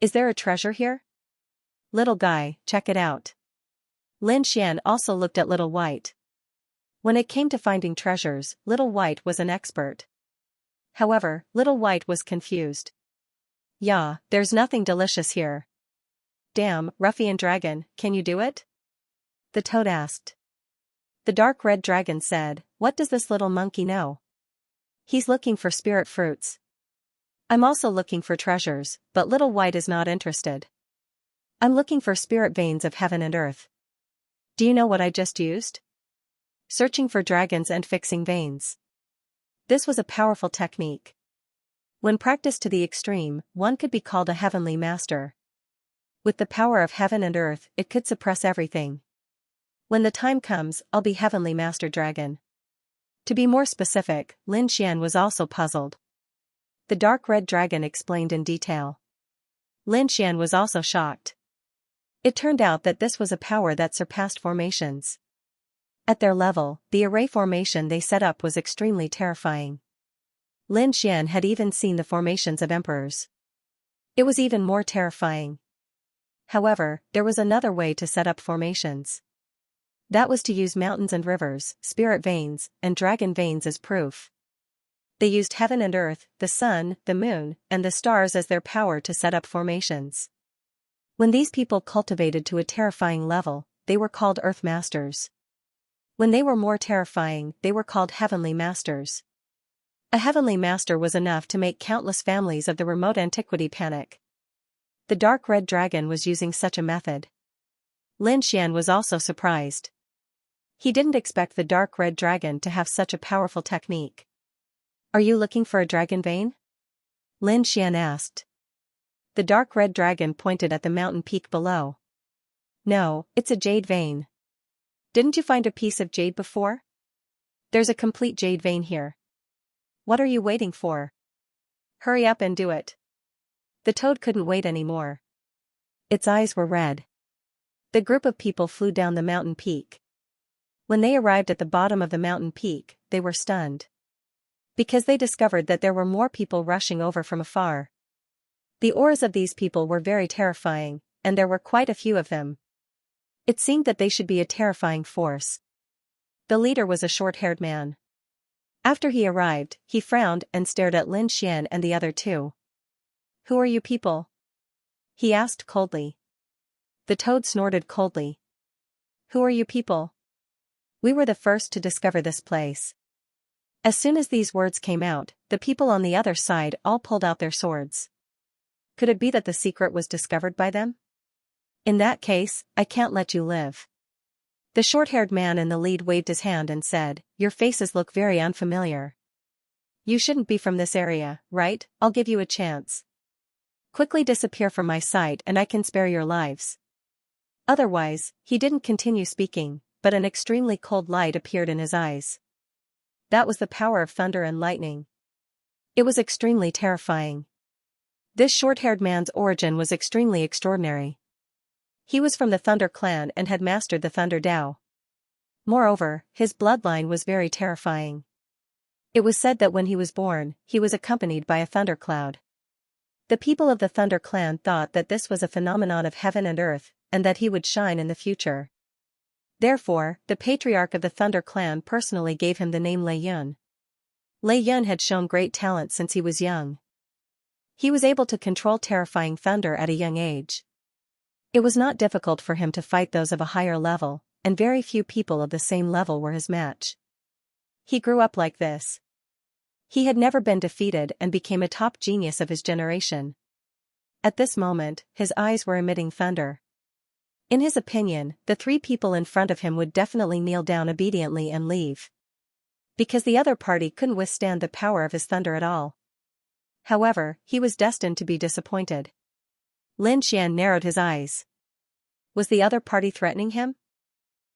Is there a treasure here?" "Little guy, check it out." Lin Xian also looked at Little White. When it came to finding treasures, Little White was an expert. However, Little White was confused. "Yeah, there's nothing delicious here." "Damn, ruffian dragon, can you do it?" the toad asked. The dark red dragon said, "What does this little monkey know? He's looking for spirit fruits. I'm also looking for treasures, but Little White is not interested. I'm looking for spirit veins of heaven and earth. Do you know what I just used? Searching for dragons and fixing veins." This was a powerful technique. When practiced to the extreme, one could be called a heavenly master. With the power of heaven and earth, it could suppress everything. When the time comes, I'll be heavenly master dragon. To be more specific, Lin Xian was also puzzled. The dark red dragon explained in detail. Lin Xian was also shocked. It turned out that this was a power that surpassed formations. At their level, the array formation they set up was extremely terrifying. Lin Xian had even seen the formations of emperors. It was even more terrifying. However, there was another way to set up formations. That was to use mountains and rivers, spirit veins, and dragon veins as proof. They used heaven and earth, the sun, the moon, and the stars as their power to set up formations. When these people cultivated to a terrifying level, they were called earth masters. When they were more terrifying, they were called heavenly masters. A heavenly master was enough to make countless families of the remote antiquity panic. The dark red dragon was using such a method. Lin Xian was also surprised. He didn't expect the dark red dragon to have such a powerful technique. "Are you looking for a dragon vein?" Lin Xian asked. The dark red dragon pointed at the mountain peak below. "No, it's a jade vein. Didn't you find a piece of jade before? There's a complete jade vein here. What are you waiting for? Hurry up and do it." The toad couldn't wait anymore. Its eyes were red. The group of people flew down the mountain peak. When they arrived at the bottom of the mountain peak, they were stunned. Because they discovered that there were more people rushing over from afar. The auras of these people were very terrifying, and there were quite a few of them. It seemed that they should be a terrifying force. The leader was a short-haired man. After he arrived, he frowned and stared at Lin Xian and the other two. "Who are you people?" he asked coldly. The toad snorted coldly. "Who are you people? We were the first to discover this place." As soon as these words came out, the people on the other side all pulled out their swords. Could it be that the secret was discovered by them? In that case, I can't let you live. The short-haired man in the lead waved his hand and said, "Your faces look very unfamiliar. You shouldn't be from this area, right? I'll give you a chance." Quickly disappear from my sight and I can spare your lives. Otherwise, he didn't continue speaking, but an extremely cold light appeared in his eyes. That was the power of thunder and lightning. It was extremely terrifying. This short-haired man's origin was extremely extraordinary. He was from the Thunder clan and had mastered the Thunder Dao. Moreover, his bloodline was very terrifying. It was said that when he was born, he was accompanied by a thundercloud. The people of the Thunder clan thought that this was a phenomenon of heaven and earth, and that he would shine in the future. Therefore, the patriarch of the Thunder clan personally gave him the name Lei Yun. Lei Yun had shown great talent since he was young. He was able to control terrifying thunder at a young age. It was not difficult for him to fight those of a higher level, and very few people of the same level were his match. He grew up like this. He had never been defeated and became a top genius of his generation. At this moment, his eyes were emitting thunder. In his opinion, the three people in front of him would definitely kneel down obediently and leave. Because the other party couldn't withstand the power of his thunder at all. However, he was destined to be disappointed. Lin Xian narrowed his eyes. Was the other party threatening him?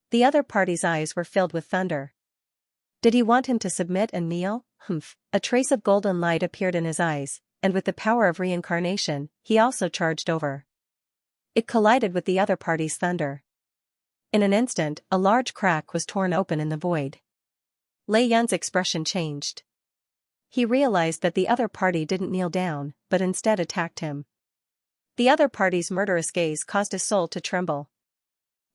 The other party's eyes were filled with thunder. Did he want him to submit and kneel? A trace of golden light appeared in his eyes, and with the power of reincarnation, he also charged over. It collided with the other party's thunder. In an instant, a large crack was torn open in the void. Lei Yun's expression changed. He realized that the other party didn't kneel down, but instead attacked him. The other party's murderous gaze caused his soul to tremble.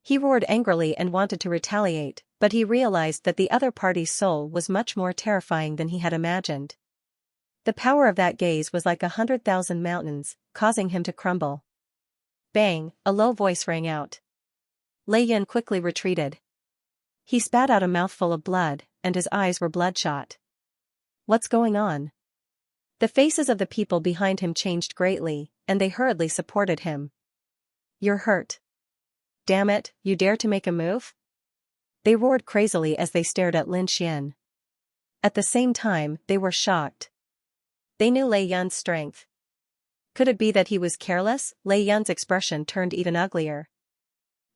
He roared angrily and wanted to retaliate, but he realized that the other party's soul was much more terrifying than he had imagined. The power of that gaze was like 100,000 mountains, causing him to crumble. Bang, a low voice rang out. Lei Yun quickly retreated. He spat out a mouthful of blood, and his eyes were bloodshot. What's going on? The faces of the people behind him changed greatly, and they hurriedly supported him. You're hurt. Damn it, you dare to make a move? They roared crazily as they stared at Lin Xian. At the same time, they were shocked. They knew Lei Yun's strength. Could it be that he was careless? Lei Yun's expression turned even uglier.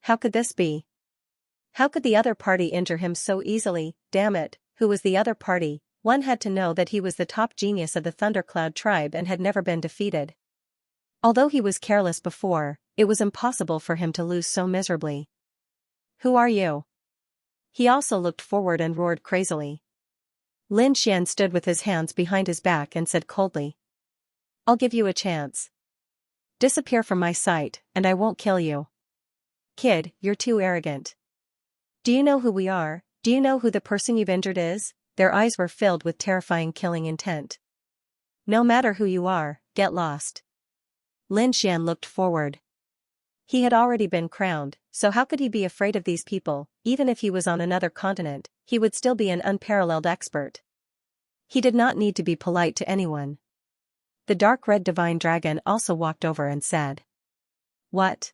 How could this be? How could the other party injure him so easily? Damn it, who was the other party? One had to know that he was the top genius of the Thundercloud tribe and had never been defeated. Although he was careless before, it was impossible for him to lose so miserably. Who are you? He also looked forward and roared crazily. Lin Xian stood with his hands behind his back and said coldly. I'll give you a chance. Disappear from my sight, and I won't kill you. Kid, you're too arrogant. Do you know who we are? Do you know who the person you've injured is? Their eyes were filled with terrifying killing intent. No matter who you are, get lost. Lin Xian looked forward. He had already been crowned, so how could he be afraid of these people? Even if he was on another continent, he would still be an unparalleled expert. He did not need to be polite to anyone. The dark red divine dragon also walked over and said. What?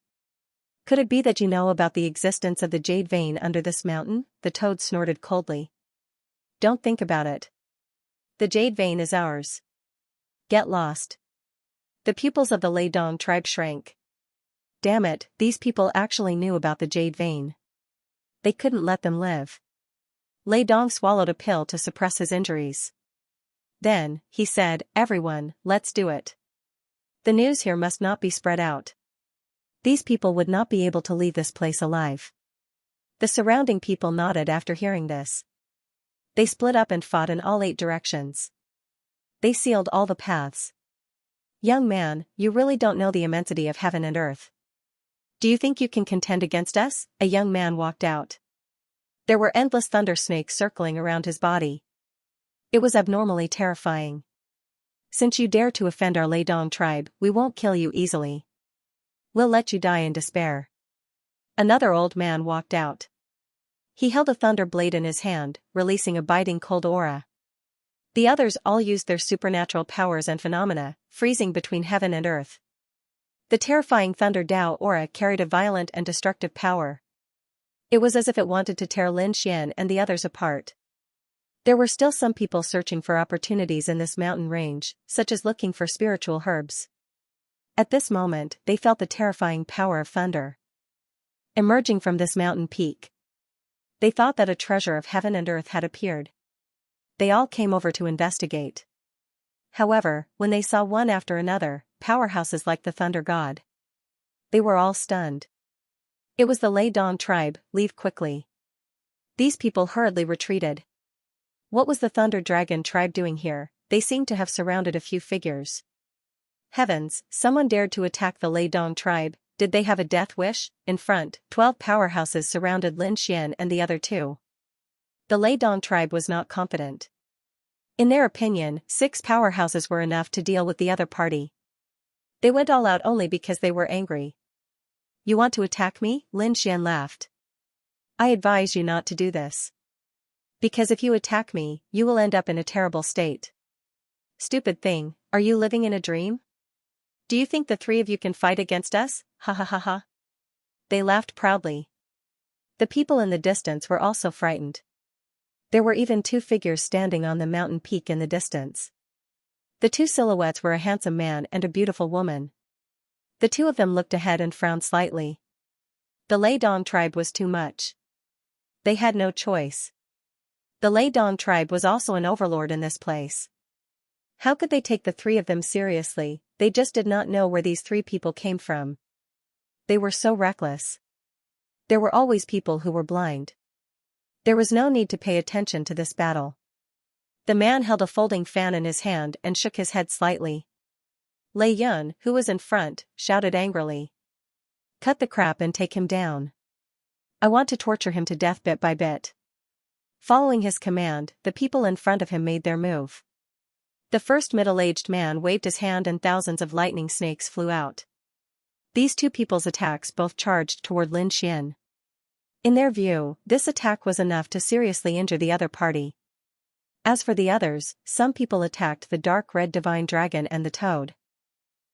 Could it be that you know about the existence of the jade vein under this mountain? The toad snorted coldly. Don't think about it. The jade vein is ours. Get lost. The pupils of the Lei Dong tribe shrank. Damn it, these people actually knew about the jade vein. They couldn't let them live. Lei Dong swallowed a pill to suppress his injuries. Then, he said, everyone, let's do it. The news here must not be spread out. These people would not be able to leave this place alive. The surrounding people nodded after hearing this. They split up and fought in all 8 directions. They sealed all the paths. Young man, you really don't know the immensity of heaven and earth. Do you think you can contend against us? A young man walked out. There were endless thunder snakes circling around his body. It was abnormally terrifying. Since you dare to offend our Lei Dong tribe, we won't kill you easily. We'll let you die in despair. Another old man walked out. He held a thunder blade in his hand, releasing a biting cold aura. The others all used their supernatural powers and phenomena, freezing between heaven and earth. The terrifying Thunder Dao aura carried a violent and destructive power. It was as if it wanted to tear Lin Xian and the others apart. There were still some people searching for opportunities in this mountain range, such as looking for spiritual herbs. At this moment, they felt the terrifying power of thunder emerging from this mountain peak. They thought that a treasure of heaven and earth had appeared. They all came over to investigate. However, when they saw one after another, powerhouses like the thunder god, they were all stunned. It was the Lay Dawn tribe. Leave quickly. These people hurriedly retreated. What was the Thunder Dragon tribe doing here? They seemed to have surrounded a few figures. Heavens, someone dared to attack the Lay Dawn tribe. Did they have a death wish? In front, 12 powerhouses surrounded Lin Xian and the other two. The Lay Dawn tribe was not confident. In their opinion, 6 powerhouses were enough to deal with the other party. They went all out only because they were angry. You want to attack me? Lin Xian laughed. I advise you not to do this. Because if you attack me, you will end up in a terrible state. Stupid thing, are you living in a dream? Do you think the 3 of you can fight against us? Ha ha ha ha. They laughed proudly. The people in the distance were also frightened. There were even 2 figures standing on the mountain peak in the distance. The 2 silhouettes were a handsome man and a beautiful woman. The 2 of them looked ahead and frowned slightly. The Lay Dawn tribe was too much. They had no choice. The Lay Dawn tribe was also an overlord in this place. How could they take the 3 of them seriously? They just did not know where these 3 people came from. They were so reckless. There were always people who were blind. There was no need to pay attention to this battle. The man held a folding fan in his hand and shook his head slightly. Lei Yun, who was in front, shouted angrily. Cut the crap and take him down. I want to torture him to death bit by bit. Following his command, the people in front of him made their move. The first middle-aged man waved his hand and thousands of lightning snakes flew out. These 2 people's attacks both charged toward Lin Xian. In their view, this attack was enough to seriously injure the other party. As for the others, some people attacked the dark red divine dragon and the toad.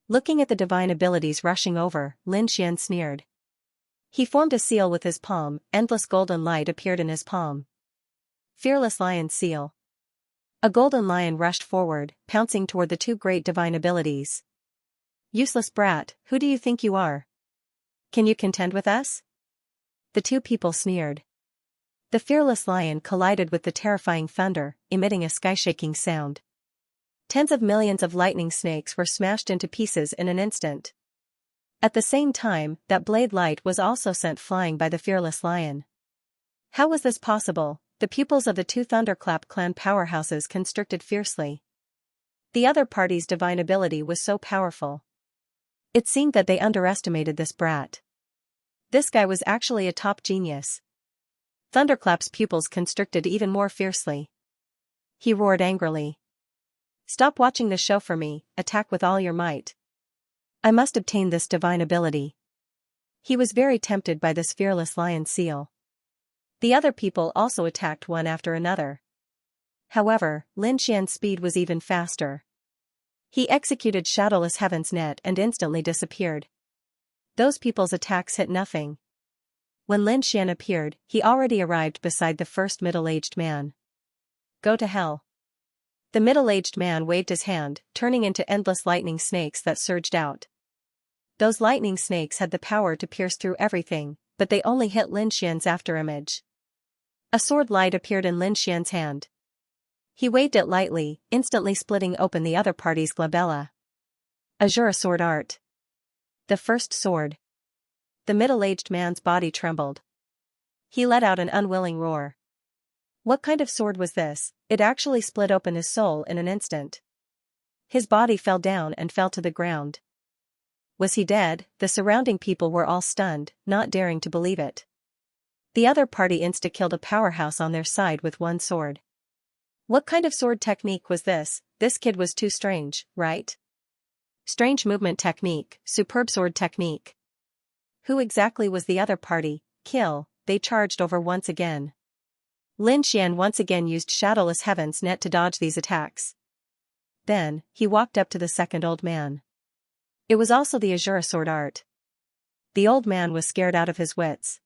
Looking at the divine abilities rushing over, Lin Xian sneered. He formed a seal with his palm, endless golden light appeared in his palm. Fearless Lion Seal. A golden lion rushed forward, pouncing toward the 2 great divine abilities. Useless brat, who do you think you are? Can you contend with us? The 2 people sneered. The fearless lion collided with the terrifying thunder, emitting a sky-shaking sound. Tens of millions of lightning snakes were smashed into pieces in an instant. At the same time, that blade light was also sent flying by the fearless lion. How was this possible? The pupils of the 2 Thunderclap clan powerhouses constricted fiercely. The other party's divine ability was so powerful. It seemed that they underestimated this brat. This guy was actually a top genius. Thunderclap's pupils constricted even more fiercely. He roared angrily. Stop watching the show for me, attack with all your might. I must obtain this divine ability. He was very tempted by this fearless lion seal. The other people also attacked one after another. However, Lin Xian's speed was even faster. He executed Shadowless Heaven's Net and instantly disappeared. Those people's attacks hit nothing. When Lin Xian appeared, he already arrived beside the first middle-aged man. Go to hell. The middle-aged man waved his hand, turning into endless lightning snakes that surged out. Those lightning snakes had the power to pierce through everything, but they only hit Lin Xian's afterimage. A sword light appeared in Lin Xian's hand. He waved it lightly, instantly splitting open the other party's glabella. Azura sword art. The first sword. The middle-aged man's body trembled. He let out an unwilling roar. What kind of sword was this? It actually split open his soul in an instant. His body fell down and fell to the ground. Was he dead? The surrounding people were all stunned, not daring to believe it. The other party insta-killed a powerhouse on their side with one sword. What kind of sword technique was this? This kid was too strange, right? Strange movement technique, superb sword technique. Who exactly was the other party? Kill, they charged over once again. Lin Xian once again used Shadowless Heaven's Net to dodge these attacks. Then, he walked up to the second old man. It was also the Azura sword art. The old man was scared out of his wits.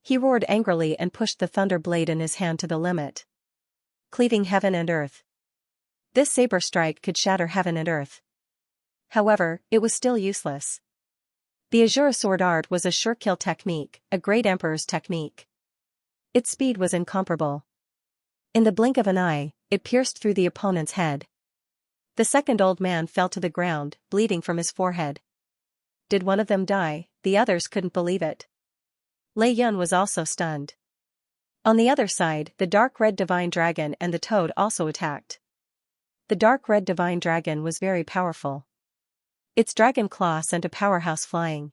He roared angrily and pushed the thunder blade in his hand to the limit. Cleaving heaven and earth. This saber strike could shatter heaven and earth. However, it was still useless. The Azure sword art was a sure kill technique, a great emperor's technique. Its speed was incomparable. In the blink of an eye, it pierced through the opponent's head. The second old man fell to the ground, bleeding from his forehead. Did one of them die? The others couldn't believe it. Lei Yun was also stunned. On the other side, the dark red divine dragon and the toad also attacked. The dark red divine dragon was very powerful. Its dragon claw sent a powerhouse flying.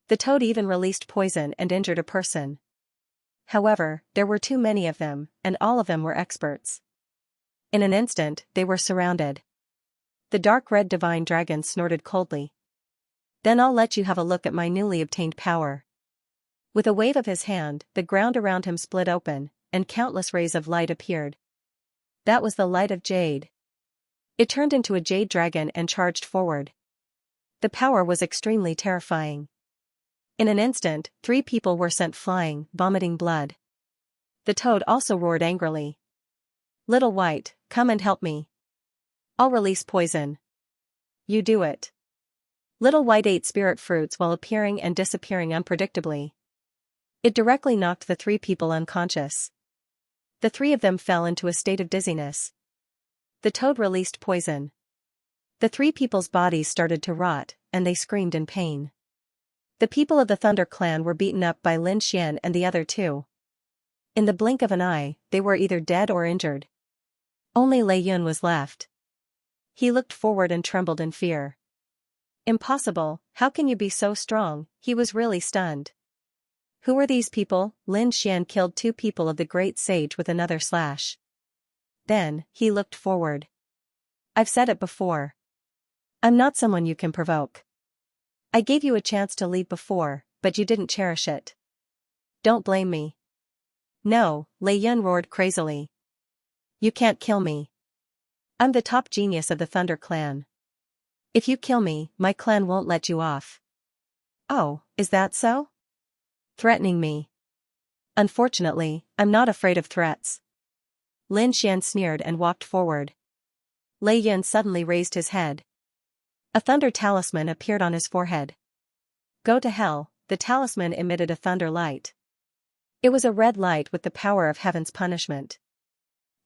The toad even released poison and injured a person. However, there were too many of them, and all of them were experts. In an instant, they were surrounded. The dark red divine dragon snorted coldly. Then I'll let you have a look at my newly obtained power. With a wave of his hand, the ground around him split open, and countless rays of light appeared. That was the light of jade. It turned into a jade dragon and charged forward. The power was extremely terrifying. In an instant, 3 people were sent flying, vomiting blood. The toad also roared angrily. Little White, come and help me. I'll release poison. You do it. Little White ate spirit fruits while appearing and disappearing unpredictably. It directly knocked the 3 people unconscious. The 3 of them fell into a state of dizziness. The toad released poison. The 3 people's bodies started to rot, and they screamed in pain. The people of the Thunder Clan were beaten up by Lin Xian and the other 2. In the blink of an eye, they were either dead or injured. Only Lei Yun was left. He looked forward and trembled in fear. Impossible, how can you be so strong? He was really stunned. Who were these people? Lin Xian killed 2 people of the great sage with another slash. Then, he looked forward. I've said it before. I'm not someone you can provoke. I gave you a chance to leave before, but you didn't cherish it. Don't blame me. No, Lei Yun roared crazily. You can't kill me. I'm the top genius of the Thunder Clan. If you kill me, my clan won't let you off. Oh, is that so? Threatening me. Unfortunately, I'm not afraid of threats. Lin Xian sneered and walked forward. Lei Yun suddenly raised his head. A thunder talisman appeared on his forehead. Go to hell, the talisman emitted a thunder light. It was a red light with the power of heaven's punishment.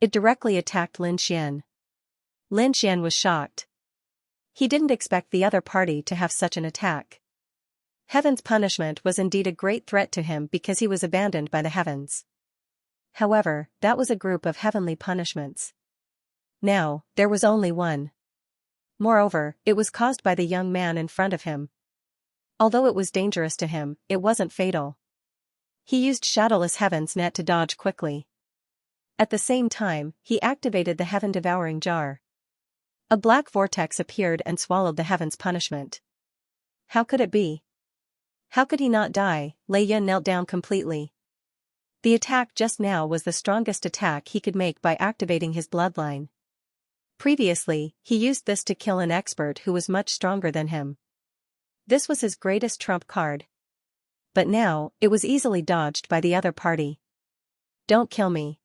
It directly attacked Lin Xian. Lin Xian was shocked. He didn't expect the other party to have such an attack. Heaven's punishment was indeed a great threat to him because he was abandoned by the heavens. However, that was a group of heavenly punishments. Now, there was only one. Moreover, it was caused by the young man in front of him. Although it was dangerous to him, it wasn't fatal. He used Shadowless Heaven's net to dodge quickly. At the same time, he activated the Heaven-Devouring Jar. A black vortex appeared and swallowed the heaven's punishment. How could it be? How could he not die? Lei Yun knelt down completely. The attack just now was the strongest attack he could make by activating his bloodline. Previously, he used this to kill an expert who was much stronger than him. This was his greatest trump card. But now, it was easily dodged by the other party. Don't kill me.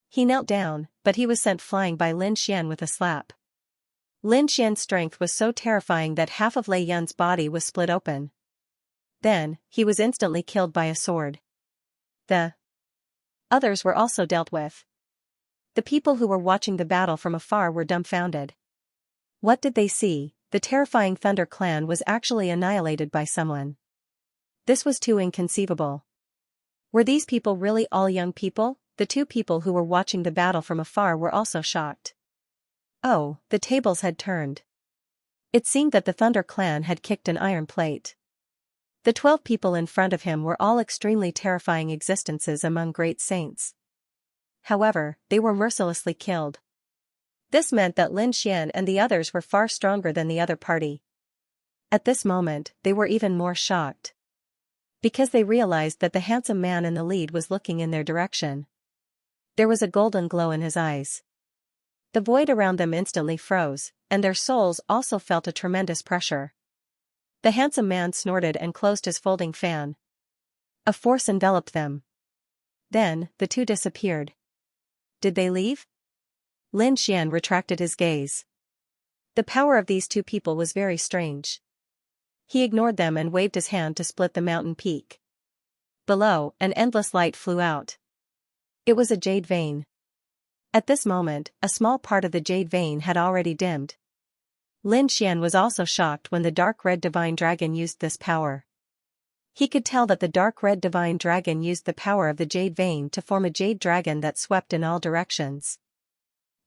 He knelt down, but he was sent flying by Lin Xian with a slap. Lin Xian's strength was so terrifying that half of Lei Yun's body was split open. Then, he was instantly killed by a sword. The others were also dealt with. The people who were watching the battle from afar were dumbfounded. What did they see? The terrifying Thunder Clan was actually annihilated by someone. This was too inconceivable. Were these people really all young people? The 2 people who were watching the battle from afar were also shocked. Oh, the tables had turned. It seemed that the Thunder Clan had kicked an iron plate. The 12 people in front of him were all extremely terrifying existences among great saints. However, they were mercilessly killed. This meant that Lin Xian and the others were far stronger than the other party. At this moment, they were even more shocked. Because they realized that the handsome man in the lead was looking in their direction. There was a golden glow in his eyes. The void around them instantly froze, and their souls also felt a tremendous pressure. The handsome man snorted and closed his folding fan. A force enveloped them. Then, the 2 disappeared. Did they leave? Lin Xian retracted his gaze. The power of these two people was very strange. He ignored them and waved his hand to split the mountain peak. Below, an endless light flew out. It was a jade vein. At this moment, a small part of the jade vein had already dimmed. Lin Xian was also shocked when the dark red divine dragon used this power. He could tell that the dark red divine dragon used the power of the jade vein to form a jade dragon that swept in all directions.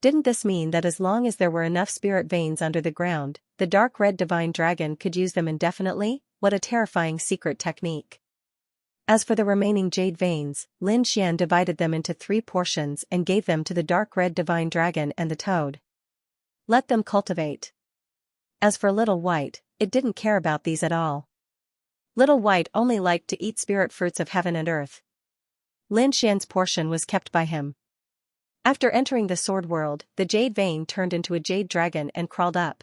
Didn't this mean that as long as there were enough spirit veins under the ground, the dark red divine dragon could use them indefinitely? What a terrifying secret technique. As for the remaining jade veins, Lin Xian divided them into 3 portions and gave them to the dark red divine dragon and the toad. Let them cultivate. As for Little White, it didn't care about these at all. Little White only liked to eat spirit fruits of heaven and earth. Lin Xian's portion was kept by him. After entering the sword world, the jade vein turned into a jade dragon and crawled up.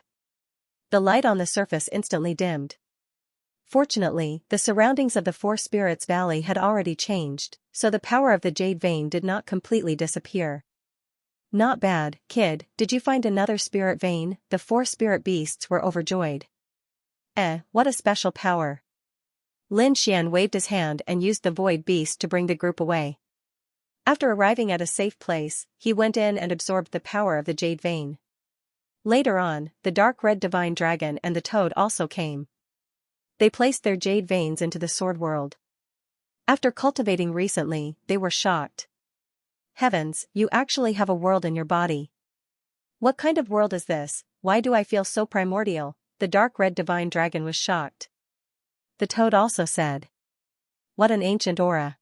The light on the surface instantly dimmed. Fortunately, the surroundings of the Four Spirits Valley had already changed, so the power of the jade vein did not completely disappear. Not bad, kid, did you find another spirit vein? The 4 spirit beasts were overjoyed. What a special power. Lin Xian waved his hand and used the void beast to bring the group away. After arriving at a safe place, he went in and absorbed the power of the jade vein. Later on, the dark red divine dragon and the toad also came. They placed their jade veins into the sword world. After cultivating recently, they were shocked. Heavens, you actually have a world in your body. What kind of world is this? Why do I feel so primordial? The dark red divine dragon was shocked. The toad also said. What an ancient aura.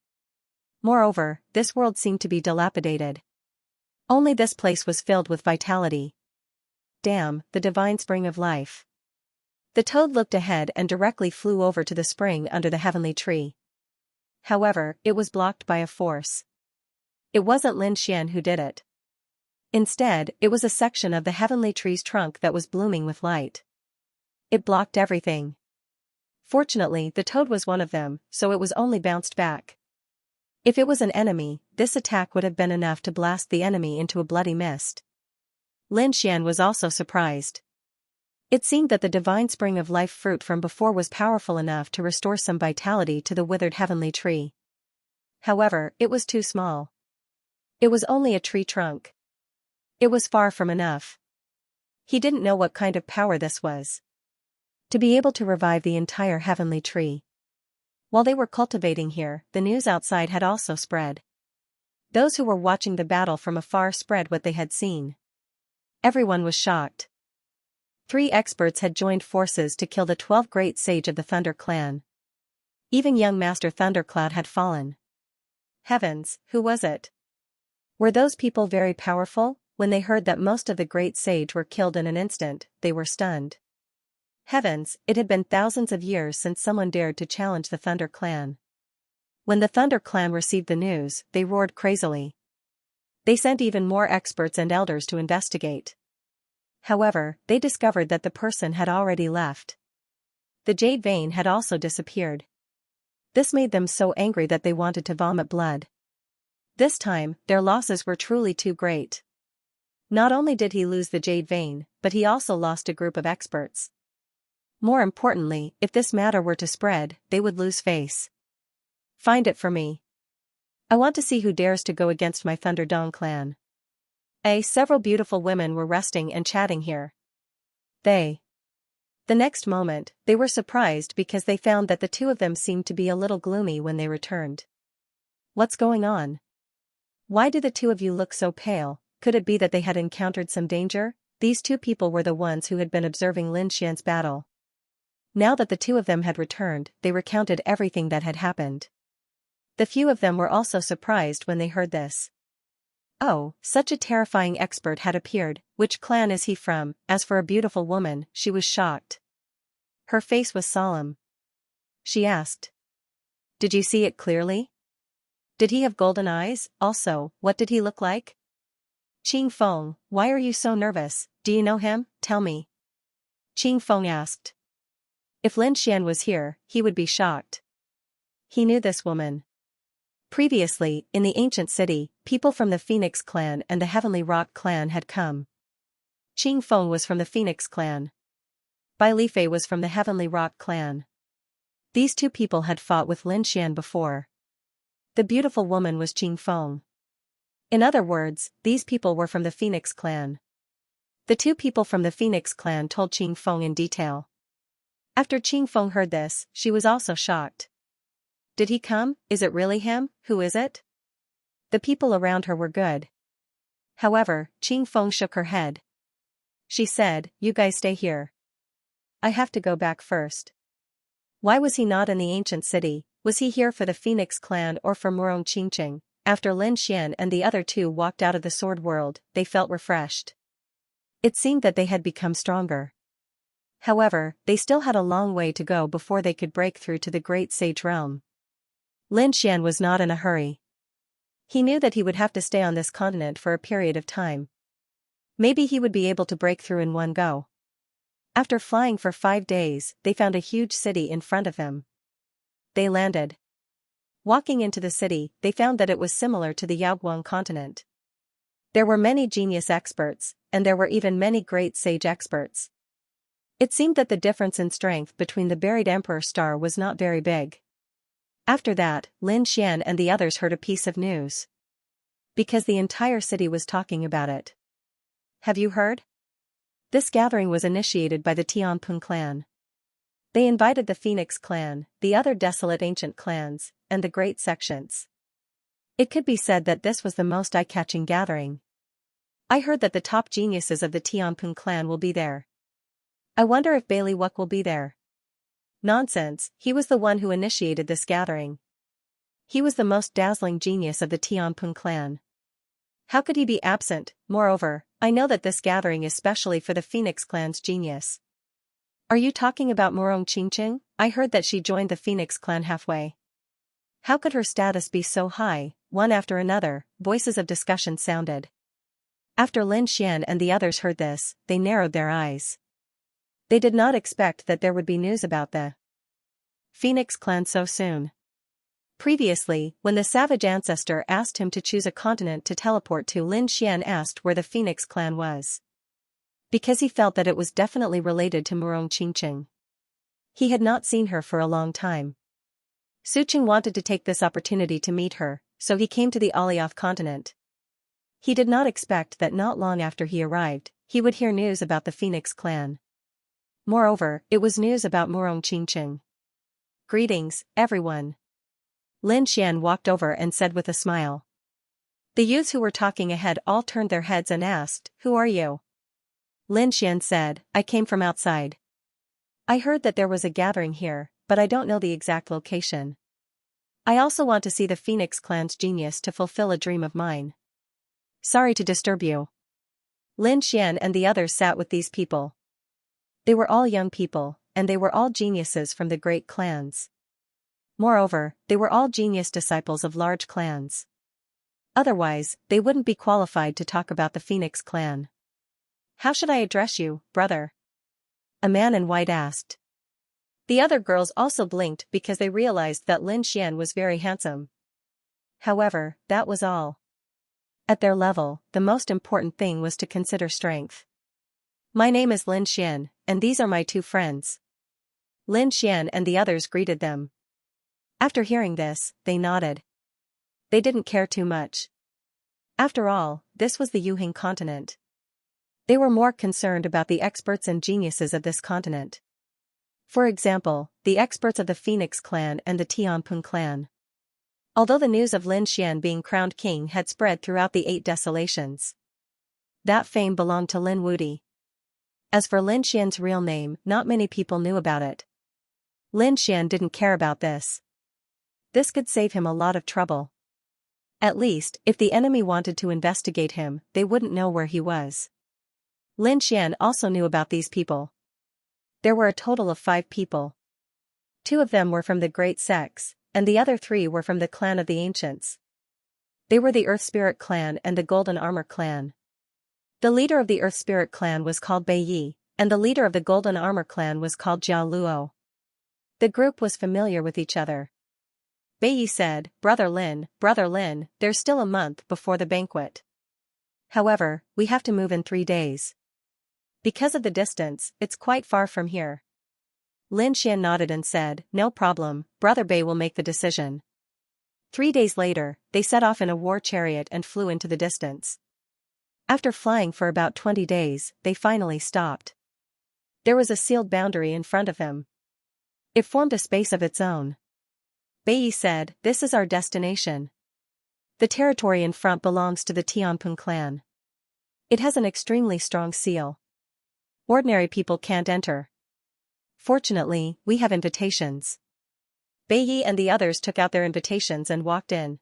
Moreover, this world seemed to be dilapidated. Only this place was filled with vitality. Damn, the divine spring of life. The toad looked ahead and directly flew over to the spring under the heavenly tree. However, it was blocked by a force. It wasn't Lin Xian who did it. Instead, it was a section of the heavenly tree's trunk that was blooming with light. It blocked everything. Fortunately, the toad was one of them, so it was only bounced back. If it was an enemy, this attack would have been enough to blast the enemy into a bloody mist. Lin Xian was also surprised. It seemed that the divine spring of life fruit from before was powerful enough to restore some vitality to the withered heavenly tree. However, it was too small. It was only a tree trunk. It was far from enough. He didn't know what kind of power this was. To be able to revive the entire heavenly tree. While they were cultivating here, the news outside had also spread. Those who were watching the battle from afar spread what they had seen. Everyone was shocked. 3 experts had joined forces to kill the 12 great sage of the Thunder clan. Even young Master Thundercloud had fallen. Heavens, who was it? Were those people very powerful? When they heard that most of the great sage were killed in an instant, they were stunned. Heavens, it had been thousands of years since someone dared to challenge the Thunder clan. When the Thunder clan received the news, they roared crazily. They sent even more experts and elders to investigate. However, they discovered that the person had already left. The jade vein had also disappeared. This made them so angry that they wanted to vomit blood. This time, their losses were truly too great. Not only did he lose the jade vein, but he also lost a group of experts. More importantly, if this matter were to spread, they would lose face. Find it for me. I want to see who dares to go against my Thunderdong clan. Several beautiful women were resting and chatting here. The next moment, they were surprised because they found that the 2 of them seemed to be a little gloomy when they returned. What's going on? Why do the 2 of you look so pale? Could it be that they had encountered some danger? These 2 people were the ones who had been observing Lin Xian's battle. Now that the 2 of them had returned, they recounted everything that had happened. The few of them were also surprised when they heard this. Oh, such a terrifying expert had appeared. Which clan is he from? As for a beautiful woman, she was shocked. Her face was solemn. She asked. Did you see it clearly? Did he have golden eyes? Also, what did he look like? Qing Feng, why are you so nervous? Do you know him? Tell me. Qing Feng asked. If Lin Xian was here, he would be shocked. He knew this woman. Previously, in the ancient city, people from the Phoenix clan and the Heavenly Rock clan had come. Qing Feng was from the Phoenix clan. Bai Lifei was from the Heavenly Rock clan. These two people had fought with Lin Xian before. The beautiful woman was Qing Feng. In other words, these people were from the Phoenix clan. The two people from the Phoenix clan told Qing Feng in detail. After Qing Feng heard this, she was also shocked. Did he come? Is it really him? Who is it? The people around her were good. However, Qing Feng shook her head. She said, "You guys stay here. I have to go back first." Why was he not in the ancient city? Was he here for the Phoenix clan or for Murong Qingqing? After Lin Xian and the other two walked out of the sword world, they felt refreshed. It seemed that they had become stronger. However, they still had a long way to go before they could break through to the great sage realm. Lin Xian was not in a hurry. He knew that he would have to stay on this continent for a period of time. Maybe he would be able to break through in one go. After flying for 5 days, they found a huge city in front of him. They landed. Walking into the city, they found that it was similar to the Yaoguang continent. There were many genius experts, and there were even many great sage experts. It seemed that the difference in strength between the buried Emperor Star was not very big. After that, Lin Xian and the others heard a piece of news. Because the entire city was talking about it. Have you heard? This gathering was initiated by the Tianping clan. They invited the Phoenix clan, the other desolate ancient clans, and the great sections. It could be said that this was the most eye-catching gathering. I heard that the top geniuses of the Tianping clan will be there. I wonder if Bailey Wuck will be there. Nonsense, he was the one who initiated this gathering. He was the most dazzling genius of the Tianping clan. How could he be absent? Moreover, I know that this gathering is specially for the Phoenix clan's genius. Are you talking about Murong Qingqing? I heard that she joined the Phoenix clan halfway. How could her status be so high? One after another, voices of discussion sounded. After Lin Xian and the others heard this, they narrowed their eyes. They did not expect that there would be news about the Phoenix clan so soon. Previously, when the savage ancestor asked him to choose a continent to teleport to, Lin Xian asked where the Phoenix clan was. Because he felt that it was definitely related to Murong Qingqing. He had not seen her for a long time. Su Qing wanted to take this opportunity to meet her, so he came to the Alioth continent. He did not expect that not long after he arrived, he would hear news about the Phoenix clan. Moreover, it was news about Murong Qingqing. Greetings, everyone. Lin Xian walked over and said with a smile. The youths who were talking ahead all turned their heads and asked, "Who are you?" Lin Xian said, "I came from outside. I heard that there was a gathering here, but I don't know the exact location. I also want to see the Phoenix clan's genius to fulfill a dream of mine. Sorry to disturb you." Lin Xian and the others sat with these people. They were all young people, and they were all geniuses from the great clans. Moreover, they were all genius disciples of large clans. Otherwise, they wouldn't be qualified to talk about the Phoenix clan. "How should I address you, brother?" a man in white asked. The other girls also blinked because they realized that Lin Xian was very handsome. However, that was all. At their level, the most important thing was to consider strength. "My name is Lin Xian, and these are my 2 friends." Lin Xian and the others greeted them. After hearing this, they nodded. They didn't care too much. After all, this was the Yuhing continent. They were more concerned about the experts and geniuses of this continent. For example, the experts of the Phoenix clan and the Tianping clan. Although the news of Lin Xian being crowned king had spread throughout the 8 desolations, that fame belonged to Lin Wudi. As for Lin Xian's real name, not many people knew about it. Lin Xian didn't care about this. This could save him a lot of trouble. At least, if the enemy wanted to investigate him, they wouldn't know where he was. Lin Xian also knew about these people. There were a total of 5 people. 2 of them were from the Great Sects, and the other 3 were from the clan of the Ancients. They were the Earth Spirit clan and the Golden Armor clan. The leader of the Earth Spirit clan was called Bai Yi, and the leader of the Golden Armor clan was called Jiao Luo. The group was familiar with each other. Bai Yi said, Brother Lin, there's still a month before the banquet. However, we have to move in 3 days. Because of the distance, it's quite far from here. Lin Xian nodded and said, no problem, Brother Bei will make the decision. 3 days later, they set off in a war chariot and flew into the distance. After flying for about 20 days, they finally stopped. There was a sealed boundary in front of him. It formed a space of its own. Bei said, this is our destination. The territory in front belongs to the Tianping clan. It has an extremely strong seal. Ordinary people can't enter. Fortunately, we have invitations. Bei and the others took out their invitations and walked in.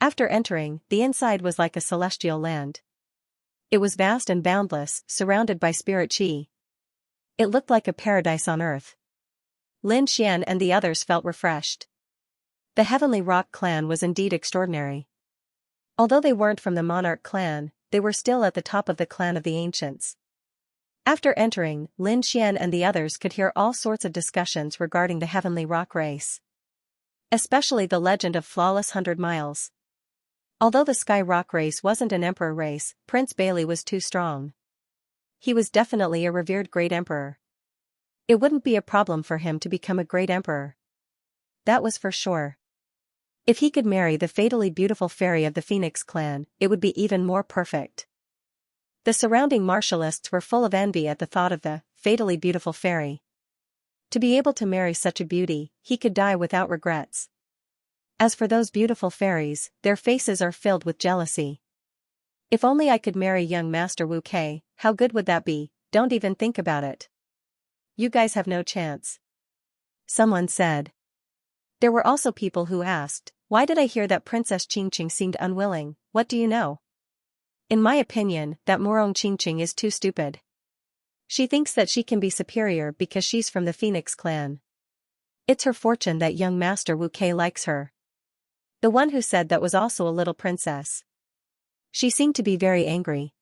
After entering, the inside was like a celestial land. It was vast and boundless, surrounded by spirit qi. It looked like a paradise on earth. Lin Xian and the others felt refreshed. The Heavenly Rock clan was indeed extraordinary. Although they weren't from the monarch clan, they were still at the top of the clan of the ancients. After entering, Lin Xian and the others could hear all sorts of discussions regarding the Heavenly Rock race. Especially the legend of Flawless 100 Miles. Although the Sky Rock race wasn't an emperor race, Prince Bailey was too strong. He was definitely a revered great emperor. It wouldn't be a problem for him to become a great emperor. That was for sure. If he could marry the fatally beautiful fairy of the Phoenix clan, it would be even more perfect. The surrounding martialists were full of envy at the thought of the fatally beautiful fairy. To be able to marry such a beauty, he could die without regrets. As for those beautiful fairies, their faces are filled with jealousy. If only I could marry young Master Wu Kei, how good would that be? Don't even think about it. You guys have no chance. Someone said. There were also people who asked, why did I hear that Princess Qingqing seemed unwilling? What do you know? In my opinion, that Morong Qingqing is too stupid. She thinks that she can be superior because she's from the Phoenix clan. It's her fortune that young Master Wu Kei likes her. The one who said that was also a little princess. She seemed to be very angry.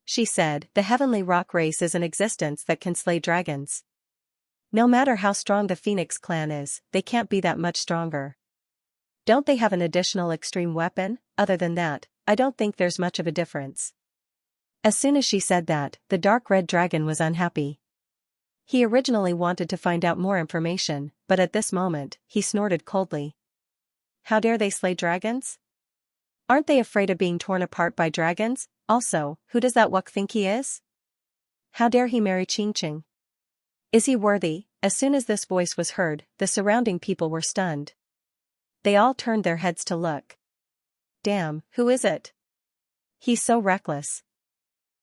She said, the Heavenly Rock race is an existence that can slay dragons. No matter how strong the Phoenix clan is, they can't be that much stronger. Don't they have an additional extreme weapon? Other than that, I don't think there's much of a difference. As soon as she said that, the dark red dragon was unhappy. He originally wanted to find out more information, but at this moment, he snorted coldly. How dare they slay dragons? Aren't they afraid of being torn apart by dragons? Also, who does that Wuk think he is? How dare he marry Qingqing? Is he worthy? As soon as this voice was heard, the surrounding people were stunned. They all turned their heads to look. Damn, who is it? He's so reckless.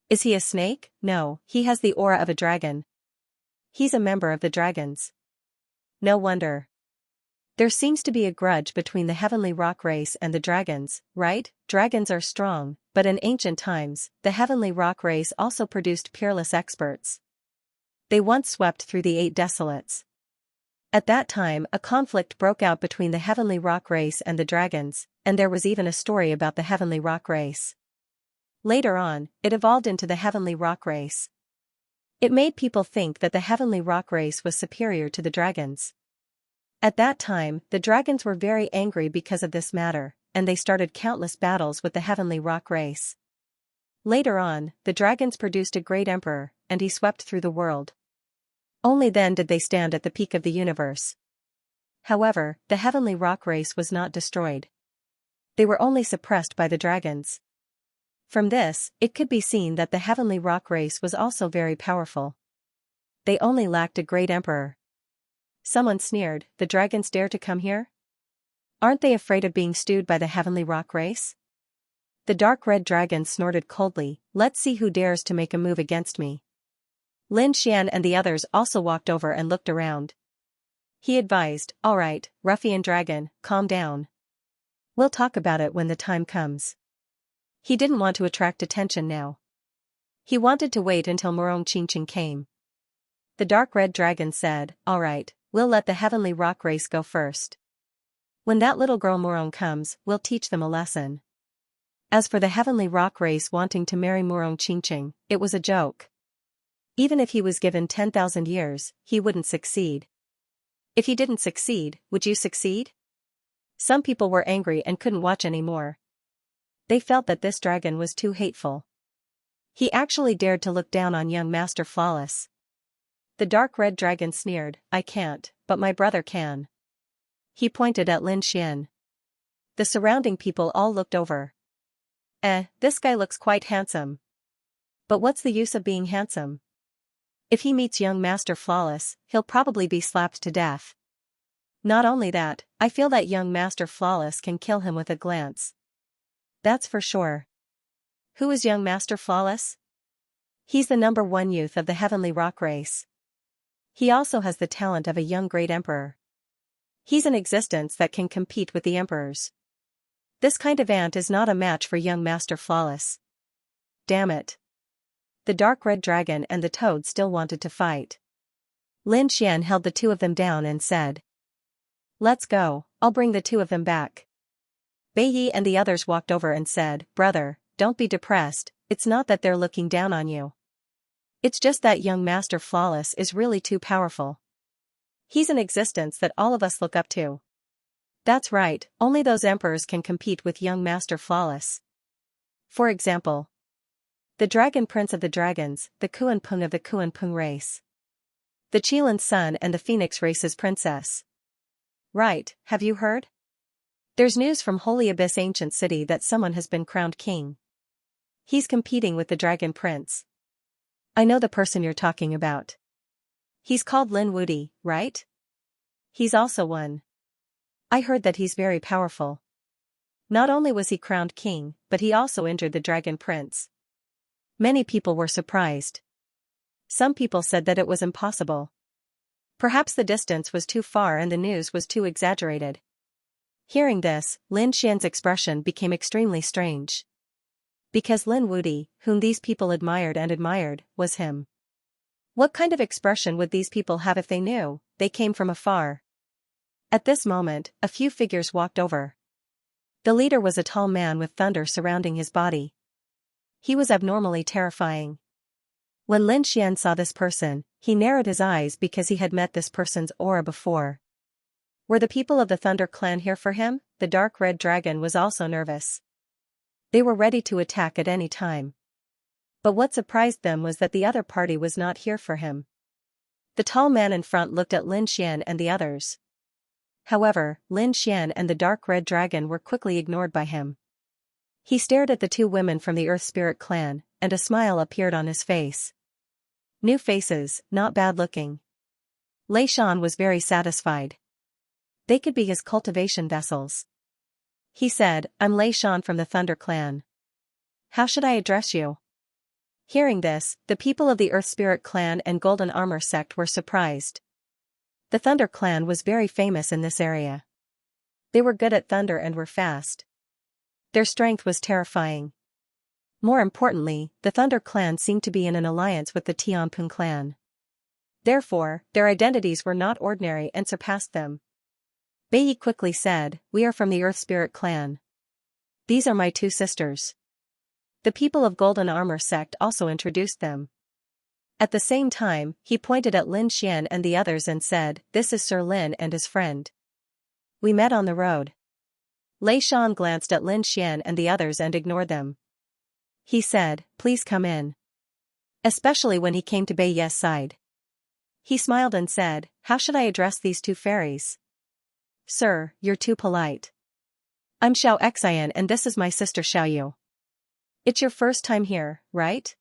Is he a snake? No, he has the aura of a dragon. He's a member of the dragons. No wonder. There seems to be a grudge between the Heavenly Rock race and the dragons, right? Dragons are strong, but in ancient times, the Heavenly Rock race also produced peerless experts. They once swept through the 8 desolates. At that time, a conflict broke out between the Heavenly Rock race and the dragons, and there was even a story about the Heavenly Rock race. Later on, it evolved into the Heavenly Rock race. It made people think that the Heavenly Rock race was superior to the dragons. At that time, the dragons were very angry because of this matter, and they started countless battles with the Heavenly Rock race. Later on, the dragons produced a great emperor, and he swept through the world. Only then did they stand at the peak of the universe. However, the Heavenly Rock race was not destroyed. They were only suppressed by the dragons. From this, it could be seen that the Heavenly Rock race was also very powerful. They only lacked a great emperor. Someone sneered, the dragons dare to come here? Aren't they afraid of being stewed by the Heavenly Rock race? The dark red dragon snorted coldly, let's see who dares to make a move against me. Lin Xian and the others also walked over and looked around. He advised, all right, ruffian dragon, calm down. We'll talk about it when the time comes. He didn't want to attract attention now. He wanted to wait until Morong Qingqing came. The dark red dragon said, all right, we'll let the Heavenly Rock race go first. When that little girl Morong comes, we'll teach them a lesson. As for the Heavenly Rock race wanting to marry Morong Qingqing, it was a joke. Even if he was given 10,000 years, he wouldn't succeed. If he didn't succeed, would you succeed? Some people were angry and couldn't watch anymore. They felt that this dragon was too hateful. He actually dared to look down on young Master Flawless. The dark red dragon sneered, I can't, but my brother can. He pointed at Lin Xian. The surrounding people all looked over. This guy looks quite handsome. But what's the use of being handsome? If he meets young Master Flawless, he'll probably be slapped to death. Not only that, I feel that young Master Flawless can kill him with a glance. That's for sure. Who is young Master Flawless? He's the #1 youth of the Heavenly Rock race. He also has the talent of a young great emperor. He's an existence that can compete with the emperors. This kind of ant is not a match for young Master Flawless. Damn it. The dark red dragon and the toad still wanted to fight. Lin Xian held the two of them down and said, Let's go, I'll bring the two of them back. Bai Yi and the others walked over and said, Brother, don't be depressed, it's not that they're looking down on you. It's just that young Master Flawless is really too powerful. He's an existence that all of us look up to. That's right, only those emperors can compete with young Master Flawless. For example, the Dragon Prince of the Dragons, the Kuan-Pung of the Kuan-Pung race. The Qilan's son and the Phoenix race's princess. Right, have you heard? There's news from Holy Abyss Ancient City that someone has been crowned king. He's competing with the Dragon Prince. I know the person you're talking about. He's called Lin Wudi, right? He's also one. I heard that he's very powerful. Not only was he crowned king, but he also injured the Dragon Prince. Many people were surprised. Some people said that it was impossible. Perhaps the distance was too far and the news was too exaggerated. Hearing this, Lin Xian's expression became extremely strange. Because Lin Wudi, whom these people admired, was him. What kind of expression would these people have if they knew they came from afar? At this moment, a few figures walked over. The leader was a tall man with thunder surrounding his body. He was abnormally terrifying. When Lin Xian saw this person, he narrowed his eyes because he had met this person's aura before. Were the people of the Thunder clan here for him? The dark red dragon was also nervous. They were ready to attack at any time. But what surprised them was that the other party was not here for him. The tall man in front looked at Lin Xian and the others. However, Lin Xian and the dark red dragon were quickly ignored by him. He stared at the two women from the Earth Spirit clan, and a smile appeared on his face. New faces, not bad looking. Lei Shan was very satisfied. They could be his cultivation vessels. He said, I'm Lei Shan from the Thunder clan. How should I address you? Hearing this, the people of the Earth Spirit clan and Golden Armor sect were surprised. The Thunder clan was very famous in this area. They were good at thunder and were fast. Their strength was terrifying. More importantly, the Thunder clan seemed to be in an alliance with the Tianping clan. Therefore, their identities were not ordinary and surpassed them. Bai Yi quickly said, We are from the Earth Spirit clan. These are my two sisters. The people of Golden Armor sect also introduced them. At the same time, he pointed at Lin Xian and the others and said, This is Sir Lin and his friend. We met on the road. Lei Shan glanced at Lin Xian and the others and ignored them. He said, Please come in. Especially when he came to Bai Yi's side. He smiled and said, How should I address these two fairies? Sir, you're too polite. I'm Xianxia and this is my sister Xiaoyu. It's your first time here, right?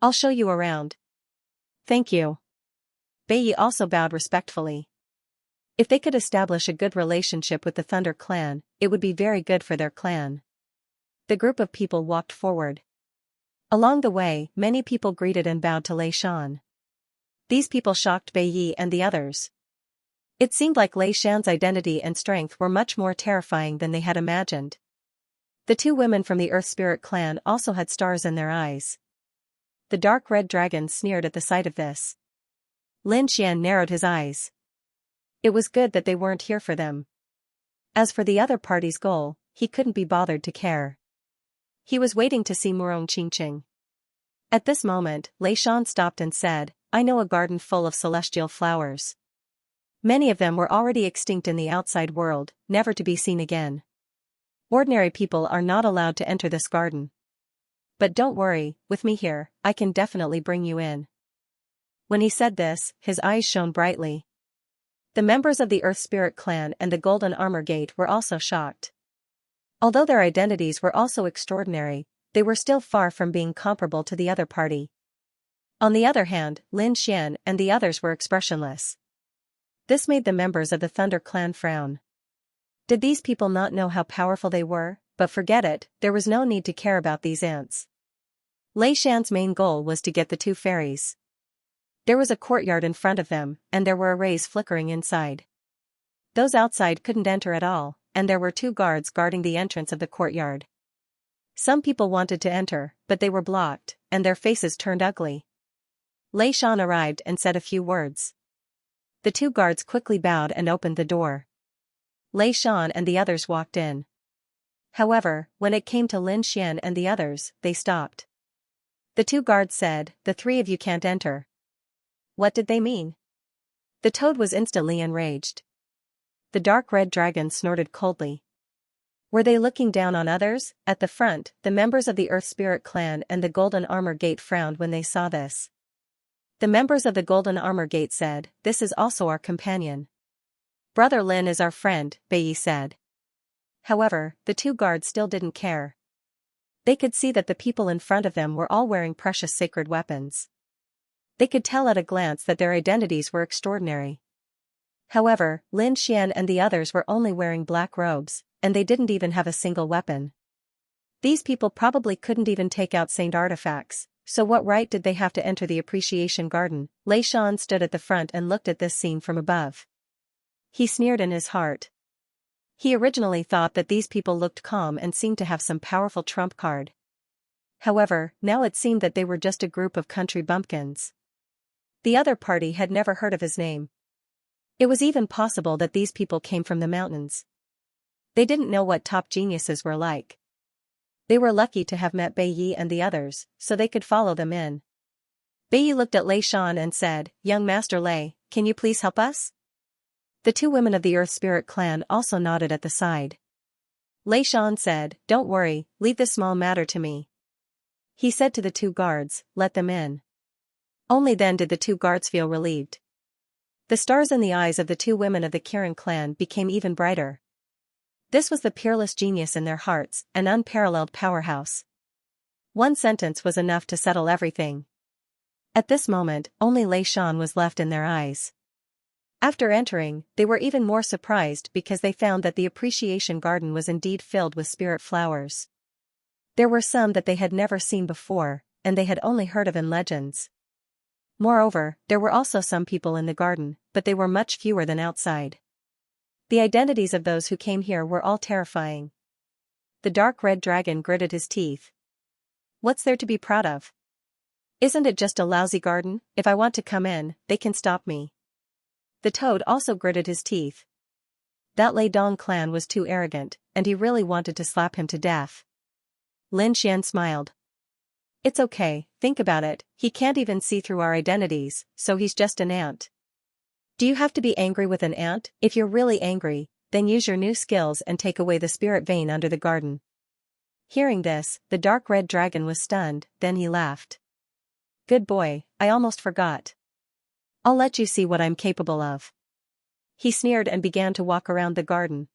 I'll show you around. Thank you. Bai Yi also bowed respectfully. If they could establish a good relationship with the Thunder clan, it would be very good for their clan. The group of people walked forward. Along the way, many people greeted and bowed to Lei Shan. These people shocked Bai Yi and the others. It seemed like Lei Shan's identity and strength were much more terrifying than they had imagined. The two women from the Earth Spirit clan also had stars in their eyes. The dark red dragon sneered at the sight of this. Lin Xian narrowed his eyes. It was good that they weren't here for them. As for the other party's goal, he couldn't be bothered to care. He was waiting to see Murong Qingqing. At this moment, Lei Shan stopped and said, I know a garden full of celestial flowers. Many of them were already extinct in the outside world, never to be seen again. Ordinary people are not allowed to enter this garden. But don't worry, with me here, I can definitely bring you in. When he said this, his eyes shone brightly. The members of the Earth Spirit clan and the Golden Armor Gate were also shocked. Although their identities were also extraordinary, they were still far from being comparable to the other party. On the other hand, Lin Xian and the others were expressionless. This made the members of the Thunder clan frown. Did these people not know how powerful they were? But forget it, there was no need to care about these ants. Lei Shan's main goal was to get the two fairies. There was a courtyard in front of them, and there were arrays flickering inside. Those outside couldn't enter at all, and there were two guards guarding the entrance of the courtyard. Some people wanted to enter, but they were blocked, and their faces turned ugly. Lei Shan arrived and said a few words. The two guards quickly bowed and opened the door. Lei Shan and the others walked in. However, when it came to Lin Xian and the others, they stopped. The two guards said, "The three of you can't enter." What did they mean? The toad was instantly enraged. The dark red dragon snorted coldly. Were they looking down on others? At the front, the members of the Earth Spirit clan and the Golden Armor Gate frowned when they saw this. The members of the Golden Armor Gate said, "This is also our companion." "Brother Lin is our friend," Bai said. However, the two guards still didn't care. They could see that the people in front of them were all wearing precious sacred weapons. They could tell at a glance that their identities were extraordinary. However, Lin Xian and the others were only wearing black robes, and they didn't even have a single weapon. These people probably couldn't even take out saint artifacts, so what right did they have to enter the appreciation garden? Lei Shan stood at the front and looked at this scene from above. He sneered in his heart. He originally thought that these people looked calm and seemed to have some powerful trump card. However, now it seemed that they were just a group of country bumpkins. The other party had never heard of his name. It was even possible that these people came from the mountains. They didn't know what top geniuses were like. They were lucky to have met Bai Yi and the others, so they could follow them in. Bai Yi looked at Lei Shan and said, "Young Master Lei, can you please help us?" The two women of the Earth Spirit clan also nodded at the side. Lei Shan said, "Don't worry, leave this small matter to me." He said to the two guards, "Let them in." Only then did the two guards feel relieved. The stars in the eyes of the two women of the Kirin clan became even brighter. This was the peerless genius in their hearts, an unparalleled powerhouse. One sentence was enough to settle everything. At this moment, only Lei Shan was left in their eyes. After entering, they were even more surprised because they found that the appreciation garden was indeed filled with spirit flowers. There were some that they had never seen before, and they had only heard of in legends. Moreover, there were also some people in the garden, but they were much fewer than outside. The identities of those who came here were all terrifying. The dark red dragon gritted his teeth. What's there to be proud of? Isn't it just a lousy garden? If I want to come in, they can stop me. The toad also gritted his teeth. That Lei Dong clan was too arrogant, and he really wanted to slap him to death. Lin Xian smiled. It's okay, think about it, he can't even see through our identities, so he's just an ant. Do you have to be angry with an ant? If you're really angry, then use your new skills and take away the spirit vein under the garden. Hearing this, the dark red dragon was stunned, then he laughed. Good boy, I almost forgot. I'll let you see what I'm capable of. He sneered and began to walk around the garden.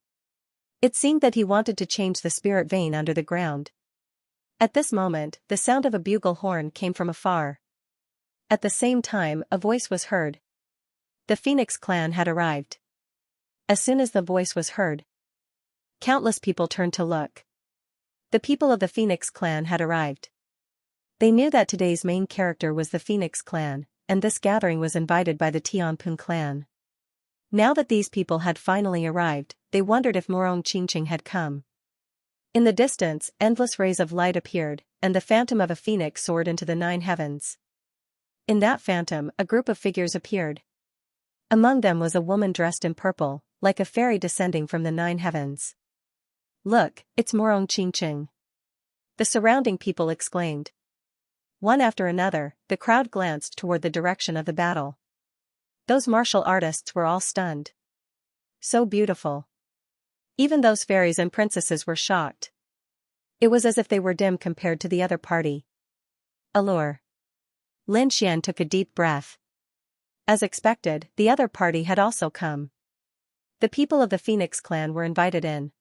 It seemed that he wanted to change the spirit vein under the ground. At this moment, the sound of a bugle horn came from afar. At the same time, a voice was heard. The Phoenix clan had arrived. As soon as the voice was heard, countless people turned to look. The people of the Phoenix clan had arrived. They knew that today's main character was the Phoenix clan, and this gathering was invited by the Tianpun clan. Now that these people had finally arrived, they wondered if Morong Qingqing had come. In the distance, endless rays of light appeared, and the phantom of a phoenix soared into the 9 heavens. In that phantom, a group of figures appeared. Among them was a woman dressed in purple, like a fairy descending from the 9 heavens. Look, it's Morong Qingqing. The surrounding people exclaimed. One after another, the crowd glanced toward the direction of the battle. Those martial artists were all stunned. So beautiful. Even those fairies and princesses were shocked. It was as if they were dim compared to the other party. Allure. Lin Xian took a deep breath. As expected, the other party had also come. The people of the Phoenix clan were invited in.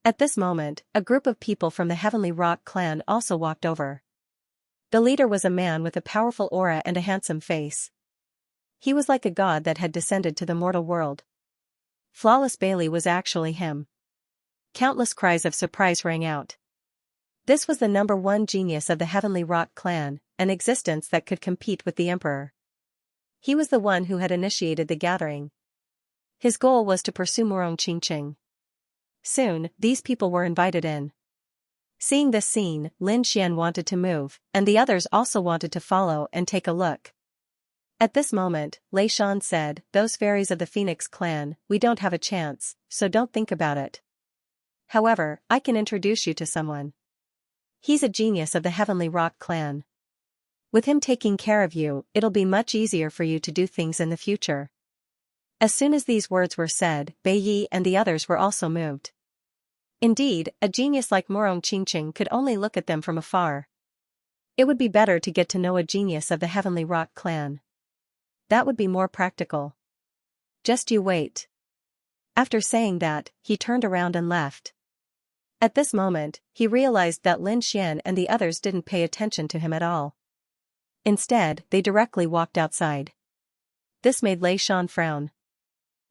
At this moment, a group of people from the Heavenly Rock clan also walked over. The leader was a man with a powerful aura and a handsome face. He was like a god that had descended to the mortal world. Flawless Bailey was actually him. Countless cries of surprise rang out. This was the #1 genius of the Heavenly Rock clan, an existence that could compete with the Emperor. He was the one who had initiated the gathering. His goal was to pursue Murong Qingqing. Soon, these people were invited in. Seeing this scene, Lin Xian wanted to move, and the others also wanted to follow and take a look. At this moment, Lei Shan said, "Those fairies of the Phoenix clan, we don't have a chance, so don't think about it. However, I can introduce you to someone. He's a genius of the Heavenly Rock clan. With him taking care of you, it'll be much easier for you to do things in the future." As soon as these words were said, Bai Yi and the others were also moved. Indeed, a genius like Murong Qingqing could only look at them from afar. It would be better to get to know a genius of the Heavenly Rock clan. That would be more practical. Just you wait. After saying that, he turned around and left. At this moment, he realized that Lin Xian and the others didn't pay attention to him at all. Instead, they directly walked outside. This made Lei Shan frown.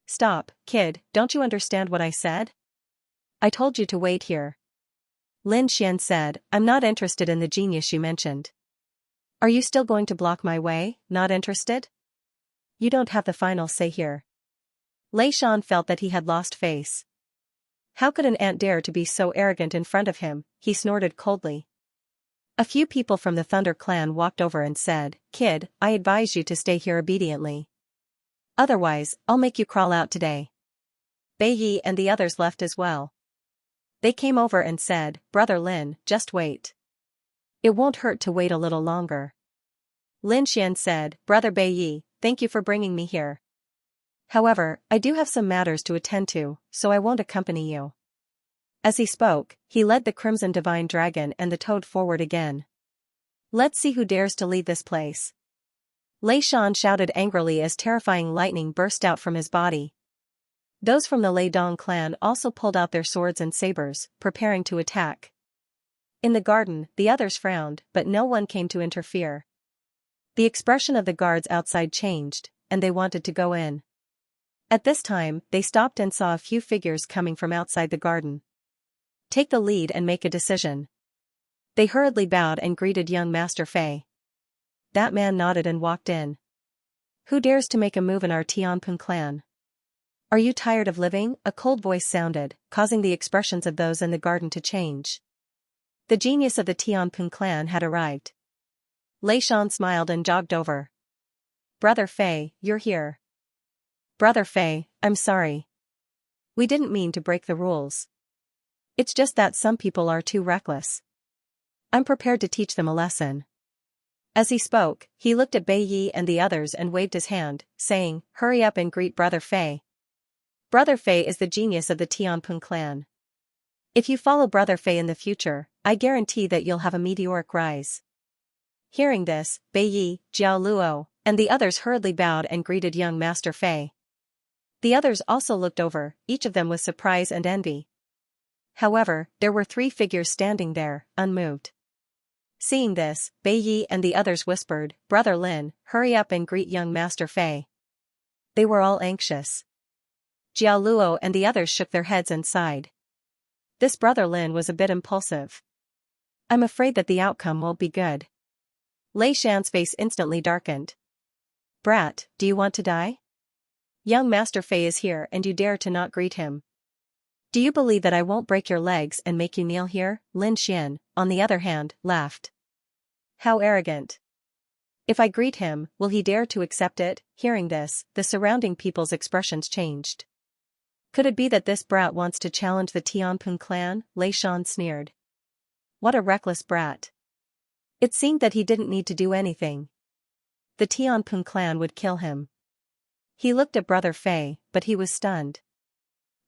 "Stop, kid, don't you understand what I said? I told you to wait here." Lin Xian said, "I'm not interested in the genius you mentioned. Are you still going to block my way? Not interested? You don't have the final say here." Lei Shan felt that he had lost face. How could an ant dare to be so arrogant in front of him? He snorted coldly. A few people from the Thunder clan walked over and said, "Kid, I advise you to stay here obediently. Otherwise, I'll make you crawl out today." Bai Yi and the others left as well. They came over and said, "Brother Lin, just wait. It won't hurt to wait a little longer." Lin Xian said, "Brother Bai Yi, thank you for bringing me here. However, I do have some matters to attend to, so I won't accompany you." As he spoke, he led the Crimson Divine Dragon and the Toad forward again. "Let's see who dares to leave this place." Lei Shan shouted angrily as terrifying lightning burst out from his body. Those from the Lei Dong clan also pulled out their swords and sabers, preparing to attack. In the garden, the others frowned, but no one came to interfere. The expression of the guards outside changed, and they wanted to go in. At this time, they stopped and saw a few figures coming from outside the garden. "Take the lead and make a decision." They hurriedly bowed and greeted young Master Fei. That man nodded and walked in. "Who dares to make a move in our Tianping clan? Are you tired of living?" A cold voice sounded, causing the expressions of those in the garden to change. The genius of the Tianping clan had arrived. Lei Shan smiled and jogged over. "Brother Fei, you're here." "Brother Fei, I'm sorry. We didn't mean to break the rules. It's just that some people are too reckless. I'm prepared to teach them a lesson." As he spoke, he looked at Bai Yi and the others and waved his hand, saying, "Hurry up and greet Brother Fei. Brother Fei is the genius of the Tianping clan. If you follow Brother Fei in the future, I guarantee that you'll have a meteoric rise." Hearing this, Bai Yi, Jiao Luo, and the others hurriedly bowed and greeted young Master Fei. The others also looked over, each of them with surprise and envy. However, there were 3 figures standing there, unmoved. Seeing this, Bai Yi and the others whispered, "Brother Lin, hurry up and greet young Master Fei." They were all anxious. Jiao Luo and the others shook their heads and sighed. This Brother Lin was a bit impulsive. "I'm afraid that the outcome won't be good." Lei Shan's face instantly darkened. "Brat, do you want to die? Young Master Fei is here and you dare to not greet him. Do you believe that I won't break your legs and make you kneel here?" Lin Xian, on the other hand, laughed. "How arrogant. If I greet him, will he dare to accept it?" Hearing this, the surrounding people's expressions changed. Could it be that this brat wants to challenge the Tianping clan? Lei Shan sneered. What a reckless brat. It seemed that he didn't need to do anything. The Tianping clan would kill him. He looked at Brother Fei, but he was stunned.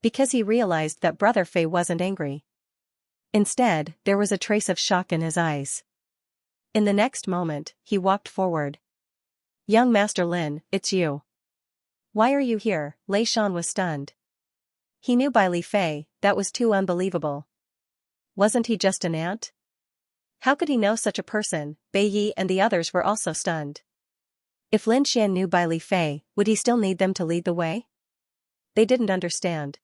Because he realized that Brother Fei wasn't angry. Instead, there was a trace of shock in his eyes. In the next moment, he walked forward. Young Master Lin, it's you. Why are you here? Lei Shan was stunned. He knew Bai Li Fei, that was too unbelievable. Wasn't he just an ant? How could he know such a person? Bei Yi and the others were also stunned. If Lin Xian knew Bai Li Fei, would he still need them to lead the way? They didn't understand.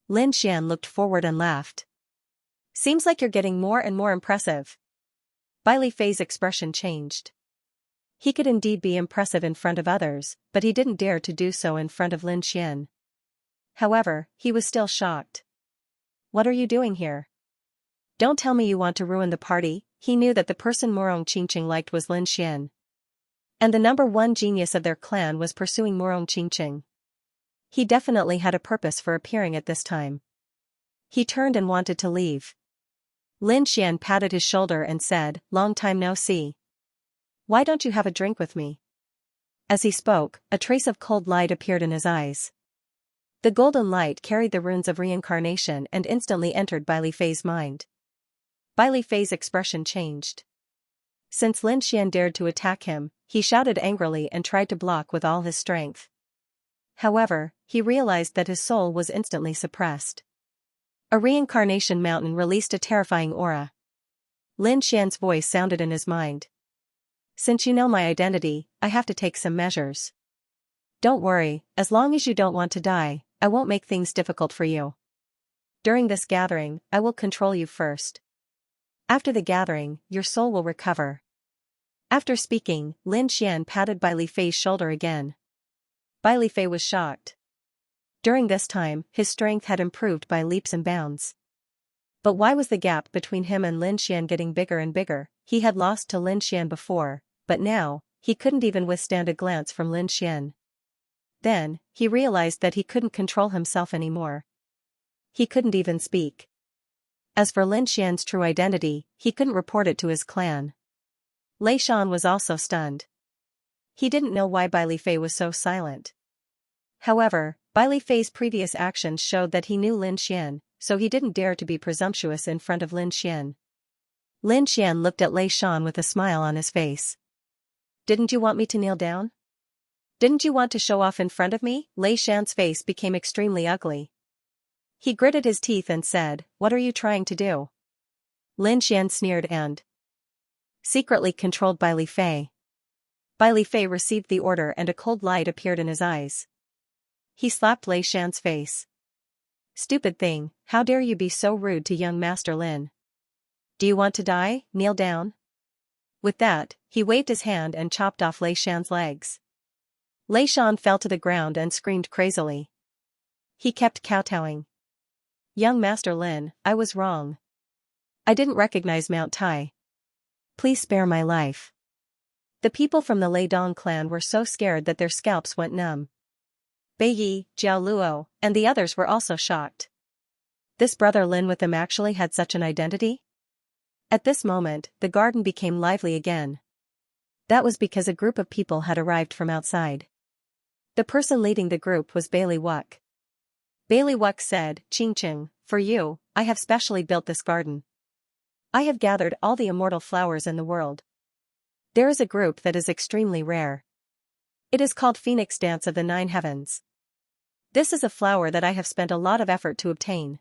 Lin Xian looked forward and laughed. Seems like you're getting more and more impressive. Bai Li Fei's expression changed. He could indeed be impressive in front of others, but he didn't dare to do so in front of Lin Xian. However, he was still shocked. What are you doing here? Don't tell me you want to ruin the party. He knew that the person Murong Qingqing liked was Lin Xian. And the number one genius of their clan was pursuing Murong Qingqing. He definitely had a purpose for appearing at this time. He turned and wanted to leave. Lin Xian patted his shoulder and said, "Long time no see. Why don't you have a drink with me?" As he spoke, a trace of cold light appeared in his eyes. The golden light carried the runes of reincarnation and instantly entered Bai Li Fei's mind. Bai Li Fei's expression changed. Since Lin Xian dared to attack him, he shouted angrily and tried to block with all his strength. However, he realized that his soul was instantly suppressed. A reincarnation mountain released a terrifying aura. Lin Xian's voice sounded in his mind. "Since you know my identity, I have to take some measures. Don't worry, as long as you don't want to die, I won't make things difficult for you. During this gathering, I will control you first. After the gathering, your soul will recover." After speaking, Lin Xian patted Bai Li Fei's shoulder again. Bai Li Fei was shocked. During this time, his strength had improved by leaps and bounds. But why was the gap between him and Lin Xian getting bigger and bigger? He had lost to Lin Xian before, but now, he couldn't even withstand a glance from Lin Xian. Then, he realized that he couldn't control himself anymore. He couldn't even speak. As for Lin Xian's true identity, he couldn't report it to his clan. Lei Shan was also stunned. He didn't know why Bai Li Fei was so silent. However, Bai Li Fei's previous actions showed that he knew Lin Xian, so he didn't dare to be presumptuous in front of Lin Xian. Lin Xian looked at Lei Shan with a smile on his face. "Didn't you want me to kneel down? Didn't you want to show off in front of me?" Lei Shan's face became extremely ugly. He gritted his teeth and said, "What are you trying to do?" Lin Xian sneered and secretly controlled Bai Li Fei. Bai Li Fei received the order and a cold light appeared in his eyes. He slapped Lei Shan's face. "Stupid thing, how dare you be so rude to young Master Lin? Do you want to die? Kneel down." With that, he waved his hand and chopped off Lei Shan's legs. Lei Shan fell to the ground and screamed crazily. He kept kowtowing. "Young Master Lin, I was wrong. I didn't recognize Mount Tai. Please spare my life." The people from the Lei Dong clan were so scared that their scalps went numb. Bei Yi, Jiao Luo, and the others were also shocked. This brother Lin with them actually had such an identity? At this moment, the garden became lively again. That was because a group of people had arrived from outside. The person leading the group was Bai Li Wuk. Bai Li Wuk said, "Qingqing, for you, I have specially built this garden. I have gathered all the immortal flowers in the world. There is a group that is extremely rare. It is called Phoenix Dance of the Nine Heavens. This is a flower that I have spent a lot of effort to obtain.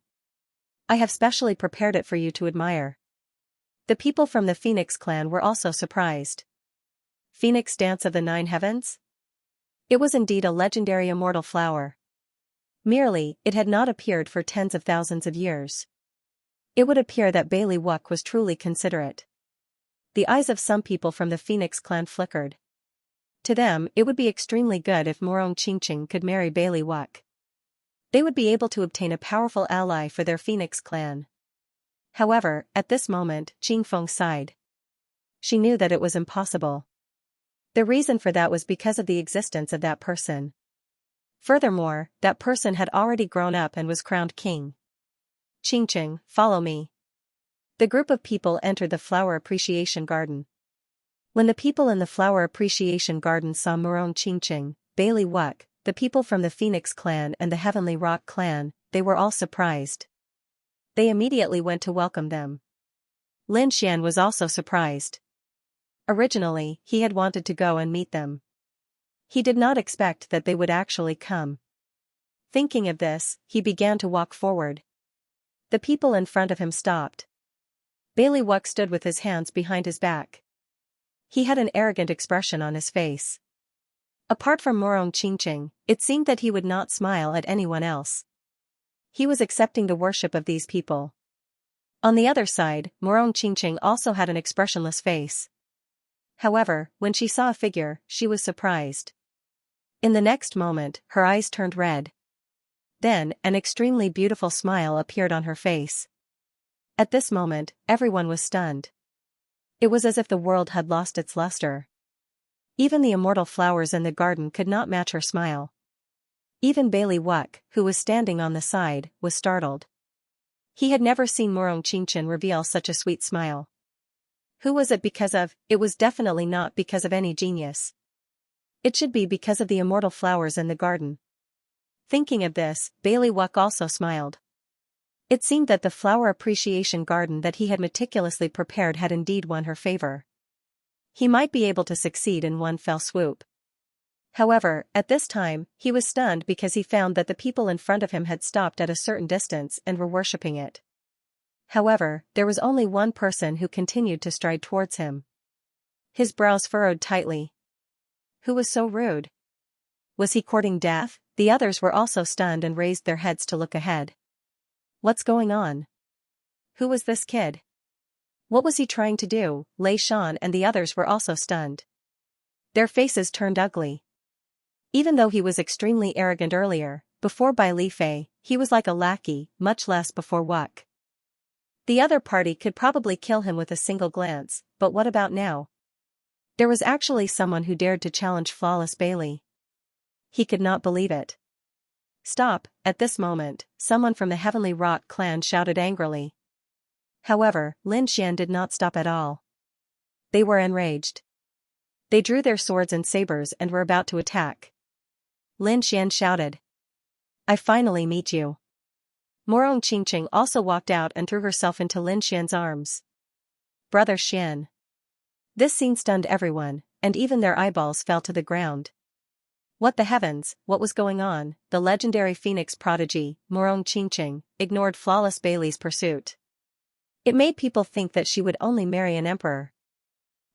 I have specially prepared it for you to admire." The people from the Phoenix clan were also surprised. Phoenix Dance of the Nine Heavens? It was indeed a legendary immortal flower. Merely, it had not appeared for tens of thousands of years. It would appear that Bai Li Wuk was truly considerate. The eyes of some people from the Phoenix clan flickered. To them, it would be extremely good if Murong Qingqing could marry Bai Li Wuk. They would be able to obtain a powerful ally for their Phoenix clan. However, at this moment, Jing Feng sighed. She knew that it was impossible. The reason for that was because of the existence of that person. Furthermore, that person had already grown up and was crowned king. "Qingqing, follow me." The group of people entered the flower appreciation garden. When the people in the flower appreciation garden saw Murong Qingqing, Bai Li Wuk, the people from the Phoenix clan and the Heavenly Rock clan, they were all surprised. They immediately went to welcome them. Lin Xian was also surprised. Originally, he had wanted to go and meet them. He did not expect that they would actually come. Thinking of this, he began to walk forward. The people in front of him stopped. Bailey Wuck stood with his hands behind his back. He had an arrogant expression on his face. Apart from Morong Qingqing, it seemed that he would not smile at anyone else. He was accepting the worship of these people. On the other side, Morong Qingqing also had an expressionless face. However, when she saw a figure, she was surprised. In the next moment, her eyes turned red. Then, an extremely beautiful smile appeared on her face. At this moment, everyone was stunned. It was as if the world had lost its luster. Even the immortal flowers in the garden could not match her smile. Even Bailey Wuck, who was standing on the side, was startled. He had never seen Morong Qingqing reveal such a sweet smile. Who was it because of? It was definitely not because of any genius. It should be because of the immortal flowers in the garden. Thinking of this, Bailey Wuck also smiled. It seemed that the flower appreciation garden that he had meticulously prepared had indeed won her favor. He might be able to succeed in one fell swoop. However, at this time, he was stunned because he found that the people in front of him had stopped at a certain distance and were worshipping it. However, there was only one person who continued to stride towards him. His brows furrowed tightly. Who was so rude? Was he courting death? The others were also stunned and raised their heads to look ahead. What's going on? Who was this kid? What was he trying to do? Lei Shan and the others were also stunned. Their faces turned ugly. Even though he was extremely arrogant earlier, before Bai Li Fei, he was like a lackey, much less before Wuck. The other party could probably kill him with a single glance, but what about now? There was actually someone who dared to challenge Flawless Bailey. He could not believe it. Stop! At this moment, someone from the Heavenly Rock clan shouted angrily. However, Lin Xian did not stop at all. They were enraged. They drew their swords and sabers and were about to attack. Lin Xian shouted. I finally meet you. Morong Qingqing also walked out and threw herself into Lin Xian's arms. Brother Xian. This scene stunned everyone, and even their eyeballs fell to the ground. What the heavens, what was going on? The legendary phoenix prodigy, Morong Qingqing, ignored Flawless Bailey's pursuit. It made people think that she would only marry an emperor.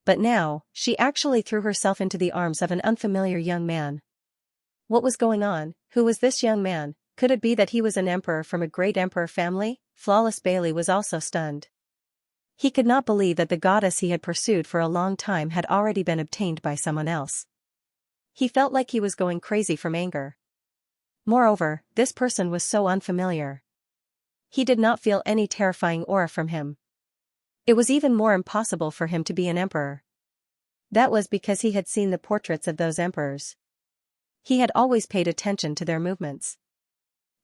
But now, she actually threw herself into the arms of an unfamiliar young man. What was going on? Who was this young man? Could it be that he was an emperor from a great emperor family? Flawless Bailey was also stunned. He could not believe that the goddess he had pursued for a long time had already been obtained by someone else. He felt like he was going crazy from anger. Moreover, this person was so unfamiliar. He did not feel any terrifying aura from him. It was even more impossible for him to be an emperor. That was because he had seen the portraits of those emperors. He had always paid attention to their movements.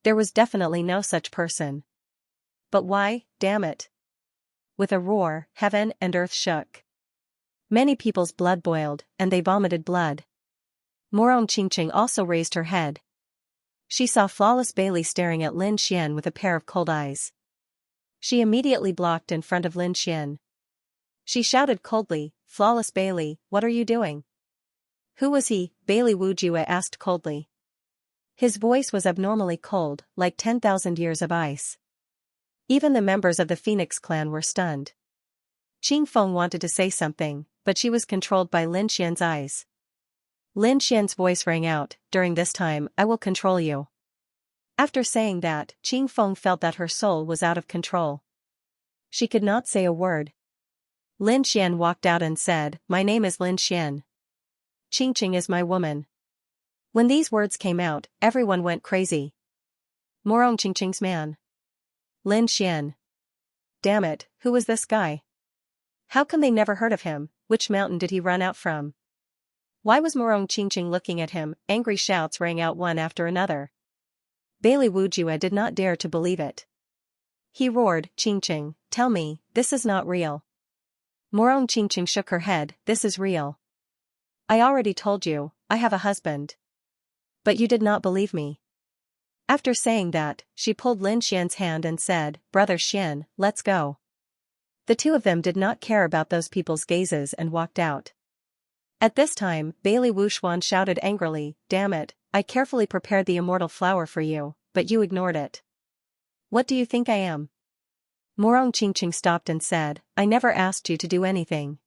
There was definitely no such person. But why? Damn it. With a roar, heaven and earth shook. Many people's blood boiled, and they vomited blood. Morong Qingqing also raised her head. She saw Flawless Bailey staring at Lin Xian with a pair of cold eyes. She immediately blocked in front of Lin Xian. She shouted coldly, Flawless Bailey, what are you doing? Who was he? Bailey Wujue asked coldly. His voice was abnormally cold, like 10,000 years of ice. Even the members of the Phoenix clan were stunned. Qing Feng wanted to say something, but she was controlled by Lin Xian's eyes. Lin Xian's voice rang out, during this time, I will control you. After saying that, Qing Feng felt that her soul was out of control. She could not say a word. Lin Xian walked out and said, my name is Lin Xian. Qingqing is my woman. When these words came out, everyone went crazy. Morong Qingqing's man. Lin Xian. Damn it, who was this guy? How come they never heard of him? Which mountain did he run out from? Why was Morong Qingqing looking at him? Angry shouts rang out one after another. Bailey Wujue did not dare to believe it. He roared, Qingqing, tell me, this is not real. Morong Qingqing shook her head, this is real. I already told you, I have a husband. But you did not believe me. After saying that, she pulled Lin Xian's hand and said, "Brother Xian, let's go." The two of them did not care about those people's gazes and walked out. At this time, Bailey Wuxuan shouted angrily, "Damn it, I carefully prepared the immortal flower for you, but you ignored it. What do you think I am?" Morong Qingqing stopped and said, "I never asked you to do anything.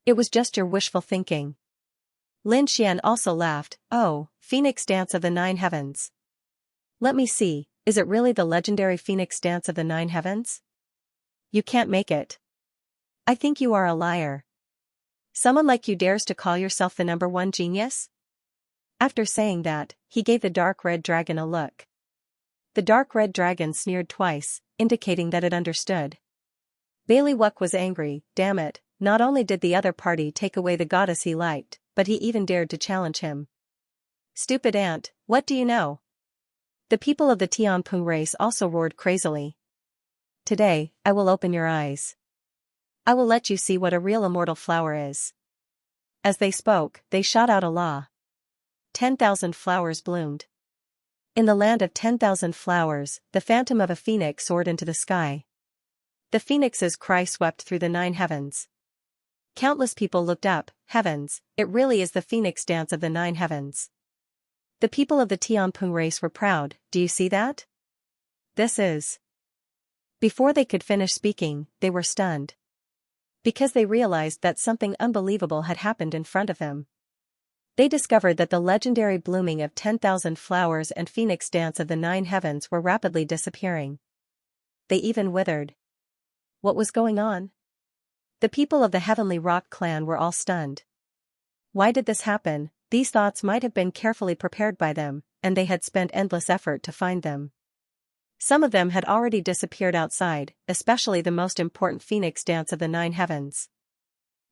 It was just your wishful thinking." Lin Xian also laughed, "Oh, Phoenix Dance of the Nine Heavens. Let me see, is it really the legendary Phoenix Dance of the Nine Heavens? You can't make it. I think you are a liar. Someone like you dares to call yourself the #1 genius?" After saying that, he gave the dark red dragon a look. The dark red dragon sneered twice, indicating that it understood. Bailey Wuck was angry, damn it, not only did the other party take away the goddess he liked, but he even dared to challenge him. "Stupid ant, what do you know?" The people of the Tianping race also roared crazily. "Today, I will open your eyes. I will let you see what a real immortal flower is." As they spoke, they shot out a law. 10,000 flowers bloomed. In the land of 10,000 flowers, the phantom of a phoenix soared into the sky. The phoenix's cry swept through the 9 heavens. Countless people looked up. Heavens, it really is the Phoenix Dance of the 9 heavens. The people of the Tianping race were proud. "Do you see that? This is..." Before they could finish speaking, they were stunned. Because they realized that something unbelievable had happened in front of them. They discovered that the legendary blooming of 10,000 flowers and Phoenix Dance of the 9 heavens were rapidly disappearing. They even withered. What was going on? The people of the Heavenly Rock clan were all stunned. Why did this happen? These thoughts might have been carefully prepared by them, and they had spent endless effort to find them. Some of them had already disappeared outside, especially the most important Phoenix Dance of the 9 heavens.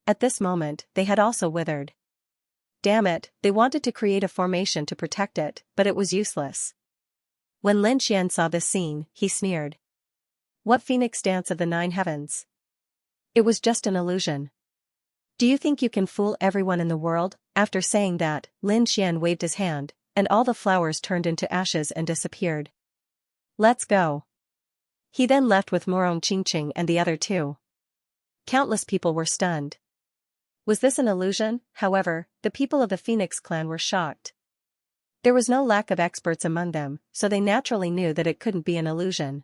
At this moment, they had also withered. Damn it, they wanted to create a formation to protect it, but it was useless. When Lin Xian saw this scene, he sneered. What Phoenix Dance of the 9 heavens? It was just an illusion. Do you think you can fool everyone in the world? After saying that, Lin Xian waved his hand, and all the flowers turned into ashes and disappeared. Let's go. He then left with Morong Qingqing and the other two. Countless people were stunned. Was this an illusion? However, the people of the Phoenix clan were shocked. There was no lack of experts among them, so they naturally knew that it couldn't be an illusion.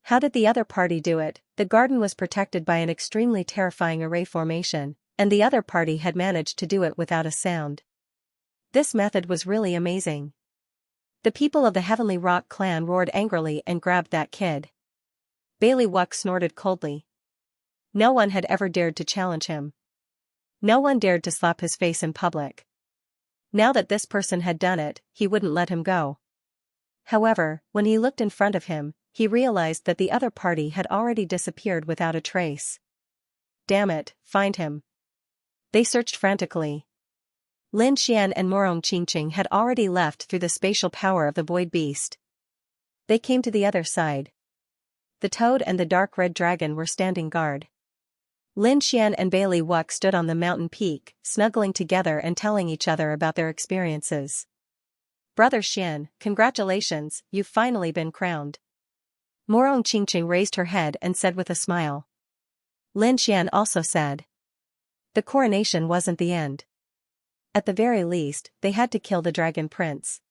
How did the other party do it? The garden was protected by an extremely terrifying array formation, and the other party had managed to do it without a sound. This method was really amazing. The people of the Heavenly Rock clan roared angrily and grabbed that kid. Bailey Wuck snorted coldly. No one had ever dared to challenge him. No one dared to slap his face in public. Now that this person had done it, he wouldn't let him go. However, when he looked in front of him, he realized that the other party had already disappeared without a trace. Damn it, find him. They searched frantically. Lin Xian and Morong Qingqing had already left through the spatial power of the void beast. They came to the other side. The toad and the dark red dragon were standing guard. Lin Xian and Bailey Wuck stood on the mountain peak, snuggling together and telling each other about their experiences. Brother Xian, congratulations, you've finally been crowned. Morong Qingqing raised her head and said with a smile. Lin Xian also said. The coronation wasn't the end. At the very least, they had to kill the Dragon Prince.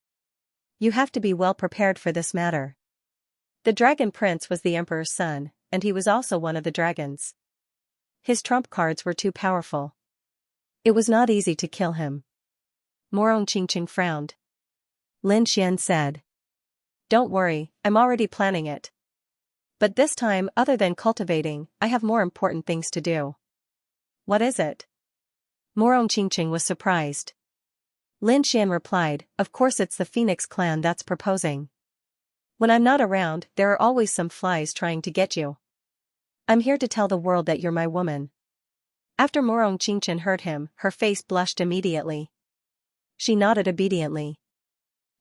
You have to be well prepared for this matter. The Dragon Prince was the Emperor's son, and he was also one of the dragons. His trump cards were too powerful. It was not easy to kill him. Morong Qingqing frowned. Lin Xian said. Don't worry, I'm already planning it. But this time, other than cultivating, I have more important things to do. What is it? Morong Qingqing was surprised. Lin Xian replied, of course it's the Phoenix clan that's proposing. When I'm not around, there are always some flies trying to get you. I'm here to tell the world that you're my woman. After Morong Qingqing heard him, her face blushed immediately. She nodded obediently.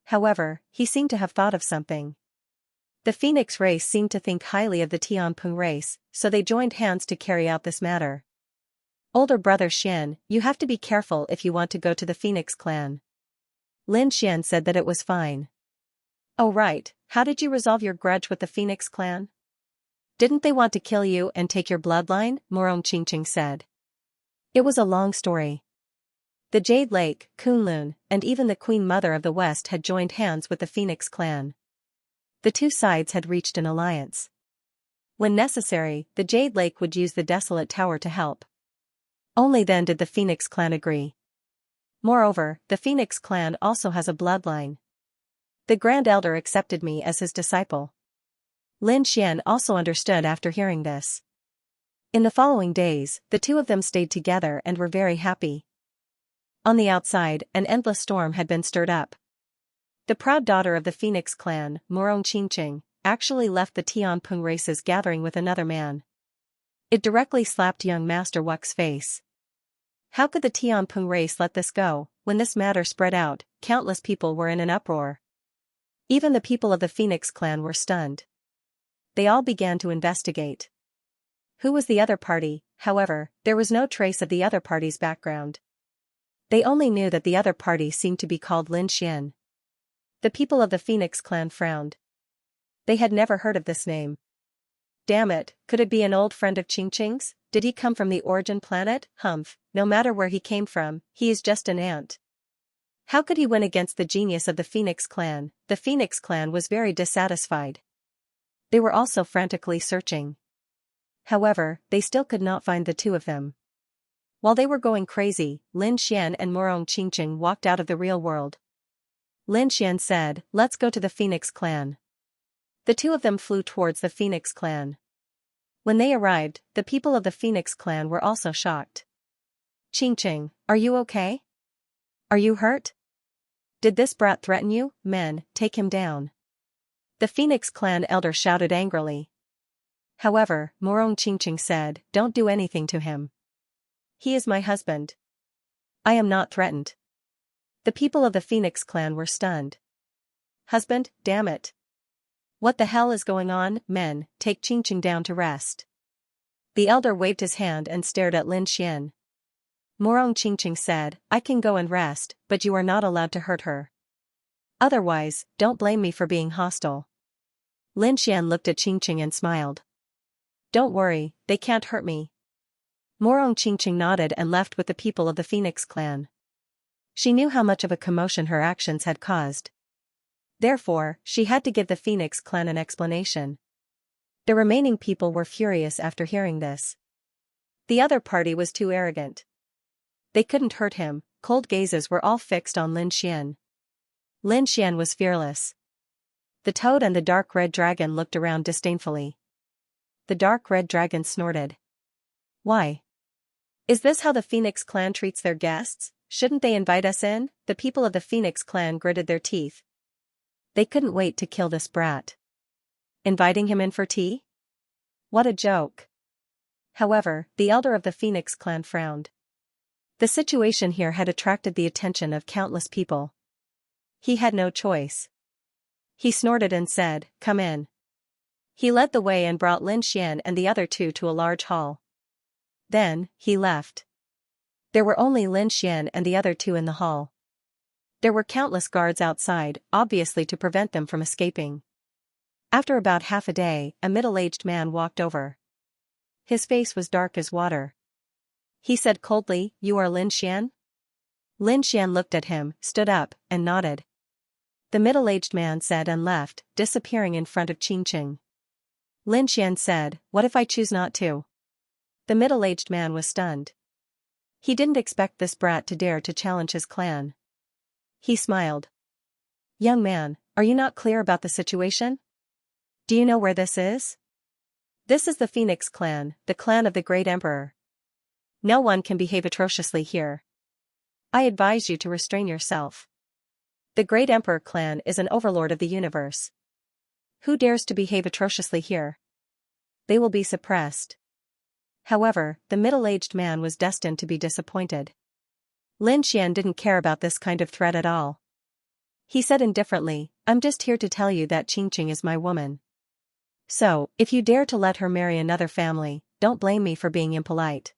However, he seemed to have thought of something. The Phoenix race seemed to think highly of the Tianping race, so they joined hands to carry out this matter. Older brother Xian, you have to be careful if you want to go to the Phoenix clan. Lin Xian said that it was fine. Oh right, how did you resolve your grudge with the Phoenix clan? Didn't they want to kill you and take your bloodline? Morong Qingqing said. It was a long story. The Jade Lake, Kunlun, and even the Queen Mother of the West had joined hands with the Phoenix clan. The two sides had reached an alliance. When necessary, the Jade Lake would use the desolate tower to help. Only then did the Phoenix clan agree. Moreover, the Phoenix clan also has a bloodline. The Grand Elder accepted me as his disciple. Lin Xian also understood after hearing this. In the following days, the two of them stayed together and were very happy. On the outside, an endless storm had been stirred up. The proud daughter of the Phoenix clan, Morong Qingqing, actually left the Tianping race's gathering with another man. It directly slapped young Master Wu's face. How could the Tianping race let this go? When this matter spread out, countless people were in an uproar. Even the people of the Phoenix clan were stunned. They all began to investigate. Who was the other party? However, there was no trace of the other party's background. They only knew that the other party seemed to be called Lin Xian. The people of the Phoenix clan frowned. They had never heard of this name. Damn it, could it be an old friend of Qingqing's? Did he come from the origin planet? Humph, no matter where he came from, he is just an ant. How could he win against the genius of the Phoenix clan? The Phoenix clan was very dissatisfied. They were also frantically searching. However, they still could not find the two of them. While they were going crazy, Lin Xian and Morong Qingqing walked out of the real world. Lin Xian said, "Let's go to the Phoenix clan." The two of them flew towards the Phoenix clan. When they arrived, the people of the Phoenix clan were also shocked. "Qingqing, are you okay? Are you hurt? Did this brat threaten you? Men, take him down." The Phoenix clan elder shouted angrily. However, Morong Qingqing said, "Don't do anything to him. He is my husband. I am not threatened." The people of the Phoenix clan were stunned. "Husband, damn it. What the hell is going on? Men, take Qingqing down to rest." The elder waved his hand and stared at Lin Xian. Morong Qingqing said, "I can go and rest, but you are not allowed to hurt her. Otherwise, don't blame me for being hostile." Lin Xian looked at Qingqing and smiled. "Don't worry, they can't hurt me." Morong Qingqing nodded and left with the people of the Phoenix clan. She knew how much of a commotion her actions had caused. Therefore, she had to give the Phoenix clan an explanation. The remaining people were furious after hearing this. The other party was too arrogant. They couldn't hurt him. Cold gazes were all fixed on Lin Xian. Lin Xian was fearless. The toad and the dark red dragon looked around disdainfully. The dark red dragon snorted. "Why? Is this how the Phoenix clan treats their guests? Shouldn't they invite us in?" The people of the Phoenix clan gritted their teeth. They couldn't wait to kill this brat. Inviting him in for tea? What a joke. However, the elder of the Phoenix clan frowned. The situation here had attracted the attention of countless people. He had no choice. He snorted and said, "Come in." He led the way and brought Lin Xian and the other two to a large hall. Then, he left. There were only Lin Xian and the other two in the hall. There were countless guards outside, obviously to prevent them from escaping. After about half a day, a middle-aged man walked over. His face was dark as water. He said coldly, "You are Lin Xian?" Lin Xian looked at him, stood up, and nodded. The middle-aged man said and left, disappearing in front of Qingqing. Lin Xian said, "What if I choose not to?" The middle-aged man was stunned. He didn't expect this brat to dare to challenge his clan. He smiled. "Young man, are you not clear about the situation? Do you know where this is? This is the Phoenix clan, the clan of the great emperor. No one can behave atrociously here. I advise you to restrain yourself. The great emperor clan is an overlord of the universe. Who dares to behave atrociously here? They will be suppressed." However, the middle-aged man was destined to be disappointed. Lin Xian didn't care about this kind of threat at all. He said indifferently, "I'm just here to tell you that Qingqing is my woman. So, if you dare to let her marry another family, don't blame me for being impolite."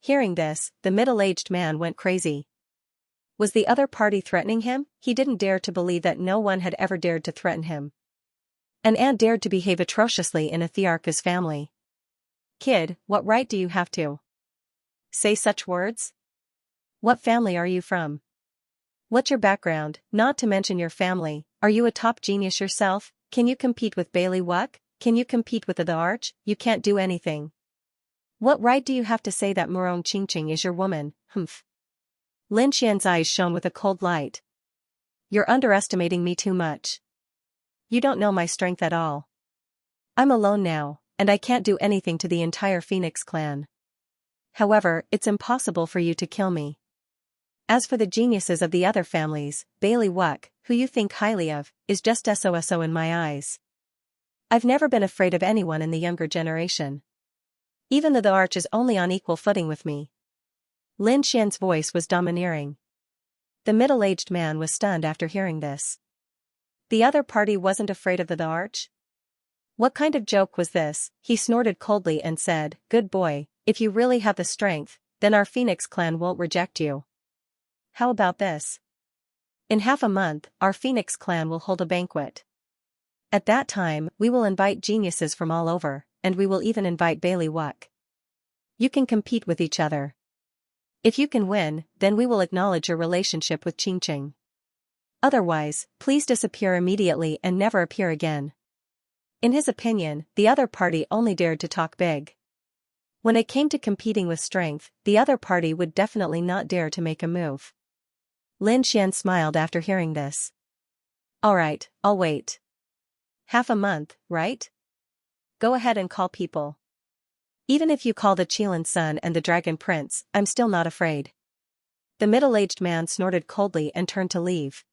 Hearing this, the middle-aged man went crazy. Was the other party threatening him? He didn't dare to believe that no one had ever dared to threaten him. And dared to behave atrociously in a Thearch's family. Kid, what right do you have to say such words? What family are you from? What's your background, not to mention your family? Are you a top genius yourself? Can you compete with Bailey Wuck? Can you compete with the Arch? You can't do anything. What right do you have to say that Murong Qingqing is your woman? Humph. Lin Xian's eyes shone with a cold light. You're underestimating me too much. You don't know my strength at all. I'm alone now, and I can't do anything to the entire Phoenix clan. However, it's impossible for you to kill me. As for the geniuses of the other families, Bailey Wuck, who you think highly of, is just SOSO in my eyes. I've never been afraid of anyone in the younger generation. Even though the Arch is only on equal footing with me. Lin Xian's voice was domineering. The middle-aged man was stunned after hearing this. The other party wasn't afraid of the Arch? What kind of joke was this? He snorted coldly and said, "Good boy, if you really have the strength, then our Phoenix clan won't reject you. How about this? In half a month, our Phoenix clan will hold a banquet. At that time, we will invite geniuses from all over, and we will even invite Bailey Wuck. You can compete with each other. If you can win, then we will acknowledge your relationship with Qingqing. Otherwise, please disappear immediately and never appear again." In his opinion, the other party only dared to talk big. When it came to competing with strength, the other party would definitely not dare to make a move. Lin Xian smiled after hearing this. "Alright, I'll wait. Half a month, right? Go ahead and call people. Even if you call the Qilin Sun and the Dragon Prince, I'm still not afraid." The middle-aged man snorted coldly and turned to leave.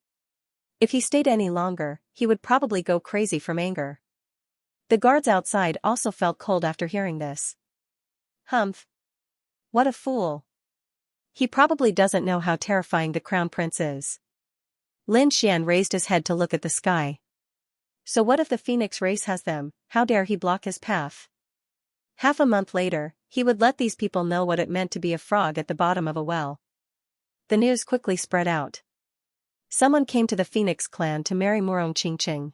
If he stayed any longer, he would probably go crazy from anger. The guards outside also felt cold after hearing this. Humph. What a fool. He probably doesn't know how terrifying the Crown Prince is. Lin Xian raised his head to look at the sky. So what if the Phoenix race has them? How dare he block his path? Half a month later, he would let these people know what it meant to be a frog at the bottom of a well. The news quickly spread out. Someone came to the Phoenix clan to marry Murong Qingqing.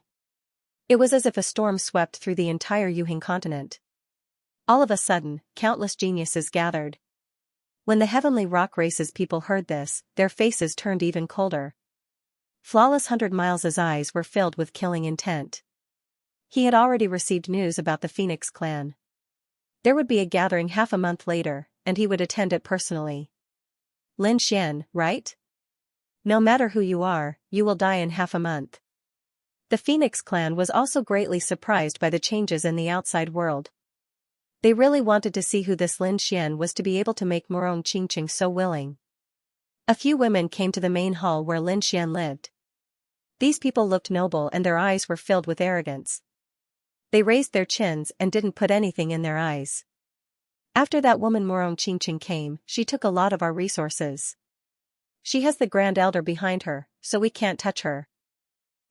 It was as if a storm swept through the entire Yuhing continent. All of a sudden, countless geniuses gathered. When the Heavenly Rock Race's people heard this, their faces turned even colder. Flawless 100 Miles' eyes were filled with killing intent. He had already received news about the Phoenix clan. There would be a gathering half a month later, and he would attend it personally. Lin Xian, right? No matter who you are, you will die in half a month. The Phoenix clan was also greatly surprised by the changes in the outside world. They really wanted to see who this Lin Xian was to be able to make Murong Qingqing so willing. A few women came to the main hall where Lin Xian lived. These people looked noble and their eyes were filled with arrogance. They raised their chins and didn't put anything in their eyes. After that woman Murong Qingqing came, she took a lot of our resources. She has the Grand Elder behind her, so we can't touch her.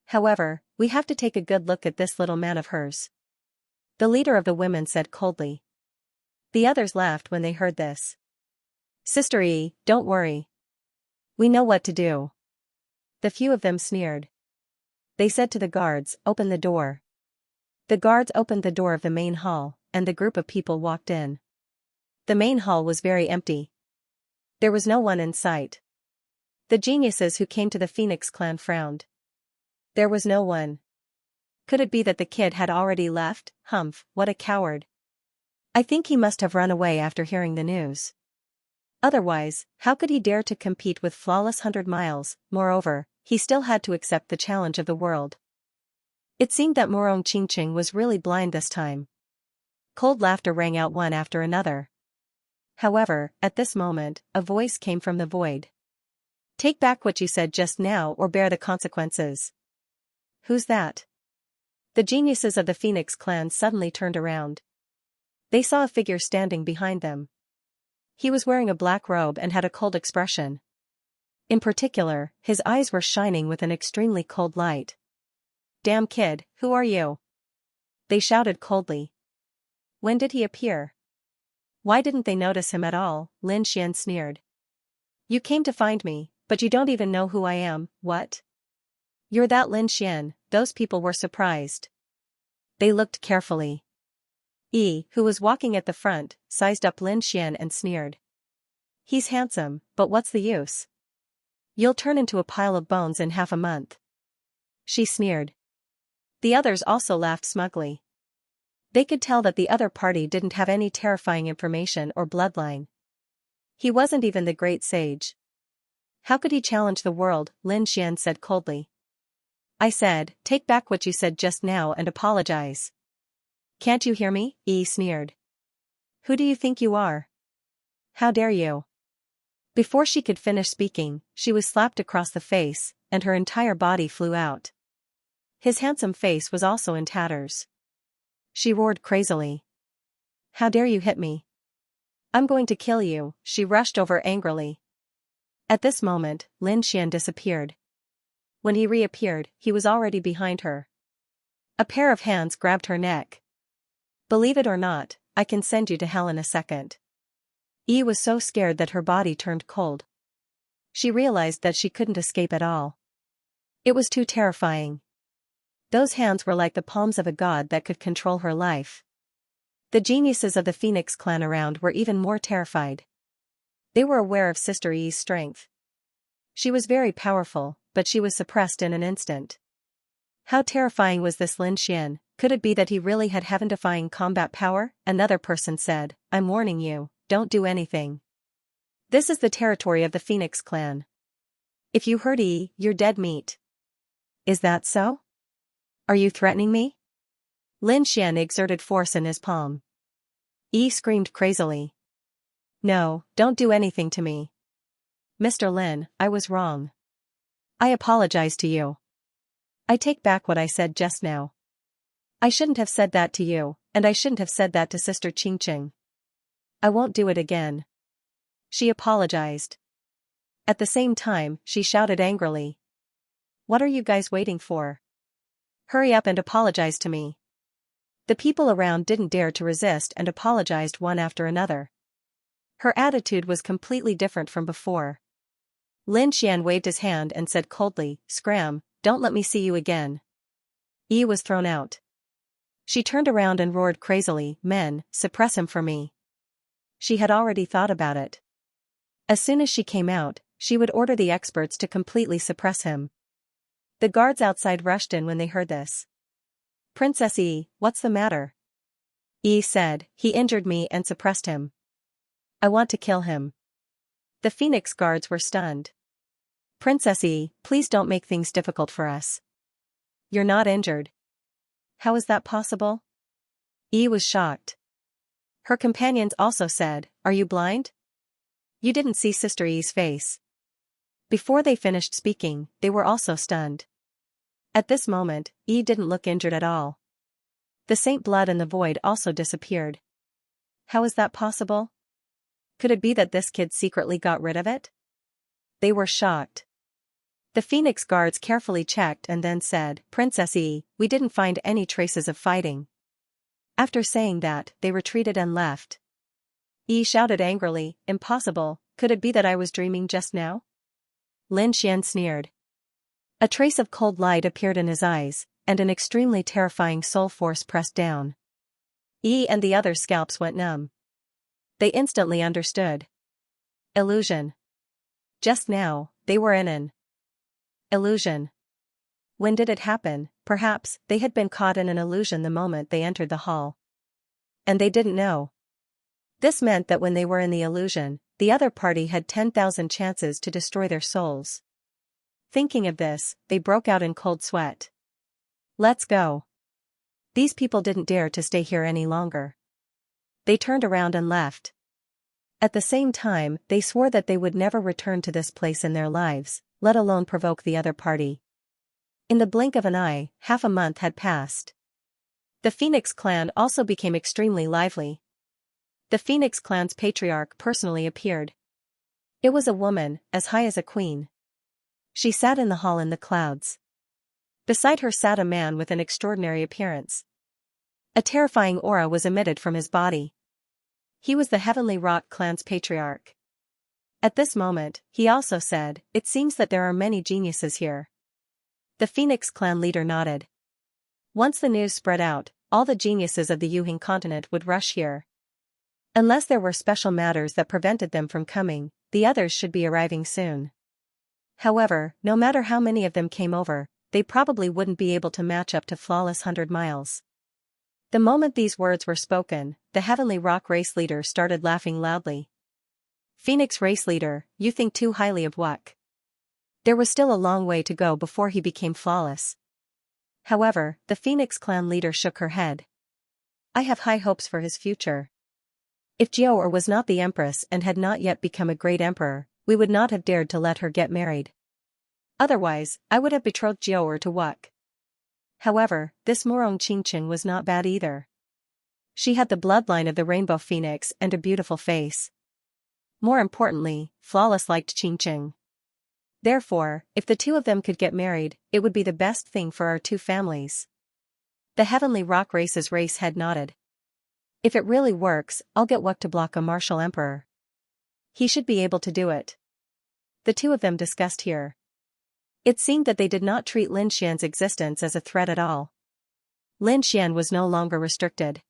However, we have to take a good look at this little man of hers. The leader of the women said coldly. The others laughed when they heard this. Sister E, don't worry. We know what to do. The few of them sneered. They said to the guards, open the door. The guards opened the door of the main hall, and the group of people walked in. The main hall was very empty. There was no one in sight. The geniuses who came to the Phoenix clan frowned. There was no one. Could it be that the kid had already left? Humph, what a coward. I think he must have run away after hearing the news. Otherwise, how could he dare to compete with Flawless 100 Miles? Moreover, he still had to accept the challenge of the world. It seemed that Murong Qingqing was really blind this time. Cold laughter rang out one after another. However, at this moment, a voice came from the void. Take back what you said just now or bear the consequences. Who's that? The geniuses of the Phoenix clan suddenly turned around. They saw a figure standing behind them. He was wearing a black robe and had a cold expression. In particular, his eyes were shining with an extremely cold light. Damn kid, who are you? They shouted coldly. When did he appear? Why didn't they notice him at all? Lin Xian sneered. You came to find me, but you don't even know who I am, what? You're that Lin Xian." Those people were surprised. They looked carefully. Yi, who was walking at the front, sized up Lin Xian and sneered. "He's handsome, but what's the use? You'll turn into a pile of bones in half a month." She sneered. The others also laughed smugly. They could tell that the other party didn't have any terrifying information or bloodline. He wasn't even the great sage. How could he challenge the world? Lin Xian said coldly. "I said, take back what you said just now and apologize." "Can't you hear me?" Yi sneered. "Who do you think you are? How dare you?" Before she could finish speaking, she was slapped across the face, and her entire body flew out. His handsome face was also in tatters. She roared crazily. "How dare you hit me? I'm going to kill you." She rushed over angrily. At this moment, Lin Xian disappeared. When he reappeared, he was already behind her. A pair of hands grabbed her neck. "Believe it or not, I can send you to hell in a second." Yi was so scared that her body turned cold. She realized that she couldn't escape at all. It was too terrifying. Those hands were like the palms of a god that could control her life. The geniuses of the Phoenix clan around were even more terrified. They were aware of Sister Yi's strength. She was very powerful, but she was suppressed in an instant. How terrifying was this Lin Xian? Could it be that he really had heaven-defying combat power? Another person said, "I'm warning you, don't do anything. This is the territory of the Phoenix clan. If you hurt Yi, you're dead meat." "Is that so? Are you threatening me?" Lin Xian exerted force in his palm. Yi screamed crazily. "No, don't do anything to me. Mr. Lin, I was wrong. I apologize to you. I take back what I said just now. I shouldn't have said that to you, and I shouldn't have said that to Sister Qingqing. I won't do it again." She apologized. At the same time, she shouted angrily. "What are you guys waiting for? Hurry up and apologize to me." The people around didn't dare to resist and apologized one after another. Her attitude was completely different from before. Lin Xian waved his hand and said coldly, "Scram, don't let me see you again." Yi was thrown out. She turned around and roared crazily, "Men, suppress him for me." She had already thought about it. As soon as she came out, she would order the experts to completely suppress him. The guards outside rushed in when they heard this. "Princess Yi, what's the matter?" Yi said, "He injured me and suppressed him. I want to kill him." The Phoenix guards were stunned. "Princess Yi, please don't make things difficult for us. You're not injured. How is that possible?" Yi was shocked. Her companions also said, "Are you blind? You didn't see Sister Yi's face." Before they finished speaking, they were also stunned. At this moment, Yi didn't look injured at all. The Saint blood in the void also disappeared. How is that possible? Could it be that this kid secretly got rid of it? They were shocked. The Phoenix guards carefully checked and then said, "Princess Yi, we didn't find any traces of fighting." After saying that, they retreated and left. Yi shouted angrily, "Impossible, could it be that I was dreaming just now?" Lin Xian sneered. A trace of cold light appeared in his eyes, and an extremely terrifying soul force pressed down. Yi and the other scalps went numb. They instantly understood. Illusion. Just now, they were in an illusion. When did it happen? Perhaps they had been caught in an illusion the moment they entered the hall. And they didn't know. This meant that when they were in the illusion, the other party had 10,000 chances to destroy their souls. Thinking of this, they broke out in cold sweat. "Let's go." These people didn't dare to stay here any longer. They turned around and left. At the same time, they swore that they would never return to this place in their lives, let alone provoke the other party. In the blink of an eye, half a month had passed. The Phoenix clan also became extremely lively. The Phoenix clan's patriarch personally appeared. It was a woman, as high as a queen. She sat in the hall in the clouds. Beside her sat a man with an extraordinary appearance. A terrifying aura was emitted from his body. He was the Heavenly Rock clan's patriarch. At this moment, he also said, "It seems that there are many geniuses here." The Phoenix clan leader nodded. Once the news spread out, all the geniuses of the Yuhing continent would rush here. Unless there were special matters that prevented them from coming, the others should be arriving soon. However, no matter how many of them came over, they probably wouldn't be able to match up to flawless 100 miles. The moment these words were spoken, the Heavenly Rock race leader started laughing loudly. "Phoenix race leader, you think too highly of Wuck." There was still a long way to go before he became flawless. However, the Phoenix clan leader shook her head. "I have high hopes for his future. If Jiao was not the empress and had not yet become a great emperor, we would not have dared to let her get married. Otherwise, I would have betrothed Jiao to Wuck." However, this Morong Qingqing was not bad either. She had the bloodline of the rainbow phoenix and a beautiful face. More importantly, flawless liked Qingqing. Therefore, if the two of them could get married, it would be the best thing for our two families. The Heavenly Rock race's race head nodded. "If it really works, I'll get Wuck to block a martial emperor. He should be able to do it." The two of them discussed here. It seemed that they did not treat Lin Xian's existence as a threat at all. Lin Xian was no longer restricted.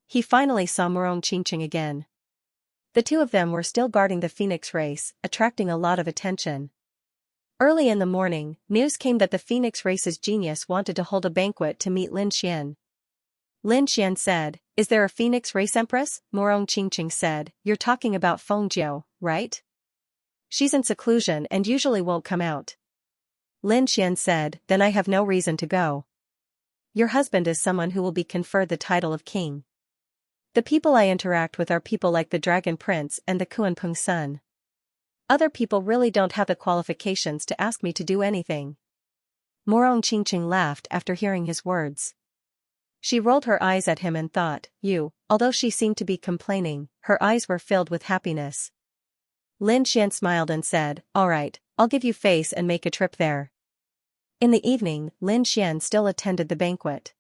He finally saw Morong Qingqing again. The two of them were still guarding the Phoenix race, attracting a lot of attention. Early in the morning, news came that the Phoenix race's genius wanted to hold a banquet to meet Lin Xian. Lin Xian said, "Is there a Phoenix race empress?" Morong Qingqing said, "You're talking about Feng Jiao, right? She's in seclusion and usually won't come out." Lin Xian said, "Then I have no reason to go. Your husband is someone who will be conferred the title of king. The people I interact with are people like the Dragon Prince and the Kuanpeng Sun. Other people really don't have the qualifications to ask me to do anything." Morong Qingqing laughed after hearing his words. She rolled her eyes at him and thought, although she seemed to be complaining, her eyes were filled with happiness. Lin Xian smiled and said, "All right, I'll give you face and make a trip there." In the evening, Lin Xian still attended the banquet.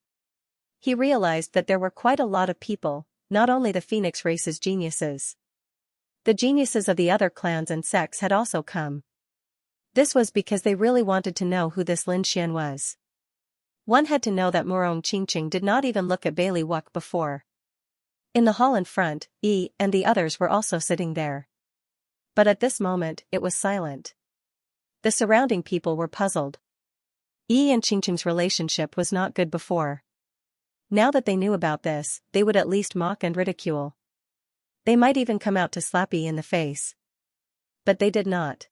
He realized that there were quite a lot of people, not only the Phoenix race's geniuses. The geniuses of the other clans and sects had also come. This was because they really wanted to know who this Lin Xian was. One had to know that Morong Qingqing did not even look at Bailey Wuck before. In the hall in front, Yi and the others were also sitting there. But at this moment, it was silent. The surrounding people were puzzled. Yi and Qingqing's relationship was not good before. Now that they knew about this, they would at least mock and ridicule. They might even come out to slap Yi in the face. But they did not.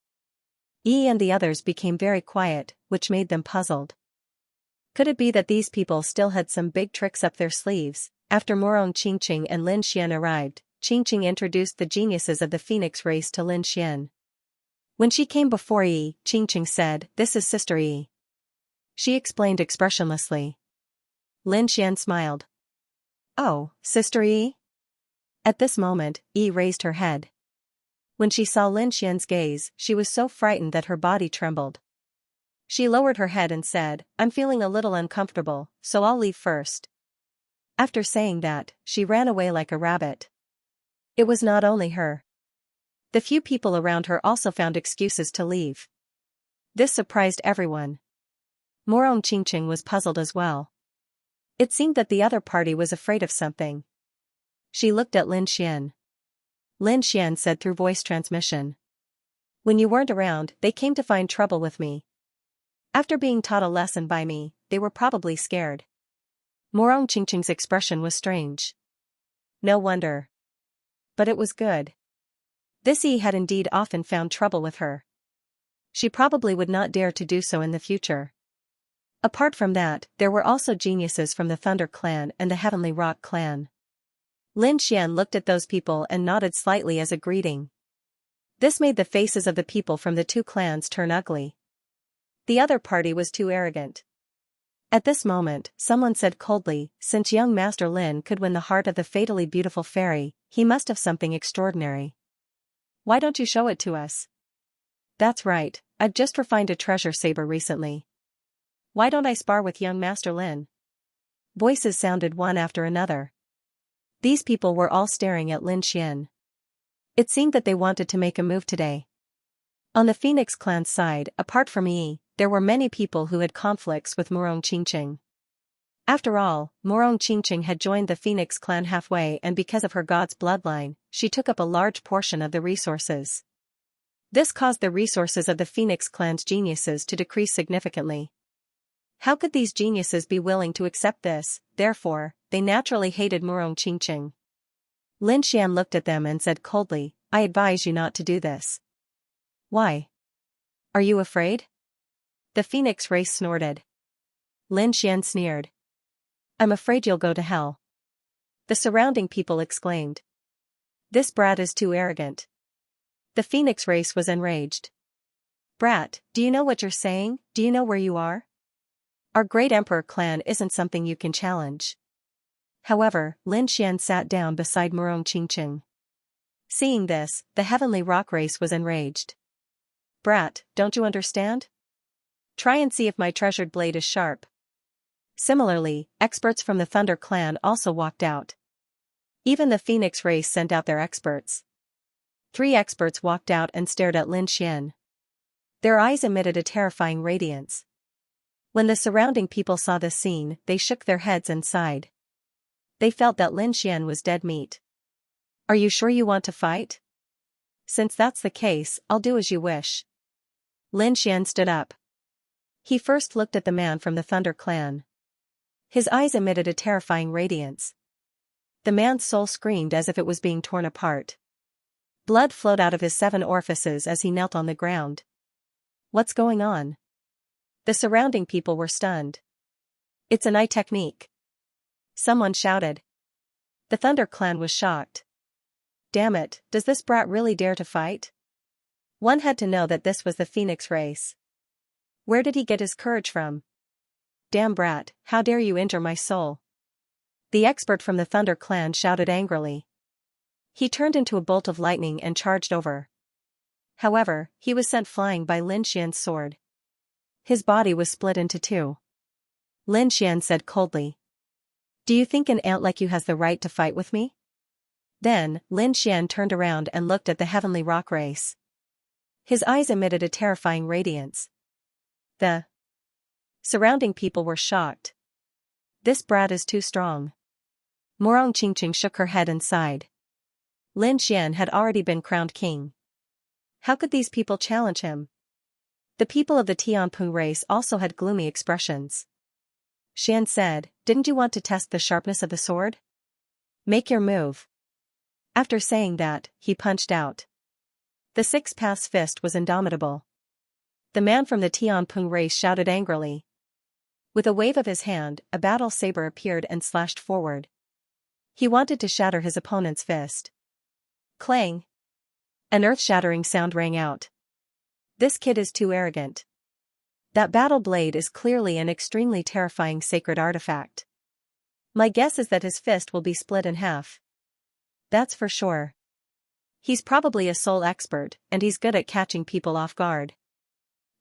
Yi and the others became very quiet, which made them puzzled. Could it be that these people still had some big tricks up their sleeves? After Morong Qingqing and Lin Xian arrived, Qingqing introduced the geniuses of the Phoenix race to Lin Xian. When she came before Yi, Qingqing said, "This is Sister Yi." She explained expressionlessly. Lin Xian smiled. "Oh, Sister Yi?" At this moment, Yi raised her head. When she saw Lin Xian's gaze, she was so frightened that her body trembled. She lowered her head and said, "I'm feeling a little uncomfortable, so I'll leave first." After saying that, she ran away like a rabbit. It was not only her. The few people around her also found excuses to leave. This surprised everyone. Morong Qingqing was puzzled as well. It seemed that the other party was afraid of something. She looked at Lin Xian. Lin Xian said through voice transmission, "When you weren't around, they came to find trouble with me. After being taught a lesson by me, they were probably scared." Morong Qingqing's expression was strange. No wonder. But it was good. This Yi had indeed often found trouble with her. She probably would not dare to do so in the future. Apart from that, there were also geniuses from the Thunder clan and the Heavenly Rock clan. Lin Xian looked at those people and nodded slightly as a greeting. This made the faces of the people from the two clans turn ugly. The other party was too arrogant. At this moment, someone said coldly, "Since young Master Lin could win the heart of the fatally beautiful fairy, he must have something extraordinary. Why don't you show it to us?" "That's right, I've just refined a treasure saber recently. Why don't I spar with young Master Lin?" Voices sounded one after another. These people were all staring at Lin Xian. It seemed that they wanted to make a move today. On the Phoenix clan's side, apart from Yi, there were many people who had conflicts with Murong Qingqing. After all, Murong Qingqing had joined the Phoenix clan halfway, and because of her god's bloodline, she took up a large portion of the resources. This caused the resources of the Phoenix clan's geniuses to decrease significantly. How could these geniuses be willing to accept this? Therefore, they naturally hated Murong Qingqing. Lin Xian looked at them and said coldly, "I advise you not to do this." "Why? Are you afraid?" The Phoenix race snorted. Lin Xian sneered. "I'm afraid you'll go to hell." The surrounding people exclaimed. "This brat is too arrogant." The Phoenix race was enraged. "Brat, do you know what you're saying? Do you know where you are? Our great emperor clan isn't something you can challenge." However, Lin Xian sat down beside Murong Qingqing. Seeing this, the heavenly rock race was enraged. "Brat, don't you understand? Try and see if my treasured blade is sharp." Similarly, experts from the Thunder clan also walked out. Even the Phoenix race sent out their experts. 3 experts walked out and stared at Lin Xian. Their eyes emitted a terrifying radiance. When the surrounding people saw this scene, they shook their heads and sighed. They felt that Lin Xian was dead meat. "Are you sure you want to fight? Since that's the case, I'll do as you wish." Lin Xian stood up. He first looked at the man from the Thunder clan. His eyes emitted a terrifying radiance. The man's soul screamed as if it was being torn apart. Blood flowed out of his 7 orifices as he knelt on the ground. "What's going on?" The surrounding people were stunned. "It's an eye technique," someone shouted. The Thunder clan was shocked. "Damn it, does this brat really dare to fight?" One had to know that this was the Phoenix race. Where did he get his courage from? "Damn brat, how dare you injure my soul?" The expert from the Thunder clan shouted angrily. He turned into a bolt of lightning and charged over. However, he was sent flying by Lin Xian's sword. His body was split into 2. Lin Xian said coldly, "Do you think an ant like you has the right to fight with me?" Then, Lin Xian turned around and looked at the heavenly rock race. His eyes emitted a terrifying radiance. The surrounding people were shocked. "This brat is too strong." Murong Qingqing shook her head and sighed. Lin Xian had already been crowned king. How could these people challenge him? The people of the Tianping race also had gloomy expressions. Xian said, "Didn't you want to test the sharpness of the sword? Make your move." After saying that, he punched out. The 6-pass fist was indomitable. The man from the Tianping race shouted angrily. With a wave of his hand, a battle saber appeared and slashed forward. He wanted to shatter his opponent's fist. Clang! An earth-shattering sound rang out. "This kid is too arrogant. That battle blade is clearly an extremely terrifying sacred artifact. My guess is that his fist will be split in half. That's for sure. He's probably a soul expert, and he's good at catching people off guard.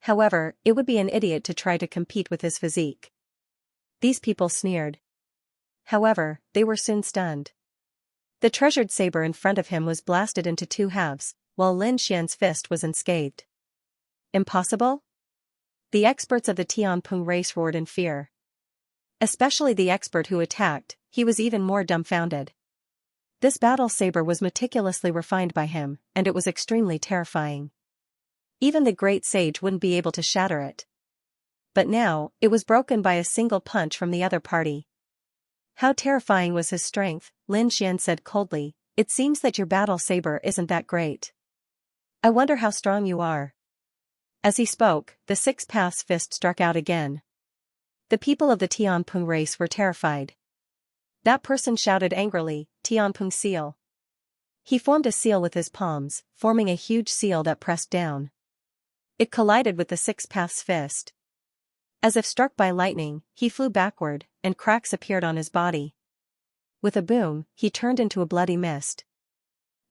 However, it would be an idiot to try to compete with his physique." These people sneered. However, they were soon stunned. The treasured saber in front of him was blasted into 2 halves, while Lin Xian's fist was unscathed. "Impossible?" The experts of the Tianping race roared in fear. Especially the expert who attacked, he was even more dumbfounded. This battle saber was meticulously refined by him, and it was extremely terrifying. Even the great sage wouldn't be able to shatter it. But now, it was broken by a single punch from the other party. How terrifying was his strength, Lin Xian said coldly, "It seems that your battle saber isn't that great. I wonder how strong you are." As he spoke, the 6-pass fist struck out again. The people of the Tianping race were terrified. That person shouted angrily, "Tianping seal." He formed a seal with his palms, forming a huge seal that pressed down. It collided with the 6-pass fist. As if struck by lightning, he flew backward, and cracks appeared on his body. With a boom, he turned into a bloody mist.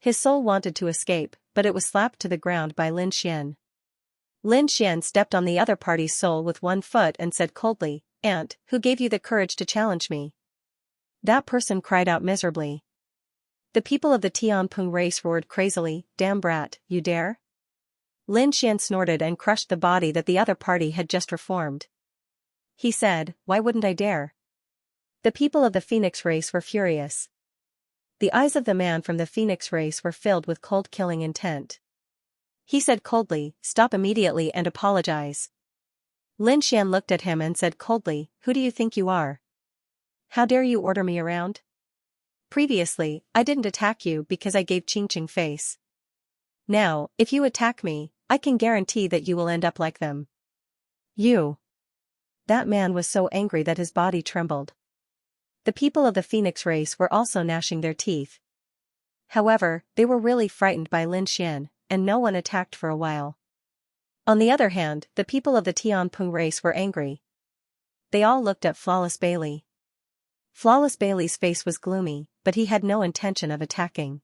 His soul wanted to escape, but it was slapped to the ground by Lin Xian. Lin Xian stepped on the other party's soul with 1 foot and said coldly, "Ant, who gave you the courage to challenge me?" That person cried out miserably. The people of the Tianping race roared crazily, "Damn brat, you dare?" Lin Xian snorted and crushed the body that the other party had just reformed. He said, "Why wouldn't I dare?" The people of the Phoenix race were furious. The eyes of the man from the Phoenix race were filled with cold killing intent. He said coldly, "Stop immediately and apologize." Lin Xian looked at him and said coldly, "Who do you think you are? How dare you order me around? Previously, I didn't attack you because I gave Qingqing face. Now, if you attack me, I can guarantee that you will end up like them." You. That man was so angry that his body trembled. The people of the Phoenix race were also gnashing their teeth. However, they were really frightened by Lin Xian, and no one attacked for a while. On the other hand, the people of the Tianping race were angry. They all looked at Flawless Bailey. Flawless Bailey's face was gloomy, but he had no intention of attacking.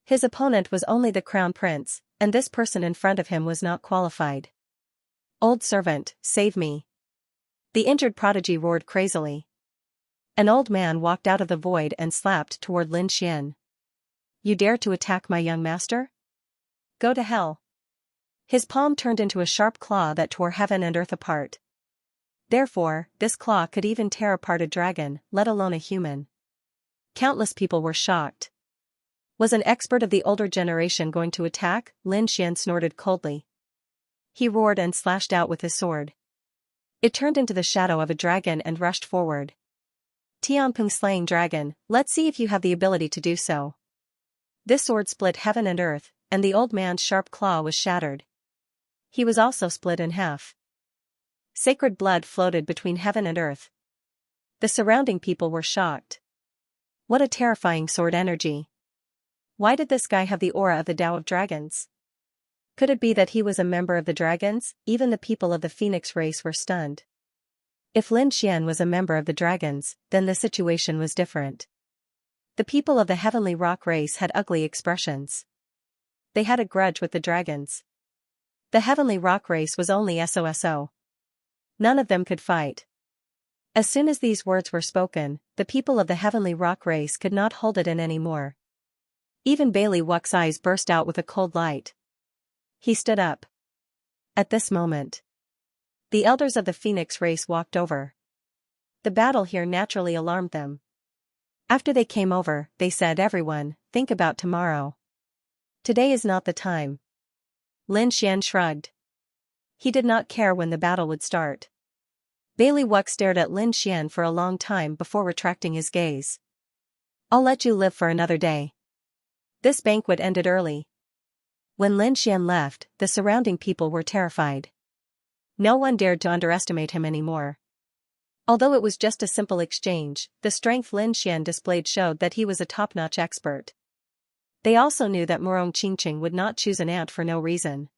His opponent was only the crown prince, and this person in front of him was not qualified. "Old servant, save me!" The injured prodigy roared crazily. An old man walked out of the void and slapped toward Lin Xian. "You dare to attack my young master? Go to hell." His palm turned into a sharp claw that tore heaven and earth apart. Therefore, this claw could even tear apart a dragon, let alone a human. Countless people were shocked. Was an expert of the older generation going to attack? Lin Xian snorted coldly. He roared and slashed out with his sword. It turned into the shadow of a dragon and rushed forward. "Tianping slaying dragon, let's see if you have the ability to do so." This sword split heaven and earth, and the old man's sharp claw was shattered. He was also split in half. Sacred blood floated between heaven and earth. The surrounding people were shocked. What a terrifying sword energy. Why did this guy have the aura of the Tao of Dragons? Could it be that he was a member of the dragons? Even the people of the Phoenix race were stunned. If Lin Xian was a member of the dragons, then the situation was different. The people of the Heavenly Rock race had ugly expressions. They had a grudge with the dragons. The Heavenly Rock race was only SOSO. None of them could fight. As soon as these words were spoken, the people of the Heavenly Rock race could not hold it in anymore. Even Bailey Wuck's eyes burst out with a cold light. He stood up. At this moment, the elders of the Phoenix race walked over. The battle here naturally alarmed them. After they came over, they said, "Everyone, think about tomorrow. Today is not the time." Lin Xian shrugged. He did not care when the battle would start. Bailey Wuck stared at Lin Xian for a long time before retracting his gaze. "I'll let you live for another day." This banquet ended early. When Lin Xian left, the surrounding people were terrified. No one dared to underestimate him anymore. Although it was just a simple exchange, the strength Lin Xian displayed showed that he was a top-notch expert. They also knew that Murong Qingqing would not choose an ant for no reason.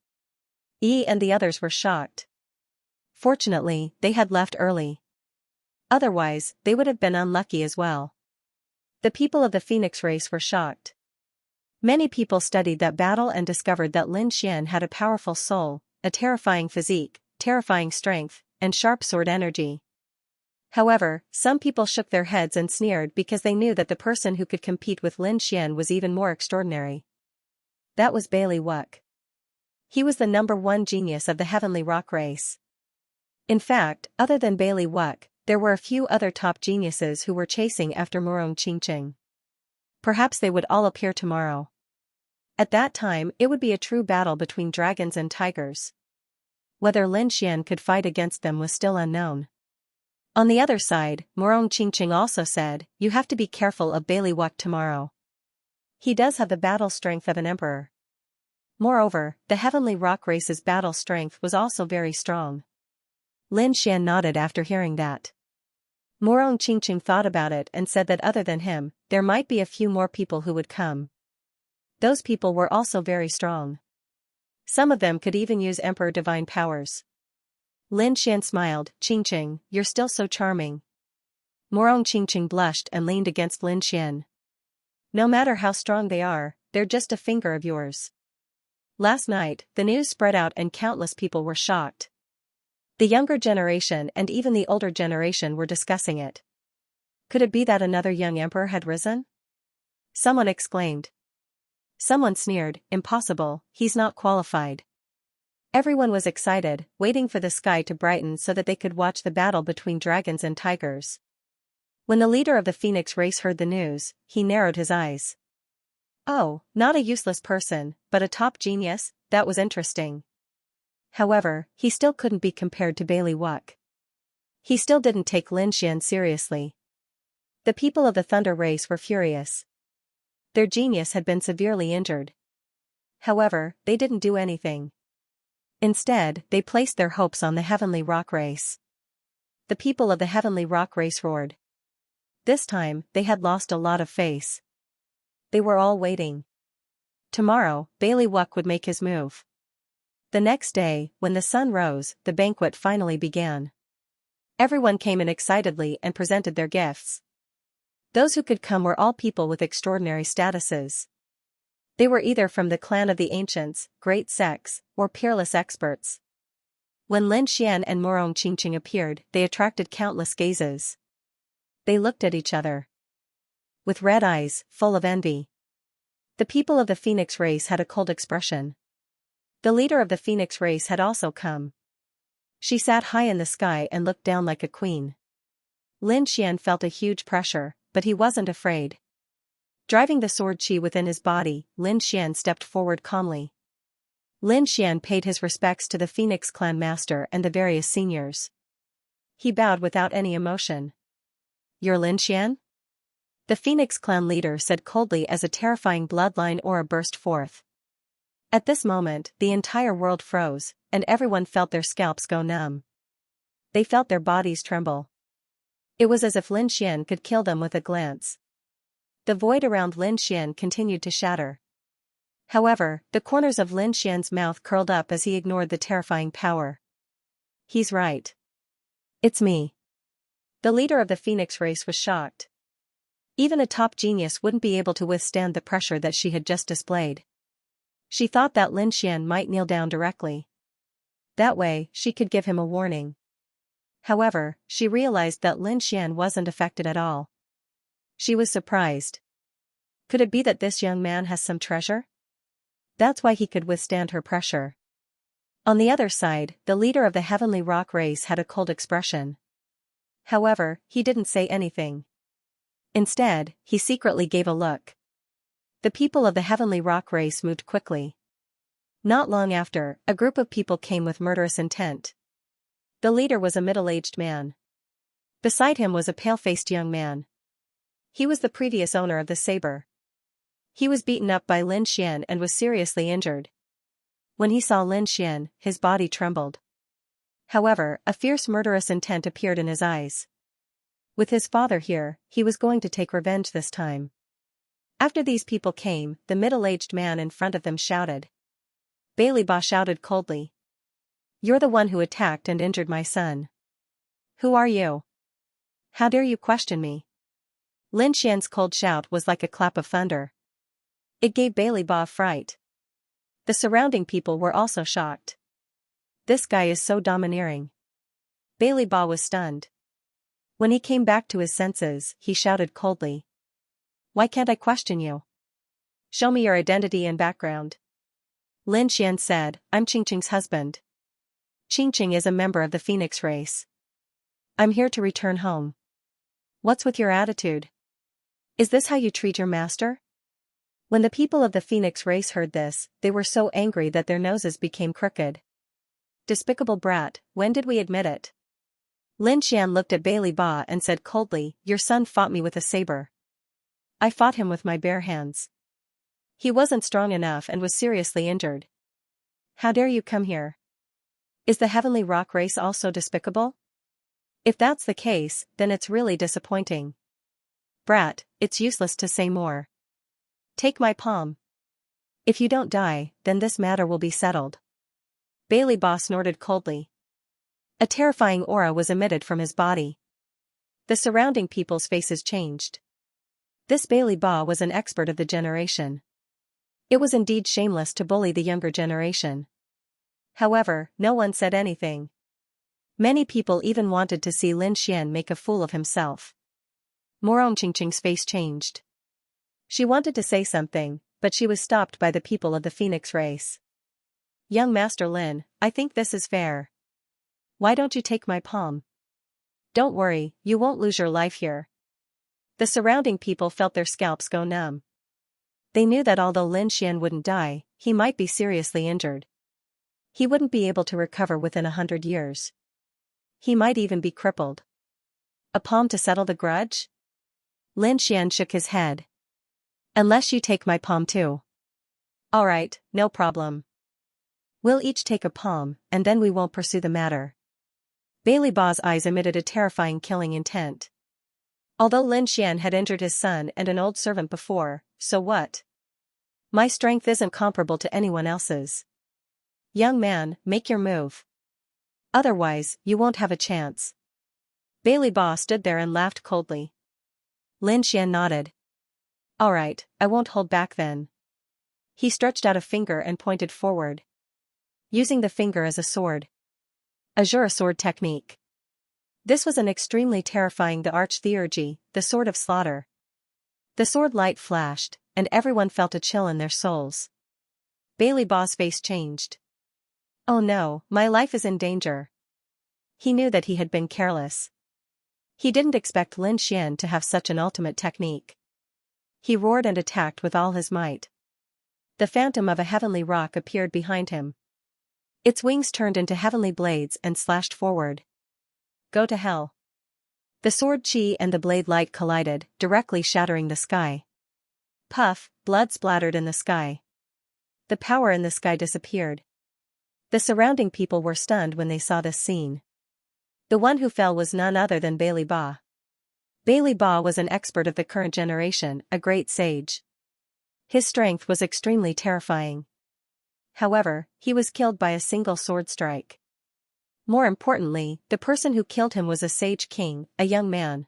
Yi and the others were shocked. Fortunately, they had left early. Otherwise, they would have been unlucky as well. The people of the Phoenix race were shocked. Many people studied that battle and discovered that Lin Xian had a powerful soul, a terrifying physique, terrifying strength, and sharp sword energy. However, some people shook their heads and sneered because they knew that the person who could compete with Lin Xian was even more extraordinary. That was Bailey Wuck. He was the #1 genius of the Heavenly Rock race. In fact, other than Bailey Wuck, there were a few other top geniuses who were chasing after Murong Qingqing. Perhaps they would all appear tomorrow. At that time, it would be a true battle between dragons and tigers. Whether Lin Xian could fight against them was still unknown. On the other side, Murong Qingqing also said, "You have to be careful of Bailey Wuck tomorrow. He does have the battle strength of an emperor." Moreover, the Heavenly Rock race's battle strength was also very strong. Lin Xian nodded after hearing that. Murong Qingqing thought about it and said that other than him, there might be a few more people who would come. Those people were also very strong. Some of them could even use Emperor Divine powers. Lin Xian smiled, "Qingqing, you're still so charming." Murong Qingqing blushed and leaned against Lin Xian. "No matter how strong they are, they're just a finger of yours." Last night, the news spread out and countless people were shocked. The younger generation and even the older generation were discussing it. Could it be that another young emperor had risen? Someone exclaimed. Someone sneered, impossible, he's not qualified. Everyone was excited, waiting for the sky to brighten so that they could watch the battle between dragons and tigers. When the leader of the Phoenix race heard the news, he narrowed his eyes. Oh, not a useless person, but a top genius, that was interesting. However, he still couldn't be compared to Bailey Wuck. He still didn't take Xianxia seriously. The people of the Thunder race were furious. Their genius had been severely injured. However, they didn't do anything. Instead, they placed their hopes on the Heavenly Rock race. The people of the Heavenly Rock race roared. This time, they had lost a lot of face. They were all waiting. Tomorrow, Bailey Wuck would make his move. The next day, when the sun rose, the banquet finally began. Everyone came in excitedly and presented their gifts. Those who could come were all people with extraordinary statuses. They were either from the clan of the ancients, great sects, or peerless experts. When Lin Xian and Morong Qingqing appeared, they attracted countless gazes. They looked at each other with red eyes, full of envy. The people of the Phoenix race had a cold expression. The leader of the Phoenix race had also come. She sat high in the sky and looked down like a queen. Lin Xian felt a huge pressure, but he wasn't afraid. Driving the sword chi within his body, Lin Xian stepped forward calmly. Lin Xian paid his respects to the Phoenix clan master and the various seniors. He bowed without any emotion. You're Lin Xian? The Phoenix clan leader said coldly as a terrifying bloodline aura burst forth. At this moment, the entire world froze, and everyone felt their scalps go numb. They felt their bodies tremble. It was as if Lin Xian could kill them with a glance. The void around Lin Xian continued to shatter. However, the corners of Lin Xian's mouth curled up as he ignored the terrifying power. He's right. It's me. The leader of the Phoenix race was shocked. Even a top genius wouldn't be able to withstand the pressure that she had just displayed. She thought that Lin Xian might kneel down directly. That way, she could give him a warning. However, she realized that Lin Xian wasn't affected at all. She was surprised. Could it be that this young man has some treasure? That's why he could withstand her pressure. On the other side, the leader of the Heavenly Rock race had a cold expression. However, he didn't say anything. Instead, he secretly gave a look. The people of the Heavenly Rock race moved quickly. Not long after, a group of people came with murderous intent. The leader was a middle-aged man. Beside him was a pale-faced young man. He was the previous owner of the saber. He was beaten up by Lin Xian and was seriously injured. When he saw Lin Xian, his body trembled. However, a fierce murderous intent appeared in his eyes. With his father here, he was going to take revenge this time. After these people came, the middle-aged man in front of them shouted. Bailey Ba shouted coldly. You're the one who attacked and injured my son. Who are you? How dare you question me? Lin Xian's cold shout was like a clap of thunder. It gave Bailey Ba a fright. The surrounding people were also shocked. This guy is so domineering. Bailey Ba was stunned. When he came back to his senses, he shouted coldly. Why can't I question you? Show me your identity and background. Lin Xian said, I'm Qingqing's husband. Qingqing is a member of the Phoenix race. I'm here to return home. What's with your attitude? Is this how you treat your master? When the people of the Phoenix race heard this, they were so angry that their noses became crooked. Despicable brat, when did we admit it? Lin Xian looked at Bailey Ba and said coldly, your son fought me with a saber. I fought him with my bare hands. He wasn't strong enough and was seriously injured. How dare you come here? Is the Heavenly Rock race also despicable? If that's the case, then it's really disappointing. Brat, it's useless to say more. Take my palm. If you don't die, then this matter will be settled. Bailey Ba snorted coldly. A terrifying aura was emitted from his body. The surrounding people's faces changed. This Bailey Ba was an expert of the generation. It was indeed shameless to bully the younger generation. However, no one said anything. Many people even wanted to see Lin Xian make a fool of himself. Morong Qingqing's face changed. She wanted to say something, but she was stopped by the people of the Phoenix race. Young Master Lin, I think this is fair. Why don't you take my palm? Don't worry, you won't lose your life here. The surrounding people felt their scalps go numb. They knew that although Lin Xian wouldn't die, he might be seriously injured. He wouldn't be able to recover within 100 years. He might even be crippled. A palm to settle the grudge? Lin Xian shook his head. Unless you take my palm too. Alright, no problem. We'll each take a palm, and then we won't pursue the matter. Bailey Ba's eyes emitted a terrifying killing intent. Although Lin Xian had injured his son and an old servant before, so what? My strength isn't comparable to anyone else's. Young man, make your move. Otherwise, you won't have a chance. Bailey Ba stood there and laughed coldly. Lin Xian nodded. Alright, I won't hold back then. He stretched out a finger and pointed forward. Using the finger as a sword. Azure sword technique. This was an extremely terrifying the arch-theurgy, the sword of slaughter. The sword light flashed, and everyone felt a chill in their souls. Bailey Ba's face changed. Oh no, my life is in danger. He knew that he had been careless. He didn't expect Lin Xian to have such an ultimate technique. He roared and attacked with all his might. The phantom of a heavenly rock appeared behind him. Its wings turned into heavenly blades and slashed forward. Go to hell. The sword chi and the blade light collided, directly shattering the sky. Puff, blood splattered in the sky. The power in the sky disappeared. The surrounding people were stunned when they saw this scene. The one who fell was none other than Bailey Ba. Bailey Ba was an expert of the current generation, a great sage. His strength was extremely terrifying. However, he was killed by a single sword strike. More importantly, the person who killed him was a sage king, a young man.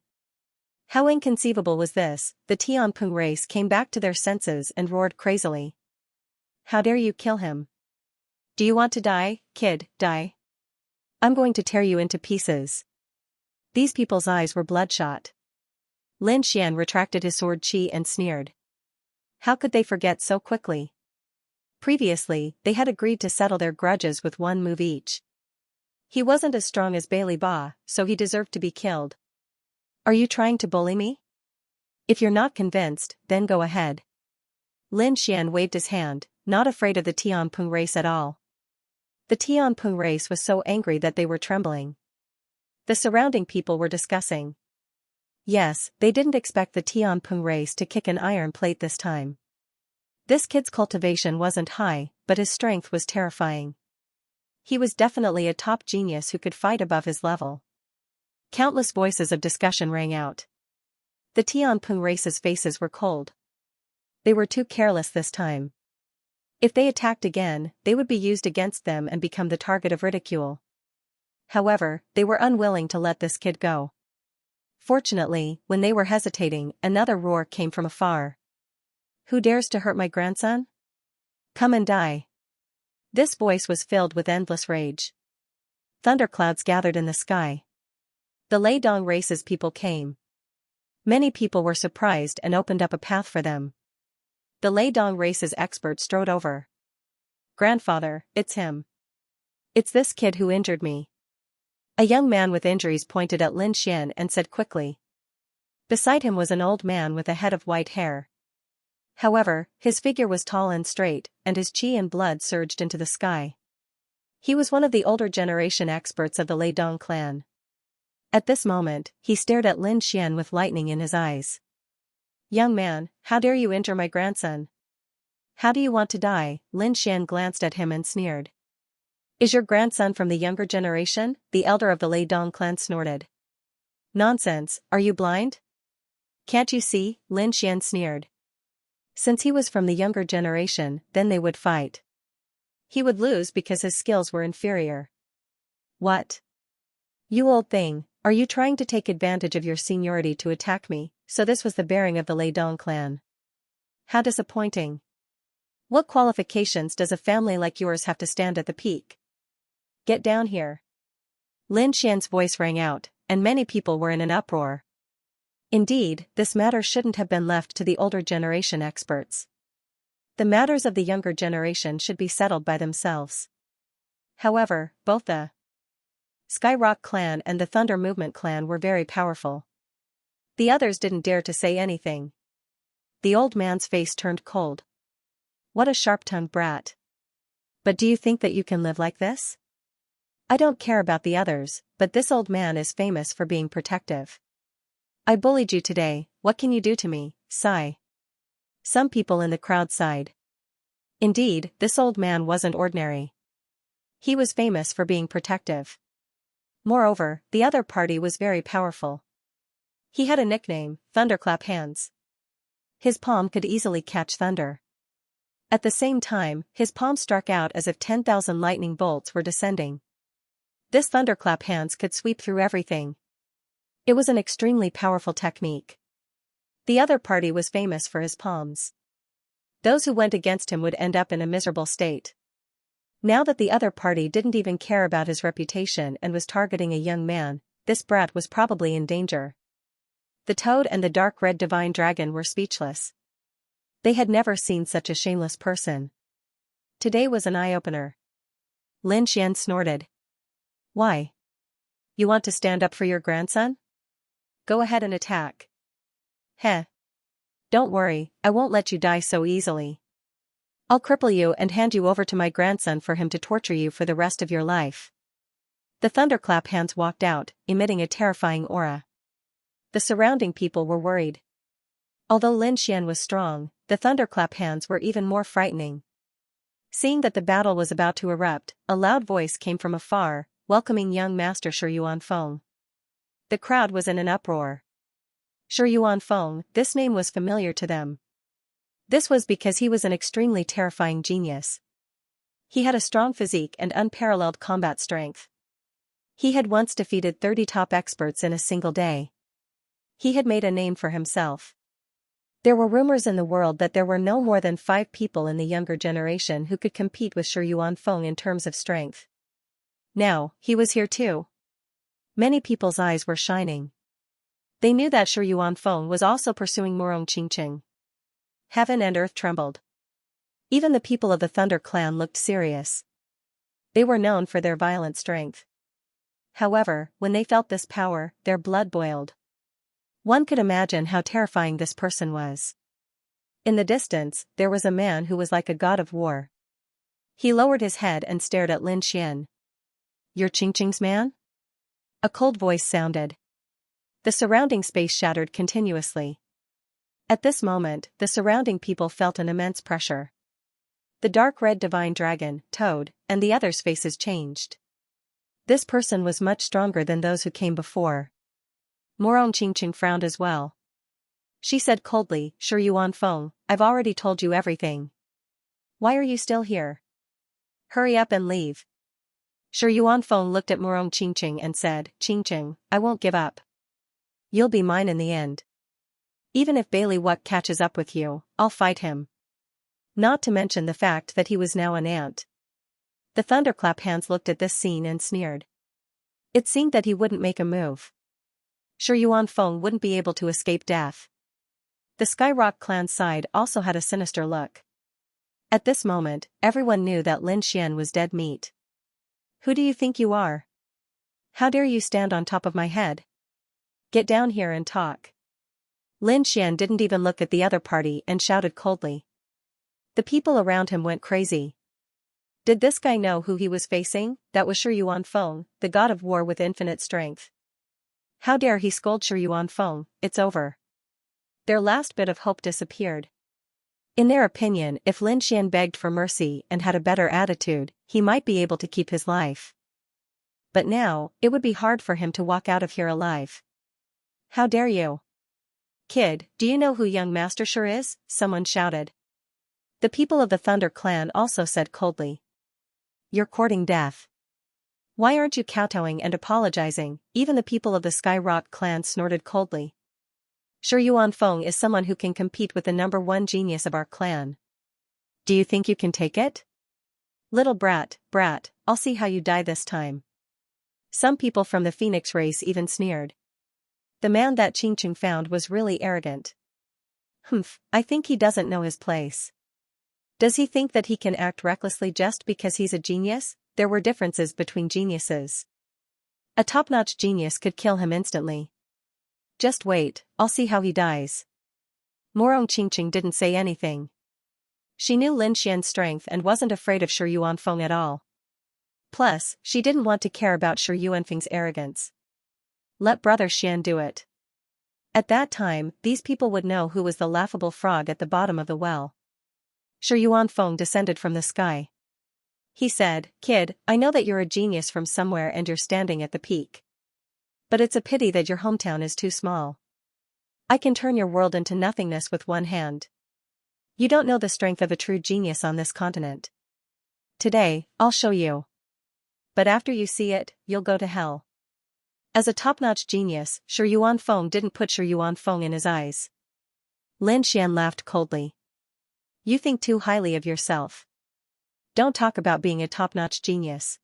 How inconceivable was this? The Tianping race came back to their senses and roared crazily. How dare you kill him? Do you want to die, kid, die? I'm going to tear you into pieces. These people's eyes were bloodshot. Lin Xian retracted his sword chi and sneered. How could they forget so quickly? Previously, they had agreed to settle their grudges with one move each. He wasn't as strong as Bailey Ba, so he deserved to be killed. Are you trying to bully me? If you're not convinced, then go ahead. Lin Xian waved his hand, not afraid of the Tianping race at all. The Tianping race was so angry that they were trembling. The surrounding people were discussing. Yes, they didn't expect the Tianping race to kick an iron plate this time. This kid's cultivation wasn't high, but his strength was terrifying. He was definitely a top genius who could fight above his level. Countless voices of discussion rang out. The Tianping race's faces were cold. They were too careless this time. If they attacked again, they would be used against them and become the target of ridicule. However, they were unwilling to let this kid go. Fortunately, when they were hesitating, another roar came from afar. Who dares to hurt my grandson? Come and die. This voice was filled with endless rage. Thunderclouds gathered in the sky. The Leidong race's people came. Many people were surprised and opened up a path for them. The Leidong race's expert strode over. Grandfather, it's him. It's this kid who injured me. A young man with injuries pointed at Lin Xian and said quickly. Beside him was an old man with a head of white hair. However, his figure was tall and straight, and his chi and blood surged into the sky. He was one of the older generation experts of the Leidong clan. At this moment, he stared at Lin Xian with lightning in his eyes. Young man, how dare you injure my grandson? How do you want to die? Lin Xian glanced at him and sneered. Is your grandson from the younger generation? The elder of the Leidong clan snorted. Nonsense, are you blind? Can't you see? Lin Xian sneered. Since he was from the younger generation, then they would fight. He would lose because his skills were inferior. What? You old thing, are you trying to take advantage of your seniority to attack me? So this was the bearing of the Leidong clan. How disappointing. What qualifications does a family like yours have to stand at the peak? Get down here. Lin Xian's voice rang out, and many people were in an uproar. Indeed, this matter shouldn't have been left to the older generation experts. The matters of the younger generation should be settled by themselves. However, both the Skyrock clan and the Thunder Movement clan were very powerful. The others didn't dare to say anything. The old man's face turned cold. What a sharp-tongued brat. But do you think that you can live like this? I don't care about the others, but this old man is famous for being protective. I bullied you today, what can you do to me? Sigh. Some people in the crowd sighed. Indeed, this old man wasn't ordinary. He was famous for being protective. Moreover, the other party was very powerful. He had a nickname, Thunderclap Hands. His palm could easily catch thunder. At the same time, his palm struck out as if 10,000 lightning bolts were descending. This Thunderclap Hands could sweep through everything. It was an extremely powerful technique. The other party was famous for his palms. Those who went against him would end up in a miserable state. Now that the other party didn't even care about his reputation and was targeting a young man, this brat was probably in danger. The Toad and the dark red divine dragon were speechless. They had never seen such a shameless person. Today was an eye-opener. Lin Xian snorted. Why? You want to stand up for your grandson? Go ahead and attack. Heh. Don't worry, I won't let you die so easily. I'll cripple you and hand you over to my grandson for him to torture you for the rest of your life. The Thunderclap Hands walked out, emitting a terrifying aura. The surrounding people were worried. Although Lin Xian was strong, the Thunderclap Hands were even more frightening. Seeing that the battle was about to erupt, a loud voice came from afar, welcoming young Master Shi Yuanfeng. The crowd was in an uproar. Shi Yuanfeng, this name was familiar to them. This was because he was an extremely terrifying genius. He had a strong physique and unparalleled combat strength. He had once defeated 30 top experts in a single day. He had made a name for himself. There were rumors in the world that there were no more than 5 people in the younger generation who could compete with Shi Yuanfeng in terms of strength. Now, he was here too. Many people's eyes were shining. They knew that Shi Yuanfeng was also pursuing Murong Qingqing. Heaven and earth trembled. Even the people of the Thunder clan looked serious. They were known for their violent strength. However, when they felt this power, their blood boiled. One could imagine how terrifying this person was. In the distance, there was a man who was like a god of war. He lowered his head and stared at Lin Xian. You're Qingqing's man? A cold voice sounded. The surrounding space shattered continuously. At this moment, the surrounding people felt an immense pressure. The dark red divine dragon, Toad, and the others' faces changed. This person was much stronger than those who came before. Murong Qingqing frowned as well. She said coldly, Shi Yuanfeng, I've already told you everything. Why are you still here? Hurry up and leave. Shi Yuanfeng looked at Murong Qingqing and said, Qingqing, I won't give up. You'll be mine in the end. Even if Bailey Wuck catches up with you, I'll fight him. Not to mention the fact that he was now an ant. The Thunderclap Hands looked at this scene and sneered. It seemed that he wouldn't make a move. Shi Yuanfeng wouldn't be able to escape death. The Skyrock clan's side also had a sinister look. At this moment, everyone knew that Lin Xian was dead meat. Who do you think you are? How dare you stand on top of my head? Get down here and talk. Lin Xian didn't even look at the other party and shouted coldly. The people around him went crazy. Did this guy know who he was facing? That was Shi Yuanfeng, the god of war with infinite strength. How dare he scold Shi Yuanfeng? It's over. Their last bit of hope disappeared. In their opinion, if Lin Xian begged for mercy and had a better attitude, he might be able to keep his life. But now, it would be hard for him to walk out of here alive. How dare you? Kid, do you know who young Master Shi is? Someone shouted. The people of the Thunder clan also said coldly. You're courting death. Why aren't you kowtowing and apologizing? Even the people of the Skyrock clan snorted coldly. Shi Yuanfeng is someone who can compete with the #1 genius of our clan. Do you think you can take it? Little brat, I'll see how you die this time. Some people from the Phoenix race even sneered. The man that Xianxia found was really arrogant. Humph, I think he doesn't know his place. Does he think that he can act recklessly just because he's a genius? There were differences between geniuses. A top-notch genius could kill him instantly. Just wait, I'll see how he dies. Morong Xianxia didn't say anything. She knew Lin Xian's strength and wasn't afraid of Shi Yuanfeng at all. Plus, she didn't want to care about Shi Yuanfeng's arrogance. Let Brother Xian do it. At that time, these people would know who was the laughable frog at the bottom of the well. Shi Yuanfeng descended from the sky. He said, "Kid, I know that you're a genius from somewhere and you're standing at the peak. But it's a pity that your hometown is too small. I can turn your world into nothingness with one hand. You don't know the strength of a true genius on this continent. Today, I'll show you. But after you see it, you'll go to hell." As a top-notch genius, Shi Yuanfeng didn't put Shi Yuanfeng in his eyes. Lin Xian laughed coldly. "You think too highly of yourself. Don't talk about being a top-notch genius.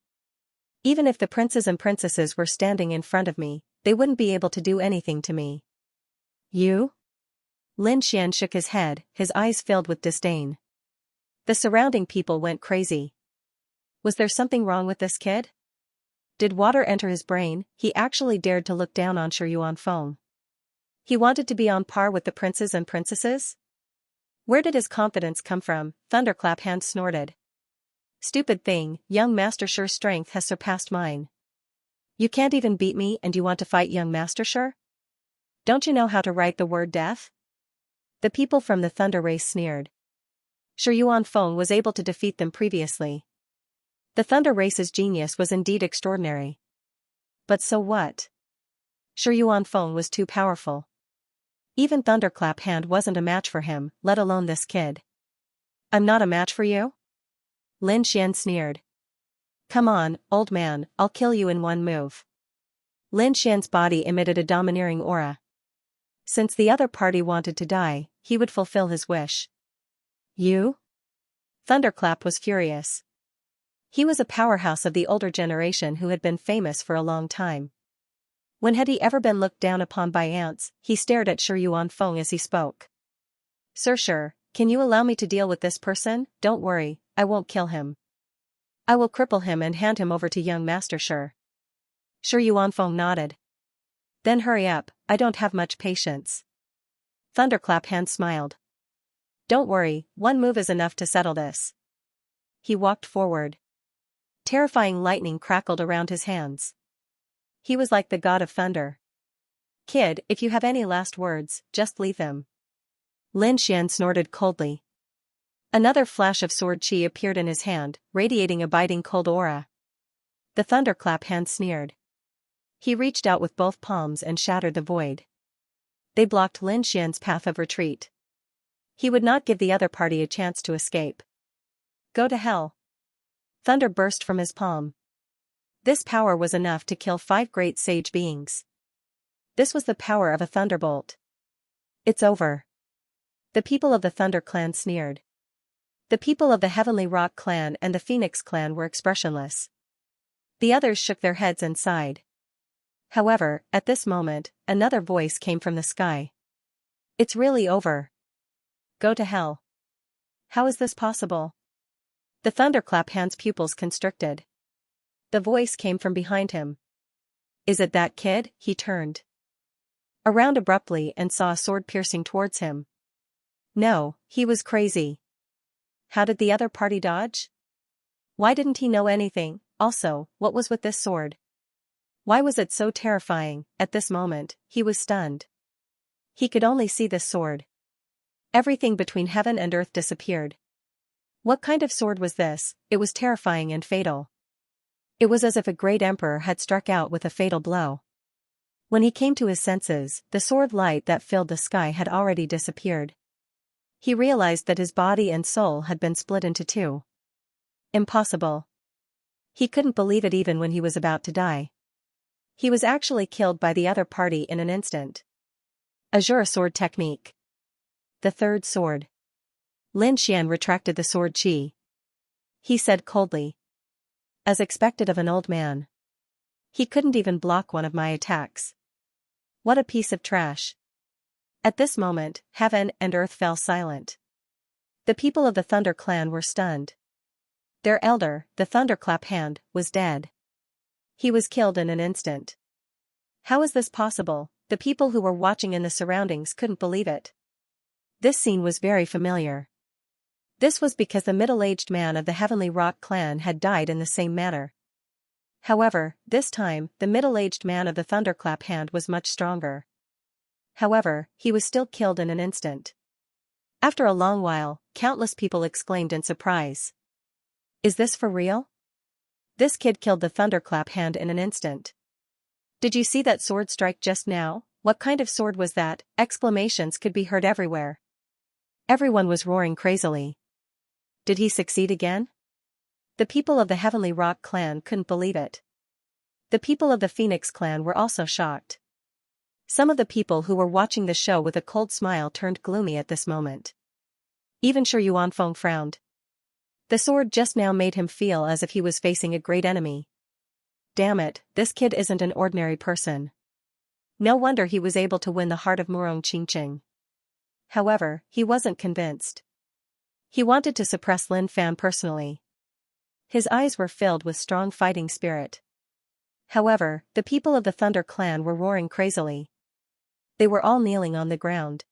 Even if the princes and princesses were standing in front of me, they wouldn't be able to do anything to me." "You?" Lin Xian shook his head, his eyes filled with disdain. The surrounding people went crazy. Was there something wrong with this kid? Did water enter his brain? He actually dared to look down on Shi Yuanfeng. He wanted to be on par with the princes and princesses? Where did his confidence come from? Thunderclap Hand snorted. "Stupid thing, young Master Shi's strength has surpassed mine. You can't even beat me and you want to fight young Master Shi? Don't you know how to write the word death?" The people from the Thunder Race sneered. Shi Yuanfeng was able to defeat them previously. The Thunder Race's genius was indeed extraordinary. But so what? Shi Yuanfeng was too powerful. Even Thunderclap Hand wasn't a match for him, let alone this kid. "I'm not a match for you?" Lin Xian sneered. "Come on, old man, I'll kill you in one move." Lin Xian's body emitted a domineering aura. Since the other party wanted to die, he would fulfill his wish. "You?" Thunderclap was furious. He was a powerhouse of the older generation who had been famous for a long time. When had he ever been looked down upon by ants? He stared at Shi Yuanfeng as he spoke. Sir, can you allow me to deal with this person? Don't worry, I won't kill him. I will cripple him and hand him over to young Master Shi." Shi Yuanfeng nodded. "Then hurry up, I don't have much patience." Thunderclap Hand smiled. "Don't worry, one move is enough to settle this." He walked forward. Terrifying lightning crackled around his hands. He was like the god of thunder. "Kid, if you have any last words, just leave them." Lin Xian snorted coldly. Another flash of sword chi appeared in his hand, radiating a biting cold aura. The Thunderclap Hand sneered. He reached out with both palms and shattered the void. They blocked Lin Xian's path of retreat. He would not give the other party a chance to escape. "Go to hell." Thunder burst from his palm. This power was enough to kill 5 great sage beings. This was the power of a thunderbolt. "It's over." The people of the Thunder Clan sneered. The people of the Heavenly Rock Clan and the Phoenix Clan were expressionless. The others shook their heads and sighed. However, at this moment, another voice came from the sky. "It's really over. Go to hell." "How is this possible?" The Thunderclap Hand's pupils constricted. The voice came from behind him. "Is it that kid?" He turned around abruptly and saw a sword piercing towards him. No, he was crazy. How did the other party dodge? Why didn't he know anything? Also, what was with this sword? Why was it so terrifying? At this moment, he was stunned. He could only see this sword. Everything between heaven and earth disappeared. What kind of sword was this? It was terrifying and fatal. It was as if a great emperor had struck out with a fatal blow. When he came to his senses, the sword light that filled the sky had already disappeared. He realized that his body and soul had been split into 2. Impossible. He couldn't believe it even when he was about to die. He was actually killed by the other party in an instant. Azure sword technique. The third sword. Lin Xian retracted the sword chi. He said coldly. As expected of an old man. He couldn't even block one of my attacks. What a piece of trash. At this moment, heaven and earth fell silent. The people of the Thunder clan were stunned. Their elder, the Thunderclap Hand, was dead. He was killed in an instant. How is this possible? The people who were watching in the surroundings couldn't believe it. This scene was very familiar. This was because the middle-aged man of the Heavenly Rock clan had died in the same manner. However, this time, the middle-aged man of the Thunderclap Hand was much stronger. However, he was still killed in an instant. After a long while, countless people exclaimed in surprise. Is this for real? This kid killed the Thunderclap Hand in an instant. Did you see that sword strike just now? What kind of sword was that? Exclamations could be heard everywhere. Everyone was roaring crazily. Did he succeed again? The people of the Heavenly Rock clan couldn't believe it. The people of the Phoenix clan were also shocked. Some of the people who were watching the show with a cold smile turned gloomy at this moment. Even Shi Yuanfeng frowned. The sword just now made him feel as if he was facing a great enemy. Damn it, this kid isn't an ordinary person. No wonder he was able to win the heart of Murong Qingqing. However, he wasn't convinced. He wanted to suppress Lin Fan personally. His eyes were filled with strong fighting spirit. However, the people of the Thunder clan were roaring crazily. They were all kneeling on the ground.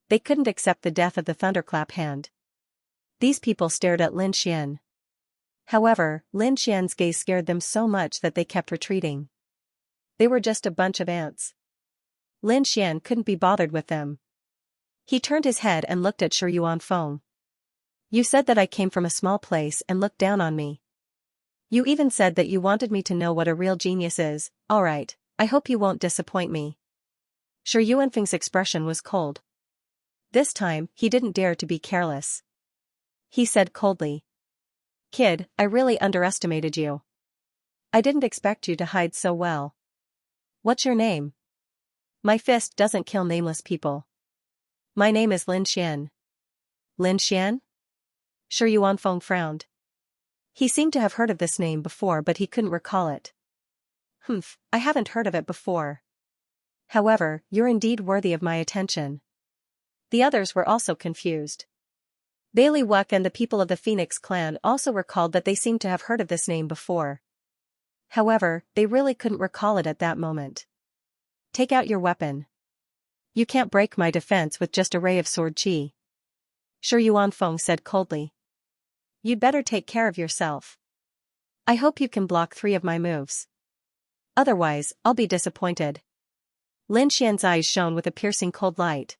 They couldn't accept the death of the Thunderclap Hand. These people stared at Lin Xian. However, Lin Xian's gaze scared them so much that they kept retreating. They were just a bunch of ants. Lin Xian couldn't be bothered with them. He turned his head and looked at Shi Yuanfeng. You said that I came from a small place and looked down on me. You even said that you wanted me to know what a real genius is. Alright, I hope you won't disappoint me. Shi Yuanfeng's expression was cold. This time, he didn't dare to be careless. He said coldly. Kid, I really underestimated you. I didn't expect you to hide so well. What's your name? My fist doesn't kill nameless people. My name is Lin Xian. Lin Xian? Shi Yuanfeng frowned. He seemed to have heard of this name before but he couldn't recall it. I haven't heard of it before. However, you're indeed worthy of my attention. The others were also confused. Bailey Wuck and the people of the Phoenix clan also recalled that they seemed to have heard of this name before. However, they really couldn't recall it at that moment. Take out your weapon. You can't break my defense with just a ray of sword chi. Shi Yuanfeng said coldly. You'd better take care of yourself. I hope you can block 3 of my moves. Otherwise, I'll be disappointed. Lin Xian's eyes shone with a piercing cold light.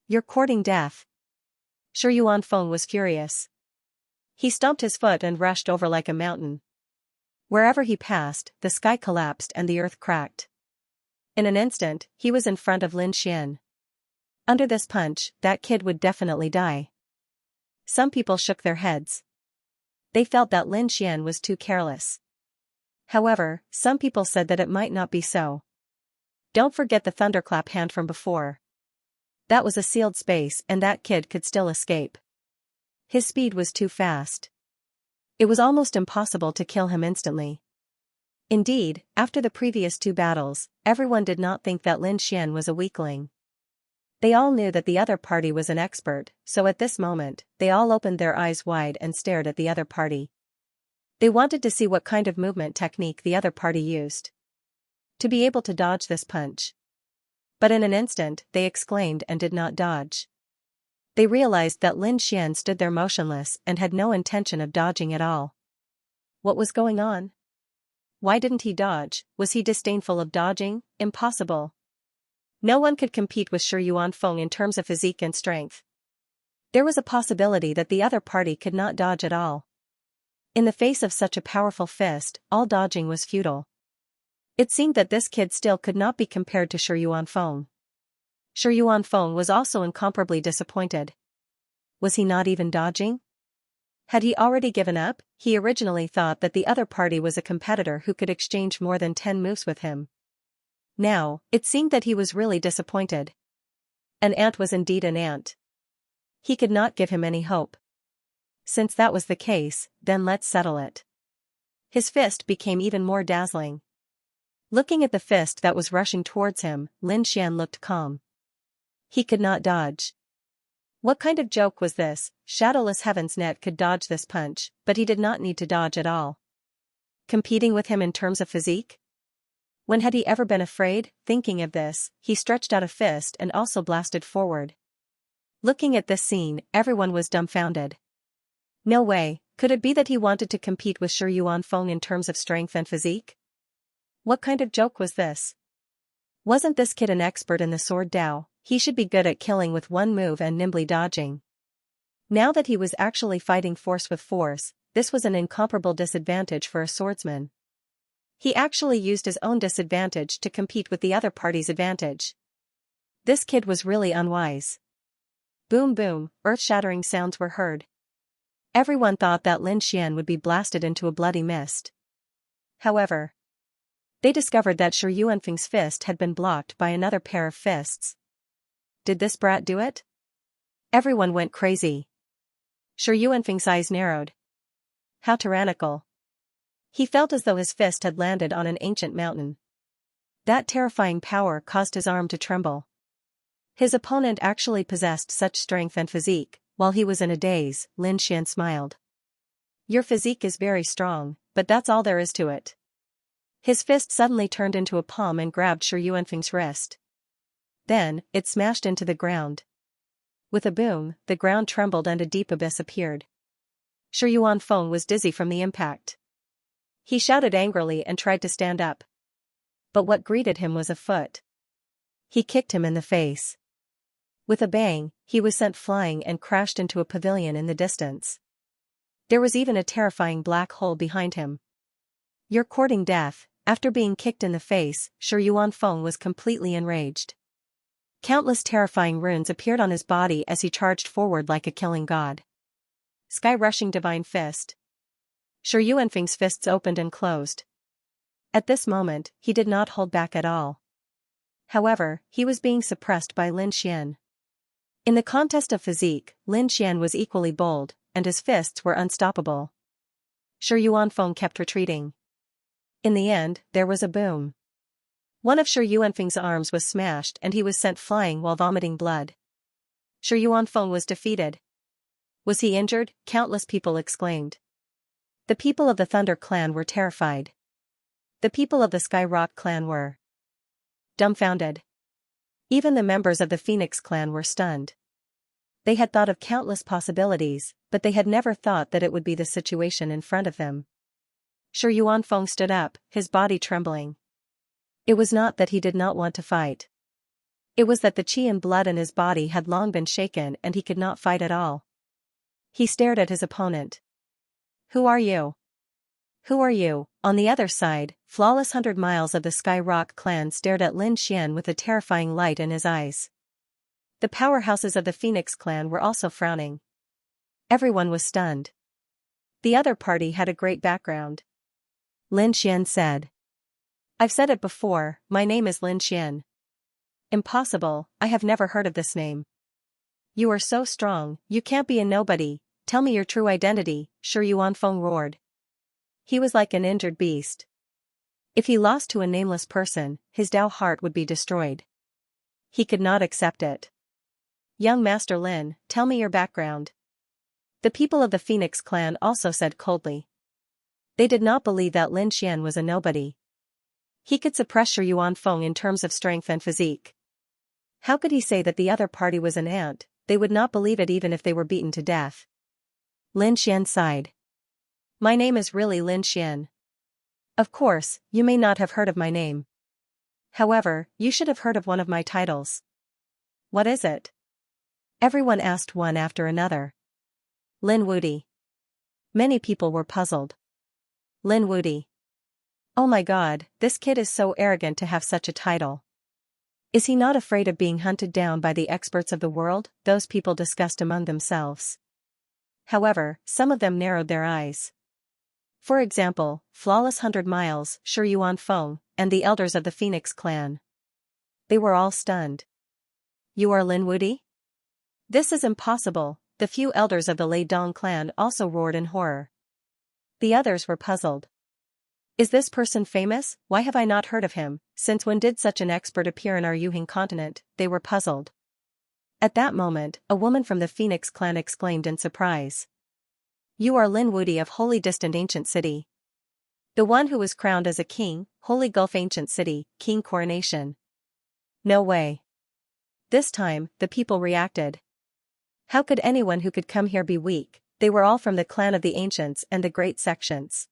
You're courting death. Shi Yuanfeng was furious. He stomped his foot and rushed over like a mountain. Wherever he passed, the sky collapsed and the earth cracked. In an instant, he was in front of Lin Xian. Under this punch, that kid would definitely die. Some people shook their heads. They felt that Lin Xian was too careless. However, some people said that it might not be so. Don't forget the Thunderclap Hand from before. That was a sealed space and that kid could still escape. His speed was too fast. It was almost impossible to kill him instantly. Indeed, after the previous 2 battles, everyone did not think that Lin Xian was a weakling. They all knew that the other party was an expert, so at this moment, they all opened their eyes wide and stared at the other party. They wanted to see what kind of movement technique the other party used to be able to dodge this punch. But in an instant, they exclaimed and did not dodge. They realized that Lin Xian stood there motionless and had no intention of dodging at all. What was going on? Why didn't he dodge? Was he disdainful of dodging? Impossible. No one could compete with Shi Yuanfeng in terms of physique and strength. There was a possibility that the other party could not dodge at all. In the face of such a powerful fist, all dodging was futile. It seemed that this kid still could not be compared to Shi Yuanfeng. Shi Yuanfeng was also incomparably disappointed. Was he not even dodging? Had he already given up? He originally thought that the other party was a competitor who could exchange more than 10 moves with him. Now, it seemed that he was really disappointed. An ant was indeed an ant. He could not give him any hope. Since that was the case, then let's settle it. His fist became even more dazzling. Looking at the fist that was rushing towards him, Lin Xian looked calm. He could not dodge. What kind of joke was this? Shadowless Heaven's Net could dodge this punch, but he did not need to dodge at all. Competing with him in terms of physique? When had he ever been afraid? Thinking of this, he stretched out a fist and also blasted forward. Looking at this scene, everyone was dumbfounded. No way, could it be that he wanted to compete with Shi Yuanfeng in terms of strength and physique? What kind of joke was this? Wasn't this kid an expert in the sword Dao? He should be good at killing with one move and nimbly dodging. Now that he was actually fighting force with force, this was an incomparable disadvantage for a swordsman. He actually used his own disadvantage to compete with the other party's advantage. This kid was really unwise. Boom boom, earth-shattering sounds were heard. Everyone thought that Lin Xian would be blasted into a bloody mist. However, they discovered that Shi Yuanfeng's fist had been blocked by another pair of fists. Did this brat do it? Everyone went crazy. Shi Yuanfeng's eyes narrowed. How tyrannical. He felt as though his fist had landed on an ancient mountain. That terrifying power caused his arm to tremble. His opponent actually possessed such strength and physique. While he was in a daze, Lin Xian smiled. Your physique is very strong, but that's all there is to it. His fist suddenly turned into a palm and grabbed Shi Yuanfeng's wrist. Then, it smashed into the ground. With a boom, the ground trembled and a deep abyss appeared. Shi Yuanfeng was dizzy from the impact. He shouted angrily and tried to stand up. But what greeted him was a foot. He kicked him in the face. With a bang, he was sent flying and crashed into a pavilion in the distance. There was even a terrifying black hole behind him. You're courting death. After being kicked in the face, Shi Yuanfeng was completely enraged. Countless terrifying runes appeared on his body as he charged forward like a killing god. Sky-rushing divine fist. Shi Yuanfeng's fists opened and closed. At this moment, he did not hold back at all. However, he was being suppressed by Lin Xian. In the contest of physique, Lin Xian was equally bold, and his fists were unstoppable. Shi Yuanfeng kept retreating. In the end, there was a boom. One of Shi Yuanfeng's arms was smashed and he was sent flying while vomiting blood. Shi Yuanfeng was defeated. Was he injured? Countless people exclaimed. The people of the Thunder clan were terrified. The people of the Sky Rock clan were dumbfounded. Even the members of the Phoenix clan were stunned. They had thought of countless possibilities, but they had never thought that it would be the situation in front of them. Shi Yuanfeng stood up, his body trembling. It was not that he did not want to fight. It was that the qi and blood in his body had long been shaken and he could not fight at all. He stared at his opponent. Who are you? Who are you? On the other side, Flawless 100 Miles of the Sky Rock clan stared at Lin Xian with a terrifying light in his eyes. The powerhouses of the Phoenix clan were also frowning. Everyone was stunned. The other party had a great background. Lin Xian said. I've said it before, my name is Lin Xian. Impossible, I have never heard of this name. You are so strong, you can't be a nobody, tell me your true identity, Shi Yuanfeng roared. He was like an injured beast. If he lost to a nameless person, his Dao heart would be destroyed. He could not accept it. Young Master Lin, tell me your background. The people of the Phoenix clan also said coldly. They did not believe that Lin Xian was a nobody. He could suppress Shi Yuanfeng in terms of strength and physique. How could he say that the other party was an ant? They would not believe it even if they were beaten to death. Lin Xian sighed. My name is really Lin Xian. Of course, you may not have heard of my name. However, you should have heard of one of my titles. What is it? Everyone asked one after another. Lin Wudi. Many people were puzzled. Lin Wudi. Oh my god, this kid is so arrogant to have such a title. Is he not afraid of being hunted down by the experts of the world? Those people discussed among themselves. However, some of them narrowed their eyes. For example, Flawless 100 Miles, Shi Yuanfeng, and the elders of the Phoenix clan. They were all stunned. You are Lin Wudi? This is impossible. The few elders of the Lei Dong clan also roared in horror. The others were puzzled. Is this person famous? Why have I not heard of him? Since when did such an expert appear in our Yuhing continent? They were puzzled. At that moment, a woman from the Phoenix clan exclaimed in surprise. You are Lin Wudi of Holy Distant Ancient City. The one who was crowned as a king, Holy Gulf Ancient City, King Coronation. No way. This time, the people reacted. How could anyone who could come here be weak? They were all from the clan of the Ancients and the Great Sections.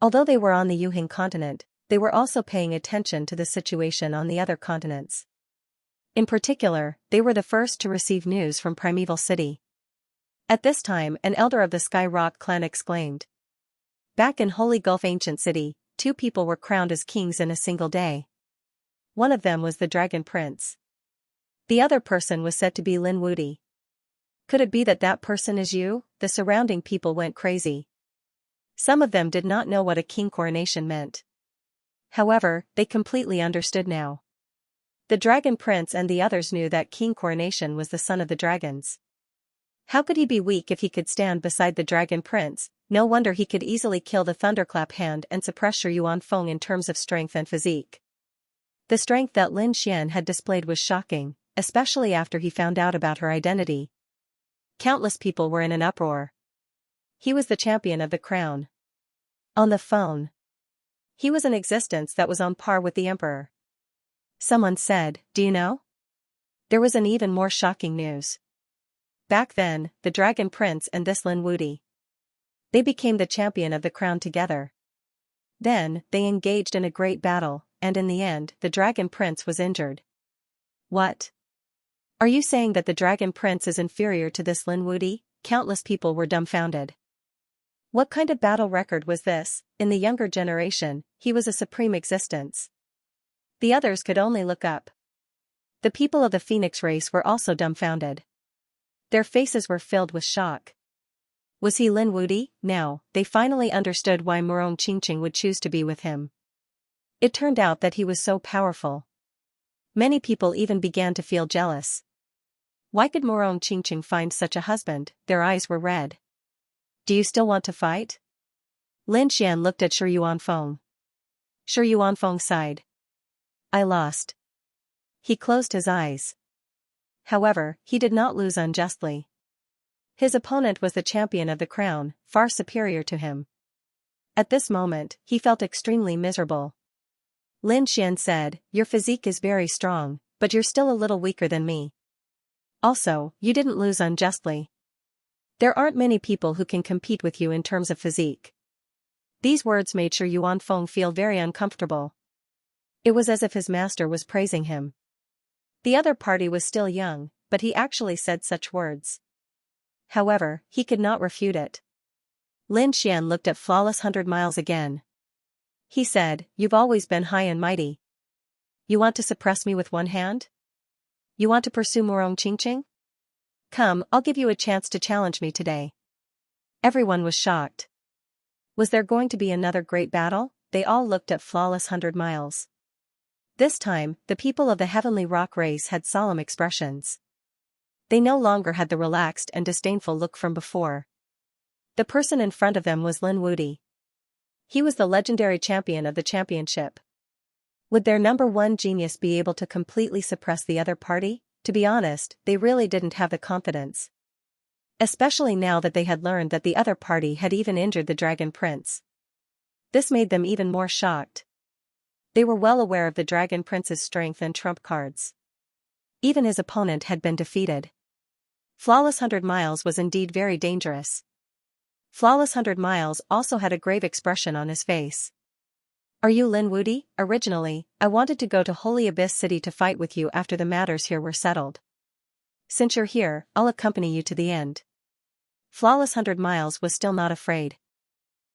Although they were on the Yuhing continent, they were also paying attention to the situation on the other continents. In particular, they were the first to receive news from Primeval City. At this time, an elder of the Sky Rock clan exclaimed. Back in Holy Gulf Ancient City, 2 people were crowned as kings in a single day. One of them was the Dragon Prince. The other person was said to be Lin Wudi. Could it be that that person is you? The surrounding people went crazy. Some of them did not know what a king coronation meant. However, they completely understood now. The Dragon Prince and the others knew that King Coronation was the son of the dragons. How could he be weak if he could stand beside the Dragon Prince? No wonder he could easily kill the Thunderclap Hand and suppress Shi Yuanfeng in terms of strength and physique. The strength that Lin Xian had displayed was shocking, especially after he found out about her identity. Countless people were in an uproar. He was the champion of the crown. On the phone. He was an existence that was on par with the emperor. Someone said, do you know? There was an even more shocking news. Back then, the Dragon Prince and this Lin Wudi. They became the champion of the crown together. Then, they engaged in a great battle, and in the end, the Dragon Prince was injured. What? Are you saying that the Dragon Prince is inferior to this Lin Wudi? Countless people were dumbfounded. What kind of battle record was this? In the younger generation, he was a supreme existence. The others could only look up. The people of the Phoenix race were also dumbfounded. Their faces were filled with shock. Was he Lin Wudi? Now, they finally understood why Murong Qingqing would choose to be with him. It turned out that he was so powerful. Many people even began to feel jealous. Why could Murong Qingqing find such a husband? Their eyes were red. Do you still want to fight? Lin Xian looked at Shi Yuanfeng. Shi Yuanfeng sighed. I lost. He closed his eyes. However, he did not lose unjustly. His opponent was the champion of the crown, far superior to him. At this moment, he felt extremely miserable. Lin Xian said, your physique is very strong, but you're still a little weaker than me. Also, you didn't lose unjustly. There aren't many people who can compete with you in terms of physique. These words made Shi Yuanfeng feel very uncomfortable. It was as if his master was praising him. The other party was still young, but he actually said such words. However, he could not refute it. Lin Xian looked at Flawless 100 Miles again. He said, you've always been high and mighty. You want to suppress me with one hand? You want to pursue Murong Qingqing? Come, I'll give you a chance to challenge me today. Everyone was shocked. Was there going to be another great battle? They all looked at Flawless 100 Miles. This time, the people of the Heavenly Rock race had solemn expressions. They no longer had the relaxed and disdainful look from before. The person in front of them was Lin Wudi. He was the legendary champion of the championship. Would their number one genius be able to completely suppress the other party? To be honest, they really didn't have the confidence. Especially now that they had learned that the other party had even injured the Dragon Prince. This made them even more shocked. They were well aware of the Dragon Prince's strength and trump cards. Even his opponent had been defeated. Flawless 100 Miles was indeed very dangerous. Flawless 100 Miles also had a grave expression on his face. Are you Lin Wudi? Originally, I wanted to go to Holy Abyss City to fight with you after the matters here were settled. Since you're here, I'll accompany you to the end. Flawless 100 Miles was still not afraid.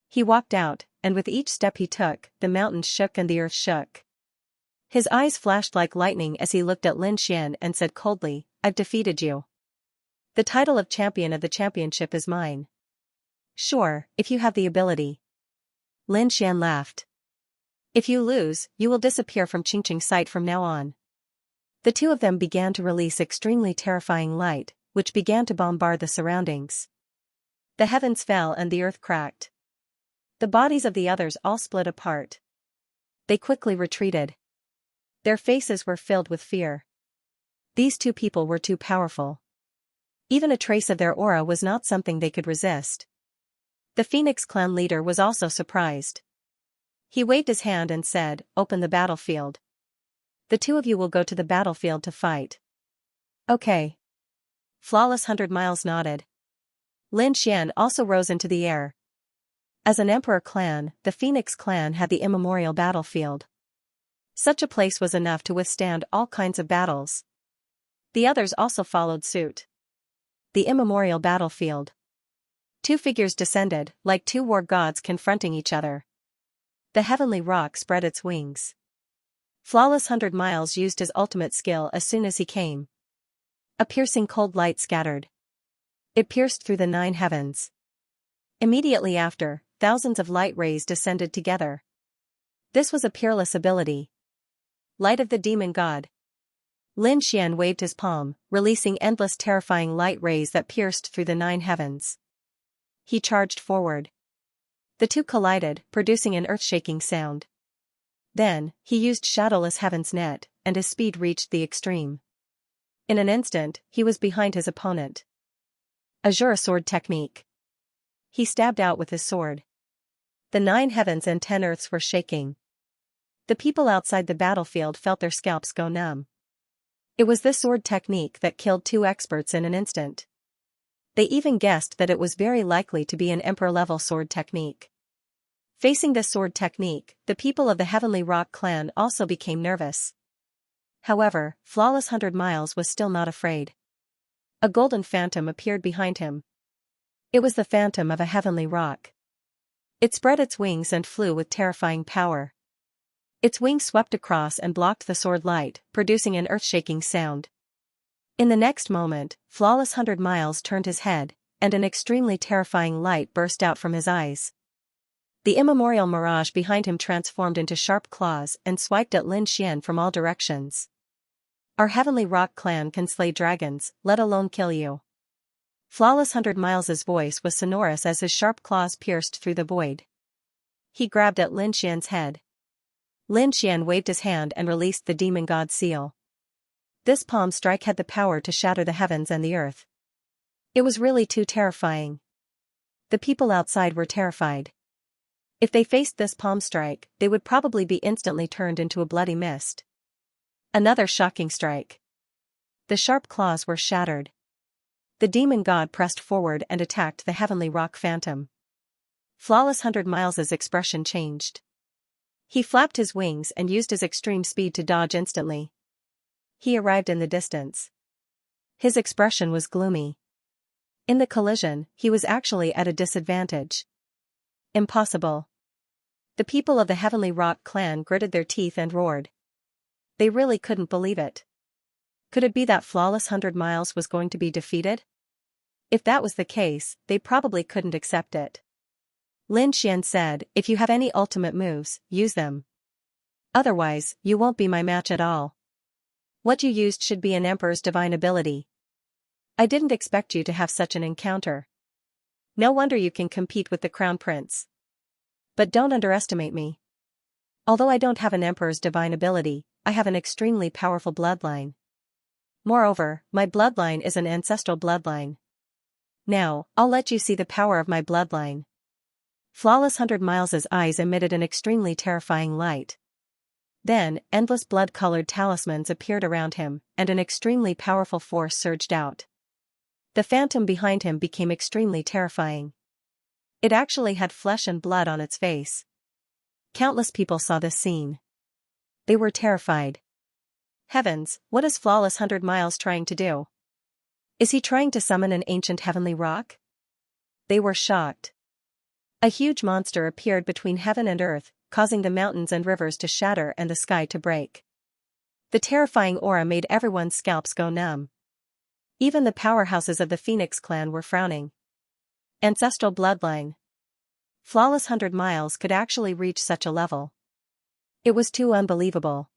He walked out, and with each step he took, the mountains shook and the earth shook. His eyes flashed like lightning as he looked at Lin Xian and said coldly, I've defeated you. The title of champion of the championship is mine. Sure, if you have the ability. Lin Xian laughed. If you lose, you will disappear from Qingqing's sight from now on. The two of them began to release extremely terrifying light, which began to bombard the surroundings. The heavens fell and the earth cracked. The bodies of the others all split apart. They quickly retreated. Their faces were filled with fear. These two people were too powerful. Even a trace of their aura was not something they could resist. The Phoenix clan leader was also surprised. He waved his hand and said, "Open the battlefield. The two of you will go to the battlefield to fight." "Okay." Flawless 100 Miles nodded. Lin Xian also rose into the air. As an emperor clan, the Phoenix clan had the immemorial battlefield. Such a place was enough to withstand all kinds of battles. The others also followed suit. The immemorial battlefield. Two figures descended, like two war gods confronting each other. The heavenly rock spread its wings. Flawless 100 Miles used his ultimate skill as soon as he came. A piercing cold light scattered. It pierced through the 9 heavens. Immediately after, thousands of light rays descended together. This was a peerless ability. Light of the demon god. Lin Xian waved his palm, releasing endless terrifying light rays that pierced through the 9 heavens. He charged forward. The two collided, producing an earth-shaking sound. Then, he used Shadowless Heaven's net, and his speed reached the extreme. In an instant, he was behind his opponent. Azure Sword Technique. He stabbed out with his sword. The 9 heavens and 10 earths were shaking. The people outside the battlefield felt their scalps go numb. It was this sword technique that killed 2 experts in an instant. They even guessed that it was very likely to be an emperor-level sword technique. Facing this sword technique, the people of the Heavenly Rock clan also became nervous. However, Flawless 100 Miles was still not afraid. A golden phantom appeared behind him. It was the phantom of a heavenly rock. It spread its wings and flew with terrifying power. Its wings swept across and blocked the sword light, producing an earth-shaking sound. In the next moment, Flawless 100 Miles turned his head, and an extremely terrifying light burst out from his eyes. The immemorial mirage behind him transformed into sharp claws and swiped at Lin Xian from all directions. "Our Heavenly Rock clan can slay dragons, let alone kill you." Flawless 100 Miles' voice was sonorous as his sharp claws pierced through the void. He grabbed at Lin Xian's head. Lin Xian waved his hand and released the demon god seal. This palm strike had the power to shatter the heavens and the earth. It was really too terrifying. The people outside were terrified. If they faced this palm strike, they would probably be instantly turned into a bloody mist. Another shocking strike. The sharp claws were shattered. The demon god pressed forward and attacked the heavenly rock phantom. Flawless 100 Miles' expression changed. He flapped his wings and used his extreme speed to dodge instantly. He arrived in the distance. His expression was gloomy. In the collision, he was actually at a disadvantage. Impossible. The people of the Heavenly Rock clan gritted their teeth and roared. They really couldn't believe it. Could it be that Flawless 100 Miles was going to be defeated? If that was the case, they probably couldn't accept it. Lin Xian said, "If you have any ultimate moves, use them. Otherwise, you won't be my match at all. What you used should be an emperor's divine ability. I didn't expect you to have such an encounter. No wonder you can compete with the crown prince. But don't underestimate me. Although I don't have an emperor's divine ability, I have an extremely powerful bloodline. Moreover, my bloodline is an ancestral bloodline. Now, I'll let you see the power of my bloodline." Flawless 100 Miles' eyes emitted an extremely terrifying light. Then, endless blood-colored talismans appeared around him, and an extremely powerful force surged out. The phantom behind him became extremely terrifying. It actually had flesh and blood on its face. Countless people saw this scene. They were terrified. Heavens, what is Flawless 100 Miles trying to do? Is he trying to summon an ancient heavenly rock? They were shocked. A huge monster appeared between heaven and earth, causing the mountains and rivers to shatter and the sky to break. The terrifying aura made everyone's scalps go numb. Even the powerhouses of the Phoenix clan were frowning. Ancestral bloodline. Flawless 100 Miles could actually reach such a level. It was too unbelievable.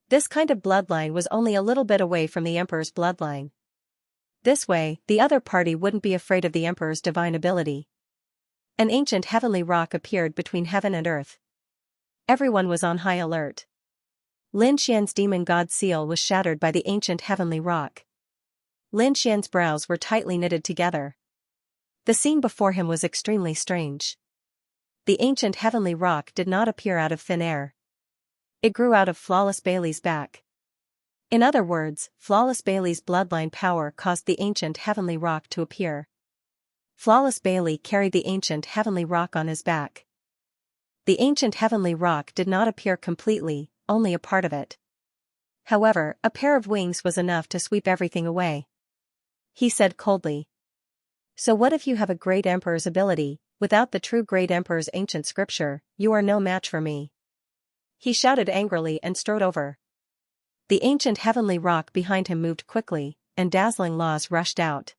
This kind of bloodline was only a little bit away from the Emperor's bloodline. This way, the other party wouldn't be afraid of the Emperor's divine ability. An ancient heavenly rock appeared between heaven and earth. Everyone was on high alert. Lin Xian's demon god seal was shattered by the ancient heavenly rock. Lin Xian's brows were tightly knitted together. The scene before him was extremely strange. The ancient heavenly rock did not appear out of thin air. It grew out of Flawless Bailey's back. In other words, Flawless Bailey's bloodline power caused the ancient heavenly rock to appear. Flawless Bailey carried the ancient heavenly rock on his back. The ancient heavenly rock did not appear completely, only a part of it. However, a pair of wings was enough to sweep everything away. He said coldly. So what if you have a great emperor's ability? Without the true great emperor's ancient scripture, you are no match for me. He shouted angrily and strode over. The ancient heavenly rock behind him moved quickly, and dazzling laws rushed out.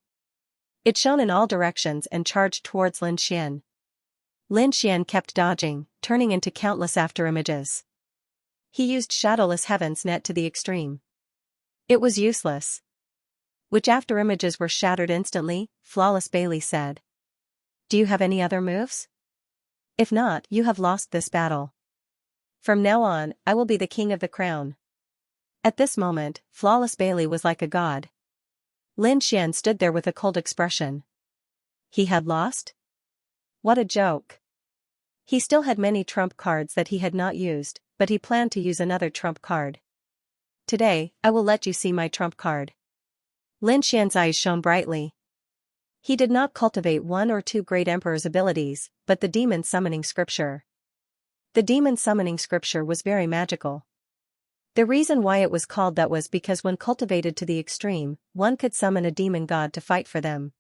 It shone in all directions and charged towards Lin Xian. Lin Xian kept dodging, turning into countless afterimages. He used Shadowless Heaven's net to the extreme. It was useless. Which afterimages were shattered instantly, Flawless Bailey said. Do you have any other moves? If not, you have lost this battle. From now on, I will be the king of the crown. At this moment, Flawless Bailey was like a god. Lin Xian stood there with a cold expression. He had lost? What a joke. He still had many trump cards that he had not used, but he planned to use another trump card. Today, I will let you see my trump card. Lin Xian's eyes shone brightly. He did not cultivate one or two great emperor's abilities, but the demon summoning scripture. The demon summoning scripture was very magical. The reason why it was called that was because when cultivated to the extreme, one could summon a demon god to fight for them.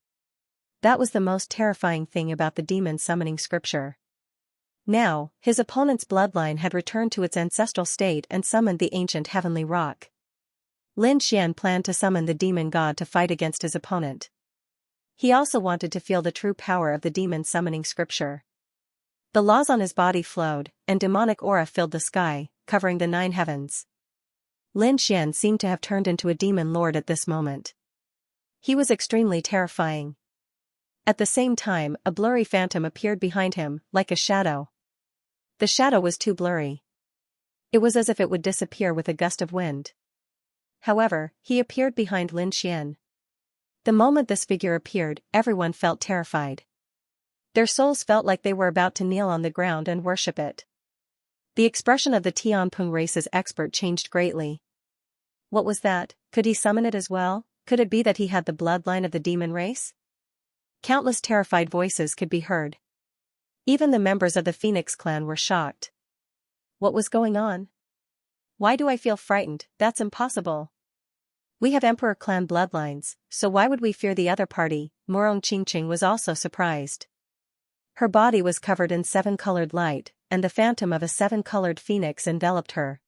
That was the most terrifying thing about the demon summoning scripture. Now, his opponent's bloodline had returned to its ancestral state and summoned the ancient heavenly rock. Lin Xian planned to summon the demon god to fight against his opponent. He also wanted to feel the true power of the demon summoning scripture. The laws on his body flowed, and demonic aura filled the sky, covering the 9 heavens. Lin Xian seemed to have turned into a demon lord at this moment. He was extremely terrifying. At the same time, a blurry phantom appeared behind him, like a shadow. The shadow was too blurry. It was as if it would disappear with a gust of wind. However, he appeared behind Lin Xian. The moment this figure appeared, everyone felt terrified. Their souls felt like they were about to kneel on the ground and worship it. The expression of the Tianping race's expert changed greatly. What was that? Could he summon it as well? Could it be that he had the bloodline of the demon race? Countless terrified voices could be heard. Even the members of the Phoenix clan were shocked. What was going on? Why do I feel frightened? That's impossible. We have Emperor clan bloodlines, so why would we fear the other party? Morong Qingqing was also surprised. Her body was covered in 7-colored light, and the phantom of a 7-colored phoenix enveloped her.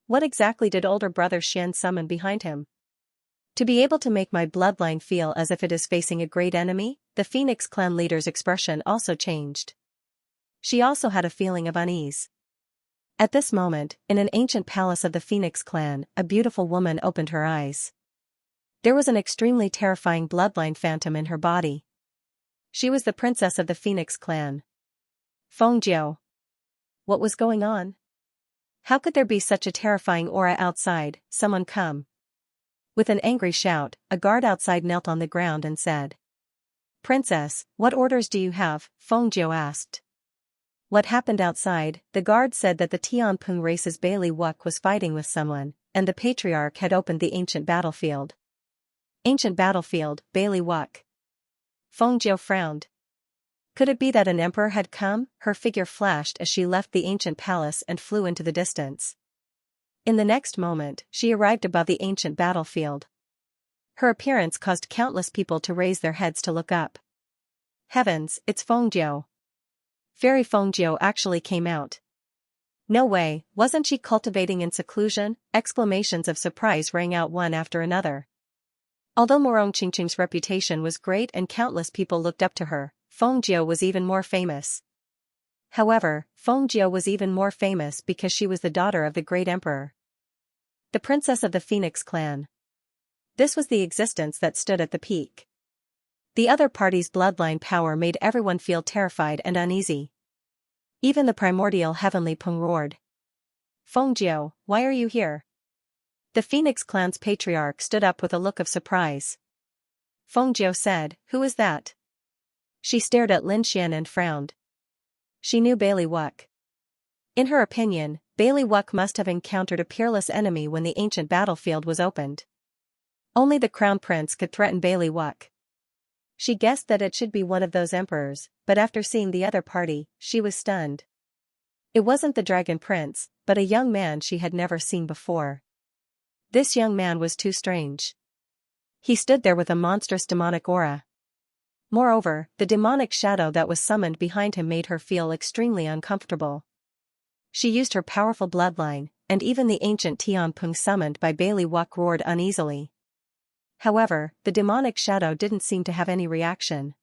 What exactly did older brother Xian summon behind him? To be able to make my bloodline feel as if it is facing a great enemy, the Phoenix clan leader's expression also changed. She also had a feeling of unease. At this moment, in an ancient palace of the Phoenix clan, a beautiful woman opened her eyes. There was an extremely terrifying bloodline phantom in her body. She was the princess of the Phoenix clan. Fengjiu. What was going on? How could there be such a terrifying aura outside? Someone come. With an angry shout, a guard outside knelt on the ground and said. Princess, what orders do you have? Fengjiu asked. What happened outside? The guard said that the Tianping race's Bailey Wuk was fighting with someone, and the patriarch had opened the ancient battlefield. Ancient battlefield, Bailey Wuk. Fengjiu frowned. Could it be that an emperor had come? Her figure flashed as she left the ancient palace and flew into the distance. In the next moment, she arrived above the ancient battlefield. Her appearance caused countless people to raise their heads to look up. Heavens, it's Fengjiu. Fairy Fengjiu actually came out. No way, wasn't she cultivating in seclusion? Exclamations of surprise rang out one after another. Although Morong Qingqing's reputation was great and countless people looked up to her, Fengjiu was even more famous. However, Fengjiu was even more famous because she was the daughter of the great emperor. The princess of the Phoenix clan. This was the existence that stood at the peak. The other party's bloodline power made everyone feel terrified and uneasy. Even the primordial heavenly Peng roared. Fengjiu, why are you here? The Phoenix clan's patriarch stood up with a look of surprise. Fengjiu said, who is that? She stared at Lin Xian and frowned. She knew Bailey Wuck. In her opinion, Bailey Wuck must have encountered a peerless enemy when the ancient battlefield was opened. Only the crown prince could threaten Bailey Wuck. She guessed that it should be one of those emperors, but after seeing the other party, she was stunned. It wasn't the dragon prince, but a young man she had never seen before. This young man was too strange. He stood there with a monstrous demonic aura. Moreover, the demonic shadow that was summoned behind him made her feel extremely uncomfortable. She used her powerful bloodline, and even the ancient Tian Peng summoned by Bailey Wuck roared uneasily. However, the demonic shadow didn't seem to have any reaction.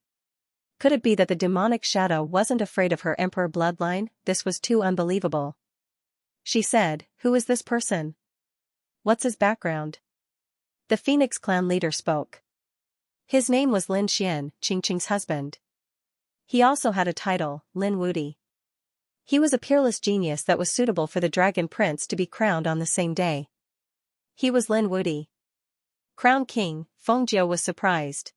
Could it be that the demonic shadow wasn't afraid of her emperor bloodline? This was too unbelievable. She said, who is this person? What's his background? The Phoenix clan leader spoke. His name was Lin Xian, Qingqing's husband. He also had a title, Lin Wudi. He was a peerless genius that was suitable for the dragon prince to be crowned on the same day. He was Lin Wudi. Crown King, Fengjiu was surprised.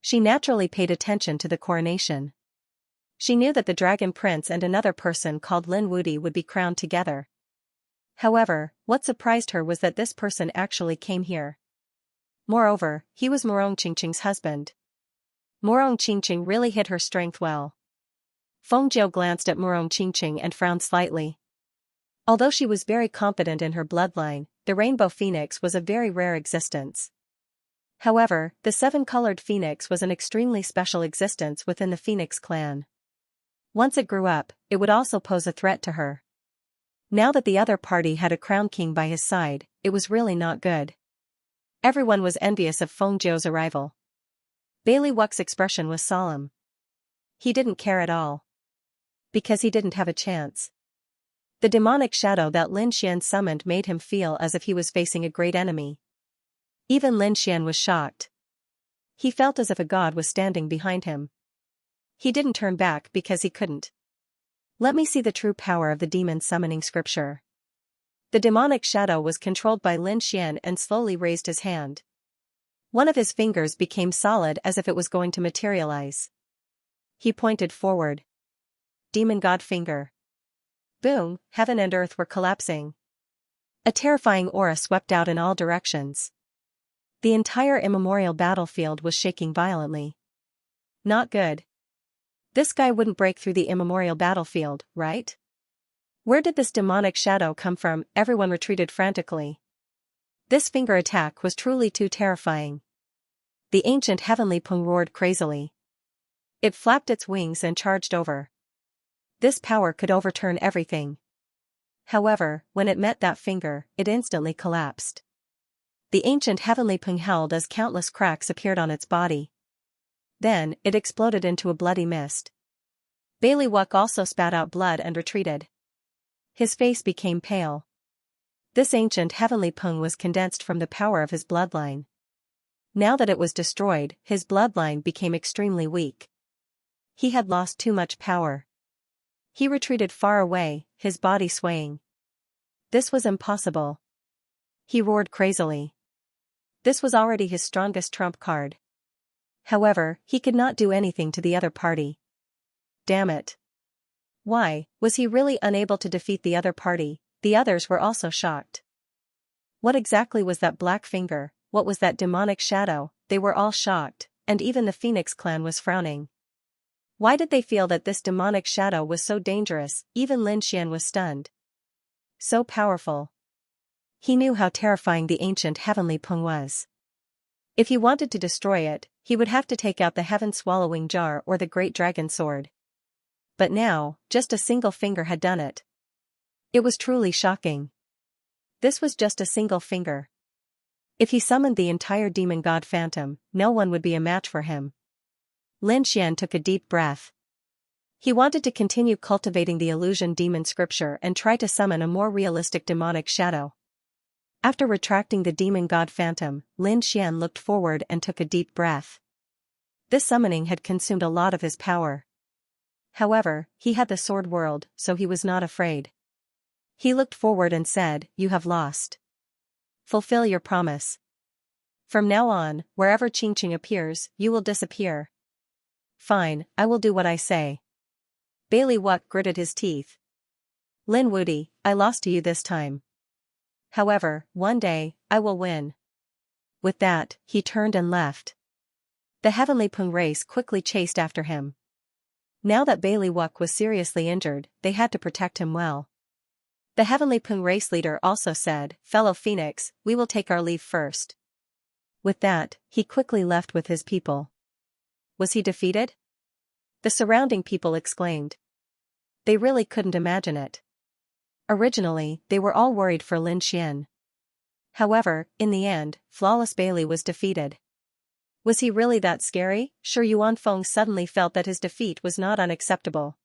She naturally paid attention to the coronation. She knew that the dragon prince and another person called Lin Wudi would be crowned together. However, what surprised her was that this person actually came here. Moreover, he was Morong Qingqing's husband. Morong Qingqing really hid her strength well. Fengjiu glanced at Morong Qingqing and frowned slightly. Although she was very confident in her bloodline, the rainbow phoenix was a very rare existence. However, the seven-colored phoenix was an extremely special existence within the Phoenix clan. Once it grew up, it would also pose a threat to her. Now that the other party had a crown king by his side, it was really not good. Everyone was envious of Fengjiu's arrival. Bailey Wuck's expression was solemn. He didn't care at all. Because he didn't have a chance. The demonic shadow that Lin Xian summoned made him feel as if he was facing a great enemy. Even Lin Xian was shocked. He felt as if a god was standing behind him. He didn't turn back because he couldn't. Let me see the true power of the demon summoning scripture. The demonic shadow was controlled by Lin Xian and slowly raised his hand. One of his fingers became solid as if it was going to materialize. He pointed forward. Demon God finger. Boom, heaven and earth were collapsing. A terrifying aura swept out in all directions. The entire immemorial battlefield was shaking violently. Not good. This guy wouldn't break through the immemorial battlefield, right? Where did this demonic shadow come from? Everyone retreated frantically. This finger attack was truly too terrifying. The ancient heavenly Peng roared crazily. It flapped its wings and charged over. This power could overturn everything. However, when it met that finger, it instantly collapsed. The ancient heavenly Peng held as countless cracks appeared on its body. Then, it exploded into a bloody mist. Bailey Wuck also spat out blood and retreated. His face became pale. This ancient heavenly Peng was condensed from the power of his bloodline. Now that it was destroyed, his bloodline became extremely weak. He had lost too much power. He retreated far away, his body swaying. This was impossible. He roared crazily. This was already his strongest trump card. However, he could not do anything to the other party. Damn it. Why, was he really unable to defeat the other party? The others were also shocked. What exactly was that black finger? What was that demonic shadow? They were all shocked, and even the Phoenix clan was frowning. Why did they feel that this demonic shadow was so dangerous? Even Lin Xian was stunned. So powerful. He knew how terrifying the ancient heavenly Peng was. If he wanted to destroy it, he would have to take out the heaven-swallowing jar or the great dragon sword. But now, just a single finger had done it. It was truly shocking. This was just a single finger. If he summoned the entire demon god phantom, no one would be a match for him. Lin Xian took a deep breath. He wanted to continue cultivating the illusion demon scripture and try to summon a more realistic demonic shadow. After retracting the demon god phantom, Lin Xian looked forward and took a deep breath. This summoning had consumed a lot of his power. However, he had the sword world, so he was not afraid. He looked forward and said, "You have lost. Fulfill your promise. From now on, wherever Xianxia appears, you will disappear." "Fine, I will do what I say." Bailey Wuck gritted his teeth. "Lin Wudi, I lost to you this time. However, one day, I will win." With that, he turned and left. The Heavenly Pung race quickly chased after him. Now that Bailey Wuck was seriously injured, they had to protect him well. The Heavenly Pung race leader also said, "Fellow Phoenix, we will take our leave first." With that, he quickly left with his people. Was he defeated? The surrounding people exclaimed. They really couldn't imagine it. Originally, they were all worried for Lin Xian. However, in the end, Flawless Bailey was defeated. Was he really that scary? Sure, Yuan Feng suddenly felt that his defeat was not unacceptable.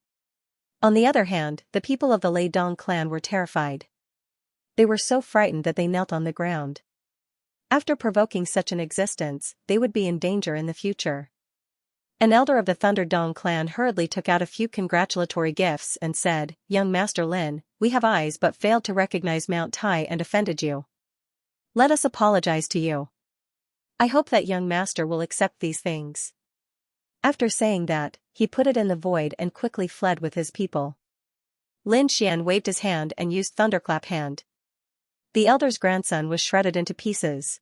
On the other hand, the people of the Lei Dong clan were terrified. They were so frightened that they knelt on the ground. After provoking such an existence, they would be in danger in the future. An elder of the Thunder Dong clan hurriedly took out a few congratulatory gifts and said, "Young Master Lin, we have eyes but failed to recognize Mount Tai and offended you. Let us apologize to you. I hope that young master will accept these things." After saying that, he put it in the void and quickly fled with his people. Lin Xian waved his hand and used Thunderclap Hand. The elder's grandson was shredded into pieces.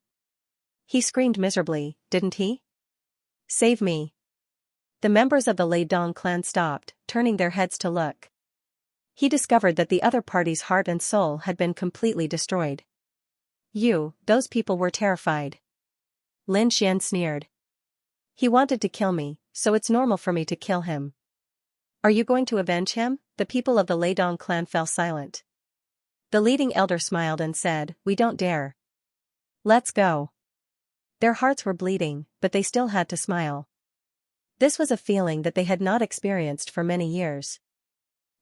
He screamed miserably, didn't he? "Save me." The members of the Lei Dong clan stopped, turning their heads to look. He discovered that the other party's heart and soul had been completely destroyed. Those people were terrified. Lin Xian sneered. "He wanted to kill me, so it's normal for me to kill him. Are you going to avenge him?" The people of the Lei Dong clan fell silent. The leading elder smiled and said, "We don't dare. Let's go." Their hearts were bleeding, but they still had to smile. This was a feeling that they had not experienced for many years.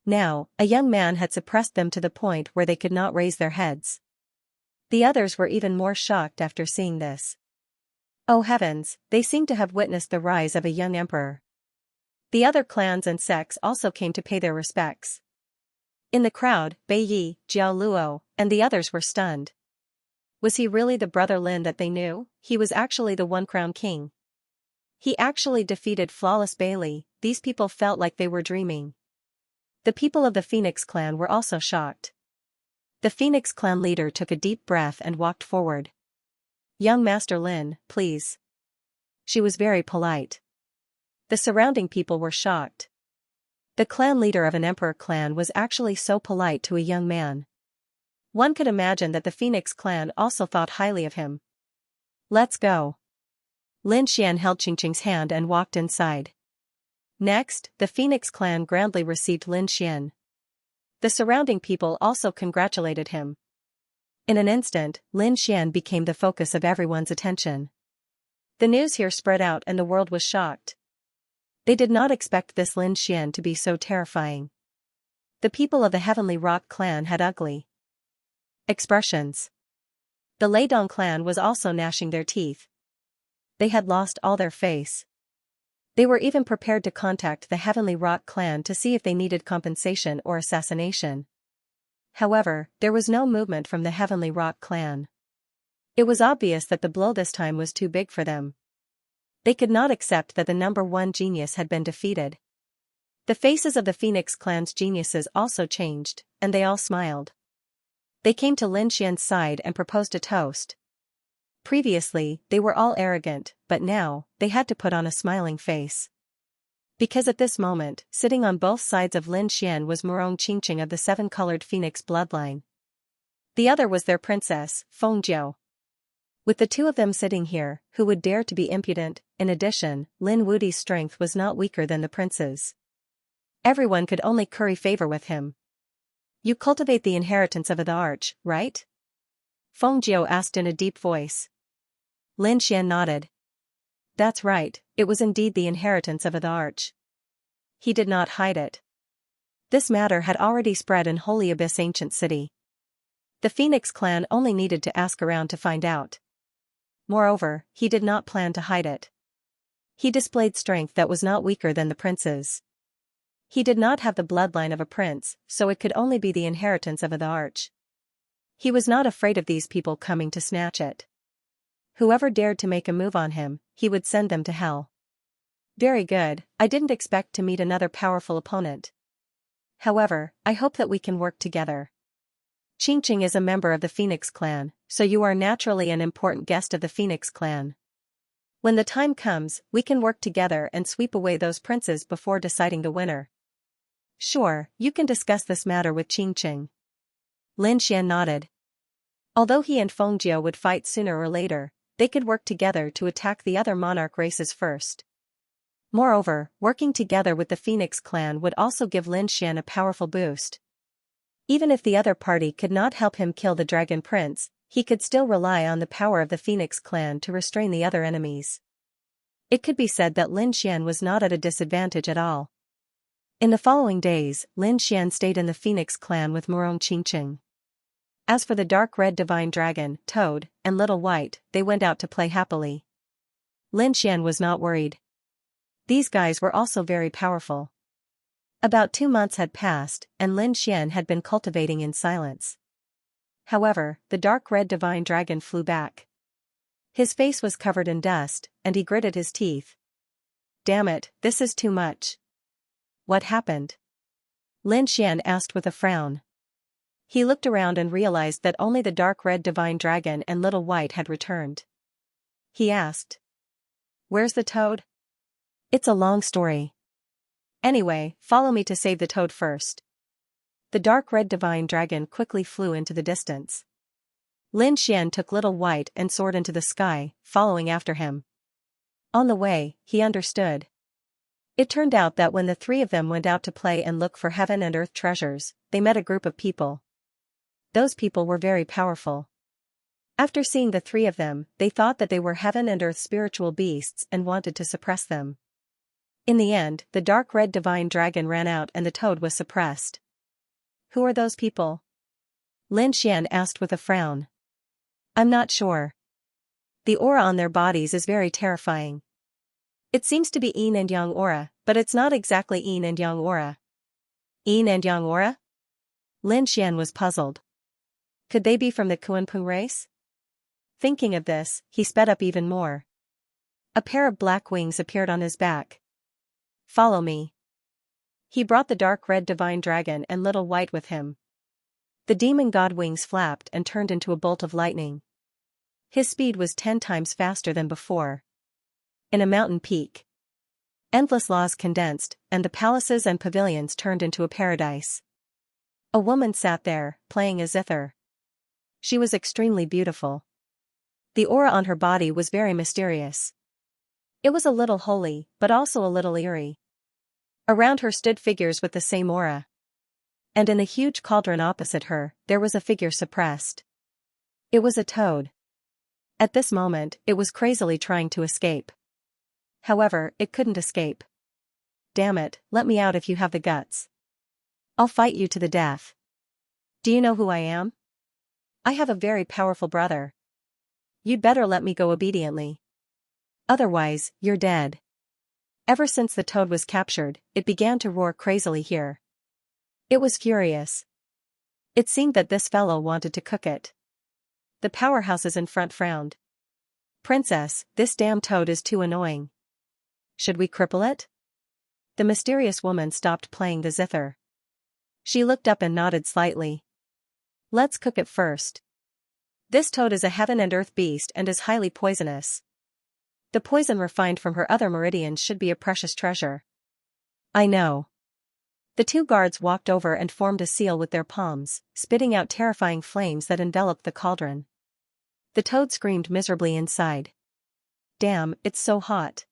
Now, a young man had suppressed them to the point where they could not raise their heads. The others were even more shocked after seeing this. Oh heavens, they seemed to have witnessed the rise of a young emperor. The other clans and sects also came to pay their respects. In the crowd, Bai Yi, Jiao Luo, and the others were stunned. Was he really the brother Lin that they knew? He was actually the one-crown king. He actually defeated Flawless Bailey. These people felt like they were dreaming. The people of the Phoenix clan were also shocked. The Phoenix clan leader took a deep breath and walked forward. "Young Master Lin, please." She was very polite. The surrounding people were shocked. The clan leader of an emperor clan was actually so polite to a young man. One could imagine that the Phoenix clan also thought highly of him. "Let's go." Lin Xian held Xianxia's hand and walked inside. Next, the Phoenix clan grandly received Lin Xian. The surrounding people also congratulated him. In an instant, Lin Xian became the focus of everyone's attention. The news here spread out and the world was shocked. They did not expect this Lin Xian to be so terrifying. The people of the Heavenly Rock clan had ugly expressions. The Lei Dong clan was also gnashing their teeth. They had lost all their face. They were even prepared to contact the Heavenly Rock clan to see if they needed compensation or assassination. However, there was no movement from the Heavenly Rock clan. It was obvious that the blow this time was too big for them. They could not accept that the number one genius had been defeated. The faces of the Phoenix clan's geniuses also changed, and they all smiled. They came to Lin Xian's side and proposed a toast. Previously, they were all arrogant, but now, they had to put on a smiling face. Because at this moment, sitting on both sides of Lin Xian was Murong Qingqing of the seven-colored phoenix bloodline. The other was their princess, Feng Jiu. With the two of them sitting here, who would dare to be impudent? In addition, Lin Wudi's strength was not weaker than the prince's. Everyone could only curry favor with him. "You cultivate the inheritance of the arch, right?" Feng Jiu asked in a deep voice. Lin Xian nodded. That's right, it was indeed the inheritance of the arch. He did not hide it. This matter had already spread in Holy Abyss Ancient City. The Phoenix clan only needed to ask around to find out. Moreover, he did not plan to hide it. He displayed strength that was not weaker than the prince's. He did not have the bloodline of a prince, so it could only be the inheritance of the arch. He was not afraid of these people coming to snatch it. Whoever dared to make a move on him, he would send them to hell. Very good, I didn't expect to meet another powerful opponent. However, I hope that we can work together. Xianxia is a member of the Phoenix clan, so you are naturally an important guest of the Phoenix clan. When the time comes, we can work together and sweep away those princes before deciding the winner. Sure, you can discuss this matter with Xianxia. Lin Xian nodded. Although he and Fengjie would fight sooner or later, they could work together to attack the other monarch races first. Moreover, working together with the Phoenix clan would also give Lin Xian a powerful boost. Even if the other party could not help him kill the Dragon Prince, he could still rely on the power of the Phoenix clan to restrain the other enemies. It could be said that Lin Xian was not at a disadvantage at all. In the following days, Lin Xian stayed in the Phoenix clan with Murong Xianxia. As for the dark red divine dragon, Toad, and Little White, they went out to play happily. Lin Xian was not worried. These guys were also very powerful. About 2 months had passed, and Lin Xian had been cultivating in silence. However, the dark red divine dragon flew back. His face was covered in dust, and he gritted his teeth. Damn it, this is too much. What happened? Lin Xian asked with a frown. He looked around and realized that only the dark red divine dragon and Little White had returned. He asked. Where's the toad? It's a long story. Anyway, follow me to save the toad first. The dark red divine dragon quickly flew into the distance. Lin Xian took Little White and soared into the sky, following after him. On the way, he understood. It turned out that when the three of them went out to play and look for heaven and earth treasures, they met a group of people. Those people were very powerful. After seeing the three of them, they thought that they were heaven and earth spiritual beasts and wanted to suppress them. In the end, the dark red divine dragon ran out and the toad was suppressed. Who are those people? Lin Xian asked with a frown. I'm not sure. The aura on their bodies is very terrifying. It seems to be yin and yang aura, but it's not exactly yin and yang aura. Yin and yang aura? Lin Xian was puzzled. Could they be from the Kunpeng race? Thinking of this, he sped up even more. A pair of black wings appeared on his back. Follow me. He brought the dark red divine dragon and Little White with him. The demon god wings flapped and turned into a bolt of lightning. His speed was 10 times faster than before. In a mountain peak. Endless laws condensed, and the palaces and pavilions turned into a paradise. A woman sat there, playing a zither. She was extremely beautiful. The aura on her body was very mysterious. It was a little holy, but also a little eerie. Around her stood figures with the same aura. And in the huge cauldron opposite her, there was a figure suppressed. It was a toad. At this moment, it was crazily trying to escape. However, it couldn't escape. Damn it, let me out if you have the guts. I'll fight you to the death. Do you know who I am? I have a very powerful brother. You'd better let me go obediently. Otherwise, you're dead. Ever since the toad was captured, it began to roar crazily here. It was furious. It seemed that this fellow wanted to cook it. The powerhouses in front frowned. Princess, this damn toad is too annoying. Should we cripple it? The mysterious woman stopped playing the zither. She looked up and nodded slightly. Let's cook it first. This toad is a heaven and earth beast and is highly poisonous. The poison refined from her other meridians should be a precious treasure. I know. The two guards walked over and formed a seal with their palms, spitting out terrifying flames that enveloped the cauldron. The toad screamed miserably inside. Damn, it's so hot.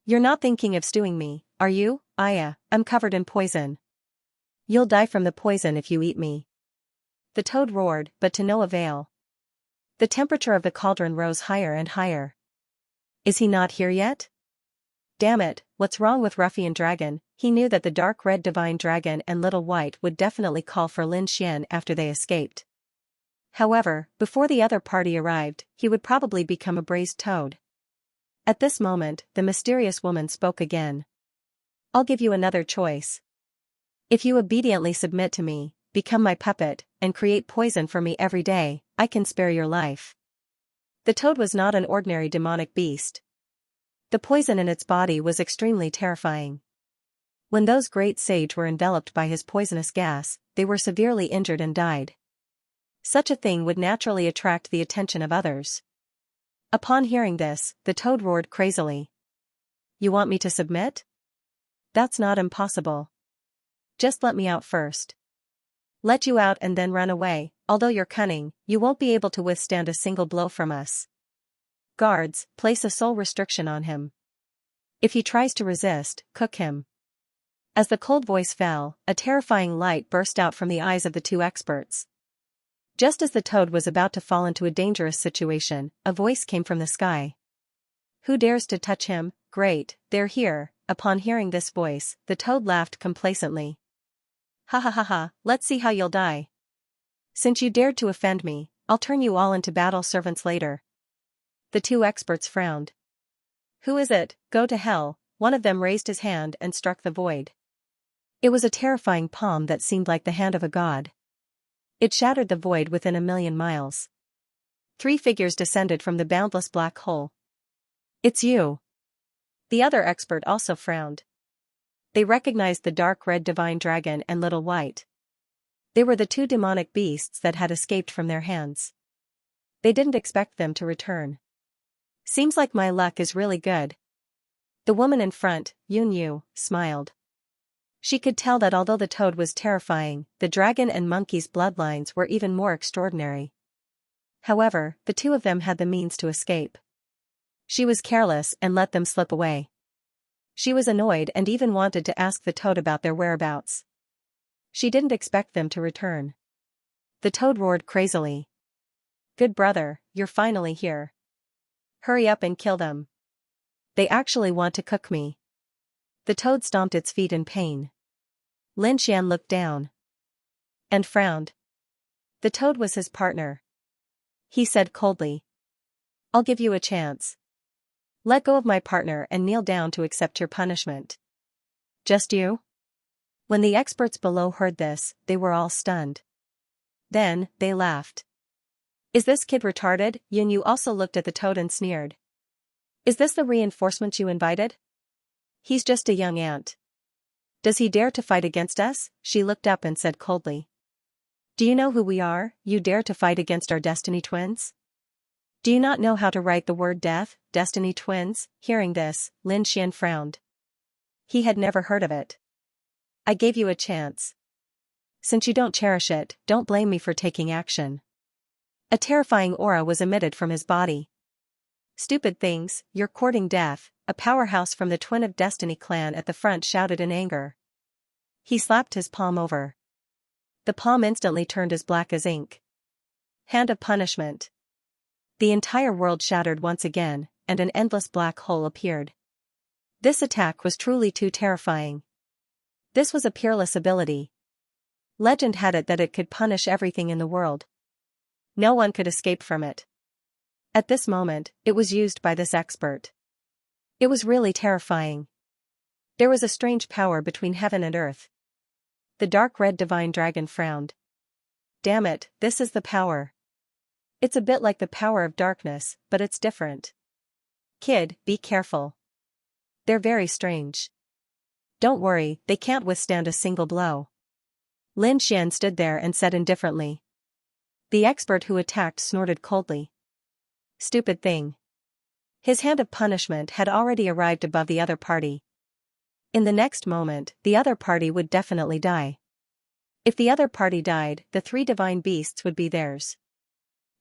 You're not thinking of stewing me, are you? I'm covered in poison. You'll die from the poison if you eat me. The toad roared, but to no avail. The temperature of the cauldron rose higher and higher. Is he not here yet? Damn it, what's wrong with Ruffian Dragon? He knew that the dark red divine dragon and Little White would definitely call for Lin Xian after they escaped. However, before the other party arrived, he would probably become a braised toad. At this moment, the mysterious woman spoke again. I'll give you another choice. If you obediently submit to me, become my puppet, and create poison for me every day, I can spare your life. The toad was not an ordinary demonic beast. The poison in its body was extremely terrifying. When those great sage were enveloped by his poisonous gas, they were severely injured and died. Such a thing would naturally attract the attention of others. Upon hearing this, the toad roared crazily. You want me to submit? That's not impossible. Just let me out first. Let you out and then run away. Although you're cunning, you won't be able to withstand a single blow from us. Guards, place a soul restriction on him. If he tries to resist, cook him. As the cold voice fell, a terrifying light burst out from the eyes of the two experts. Just as the toad was about to fall into a dangerous situation, a voice came from the sky. Who dares to touch him? Great, they're here. Upon hearing this voice, the toad laughed complacently. Ha ha ha ha, let's see how you'll die. Since you dared to offend me, I'll turn you all into battle servants later. The two experts frowned. Who is it? Go to hell. One of them raised his hand and struck the void. It was a terrifying palm that seemed like the hand of a god. It shattered the void within 1,000,000 miles. 3 figures descended from the boundless black hole. It's you. The other expert also frowned. They recognized the dark red divine dragon and little white. They were the 2 demonic beasts that had escaped from their hands. They didn't expect them to return. Seems like my luck is really good. The woman in front, Yun, smiled. She could tell that although the toad was terrifying, the dragon and monkey's bloodlines were even more extraordinary. However, the 2 of them had the means to escape. She was careless and let them slip away. She was annoyed and even wanted to ask the toad about their whereabouts. She didn't expect them to return. The toad roared crazily. Good brother, you're finally here. Hurry up and kill them. They actually want to cook me. The toad stomped its feet in pain. Lin Xian looked down and frowned. The toad was his partner. He said coldly. I'll give you a chance. Let go of my partner and kneel down to accept your punishment. Just you? When the experts below heard this, they were all stunned. Then, they laughed. Is this kid retarded? Yun also looked at the toad and sneered. Is this the reinforcement you invited? He's just a young ant. Does he dare to fight against us? She looked up and said coldly. Do you know who we are? You dare to fight against our destiny twins? Do you not know how to write the word death, destiny twins? Hearing this, Lin Xian frowned. He had never heard of it. I gave you a chance. Since you don't cherish it, don't blame me for taking action. A terrifying aura was emitted from his body. Stupid things, you're courting death, a powerhouse from the Twin of Destiny clan at the front shouted in anger. He slapped his palm over. The palm instantly turned as black as ink. Hand of punishment. The entire world shattered once again, and an endless black hole appeared. This attack was truly too terrifying. This was a peerless ability. Legend had it that it could punish everything in the world. No one could escape from it. At this moment, it was used by this expert. It was really terrifying. There was a strange power between heaven and earth. The dark red divine dragon frowned. Damn it, this is the power. It's a bit like the power of darkness, but it's different. Kid, be careful. They're very strange. Don't worry, they can't withstand a single blow. Lin Xian stood there and said indifferently. The expert who attacked snorted coldly. Stupid thing. His hand of punishment had already arrived above the other party. In the next moment, the other party would definitely die. If the other party died, the 3 divine beasts would be theirs.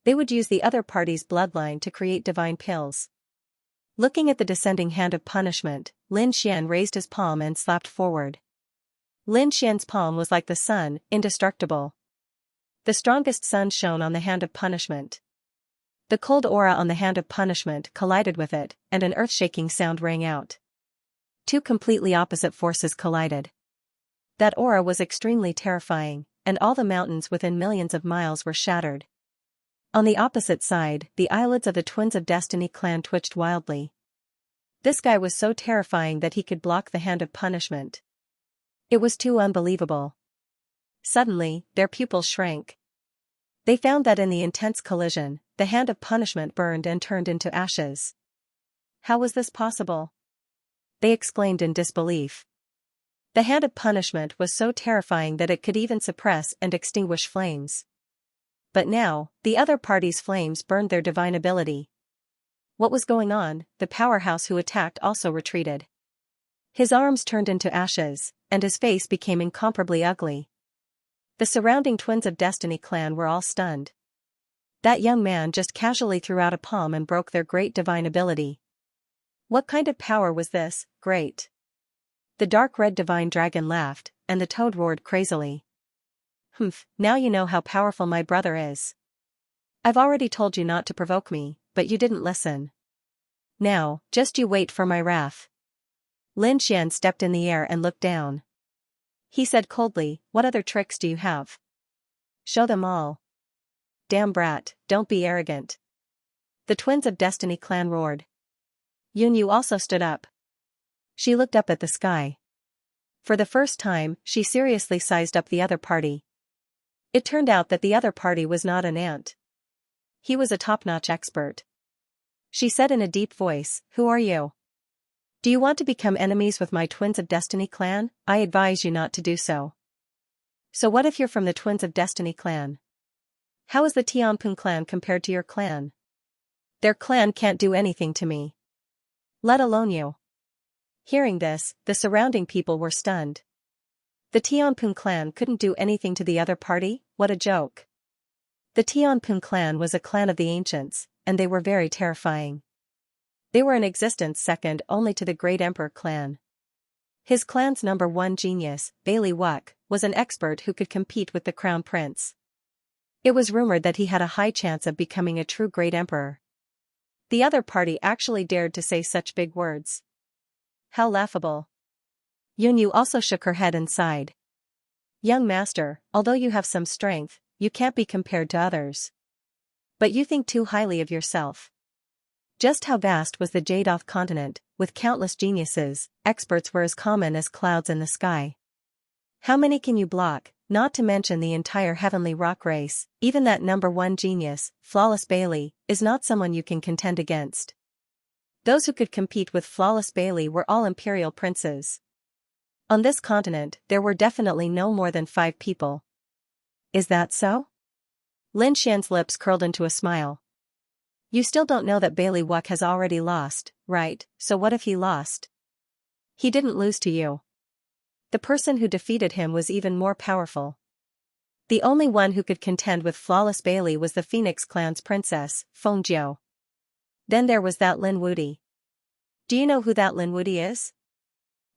They would use the other party's bloodline to create divine pills. Looking at the descending hand of punishment, Lin Xian raised his palm and slapped forward. Lin Xian's palm was like the sun, indestructible. The strongest sun shone on the hand of punishment. The cold aura on the hand of punishment collided with it, and an earth-shaking sound rang out. 2 completely opposite forces collided. That aura was extremely terrifying, and all the mountains within millions of miles were shattered. On the opposite side, the eyelids of the Twins of Destiny clan twitched wildly. This guy was so terrifying that he could block the hand of punishment. It was too unbelievable. Suddenly, their pupils shrank. They found that in the intense collision, the hand of punishment burned and turned into ashes. How was this possible? They exclaimed in disbelief. The hand of punishment was so terrifying that it could even suppress and extinguish flames. But now, the other party's flames burned their divine ability. What was going on? The powerhouse who attacked also retreated. His arms turned into ashes, and his face became incomparably ugly. The surrounding Twins of Destiny clan were all stunned. That young man just casually threw out a palm and broke their great divine ability. What kind of power was this? Great. The dark red divine dragon laughed, and the toad roared crazily. Humph, now you know how powerful my brother is. I've already told you not to provoke me, but you didn't listen. Now, just you wait for my wrath. Lin Xian stepped in the air and looked down. He said coldly, what other tricks do you have? Show them all. Damn brat, don't be arrogant. The Twins of Destiny clan roared. Yunyu also stood up. She looked up at the sky. For the first time, she seriously sized up the other party. It turned out that the other party was not an ant. He was a top-notch expert. She said in a deep voice, who are you? Do you want to become enemies with my Twins of Destiny clan? I advise you not to do so. So what if you're from the Twins of Destiny clan? How is the Tianping clan compared to your clan? Their clan can't do anything to me. Let alone you. Hearing this, the surrounding people were stunned. The Tianping clan couldn't do anything to the other party? What a joke. The Tianping clan was a clan of the ancients, and they were very terrifying. They were in existence second only to the Great Emperor clan. His clan's number one genius, Bailey Wuck, was an expert who could compete with the crown prince. It was rumored that he had a high chance of becoming a true great emperor. The other party actually dared to say such big words. How laughable. Yunyu also shook her head and sighed. Young master, although you have some strength, you can't be compared to others. But you think too highly of yourself. Just how vast was the Jadoth continent, with countless geniuses, experts were as common as clouds in the sky. How many can you block, not to mention the entire heavenly rock race? Even that number one genius, Flawless Bailey, is not someone you can contend against. Those who could compete with Flawless Bailey were all imperial princes. On this continent, there were definitely no more than 5 people. Is that so? Lin Xian's lips curled into a smile. You still don't know that Bailey Wuck has already lost, right? So what if he lost? He didn't lose to you. The person who defeated him was even more powerful. The only one who could contend with Flawless Bailey was the Phoenix clan's princess, Feng Jiu. Then there was that Lin Wuti. Do you know who that Lin Wuti is?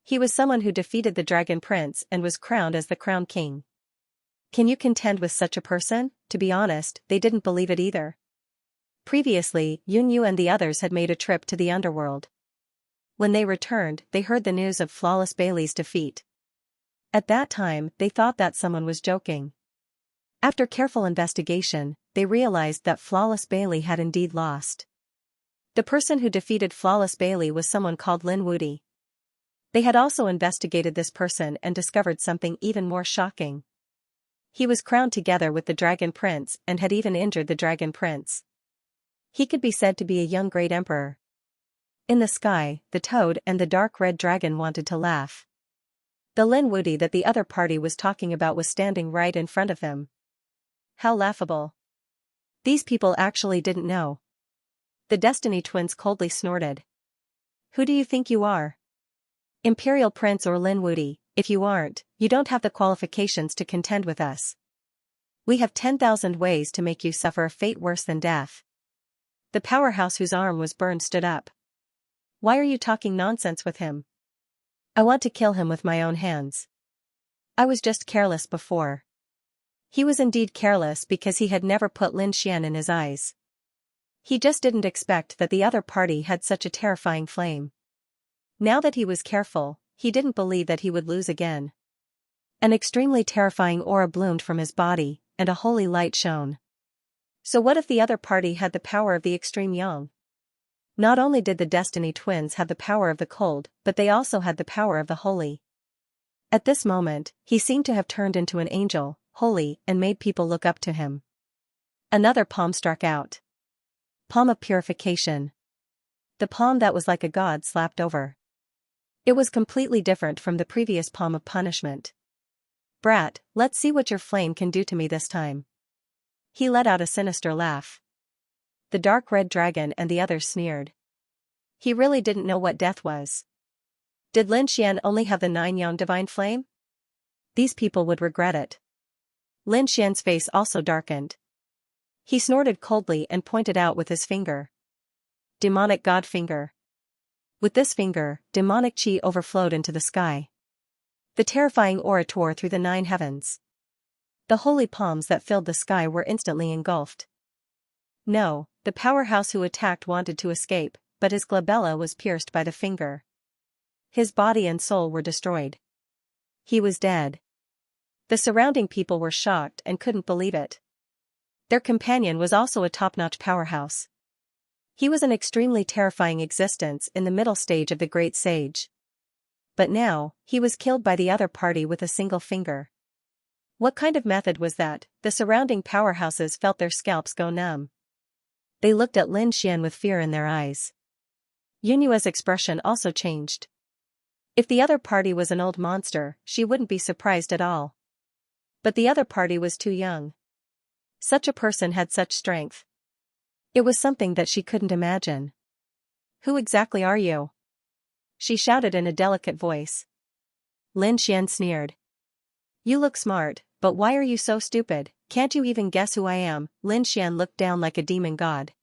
He was someone who defeated the Dragon Prince and was crowned as the Crown King. Can you contend with such a person? To be honest, they didn't believe it either. Previously, Yunyu and the others had made a trip to the underworld. When they returned, they heard the news of Flawless Bailey's defeat. At that time, they thought that someone was joking. After careful investigation, they realized that Flawless Bailey had indeed lost. The person who defeated Flawless Bailey was someone called Lin Wuti. They had also investigated this person and discovered something even more shocking. He was crowned together with the Dragon Prince and had even injured the Dragon Prince. He could be said to be a young great emperor. In the sky, the toad and the dark red dragon wanted to laugh. The Lin Wuti that the other party was talking about was standing right in front of them. How laughable. These people actually didn't know. The Destiny Twins coldly snorted. Who do you think you are? Imperial Prince or Lin Wuti? If you aren't, you don't have the qualifications to contend with us. We have 10,000 ways to make you suffer a fate worse than death. The powerhouse whose arm was burned stood up. Why are you talking nonsense with him? I want to kill him with my own hands. I was just careless before. He was indeed careless because he had never put Lin Xian in his eyes. He just didn't expect that the other party had such a terrifying flame. Now that he was careful, he didn't believe that he would lose again. An extremely terrifying aura bloomed from his body, and a holy light shone. So what if the other party had the power of the extreme yang? Not only did the Destiny twins have the power of the cold, but they also had the power of the holy. At this moment, he seemed to have turned into an angel, holy, and made people look up to him. Another palm struck out. Palm of purification. The palm that was like a god slapped over. It was completely different from the previous palm of punishment. Brat, let's see what your flame can do to me this time. He let out a sinister laugh. The dark red dragon and the others sneered. He really didn't know what death was. Did Lin Xian only have the 9-yang divine flame? These people would regret it. Lin Xian's face also darkened. He snorted coldly and pointed out with his finger. Demonic god finger. With this finger, demonic chi overflowed into the sky. The terrifying aura tore through the 9 heavens. The holy palms that filled the sky were instantly engulfed. No, the powerhouse who attacked wanted to escape, but his glabella was pierced by the finger. His body and soul were destroyed. He was dead. The surrounding people were shocked and couldn't believe it. Their companion was also a top-notch powerhouse. He was an extremely terrifying existence in the middle stage of the Great Sage. But now, he was killed by the other party with a single finger. What kind of method was that? The surrounding powerhouses felt their scalps go numb. They looked at Lin Xian with fear in their eyes. Yunyue's expression also changed. If the other party was an old monster, she wouldn't be surprised at all. But the other party was too young. Such a person had such strength. It was something that she couldn't imagine. Who exactly are you? She shouted in a delicate voice. Lin Xian sneered. You look smart, but why are you so stupid? Can't you even guess who I am? Lin Xian looked down like a demon god.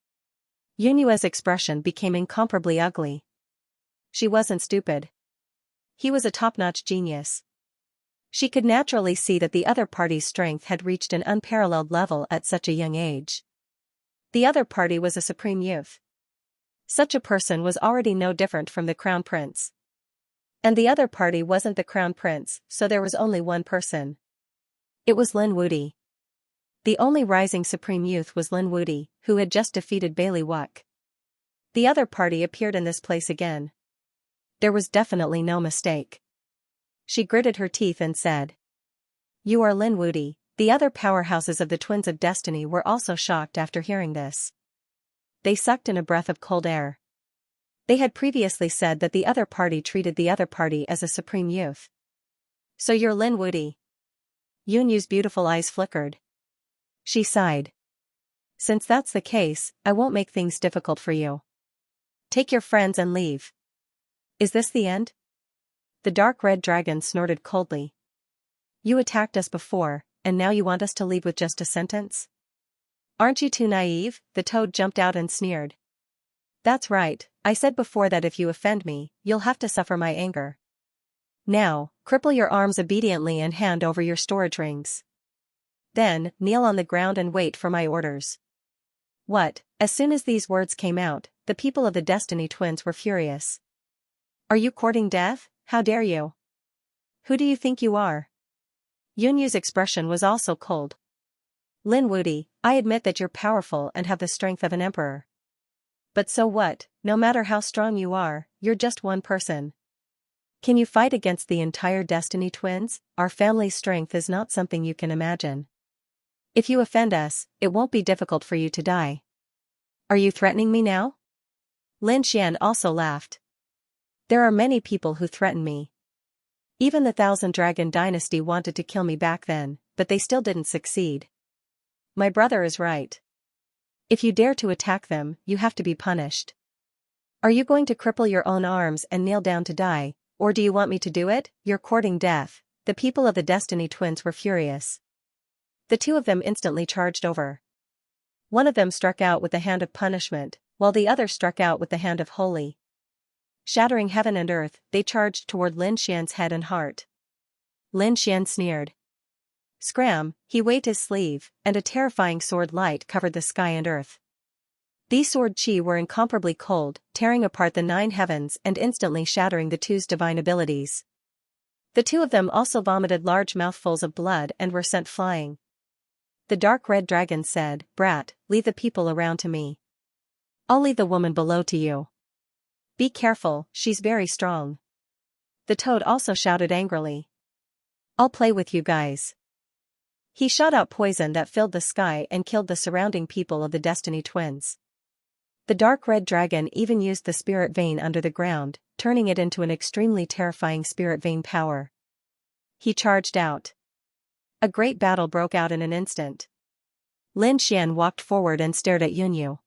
Yunyue's expression became incomparably ugly. She wasn't stupid. He was a top-notch genius. She could naturally see that the other party's strength had reached an unparalleled level at such a young age. The other party was a supreme youth. Such a person was already no different from the crown prince. And the other party wasn't the crown prince, so there was only one person. It was Lin Wudi. The only rising supreme youth was Lin Wudi, who had just defeated Bailey Wuck. The other party appeared in this place again. There was definitely no mistake. She gritted her teeth and said. You are Lin Wudi. The other powerhouses of the Twins of Destiny were also shocked after hearing this. They sucked in a breath of cold air. They had previously said that the other party treated the other party as a supreme youth. So you're Lin Wudi? Yunyu's beautiful eyes flickered. She sighed. Since that's the case, I won't make things difficult for you. Take your friends and leave. Is this the end? The dark red dragon snorted coldly. You attacked us before, and now you want us to leave with just a sentence? Aren't you too naive? The toad jumped out and sneered. That's right, I said before that if you offend me, you'll have to suffer my anger. Now, cripple your arms obediently and hand over your storage rings. Then, kneel on the ground and wait for my orders. What? As soon as these words came out, the people of the Destiny Twins were furious. Are you courting death? How dare you? Who do you think you are? Yunyu's expression was also cold. Lin Wudi, I admit that you're powerful and have the strength of an emperor. But so what? No matter how strong you are, you're just one person. Can you fight against the entire Destiny Twins? Our family's strength is not something you can imagine. If you offend us, it won't be difficult for you to die. Are you threatening me now? Lin Xian also laughed. There are many people who threaten me. Even the Thousand Dragon Dynasty wanted to kill me back then, but they still didn't succeed. My brother is right. If you dare to attack them, you have to be punished. Are you going to cripple your own arms and kneel down to die, or do you want me to do it? You're courting death. The people of the Destiny Twins were furious. The two of them instantly charged over. One of them struck out with the hand of punishment, while the other struck out with the hand of holy. Shattering heaven and earth, they charged toward Lin Xian's head and heart. Lin Xian sneered. Scram, he waved his sleeve, and a terrifying sword light covered the sky and earth. These sword chi were incomparably cold, tearing apart the 9 heavens and instantly shattering the two's divine abilities. The two of them also vomited large mouthfuls of blood and were sent flying. The dark red dragon said, Brat, leave the people around to me. I'll leave the woman below to you. Be careful, she's very strong. The toad also shouted angrily. I'll play with you guys. He shot out poison that filled the sky and killed the surrounding people of the Destiny Twins. The dark red dragon even used the spirit vein under the ground, turning it into an extremely terrifying spirit vein power. He charged out. A great battle broke out in an instant. Lin Xian walked forward and stared at Yunyu.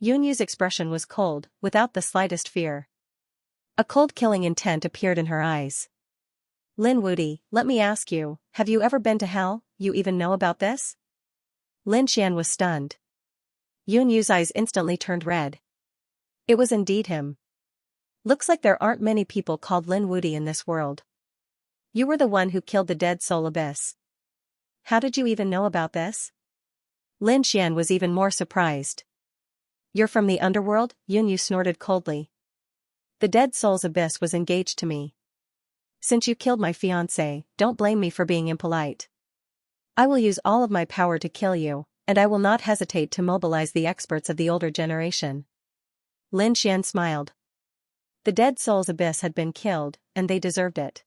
Yunyu's expression was cold, without the slightest fear. A cold-killing intent appeared in her eyes. Lin Wudy, let me ask you, have you ever been to hell? You even know about this? Lin Xian was stunned. Yunyu's eyes instantly turned red. It was indeed him. Looks like there aren't many people called Lin Wudy in this world. You were the one who killed the dead soul abyss. How did you even know about this? Lin Xian was even more surprised. You're from the underworld? Yunyu snorted coldly. The dead soul's abyss was engaged to me. Since you killed my fiancé, don't blame me for being impolite. I will use all of my power to kill you, and I will not hesitate to mobilize the experts of the older generation. Lin Xian smiled. The dead soul's abyss had been killed, and they deserved it.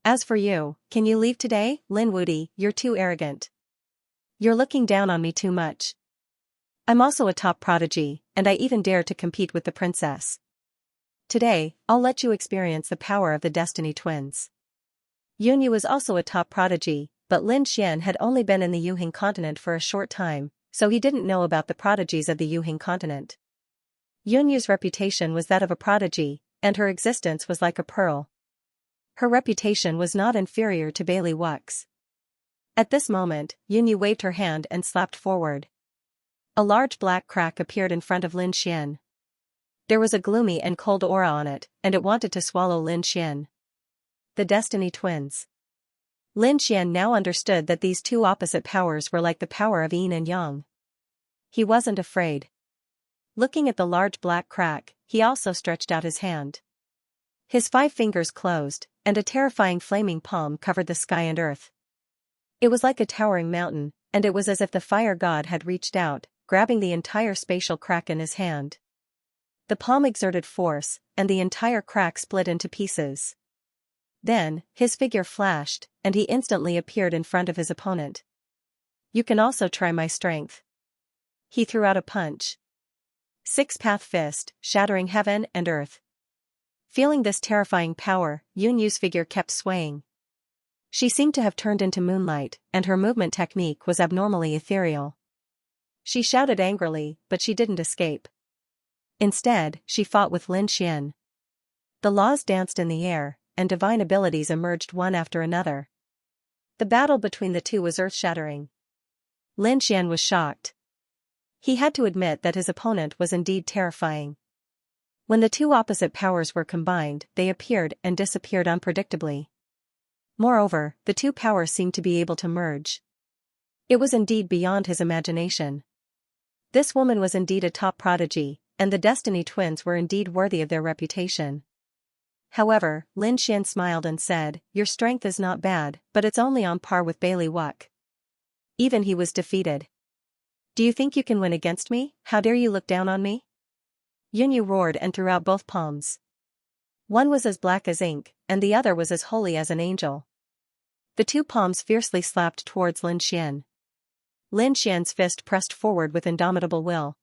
As for you, can you leave today? Lin Wudy, you're too arrogant. You're looking down on me too much. I'm also a top prodigy, and I even dare to compete with the princess. Today, I'll let you experience the power of the Destiny Twins. Yunyu was also a top prodigy, but Lin Xian had only been in the Yuhing continent for a short time, so he didn't know about the prodigies of the Yuhing continent. Yunyu's reputation was that of a prodigy, and her existence was like a pearl. Her reputation was not inferior to Bailey Wuck's. At this moment, Yunyu waved her hand and slapped forward. A large black crack appeared in front of Lin Xian. There was a gloomy and cold aura on it, and it wanted to swallow Lin Xian. The Destiny Twins. Lin Xian now understood that these two opposite powers were like the power of yin and yang. He wasn't afraid. Looking at the large black crack, he also stretched out his hand. His 5 fingers closed, and a terrifying flaming palm covered the sky and earth. It was like a towering mountain, and it was as if the fire god had reached out, grabbing the entire spatial crack in his hand. The palm exerted force, and the entire crack split into pieces. Then, his figure flashed, and he instantly appeared in front of his opponent. You can also try my strength. He threw out a punch. Six-path fist, shattering heaven and earth. Feeling this terrifying power, Yunyu's figure kept swaying. She seemed to have turned into moonlight, and her movement technique was abnormally ethereal. She shouted angrily, but she didn't escape. Instead, she fought with Lin Xian. The laws danced in the air, and divine abilities emerged one after another. The battle between the two was earth-shattering. Lin Xian was shocked. He had to admit that his opponent was indeed terrifying. When the two opposite powers were combined, they appeared and disappeared unpredictably. Moreover, the two powers seemed to be able to merge. It was indeed beyond his imagination. This woman was indeed a top prodigy, and the Destiny Twins were indeed worthy of their reputation. However, Lin Xian smiled and said, "Your strength is not bad, but it's only on par with Bailey Wuck." Even he was defeated. "Do you think you can win against me? How dare you look down on me?" Yunyu roared and threw out both palms. One was as black as ink, and the other was as holy as an angel. The two palms fiercely slapped towards Lin Xian. Lin Xian's fist pressed forward with indomitable will.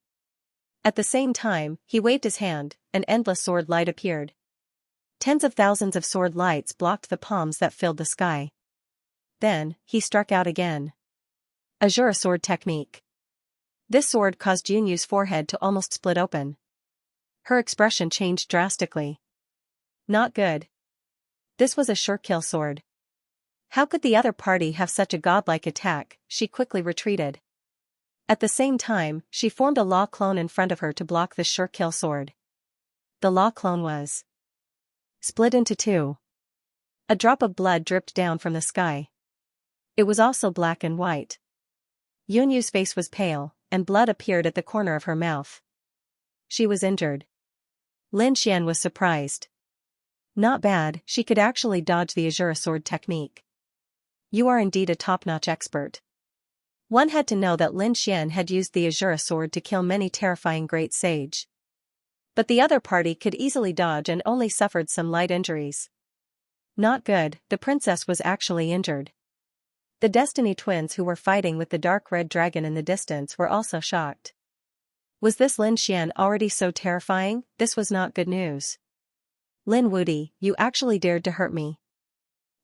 At the same time, he waved his hand, an endless sword light appeared. Tens of thousands of sword lights blocked the palms that filled the sky. Then, he struck out again. Azure sword technique. This sword caused Yunyu's forehead to almost split open. Her expression changed drastically. Not good. This was a sure kill sword. How could the other party have such a godlike attack? She quickly retreated. At the same time, she formed a law clone in front of her to block the sure kill sword. The law clone was split into two. A drop of blood dripped down from the sky. It was also black and white. Yunyu's face was pale, and blood appeared at the corner of her mouth. She was injured. Lin Xian was surprised. Not bad, she could actually dodge the Azure sword technique. You are indeed a top-notch expert. One had to know that Lin Xian had used the Azura sword to kill many terrifying great sage. But the other party could easily dodge and only suffered some light injuries. Not good, the princess was actually injured. The Destiny twins who were fighting with the dark red dragon in the distance were also shocked. Was this Lin Xian already so terrifying? This was not good news. Lin Wudi, you actually dared to hurt me.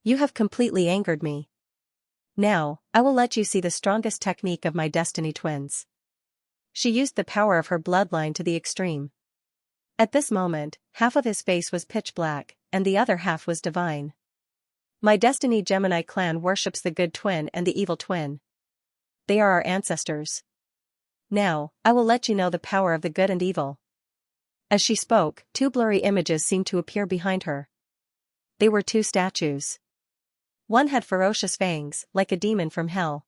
You have completely angered me. Now, I will let you see the strongest technique of my Destiny twins. She used the power of her bloodline to the extreme. At this moment, half of his face was pitch black, and the other half was divine. My Destiny Gemini clan worships the good twin and the evil twin. They are our ancestors. Now, I will let you know the power of the good and evil. As she spoke, two blurry images seemed to appear behind her. They were two statues. One had ferocious fangs, like a demon from hell.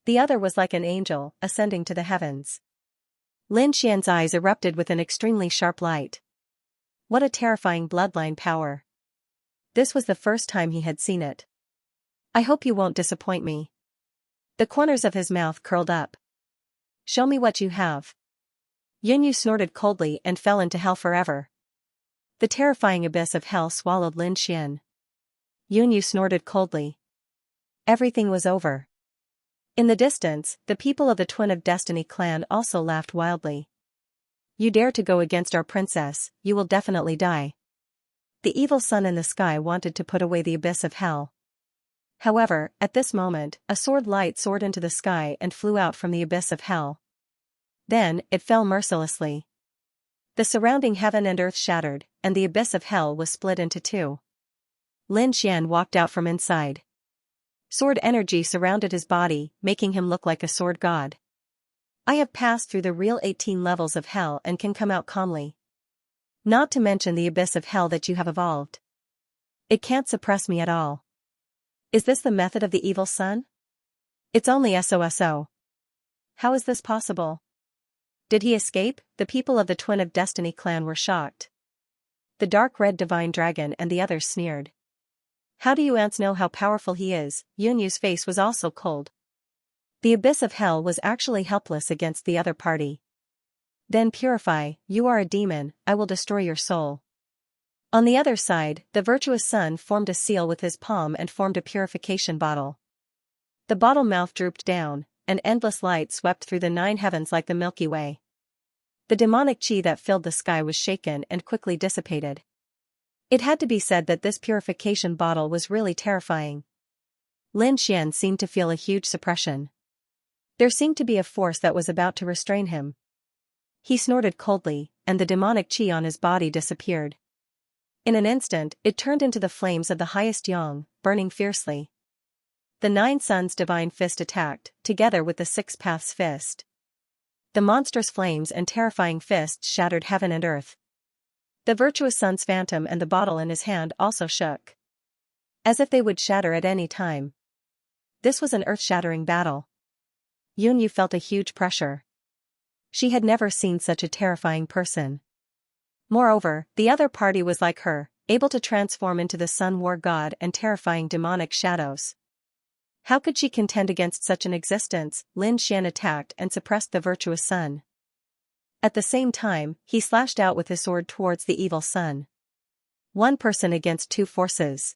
The other was like an angel, ascending to the heavens. Lin Xian's eyes erupted with an extremely sharp light. What a terrifying bloodline power. This was the first time he had seen it. I hope you won't disappoint me. The corners of his mouth curled up. Show me what you have. Yunyu snorted coldly and fell into hell forever. The terrifying abyss of hell swallowed Lin Xian. Yunyu snorted coldly. Everything was over. In the distance, the people of the Twin of Destiny clan also laughed wildly. You dare to go against our princess, you will definitely die. The evil sun in the sky wanted to put away the abyss of hell. However, at this moment, a sword light soared into the sky and flew out from the abyss of hell. Then, it fell mercilessly. The surrounding heaven and earth shattered, and the abyss of hell was split into two. Lin Xian walked out from inside. Sword energy surrounded his body, making him look like a sword god. I have passed through the real 18 levels of hell and can come out calmly. Not to mention the abyss of hell that you have evolved. It can't suppress me at all. Is this the method of the evil sun? It's only SOSO. How is this possible? Did he escape? The people of the Twin of Destiny clan were shocked. The dark red divine dragon and the others sneered. How do you ants know how powerful he is? Yunyu's face was also cold. The abyss of hell was actually helpless against the other party. Then purify, you are a demon, I will destroy your soul. On the other side, the virtuous sun formed a seal with his palm and formed a purification bottle. The bottle mouth drooped down, and endless light swept through the 9 heavens like the Milky Way. The demonic chi that filled the sky was shaken and quickly dissipated. It had to be said that this purification bottle was really terrifying. Lin Xian seemed to feel a huge suppression. There seemed to be a force that was about to restrain him. He snorted coldly, and the demonic chi on his body disappeared. In an instant, it turned into the flames of the highest yang, burning fiercely. The 9 suns' divine fist attacked, together with the 6 paths fist. The monstrous flames and terrifying fists shattered heaven and earth. The virtuous sun's phantom and the bottle in his hand also shook. As if they would shatter at any time. This was an earth-shattering battle. Yunyu felt a huge pressure. She had never seen such a terrifying person. Moreover, the other party was like her, able to transform into the sun war god and terrifying demonic shadows. How could she contend against such an existence? Lin Xian attacked and suppressed the virtuous sun. At the same time, he slashed out with his sword towards the evil sun. One person against 2 forces.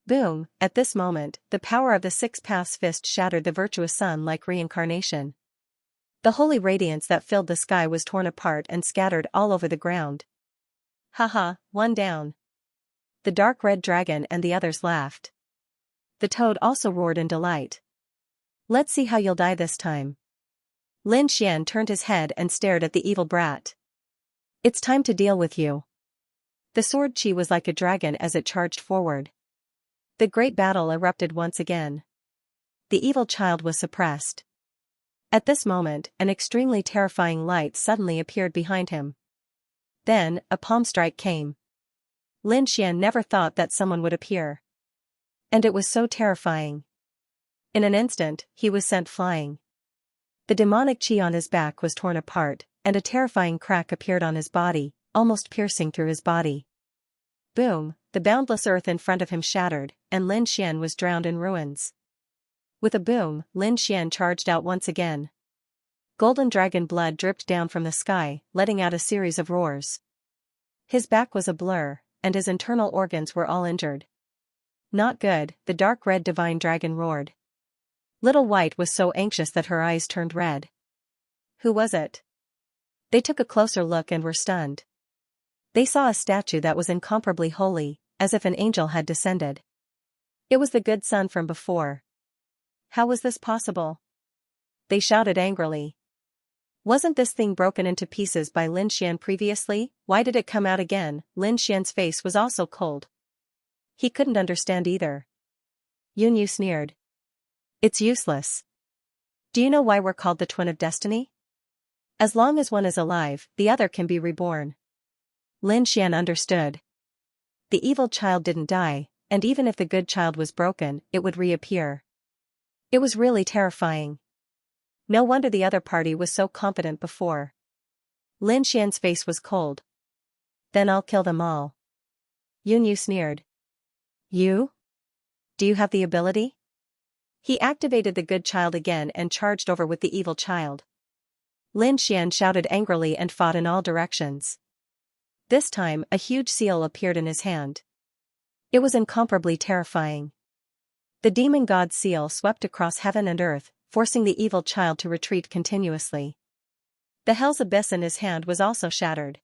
Boom! At this moment, the power of the 6 paths fist shattered the virtuous sun like reincarnation. The holy radiance that filled the sky was torn apart and scattered all over the ground. Haha, one down. The dark red dragon and the others laughed. The toad also roared in delight. Let's see how you'll die this time. Lin Xian turned his head and stared at the evil brat. It's time to deal with you. The sword chi was like a dragon as it charged forward. The great battle erupted once again. The evil child was suppressed. At this moment, an extremely terrifying light suddenly appeared behind him. Then, a palm strike came. Lin Xian never thought that someone would appear. And it was so terrifying. In an instant, he was sent flying. The demonic chi on his back was torn apart, and a terrifying crack appeared on his body, almost piercing through his body. Boom, the boundless earth in front of him shattered, and Lin Xian was drowned in ruins. With a boom, Lin Xian charged out once again. Golden dragon blood dripped down from the sky, letting out a series of roars. His back was a blur, and his internal organs were all injured. Not good, the dark red divine dragon roared. Little White was so anxious that her eyes turned red. Who was it? They took a closer look and were stunned. They saw a statue that was incomparably holy, as if an angel had descended. It was the good sun from before. How was this possible? They shouted angrily. Wasn't this thing broken into pieces by Lin Xian previously? Why did it come out again? Lin Xian's face was also cold. He couldn't understand either. Yunyu sneered. It's useless. Do you know why we're called the Twin of Destiny? As long as one is alive, the other can be reborn. Lin Xian understood. The evil child didn't die, and even if the good child was broken, it would reappear. It was really terrifying. No wonder the other party was so confident before. Lin Xian's face was cold. Then I'll kill them all. Yunyu sneered. You? Do you have the ability? He activated the good child again and charged over with the evil child. Lin Xian shouted angrily and fought in all directions. This time, a huge seal appeared in his hand. It was incomparably terrifying. The demon god seal swept across heaven and earth, forcing the evil child to retreat continuously. The hell's abyss in his hand was also shattered.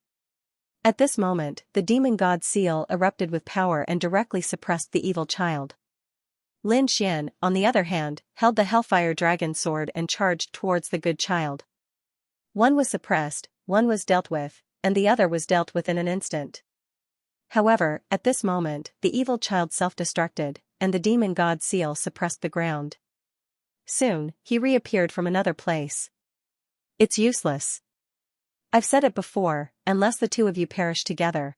At this moment, the demon god seal erupted with power and directly suppressed the evil child. Lin Xian, on the other hand, held the Hellfire Dragon sword and charged towards the good child. One was suppressed, one was dealt with, and the other was dealt with in an instant. However, at this moment, the evil child self-destructed, and the demon god seal suppressed the ground. Soon, he reappeared from another place. It's useless. I've said it before, unless the two of you perish together.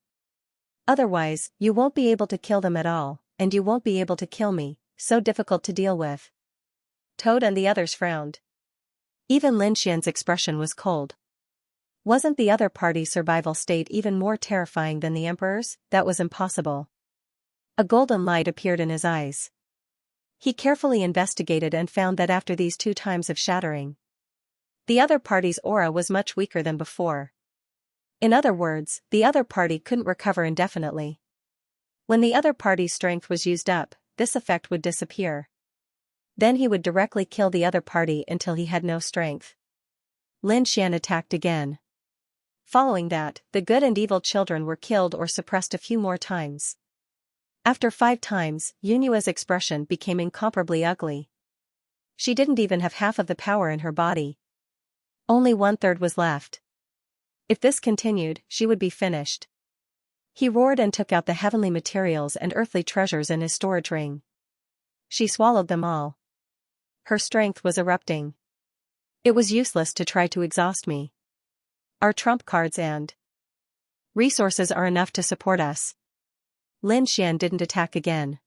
Otherwise, you won't be able to kill them at all, and you won't be able to kill me, so difficult to deal with. Toad and the others frowned. Even Lin Xian's expression was cold. Wasn't the other party's survival state even more terrifying than the Emperor's? That was impossible. A golden light appeared in his eyes. He carefully investigated and found that after these 2 times of shattering, the other party's aura was much weaker than before. In other words, the other party couldn't recover indefinitely. When the other party's strength was used up, this effect would disappear. Then he would directly kill the other party until he had no strength. Lin Xian attacked again. Following that, the good and evil children were killed or suppressed a few more times. After 5 times, Yunyua's expression became incomparably ugly. She didn't even have half of the power in her body. Only 1/3 was left. If this continued, she would be finished. He roared and took out the heavenly materials and earthly treasures in his storage ring. She swallowed them all. Her strength was erupting. It was useless to try to exhaust me. Our trump cards and resources are enough to support us. Lin Xian didn't attack again.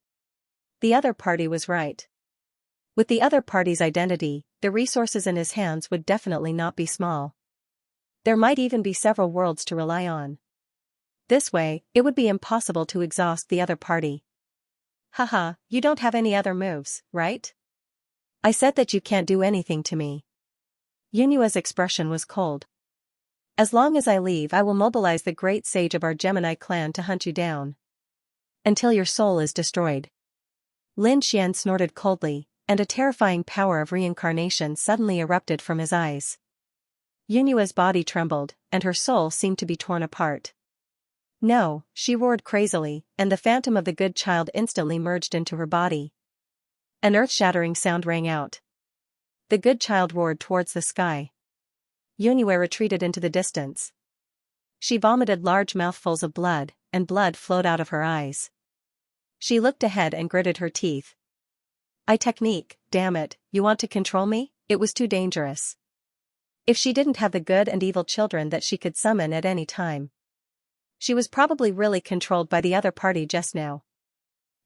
The other party was right. With the other party's identity, the resources in his hands would definitely not be small. There might even be several worlds to rely on. This way, it would be impossible to exhaust the other party. Haha, you don't have any other moves, right? I said that you can't do anything to me. Yunyua's expression was cold. As long as I leave, I will mobilize the great sage of our Gemini clan to hunt you down. Until your soul is destroyed. Lin Xian snorted coldly, and a terrifying power of reincarnation suddenly erupted from his eyes. Yunyua's body trembled, and her soul seemed to be torn apart. No, she roared crazily, and the phantom of the good child instantly merged into her body. An earth-shattering sound rang out. The good child roared towards the sky. Yunyue retreated into the distance. She vomited large mouthfuls of blood, and blood flowed out of her eyes. She looked ahead and gritted her teeth. Technique, damn it, you want to control me? It was too dangerous. If she didn't have the good and evil children that she could summon at any time, she was probably really controlled by the other party just now.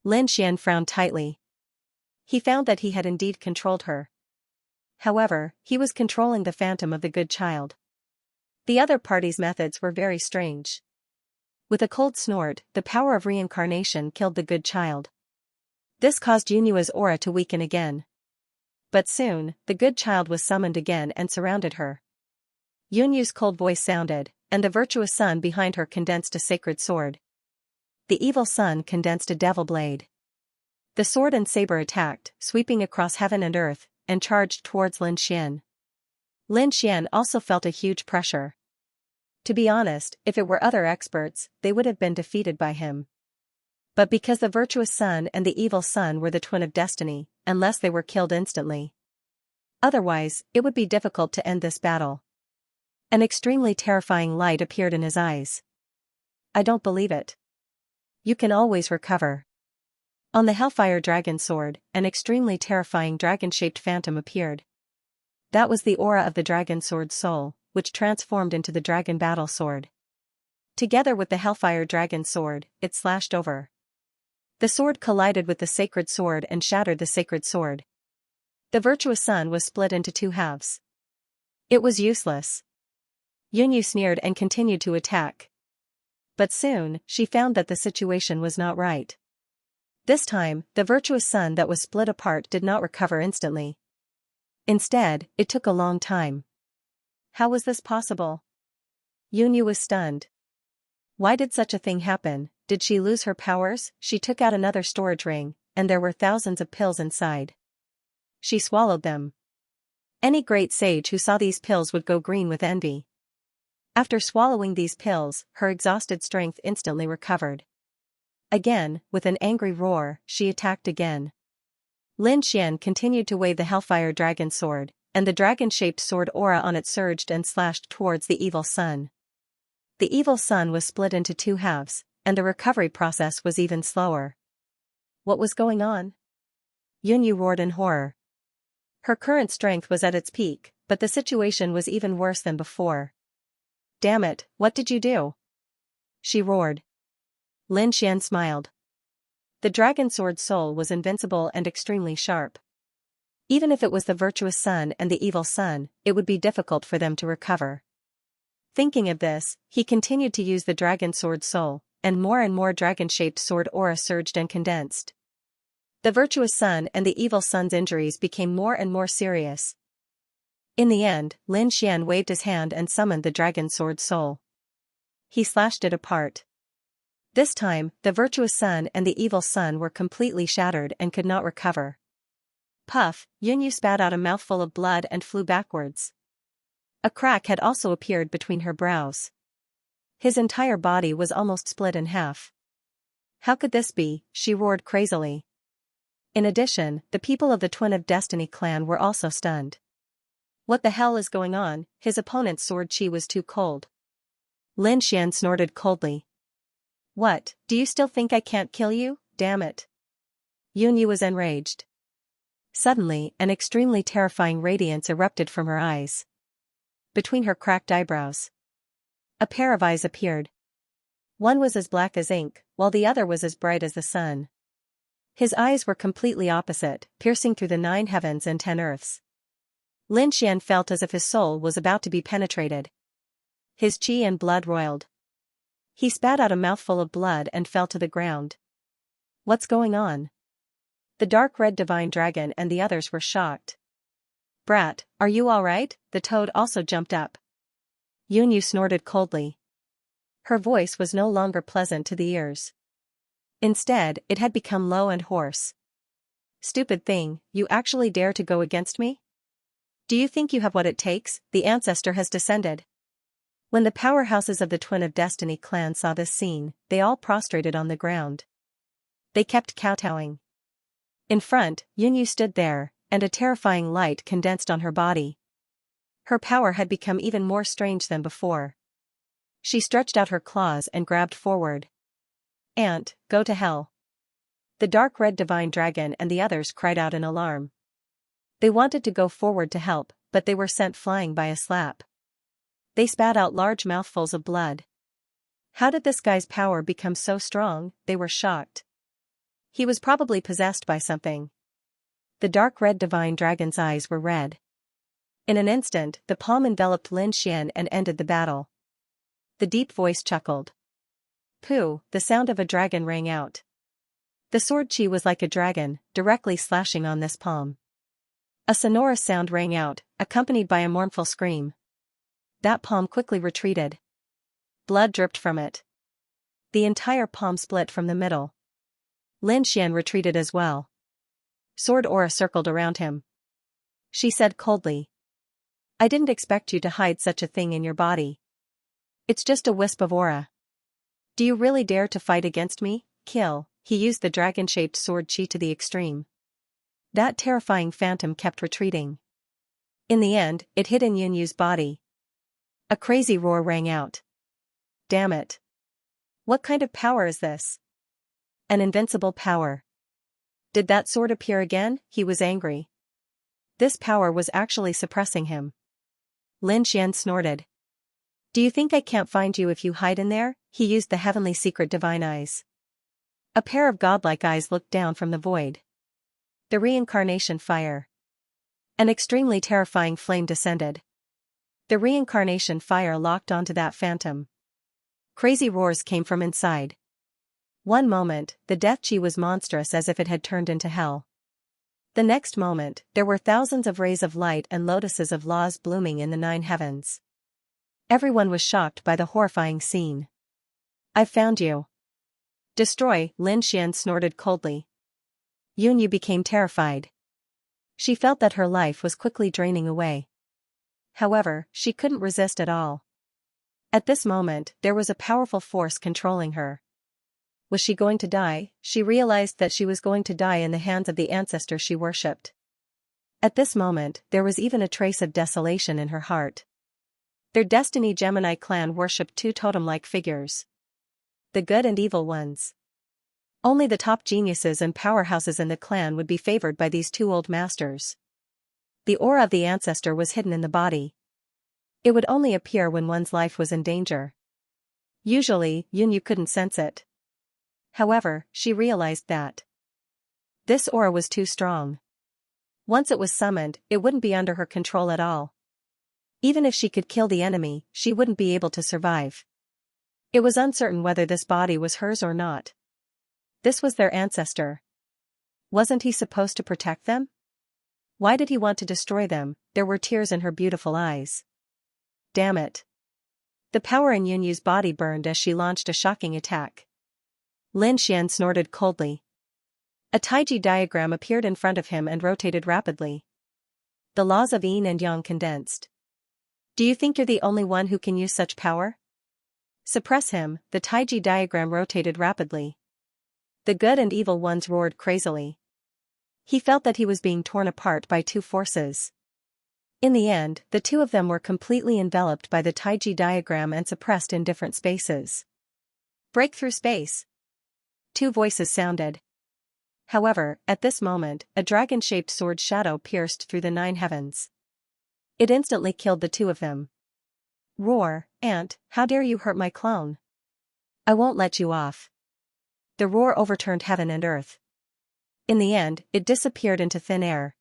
Lin Xian frowned tightly. He found that he had indeed controlled her. However, he was controlling the phantom of the good child. The other party's methods were very strange. With a cold snort, the power of reincarnation killed the good child. This caused Yunyua's aura to weaken again. But soon, the good child was summoned again and surrounded her. Yunyu's cold voice sounded, and the virtuous son behind her condensed a sacred sword. The evil son condensed a devil blade. The sword and saber attacked, sweeping across heaven and earth, and charged towards Lin Xian. Lin Xian also felt a huge pressure. To be honest, if it were other experts, they would have been defeated by him. But because the virtuous son and the evil son were the twin of destiny, unless they were killed instantly. Otherwise, it would be difficult to end this battle. An extremely terrifying light appeared in his eyes. I don't believe it. You can always recover. On the Hellfire Dragon sword, an extremely terrifying dragon-shaped phantom appeared. That was the aura of the dragon sword's soul, which transformed into the dragon battle sword. Together with the Hellfire Dragon sword, it slashed over. The sword collided with the sacred sword and shattered the sacred sword. The virtuous son was split into two halves. It was useless. Yunyu sneered and continued to attack. But soon, she found that the situation was not right. This time, the virtuous son that was split apart did not recover instantly. Instead, it took a long time. How was this possible? Yunyu was stunned. Why did such a thing happen? Did she lose her powers? She took out another storage ring, and there were thousands of pills inside. She swallowed them. Any great sage who saw these pills would go green with envy. After swallowing these pills, her exhausted strength instantly recovered. Again, with an angry roar, she attacked again. Lin Xian continued to wave the Hellfire Dragon sword, and the dragon-shaped sword aura on it surged and slashed towards the evil son. The evil son was split into two halves, and the recovery process was even slower. What was going on? Yunyu roared in horror. Her current strength was at its peak, but the situation was even worse than before. Damn it, what did you do? She roared. Lin Xian smiled. The dragon sword's soul was invincible and extremely sharp. Even if it was the virtuous son and the evil son, it would be difficult for them to recover. Thinking of this, he continued to use the dragon sword's soul, and more dragon-shaped sword aura surged and condensed. The virtuous son and the evil son's injuries became more and more serious. In the end, Lin Xian waved his hand and summoned the dragon sword's soul. He slashed it apart. This time, the virtuous son and the evil son were completely shattered and could not recover. Puff, Yunyu spat out a mouthful of blood and flew backwards. A crack had also appeared between her brows. His entire body was almost split in half. How could this be? She roared crazily. In addition, the people of the Twin of Destiny clan were also stunned. What the hell is going on? His opponent's sword chi was too cold. Lin Xian snorted coldly. What, do you still think I can't kill you? Damn it. Yunyu was enraged. Suddenly, an extremely terrifying radiance erupted from her eyes. Between her cracked eyebrows, a pair of eyes appeared. One was as black as ink, while the other was as bright as the sun. His eyes were completely opposite, piercing through the 9 heavens and 10 earths. Lin Xian felt as if his soul was about to be penetrated. His chi and blood roiled. He spat out a mouthful of blood and fell to the ground. What's going on? The dark red divine dragon and the others were shocked. Brat, are you alright? The toad also jumped up. Yunyu snorted coldly. Her voice was no longer pleasant to the ears. Instead, it had become low and hoarse. Stupid thing, you actually dare to go against me? Do you think you have what it takes? The ancestor has descended. When the powerhouses of the Twin of Destiny clan saw this scene, they all prostrated on the ground. They kept kowtowing. In front, Yunyu stood there, and a terrifying light condensed on her body. Her power had become even more strange than before. She stretched out her claws and grabbed forward. Ant, go to hell. The dark red divine dragon and the others cried out in alarm. They wanted to go forward to help, but they were sent flying by a slap. They spat out large mouthfuls of blood. How did this guy's power become so strong? They were shocked. He was probably possessed by something. The dark red divine dragon's eyes were red. In an instant, the palm enveloped Lin Xian and ended the battle. The deep voice chuckled. Pooh, the sound of a dragon rang out. The sword chi was like a dragon, directly slashing on this palm. A sonorous sound rang out, accompanied by a mournful scream. That palm quickly retreated. Blood dripped from it. The entire palm split from the middle. Lin Xian retreated as well. Sword aura circled around him. She said coldly. I didn't expect you to hide such a thing in your body. It's just a wisp of aura. Do you really dare to fight against me? Kill. He used the dragon-shaped sword chi to the extreme. That terrifying phantom kept retreating. In the end, it hit in Yunyu's body. A crazy roar rang out. Damn it. What kind of power is this? An invincible power. Did that sword appear again? He was angry. This power was actually suppressing him. Lin Xian snorted. Do you think I can't find you if you hide in there? He used the heavenly secret divine eyes. A pair of godlike eyes looked down from the void. The reincarnation fire. An extremely terrifying flame descended. The reincarnation fire locked onto that phantom. Crazy roars came from inside. One moment, the death chi was monstrous as if it had turned into hell. The next moment, there were thousands of rays of light and lotuses of laws blooming in the 9 heavens. Everyone was shocked by the horrifying scene. I've found you. Destroy, Lin Xian snorted coldly. Yunyu became terrified. She felt that her life was quickly draining away. However, she couldn't resist at all. At this moment, there was a powerful force controlling her. Was she going to die? She realized that she was going to die in the hands of the ancestor she worshipped. At this moment, there was even a trace of desolation in her heart. Their Destiny Gemini clan worshipped 2 totem-like figures. The good and evil ones. Only the top geniuses and powerhouses in the clan would be favored by these 2 old masters. The aura of the ancestor was hidden in the body. It would only appear when one's life was in danger. Usually, Yunyu couldn't sense it. However, she realized that this aura was too strong. Once it was summoned, it wouldn't be under her control at all. Even if she could kill the enemy, she wouldn't be able to survive. It was uncertain whether this body was hers or not. This was their ancestor. Wasn't he supposed to protect them? Why did he want to destroy them? There were tears in her beautiful eyes. Damn it. The power in Yunyu's body burned as she launched a shocking attack. Lin Xian snorted coldly. A Taiji diagram appeared in front of him and rotated rapidly. The laws of yin and yang condensed. Do you think you're the only one who can use such power? Suppress him. The Taiji diagram rotated rapidly. The good and evil ones roared crazily. He felt that he was being torn apart by 2 forces. In the end, the 2 of them were completely enveloped by the Taiji diagram and suppressed in different spaces. Break through space. 2 voices sounded. However, at this moment, a dragon-shaped sword shadow pierced through the 9 heavens. It instantly killed the 2 of them. Roar, Ant, how dare you hurt my clone? I won't let you off. The roar overturned heaven and earth. In the end, it disappeared into thin air.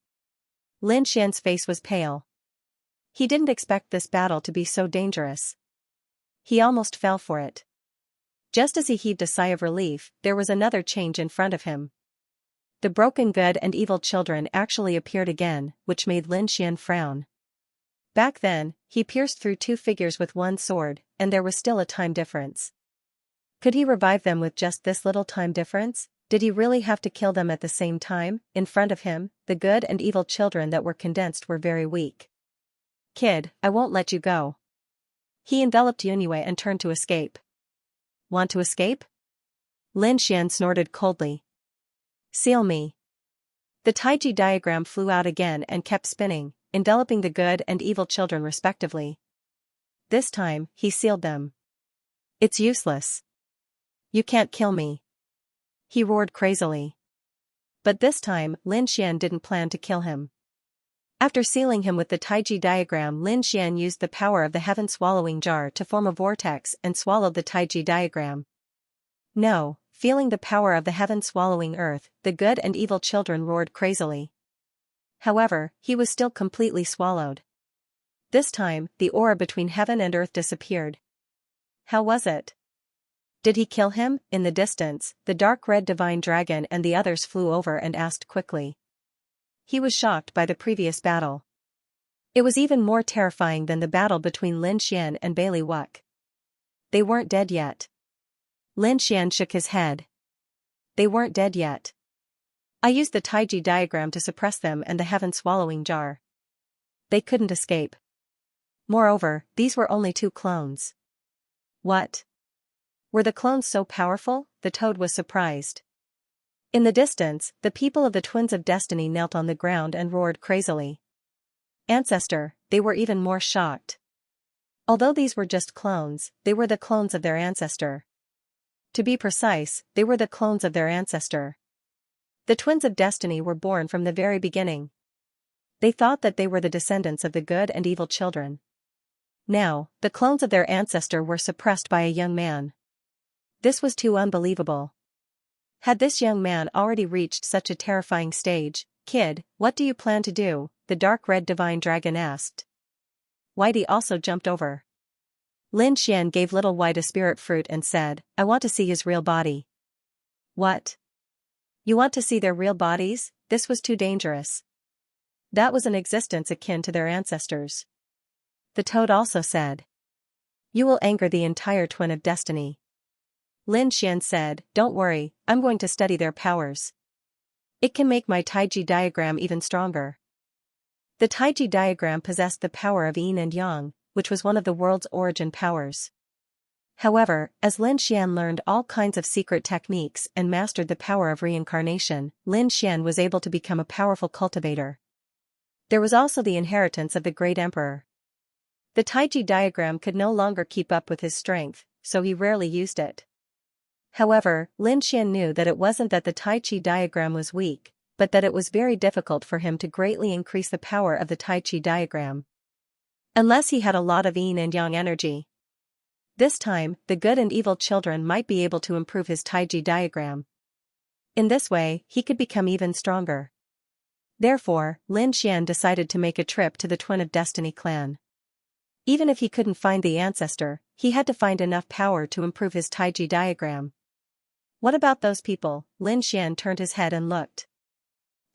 Lin Xian's face was pale. He didn't expect this battle to be so dangerous. He almost fell for it. Just as he heaved a sigh of relief, there was another change in front of him. The broken good and evil children actually appeared again, which made Lin Xian frown. Back then, he pierced through 2 figures with 1 sword, and there was still a time difference. Could he revive them with just this little time difference? Did he really have to kill them at the same time? In front of him, the good and evil children that were condensed were very weak. Kid, I won't let you go. He enveloped Yunyu and turned to escape. Want to escape? Lin Xian snorted coldly. Seal me. The Taiji diagram flew out again and kept spinning, enveloping the good and evil children respectively. This time, he sealed them. It's useless. You can't kill me. He roared crazily. But this time, Lin Xian didn't plan to kill him. After sealing him with the Taiji diagram, Lin Xian used the power of the heaven-swallowing jar to form a vortex and swallowed the Taiji diagram. No, feeling the power of the heaven-swallowing earth, the good and evil children roared crazily. However, he was still completely swallowed. This time, the aura between heaven and earth disappeared. How was it? Did he kill him? In the distance, the dark red divine dragon and the others flew over and asked quickly. he was shocked by the previous battle. It was even more terrifying than the battle between Lin Xian and Bailey Wuck. They weren't dead yet. Lin Xian shook his head. They weren't dead yet. I used the Taiji diagram to suppress them and the heaven swallowing jar. They couldn't escape. Moreover, these were only 2 clones. What? Were the clones so powerful? The toad was surprised. In the distance, the people of the Twins of Destiny knelt on the ground and roared crazily. Ancestor, they were even more shocked. Although these were just clones, they were the clones of their ancestor. To be precise, they were the clones of their ancestor. The Twins of Destiny were born from the very beginning. They thought that they were the descendants of the good and evil children. Now, the clones of their ancestor were suppressed by a young man. This was too unbelievable. Had this young man already reached such a terrifying stage? Kid, what do you plan to do? The dark red divine dragon asked. Whitey also jumped over. Lin Xian gave little White a spirit fruit and said, I want to see his real body. What? You want to see their real bodies? This was too dangerous. That was an existence akin to their ancestors. The toad also said. You will anger the entire Twin of Destiny. Lin Xian said, don't worry, I'm going to study their powers. It can make my Taiji diagram even stronger. The Taiji diagram possessed the power of yin and yang, which was one of the world's origin powers. However, as Lin Xian learned all kinds of secret techniques and mastered the power of reincarnation, Lin Xian was able to become a powerful cultivator. There was also the inheritance of the great emperor. The Taiji diagram could no longer keep up with his strength, so he rarely used it. However, Lin Xian knew that it wasn't that the Taiji diagram was weak, but that it was very difficult for him to greatly increase the power of the Taiji diagram. Unless he had a lot of yin and yang energy. This time, the good and evil children might be able to improve his Taiji diagram. In this way, he could become even stronger. Therefore, Lin Xian decided to make a trip to the Twin of Destiny clan. Even if he couldn't find the ancestor, he had to find enough power to improve his Taiji diagram. What about those people? Lin Xian turned his head and looked.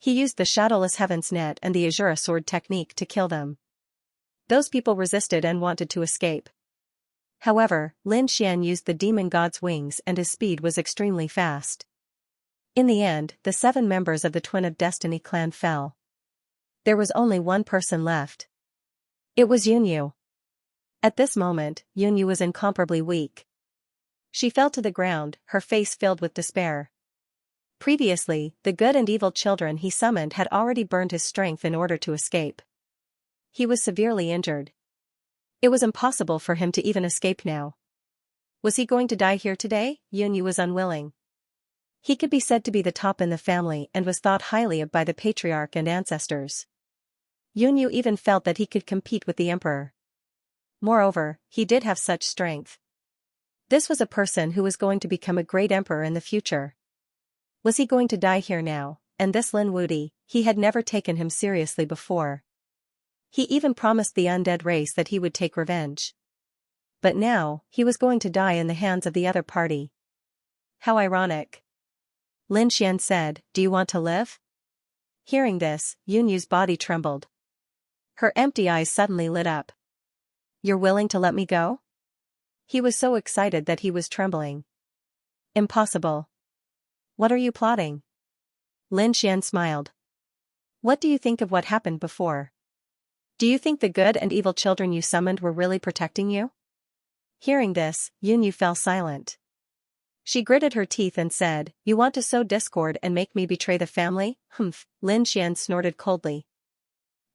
He used the Shadowless Heaven's Net and the Azura Sword technique to kill them. Those people resisted and wanted to escape. However, Lin Xian used the Demon God's wings and his speed was extremely fast. In the end, the 7 members of the Twin of Destiny clan fell. There was only one person left. It was Yunyu. At this moment, Yunyu was incomparably weak. She fell to the ground, her face filled with despair. Previously, the good and evil children he summoned had already burned his strength in order to escape. He was severely injured. It was impossible for him to even escape now. Was he going to die here today? Yunyu was unwilling. He could be said to be the top in the family and was thought highly of by the patriarch and ancestors. Yunyu even felt that he could compete with the emperor. Moreover, he did have such strength. This was a person who was going to become a great emperor in the future. Was he going to die here now? And this Lin Wuti, he had never taken him seriously before. He even promised the undead race that he would take revenge. But now, he was going to die in the hands of the other party. How ironic. Lin Xian said, do you want to live? Hearing this, Yunyu's body trembled. Her empty eyes suddenly lit up. You're willing to let me go? He was so excited that he was trembling. Impossible. What are you plotting? Lin Xian smiled. What do you think of what happened before? Do you think the good and evil children you summoned were really protecting you? Hearing this, Yunyu fell silent. She gritted her teeth and said, you want to sow discord and make me betray the family? Humph, Lin Xian snorted coldly.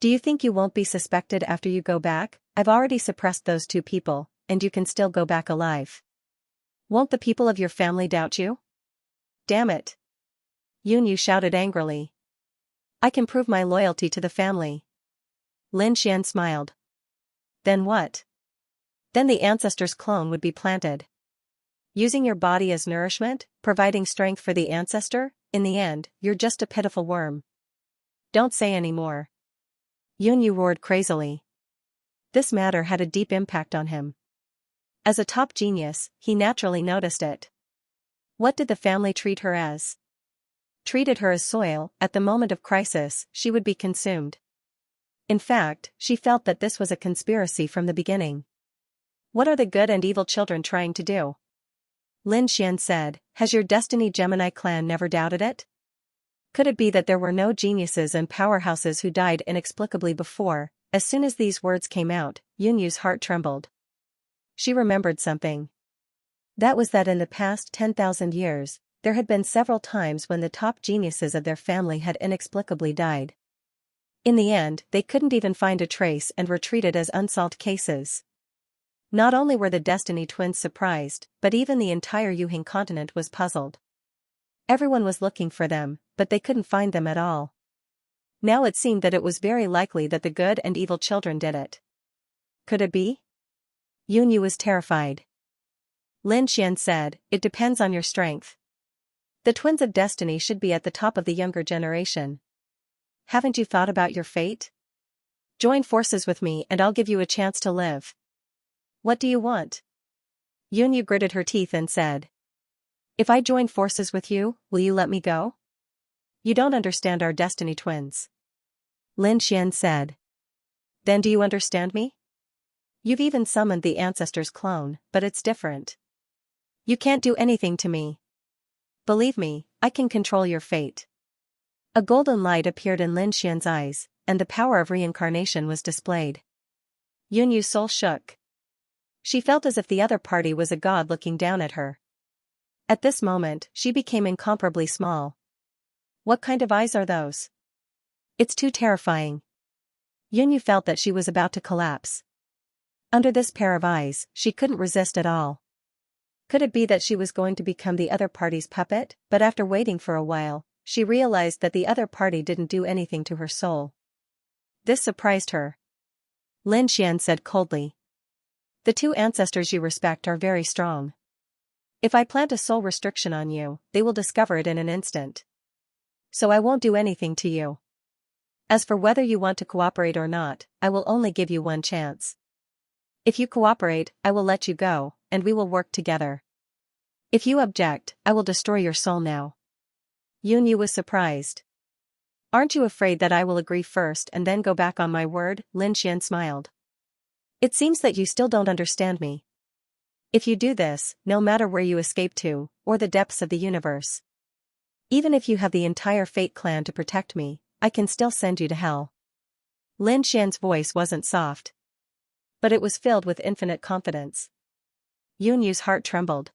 Do you think you won't be suspected after you go back? I've already suppressed those 2 people, and you can still go back alive. Won't the people of your family doubt you? Damn it. Yunyu shouted angrily. I can prove my loyalty to the family. Lin Xian smiled. Then what? Then the ancestor's clone would be planted. Using your body as nourishment, providing strength for the ancestor, in the end, you're just a pitiful worm. Don't say any more. Yunyu roared crazily. This matter had a deep impact on him. As a top genius, he naturally noticed it. What did the family treat her as? treated her as soil. At the moment of crisis, she would be consumed. In fact, she felt that this was a conspiracy from the beginning. What are the good and evil children trying to do? Lin Xian said, has your Destiny Gemini clan never doubted it? Could it be that there were no geniuses and powerhouses who died inexplicably before? As soon as these words came out, Yunyu's heart trembled. She remembered something. That was that in the past 10,000 years, there had been several times when the top geniuses of their family had inexplicably died. In the end, they couldn't even find a trace and were treated as unsolved cases. Not only were the Destiny twins surprised, but even the entire Yuhing continent was puzzled. Everyone was looking for them, but they couldn't find them at all. Now it seemed that it was very likely that the good and evil children did it. Could it be? Yunyu was terrified. Lin Xian said, it depends on your strength. The twins of destiny should be at the top of the younger generation. Haven't you thought about your fate? Join forces with me and I'll give you a chance to live. What do you want? Yunyu gritted her teeth and said. If I join forces with you, will you let me go? You don't understand our Destiny twins. Lin Xian said. Then do you understand me? You've even summoned the ancestor's clone, but it's different. You can't do anything to me. Believe me, I can control your fate. A golden light appeared in Lin Xian's eyes, and the power of reincarnation was displayed. Yunyu's soul shook. She felt as if the other party was a god looking down at her. At this moment, she became incomparably small. What kind of eyes are those? It's too terrifying. Yunyu felt that she was about to collapse. Under this pair of eyes, she couldn't resist at all. Could it be that she was going to become the other party's puppet? But after waiting for a while, she realized that the other party didn't do anything to her soul. This surprised her. Lin Xian said coldly. The two ancestors you respect are very strong. If I plant a soul restriction on you, they will discover it in an instant. So I won't do anything to you. As for whether you want to cooperate or not, I will only give you one chance. If you cooperate, I will let you go, and we will work together. If you object, I will destroy your soul now. Yunyu was surprised. Aren't you afraid that I will agree first and then go back on my word? Lin Xian smiled. It seems that you still don't understand me. If you do this, no matter where you escape to, or the depths of the universe. Even if you have the entire Fate clan to protect me, I can still send you to hell. Lin Xian's voice wasn't soft. But it was filled with infinite confidence. Yunyu's heart trembled.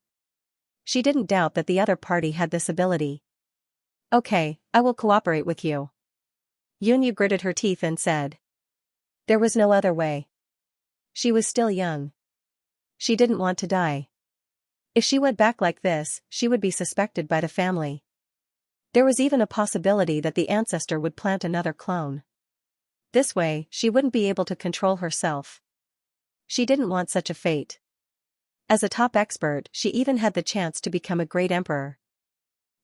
She didn't doubt that the other party had this ability. Okay, I will cooperate with you. Yunyu gritted her teeth and said. There was no other way. She was still young. She didn't want to die. If she went back like this, she would be suspected by the family. There was even a possibility that the ancestor would plant another clone. This way, she wouldn't be able to control herself. She didn't want such a fate. As a top expert, she even had the chance to become a great emperor.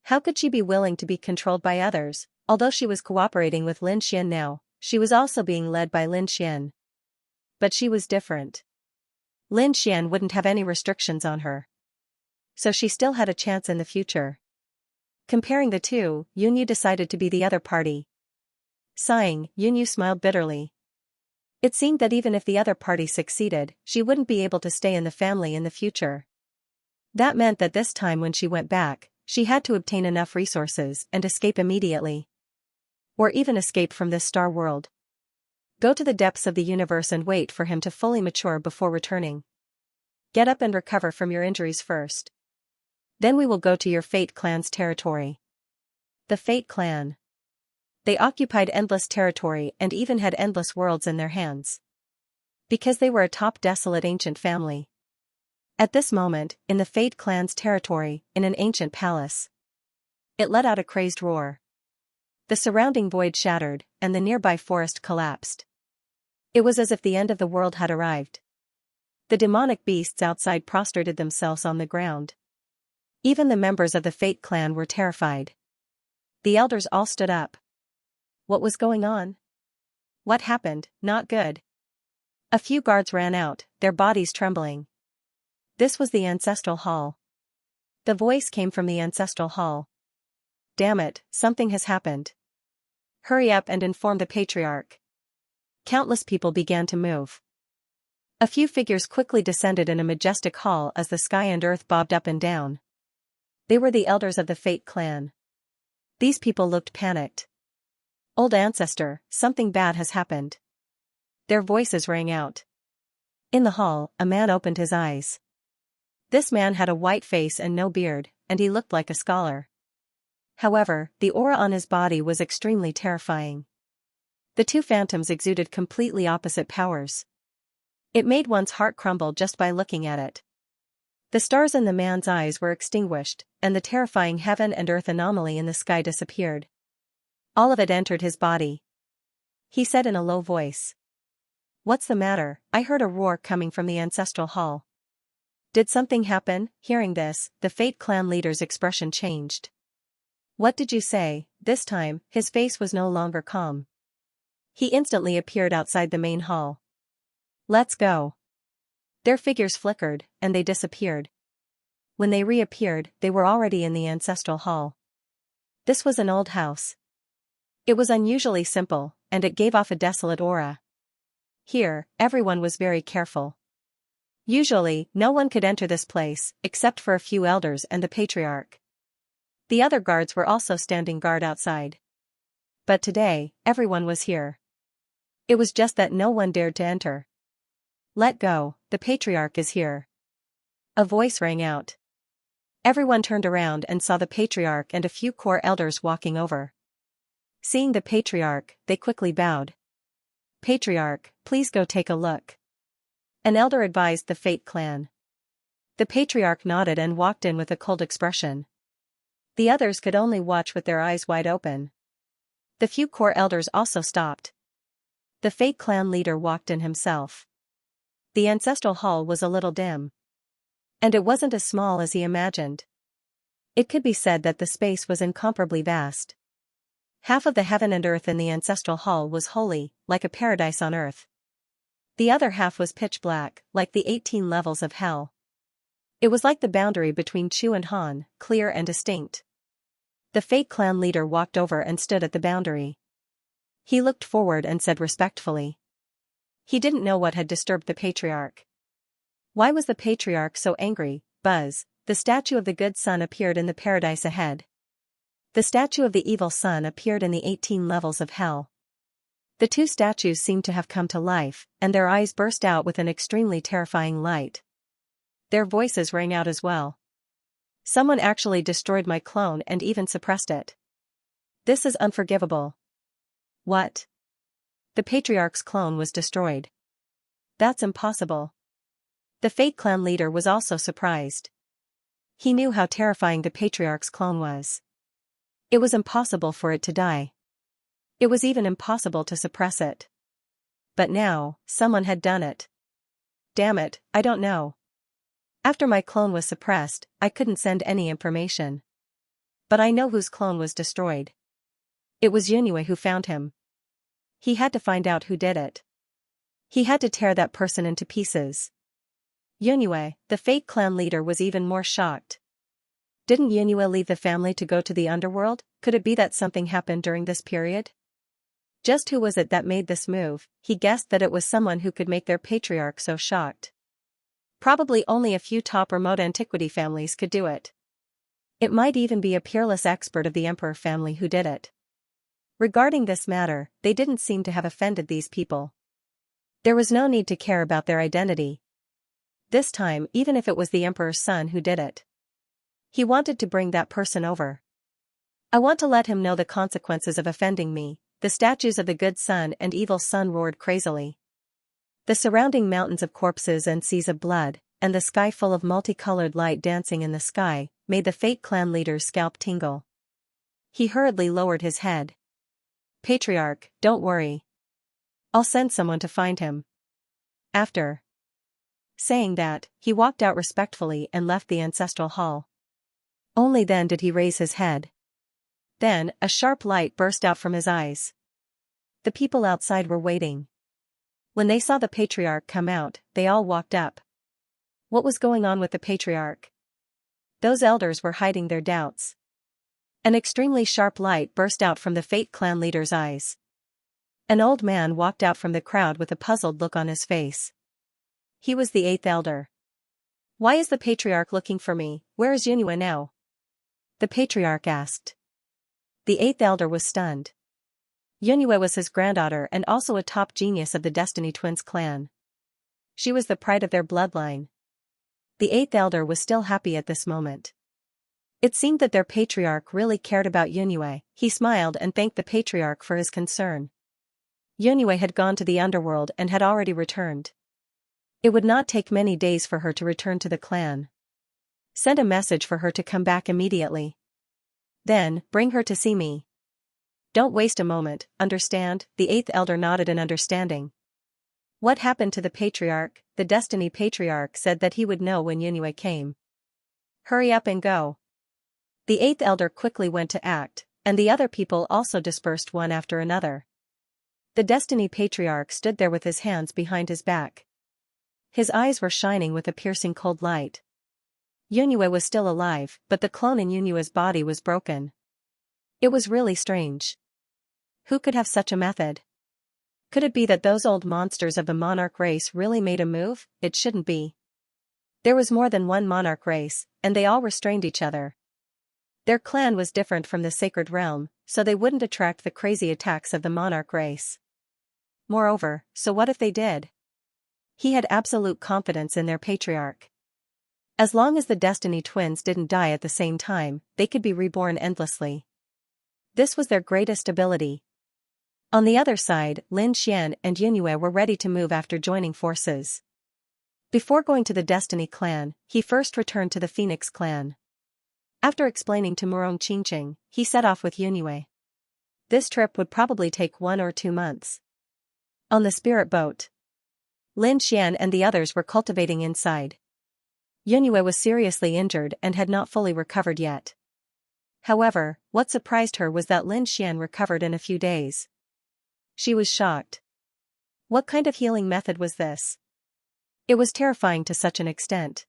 How could she be willing to be controlled by others? Although she was cooperating with Lin Xian now, she was also being led by Lin Xian. But she was different. Lin Xian wouldn't have any restrictions on her. So she still had a chance in the future. Comparing the two, Yunyu decided to be the other party. Sighing, Yunyu smiled bitterly. It seemed that even if the other party succeeded, she wouldn't be able to stay in the family in the future. That meant that this time when she went back, she had to obtain enough resources and escape immediately. Or even escape from this star world. Go to the depths of the universe and wait for him to fully mature before returning. Get up and recover from your injuries first. Then we will go to your Fate clan's territory. The Fate clan. They occupied endless territory and even had endless worlds in their hands. Because they were a top desolate ancient family. At this moment, in the Fate clan's territory, in an ancient palace. It let out a crazed roar. The surrounding void shattered, and the nearby forest collapsed. It was as if the end of the world had arrived. The demonic beasts outside prostrated themselves on the ground. Even the members of the Fate clan were terrified. The elders all stood up. What was going on? What happened? Not good. A few guards ran out, their bodies trembling. This was the ancestral hall. The voice came from the ancestral hall. Damn it, something has happened. Hurry up and inform the patriarch. Countless people began to move. A few figures quickly descended in a majestic hall as the sky and earth bobbed up and down. They were the elders of the Fate clan. These people looked panicked. Old ancestor, something bad has happened. Their voices rang out. In the hall, a man opened his eyes. This man had a white face and no beard, and he looked like a scholar. However, the aura on his body was extremely terrifying. The two phantoms exuded completely opposite powers. It made one's heart crumble just by looking at it. The stars in the man's eyes were extinguished, and the terrifying heaven and earth anomaly in the sky disappeared. All of it entered his body. He said in a low voice. What's the matter? I heard a roar coming from the ancestral hall. Did something happen? Hearing this, the Fate clan leader's expression changed. What did you say? This time, his face was no longer calm. He instantly appeared outside the main hall. Let's go. Their figures flickered, and they disappeared. When they reappeared, they were already in the ancestral hall. This was an old house. It was unusually simple, and it gave off a desolate aura. Here, everyone was very careful. Usually, no one could enter this place, except for a few elders and the patriarch. The other guards were also standing guard outside. But today, everyone was here. It was just that no one dared to enter. Let go, the patriarch is here. A voice rang out. Everyone turned around and saw the patriarch and a few core elders walking over. Seeing the patriarch, they quickly bowed. Patriarch, please go take a look. An elder advised the Fate clan. The patriarch nodded and walked in with a cold expression. The others could only watch with their eyes wide open. The few core elders also stopped. The Fate clan leader walked in himself. The ancestral hall was a little dim. And it wasn't as small as he imagined. It could be said that the space was incomparably vast. Half of the heaven and earth in the ancestral hall was holy, like a paradise on earth. The other half was pitch black, like the 18 levels of hell. It was like the boundary between Chu and Han, clear and distinct. The Fate clan leader walked over and stood at the boundary. He looked forward and said respectfully. He didn't know what had disturbed the patriarch. Why was the patriarch so angry? Buzz, the statue of the good son appeared in the paradise ahead. The statue of the evil son appeared in the 18 levels of hell. The two statues seemed to have come to life, and their eyes burst out with an extremely terrifying light. Their voices rang out as well. Someone actually destroyed my clone and even suppressed it. This is unforgivable. What? The patriarch's clone was destroyed. That's impossible. The Fate clan leader was also surprised. He knew how terrifying the patriarch's clone was. It was impossible for it to die. It was even impossible to suppress it. But now, someone had done it. Damn it, I don't know. After my clone was suppressed, I couldn't send any information. But I know whose clone was destroyed. It was Yunue who found him. He had to find out who did it. He had to tear that person into pieces. Yunue, the Fate clan leader, was even more shocked. Didn't Yunue leave the family to go to the underworld? Could it be that something happened during this period? Just who was it that made this move? He guessed that it was someone who could make their patriarch so shocked. Probably only a few top remote antiquity families could do it. It might even be a peerless expert of the emperor family who did it. Regarding this matter, they didn't seem to have offended these people. There was no need to care about their identity. This time, even if it was the emperor's son who did it, he wanted to bring that person over. I want to let him know the consequences of offending me. The statues of the good son and evil son roared crazily. The surrounding mountains of corpses and seas of blood, and the sky full of multicolored light dancing in the sky, made the Fate clan leader's scalp tingle. He hurriedly lowered his head. Patriarch, don't worry. I'll send someone to find him. After saying that, he walked out respectfully and left the ancestral hall. Only then did he raise his head. Then, a sharp light burst out from his eyes. The people outside were waiting. When they saw the patriarch come out, they all walked up. What was going on with the patriarch? Those elders were hiding their doubts. An extremely sharp light burst out from the Fate clan leader's eyes. An old man walked out from the crowd with a puzzled look on his face. He was the 8th elder. "Why is the patriarch looking for me? Where is Yunyue now?" the patriarch asked. The 8th elder was stunned. Yunyue was his granddaughter and also a top genius of the Destiny Twins clan. She was the pride of their bloodline. The 8th elder was still happy at this moment. It seemed that their patriarch really cared about Yunyue. He smiled and thanked the patriarch for his concern. Yunyue had gone to the underworld and had already returned. It would not take many days for her to return to the clan. Send a message for her to come back immediately. Then, bring her to see me. Don't waste a moment, understand? The 8th elder nodded in understanding. What happened to the patriarch? The Destiny patriarch said that he would know when Yunyue came. Hurry up and go. The 8th elder quickly went to act, and the other people also dispersed one after another. The Destiny patriarch stood there with his hands behind his back. His eyes were shining with a piercing cold light. Yunyue was still alive, but the clone in Yunyue's body was broken. It was really strange. Who could have such a method? Could it be that those old monsters of the monarch race really made a move? It shouldn't be. There was more than one monarch race, and they all restrained each other. Their clan was different from the sacred realm, so they wouldn't attract the crazy attacks of the monarch race. Moreover, so what if they did? He had absolute confidence in their patriarch. As long as the Destiny Twins didn't die at the same time, they could be reborn endlessly. This was their greatest ability. On the other side, Lin Xian and Yunyue were ready to move after joining forces. Before going to the Destiny clan, he first returned to the Phoenix clan. After explaining to Murong Qingqing, he set off with Yunyue. This trip would probably take 1 or 2 months. On the spirit boat, Lin Xian and the others were cultivating inside. Yunyue was seriously injured and had not fully recovered yet. However, what surprised her was that Lin Xian recovered in a few days. She was shocked. What kind of healing method was this? It was terrifying to such an extent.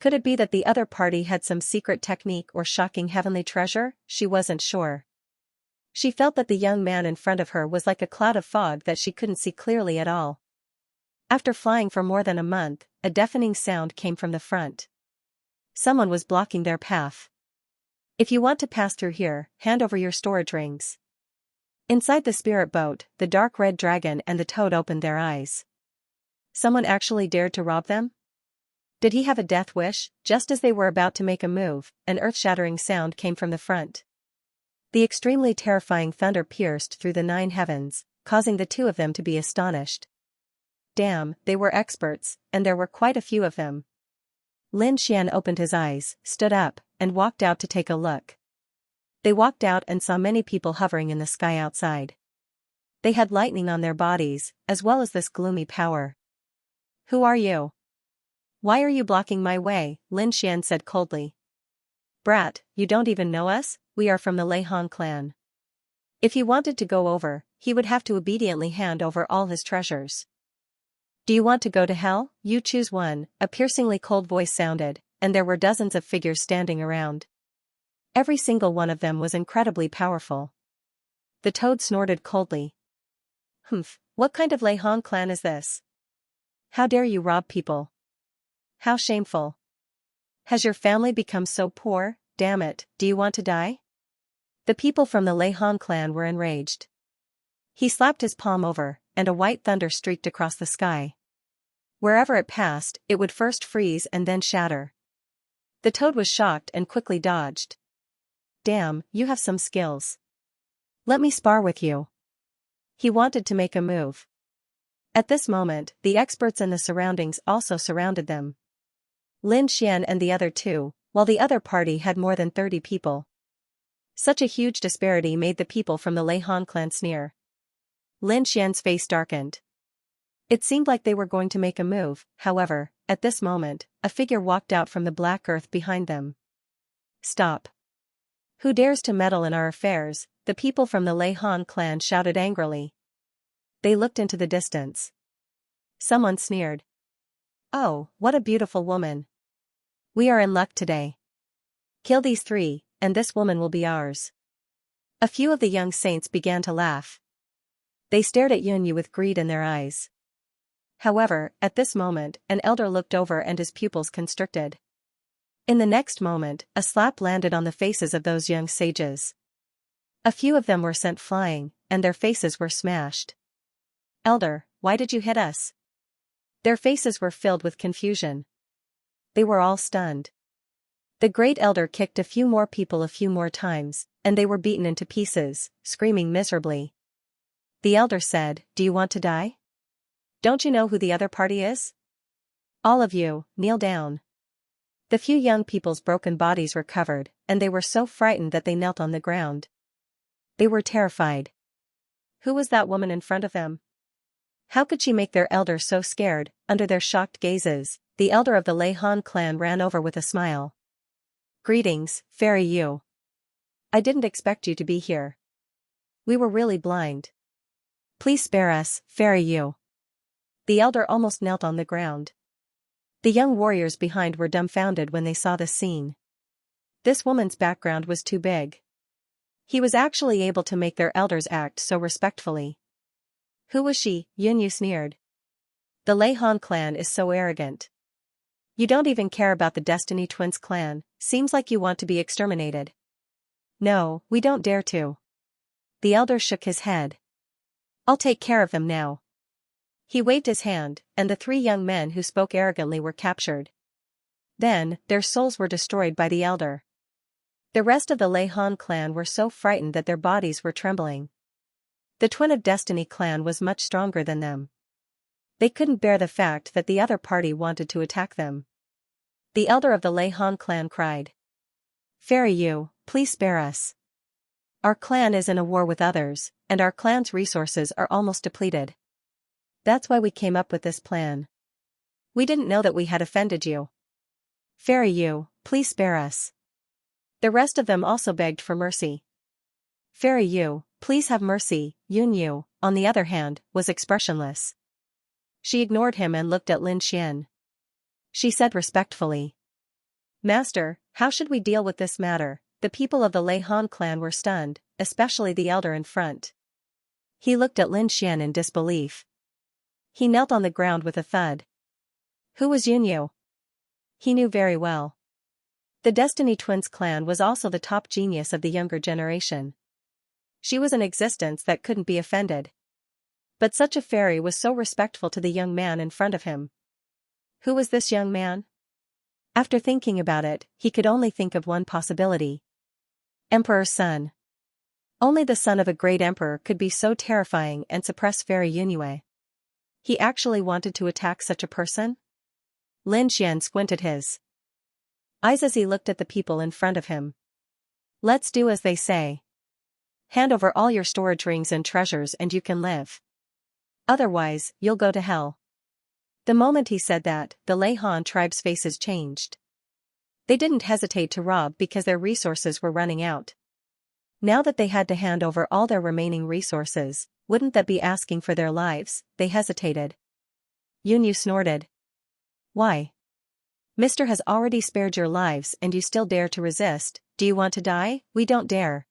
Could it be that the other party had some secret technique or shocking heavenly treasure? She wasn't sure. She felt that the young man in front of her was like a cloud of fog that she couldn't see clearly at all. After flying for more than a month, a deafening sound came from the front. Someone was blocking their path. If you want to pass through here, hand over your storage rings. Inside the spirit boat, the dark red dragon and the toad opened their eyes. Someone actually dared to rob them? Did he have a death wish? Just as they were about to make a move, an earth-shattering sound came from the front. The extremely terrifying thunder pierced through the 9 heavens, causing the 2 of them to be astonished. Damn, they were experts, and there were quite a few of them. Lin Xian opened his eyes, stood up, and walked out to take a look. They walked out and saw many people hovering in the sky outside. They had lightning on their bodies, as well as this gloomy power. Who are you? Why are you blocking my way? Lin Xian said coldly. Brat, you don't even know us? We are from the Lei Han clan. If he wanted to go over, he would have to obediently hand over all his treasures. Do you want to go to hell? You choose one, a piercingly cold voice sounded, and there were dozens of figures standing around. Every single one of them was incredibly powerful. The toad snorted coldly. Humph, what kind of Lei Han clan is this? How dare you rob people? How shameful. Has your family become so poor? Damn it, do you want to die? The people from the Lei Han clan were enraged. He slapped his palm over, and a white thunder streaked across the sky. Wherever it passed, it would first freeze and then shatter. The toad was shocked and quickly dodged. Damn, you have some skills. Let me spar with you. He wanted to make a move. At this moment, the experts in the surroundings also surrounded them. Lin Xian and the other 2, while the other party had more than 30 people. Such a huge disparity made the people from the Lei Han clan sneer. Lin Xian's face darkened. It seemed like they were going to make a move, however, at this moment, a figure walked out from the black earth behind them. Stop. Who dares to meddle in our affairs? The people from the Lei Han clan shouted angrily. They looked into the distance. Someone sneered. Oh, what a beautiful woman. We are in luck today. Kill these 3, and this woman will be ours. A few of the young saints began to laugh. They stared at Yunyu with greed in their eyes. However, at this moment, an elder looked over and his pupils constricted. In the next moment, a slap landed on the faces of those young sages. A few of them were sent flying, and their faces were smashed. "Elder, why did you hit us?" Their faces were filled with confusion. They were all stunned. The great elder kicked a few more people a few more times, and they were beaten into pieces, screaming miserably. The elder said, "Do you want to die? Don't you know who the other party is? All of you, kneel down." The few young people's broken bodies recovered, and they were so frightened that they knelt on the ground. They were terrified. Who was that woman in front of them? How could she make their elder so scared? Under their shocked gazes, the elder of the Lei Han clan ran over with a smile. "Greetings, Fairy Yu. I didn't expect you to be here. We were really blind. Please spare us, Fairy Yu." The elder almost knelt on the ground. The young warriors behind were dumbfounded when they saw this scene. This woman's background was too big. He was actually able to make their elders act so respectfully. Who was she? Yunyu sneered. The Lei Han clan is so arrogant. You don't even care about the Destiny Twins clan, seems like you want to be exterminated. No, we don't dare to. The elder shook his head. I'll take care of them now. He waved his hand, and the 3 young men who spoke arrogantly were captured. Then, their souls were destroyed by the elder. The rest of the Lei Han clan were so frightened that their bodies were trembling. The Twin of Destiny clan was much stronger than them. They couldn't bear the fact that the other party wanted to attack them. The elder of the Lei Han clan cried. "Fairy Yu, please spare us. Our clan is in a war with others, and our clan's resources are almost depleted. That's why we came up with this plan. We didn't know that we had offended you. Fairy Yu, please spare us." The rest of them also begged for mercy. "Fairy Yu, please have mercy." Yunyu, on the other hand, was expressionless. She ignored him and looked at Lin Xian. She said respectfully, "Master, how should we deal with this matter?" The people of the Lei Han clan were stunned, especially the elder in front. He looked at Lin Xian in disbelief. He knelt on the ground with a thud. Who was Yunyu? He knew very well. The Destiny Twins clan was also the top genius of the younger generation. She was an existence that couldn't be offended. But such a fairy was so respectful to the young man in front of him. Who was this young man? After thinking about it, he could only think of one possibility. Emperor's son. Only the son of a great emperor could be so terrifying and suppress Fairy Yunue. He actually wanted to attack such a person? Lin Xian squinted his eyes as he looked at the people in front of him. Let's do as they say. Hand over all your storage rings and treasures and you can live. Otherwise, you'll go to hell. The moment he said that, the Lei Han tribe's faces changed. They didn't hesitate to rob because their resources were running out. Now that they had to hand over all their remaining resources, wouldn't that be asking for their lives? They hesitated. Yunyu snorted. Why? Mister has already spared your lives and you still dare to resist. Do you want to die? We don't dare.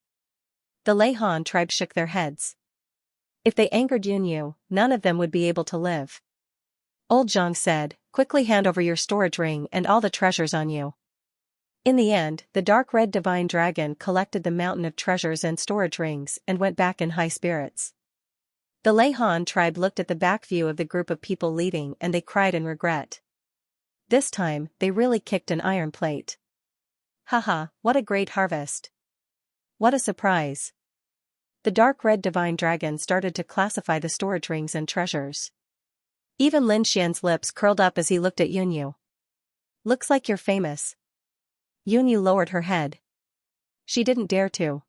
The Lei Han tribe shook their heads. If they angered Yunyu, none of them would be able to live. Old Zhang said, quickly hand over your storage ring and all the treasures on you. In the end, the dark red divine dragon collected the mountain of treasures and storage rings and went back in high spirits. The Lei Han tribe looked at the back view of the group of people leaving and they cried in regret. This time, they really kicked an iron plate. Haha, what a great harvest. What a surprise. The dark red divine dragon started to classify the storage rings and treasures. Even Lin Xian's lips curled up as he looked at Yunyu. Looks like you're famous. Yunyu lowered her head. She didn't dare to.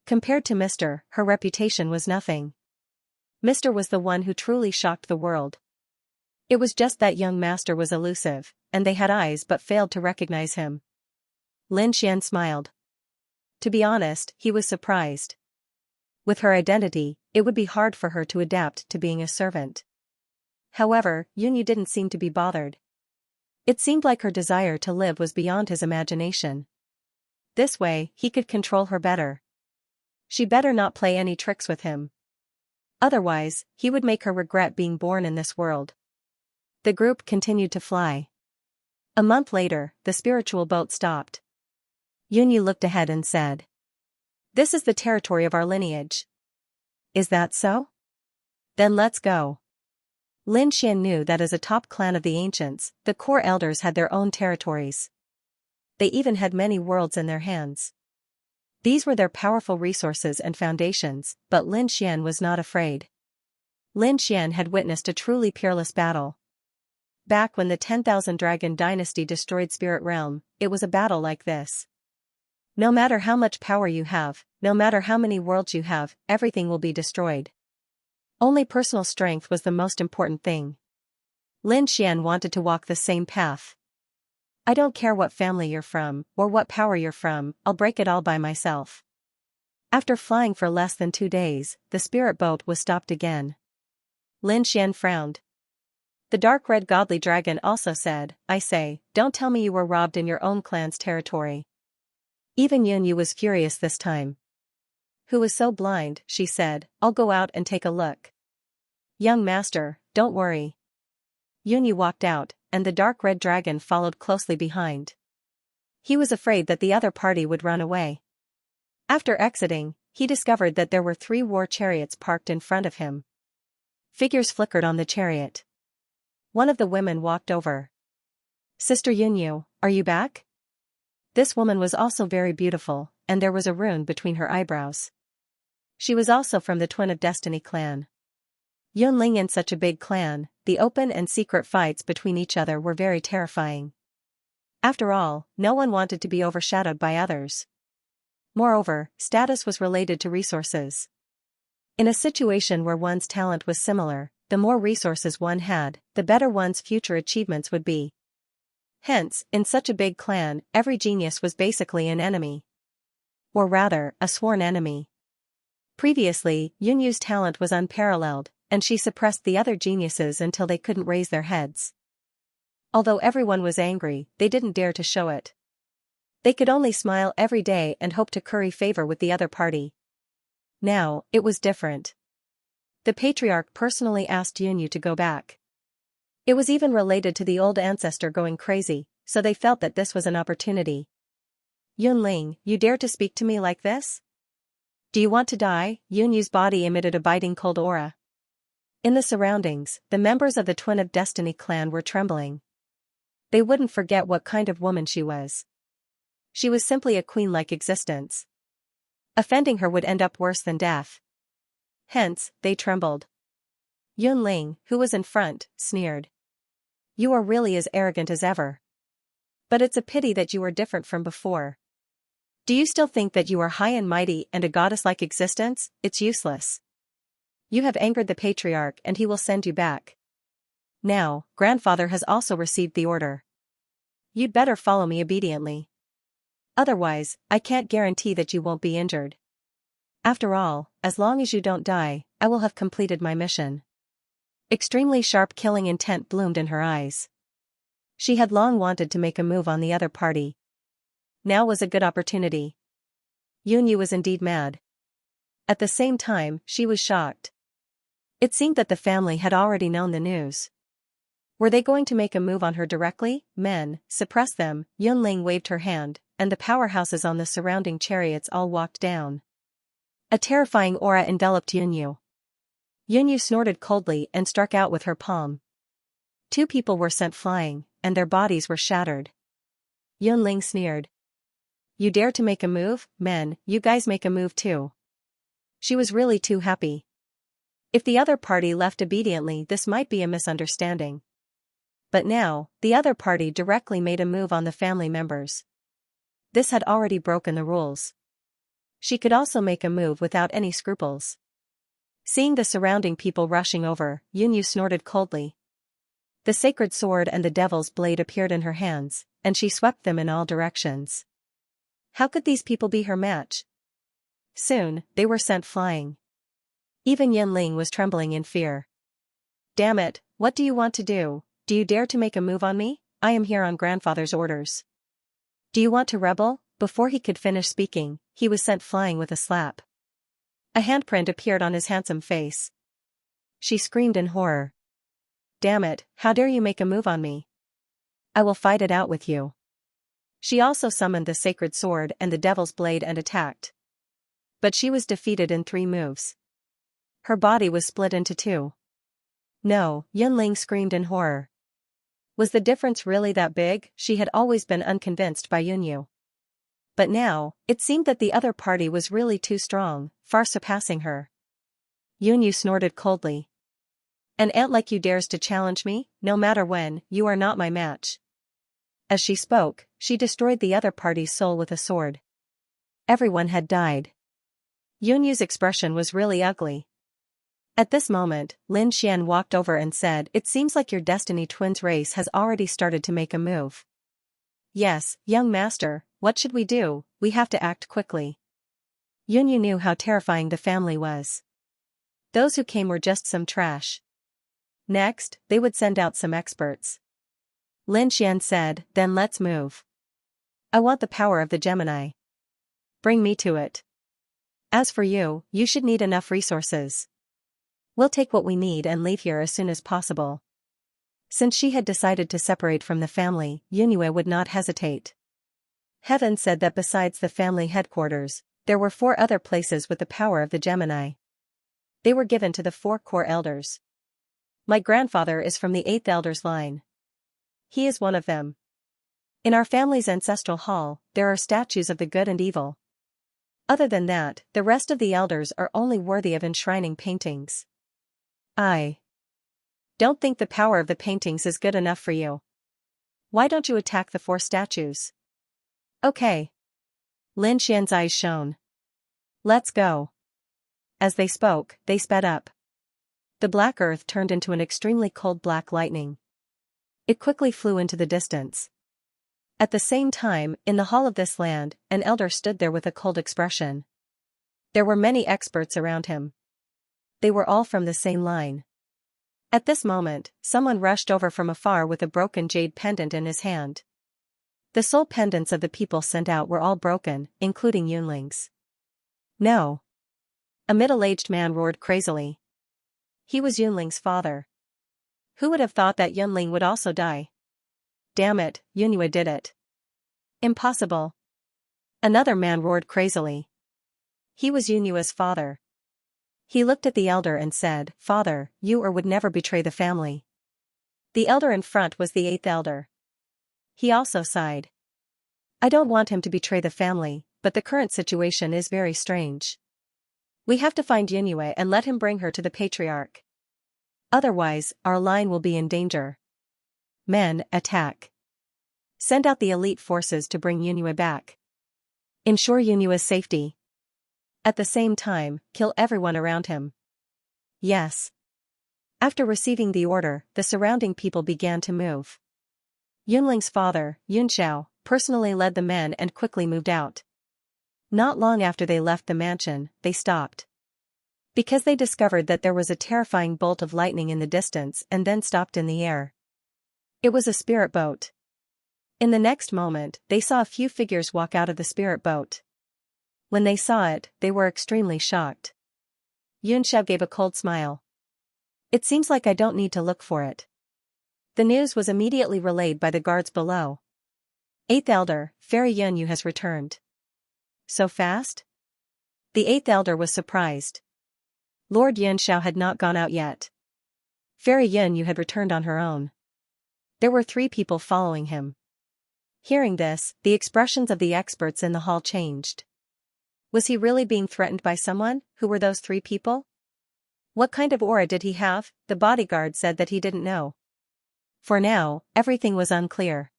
Compared to Mr., her reputation was nothing. Mr. was the one who truly shocked the world. It was just that young master was elusive, and they had eyes but failed to recognize him. Lin Xian smiled. To be honest, he was surprised. With her identity, it would be hard for her to adapt to being a servant. However, Yunyu didn't seem to be bothered. It seemed like her desire to live was beyond his imagination. This way, he could control her better. She better not play any tricks with him. Otherwise, he would make her regret being born in this world. The group continued to fly. A month later, the spiritual boat stopped. Yunyu looked ahead and said, "This is the territory of our lineage." "Is that so? Then let's go." Lin Xian knew that as a top clan of the ancients, the core elders had their own territories. They even had many worlds in their hands. These were their powerful resources and foundations, but Lin Xian was not afraid. Lin Xian had witnessed a truly peerless battle. Back when the 10,000 Dragon Dynasty destroyed Spirit Realm, it was a battle like this. No matter how much power you have, no matter how many worlds you have, everything will be destroyed. Only personal strength was the most important thing. Lin Xian wanted to walk the same path. "I don't care what family you're from, or what power you're from, I'll break it all by myself." After flying for less than 2 days, the spirit boat was stopped again. Lin Xian frowned. The dark red godly dragon also said, "I say, don't tell me you were robbed in your own clan's territory." Even Yunyu was furious this time. "Who is so blind?" she said. "I'll go out and take a look." "Young master, don't worry." Yunyu walked out, and the dark red dragon followed closely behind. He was afraid that the other party would run away. After exiting, he discovered that there were 3 war chariots parked in front of him. Figures flickered on the chariot. One of the women walked over. "Sister Yunyu, are you back?" This woman was also very beautiful, and there was a rune between her eyebrows. She was also from the Twin of Destiny clan. Yunling in such a big clan, the open and secret fights between each other were very terrifying. After all, no one wanted to be overshadowed by others. Moreover, status was related to resources. In a situation where one's talent was similar, the more resources one had, the better one's future achievements would be. Hence, in such a big clan, every genius was basically an enemy. Or rather, a sworn enemy. Previously, Yunyu's talent was unparalleled, and she suppressed the other geniuses until they couldn't raise their heads. Although everyone was angry, they didn't dare to show it. They could only smile every day and hope to curry favor with the other party. Now, it was different. The patriarch personally asked Yunyu to go back. It was even related to the old ancestor going crazy, so they felt that this was an opportunity. "Yunling, you dare to speak to me like this? Do you want to die?" Yunyu's body emitted a biting cold aura. In the surroundings, the members of the Twin of Destiny clan were trembling. They wouldn't forget what kind of woman she was. She was simply a queen-like existence. Offending her would end up worse than death. Hence, they trembled. Yunling, who was in front, sneered. "You are really as arrogant as ever. But it's a pity that you are different from before. Do you still think that you are high and mighty and a goddess-like existence? It's useless. You have angered the patriarch and he will send you back. Now, grandfather has also received the order. You'd better follow me obediently. Otherwise, I can't guarantee that you won't be injured. After all, as long as you don't die, I will have completed my mission." Extremely sharp killing intent bloomed in her eyes. She had long wanted to make a move on the other party. Now was a good opportunity. Yunyu was indeed mad. At the same time, she was shocked. It seemed that the family had already known the news. Were they going to make a move on her directly? "Men, suppress them." Yunling waved her hand, and the powerhouses on the surrounding chariots all walked down. A terrifying aura enveloped Yunyu. Yunyu snorted coldly and struck out with her palm. 2 people were sent flying, and their bodies were shattered. Yunling sneered. "You dare to make a move? Men, you guys make a move too." She was really too happy. If the other party left obediently, this might be a misunderstanding. But now, the other party directly made a move on the family members. This had already broken the rules. She could also make a move without any scruples. Seeing the surrounding people rushing over, Yunyu snorted coldly. The sacred sword and the devil's blade appeared in her hands, and she swept them in all directions. How could these people be her match? Soon, they were sent flying. Even Yunling was trembling in fear. "Damn it, what do you want to do? Do you dare to make a move on me? I am here on grandfather's orders. Do you want to rebel? before he could finish speaking, he was sent flying with a slap. A handprint appeared on his handsome face. She screamed in horror. "Damn it, how dare you make a move on me? I will fight it out with you." She also summoned the sacred sword and the devil's blade and attacked. But she was defeated in 3 moves. Her body was split into 2. No, Yunling screamed in horror. Was the difference really that big? She had always been unconvinced by Yunyu. But now, it seemed that the other party was really too strong, far surpassing her. Yunyu snorted coldly. "An ant like you dares to challenge me? No matter when, you are not my match." As she spoke, she destroyed the other party's soul with a sword. Everyone had died. Yunyu's expression was really ugly. At this moment, Lin Xian walked over and said, "It seems like your Destiny Twins race has already started to make a move." "Yes, young master, what should we do? We have to act quickly." Yunyu knew how terrifying the family was. Those who came were just some trash. Next, they would send out some experts. Lin Xian said, "Then let's move. I want the power of the Gemini. Bring me to it. As for you, you should need enough resources. We'll take what we need and leave here as soon as possible." Since she had decided to separate from the family, Yunyu would not hesitate. Heaven said that besides the family headquarters, there were 4 other places with the power of the Gemini. They were given to the 4 core elders. My grandfather is from the 8th elder's line. He is one of them. In our family's ancestral hall, there are statues of the good and evil. Other than that, the rest of the elders are only worthy of enshrining paintings. I don't think the power of the paintings is good enough for you. Why don't you attack the 4 statues? Okay. Lin Xian's eyes shone. Let's go. As they spoke, they sped up. The black earth turned into an extremely cold black lightning. It quickly flew into the distance. At the same time, in the hall of this land, an elder stood there with a cold expression. There were many experts around him. They were all from the same line. At this moment, someone rushed over from afar with a broken jade pendant in his hand. The soul pendants of the people sent out were all broken, including Yunling's. No. A middle-aged man roared crazily. He was Yunling's father. Who would have thought that Yunling would also die? Damn it, Yunyu did it. Impossible. Another man roared crazily. He was Yunyu's father. He looked at the elder and said, "Father, you would never betray the family." The elder in front was the 8th elder. He also sighed. "I don't want him to betray the family, but the current situation is very strange. We have to find Yunyu and let him bring her to the patriarch. Otherwise, our line will be in danger. Men, attack. Send out the elite forces to bring Yunyu back. Ensure Yunyu's safety. At the same time, kill everyone around him." Yes. After receiving the order, the surrounding people began to move. Yunling's father, Yunxiao, personally led the men and quickly moved out. Not long after they left the mansion, they stopped. Because they discovered that there was a terrifying bolt of lightning in the distance and then stopped in the air. It was a spirit boat. In the next moment, they saw a few figures walk out of the spirit boat. When they saw it, they were extremely shocked. Yunxiao gave a cold smile. "It seems like I don't need to look for it." The news was immediately relayed by the guards below. 8th elder, Fairy Yunyu has returned. So fast? The 8th elder was surprised. Lord Yunxiao had not gone out yet. Fairy Yunyu had returned on her own. There were 3 people following him. Hearing this, the expressions of the experts in the hall changed. Was he really being threatened by someone? Who were those 3 people? What kind of aura did he have? The bodyguard said that he didn't know. For now, everything was unclear.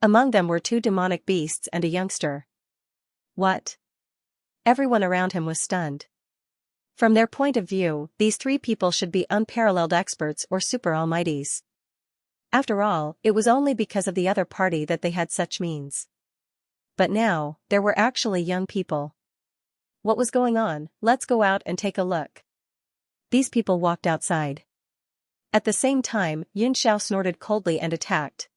Among them were 2 demonic beasts and a youngster. What? Everyone around him was stunned. From their point of view, these 3 people should be unparalleled experts or super almighties. After all, it was only because of the other party that they had such means. But now, there were actually young people. What was going on? Let's go out and take a look. These people walked outside. At the same time, Yunxiao snorted coldly and attacked.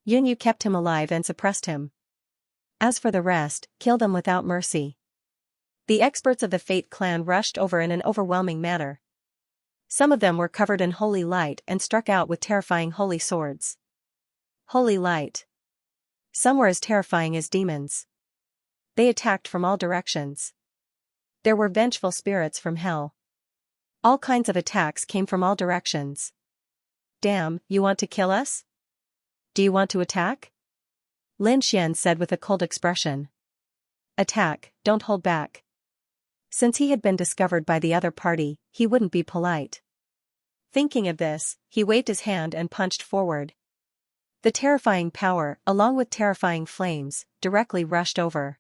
Yunyu kept him alive and suppressed him. As for the rest, kill them without mercy. The experts of the Fate clan rushed over in an overwhelming manner. Some of them were covered in holy light and struck out with terrifying holy swords. Holy light. Some were as terrifying as demons. They attacked from all directions. There were vengeful spirits from hell. All kinds of attacks came from all directions. Damn, you want to kill us? Do you want to attack? Lin Xian said with a cold expression. Attack, don't hold back. Since he had been discovered by the other party, he wouldn't be polite. Thinking of this, he waved his hand and punched forward. The terrifying power, along with terrifying flames, directly rushed over.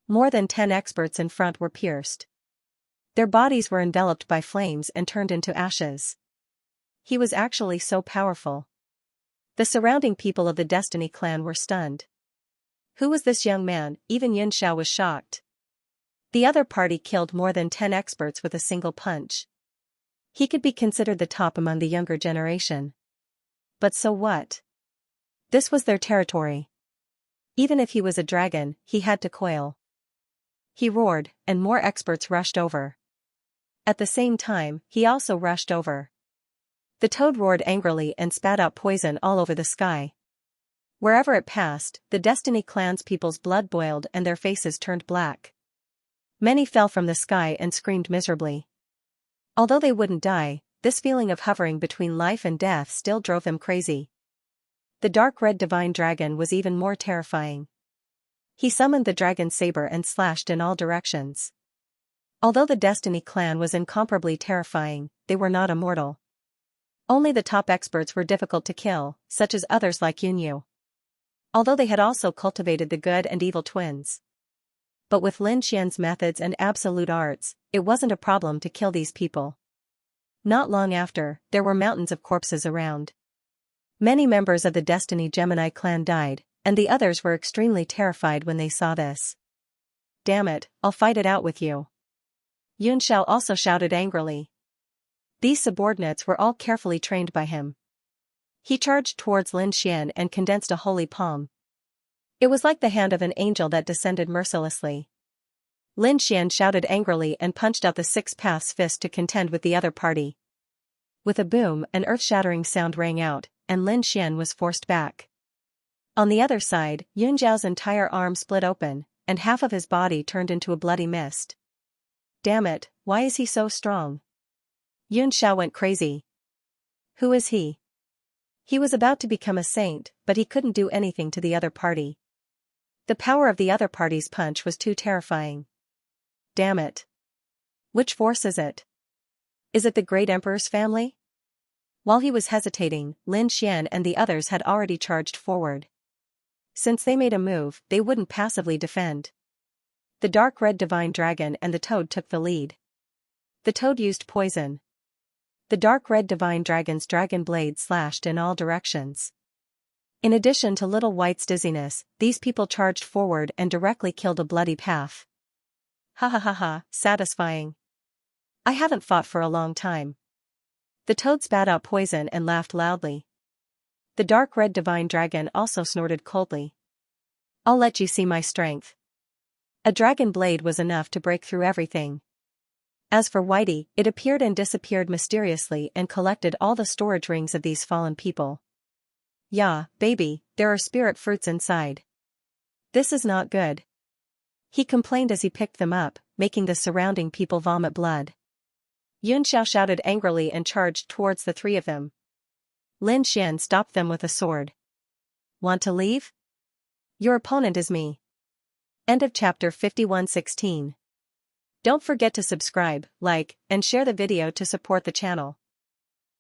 More than 10 experts in front were pierced. Their bodies were enveloped by flames and turned into ashes. He was actually so powerful. The surrounding people of the Destiny clan were stunned. Who was this young man? Even Xianxia was shocked. The other party killed more than 10 experts with a single punch. He could be considered the top among the younger generation. But so what? This was their territory. Even if he was a dragon, he had to quail. He roared, and more experts rushed over. At the same time, he also rushed over. The toad roared angrily and spat out poison all over the sky. Wherever it passed, the Destiny clan's people's blood boiled and their faces turned black. Many fell from the sky and screamed miserably. Although they wouldn't die, this feeling of hovering between life and death still drove them crazy. The dark red divine dragon was even more terrifying. He summoned the dragon saber and slashed in all directions. Although the Destiny clan was incomparably terrifying, they were not immortal. Only the top experts were difficult to kill, such as others like Yunyu. Although they had also cultivated the good and evil twins. But with Lin Xian's methods and absolute arts, it wasn't a problem to kill these people. Not long after, there were mountains of corpses around. Many members of the Destiny Gemini clan died, and the others were extremely terrified when they saw this. Damn it, I'll fight it out with you. Yunxiao also shouted angrily. These subordinates were all carefully trained by him. He charged towards Lin Xian and condensed a holy palm. It was like the hand of an angel that descended mercilessly. Lin Xian shouted angrily and punched out the Six Paths fist to contend with the other party. With a boom, an earth-shattering sound rang out, and Lin Xian was forced back. On the other side, Yunjiao's entire arm split open, and half of his body turned into a bloody mist. Damn it, why is he so strong? Yunxiao went crazy. Who is he? He was about to become a saint, but he couldn't do anything to the other party. The power of the other party's punch was too terrifying. Damn it. Which force is it? Is it the Great Emperor's family? While he was hesitating, Lin Xian and the others had already charged forward. Since they made a move, they wouldn't passively defend. The dark red divine dragon and the toad took the lead. The toad used poison. The dark red divine dragon's dragon blade slashed in all directions. In addition to Little White's dizziness, these people charged forward and directly killed a bloody path. Ha ha ha ha, satisfying. I haven't fought for a long time. The toad spat out poison and laughed loudly. The dark red divine dragon also snorted coldly. I'll let you see my strength. A dragon blade was enough to break through everything. As for Whitey, it appeared and disappeared mysteriously and collected all the storage rings of these fallen people. Yeah, baby, there are spirit fruits inside. This is not good. He complained as he picked them up, making the surrounding people vomit blood. Yunxiao shouted angrily and charged towards the three of them. Lin Xian stopped them with a sword. Want to leave? Your opponent is me. End of chapter 51:16. Don't forget to subscribe, like, and share the video to support the channel.